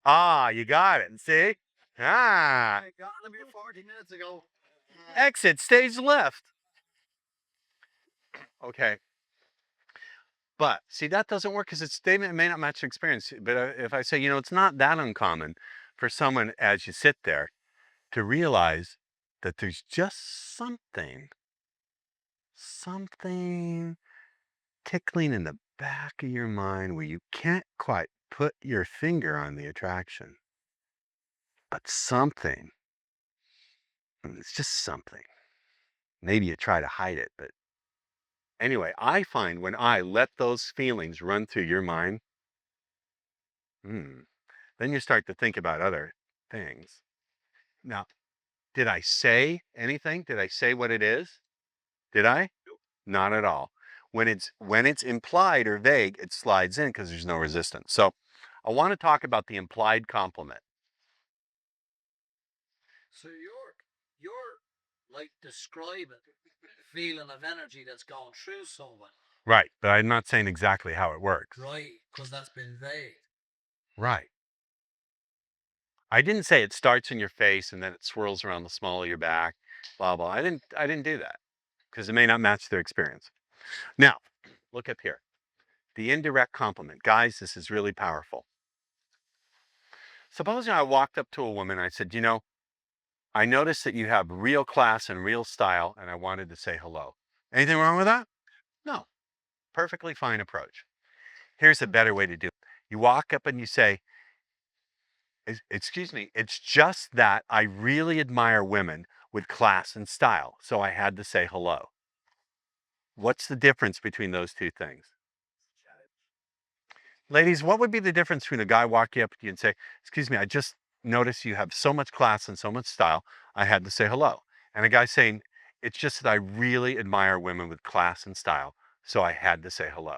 Ah, you got it. See? Ah. I got them here 40 minutes ago. Exit stage left. Okay. But see, that doesn't work because they may not match the experience. But if I say, it's not that uncommon for someone as you sit there to realize that there's just something tickling in the back of your mind where you can't quite put your finger on the attraction. But something. It's just something. Maybe you try to hide it, but anyway, I find when I let those feelings run through your mind, then you start to think about other things. Now, did I say anything? Did I say what it is? Did I? Not at all. When it's implied or vague, it slides in because there's no resistance. So I want to talk about the implied compliment. So you're like describing feeling of energy that's gone through someone. Right, but I'm not saying exactly how it works. Right, because that's been vague. Right. I didn't say it starts in your face and then it swirls around the small of your back, blah, blah. I didn't do that because it may not match their experience. Now, look up here. The indirect compliment. Guys, this is really powerful. Supposing I walked up to a woman and I said, I noticed that you have real class and real style and I wanted to say hello. Anything wrong with that? No. Perfectly fine approach. Here's a better way to do it. You walk up and you say, excuse me, it's just that I really admire women with class and style, so I had to say hello. What's the difference between those two things? Ladies, what would be the difference between a guy walking up to you and say, excuse me, I just noticed you have so much class and so much style, I had to say hello. And a guy saying, it's just that I really admire women with class and style, so I had to say hello.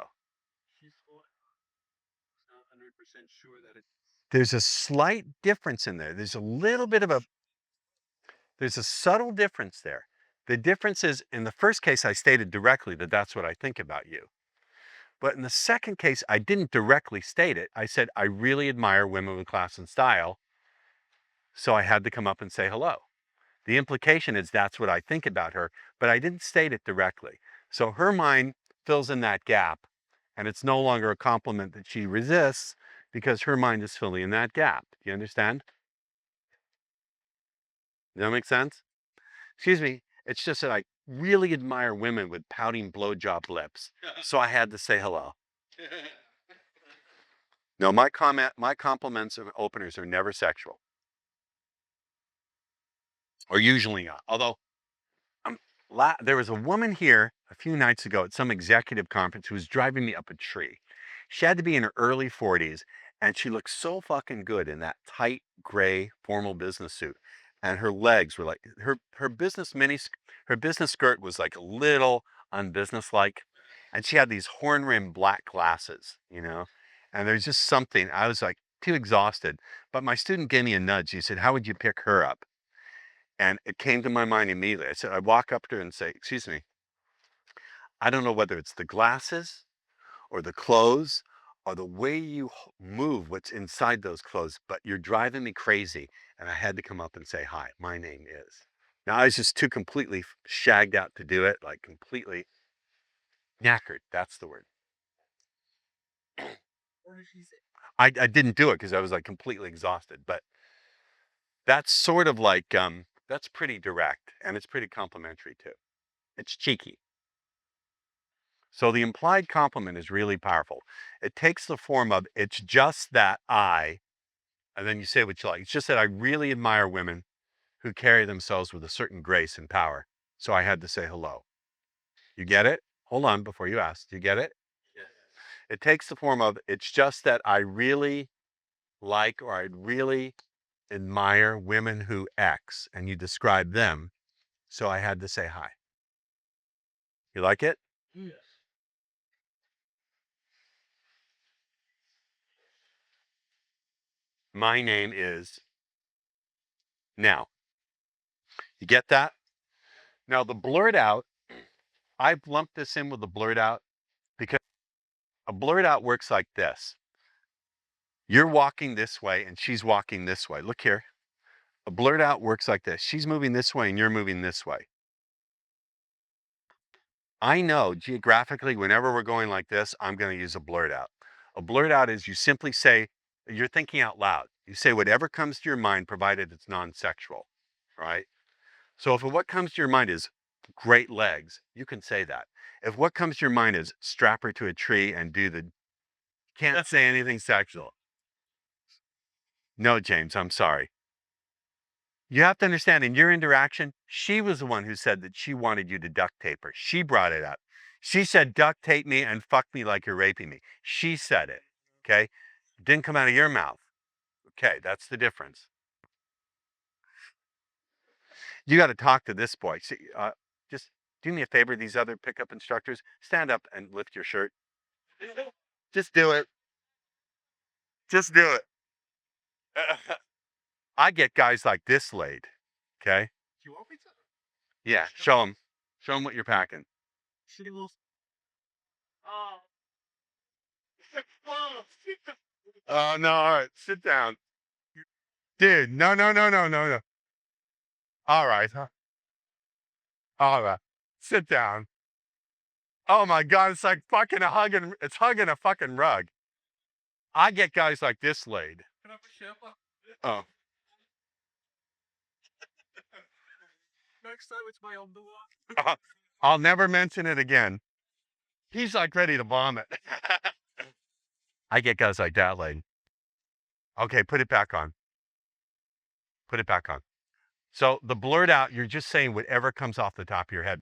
There's a slight difference in there. There's a little bit of there's a subtle difference there. The difference is, in the first case, I stated directly that that's what I think about you. But in the second case, I didn't directly state it. I said, I really admire women with class and style, so I had to come up and say hello. The implication is that's what I think about her, but I didn't state it directly. So her mind fills in that gap, and it's no longer a compliment that she resists because her mind is filling in that gap. Do you understand? Does that make sense? Excuse me, it's just that I really admire women with pouting blowjob lips, so I had to say hello. No, my compliments and openers are never sexual. Or usually not. Although, there was a woman here a few nights ago at some executive conference who was driving me up a tree. She had to be in her early 40s, and she looked so fucking good in that tight, gray, formal business suit. And her legs were like, her business skirt was like a little unbusinesslike. And she had these horn-rimmed black glasses, you know? And there's just something, I was like too exhausted. But my student gave me a nudge. He said, how would you pick her up? And it came to my mind immediately. I said, I walk up to her and say, excuse me, I don't know whether it's the glasses or the clothes or the way you move what's inside those clothes, but you're driving me crazy. And I had to come up and say, hi, my name is. Now, I was just too completely shagged out to do it, like completely knackered. That's the word. I didn't do it because I was like completely exhausted, but that's sort of like, that's pretty direct and it's pretty complimentary too. It's cheeky. So the implied compliment is really powerful. It takes the form of, it's just that I, and then you say what you like. It's just that I really admire women who carry themselves with a certain grace and power. So I had to say hello. You get it? Hold on before you ask. Do you get it? Yes. It takes the form of, it's just that I really like, or I really admire women who X, and you describe them. So I had to say hi. You like it? Yes. My name is. Now, you get that? Now the blurt out, I've lumped this in with the blurt out because a blurt out works like this. You're walking this way and she's walking this way. Look here. A blurt out works like this. She's moving this way and you're moving this way. I know geographically, whenever we're going like this, I'm going to use a blurt out. A blurt out is you simply say, you're thinking out loud. You say whatever comes to your mind, provided it's non-sexual, right? So if what comes to your mind is great legs, you can say that. If what comes to your mind is strap her to a tree and do the, can't say anything sexual. No, James, I'm sorry. You have to understand, in your interaction, she was the one who said that she wanted you to duct tape her. She brought it up. She said, duct tape me and fuck me like you're raping me. She said it, okay? It didn't come out of your mouth. Okay, that's the difference. You got to talk to this boy. See, just do me a favor, these other pickup instructors, stand up and lift your shirt. Just do it. Just do it. I get guys like this laid, okay? You want me to? Yeah, show them. Show them what you're packing. Oh, no, all right, sit down. Dude, no. All right, huh? All right, sit down. Oh my God, it's like fucking it's hugging a fucking rug. I get guys like this laid. Can I have a Sherpa? Oh. Next time it's my underwear. I'll never mention it again. He's like ready to vomit. I get guys like that laid. Okay, put it back on. Put it back on. So the blurt out, you're just saying whatever comes off the top of your head.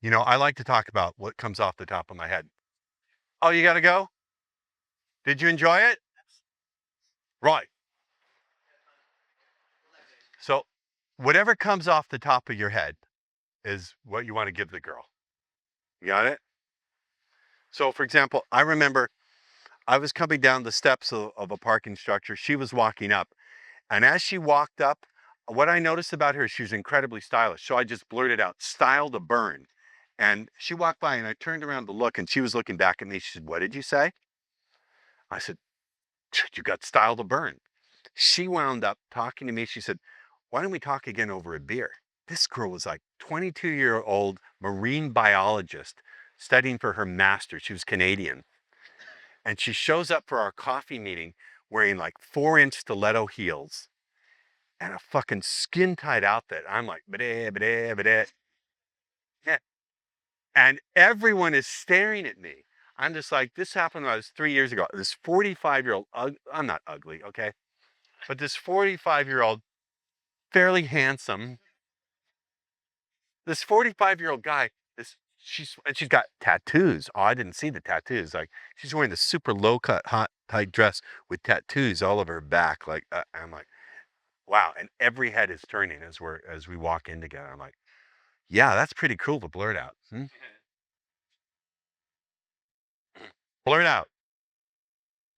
You know, I like to talk about what comes off the top of my head. Oh, you got to go? Did you enjoy it? Right. So whatever comes off the top of your head is what you want to give the girl. You got it? So for example, I remember I was coming down the steps of a parking structure. She was walking up. And as she walked up, what I noticed about her, she was incredibly stylish. So I just blurted out, style to burn. And she walked by and I turned around to look and she was looking back at me. She said, what did you say? I said, you got style to burn. She wound up talking to me. She said, why don't we talk again over a beer? This girl was like 22-year-old marine biologist studying for her master's. She was Canadian. And she shows up for our coffee meeting wearing like 4-inch stiletto heels and a fucking skin-tight outfit. I'm like, bleh, bleh, bleh. Yeah. And everyone is staring at me. I'm just like, this happened when I was 3 years ago. This 45-year-old, I'm not ugly, okay? But this 45-year-old, fairly handsome, this 45-year-old guy, she's got tattoos. Oh, I didn't see the tattoos. Like, she's wearing this super low-cut, hot, tight dress with tattoos all over her back. Like, I'm like, wow. And every head is turning as we walk in together. I'm like, yeah, that's pretty cool to blurt out. Blurt out.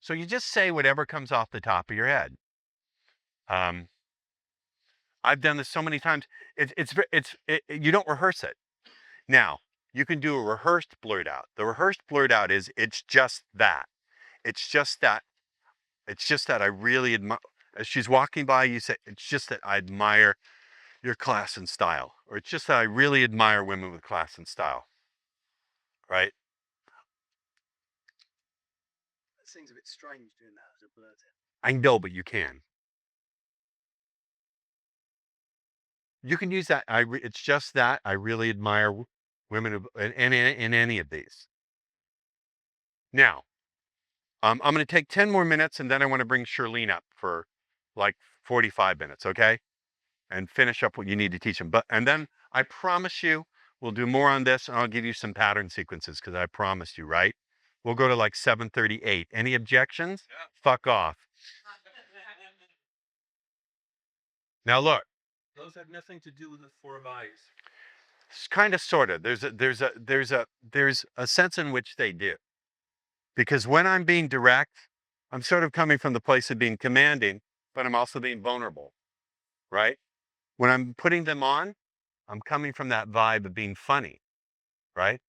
So you just say whatever comes off the top of your head. I've done this so many times. You don't rehearse it. Now, you can do a rehearsed blurt out. The rehearsed blurt out is it's just that. It's just that. It's just that I really admire. As she's walking by, you say, it's just that I admire your class and style. Or it's just that I really admire women with class and style. Right? That seems a bit strange doing that as a blurt out. I know, but you can. You can use that. It's just that I really admire women in any of these. Now, I'm going to take 10 more minutes and then I want to bring Shirlene up for like 45 minutes, okay? And finish up what you need to teach them. And then I promise you, we'll do more on this and I'll give you some pattern sequences because I promised you, right? We'll go to like 7:38. Any objections? Yeah. Fuck off. Now look. Those have nothing to do with the 4 eyes. It's kind of, sort of. There's a sense in which they do. Because when I'm being direct, I'm sort of coming from the place of being commanding, but I'm also being vulnerable, right? When I'm putting them on, I'm coming from that vibe of being funny, right?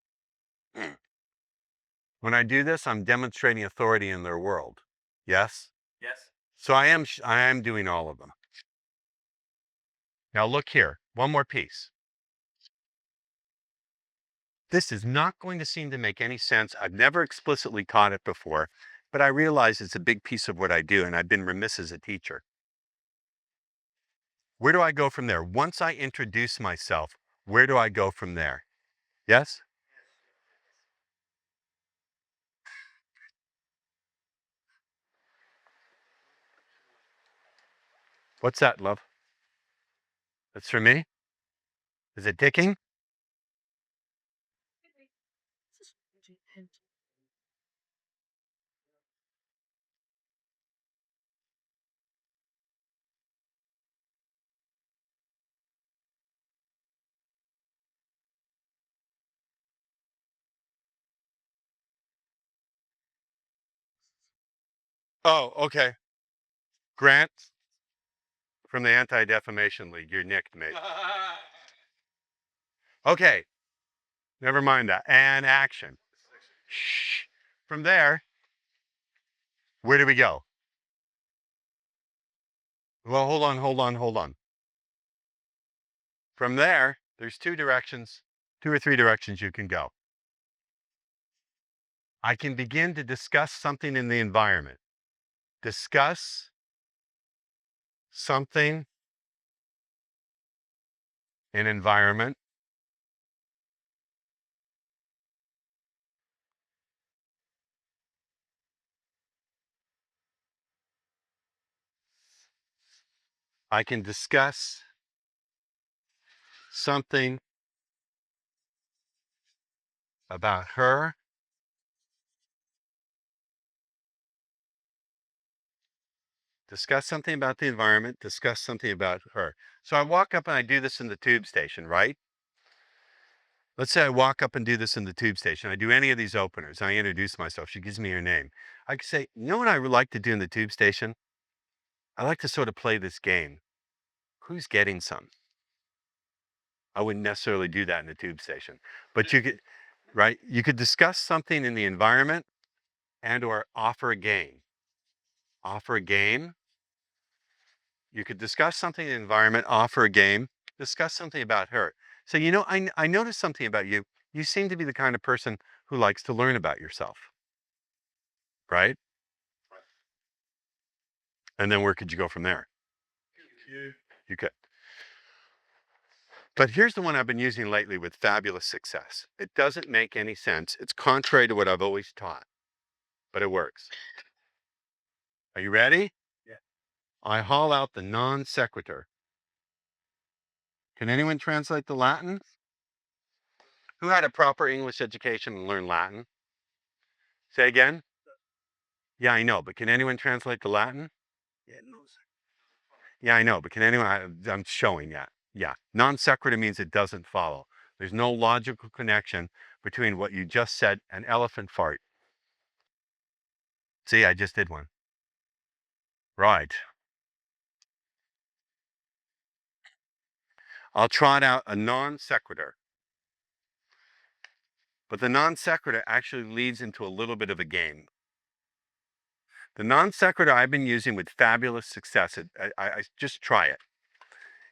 When I do this, I'm demonstrating authority in their world. Yes? Yes. So I am doing all of them. Now look here, one more piece. This is not going to seem to make any sense. I've never explicitly taught it before, but I realize it's a big piece of what I do, and I've been remiss as a teacher. Where do I go from there? Once I introduce myself, where do I go from there? Yes? What's that, love? That's for me? Is it ticking? Oh, okay. Grant from the Anti-Defamation League, you're nicked, mate. Okay, never mind that. And action. Shh. From there, where do we go? Well, hold on. From there, there's 2 directions, 2 or 3 directions you can go. I can begin to discuss something in the environment. Discuss something in environment. I can discuss something about her discuss something about the environment, discuss something about her. So I walk up and I do this in the tube station, right? Let's say I walk up and do this in the tube station. I do any of these openers. I introduce myself. She gives me her name. I can say, you know what I would like to do in the tube station? I like to sort of play this game. Who's getting some? I wouldn't necessarily do that in the tube station, but you could, right? You could discuss something in the environment and or offer a game. Offer a game. You could discuss something in the environment, offer a game, discuss something about her. So, you know, I noticed something about you. You seem to be the kind of person who likes to learn about yourself, right? And then where could you go from there? You could. But here's the one I've been using lately with fabulous success. It doesn't make any sense. It's contrary to what I've always taught, but it works. Are you ready? Yeah. I haul out the non-sequitur. Can anyone translate the Latin? Who had a proper English education and learned Latin? Say again? Yeah, I know, but can anyone translate the Latin? Yeah, no. Yeah, I know, but can anyone? I'm showing that. Yeah, non sequitur means it doesn't follow. There's no logical connection between what you just said and elephant fart. See, I just did one. Right. I'll trot out a non sequitur. But the non sequitur actually leads into a little bit of a game. The non sequitur I've been using with fabulous success, I just try it,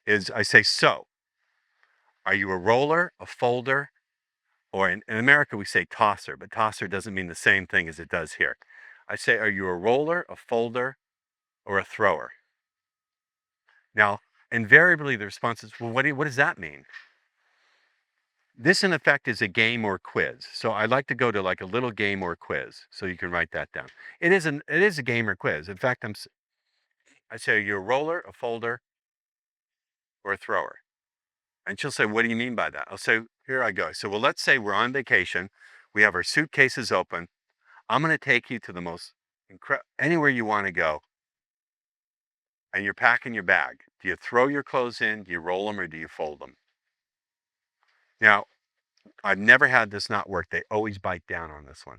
is I say, so, are you a roller, a folder, or in America we say tosser, but tosser doesn't mean the same thing as it does here. I say, are you a roller, a folder, or a thrower? Now, invariably the response is, well, what does that mean? This in effect is a game or quiz. So I like to go to like a little game or quiz. So you can write that down. It is a game or quiz. In fact, I say, are you a roller, a folder, or a thrower? And she'll say, what do you mean by that? I'll say, here I go. So, well, let's say we're on vacation. We have our suitcases open. I'm going to take you to the most anywhere you want to go. And you're packing your bag. Do you throw your clothes in? Do you roll them or do you fold them? Now, I've never had this not work. They always bite down on this one.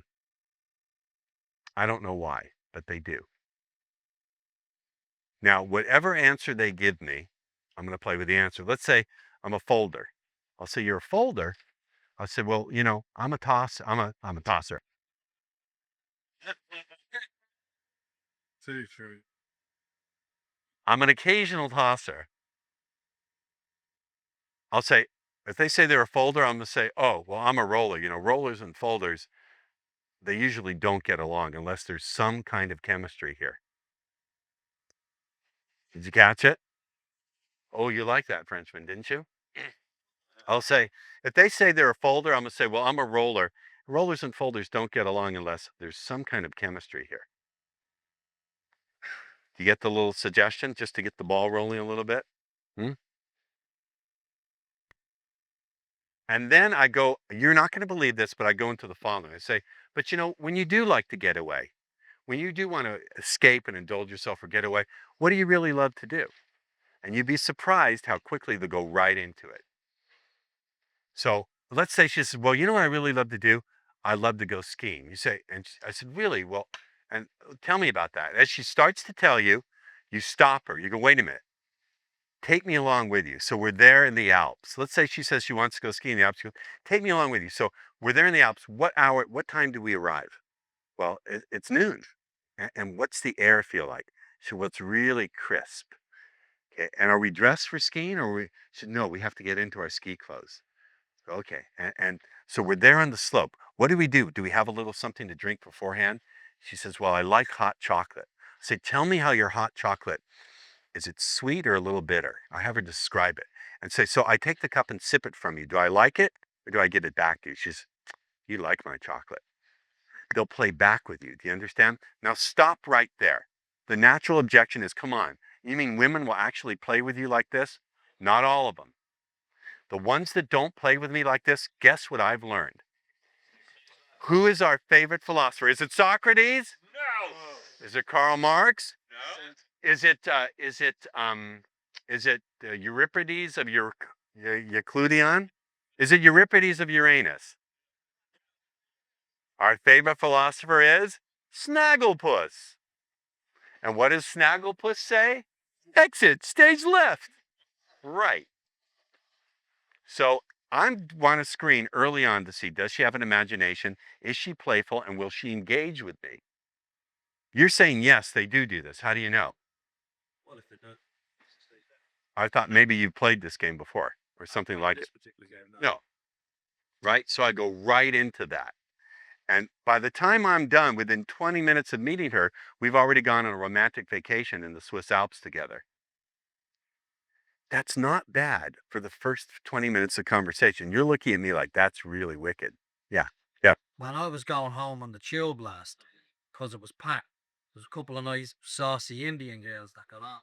I don't know why, but they do. Now, whatever answer they give me, I'm going to play with the answer. Let's say I'm a folder. I'll say, you're a folder. I said, well, you know, I'm a tosser. Too true. I'm an occasional tosser. I'll say, if they say they're a folder, I'm going to say, oh, well, I'm a roller. You know, rollers and folders, they usually don't get along unless there's some kind of chemistry here. Did you catch it? Oh, you like that, Frenchman, didn't you? I'll say, if they say they're a folder, I'm going to say, well, I'm a roller. Rollers and folders don't get along unless there's some kind of chemistry here. Do you get the little suggestion just to get the ball rolling a little bit? And then I go, you're not going to believe this, but I go into the following. I say, but you know, when you do like to get away, when you do want to escape and indulge yourself or get away, what do you really love to do? And you'd be surprised how quickly they go right into it. So let's say she says, well, you know what I really love to do? I love to go skiing. You say, I said, really? Well, and tell me about that. As she starts to tell you, you stop her. You go, wait a minute. Take me along with you. So we're there in the Alps. Let's say she says she wants to go ski in the Alps. You go, take me along with you. So we're there in the Alps. What time do we arrive? Well, it's noon. And what's the air feel like? So well, it's really crisp. Okay. And are we dressed for skiing or no, we have to get into our ski clothes. Okay. And so we're there on the slope. What do? Do we have a little something to drink beforehand? She says, well, I like hot chocolate. I say, tell me how your hot chocolate, is it sweet or a little bitter? I have her describe it and say, so I take the cup and sip it from you. Do I like it or do I give it back to you? She's, you like my chocolate. They'll play back with you. Do you understand? Now stop right there. The natural objection is, come on, You mean women will actually play with you like this? Not all of them. The ones that don't play with me like this, guess what I've learned? Who is our favorite philosopher? Is it Socrates? No. Is it Karl Marx? No. Is it Euripides of Euclidean? Is it Euripides of Uranus? Our favorite philosopher is Snagglepuss. And what does Snagglepuss say? Exit, stage left. Right. So I want to screen early on to see, does she have an imagination? Is she playful? And will she engage with me? You're saying, yes, they do this. How do you know? Well, if they don't. I thought maybe you played this game before or something like it. Particular game, No. Right? So I go right into that. And by the time I'm done, within 20 minutes of meeting her, we've already gone on a romantic vacation in the Swiss Alps together. That's not bad for the first 20 minutes of conversation. You're looking at me like that's really wicked. Yeah. Yeah. When I was going home on the tube last, because it was packed, there was a couple of nice saucy Indian girls that got on.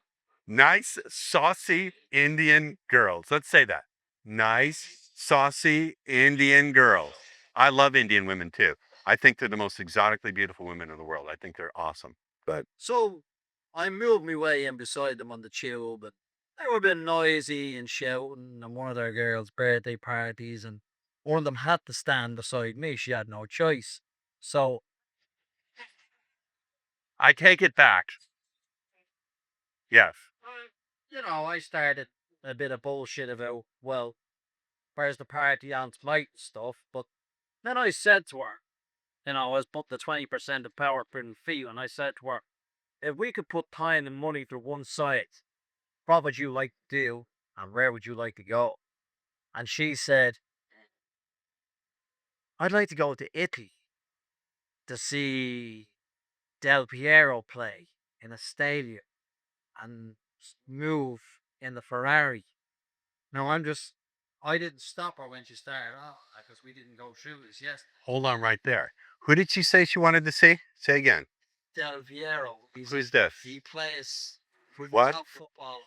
Nice, saucy Indian girls. Let's say that. Nice, saucy Indian girls. I love Indian women too. I think they're the most exotically beautiful women in the world. I think they're awesome. But So I moved my way in beside them on the tube, and they were a bit noisy and shouting, and one of their girls' birthday parties, and one of them had to stand beside me. She had no choice. So I take it back. Yes. I started a bit of bullshit about, well, where's the party on tonight and stuff, but then I said to her, I was put the 20% of power per fee, and I said to her, if we could put time and money to one side, what would you like to do, and where would you like to go? And she said, I'd like to go to Italy to see Del Piero play in a stadium and move in the Ferrari. Now I didn't stop her when she started off because we didn't go through this. Yes, Hold on right there. Who did she say she wanted to see? Say again. Del Piero. Who's this? He plays What? football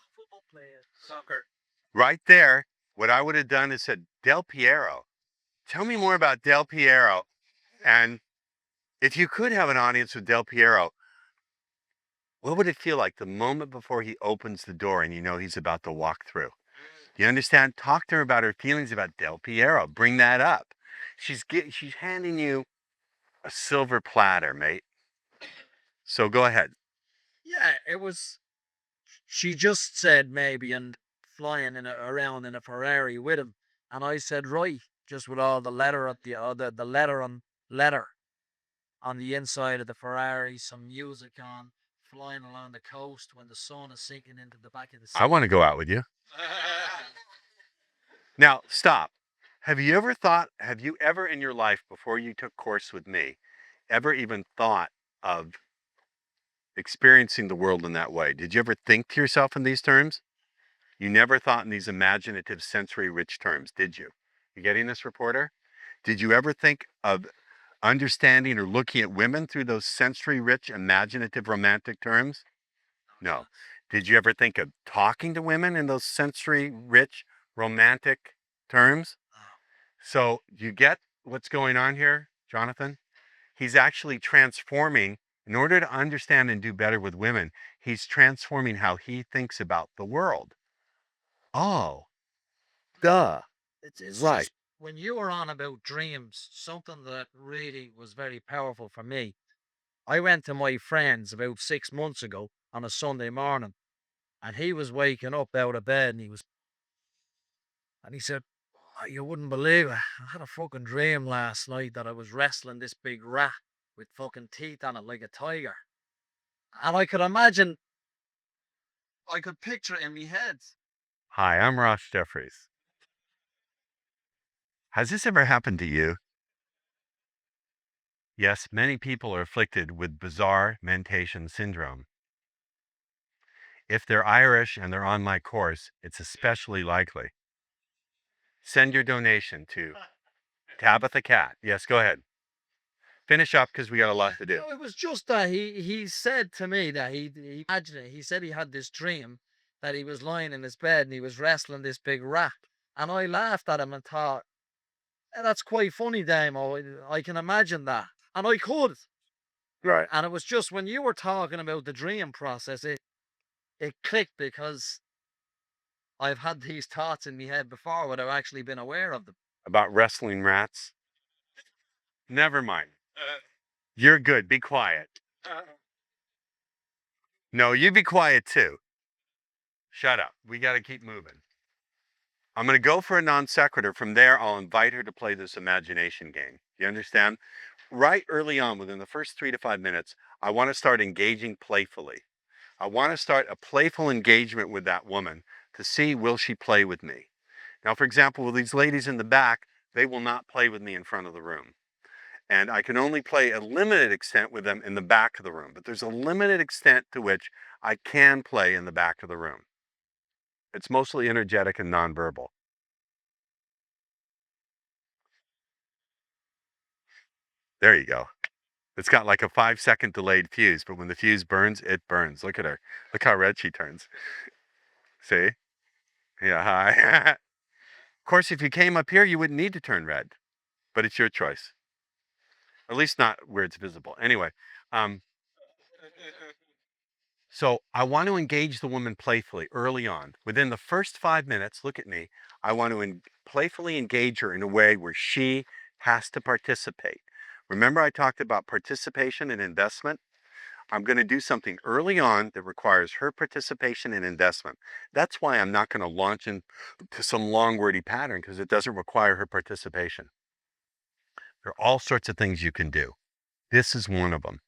player, soccer. Right there, what I would have done is said, Del Piero. Tell me more about Del Piero. And if you could have an audience with Del Piero, what would it feel like the moment before he opens the door and you know he's about to walk through? Do you understand? Talk to her about her feelings about Del Piero. Bring that up. She's handing you a silver platter, mate. So go ahead. Yeah, it was. She just said maybe and flying around in a Ferrari with him, and I said right, just with all the letter at the letter on the inside of the Ferrari, some music on, flying along the coast when the sun is sinking into the back of the sea. I want to go out with you. Now, stop. Have you ever in your life, before you took course with me, ever even thought of experiencing the world in that way? Did you ever think to yourself in these terms? You never thought in these imaginative, sensory-rich terms, did you? You getting this, reporter? Did you ever think of understanding or looking at women through those sensory-rich, imaginative, romantic terms? No. Did you ever think of talking to women in those sensory-rich, romantic terms? So you get what's going on here, Jonathan? He's actually transforming, in order to understand and do better with women, he's transforming how he thinks about the world. Oh, duh. It's Right. just, when you were on about dreams, something that really was very powerful for me. I went to my friend's about 6 months ago on a Sunday morning, and he was waking up out of bed, and he said, "Oh, you wouldn't believe it. I had a fucking dream last night that I was wrestling this big rat with fucking teeth on it like a tiger." And I could picture it in my head. Hi, I'm Ross Jeffries. Has this ever happened to you? Yes, many people are afflicted with bizarre mentation syndrome. If they're Irish and they're on my course, it's especially likely. Send your donation to Tabitha Cat. Yes, go ahead. Finish up because we got a lot to do. No, it was just that he said to me that he imagined it. He said he had this dream that he was lying in his bed and he was wrestling this big rat. And I laughed at him and thought, that's quite funny, Damo. I can imagine that. And I could. Right. And it was just when you were talking about the dream process, it clicked because I've had these thoughts in my head before without actually being aware of them. About wrestling rats? Never mind. You're good. Be quiet. No, you be quiet too. Shut up. We got to keep moving. I'm going to go for a non-sequitur. From there, I'll invite her to play this imagination game. You understand? Right early on, within the first 3 to 5 minutes, I want to start engaging playfully. I want to start a playful engagement with that woman to see, will she play with me? Now, for example, with these ladies in the back, they will not play with me in front of the room. And I can only play a limited extent with them in the back of the room. But there's a limited extent to which I can play in the back of the room. It's mostly energetic and nonverbal. There you go. It's got like a 5-second delayed fuse, but when the fuse burns, it burns. Look at her. Look how red she turns. See? Yeah, hi. Of course, if you came up here, you wouldn't need to turn red, but it's your choice. At least not where it's visible. Anyway, so I want to engage the woman playfully early on. Within the first 5 minutes, look at me, I want to playfully engage her in a way where she has to participate. Remember I talked about participation and investment? I'm going to do something early on that requires her participation and investment. That's why I'm not going to launch into some long wordy pattern, because it doesn't require her participation. There are all sorts of things you can do. This is one of them.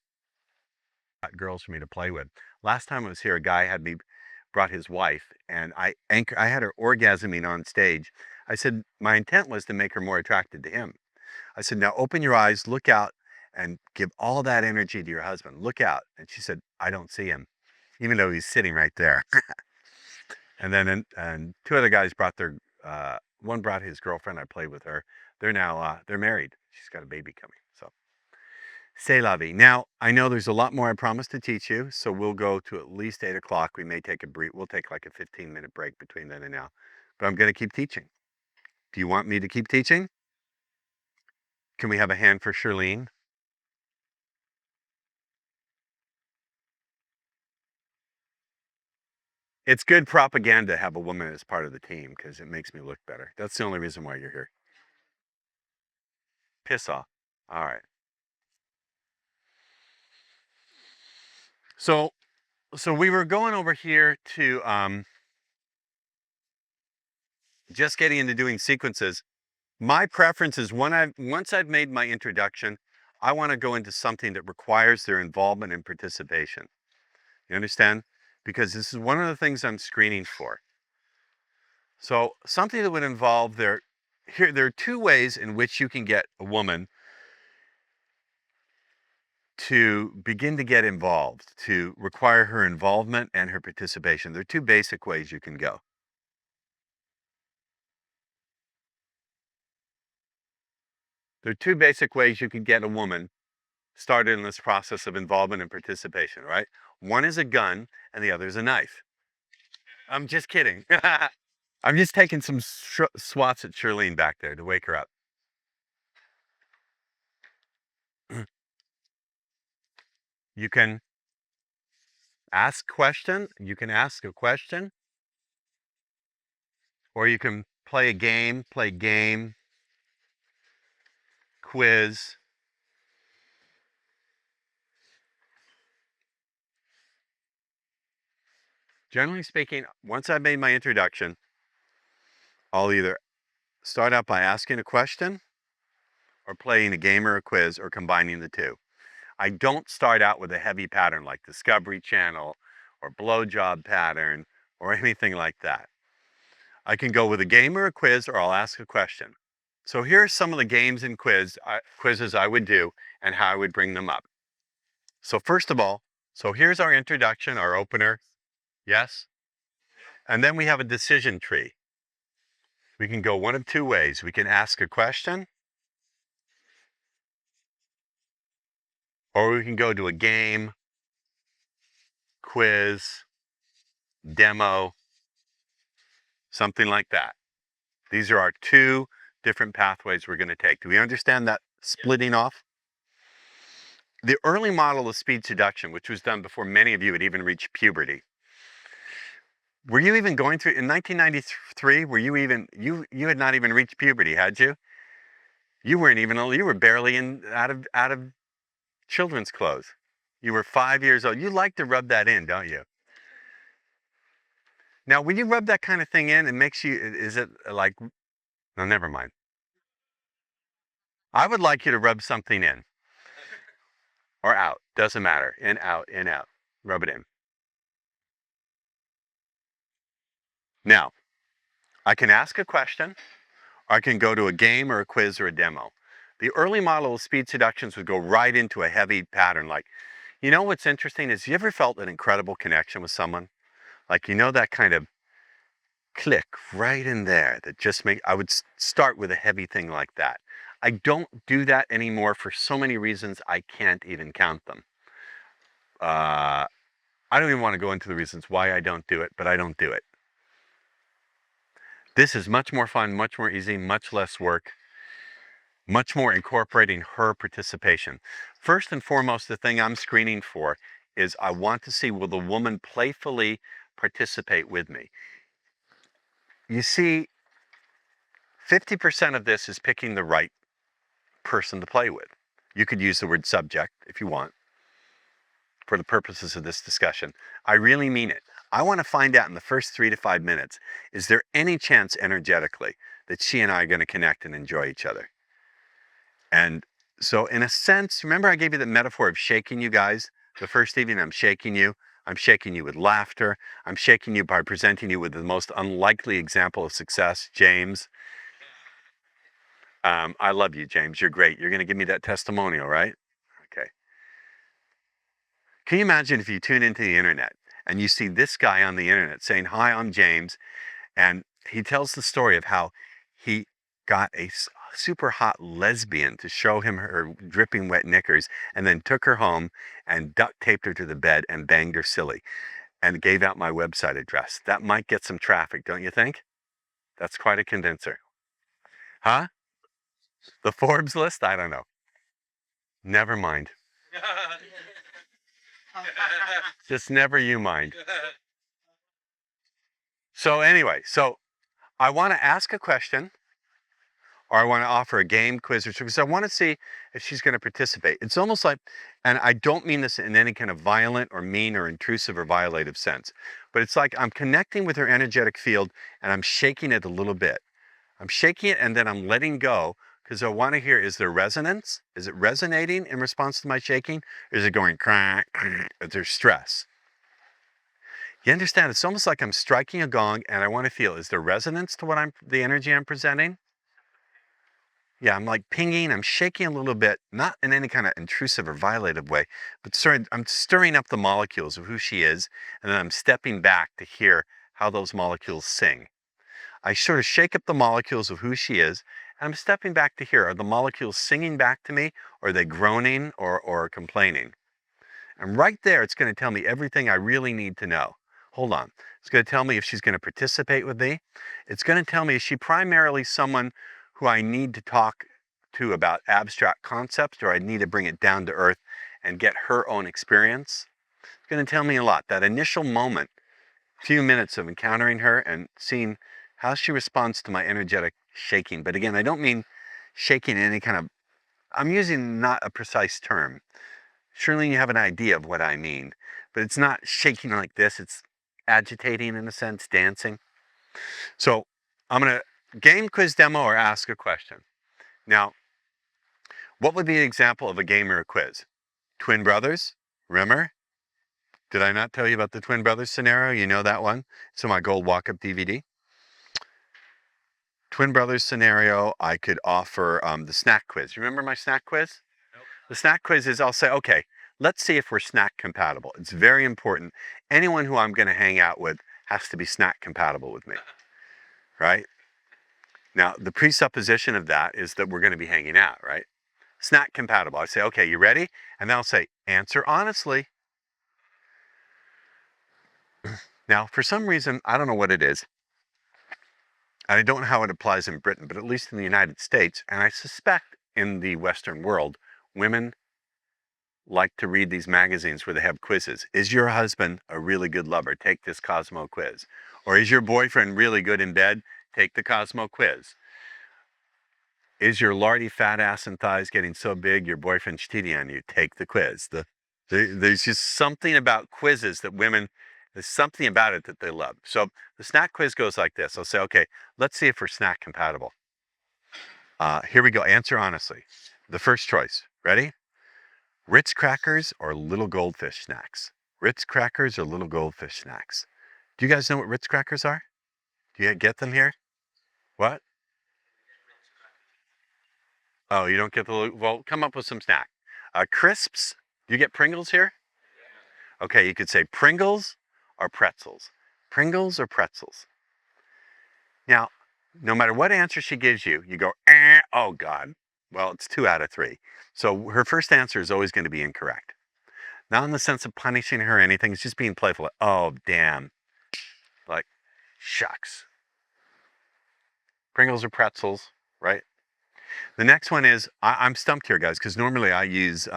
Got girls for me to play with. Last time I was here, a guy brought his wife, and I had her orgasming on stage. I said, my intent was to make her more attracted to him. I said, now open your eyes, look out, and give all that energy to your husband. Look out. And she said, I don't see him, even though he's sitting right there. And then and 2 other guys brought one brought his girlfriend. I played with her. They're now, they're married. She's got a baby coming. So, c'est la vie. Now, I know there's a lot more I promised to teach you, so we'll go to at least 8 o'clock. We may take we'll take like a 15-minute break between then and now. But I'm going to keep teaching. Do you want me to keep teaching? Can we have a hand for Shirlene? It's good propaganda to have a woman as part of the team because it makes me look better. That's the only reason why you're here. Piss off. All right. So we were going over here to just getting into doing sequences. My preference is once I've made my introduction, I want to go into something that requires their involvement and participation. You understand? Because this is one of the things I'm screening for. So something that would involve there are 2 ways in which you can get a woman to begin to get involved, to require her involvement and her participation. There are 2 basic ways you can go. There are 2 basic ways you can get a woman started in this process of involvement and participation, right? One is a gun and the other is a knife. I'm just kidding. I'm just taking some swats at Shirlene back there to wake her up. You can ask a question, or you can play a game, quiz. Generally speaking, once I've made my introduction, I'll either start out by asking a question or playing a game or a quiz or combining the 2. I don't start out with a heavy pattern like Discovery Channel or Blowjob pattern or anything like that. I can go with a game or a quiz or I'll ask a question. So here are some of the games and quizzes I would do and how I would bring them up. So first of all, here's our introduction, our opener. Yes? And then we have a decision tree. We can go one of 2 ways. We can ask a question Or we can go to a game, quiz, demo, something like that. These are our two different pathways we're going to take. Do we understand that splitting off? The early model of speed seduction, which was done before many of you had even reached puberty. Were you even going through, in 1993, were you even, you had not even reached puberty, had you? You weren't even, you were barely out of children's clothes. You were 5 years old. You like to rub that in, don't you? Now, when you rub that kind of thing in, it makes you, is it like, no, never mind. I would like you to rub something in or out. Doesn't matter. In, out, in, out. Rub it in. Now, I can ask a question, or I can go to a game or a quiz or a demo. The early model of speed seductions would go right into a heavy pattern. Like, you know what's interesting is, you ever felt an incredible connection with someone? Like, you know, that kind of click right in there that just I would start with a heavy thing like that. I don't do that anymore for so many reasons I can't even count them. I don't even want to go into the reasons why I don't do it, but I don't do it. This is much more fun, much more easy, much less work, much more incorporating her participation. First and foremost, the thing I'm screening for is I want to see, will the woman playfully participate with me? You see, 50% of this is picking the right person to play with. You could use the word subject if you want for the purposes of this discussion. I really mean it. I want to find out in the first 3 to 5 minutes, is there any chance energetically that she and I are going to connect and enjoy each other? And so in a sense, remember I gave you the metaphor of shaking you guys? The first evening, I'm shaking you. I'm shaking you with laughter. I'm shaking you by presenting you with the most unlikely example of success, James. I love you, James. You're great. You're going to give me that testimonial, right? Okay. Can you imagine if you tune into the internet and you see this guy on the internet saying, "Hi, I'm James," and he tells the story of how he got a super hot lesbian to show him her dripping wet knickers and then took her home and duct taped her to the bed and banged her silly and gave out my website address. That might get some traffic, don't you think? That's quite a condenser. Huh? The Forbes list? I don't know. Never mind. Just never you mind. So anyway, so I want to ask a question, or I want to offer a game, quiz, or because I want to see if she's going to participate. It's almost like, and I don't mean this in any kind of violent or mean or intrusive or violative sense, but it's like I'm connecting with her energetic field and I'm shaking it a little bit. I'm shaking it and then I'm letting go, because I want to hear, is there resonance? Is it resonating in response to my shaking? Or is it going crack? Is there stress? You understand? It's almost like I'm striking a gong and I want to feel, is there resonance to what the energy I'm presenting? Yeah, I'm like pinging, I'm shaking a little bit, not in any kind of intrusive or violative way, but I'm stirring up the molecules of who she is, and then I'm stepping back to hear how those molecules sing. I sort of shake up the molecules of who she is, and I'm stepping back to hear, are the molecules singing back to me, or are they groaning or complaining? And right there, it's going to tell me everything I really need to know. Hold on. It's going to tell me if she's going to participate with me. It's going to tell me, is she primarily someone who I need to talk to about abstract concepts, or I need to bring it down to earth and get her own experience? It's going to tell me a lot. That initial moment, few minutes of encountering her and seeing how she responds to my energetic shaking. But again, I don't mean shaking in any kind of, I'm using not a precise term. Surely you have an idea of what I mean, but it's not shaking like this. It's agitating in a sense, dancing. So I'm going to game, quiz, demo, or ask a question. Now, what would be an example of a game or a quiz? Twin brothers, remember? Did I not tell you about the twin brothers scenario? You know that one? It's in my gold walk-up DVD. Twin brothers scenario, I could offer the snack quiz. Remember my snack quiz? Nope. The snack quiz is, I'll say, okay, let's see if we're snack compatible. It's very important. Anyone who I'm going to hang out with has to be snack compatible with me, right? Now, the presupposition of that is that we're going to be hanging out, right? snack compatible. I say, okay, you ready? And then I'll say, answer honestly. Now, for some reason, I don't know what it is, and I don't know how it applies in Britain, but at least in the United States, and I suspect in the Western world, women like to read these magazines where they have quizzes. Is your husband a really good lover? Take this Cosmo quiz. Or is your boyfriend really good in bed? Take the Cosmo quiz. Is your lardy fat ass and thighs getting so big your boyfriend's cheating on you? Take the quiz. There's just something about quizzes that women, there's something about it that they love. So the snack quiz goes like this. I'll say, okay, let's see if we're snack compatible. Here we go. Answer honestly. The first choice. Ready? Ritz crackers or little goldfish snacks? Ritz crackers or little goldfish snacks? Do you guys know what Ritz crackers are? Do you get them here? What? Oh, you don't get the, well, come up with some snack. Crisps. Do you get Pringles here? Okay, you could say Pringles or pretzels. Pringles or pretzels. Now, no matter what answer she gives you, you go, oh God. Well, it's 2 out of 3. So her first answer is always going to be incorrect. Not in the sense of punishing her or anything, it's just being playful. Like, oh, damn. Like, shucks. Pringles or pretzels, right? The next one is, I'm stumped here, guys, because normally I use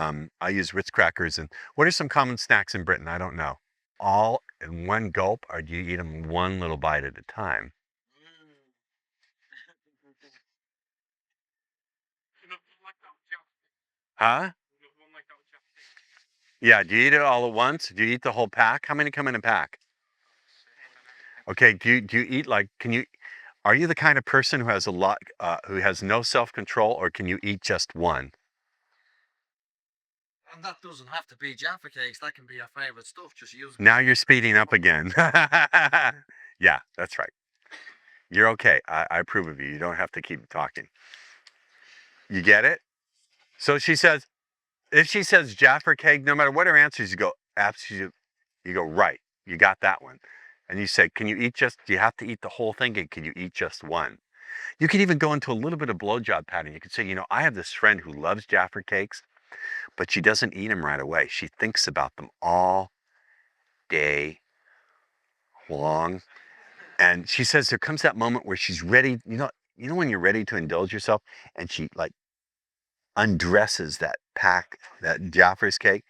Ritz crackers. And what are some common snacks in Britain? I don't know. All in one gulp, or do you eat them one little bite at a time? Huh? Yeah, do you eat it all at once? Do you eat the whole pack? How many come in a pack? Okay, do you eat like, are you the kind of person who has a lot, who has no self-control, or can you eat just one? And that doesn't have to be Jaffa cakes. That can be your favorite stuff. Just use. Now you're speeding up again. Yeah, that's right. You're okay. I approve of you. You don't have to keep talking. You get it? So she says, if she says Jaffa cake, no matter what her answer is, you go, absolutely, you go, right. You got that one. And you say, can you eat just, do you have to eat the whole thing? And can you eat just one? You could even go into a little bit of blowjob pattern. You could say, I have this friend who loves Jaffa cakes, but she doesn't eat them right away. She thinks about them all day long. And she says there comes that moment where she's ready, when you're ready to indulge yourself, and she like undresses that Jaffa's cake,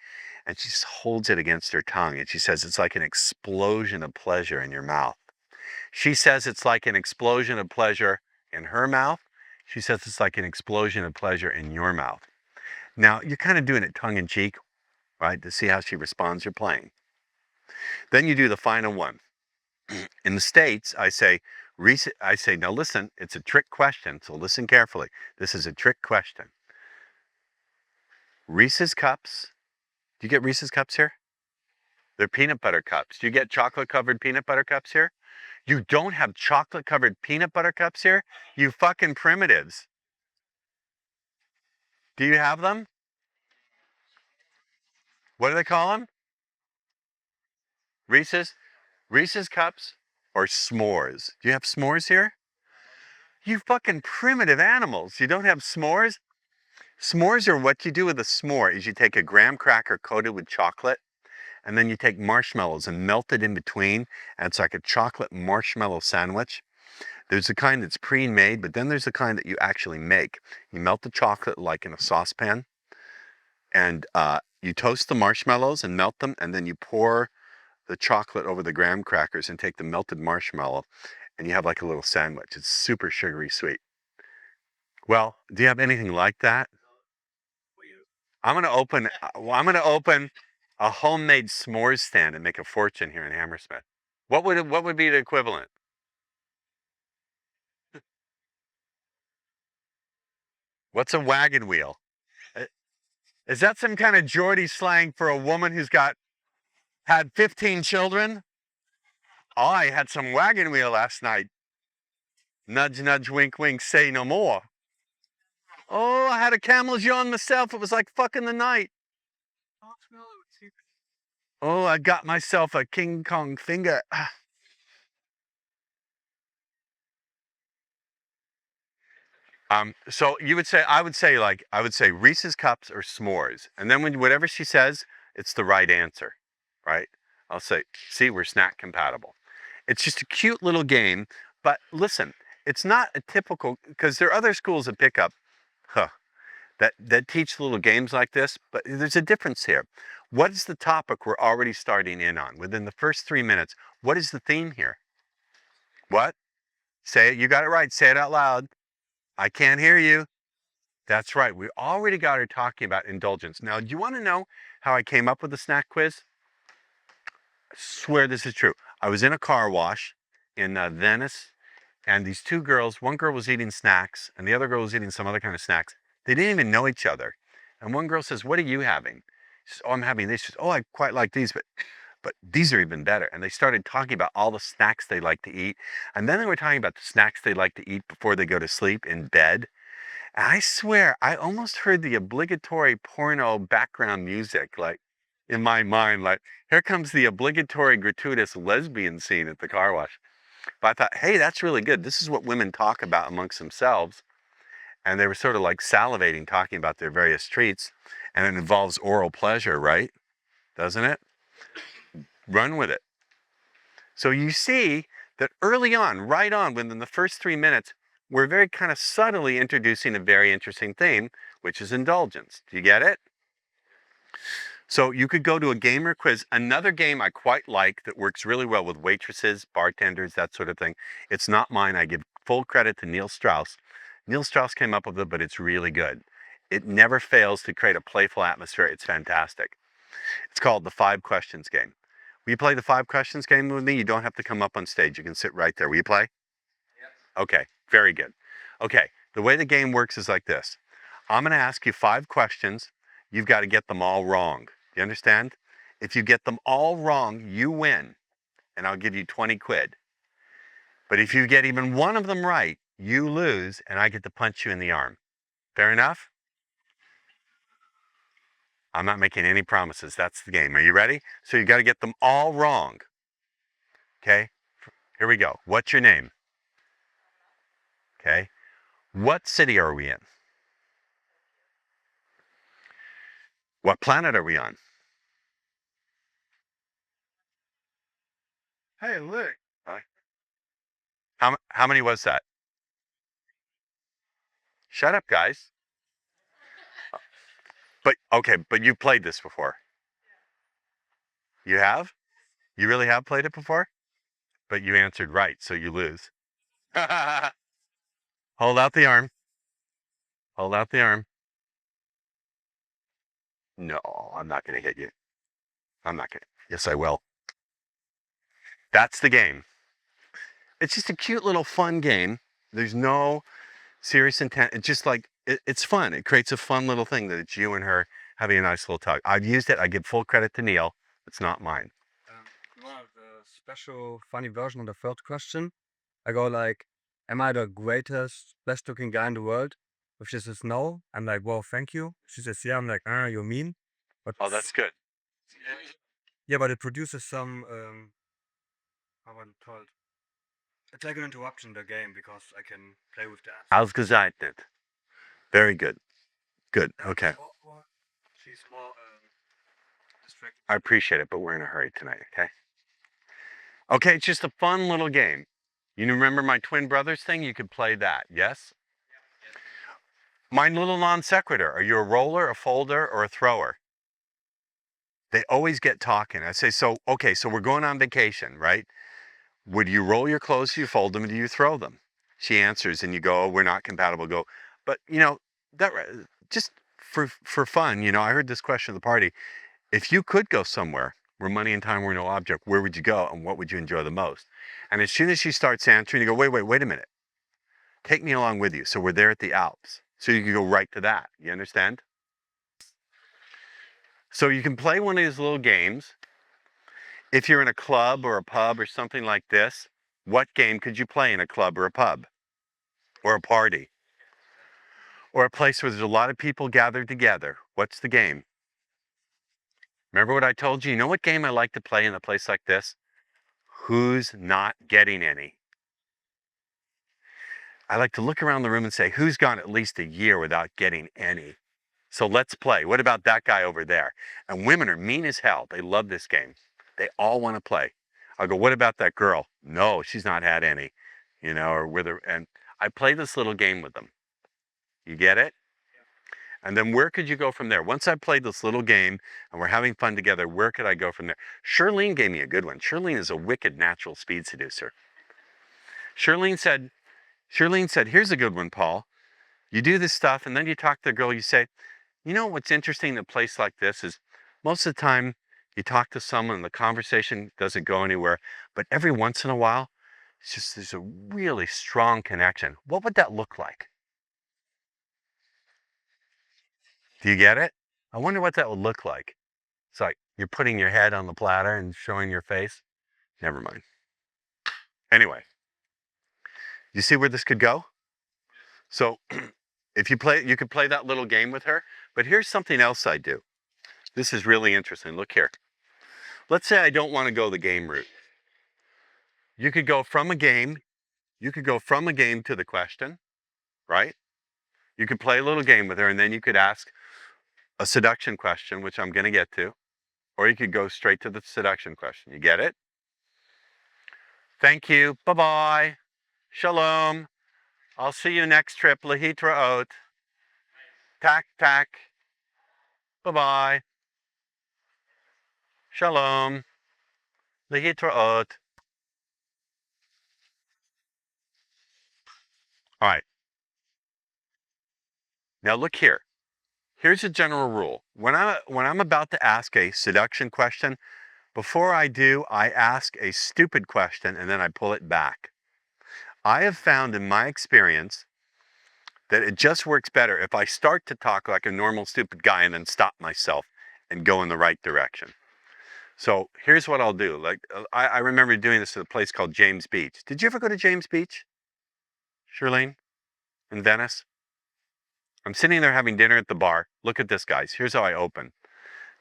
and she just holds it against her tongue. And she says it's like an explosion of pleasure in your mouth. She says it's like an explosion of pleasure in her mouth. She says it's like an explosion of pleasure in your mouth. Now, you're kind of doing it tongue in cheek, right? To see how she responds, you're playing. Then you do the final one. In the States, I say, now listen, it's a trick question, so listen carefully. This is a trick question. Reese's Cups. Do you get Reese's Cups here? They're peanut butter cups. Do you get chocolate-covered peanut butter cups here? You don't have chocolate-covered peanut butter cups here? You fucking primitives. Do you have them? What do they call them? Reese's? Reese's Cups or s'mores? Do you have s'mores here? You fucking primitive animals. You don't have s'mores? S'mores are what you do with a s'more is you take a graham cracker coated with chocolate, and then you take marshmallows and melt it in between, and it's like a chocolate marshmallow sandwich. There's the kind that's pre-made, but then there's the kind that you actually make. You melt the chocolate like in a saucepan, and you toast the marshmallows and melt them, and then you pour the chocolate over the graham crackers and take the melted marshmallow, and you have like a little sandwich. It's super sugary sweet. Well, do you have anything like that? I'm gonna open a homemade s'mores stand and make a fortune here in Hammersmith. What would be the equivalent? What's a wagon wheel? Is that some kind of Geordie slang for a woman who's had 15 children? Oh, I had some wagon wheel last night. Nudge, nudge, wink, wink, say no more. Oh, I had a camel's yawn myself. It was like fucking the night. Oh, I got myself a King Kong finger. So I would say Reese's Cups or s'mores. And then whatever she says, it's the right answer, right? I'll say, see, we're snack compatible. It's just a cute little game, but listen, it's not a typical, because there are other schools that pick up, that teach little games like this, but there's a difference here. What is the topic we're already starting in on? Within the first 3 minutes, what is the theme here? What? Say it, you got it right, say it out loud. I can't hear you. That's right, we already got her talking about indulgence. Now, do you want to know how I came up with the snack quiz? I swear this is true. I was in a car wash in Venice, and these two girls, one girl was eating snacks, and the other girl was eating some other kind of snacks. They didn't even know each other. And one girl says, what are you having? She says, oh, I'm having this. She says, oh, I quite like these, but these are even better. And they started talking about all the snacks they like to eat. And then they were talking about the snacks they like to eat before they go to sleep in bed. And I swear, I almost heard the obligatory porno background music, like in my mind, like here comes the obligatory gratuitous lesbian scene at the car wash. But I thought, hey, that's really good. This is what women talk about amongst themselves. And they were sort of like salivating, talking about their various treats. And it involves oral pleasure, right? Doesn't it? Run with it. So you see that early on, right on, within the first 3 minutes, we're very kind of subtly introducing a very interesting theme, which is indulgence. Do you get it? So you could go to a game or quiz. Another game I quite like that works really well with waitresses, bartenders, that sort of thing. It's not mine. I give full credit to Neil Strauss. Neil Strauss came up with it, but it's really good. It never fails to create a playful atmosphere. It's fantastic. It's called the 5 Questions game. Will you play the 5 Questions game with me? You don't have to come up on stage. You can sit right there. Will you play? Yep. Okay, very good. Okay, the way the game works is like this. I'm going to ask you 5 questions. You've got to get them all wrong. You understand? If you get them all wrong, you win, and I'll give you 20 quid. But if you get even one of them right, you lose, and I get to punch you in the arm. Fair enough? I'm not making any promises. That's the game. Are you ready? So you got to get them all wrong. Okay? Here we go. What's your name? Okay. What city are we in? What planet are we on? Hey, look. How many was that? Shut up, guys. But okay, but you played this before. You have? You really have played it before? But you answered right, so you lose. Hold out the arm. Hold out the arm. No, I'm not going to hit you. I'm not going to. Yes, I will. That's the game. It's just a cute little fun game. There's no serious intent. It's just like, it's fun. It creates a fun little thing that it's you and her having a nice little talk. I've used it. I give full credit to Neil. It's not mine. One of the special funny version of the third question, I go like, am I the greatest, best looking guy in the world? If she says no, I'm like, well, thank you. She says, yeah. I'm like, you mean? But Oh, that's good. yeah, but it produces some, how am I told? It's like an interruption in the game because I can play with that. Ausgezeichnet. Very good. Good. Okay. She's more distracted. I appreciate it, but we're in a hurry tonight, okay? Okay, it's just a fun little game. You remember my twin brothers thing? You could play that, yes? My little non-sequitur. Are you a roller, a folder, or a thrower? They always get talking. I say, so, okay, so we're going on vacation, right? Would you roll your clothes, do you fold them, or do you throw them? She answers, and you go, oh, we're not compatible. Go, but, that just for fun, I heard this question at the party. If you could go somewhere where money and time were no object, where would you go, and what would you enjoy the most? And as soon as she starts answering, you go, wait a minute. Take me along with you. So we're there at the Alps. So you can go right to that. You understand? So you can play one of these little games. If you're in a club or a pub or something like this, what game could you play in a club or a pub? Or a party? Or a place where there's a lot of people gathered together. What's the game? Remember what I told you? You know what game I like to play in a place like this? Who's not getting any? I like to look around the room and say, who's gone at least a year without getting any? So let's play. What about that guy over there? And women are mean as hell. They love this game. They all want to play. I go, what about that girl? No, she's not had any, you know, or with her. And I play this little game with them. You get it? And then where could you go from there? Once I played this little game and we're having fun together, where could I go from there? Shirlene gave me a good one. Shirlene is a wicked natural speed seducer. Shirlene said, here's a good one, Paul. You do this stuff and then you talk to the girl, you say, you know what's interesting in a place like this is most of the time you talk to someone and the conversation doesn't go anywhere, but every once in a while, it's just there's a really strong connection. What would that look like? Do you get it? I wonder what that would look like. It's like you're putting your head on the platter and showing your face. Never mind. Anyway, you see where this could go? So if you play, you could play that little game with her, but here's something else I do. This is really interesting. Look here. Let's say I don't want to go the game route. You could go from a game, to the question, right? You could play a little game with her and then you could ask a seduction question, which I'm going to get to, or you could go straight to the seduction question. You get it? Thank you. Bye-bye. Shalom. I'll see you next trip. Lahitraot. Tak, tak. Bye-bye. Shalom. Lahitraot. All right. Now look here. Here's a general rule. When I'm about to ask a seduction question, before I do, I ask a stupid question and then I pull it back. I have found in my experience that it just works better if I start to talk like a normal stupid guy and then stop myself and go in the right direction. So here's what I'll do. Like I remember doing this at a place called James Beach. Did you ever go to James Beach, Shirlene, in Venice? I'm sitting there having dinner at the bar. Look at this, guys. Here's how I open.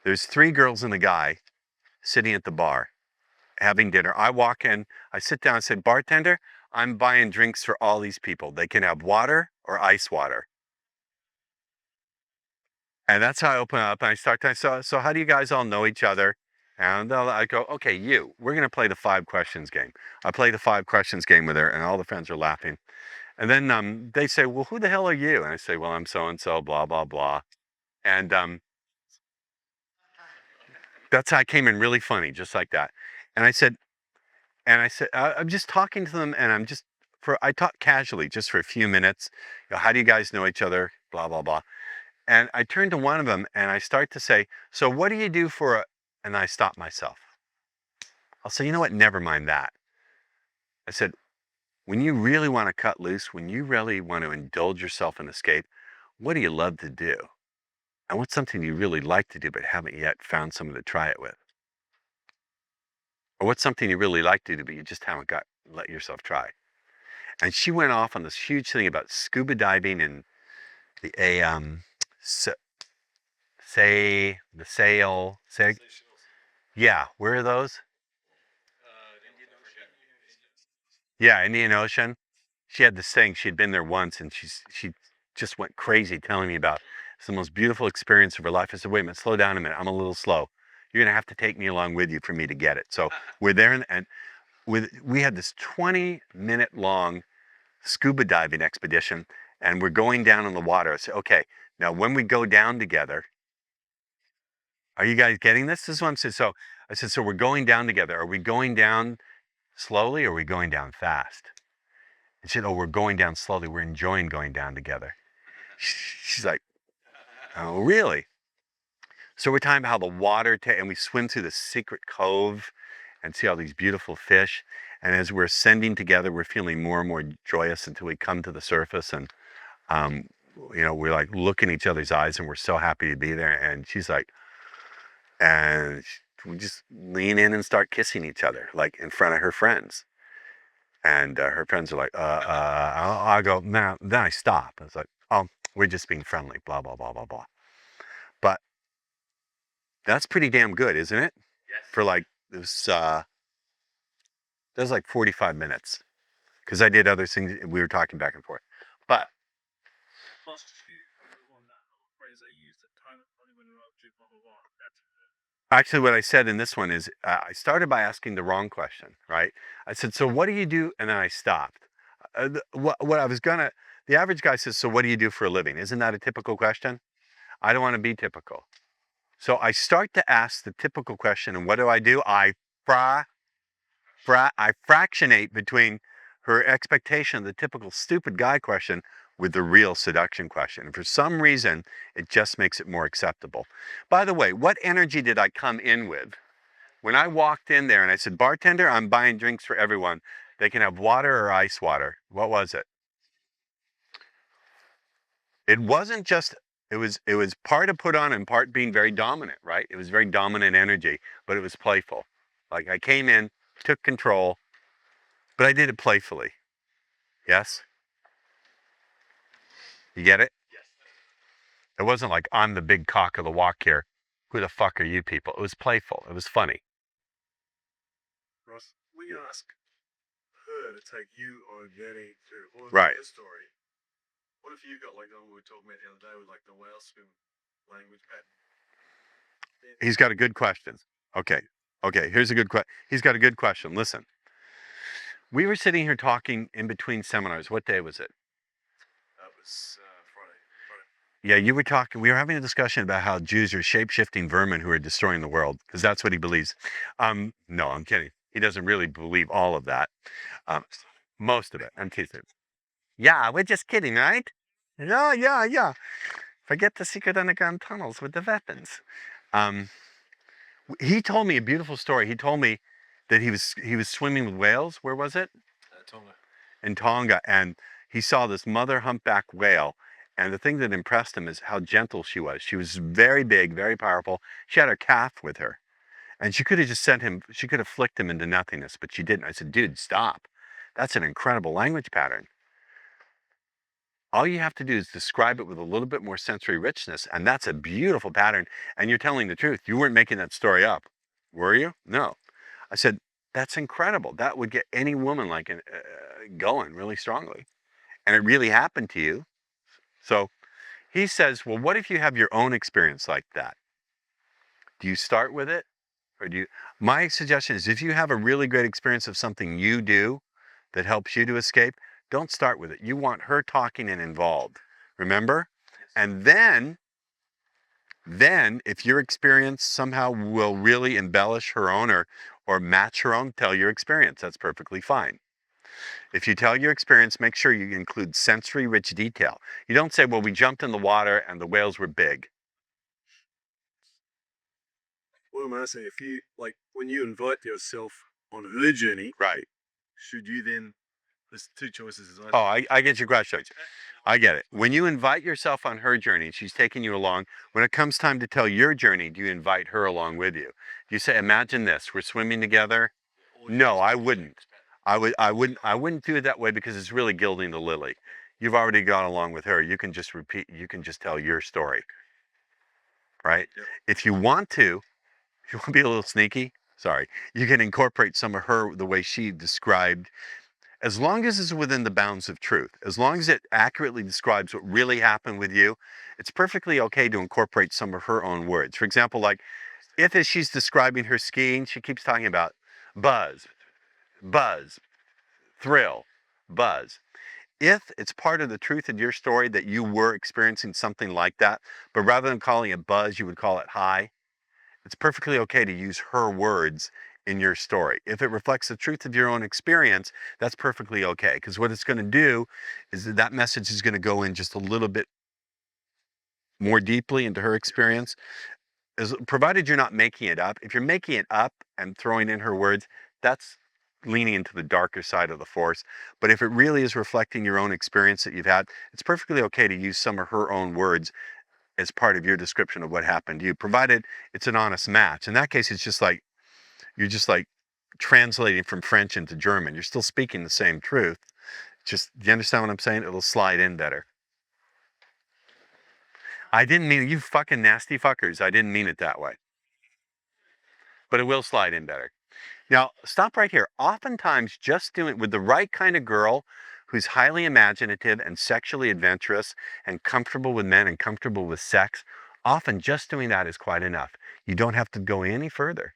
There's 3 girls and a guy sitting at the bar having dinner. I walk in, I sit down and say, bartender, I'm buying drinks for all these people. They can have water or ice water. And that's how I open up and I start to, so how do you guys all know each other? And I go, okay, we're going to play the 5 questions game. I play the 5 questions game with her and all the friends are laughing. And then they say, well, who the hell are you? And I say, well, I'm so-and-so, blah, blah, blah. And that's how I came in really funny, just like that. And I said, I'm just talking to them and I talk casually just for a few minutes. You know, how do you guys know each other? Blah, blah, blah. And I turn to one of them and I start to say, so what do you do for and I stop myself. I'll say, you know what? Never mind that. I said, when you really want to cut loose, when you really want to indulge yourself and escape, what do you love to do? And what's something you really like to do but haven't yet found someone to try it with? Or what's something you really like to do but you just haven't let yourself try? And she went off on this huge thing about scuba diving and the sail. Yeah, where are those? Yeah, Indian Ocean. She had this thing. She'd been there once, and she just went crazy telling me about it's the most beautiful experience of her life. I said, wait a minute, slow down a minute. I'm a little slow. You're gonna have to take me along with you for me to get it. So we're there, and we had this 20-minute long scuba diving expedition, and we're going down in the water. I said, okay, now when we go down together, are you guys getting this? This is what I'm saying. So I said, so we're going down together. Are we going down slowly or are we going down fast? And she said, oh, we're going down slowly. We're enjoying going down together. She's like, oh, really? So we're talking about how the water, and we swim through the secret cove and see all these beautiful fish. And as we're ascending together, we're feeling more and more joyous until we come to the surface. And, you know, we're like looking in each other's eyes and we're so happy to be there. And she's like, and we just lean in and start kissing each other, like in front of her friends. And her friends are like, I go, nah. Then I stop. I was like, oh, we're just being friendly, blah, blah, blah, blah, blah. But that's pretty damn good, isn't it? Yes. For like, that was like 45 minutes. because I did other things. We were talking back and forth. But actually, what I said in this one is I started by asking the wrong question, right? I said, so what do you do? And then I stopped. What I was gonna, the average guy says, so what do you do for a living? Isn't that a typical question? I don't want to be typical. So I start to ask the typical question, and what do? I fractionate between her expectation of the typical stupid guy question with the real seduction question. And for some reason, it just makes it more acceptable. By the way, what energy did I come in with? When I walked in there and I said, bartender, I'm buying drinks for everyone. They can have water or ice water. What was it? It wasn't just, it was part of put on and part being very dominant, right? It was very dominant energy, but it was playful. Like I came in, took control, but I did it playfully. Yes? You get it? It wasn't like, I'm the big cock of the walk here. Who the fuck are you people? It was playful. It was funny. Ross, we ask her to take you on a journey through Right. your story. What if you got like the one we were talking about the other day with like the whale swim language pattern? He's got a good question. Okay. Here's a good question. He's got a good question. Listen. We were sitting here talking in between seminars. What day was it? That was Friday. Yeah, you were talking, we were having a discussion about how Jews are shape-shifting vermin who are destroying the world, because that's what he believes. No, I'm kidding. He doesn't really believe all of that. Most of it. I'm teasing. Yeah, we're just kidding, right? Yeah. Forget the secret underground tunnels with the weapons. He told me a beautiful story. He told me that he was swimming with whales. Where was it? Tonga. In Tonga, and he saw this mother humpback whale. And the thing that impressed him is how gentle she was. She was very big, very powerful. She had her calf with her. And she could have just sent him, she could have flicked him into nothingness, but she didn't. I said, dude, stop. That's an incredible language pattern. All you have to do is describe it with a little bit more sensory richness, and that's a beautiful pattern. And you're telling the truth. You weren't making that story up, were you? No. I said, that's incredible. That would get any woman like going really strongly. And it really happened to you. So he says, well, what if you have your own experience like that? Do you start with it? Or do you? My suggestion is if you have a really great experience of something you do that helps you to escape, don't start with it. You want her talking and involved. Remember? And then if your experience somehow will really embellish her own or match her own, tell your experience. That's perfectly fine. If you tell your experience, make sure you include sensory rich detail. You don't say, well, we jumped in the water and the whales were big. What am I saying? If you, like, when you invite yourself on her journey, right? Should you then, there's two choices. Oh, I get your question. I get it. When you invite yourself on her journey, she's taking you along. When it comes time to tell your journey, do you invite her along with you? Do you say, imagine this, we're swimming together? No, I wouldn't. I wouldn't do it that way because it's really gilding the lily. You've already gone along with her. You can just repeat, you can just tell your story. Right? If you want to be a little sneaky, sorry, you can incorporate some of her, the way she described, as long as it's within the bounds of truth, as long as it accurately describes what really happened with you, it's perfectly okay to incorporate some of her own words. For example, like if as she's describing her skiing, she keeps talking about buzz, thrill, buzz. If it's part of the truth in your story that you were experiencing something like that, but rather than calling it buzz, you would call it high, it's perfectly okay to use her words in your story. If it reflects the truth of your own experience, that's perfectly okay. Because what it's going to do is that message is going to go in just a little bit more deeply into her experience, provided you're not making it up. If you're making it up and throwing in her words, that's leaning into the darker side of the force. But if it really is reflecting your own experience that you've had, it's perfectly okay to use some of her own words as part of your description of what happened to you, provided it's an honest match. In that case, it's just like, you're just like translating from French into German. You're still speaking the same truth. Just, do you understand what I'm saying? It'll slide in better. I didn't mean, you fucking nasty fuckers, I didn't mean it that way. But it will slide in better. Now, stop right here. Oftentimes, just doing with the right kind of girl who's highly imaginative and sexually adventurous and comfortable with men and comfortable with sex, often just doing that is quite enough. You don't have to go any further.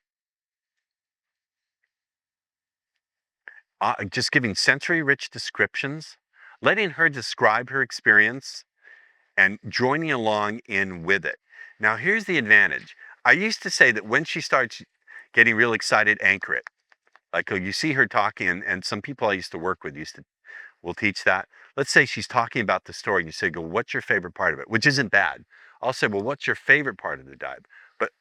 Just giving sensory-rich descriptions, letting her describe her experience, and joining along in with it. Now, here's the advantage. I used to say that when she starts getting real excited, anchor it. Like you see her talking, and some people I used to work with will teach that. Let's say she's talking about the story, and you say, "Go, what's your favorite part of it?" Which isn't bad. I'll say, "Well, what's your favorite part of the dive?" But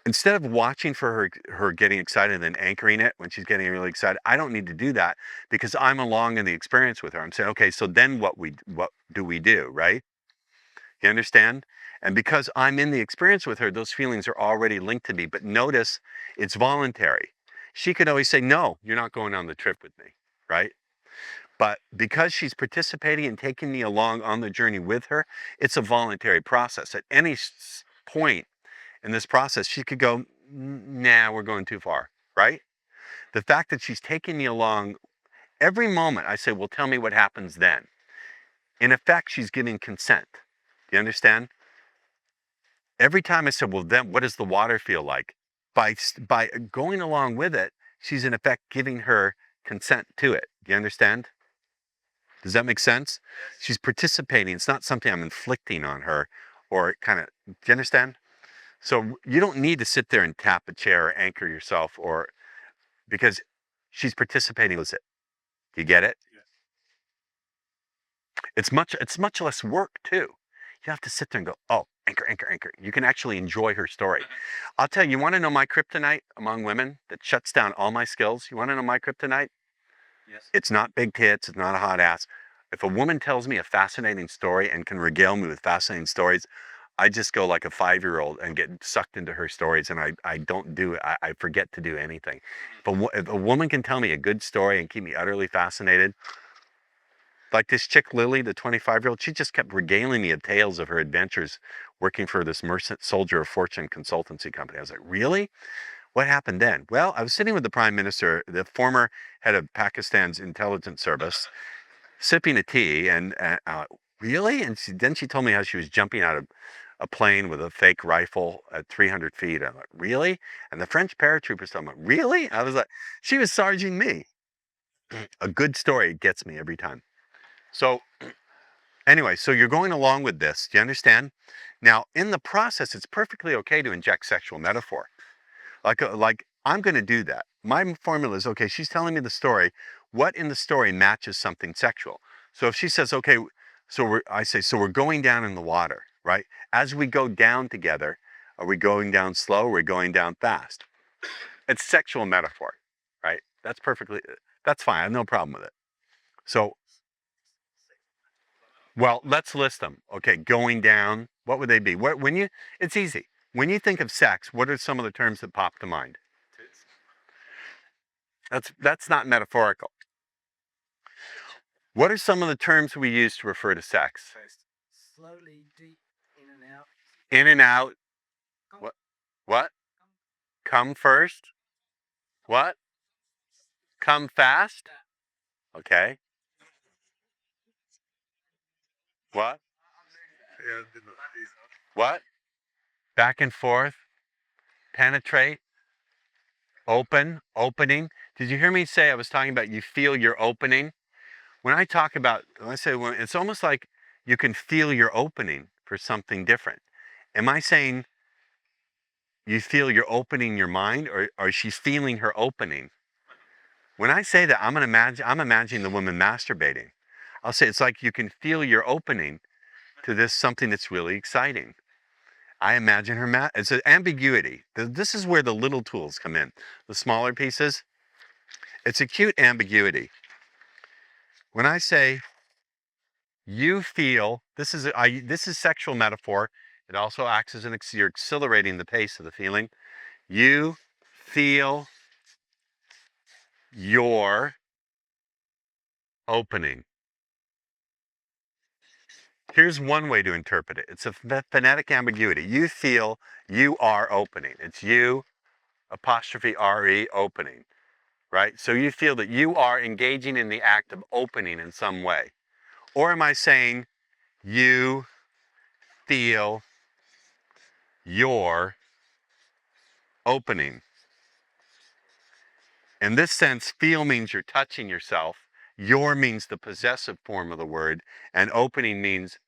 instead of watching for her getting excited and then anchoring it when she's getting really excited, I don't need to do that because I'm along in the experience with her. I'm saying, okay, so then what do we do, right? You understand? And because I'm in the experience with her, those feelings are already linked to me. But notice it's voluntary. She could always say, "No, you're not going on the trip with me," right? But because she's participating and taking me along on the journey with her, it's a voluntary process. At any point in this process, she could go, "Nah, we're going too far," right? The fact that she's taking me along every moment, I say, "Well, tell me what happens then." In effect, she's giving consent. Do you understand? Every time I said, "Well, then what does the water feel like?" By going along with it, she's in effect giving her consent to it. Do you understand? Does that make sense? She's participating. It's not something I'm inflicting on her or kind of, do you understand? So you don't need to sit there and tap a chair or anchor yourself because she's participating with it. Do you get it? It's much less work too. You have to sit there and go, "Oh, anchor, anchor, anchor." You can actually enjoy her story. I'll tell you, you want to know my kryptonite among women that shuts down all my skills? You want to know my kryptonite? Yes. It's not big tits, it's not a hot ass. If a woman tells me a fascinating story and can regale me with fascinating stories, I just go like a 5-year-old and get sucked into her stories, and I don't do it. I forget to do anything. If a woman can tell me a good story and keep me utterly fascinated, like this chick Lily, the 25-year-old, she just kept regaling me of tales of her adventures working for this merchant soldier of fortune consultancy company. I was like, "Really? What happened then?" Well, I was sitting with the prime minister, the former head of Pakistan's intelligence service, sipping a tea, and really? And then she told me how she was jumping out of a plane with a fake rifle at 300 feet. I'm like, "Really?" And the French paratroopers told me, "Really?" I was like, she was sarging me. A good story gets me every time. So anyway, so you're going along with this. Do you understand? Now, in the process, it's perfectly okay to inject sexual metaphor. Like I'm going to do that. My formula is, okay, she's telling me the story. What in the story matches something sexual? So if she says, okay, I say, so we're going down in the water, right? As we go down together, are we going down slow? Or are we going down fast? It's sexual metaphor, right? That's fine. I have no problem with it. So, well, let's list them. Okay, going down, what would they be? It's easy. When you think of sex, what are some of the terms that pop to mind? That's not metaphorical. What are some of the terms we use to refer to sex? Slowly, deep, in and out. In and out. What? What? Come first. What? Come fast. Okay. What? What? Back and forth. Penetrate. Open. Opening. Did you hear me say I was talking about you feel your opening? When I say it's almost like you can feel your opening for something different. Am I saying you feel you're opening your mind, or she's feeling her opening? When I say that, I'm imagining the woman masturbating. I'll say it's like you can feel your opening to this something that's really exciting. I imagine her it's an ambiguity. This is where the little tools come in. The smaller pieces. It's a cute ambiguity. When I say you feel, this is sexual metaphor. It also acts as you're accelerating the pace of the feeling. You feel your opening. Here's one way to interpret it. It's a phonetic ambiguity. You feel you are opening. It's you apostrophe RE, opening, right? So you feel that you are engaging in the act of opening in some way. Or am I saying you feel your opening? In this sense, feel means you're touching yourself. Your means the possessive form of the word, and opening means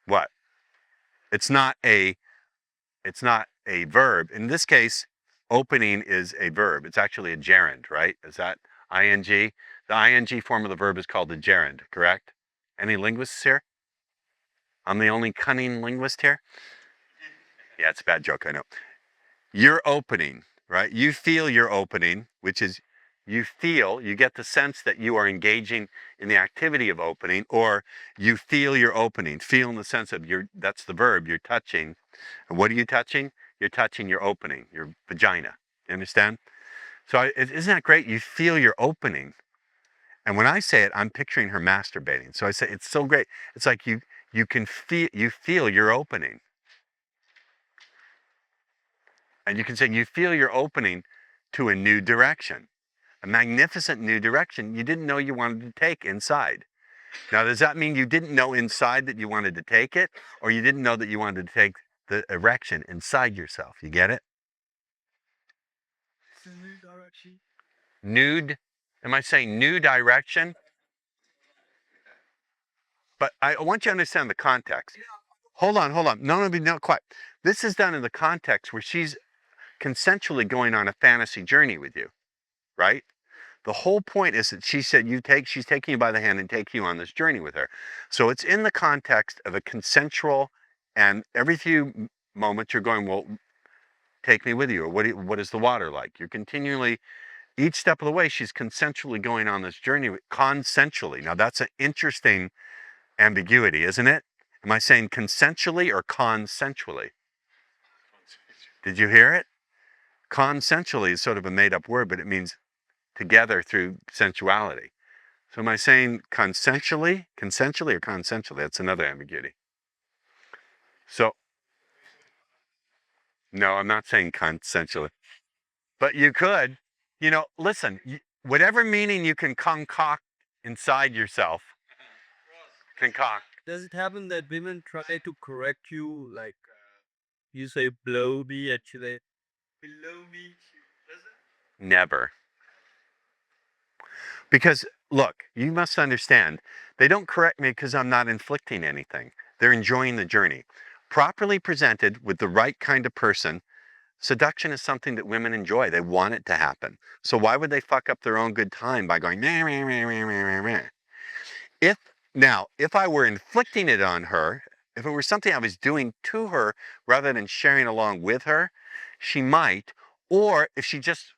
what? It's not a verb. In this case, opening is a verb. It's actually a gerund, right? Is that ing? The ing form of the verb is called a gerund, correct? Any linguists here? I'm the only cunning linguist here? Yeah, it's a bad joke, I know. You're opening, right? You feel you're opening, which is you get the sense that you are engaging in the activity of opening, or you feel you're opening. Feel in the sense of that's the verb, you're touching. And what are you touching? You're touching your opening, your vagina. You understand? So isn't that great? You feel you're opening. And when I say it, I'm picturing her masturbating. So I say, it's so great. It's like you feel you're opening. And you can say you feel you're opening to a new direction, a magnificent new direction you didn't know you wanted to take inside. Now, does that mean you didn't know inside that you wanted to take it, or you didn't know that you wanted to take the erection inside yourself? You get it? It's a new direction. Nude? Am I saying new direction? But I want you to understand the context. Hold on. No, not quite. This is done in the context where she's consensually going on a fantasy journey with you, right? The whole point is that she said she's taking you by the hand and taking you on this journey with her. So it's in the context of a consensual, and every few moments you're going, well, take me with you, or what is the water like? You're continually, each step of the way, she's consensually going on this journey, consensually. Now that's an interesting ambiguity, isn't it? Am I saying consensually or consensually? Did you hear it? Consensually is sort of a made-up word, but it means together through sensuality. So am I saying consensually or consensually? That's another ambiguity. So, no, I'm not saying consensually. But you could, listen, whatever meaning you can concoct inside yourself, concoct. Does it happen that women try to correct you, like you say blow me, actually below me? Never. Because, look, you must understand, they don't correct me because I'm not inflicting anything. They're enjoying the journey. Properly presented with the right kind of person, seduction is something that women enjoy. They want it to happen. So why would they fuck up their own good time by going, meh, meh, meh, meh, meh, meh, meh? If I were inflicting it on her, if it were something I was doing to her rather than sharing along with her, she might. Or if she just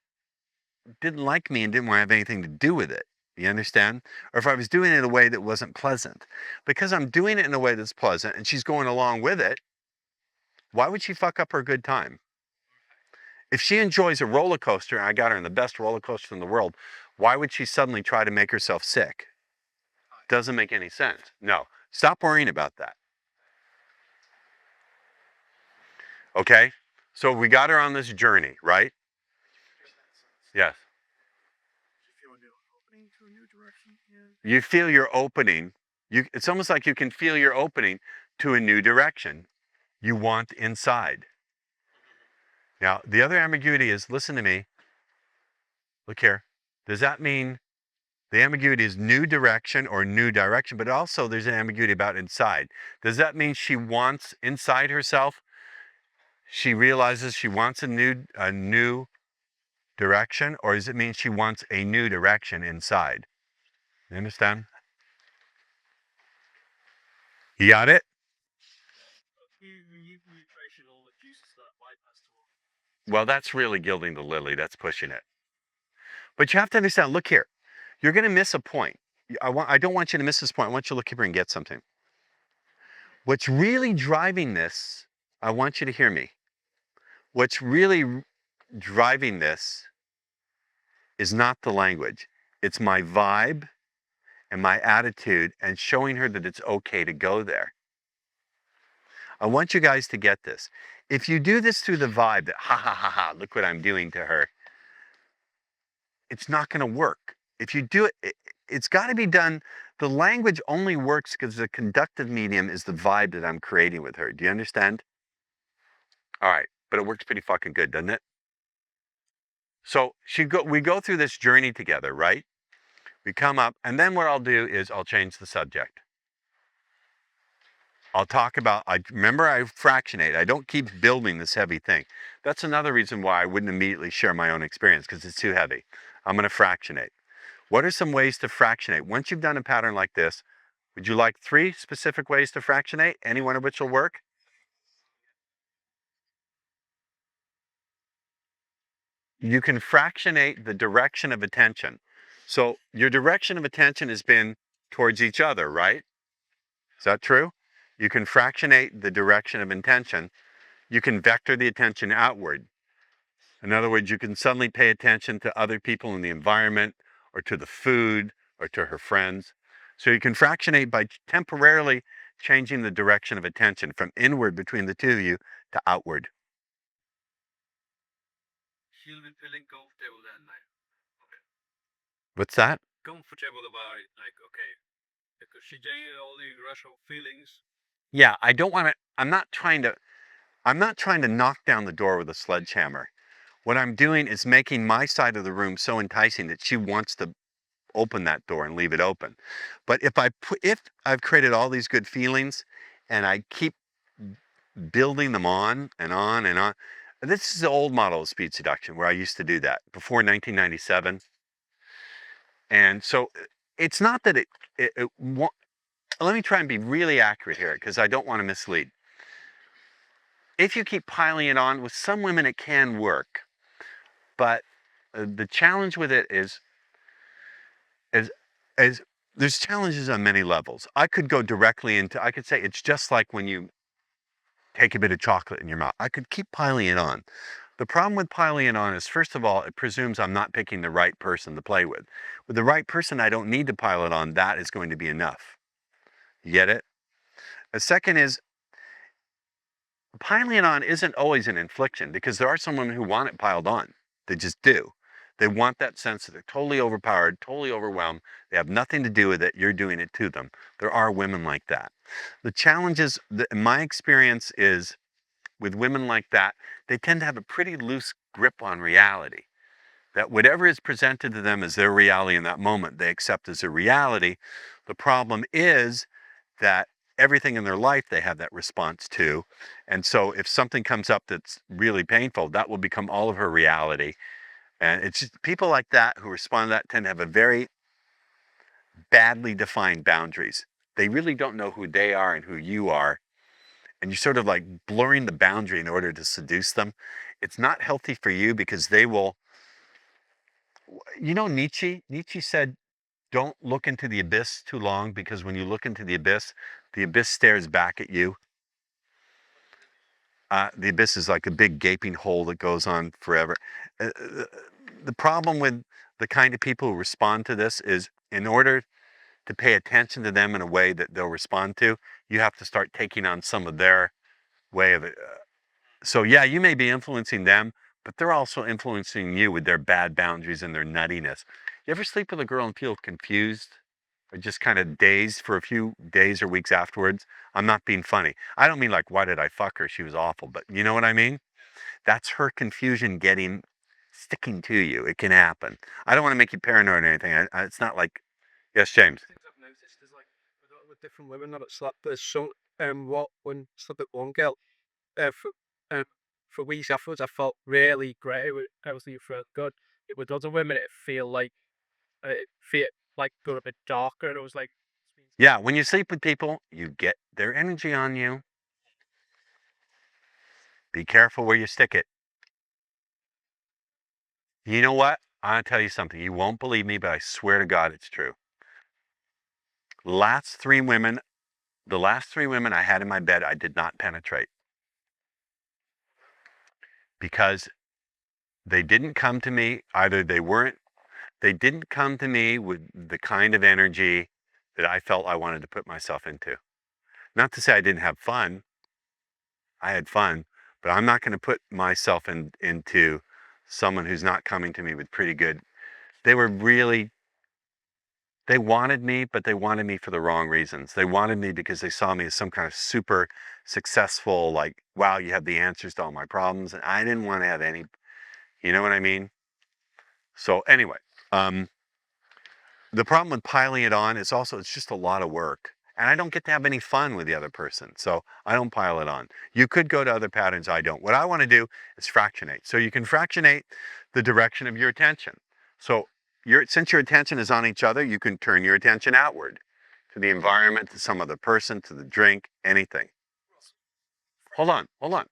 didn't like me and didn't want to have anything to do with it. You understand? Or if I was doing it in a way that wasn't pleasant. Because I'm doing it in a way that's pleasant and she's going along with it, why would she fuck up her good time? If she enjoys a roller coaster and I got her in the best roller coaster in the world, why would she suddenly try to make herself sick? Doesn't make any sense. No. Stop worrying about that. Okay? So we got her on this journey, right? Yes. You feel your opening. It's almost like you can feel your opening to a new direction you want inside. Now, the other ambiguity is, listen to me. Look here. Does that mean the ambiguity is new direction or new direction, but also there's an ambiguity about inside. Does that mean she wants inside herself? She realizes she wants a new direction, or does it mean she wants a new direction inside? You understand? You got it? Well, that's really gilding the lily. That's pushing it. But you have to understand, look here. You're going to miss a point. I don't want you to miss this point. I want you to look here and get something. What's really driving this, I want you to hear me. What's really driving this is not the language. It's my vibe and my attitude and showing her that it's okay to go there. I want you guys to get this. If you do this through the vibe that, ha ha ha ha, look what I'm doing to her, it's not going to work. If you do it, it's got to be done. The language only works because the conductive medium is the vibe that I'm creating with her. Do you understand? All right, but it works pretty fucking good, doesn't it? So we go through this journey together, right? We come up, and then what I'll do is I'll change the subject. I'll talk about, remember I fractionate. I don't keep building this heavy thing. That's another reason why I wouldn't immediately share my own experience, because it's too heavy. I'm going to fractionate. What are some ways to fractionate? Once you've done a pattern like this, would you like 3 specific ways to fractionate? Any one of which will work? You can fractionate the direction of attention. So your direction of attention has been towards each other, right? Is that true? You can fractionate the direction of intention. You can vector the attention outward. In other words, you can suddenly pay attention to other people in the environment, or to the food, or to her friends. So you can fractionate by temporarily changing the direction of attention from inward between the two of you to outward. She'll be feeling comfortable that night. What's that? Comfortable about it, like, okay, because she generated all the irrational feelings. Yeah, I don't want to, I'm not trying to knock down the door with a sledgehammer. What I'm doing is making my side of the room so enticing that she wants to open that door and leave it open. But if I've created all these good feelings and I keep building them on and on and on, this is the old model of speed seduction where I used to do that before 1997. And so it's not that let me try and be really accurate here, because I don't want to mislead. If you keep piling it on, with some women it can work, but the challenge with it is there's challenges on many levels. I could go directly into, I could say it's just like when you take a bit of chocolate in your mouth. I could keep piling it on. The problem with piling it on is, first of all, it presumes I'm not picking the right person to play with. With the right person, I don't need to pile it on. That is going to be enough. You get it? The second is, piling it on isn't always an infliction, because there are some women who want it piled on. They just do. They want that sense that they're totally overpowered, totally overwhelmed. They have nothing to do with it. You're doing it to them. There are women like that. The challenge is, my experience is, with women like that, they tend to have a pretty loose grip on reality. That whatever is presented to them as their reality in that moment, they accept as a reality. The problem is that everything in their life they have that response to. And so if something comes up that's really painful, that will become all of her reality. And it's just, people like that who respond to that tend to have a very badly defined boundaries. They really don't know who they are and who you are. And you're sort of like blurring the boundary in order to seduce them. It's not healthy for you, because they will, Nietzsche said, don't look into the abyss too long, because when you look into the abyss stares back at you. The abyss is like a big gaping hole that goes on forever. The problem with the kind of people who respond to this is, in order to pay attention to them in a way that they'll respond to, you have to start taking on some of their way of it. So yeah, you may be influencing them, but they're also influencing you with their bad boundaries and their nuttiness. You ever sleep with a girl and feel confused or just kind of dazed for a few days or weeks afterwards? I'm not being funny. I don't mean like, why did I fuck her? She was awful. But you know what I mean? That's her confusion sticking to you. It can happen. I don't want to make you paranoid or anything. It's not like, yes, James. Things I've noticed is, like, with different women that I slept with, so when I slept with one girl, for weeks afterwards, I felt really great. Obviously, felt good. With other women, it feel like got a bit darker. And it was like, Yeah, when you sleep with people, you get their energy on you. Be careful where you stick it. You know what? I'm going to tell you something. You won't believe me, but I swear to God it's true. The last 3 women I had in my bed, I did not penetrate. Because they didn't come to me, they didn't come to me with the kind of energy that I felt I wanted to put myself into. Not to say I didn't have fun. I had fun, but I'm not going to put myself into someone who's not coming to me with pretty good. They wanted me, but they wanted me for the wrong reasons. They wanted me because they saw me as some kind of super successful, like, wow, you have the answers to all my problems. And I didn't want to have any, you know what I mean? So anyway, the problem with piling it on is also it's just a lot of work. And I don't get to have any fun with the other person. So I don't pile it on. You could go to other patterns. I don't. What I want to do is fractionate. So you can fractionate the direction of your attention. So since your attention is on each other, you can turn your attention outward to the environment, to some other person, to the drink, anything. Hold on.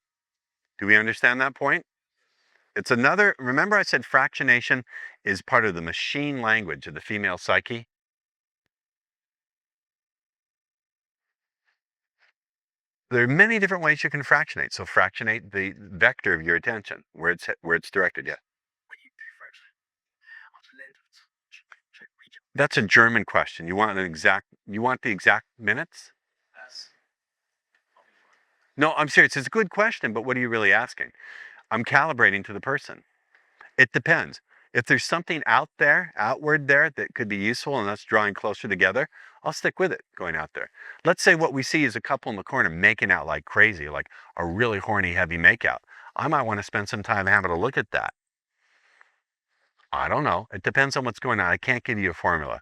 Do we understand that point? It's another, remember I said fractionation is part of the machine language of the female psyche? There are many different ways you can fractionate. So fractionate the vector of your attention, where it's directed, yeah. That's a German question. You want the exact minutes? No, I'm serious. It's a good question, but what are you really asking? I'm calibrating to the person. It depends. If there's something outward there that could be useful and us drawing closer together, I'll stick with it going out there. Let's say what we see is a couple in the corner making out like crazy, like a really horny, heavy makeout. I might want to spend some time having a look at that. I don't know. It depends on what's going on. I can't give you a formula.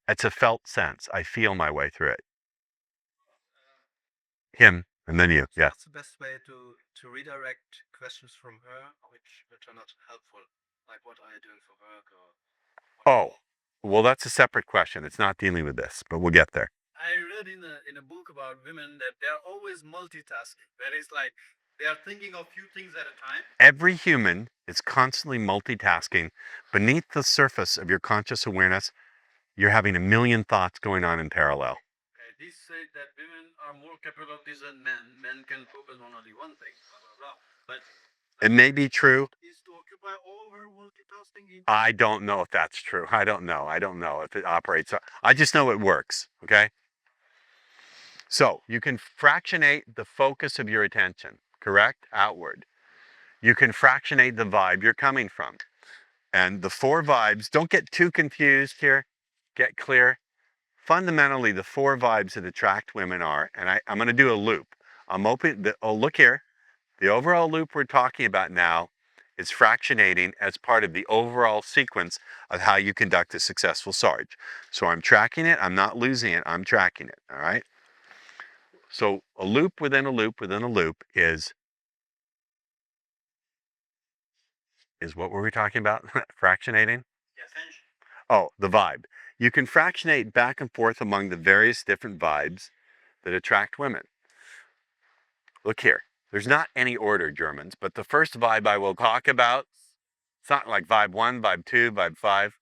It's a felt sense. I feel my way through it. Him, and then you, yeah. What's the best way to redirect questions from her which are not helpful? Like, what are you doing for work? Oh, well, that's a separate question. It's not dealing with this, but we'll get there. I read in a book about women that they're always multitasking. That is like they are thinking of few things at a time. Every human is constantly multitasking. Beneath the surface of your conscious awareness, you're having a million thoughts going on in parallel. Okay, these say that women are more capable of this than men. Men can focus on only one thing, blah, blah, blah. But it may be true. Is to occupy all her multitasking? I don't know if that's true. I don't know if it operates. I just know it works, okay? So you can fractionate the focus of your attention, correct? Outward. You can fractionate the vibe you're coming from. And the 4 vibes, don't get too confused here. Get clear. Fundamentally, the 4 vibes that attract women are, and I'm going to do a loop. Look here. The overall loop we're talking about now is fractionating as part of the overall sequence of how you conduct a successful Sarge. So I'm tracking it. I'm not losing it. I'm tracking it. All right. So a loop within a loop within a loop is what were we talking about? Fractionating? Oh, the vibe. You can fractionate back and forth among the various different vibes that attract women. Look here. There's not any order, Germans, but the first vibe I will talk about, it's not like vibe 1, vibe 2, vibe 5.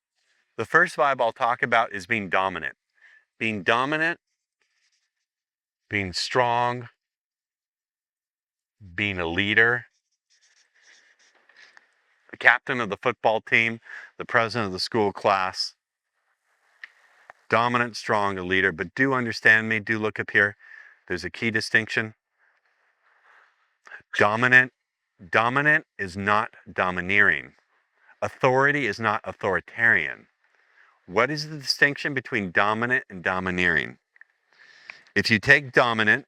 The first vibe I'll talk about is being dominant. Being dominant, being strong, being a leader, the captain of the football team, the president of the school class. Dominant, strong, a leader, but do understand me, do look up here. There's a key distinction. Dominant is not domineering. Authority is not authoritarian. What is the distinction between dominant and domineering? If you take dominant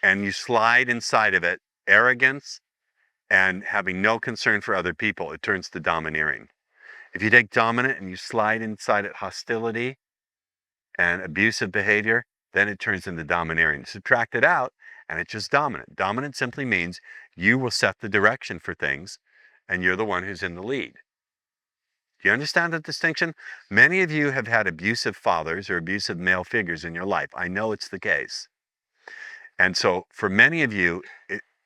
and you slide inside of it, arrogance and having no concern for other people, it turns to domineering. If you take dominant and you slide inside it, hostility and abusive behavior, then it turns into domineering. Subtract it out and it's just dominant. Dominant simply means you will set the direction for things and you're the one who's in the lead. Do you understand the distinction? Many of you have had abusive fathers or abusive male figures in your life. I know it's the case. And so for many of you,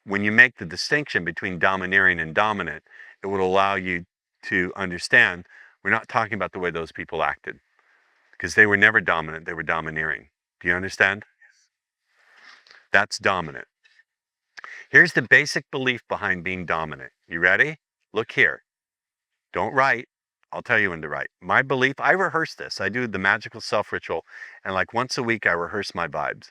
when you make the distinction between domineering and dominant, it will allow you to understand we're not talking about the way those people acted because they were never dominant, they were domineering. Do you understand? That's dominant. Here's the basic belief behind being dominant. You ready? Look here. Don't write. I'll tell you when to write. My belief, I rehearse this. I do the magical self ritual, and like once a week I rehearse my vibes.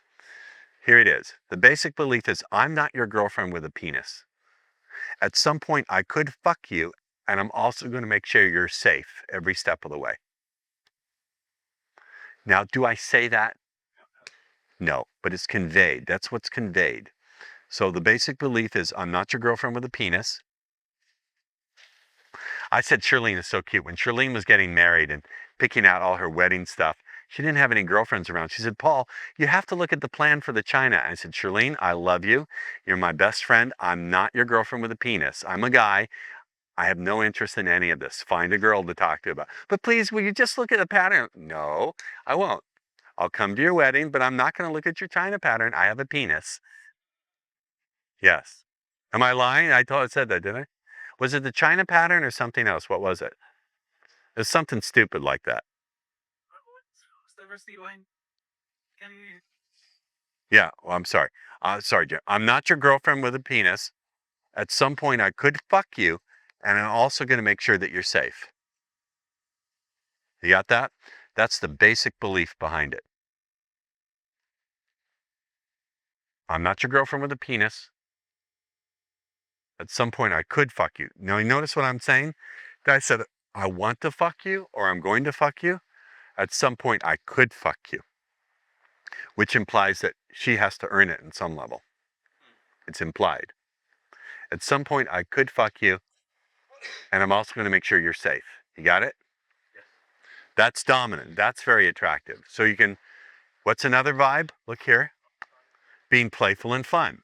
Here it is. The basic belief is I'm not your girlfriend with a penis. At some point, I could fuck you, and I'm also going to make sure you're safe every step of the way. Now, do I say that? No, but it's conveyed. That's what's conveyed. So the basic belief is, I'm not your girlfriend with a penis. I said Shirlene is so cute. When Shirlene was getting married and picking out all her wedding stuff, she didn't have any girlfriends around. She said, Paul, you have to look at the plan for the china. I said, Shirlene, I love you. You're my best friend. I'm not your girlfriend with a penis. I'm a guy. I have no interest in any of this. Find a girl to talk to about. But please, will you just look at the pattern? No, I won't. I'll come to your wedding, but I'm not going to look at your china pattern. I have a penis. Yes. Am I lying? I said that, didn't I? Was it the china pattern or something else? What was it? It was something stupid like that. Yeah, well, I'm sorry. Sorry, Jim. I'm not your girlfriend with a penis. At some point, I could fuck you, and I'm also going to make sure that you're safe. You got that? That's the basic belief behind it. I'm not your girlfriend with a penis. At some point, I could fuck you. Now, you notice what I'm saying? I said, I want to fuck you, or I'm going to fuck you. At some point, I could fuck you, which implies that she has to earn it in some level. It's implied. At some point, I could fuck you, and I'm also going to make sure you're safe. You got it? That's dominant. That's very attractive. So you can, what's another vibe? Look here. Being playful and fun.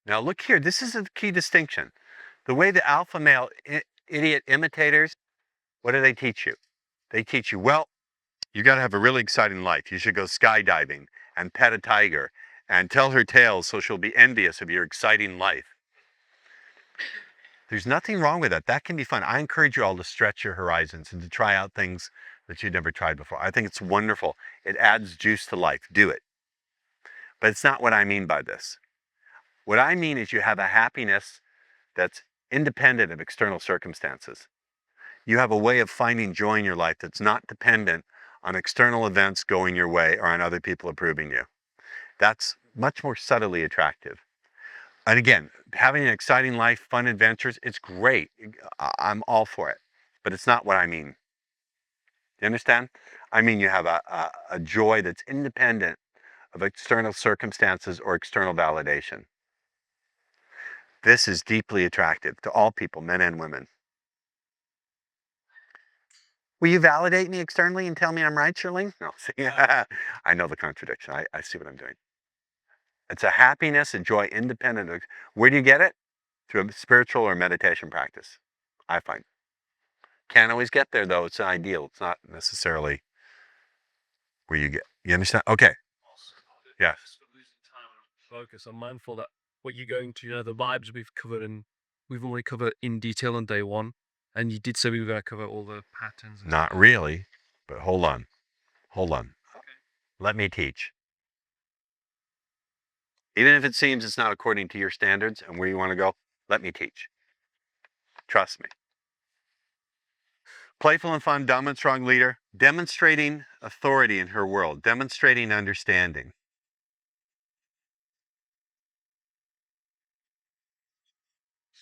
Now look here. This is a key distinction. The way the alpha male idiot imitators, what do they teach you? They teach you, well, you got to have a really exciting life. You should go skydiving and pet a tiger and tell her tales so she'll be envious of your exciting life. There's nothing wrong with that. That can be fun. I encourage you all to stretch your horizons and to try out things that you've never tried before. I think it's wonderful. It adds juice to life. Do it. But it's not what I mean by this. What I mean is you have a happiness that's independent of external circumstances. You have a way of finding joy in your life that's not dependent on external events going your way or on other people approving you. That's much more subtly attractive. And again, having an exciting life, fun adventures, it's great. I'm all for it. But it's not what I mean. You understand? I mean you have a joy that's independent of external circumstances or external validation. This is deeply attractive to all people, men and women. Will you validate me externally and tell me I'm right, Shirlene? No, see, I know the contradiction. I see what I'm doing. It's a happiness, a joy independent of, where do you get it? Through a spiritual or meditation practice, I find. Can't always get there though, it's an ideal. It's not necessarily where you get, you understand? Okay. Yeah. Focus. I'm mindful that what you're going to, the vibes we've covered and we've already covered in detail on day one. And you did say we were going to cover all the patterns. Not really, but hold on. Hold on. Okay. Let me teach. Even if it seems it's not according to your standards and where you want to go, let me teach. Trust me. Playful and fun, dumb and strong leader, demonstrating authority in her world, demonstrating understanding.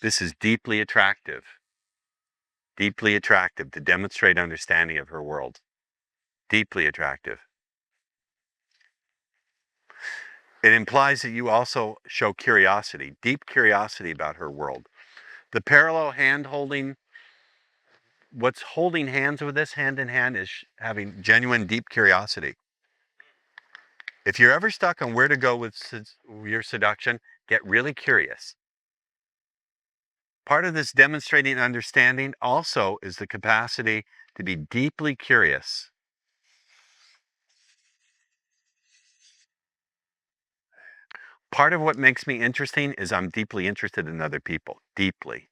This is deeply attractive to demonstrate understanding of her world. Deeply attractive. It implies that you also show curiosity, deep curiosity about her world. The parallel hand holding, what's holding hands with this hand in hand is having genuine deep curiosity. If you're ever stuck on where to go with your seduction, get really curious. Part of this demonstrating understanding also is the capacity to be deeply curious. Part of what makes me interesting is I'm deeply interested in other people, deeply.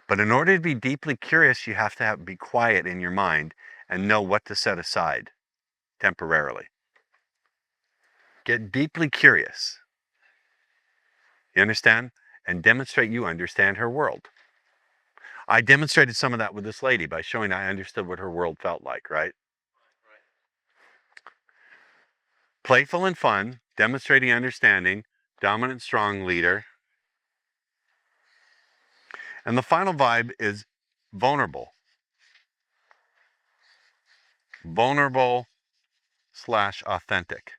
But in order to be deeply curious, you have to be quiet in your mind and know what to set aside temporarily. Get deeply curious. You understand? And demonstrate you understand her world. I demonstrated some of that with this lady by showing I understood what her world felt like, right? Playful and fun, demonstrating understanding, dominant, strong leader. And the final vibe is vulnerable. Vulnerable / authentic.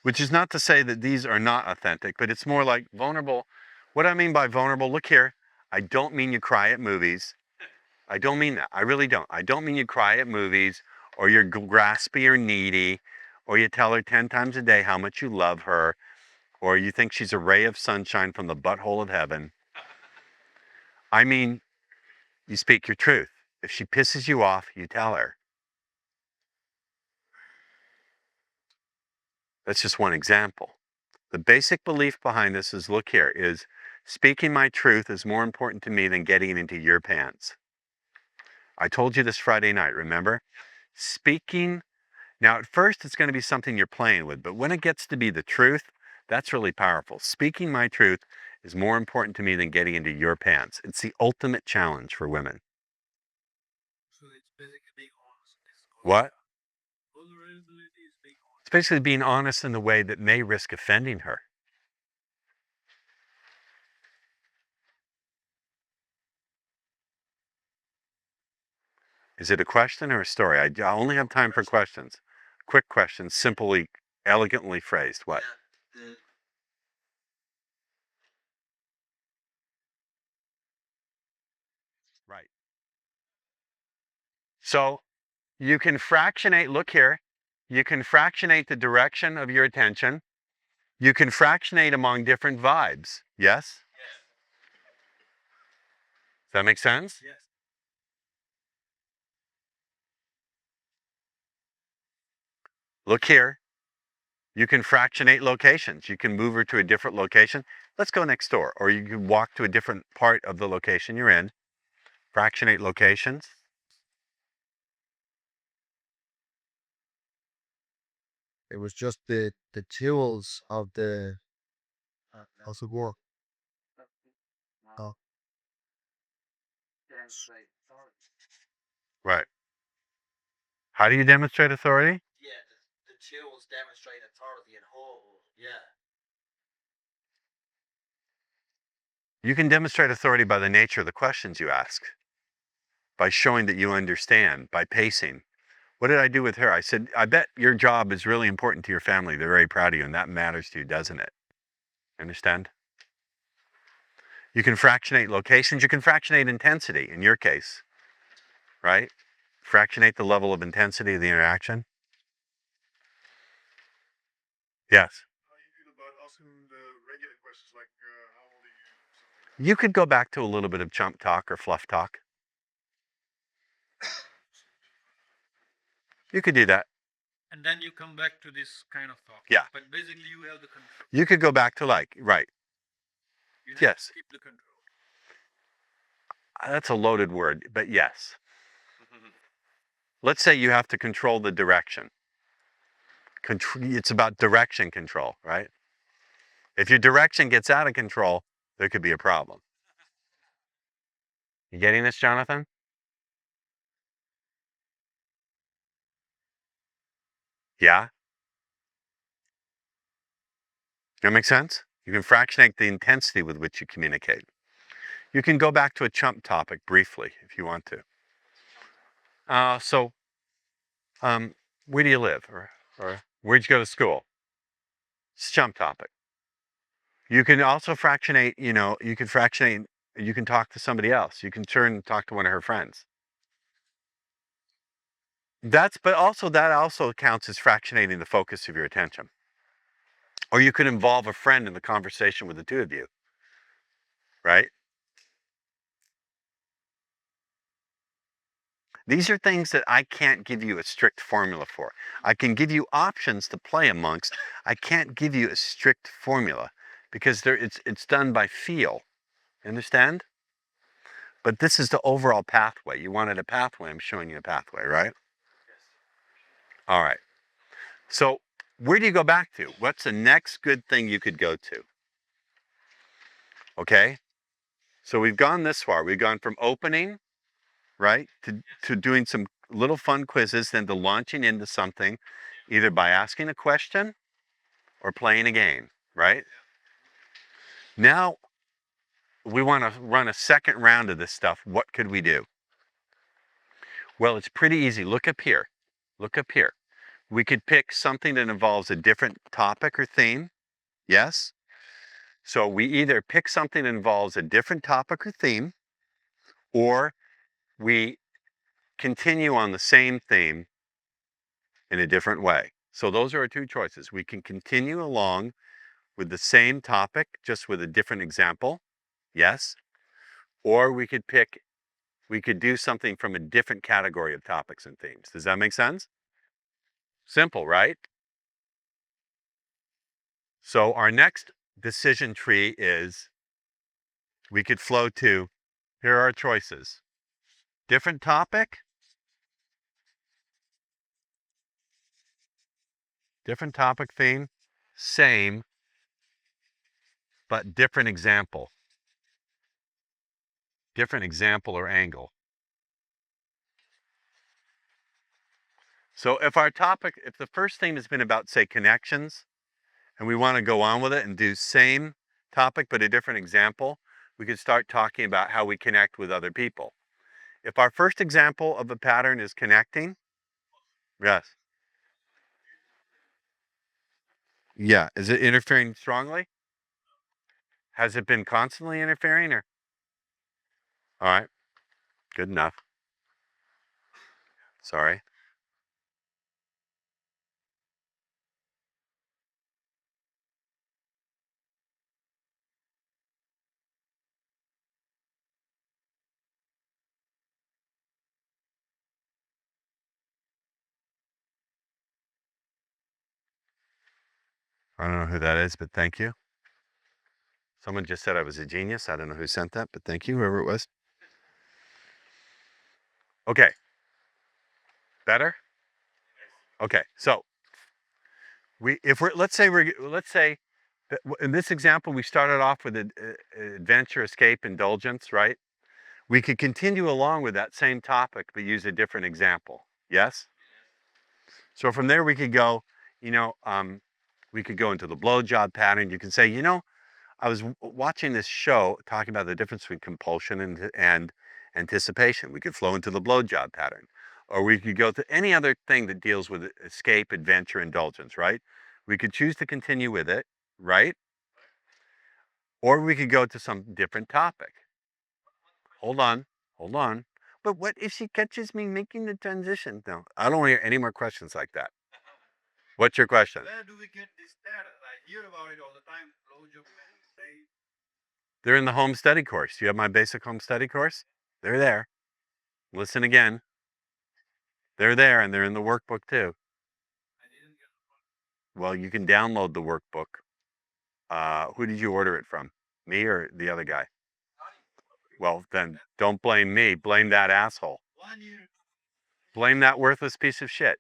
Which is not to say that these are not authentic, but it's more like vulnerable. What I mean by vulnerable, look here, I don't mean you cry at movies. I don't mean that. I really don't. I don't mean you cry at movies, or you're graspy or needy, or you tell her 10 times a day how much you love her, or you think she's a ray of sunshine from the butthole of heaven. I mean, you speak your truth. If she pisses you off, you tell her. That's just one example. The basic belief behind this is, look here, is speaking my truth is more important to me than getting into your pants. I told you this Friday night, remember? Speaking, now at first it's going to be something you're playing with, but when it gets to be the truth, that's really powerful. Speaking my truth is more important to me than getting into your pants. It's the ultimate challenge for women. So it's basically being honest. What? Vulnerability is being honest. It's basically being honest in the way that may risk offending her. Is it a question or a story? I only have time for questions. Quick questions, simply, elegantly phrased. What? Right. So you can fractionate, look here, you can fractionate the direction of your attention. You can fractionate among different vibes. Yes? Yes. Does that make sense? Yes. Look here. You can fractionate locations. You can move her to a different location. Let's go next door. Or you can walk to a different part of the location you're in. Fractionate locations. It was just the tools of the how's it work? Oh. Right. How do you demonstrate authority? Yeah, the tools demonstrate authority and whole. Yeah. You can demonstrate authority by the nature of the questions you ask, by showing that you understand, by pacing. What did I do with her? I said, I bet your job is really important to your family. They're very proud of you, and that matters to you, doesn't it? Understand? You can fractionate locations. You can fractionate intensity, in your case, right? Fractionate the level of intensity of the interaction. Yes? How do you feel about asking the regular questions like, how old are you? You could go back to a little bit of chump talk or fluff talk. You could do that. And then you come back to this kind of talk. Yeah. But basically you have the control. You could go back to like, right. You have Yes. to keep the control. That's a loaded word, but yes. Let's say you have to control the direction. It's about direction control, right? If your direction gets out of control, there could be a problem. You getting this, Jonathan? Yeah? That make sense? You can fractionate the intensity with which you communicate. You can go back to a chump topic briefly if you want to. Where do you live? Or where'd you go to school? It's a chump topic. You can also fractionate, you can talk to somebody else. You can turn and talk to one of her friends. That also counts as fractionating the focus of your attention. Or you could involve a friend in the conversation with the two of you, right? These are things that I can't give you a strict formula for. I can give you options to play amongst. I can't give you a strict formula because it's done by feel. Understand? But this is the overall pathway. You wanted a pathway. I'm showing you a pathway, right? All right. So where do you go back to? What's the next good thing you could go to? Okay. So we've gone this far. We've gone from opening, right, to doing some little fun quizzes, then to launching into something. either by asking a question or playing a game, right? Now we want to run a second round of this stuff. What could we do? Well, it's pretty easy. Look up here. Look up here. We could pick something that involves a different topic or theme. Yes? So we either pick something that involves a different topic or theme, or we continue on the same theme in a different way. So those are our two choices. We can continue along with the same topic, just with a different example. Yes? Or we could do something from a different category of topics and themes. Does that make sense? Simple, right? So our next decision tree is, we could flow to, here are our choices. Different topic, theme, same, but different example or angle. So if the first theme has been about, say, connections, and we want to go on with it and do same topic but a different example, we could start talking about how we connect with other people. If our first example of a pattern is connecting, yes. Yeah, is it interfering strongly? Has it been constantly interfering, or? All right, good enough. Sorry. I don't know who that is, but thank you. Someone just said I was a genius. I don't know who sent that, but thank you, whoever it was. Okay. Better? Okay, so let's say that in this example we started off with adventure, escape, indulgence, right? We could continue along with that same topic but use a different example. Yes? So from there we could go, we could go into the blowjob pattern. You can say, I was watching this show talking about the difference between compulsion and anticipation. We could flow into the blowjob pattern. Or we could go to any other thing that deals with escape, adventure, indulgence, right? We could choose to continue with it, right? Or we could go to some different topic. Hold on. But what if she catches me making the transition? No, I don't want to hear any more questions like that. What's your question? Where do we get this data? I hear about it all the time. They're in the home study course. You have my basic home study course? They're there. Listen again. They're there, and they're in the workbook too. Well, you can download the workbook. Who did you order it from? Me or the other guy? Well, then don't blame me. Blame that asshole. Blame that worthless piece of shit.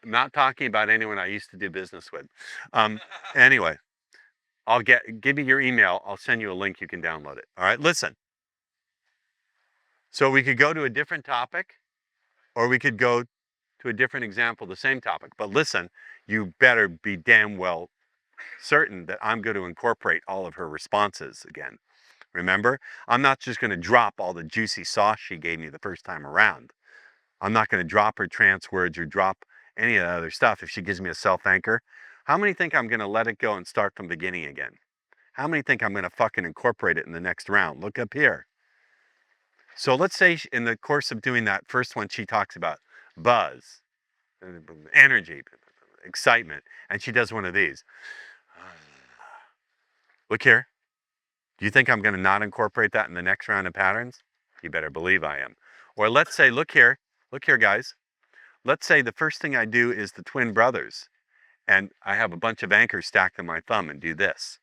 I'm not talking about anyone I used to do business with. Anyway, give me your email. I'll send you a link. You can download it. All right, listen. So we could go to a different topic, or we could go to a different example, the same topic. But listen, you better be damn well certain that I'm going to incorporate all of her responses again. Remember, I'm not just going to drop all the juicy sauce she gave me the first time around. I'm not going to drop her trance words or drop any of the other stuff if she gives me a self-anchor. How many think I'm going to let it go and start from the beginning again? How many think I'm going to fucking incorporate it in the next round? Look up here. So let's say in the course of doing that first one, she talks about buzz, energy, excitement, and she does one of these. Look here. Do you think I'm going to not incorporate that in the next round of patterns? You better believe I am. Or let's say, look here, guys. Let's say the first thing I do is the twin brothers, and I have a bunch of anchors stacked on my thumb and do this.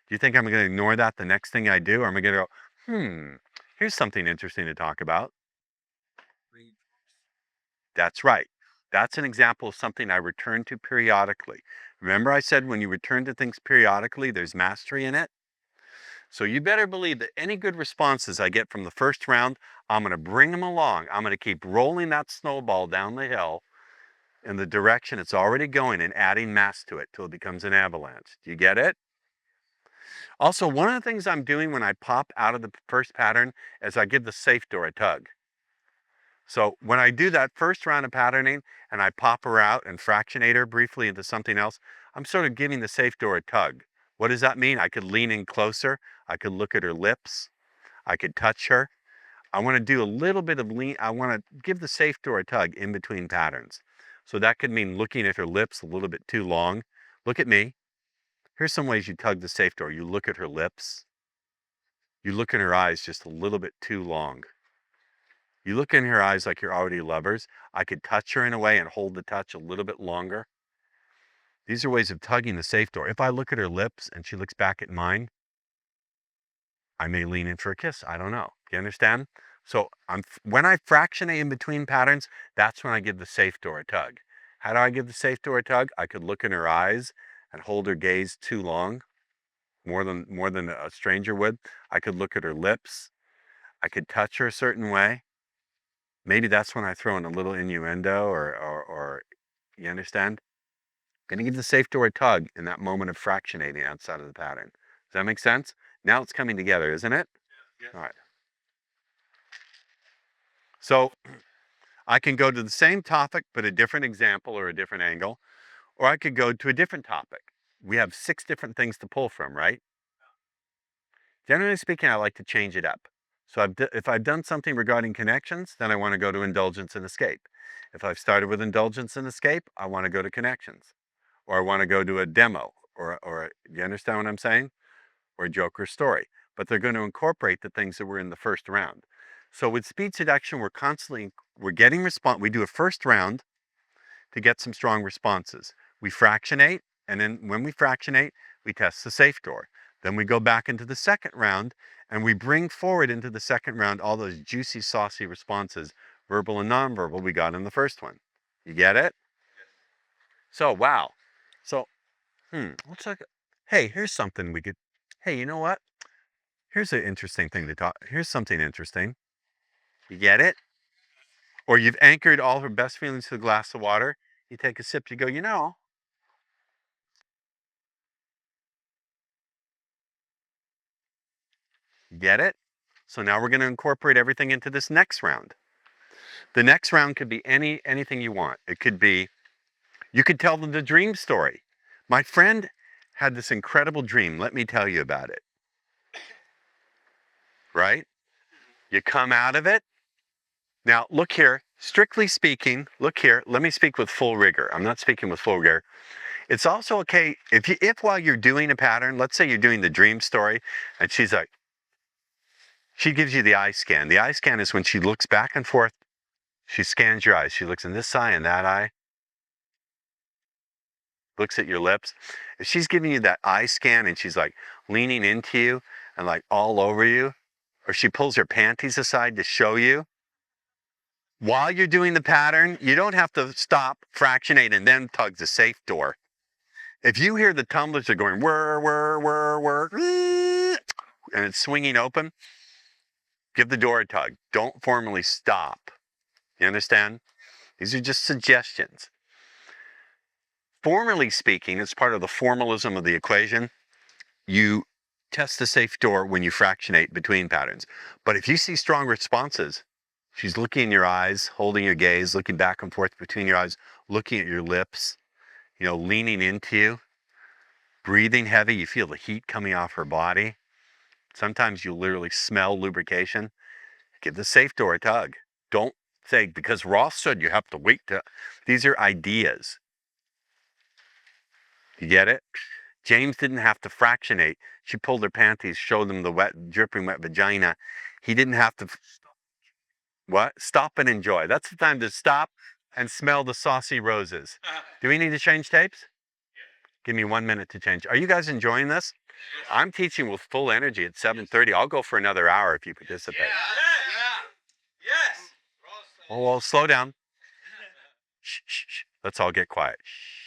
Do you think I'm going to ignore that the next thing I do? Or am I going to go, here's something interesting to talk about? That's right. That's an example of something I return to periodically. Remember I said when you return to things periodically, there's mastery in it? So you better believe that any good responses I get from the first round, I'm going to bring them along. I'm going to keep rolling that snowball down the hill in the direction it's already going and adding mass to it till it becomes an avalanche. Do you get it? Also, one of the things I'm doing when I pop out of the first pattern is I give the safe door a tug. So when I do that first round of patterning and I pop her out and fractionate her briefly into something else, I'm sort of giving the safe door a tug. What does that mean? I could lean in closer. I could look at her lips. I could touch her. I want to do a little bit of lean. I want to give the safe door a tug in between patterns. So that could mean looking at her lips a little bit too long. Look at me. Here's some ways you tug the safe door. You look at her lips. You look in her eyes just a little bit too long. You look in her eyes like you're already lovers. I could touch her in a way and hold the touch a little bit longer. These are ways of tugging the safe door. If I look at her lips and she looks back at mine, I may lean in for a kiss. I don't know. Do you understand? So when I fractionate in between patterns, that's when I give the safe door a tug. How do I give the safe door a tug? I could look in her eyes and hold her gaze too long, more than a stranger would. I could look at her lips. I could touch her a certain way. Maybe that's when I throw in a little innuendo or you understand? I'm going to give the safe door a tug in that moment of fractionating outside of the pattern. Does that make sense? Now it's coming together, isn't it? Yeah. All right. So I can go to the same topic, but a different example or a different angle, or I could go to a different topic. We have 6 different things to pull from, right? Generally speaking, I like to change it up. So if I've done something regarding connections, then I want to go to indulgence and escape. If I've started with indulgence and escape, I want to go to connections. Or I want to go to a demo, or you understand what I'm saying? Or a joke or story. But they're going to incorporate the things that were in the first round. So with speed seduction, we're getting response. We do a first round to get some strong responses. We fractionate, and then when we fractionate, we test the safe door. Then we go back into the second round, and we bring forward into the second round all those juicy, saucy responses, verbal and nonverbal, we got in the first one. You get it? So, wow. So, let's look. Hey, here's something we could. Hey, you know what? Here's an interesting thing to talk. Here's something interesting. You get it? Or you've anchored all her best feelings to a glass of water. You take a sip. You go, you know. Get it? So now we're going to incorporate everything into this next round. The next round could be anything you want. It could be, you could tell them the dream story. My friend had this incredible dream. Let me tell you about it. Right? You come out of it. Now, look here. Strictly speaking, look here. Let me speak with full rigor. I'm not speaking with full rigor. It's also okay if while you're doing a pattern, let's say you're doing the dream story, and she's like, she gives you the eye scan. The eye scan is when she looks back and forth. She scans your eyes. She looks in this eye and that eye. Looks at your lips. If she's giving you that eye scan and she's like leaning into you and like all over you, or she pulls her panties aside to show you, while you're doing the pattern, you don't have to stop, fractionate, and then tug the safe door. If you hear the tumblers are going whir, whir, whir, whir, and it's swinging open, give the door a tug. Don't formally stop. You understand? These are just suggestions. Formally speaking, it's part of the formalism of the equation. You test the safe door when you fractionate between patterns. But if you see strong responses, she's looking in your eyes, holding your gaze, looking back and forth between your eyes, looking at your lips, leaning into you, breathing heavy. You feel the heat coming off her body. Sometimes you literally smell lubrication. Give the safe door a tug. Don't say, because Ross said you have to wait to. These are ideas. You get it? James didn't have to fractionate. She pulled her panties, showed them the dripping wet vagina. He didn't have to. What? Stop and enjoy. That's the time to stop and smell the saucy roses. Do we need to change tapes? Give me 1 minute to change. Are you guys enjoying this? I'm teaching with full energy at 7:30. I'll go for another hour if you participate. Yes. Oh, well, slow down. Shh, shh, shh. Let's all get quiet. Shh.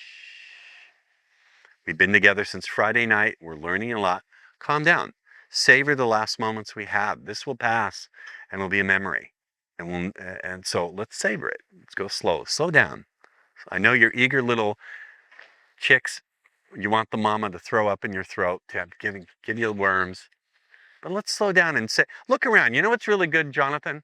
We've been together since Friday night. We're learning a lot. Calm down. Savor the last moments we have. This will pass and will be a memory. And so let's savor it. Let's go slow. Slow down. I know you're eager little chicks. You want the mama to throw up in your throat, to have, give you worms. But let's slow down and say, look around. You know what's really good, Jonathan?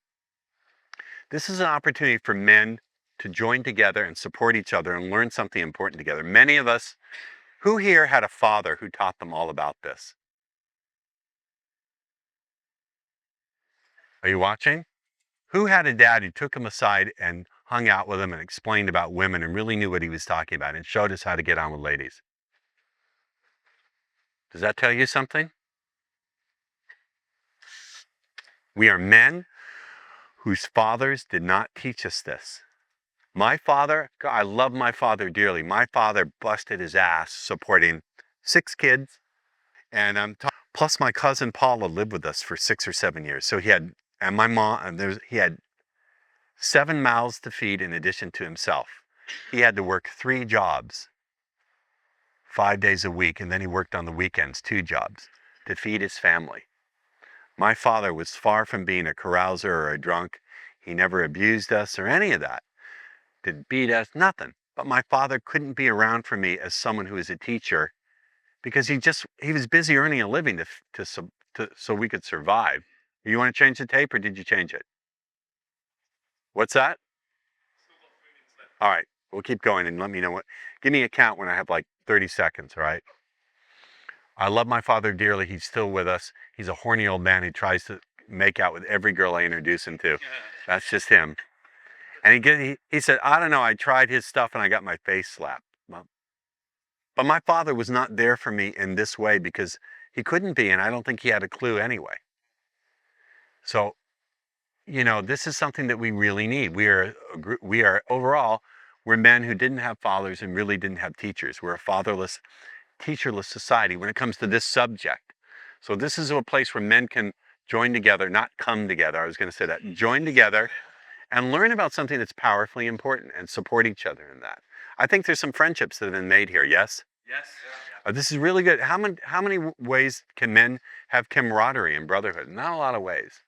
This is an opportunity for men to join together and support each other and learn something important together. Many of us, who here had a father who taught them all about this? Are you watching? Who had a dad who took him aside and hung out with him and explained about women and really knew what he was talking about and showed us how to get on with ladies? Does that tell you something? We are men whose fathers did not teach us this. My father, God, I love my father dearly. My father busted his ass supporting 6 kids, and plus my cousin Paula lived with us for 6 or 7 years. So he had, and my mom, and he had 7 mouths to feed in addition to himself. He had to work 3 jobs, 5 days a week, and then he worked on the weekends, 2 jobs, to feed his family. My father was far from being a carouser or a drunk. He never abused us or any of that. Didn't beat us, nothing. But my father couldn't be around for me as someone who is a teacher because he was busy earning a living so we could survive. You want to change the tape or did you change it? What's that? All right, we'll keep going and let me know give me a count when I have like 30 seconds, all right? I love my father dearly. He's still with us. He's a horny old man who tries to make out with every girl I introduce him to. That's just him. And he said, I don't know, I tried his stuff and I got my face slapped. But my father was not there for me in this way because he couldn't be, and I don't think he had a clue anyway. So, you know, this is something that we really need. We are overall, we're men who didn't have fathers and really didn't have teachers. We're a fatherless, teacherless society when it comes to this subject. So this is a place where men can join together, not come together. I was going to say that. Join together and learn about something that's powerfully important and support each other in that. I think there's some friendships that have been made here, yes? Yes. This is really good. How many ways can men have camaraderie and brotherhood? Not a lot of ways.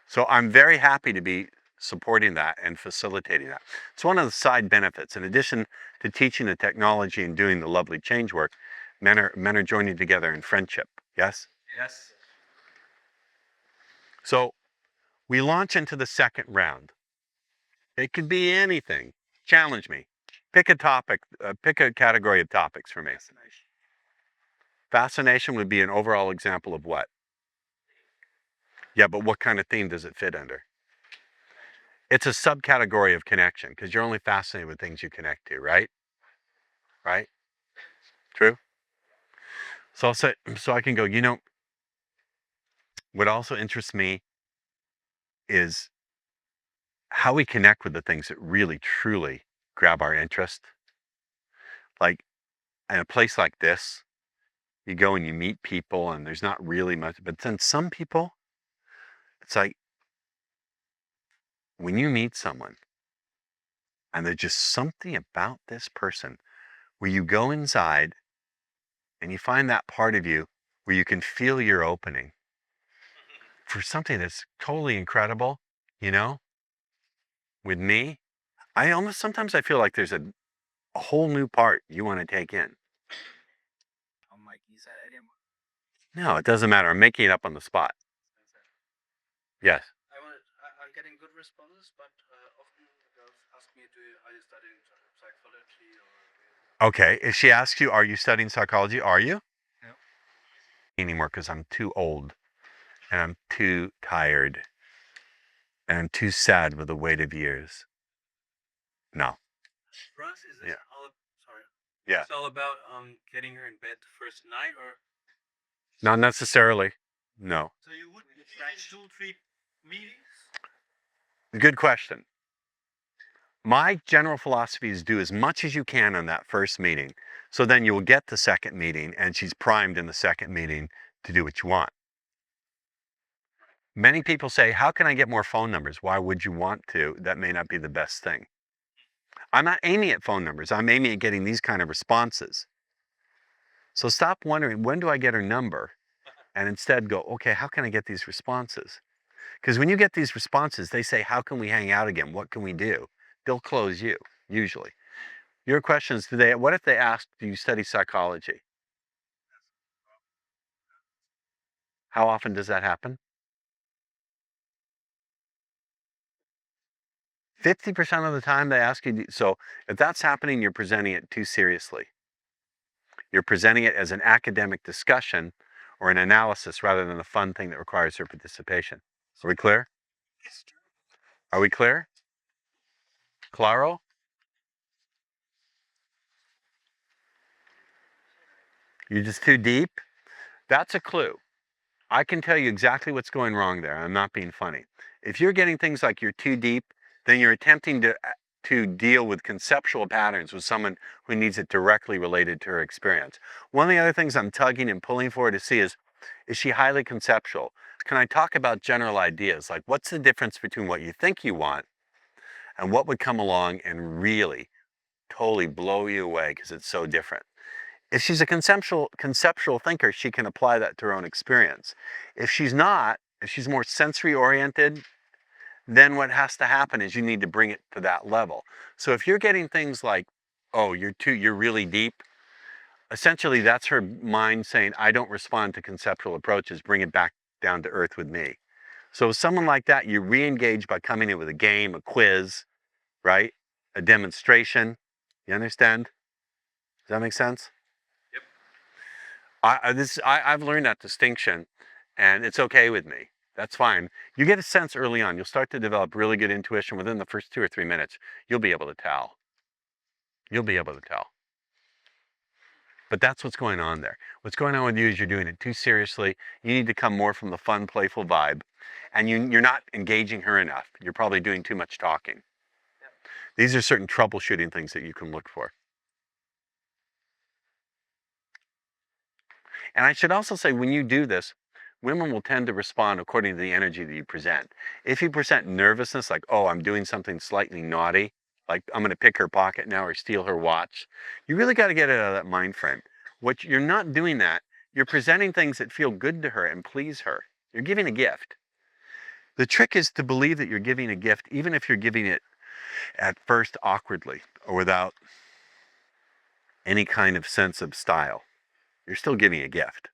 So I'm very happy to be supporting that and facilitating that. It's one of the side benefits. In addition to teaching the technology and doing the lovely change work, men are joining together in friendship, yes? Yes. So we launch into the second round. It could be anything. Challenge me. Pick a topic, pick a category of topics for me. Fascination would be an overall example of what? Yeah, but what kind of theme does it fit under? It's a subcategory of connection because you're only fascinated with things you connect to, right? Right? True? So I'll say, so I can go, you know, what also interests me is how we connect with the things that really, truly grab our interest. Like in a place like this, you go and you meet people and there's not really much, but then some people, it's like when you meet someone and there's just something about this person where you go inside and you find that part of you where you can feel your opening for something that's totally incredible, you know? With me, sometimes I feel like there's a whole new part you want to take in. No, it doesn't matter. I'm making it up on the spot. Yes. I'm getting good responses, but often girls ask me, are you studying psychology or? Okay. If she asks you, are you studying psychology? Are you? No. Anymore because I'm too old and I'm too tired and I'm too sad with the weight of years. No. Ross, is this all? Sorry. Yeah. It's all about getting her in bed the first night, or? Not necessarily. No. So you would arrange 2-3 meetings? Good question. My general philosophy is do as much as you can on that first meeting. So then you will get the second meeting and she's primed in the second meeting to do what you want. Many people say, how can I get more phone numbers? Why would you want to? That may not be the best thing. I'm not aiming at phone numbers. I'm aiming at getting these kind of responses. So stop wondering, when do I get her number? And instead go, okay, how can I get these responses? Because when you get these responses, they say, how can we hang out again? What can we do? They'll close you, usually. Your question is, what if they ask, do you study psychology? How often does that happen? 50% of the time they ask you, so if that's happening, you're presenting it too seriously. You're presenting it as an academic discussion or an analysis rather than a fun thing that requires her participation. Are we clear? Are we clear? Claro? You're just too deep? That's a clue. I can tell you exactly what's going wrong there. I'm not being funny. If you're getting things like you're too deep, then you're attempting to deal with conceptual patterns with someone who needs it directly related to her experience. One of the other things I'm tugging and pulling for to see is she highly conceptual? Can I talk about general ideas? Like, what's the difference between what you think you want and what would come along and really totally blow you away because it's so different? If she's a conceptual thinker, she can apply that to her own experience. If she's not, if she's more sensory oriented, then what has to happen is you need to bring it to that level. So if you're getting things like, oh, you're really deep, essentially that's her mind saying, I don't respond to conceptual approaches, bring it back down to earth with me. So with someone like that, you re-engage by coming in with a game, a quiz, right? A demonstration. You understand? Does that make sense? I've learned that distinction, and it's okay with me. That's fine. You get a sense early on. You'll start to develop really good intuition within the first 2 or 3 minutes. You'll be able to tell. You'll be able to tell. But that's what's going on there. What's going on with you is you're doing it too seriously. You need to come more from the fun, playful vibe, and you're not engaging her enough. You're probably doing too much talking. These are certain troubleshooting things that you can look for. And I should also say, when you do this, women will tend to respond according to the energy that you present. If you present nervousness, like, oh, I'm doing something slightly naughty, like I'm going to pick her pocket now or steal her watch, you really got to get it out of that mind frame. You're not doing that. You're presenting things that feel good to her and please her. You're giving a gift. The trick is to believe that you're giving a gift, even if you're giving it at first awkwardly or without any kind of sense of style. You're still giving a gift.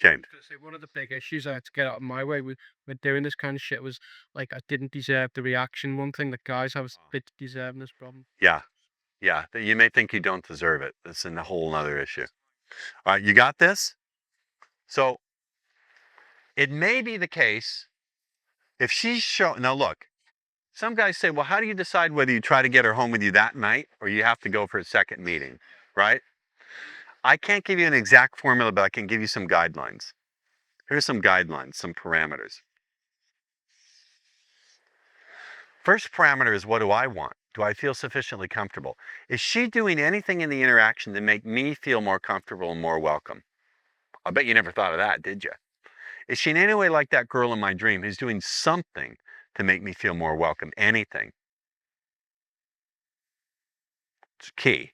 James. I was gonna say, one of the big issues I had to get out of my way with doing this kind of shit was, like, I didn't deserve the reaction. One thing that guys have is they deserve this problem. Yeah. Yeah. You may think you don't deserve it. That's a whole other issue. All right. You got this? So it may be the case if she's showing. Now, look, some guys say, well, how do you decide whether you try to get her home with you that night or you have to go for a second meeting? Right? I can't give you an exact formula, but I can give you some guidelines. Here's some guidelines, some parameters. First parameter is, what do I want? Do I feel sufficiently comfortable? Is she doing anything in the interaction to make me feel more comfortable and more welcome? I bet you never thought of that, did you? Is she in any way like that girl in my dream who's doing something to make me feel more welcome? Anything. It's key.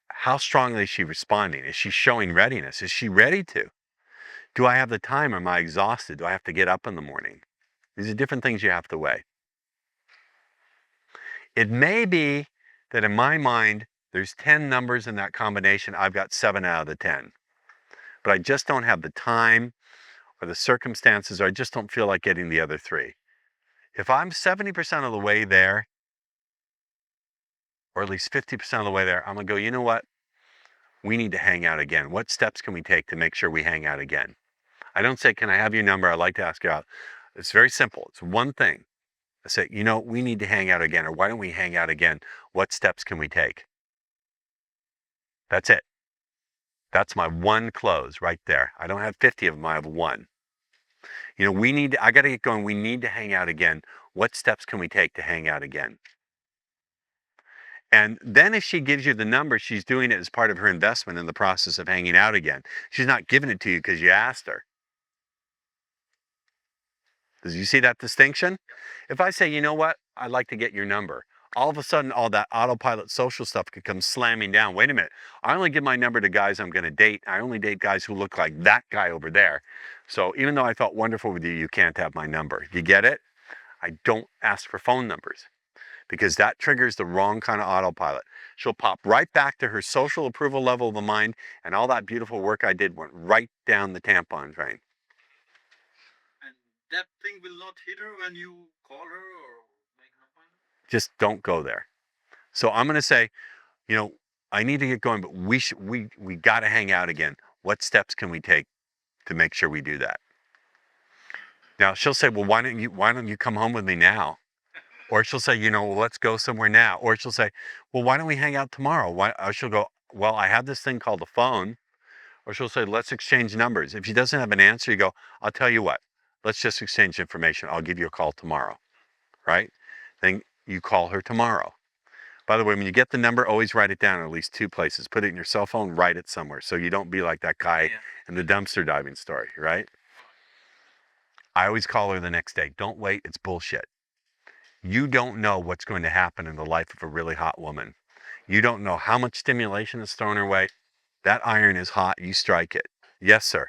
How strongly is she responding? Is she showing readiness? Is she ready to? Do I have the time? Am I exhausted? Do I have to get up in the morning? These are different things you have to weigh. It may be that in my mind, there's 10 numbers in that combination. I've got 7 out of the 10. But I just don't have the time or the circumstances, or I just don't feel like getting the other 3. If I'm 70% of the way there, or at least 50% of the way there, I'm going to go, you know what? We need to hang out again. What steps can we take to make sure we hang out again? I don't say, can I have your number? I'd like to ask you out. It's very simple. It's one thing. I say, you know, we need to hang out again, or why don't we hang out again? What steps can we take? That's it. That's my one close right there. I don't have 50 of them, I have 1. You know, I got to get going. We need to hang out again. What steps can we take to hang out again? And then if she gives you the number, she's doing it as part of her investment in the process of hanging out again. She's not giving it to you because you asked her. Does you see that distinction? If I say, you know what, I'd like to get your number, all of a sudden all that autopilot social stuff could come slamming down. Wait a minute, I only give my number to guys I'm going to date. I only date guys who look like that guy over there. So even though I felt wonderful with you, you can't have my number. You get it? I don't ask for phone numbers because that triggers the wrong kind of autopilot. She'll pop right back to her social approval level of the mind, and all that beautiful work I did went right down the tampon drain. And that thing will not hit her when you call her or make an appointment? Just don't go there. So I'm going to say, you know, I need to get going, but we got to hang out again. What steps can we take to make sure we do that? Now she'll say, well, why don't you come home with me now? Or she'll say, you know, well, let's go somewhere now. Or she'll say, well, why don't we hang out tomorrow? Or she'll go, well, I have this thing called a phone. Or she'll say, let's exchange numbers. If she doesn't have an answer, you go, I'll tell you what, let's just exchange information. I'll give you a call tomorrow, right? Then you call her tomorrow. By the way, when you get the number, always write it down in at least 2 places. Put it in your cell phone, write it somewhere, so you don't be like that guy in the dumpster diving story, right? I always call her the next day. Don't wait, it's bullshit. You don't know what's going to happen in the life of a really hot woman. You don't know how much stimulation is thrown her way. That iron is hot, you strike it. Yes, sir.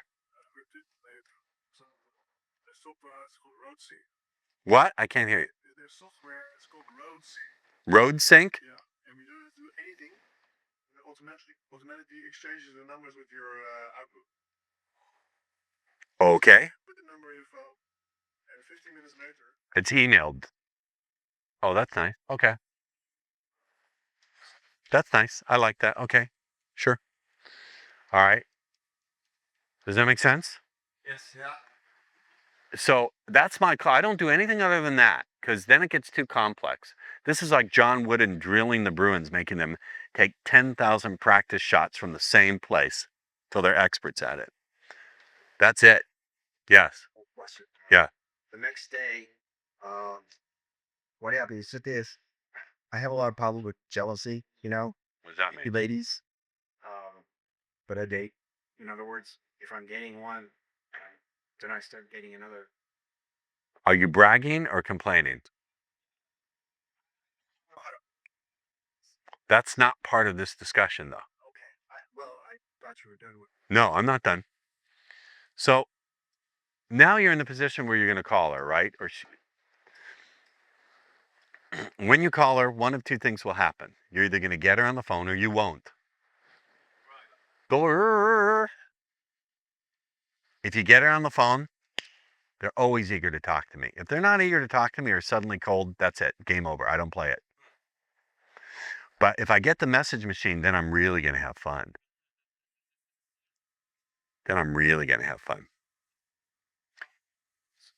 What? I can't hear you. There's software, it's called Road sync? Yeah, and you don't have to do anything. It automatically exchanges the numbers with your Outlook. Okay. Put the number in your phone, and 15 minutes later. It's emailed. Oh, that's nice. Okay. That's nice. I like that. Okay. Sure. All right. Does that make sense? Yes. Yeah. So that's my call. I don't do anything other than that, because then it gets too complex. This is like John Wooden drilling the Bruins, making them take 10,000 practice shots from the same place till they're experts at it. That's it. Yes. Yeah. The next day, what happens is this. I have a lot of problem with jealousy, you know? What does that mean? You ladies. But I date. In other words, if I'm dating one, then I start dating another. Are you bragging or complaining? That's not part of this discussion, though. Well, I thought you were done with. No, I'm not done. So now you're in the position where you're going to call her, right? Or when you call her, one of 2 things will happen. You're either going to get her on the phone or you won't. Right. If you get her on the phone, they're always eager to talk to me. If they're not eager to talk to me or suddenly cold, that's it. Game over. I don't play it. But if I get the message machine, then I'm really going to have fun. Then I'm really going to have fun.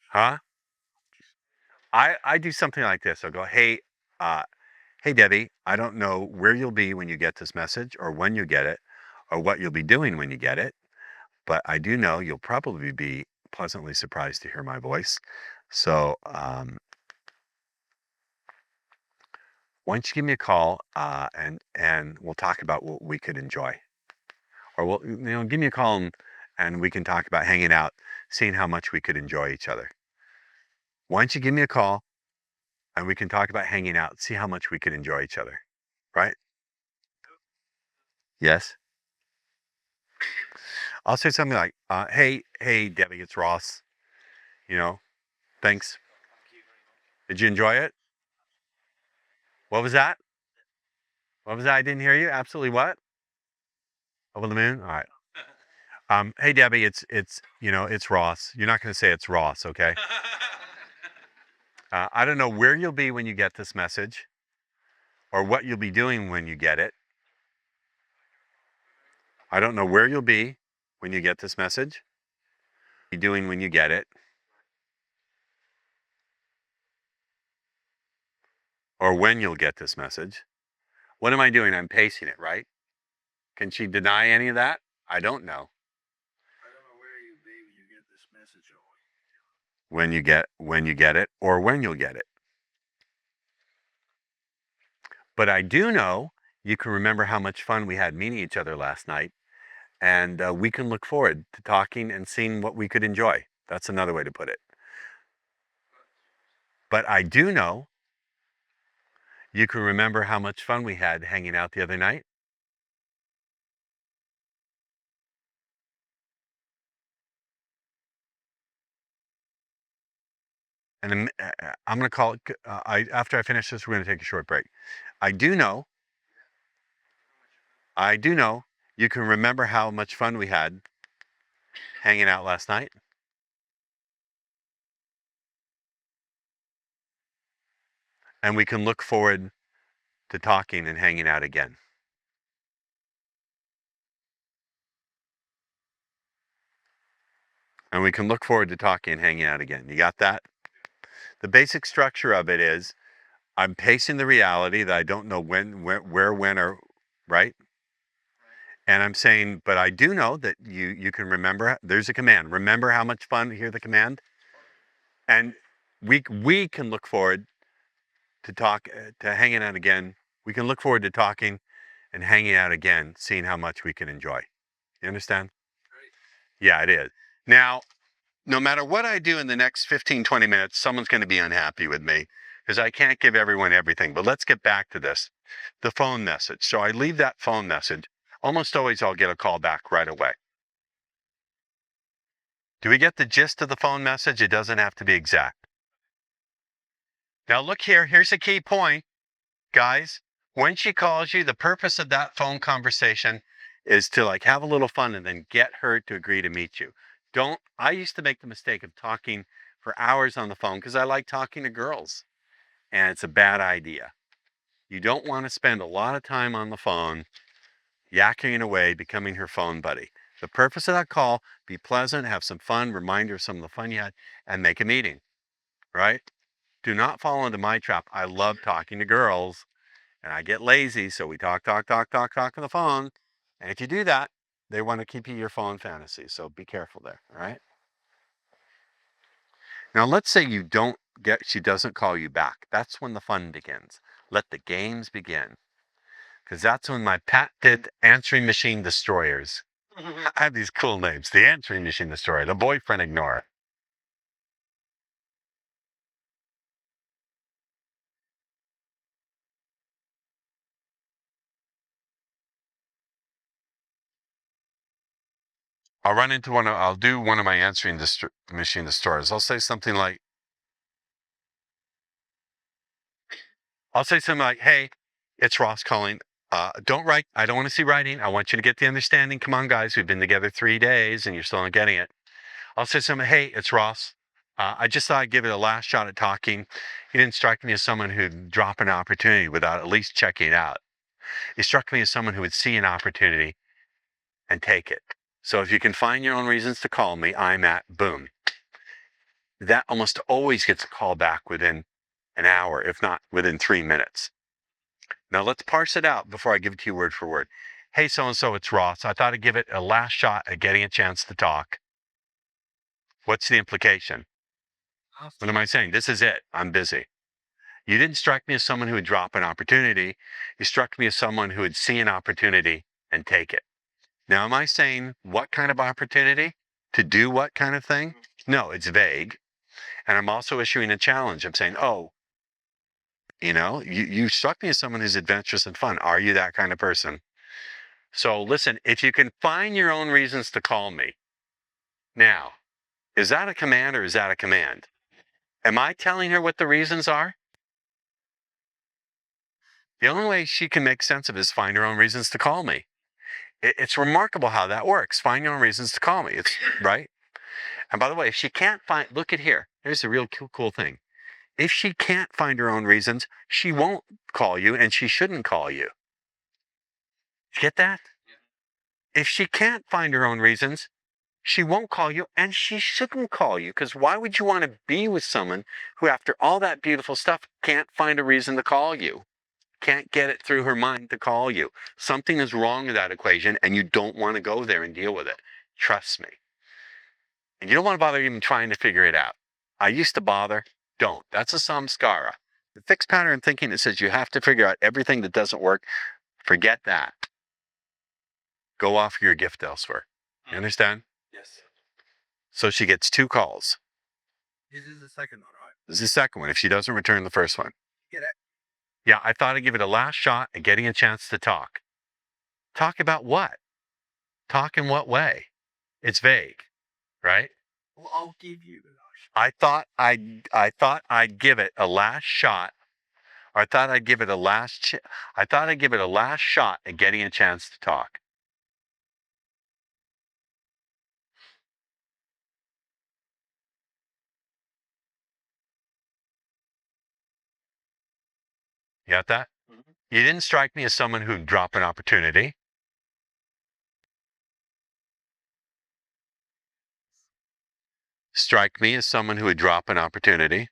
Huh? I do something like this. I'll go, hey, Debbie, I don't know where you'll be when you get this message or when you get it or what you'll be doing when you get it. But I do know you'll probably be pleasantly surprised to hear my voice. So why don't you give me a call and we'll talk about what we could enjoy. Or give me a call and we can talk about hanging out, seeing how much we could enjoy each other. Why don't you give me a call and we can talk about hanging out, see how much we could enjoy each other, right? Yes. I'll say something like, hey, Debbie, it's Ross. You know, thanks. Did you enjoy it? What was that? What was that? I didn't hear you. Absolutely what? Over the moon? All right. Hey, Debbie, it's Ross. You're not going to say it's Ross, okay? I don't know where you'll be when you get this message or what you'll be doing when you get it. I don't know where you'll be when you get this message. What you're doing when you get it. Or when you'll get this message. What am I doing? I'm pacing it, right? Can she deny any of that? I don't know. I don't know where you be when you get this message or when you get it or when you'll get it. But I do know you can remember how much fun we had meeting each other last night, and we can look forward to talking and seeing what we could enjoy. That's another way to put it. But I do know you can remember how much fun we had hanging out the other night. and I'm going to call it. After I finish this, we're going to take a short break. I do know you can remember how much fun we had hanging out last night. And we can look forward to talking and hanging out again. And we can look forward to talking and hanging out again. You got that? The basic structure of it is I'm pacing the reality that I don't know when, or right. And I'm saying, but I do know that you can remember. There's a command. Remember how much fun. Hear the command. And we can look forward to hanging out again. We can look forward to talking and hanging out again, seeing how much we can enjoy. You understand? Yeah, it is. Now, no matter what I do in the next 15, 20 minutes, someone's going to be unhappy with me because I can't give everyone everything. But let's get back to this. The phone message. So I leave that phone message. Almost always I'll get a call back right away. Do we get the gist of the phone message? It doesn't have to be exact. Now look here. Here's a key point, guys. When she calls you, the purpose of that phone conversation is to like have a little fun and then get her to agree to meet you. I used to make the mistake of talking for hours on the phone because I like talking to girls, and it's a bad idea. You don't want to spend a lot of time on the phone yakking away, becoming her phone buddy. The purpose of that call, be pleasant, have some fun, remind her of some of the fun you had, and make a meeting, right? Do not fall into my trap. I love talking to girls, and I get lazy, so we talk on the phone. And if you do that, they want to keep you your phone fantasy, so be careful there, all right? Now, let's say she doesn't call you back. That's when the fun begins. Let the games begin. Because that's when my patented answering machine destroyers, I have these cool names, the answering machine destroyer, the boyfriend ignorer. I'll do one of my answering machine destroyers. I'll say something like, hey, it's Ross calling. Don't write. I don't want to see writing. I want you to get the understanding. Come on, guys. We've been together 3 days and you're still not getting it. I'll say something, hey, it's Ross. I just thought I'd give it a last shot at talking. You didn't strike me as someone who'd drop an opportunity without at least checking it out. You struck me as someone who would see an opportunity and take it. So if you can find your own reasons to call me, I'm at boom. That almost always gets a call back within an hour, if not within 3 minutes. Now let's parse it out before I give it to you word for word. Hey, so-and-so, it's Ross. I thought I'd give it a last shot at getting a chance to talk. What's the implication? What am I saying? This is it. I'm busy. You didn't strike me as someone who would drop an opportunity. You struck me as someone who would see an opportunity and take it. Now, am I saying what kind of opportunity? To do what kind of thing? No, it's vague. And I'm also issuing a challenge. I'm saying, you struck me as someone who's adventurous and fun. Are you that kind of person? So listen, if you can find your own reasons to call me. Now, is that a command or is that a command? Am I telling her what the reasons are? The only way she can make sense of it is find her own reasons to call me. It's remarkable how that works. Find your own reasons to call me. It's right. And by the way, if she can't look at here. Here's the real cool thing. If she can't find her own reasons, she won't call you and she shouldn't call you. Get that? If she can't find her own reasons, she won't call you and she shouldn't call you. Because why would you want to be with someone who, after all that beautiful stuff, can't find a reason to call you? Can't get it through her mind to call you. Something is wrong with that equation and you don't want to go there and deal with it. Trust me. And you don't want to bother even trying to figure it out. I used to bother. Don't. That's a samskara. The fixed pattern thinking that says you have to figure out everything that doesn't work, forget that. Go offer your gift elsewhere. You understand? Yes. So she gets 2 calls. This is the second one, right? This is the second one if she doesn't return the first one. Get it? Yeah, I thought I'd give it a last shot at getting a chance to talk. Talk about what? Talk in what way? It's vague, right? Well, I'll give you a I thought I'd give it a last shot. Or I thought I'd give it a last shot at getting a chance to talk. You got that? You didn't strike me as someone who'd drop an opportunity. Strike me as someone who would drop an opportunity.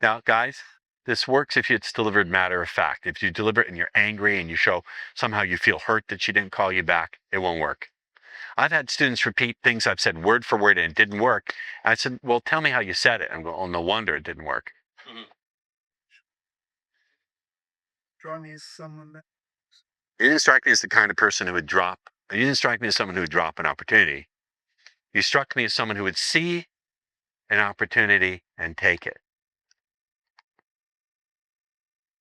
Now, guys, this works if it's delivered matter of fact. If you deliver it and you're angry and you show somehow you feel hurt that she didn't call you back, it won't work. I've had students repeat things I've said word for word and it didn't work. And I said, well, tell me how you said it. I'm going, oh, no wonder it didn't work. Draw me as someone that You didn't strike me as the kind of person who would drop. You didn't strike me as someone who would drop an opportunity. You struck me as someone who would see an opportunity and take it.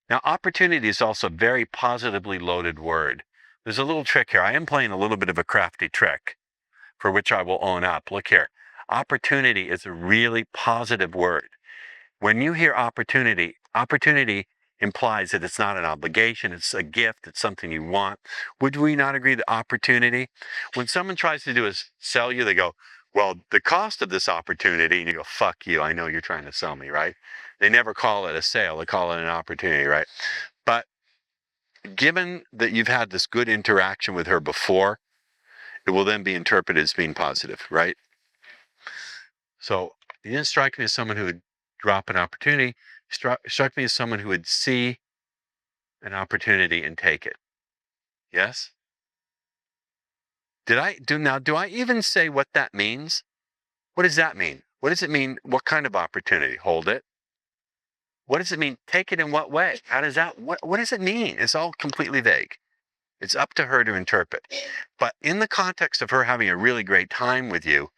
Now, opportunity is also a very positively loaded word. There's a little trick here. I am playing a little bit of a crafty trick for which I will own up. Look here. Opportunity is a really positive word. When you hear opportunity, opportunity implies that it's not an obligation, it's a gift, it's something you want. Would we not agree that opportunity? When someone tries to do is sell you, they go, well, the cost of this opportunity, and you go, fuck you, I know you're trying to sell me, right? They never call it a sale, they call it an opportunity, right? But given that you've had this good interaction with her before, it will then be interpreted as being positive, right? So you didn't strike me as someone who would drop an opportunity. Struck me as someone who would see an opportunity and take it. Yes? Do I even say what that means? What does that mean? What does it mean? What kind of opportunity? Hold it. What does it mean? Take it in what way? How does that, what does it mean? It's all completely vague. It's up to her to interpret. But in the context of her having a really great time with you,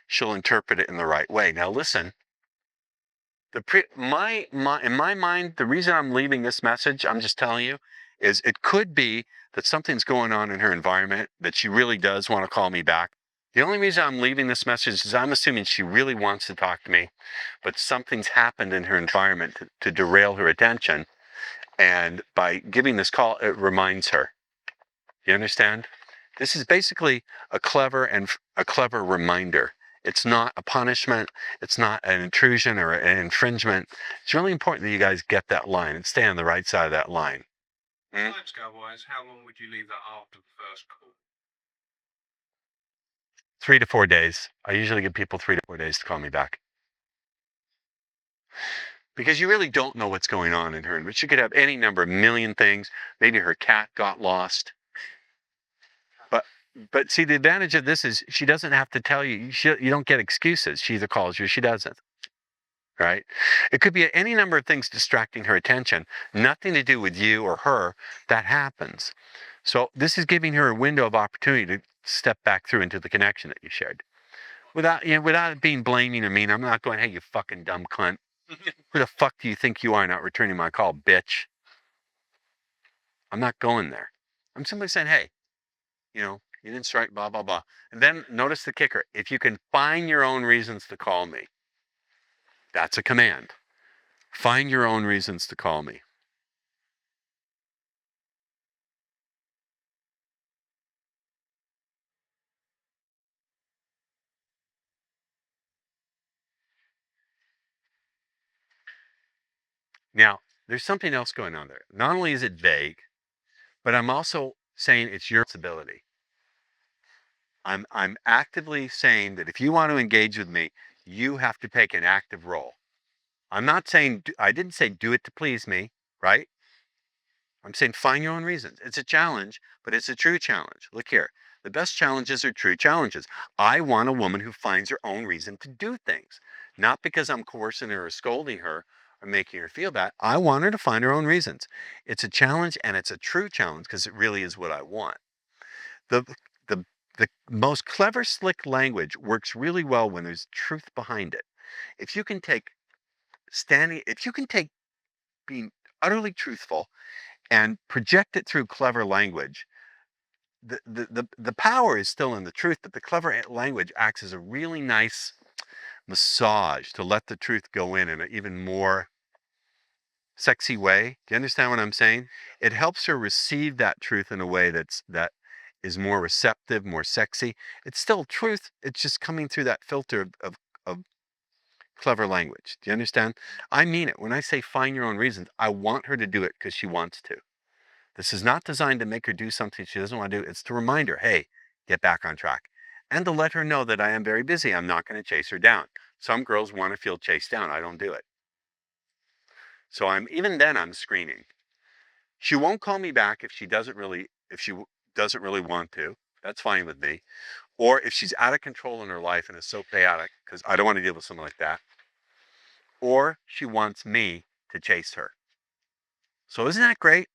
she'll interpret it in the right way. Now listen, in my mind, the reason I'm leaving this message, I'm just telling you, is it could be that something's going on in her environment that she really does want to call me back. The only reason I'm leaving this message is I'm assuming she really wants to talk to me, but something's happened in her environment to derail her attention. And by giving this call, it reminds her. You understand? This is basically a clever reminder. It's not a punishment. It's not an intrusion or an infringement. It's really important that you guys get that line and stay on the right side of that line. Timescale wise, how long would you leave that after the first call? 3 to 4 days. I usually give people 3 to 4 days to call me back. Because you really don't know what's going on in her. But she could have any number of million things. Maybe her cat got lost. But see, the advantage of this is she doesn't have to tell you. You don't get excuses. She either calls you or she doesn't. Right? It could be any number of things distracting her attention. Nothing to do with you or her. That happens. So this is giving her a window of opportunity to step back through into the connection that you shared. Without it being blaming or mean. I'm not going, hey, you fucking dumb cunt. Who the fuck do you think you are not returning my call, bitch? I'm not going there. I'm simply saying, hey, you didn't strike, blah, blah, blah. And then notice the kicker. If you can find your own reasons to call me, that's a command. Find your own reasons to call me. Now, there's something else going on there. Not only is it vague, but I'm also saying it's your responsibility. I'm actively saying that if you want to engage with me, you have to take an active role. I'm not saying, I didn't say do it to please me, right? I'm saying find your own reasons. It's a challenge, but it's a true challenge. Look here. The best challenges are true challenges. I want a woman who finds her own reason to do things, not because I'm coercing her or scolding her or making her feel bad. I want her to find her own reasons. It's a challenge and it's a true challenge because it really is what I want. The the most clever, slick language works really well when there's truth behind it. If you can take being utterly truthful and project it through clever language, the power is still in the truth, but the clever language acts as a really nice massage to let the truth go in an even more sexy way. Do you understand what I'm saying? It helps her receive that truth in a way that is more receptive, more sexy. It's still truth. It's just coming through that filter of clever language. Do you understand? I mean it. When I say find your own reasons, I want her to do it because she wants to. This is not designed to make her do something she doesn't want to do. It's to remind her, hey, get back on track. And to let her know that I am very busy. I'm not going to chase her down. Some girls want to feel chased down. I don't do it. So even then I'm screening. She won't call me back if she doesn't really want to. That's fine with me. Or if she's out of control in her life and is so chaotic, because I don't want to deal with someone like that. Or she wants me to chase her. So isn't that great?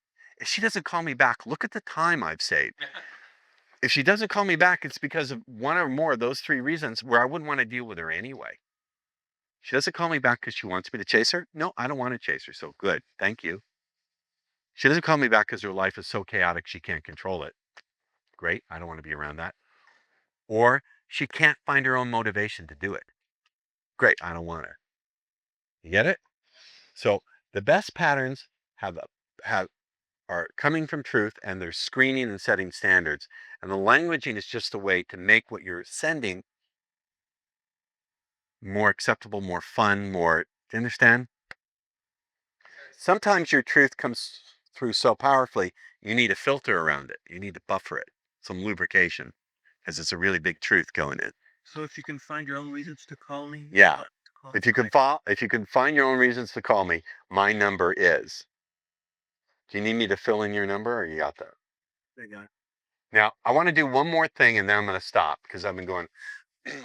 If she doesn't call me back, look at the time I've saved. If she doesn't call me back, it's because of one or more of those three reasons where I wouldn't want to deal with her anyway. She doesn't call me back because she wants me to chase her. No, I don't want to chase her. So good. Thank you. She doesn't call me back because her life is so chaotic she can't control it. Great. I don't want to be around that. Or she can't find her own motivation to do it. Great. I don't want her. You get it? So the best patterns are coming from truth, and they're screening and setting standards. And the languaging is just a way to make what you're sending more acceptable, more fun, more, do you understand? Sometimes your truth comes through so powerfully, you need a filter around it. You need to buffer it, some lubrication, because it's a really big truth going in. So if you can find your own reasons to call me. Yeah. If you can find your own reasons to call me, my number is. Do you need me to fill in your number, or you got that? There you go. Now, I want to do one more thing, and then I'm going to stop because I've been going.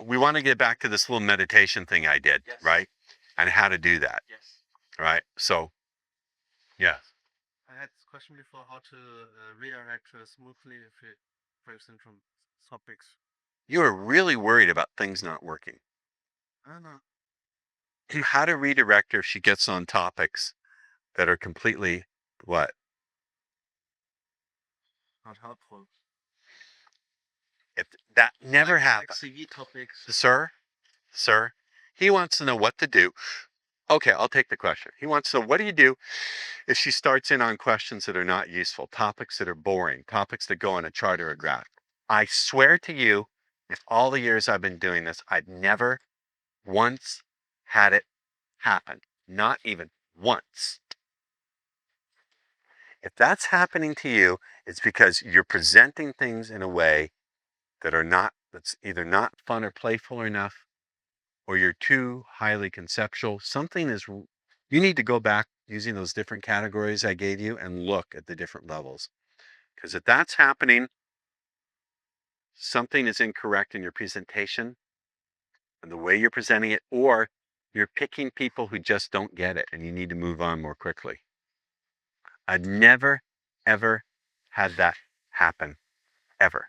We want to get back to this little meditation thing I did, right? And how to do that. Yes. Right? So, yeah. I had this question before how to redirect smoothly if it breaks in from topics. You are really worried about things not working. I don't know. How to redirect her if she gets on topics that are completely what? Not helpful. If that never happens. Like CV topics. Sir, he wants to know what to do. Okay, I'll take the question. He wants to know, what do you do if she starts in on questions that are not useful, topics that are boring, topics that go in a chart or a graph? I swear to you, in all the years I've been doing this, I've never once had it happen. Not even once. If that's happening to you, it's because you're presenting things in a way that's either not fun or playful enough, or you're too highly conceptual. You need to go back using those different categories I gave you and look at the different levels. Because if that's happening, something is incorrect in your presentation and the way you're presenting it, or you're picking people who just don't get it and you need to move on more quickly. I've never, ever had that happen, ever.